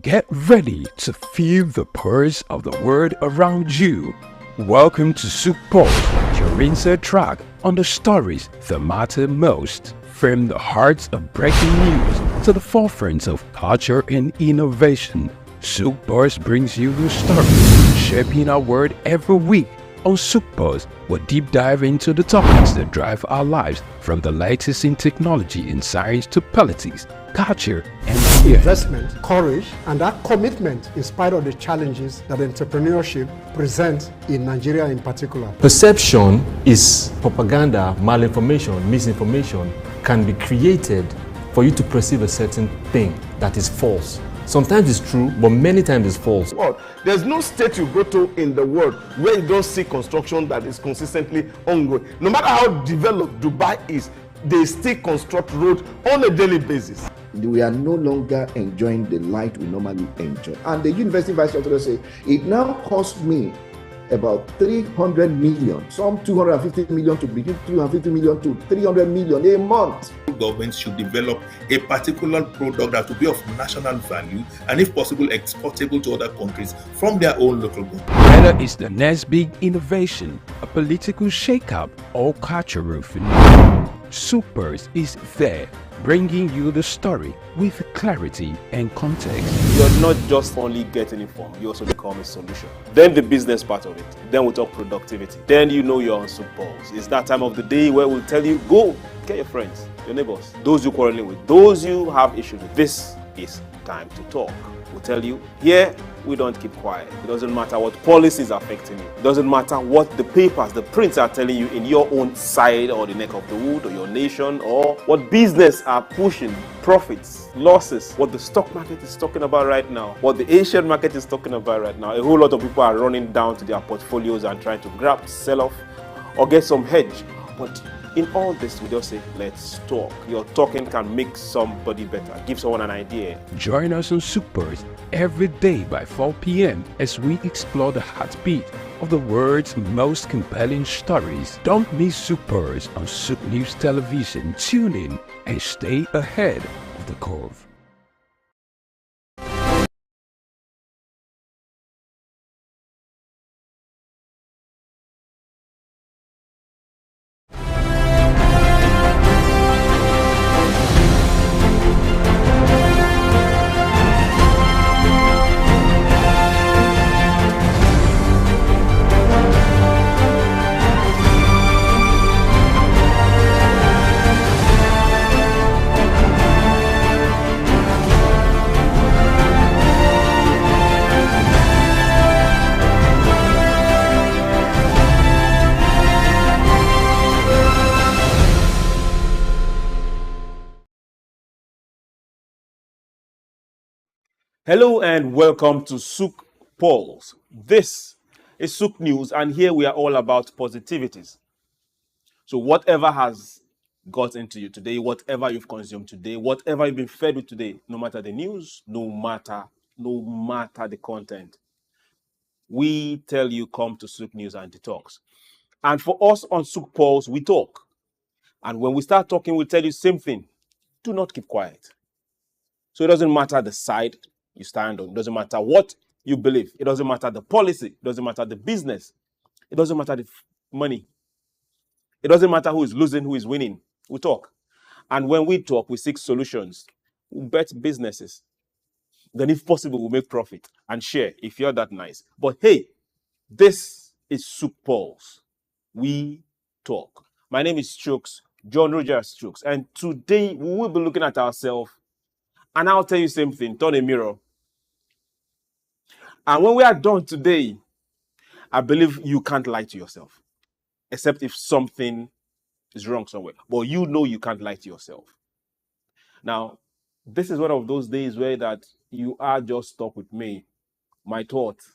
Get ready to feel the pulse of the world around you. Welcome to SOUQ Pulse, your insert track on the stories that matter most. From the heart of breaking news to the forefront of culture and innovation, SOUQ Pulse brings you the stories shaping our world every week. On SOUQ Pulse, we'll deep dive into the topics that drive our lives, from the latest in technology and science to politics, culture, and fear. Investment, courage, and that commitment in spite of the challenges that entrepreneurship presents in Nigeria in particular. Perception is propaganda, malinformation, misinformation can be created for you to perceive a certain thing that is false. Sometimes it's true, but many times it's false. There's no state you go to in the world where you don't see construction that is consistently ongoing. No matter how developed Dubai is, they still construct roads on a daily basis. We are no longer enjoying the light we normally enjoy. And the university vice chancellor say, it now costs me about 300 million, some 250 million to between 250 million to 300 million a month. Governments should develop a particular product that will be of national value and, if possible, exportable to other countries from their own local government. Whether it's the next big innovation, a political shakeup, or cultural phenomenon, SOUQ Pulse is there, bringing you the story with clarity and context. You're not just only getting informed, you also become a solution. Then the business part of it. Then we talk productivity. Then you know you're on SOUQ Pulse. It's that time of the day where we'll tell you, go, get your friends, your neighbors, those you're quarreling with, those you have issues with. This is time to talk. We'll tell you, here, we don't keep quiet. It doesn't matter what policies are affecting you. It doesn't matter what the papers, the prints are telling you in your own side or the neck of the wood or your nation, or what business are pushing, profits, losses, what the stock market is talking about right now, what the Asian market is talking about right now. A whole lot of people are running down to their portfolios and trying to grab, sell off, or get some hedge. But in all this, we just say, let's talk. Your talking can make somebody better, give someone an idea. Join us on SOUQ Pulse every day by 4 p.m. as we explore the heartbeat of the world's most compelling stories. Don't miss SOUQ Pulse on SOUQ News Television. Tune in and stay ahead of the curve. Hello and welcome to SOUQ Pulse. This is SOUQ News, and here we are all about positivities. So whatever has got into you today, whatever you've consumed today, whatever you've been fed with today, no matter the news, no matter the content, we tell you come to SOUQ News and Detox. And for us on SOUQ Pulse, we talk. And when we start talking, we tell you same thing. Do not keep quiet. So it doesn't matter the side you stand on. It doesn't matter what you believe. It doesn't matter the policy. It doesn't matter the business. It doesn't matter the money. It doesn't matter who is losing, who is winning. We talk. And when we talk, we seek solutions. We bet businesses. Then if possible, we'll make profit and share if you're that nice. But hey, this is SOUQ Pulse. We talk. My name is SOUQ, John Rogers SOUQ. And today we will be looking at ourselves. And I'll tell you the same thing. Turn a mirror. And when we are done today, I believe you can't lie to yourself. Except if something is wrong somewhere. But you know you can't lie to yourself. Now, this is one of those days where that you are just stuck with me, my thoughts.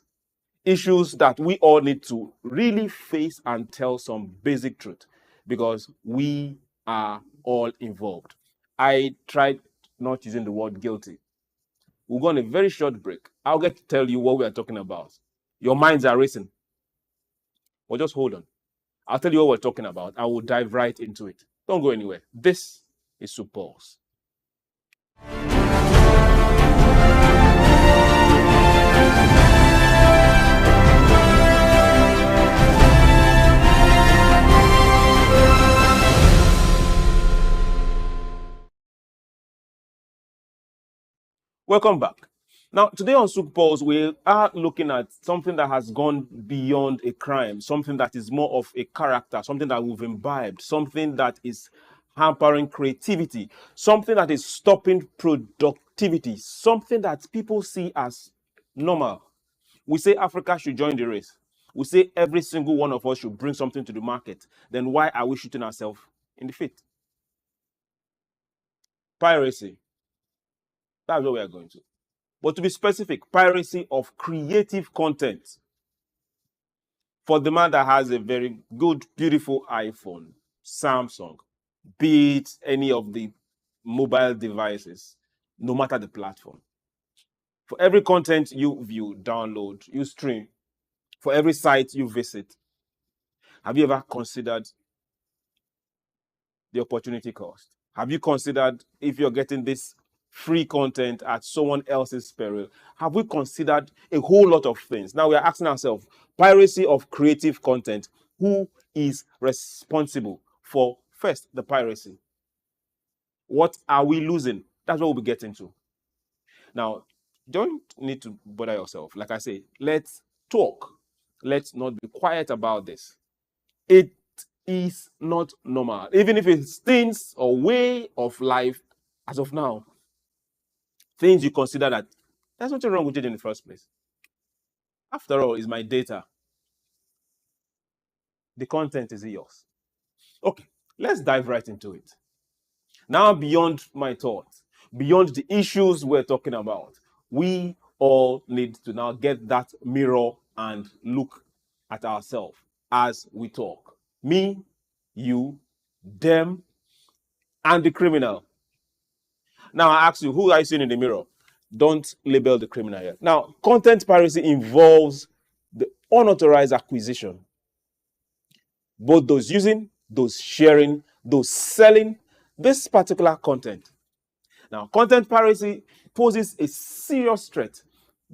Issues that we all need to really face and tell some basic truth. Because we are all involved. I tried not using the word guilty. We'll go on a very short break. I'll get to tell you what we are talking about. Your minds are racing. Well, just hold on. I'll tell you what we're talking about. I will dive right into it. Don't go anywhere. This is SOUQ Pulse. Welcome back. Now, today on SOUQ Pulse, we are looking at something that has gone beyond a crime, something that is more of a character, something that we've imbibed, something that is hampering creativity, something that is stopping productivity, something that people see as normal. We say Africa should join the race. We say every single one of us should bring something to the market. Then why are we shooting ourselves in the feet? Piracy. That's what we are going to. But to be specific, piracy of creative content. For the man that has a very good, beautiful iPhone, Samsung, be it any of the mobile devices, no matter the platform. For every content you view, download, you stream, for every site you visit, have you ever considered the opportunity cost? Have you considered if you're getting this free content at someone else's peril? Have we considered a whole lot of things? Now we are asking ourselves, piracy of creative content, who is responsible for, first, the piracy? What are we losing? That's what we'll be getting to. Now, don't need to bother yourself. Like I say, let's talk. Let's not be quiet about this. It is not normal. Even if it's things or way of life as of now, things you consider that there's nothing wrong with it in the first place. After all, it's my data. The content is yours. Okay, let's dive right into it. Now, beyond my thoughts, beyond the issues we're talking about, we all need to now get that mirror and look at ourselves as we talk. Me, you, them, and the criminal. Now, I ask you, who are you seeing in the mirror? Don't label the criminal here. Now, content piracy involves the unauthorized acquisition. Both those using, those sharing, those selling this particular content. Now, content piracy poses a serious threat,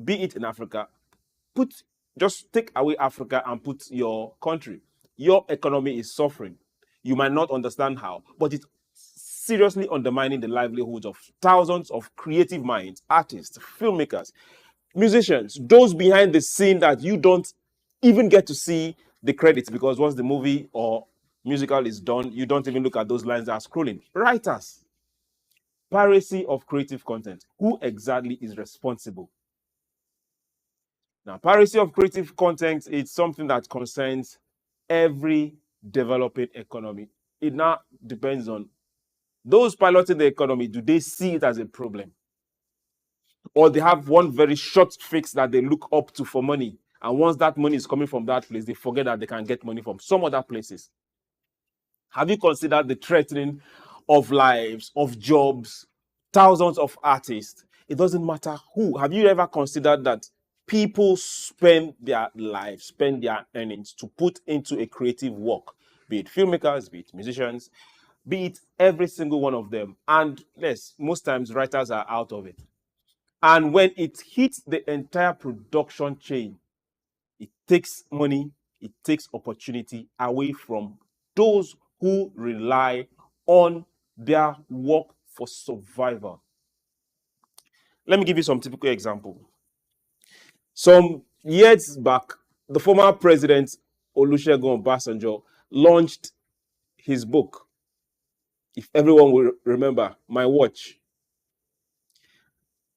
be it in Africa. Just take away Africa and put your country. Your economy is suffering. You might not understand how, but it's seriously undermining the livelihoods of thousands of creative minds, artists, filmmakers, musicians, those behind the scene that you don't even get to see the credits, because once the movie or musical is done, you don't even look at those lines that are scrolling. Writers. Piracy of creative content. Who exactly is responsible? Now, piracy of creative content is something that concerns every developing economy. It now depends on those piloting the economy. Do they see it as a problem? or they have one very short fix that they look up to for money. And once that money is coming from that place, they forget that they can get money from some other places. Have you considered the threatening of lives, of jobs, thousands of artists? It doesn't matter who. Have you ever considered that people spend their lives, spend their earnings to put into a creative work, be it filmmakers, be it musicians, be it every single one of them. And yes, most times writers are out of it. And when it hits the entire production chain, it takes money, it takes opportunity away from those who rely on their work for survival. Let me give you some typical example. Some years back, the former president Olusegun Obasanjo launched his book. If everyone will remember, My Watch.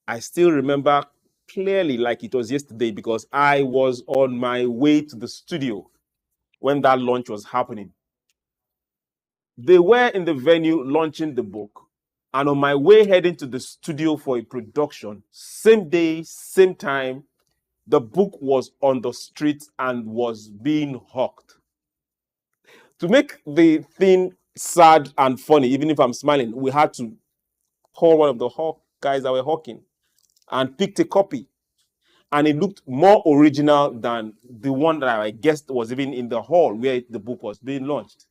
I still remember clearly like it was yesterday because I was on my way to the studio when that launch was happening. They were in the venue launching the book, and on my way heading to the studio for a production, same day, same time, the book was on the street and was being hawked. To make the thing sad and funny, even if I'm smiling, we had to call one of the hawk guys that were hawking and picked a copy. And it looked more original than the one that I guessed was even in the hall where the book was being launched.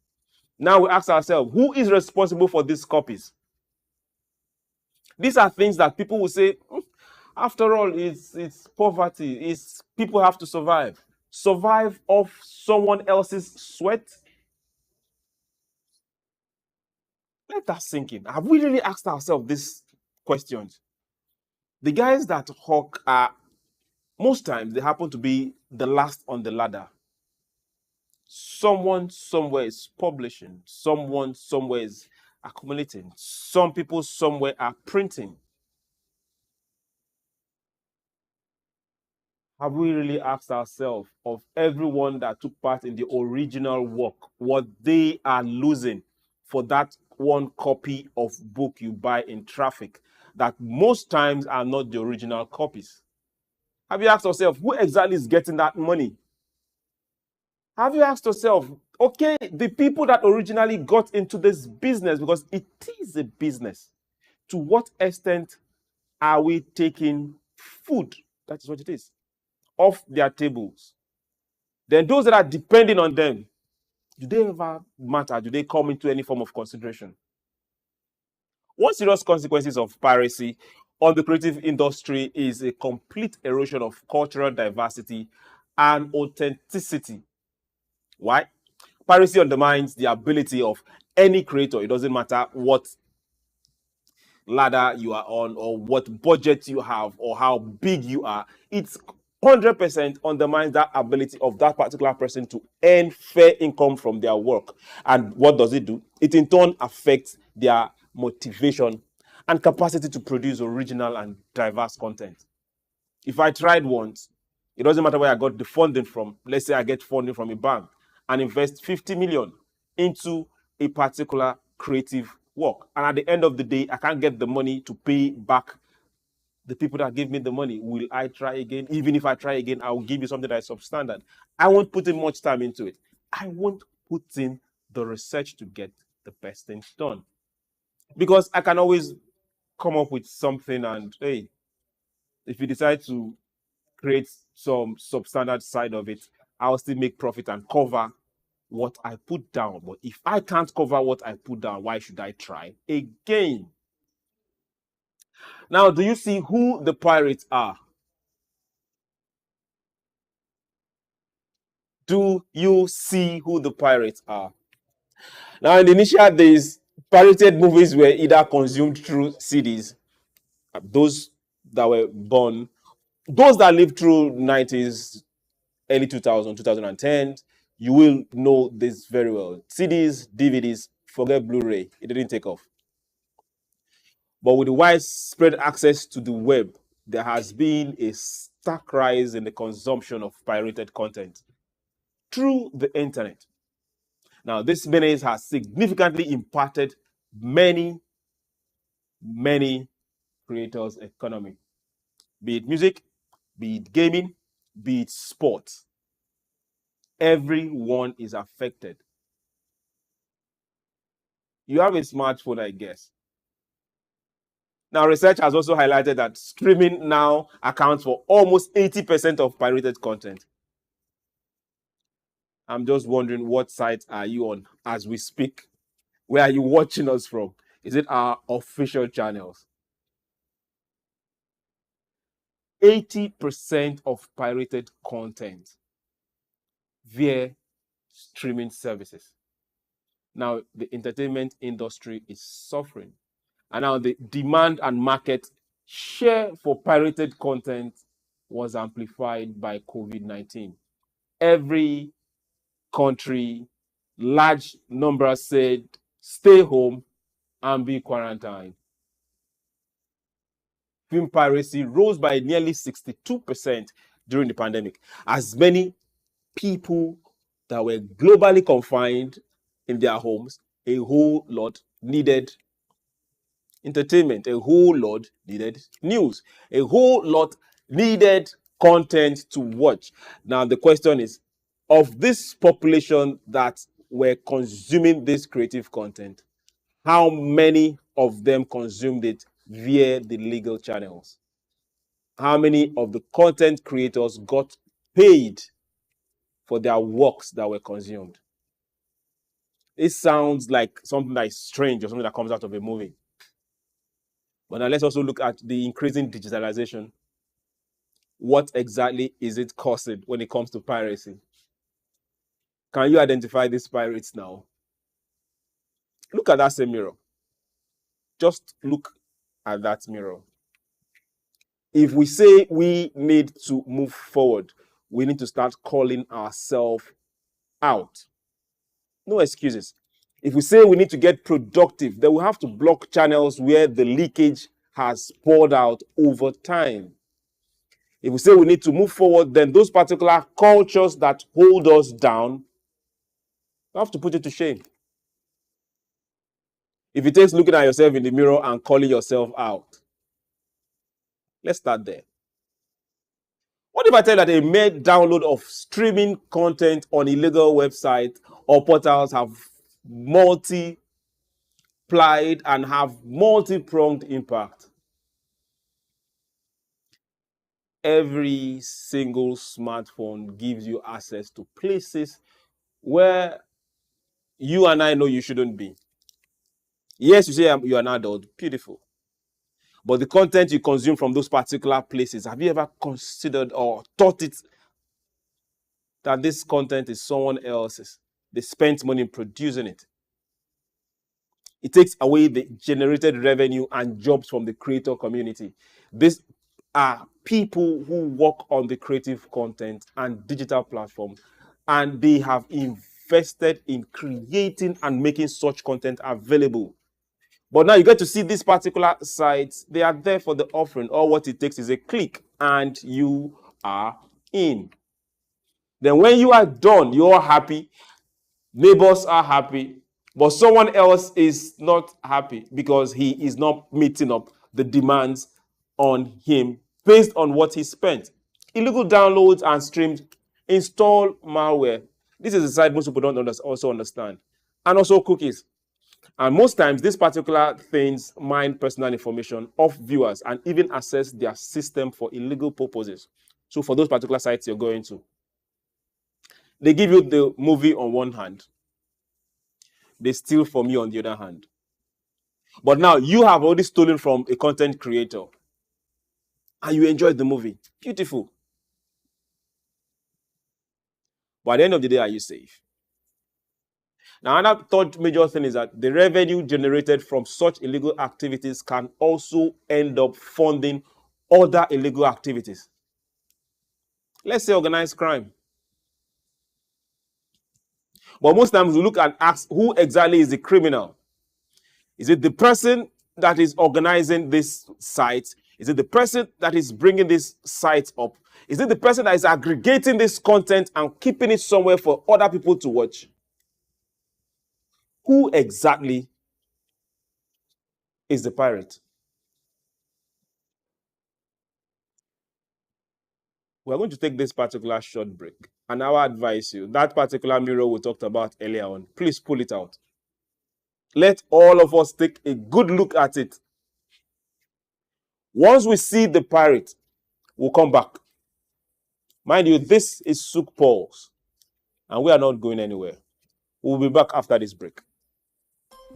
Now we ask ourselves, who is responsible for these copies? These are things that people will say, after all, it's poverty. It's people have to survive. Survive off someone else's sweat? Let that sink in. Have we really asked ourselves these questions? The guys that hawk are, most times, they happen to be the last on the ladder. Someone somewhere is publishing. Someone somewhere is accumulating. Some people somewhere are printing. Have we really asked ourselves of everyone that took part in the original work, what they are losing for that one copy of book you buy in traffic that most times are not the original copies? Have you asked yourself, who exactly is getting that money? Have you asked yourself, okay, the people that originally got into this business, because it is a business, to what extent are we taking food, that is what it is, off their tables? Then those that are depending on them, do they ever matter? Do they come into any form of consideration? One serious consequences of piracy on the creative industry is a complete erosion of cultural diversity and authenticity. Why? Piracy undermines the ability of any creator. It doesn't matter what ladder you are on or what budget you have or how big you are. It's 100% undermines that ability of that particular person to earn fair income from their work. And what does it do? It in turn affects their motivation and capacity to produce original and diverse content. If I tried once, it doesn't matter where I got the funding from. Let's say I get funding from a bank and invest 50 million into a particular creative work. And at the end of the day, I can't get the money to pay back the people that give me the money. Will I try again? Even if I try again, I will give you something that is substandard. I won't put in much time into it. I won't put in the research to get the best things done. Because I can always come up with something and, hey, if you decide to create some substandard side of it, I'll still make profit and cover what I put down. But if I can't cover what I put down, why should I try again? Now, do you see who the pirates are? Do you see who the pirates are? Now, in the initial days, pirated movies were either consumed through CDs, those that were born, those that lived through 90s, early 2000, 2010, you will know this very well. CDs, DVDs, forget Blu-ray. It didn't take off. But with the widespread access to the web, there has been a stark rise in the consumption of pirated content through the internet. Now, this menace has significantly impacted many creators' economy. Be it music, be it gaming, be it sports. Everyone is affected. You have a smartphone, I guess. Now, research has also highlighted that streaming now accounts for almost 80% of pirated content. I'm just wondering, what site are you on as we speak? Where are you watching us from? Is it our official channels? 80% of pirated content via streaming services. Now, the entertainment industry is suffering. And now the demand and market share for pirated content was amplified by COVID-19. Every country, large numbers said, stay home and be quarantined. Film piracy rose by nearly 62% during the pandemic, as many people that were globally confined in their homes, a whole lot needed entertainment, a whole lot needed news, a whole lot needed content to watch. Now, the question is, of this population that were consuming this creative content, how many of them consumed it via the legal channels? How many of the content creators got paid for their works that were consumed? It sounds like something that is strange or something that comes out of a movie. But now let's also look at the increasing digitalization. What exactly is it causing when it comes to piracy? Can you identify these pirates now? Look at that same mirror. Just look at that mirror. If we say we need to move forward, we need to start calling ourselves out. No excuses. If we say we need to get productive, then we have to block channels where the leakage has poured out over time. If we say we need to move forward, then those particular cultures that hold us down, you have to put it to shame. If it takes looking at yourself in the mirror and calling yourself out, let's start there. What if I tell you that a mere download of streaming content on illegal websites or portals have multiplied and have multi-pronged impact? Every single smartphone gives you access to places where you and I know you shouldn't be. Yes, you say you're an adult, beautiful. But the content you consume from those particular places, have you ever considered or thought it that this content is someone else's? They spent money producing it. It takes away the generated revenue and jobs from the creator community. These are people who work on the creative content and digital platforms, and they have invested in creating and making such content available. But now you get to see these particular sites, they are there for the offering. All what it takes is a click and you are in. Then when you are done, you're happy, neighbors are happy, but someone else is not happy because he is not meeting up the demands on him based on what he spent. Illegal downloads and streams install malware. This is a side most people don't also understand. And also cookies. And most times, these particular things mine personal information of viewers and even access their system for illegal purposes. So for those particular sites you're going to, they give you the movie on one hand. They steal from you on the other hand. But now you have already stolen from a content creator and you enjoyed the movie. Beautiful. But at the end of the day, are you safe? Now, another third major thing is that the revenue generated from such illegal activities can also end up funding other illegal activities. Let's say organized crime. But most times we look and ask, who exactly is the criminal? Is it the person that is organizing this site? Is it the person that is bringing this site up? Is it the person that is aggregating this content and keeping it somewhere for other people to watch? Who exactly is the pirate? We're going to take this particular short break. And I will advise you, that particular mirror we talked about earlier on, please pull it out. Let all of us take a good look at it. Once we see the pirate, we'll come back. Mind you, this is SOUQ Pulse, and we are not going anywhere. We'll be back after this break.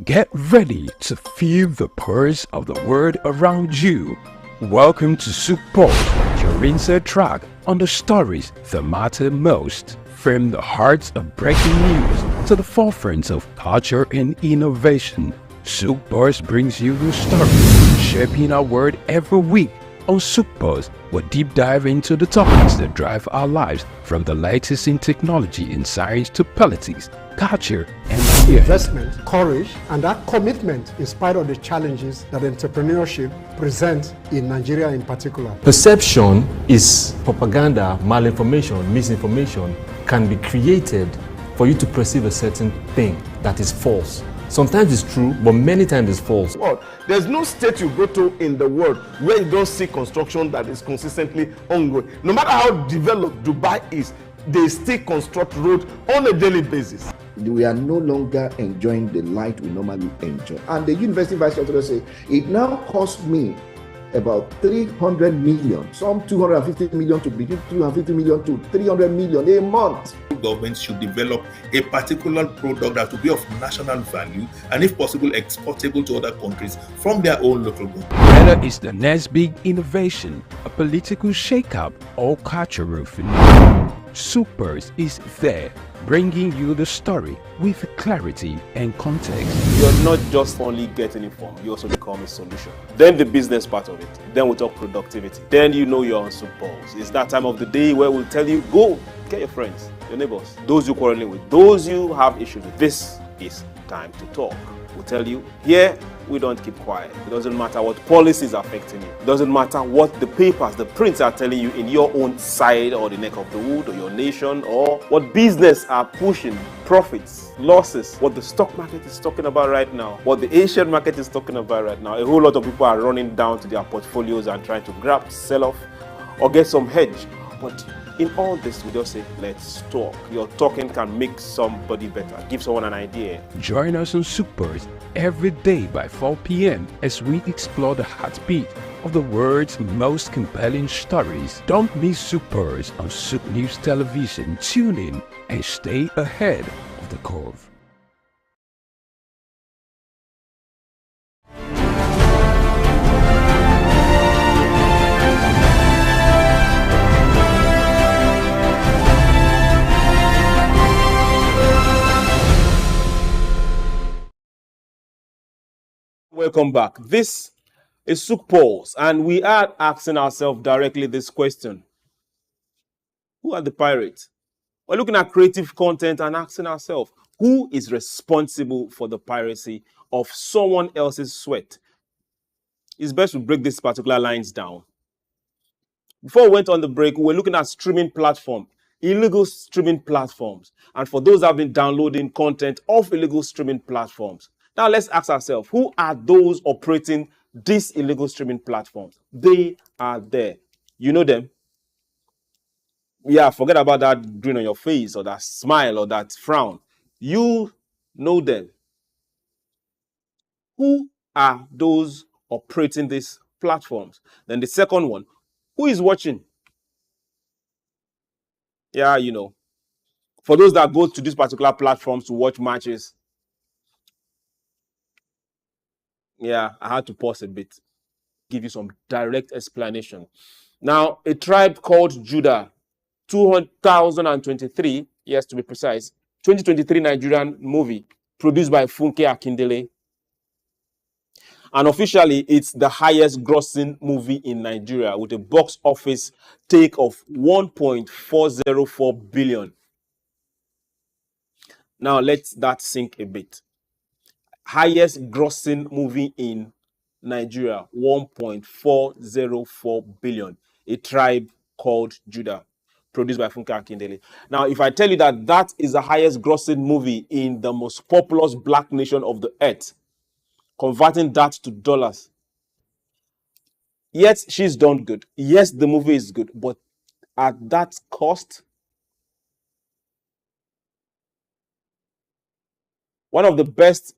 Get ready to feel the pulse of the world around you. Welcome to SOUQ Pulse, your insert track on the stories that matter most. From the heart of breaking news to the forefront of culture and innovation, SOUQ Pulse brings you the stories shaping our world every week. On SOUQ Pulse, we'll deep dive into the topics that drive our lives, from the latest in technology and science to politics, culture, and fear. Investment, courage, and that commitment in spite of the challenges that entrepreneurship presents in Nigeria in particular. Perception is propaganda, malinformation, misinformation can be created for you to perceive a certain thing that is false. Sometimes it's true, but many times it's false. There's no state you go to in the world where you don't see construction that is consistently ongoing. No matter how developed Dubai is, they still construct roads on a daily basis. We are no longer enjoying the light we normally enjoy. And the university vice chancellor say, it now costs me about 300 million, some 250 million to between 250 million to 300 million a month. Governments should develop a particular product that will be of national value and, if possible, exportable to other countries from their own local government. Whether it's the next big innovation, a political shakeup, or cultural phenomenon, SOUQ Pulse is there, bringing you the story with clarity and context. You're not just only getting informed, you also become a solution. Then the business part of it. Then we'll talk productivity. Then you know you're on SOUQ Pulse. It's that time of the day where we'll tell you, go, get your friends, your neighbors, those you quarreling with, those you have issues with. This is time to talk. We'll tell you, here we don't keep quiet. It doesn't matter what policies are affecting you. It doesn't matter what the papers, the prints are telling you in your own side or the neck of the wood or your nation, or what business are pushing, profits, losses, what the stock market is talking about right now, what the Asian market is talking about right now. A whole lot of people are running down to their portfolios and trying to grab, sell off, or get some hedge. But in all this, we just say, let's talk. Your talking can make somebody better, give someone an idea. Join us on SOUQ Pulse every day by 4 p.m. as we explore the heartbeat of the world's most compelling stories. Don't miss SOUQ Pulse on SOUQ News Television. Tune in and stay ahead of the curve. Welcome back. This is SOUQ Pulse, and we are asking ourselves directly this question. Who are the pirates? We're looking at creative content and asking ourselves, who is responsible for the piracy of someone else's sweat? It's best to break these particular lines down. Before we went on the break, we were looking at streaming platforms, illegal streaming platforms. And for those that have been downloading content off illegal streaming platforms, now let's ask ourselves, who are those operating these illegal streaming platforms? They are there. You know them? Yeah, forget about that grin on your face or that smile or that frown. You know them. Who are those operating these platforms? Then the second one, who is watching? Yeah, you know. For those that go to these particular platforms to watch matches, yeah, I had to pause a bit, give you some direct explanation. Now, a tribe called Judah, 2023, yes, to be precise, 2023 Nigerian movie produced by Funke Akindele. And officially, it's the highest grossing movie in Nigeria with a box office take of 1.404 billion. Now, let that sink a bit. Highest grossing movie in Nigeria, 1.404 billion. A tribe called Judah, produced by Funke Akindele. Now, if I tell you that that is the highest grossing movie in the most populous black nation of the earth, converting that to dollars, yes, she's done good. Yes, the movie is good, but at that cost. One of the best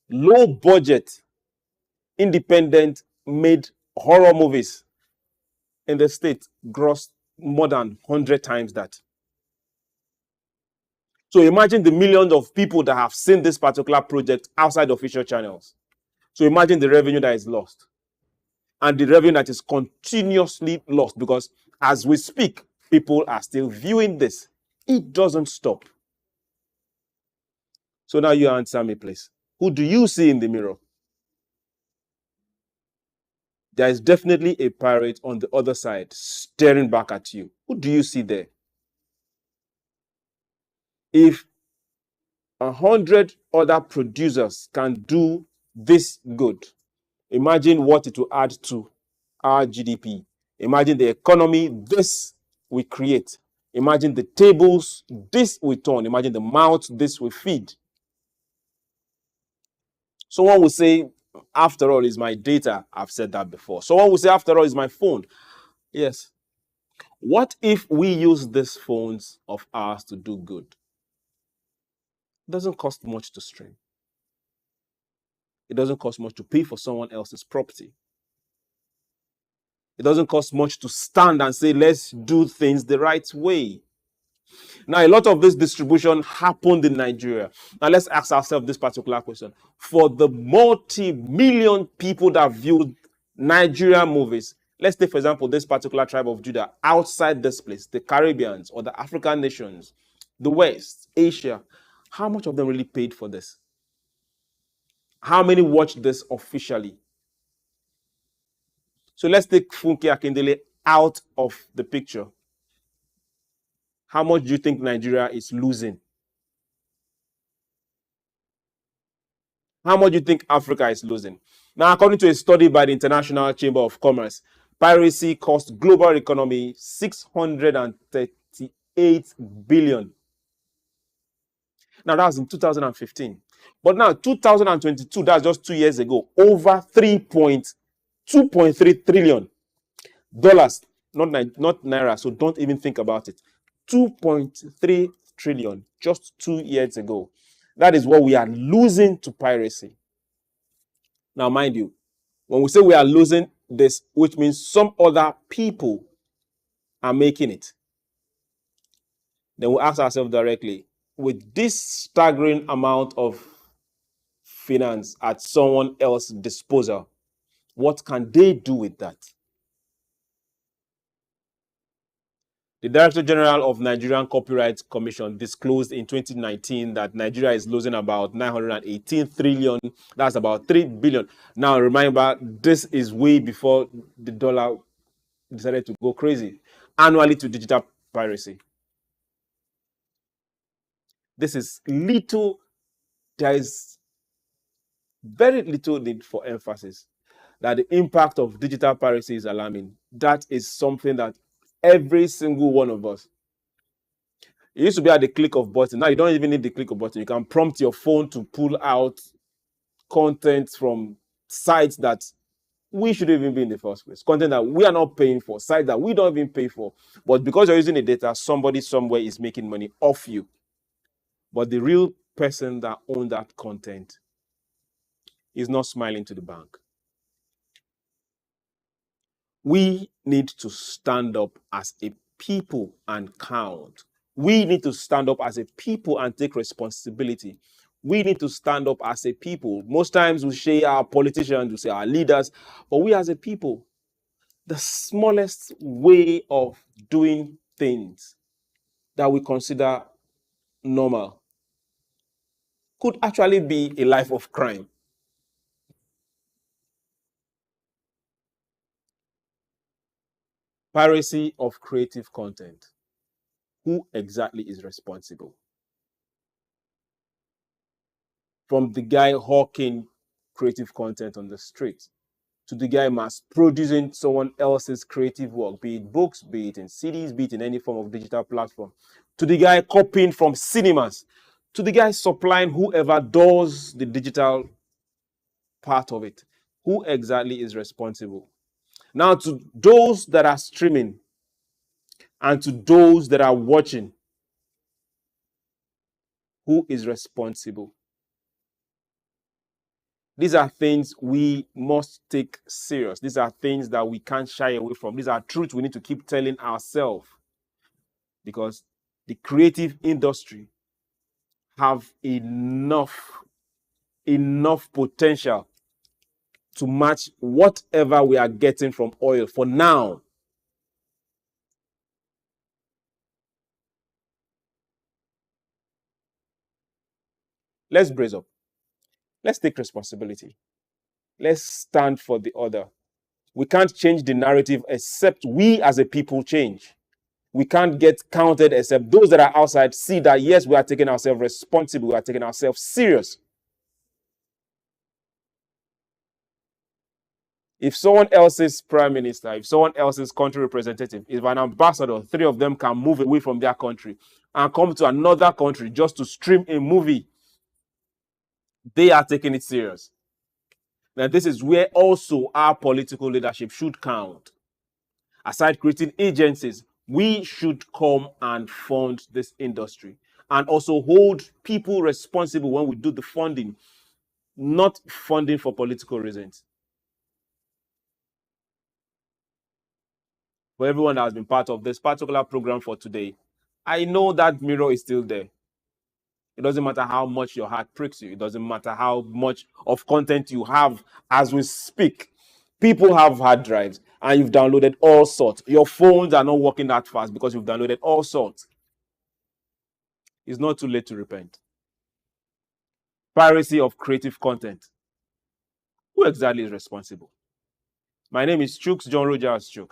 low budget independent made horror movies in the state grossed more than 100 times that. So imagine the millions of people that have seen this particular project outside official channels. So imagine the revenue that is lost and the revenue that is continuously lost, because as we speak, people are still viewing this. It doesn't stop. So now you answer me, please. Who do you see in the mirror? There is definitely a pirate on the other side staring back at you. Who do you see there? If 100 other producers can do this good, imagine what it will add to our GDP. Imagine the economy this will create. Imagine the tables this will turn. Imagine the mouths this will feed. Someone will say, after all, is my data. I've said that before. Someone will say, after all, is my phone. Yes. What if we use these phones of ours to do good? It doesn't cost much to stream. It doesn't cost much to pay for someone else's property. It doesn't cost much to stand and say, let's do things the right way. Now, a lot of this distribution happened in Nigeria. Now, let's ask ourselves this particular question. For the multi-million people that viewed Nigerian movies, let's take, for example, this particular tribe of Judah outside this place, the Caribbeans or the African nations, the West, Asia, how much of them really paid for this? How many watched this officially? So let's take Funke Akindele out of the picture. How much do you think Nigeria is losing? How much do you think Africa is losing? Now, according to a study by the International Chamber of Commerce, piracy cost global economy $638 billion. Now, that was in 2015. But now, 2022, that's just 2 years ago, over $2.3 trillion. Not naira, so don't even think about it. 2.3 trillion just 2 years ago. That is what we are losing to piracy. Now, mind you, when we say we are losing this, which means some other people are making it, then we ask ourselves directly, with this staggering amount of finance at someone else's disposal, what can they do with that? The Director General of Nigerian Copyright Commission disclosed in 2019 that Nigeria is losing about 918 trillion. That's about 3 billion. Now, remember, this is way before the dollar decided to go crazy annually to digital piracy. This is little, there is very little need for emphasis that the impact of digital piracy is alarming. That is something that every single one of us, it used to be at the click of button. Now you don't even need the click of button. You can prompt your phone to pull out content from sites that we shouldn't even be in the first place. Content that we are not paying for, sites that we don't even pay for. But because you're using the data, somebody somewhere is making money off you. But the real person that owns that content is not smiling to the bank. We need to stand up as a people and count. We need to stand up as a people and take responsibility. We need to stand up as a people. Most times we say our politicians, we say our leaders, but we as a people, the smallest way of doing things that we consider normal could actually be a life of crime. Piracy of creative content. Who exactly is responsible? From the guy hawking creative content on the street to the guy mass producing someone else's creative work, be it books, be it in CDs, be it in any form of digital platform, to the guy copying from cinemas, to the guy supplying whoever does the digital part of it. Who exactly is responsible? Now, to those that are streaming, And to those that are watching, who is responsible? These are things we must take serious. These are things that we can't shy away from. These are truths we need to keep telling ourselves, because the creative industry have enough potential to match whatever we are getting from oil for now. Let's brace up. Let's take responsibility. Let's stand for the other. We can't change the narrative except we as a people change. We can't get counted except those that are outside see that, yes, we are taking ourselves responsible. We are taking ourselves serious. If someone else's prime minister, if someone else's country representative, if an ambassador, 3 of them can move away from their country and come to another country just to stream a movie, they are taking it serious. Now, this is where also our political leadership should count. Aside creating agencies, we should come and fund this industry and also hold people responsible when we do the funding, not funding for political reasons. For everyone that has been part of this particular program for today, I know that mirror is still there. It doesn't matter how much your heart pricks you. It doesn't matter how much of content you have as we speak. People have hard drives and you've downloaded all sorts. Your phones are not working that fast because you've downloaded all sorts. It's not too late to repent. Piracy of creative content. Who exactly is responsible? My name is SOUQ John Rogers SOUQ.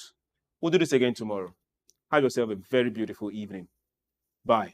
We'll do this again tomorrow. Have yourself a very beautiful evening. Bye.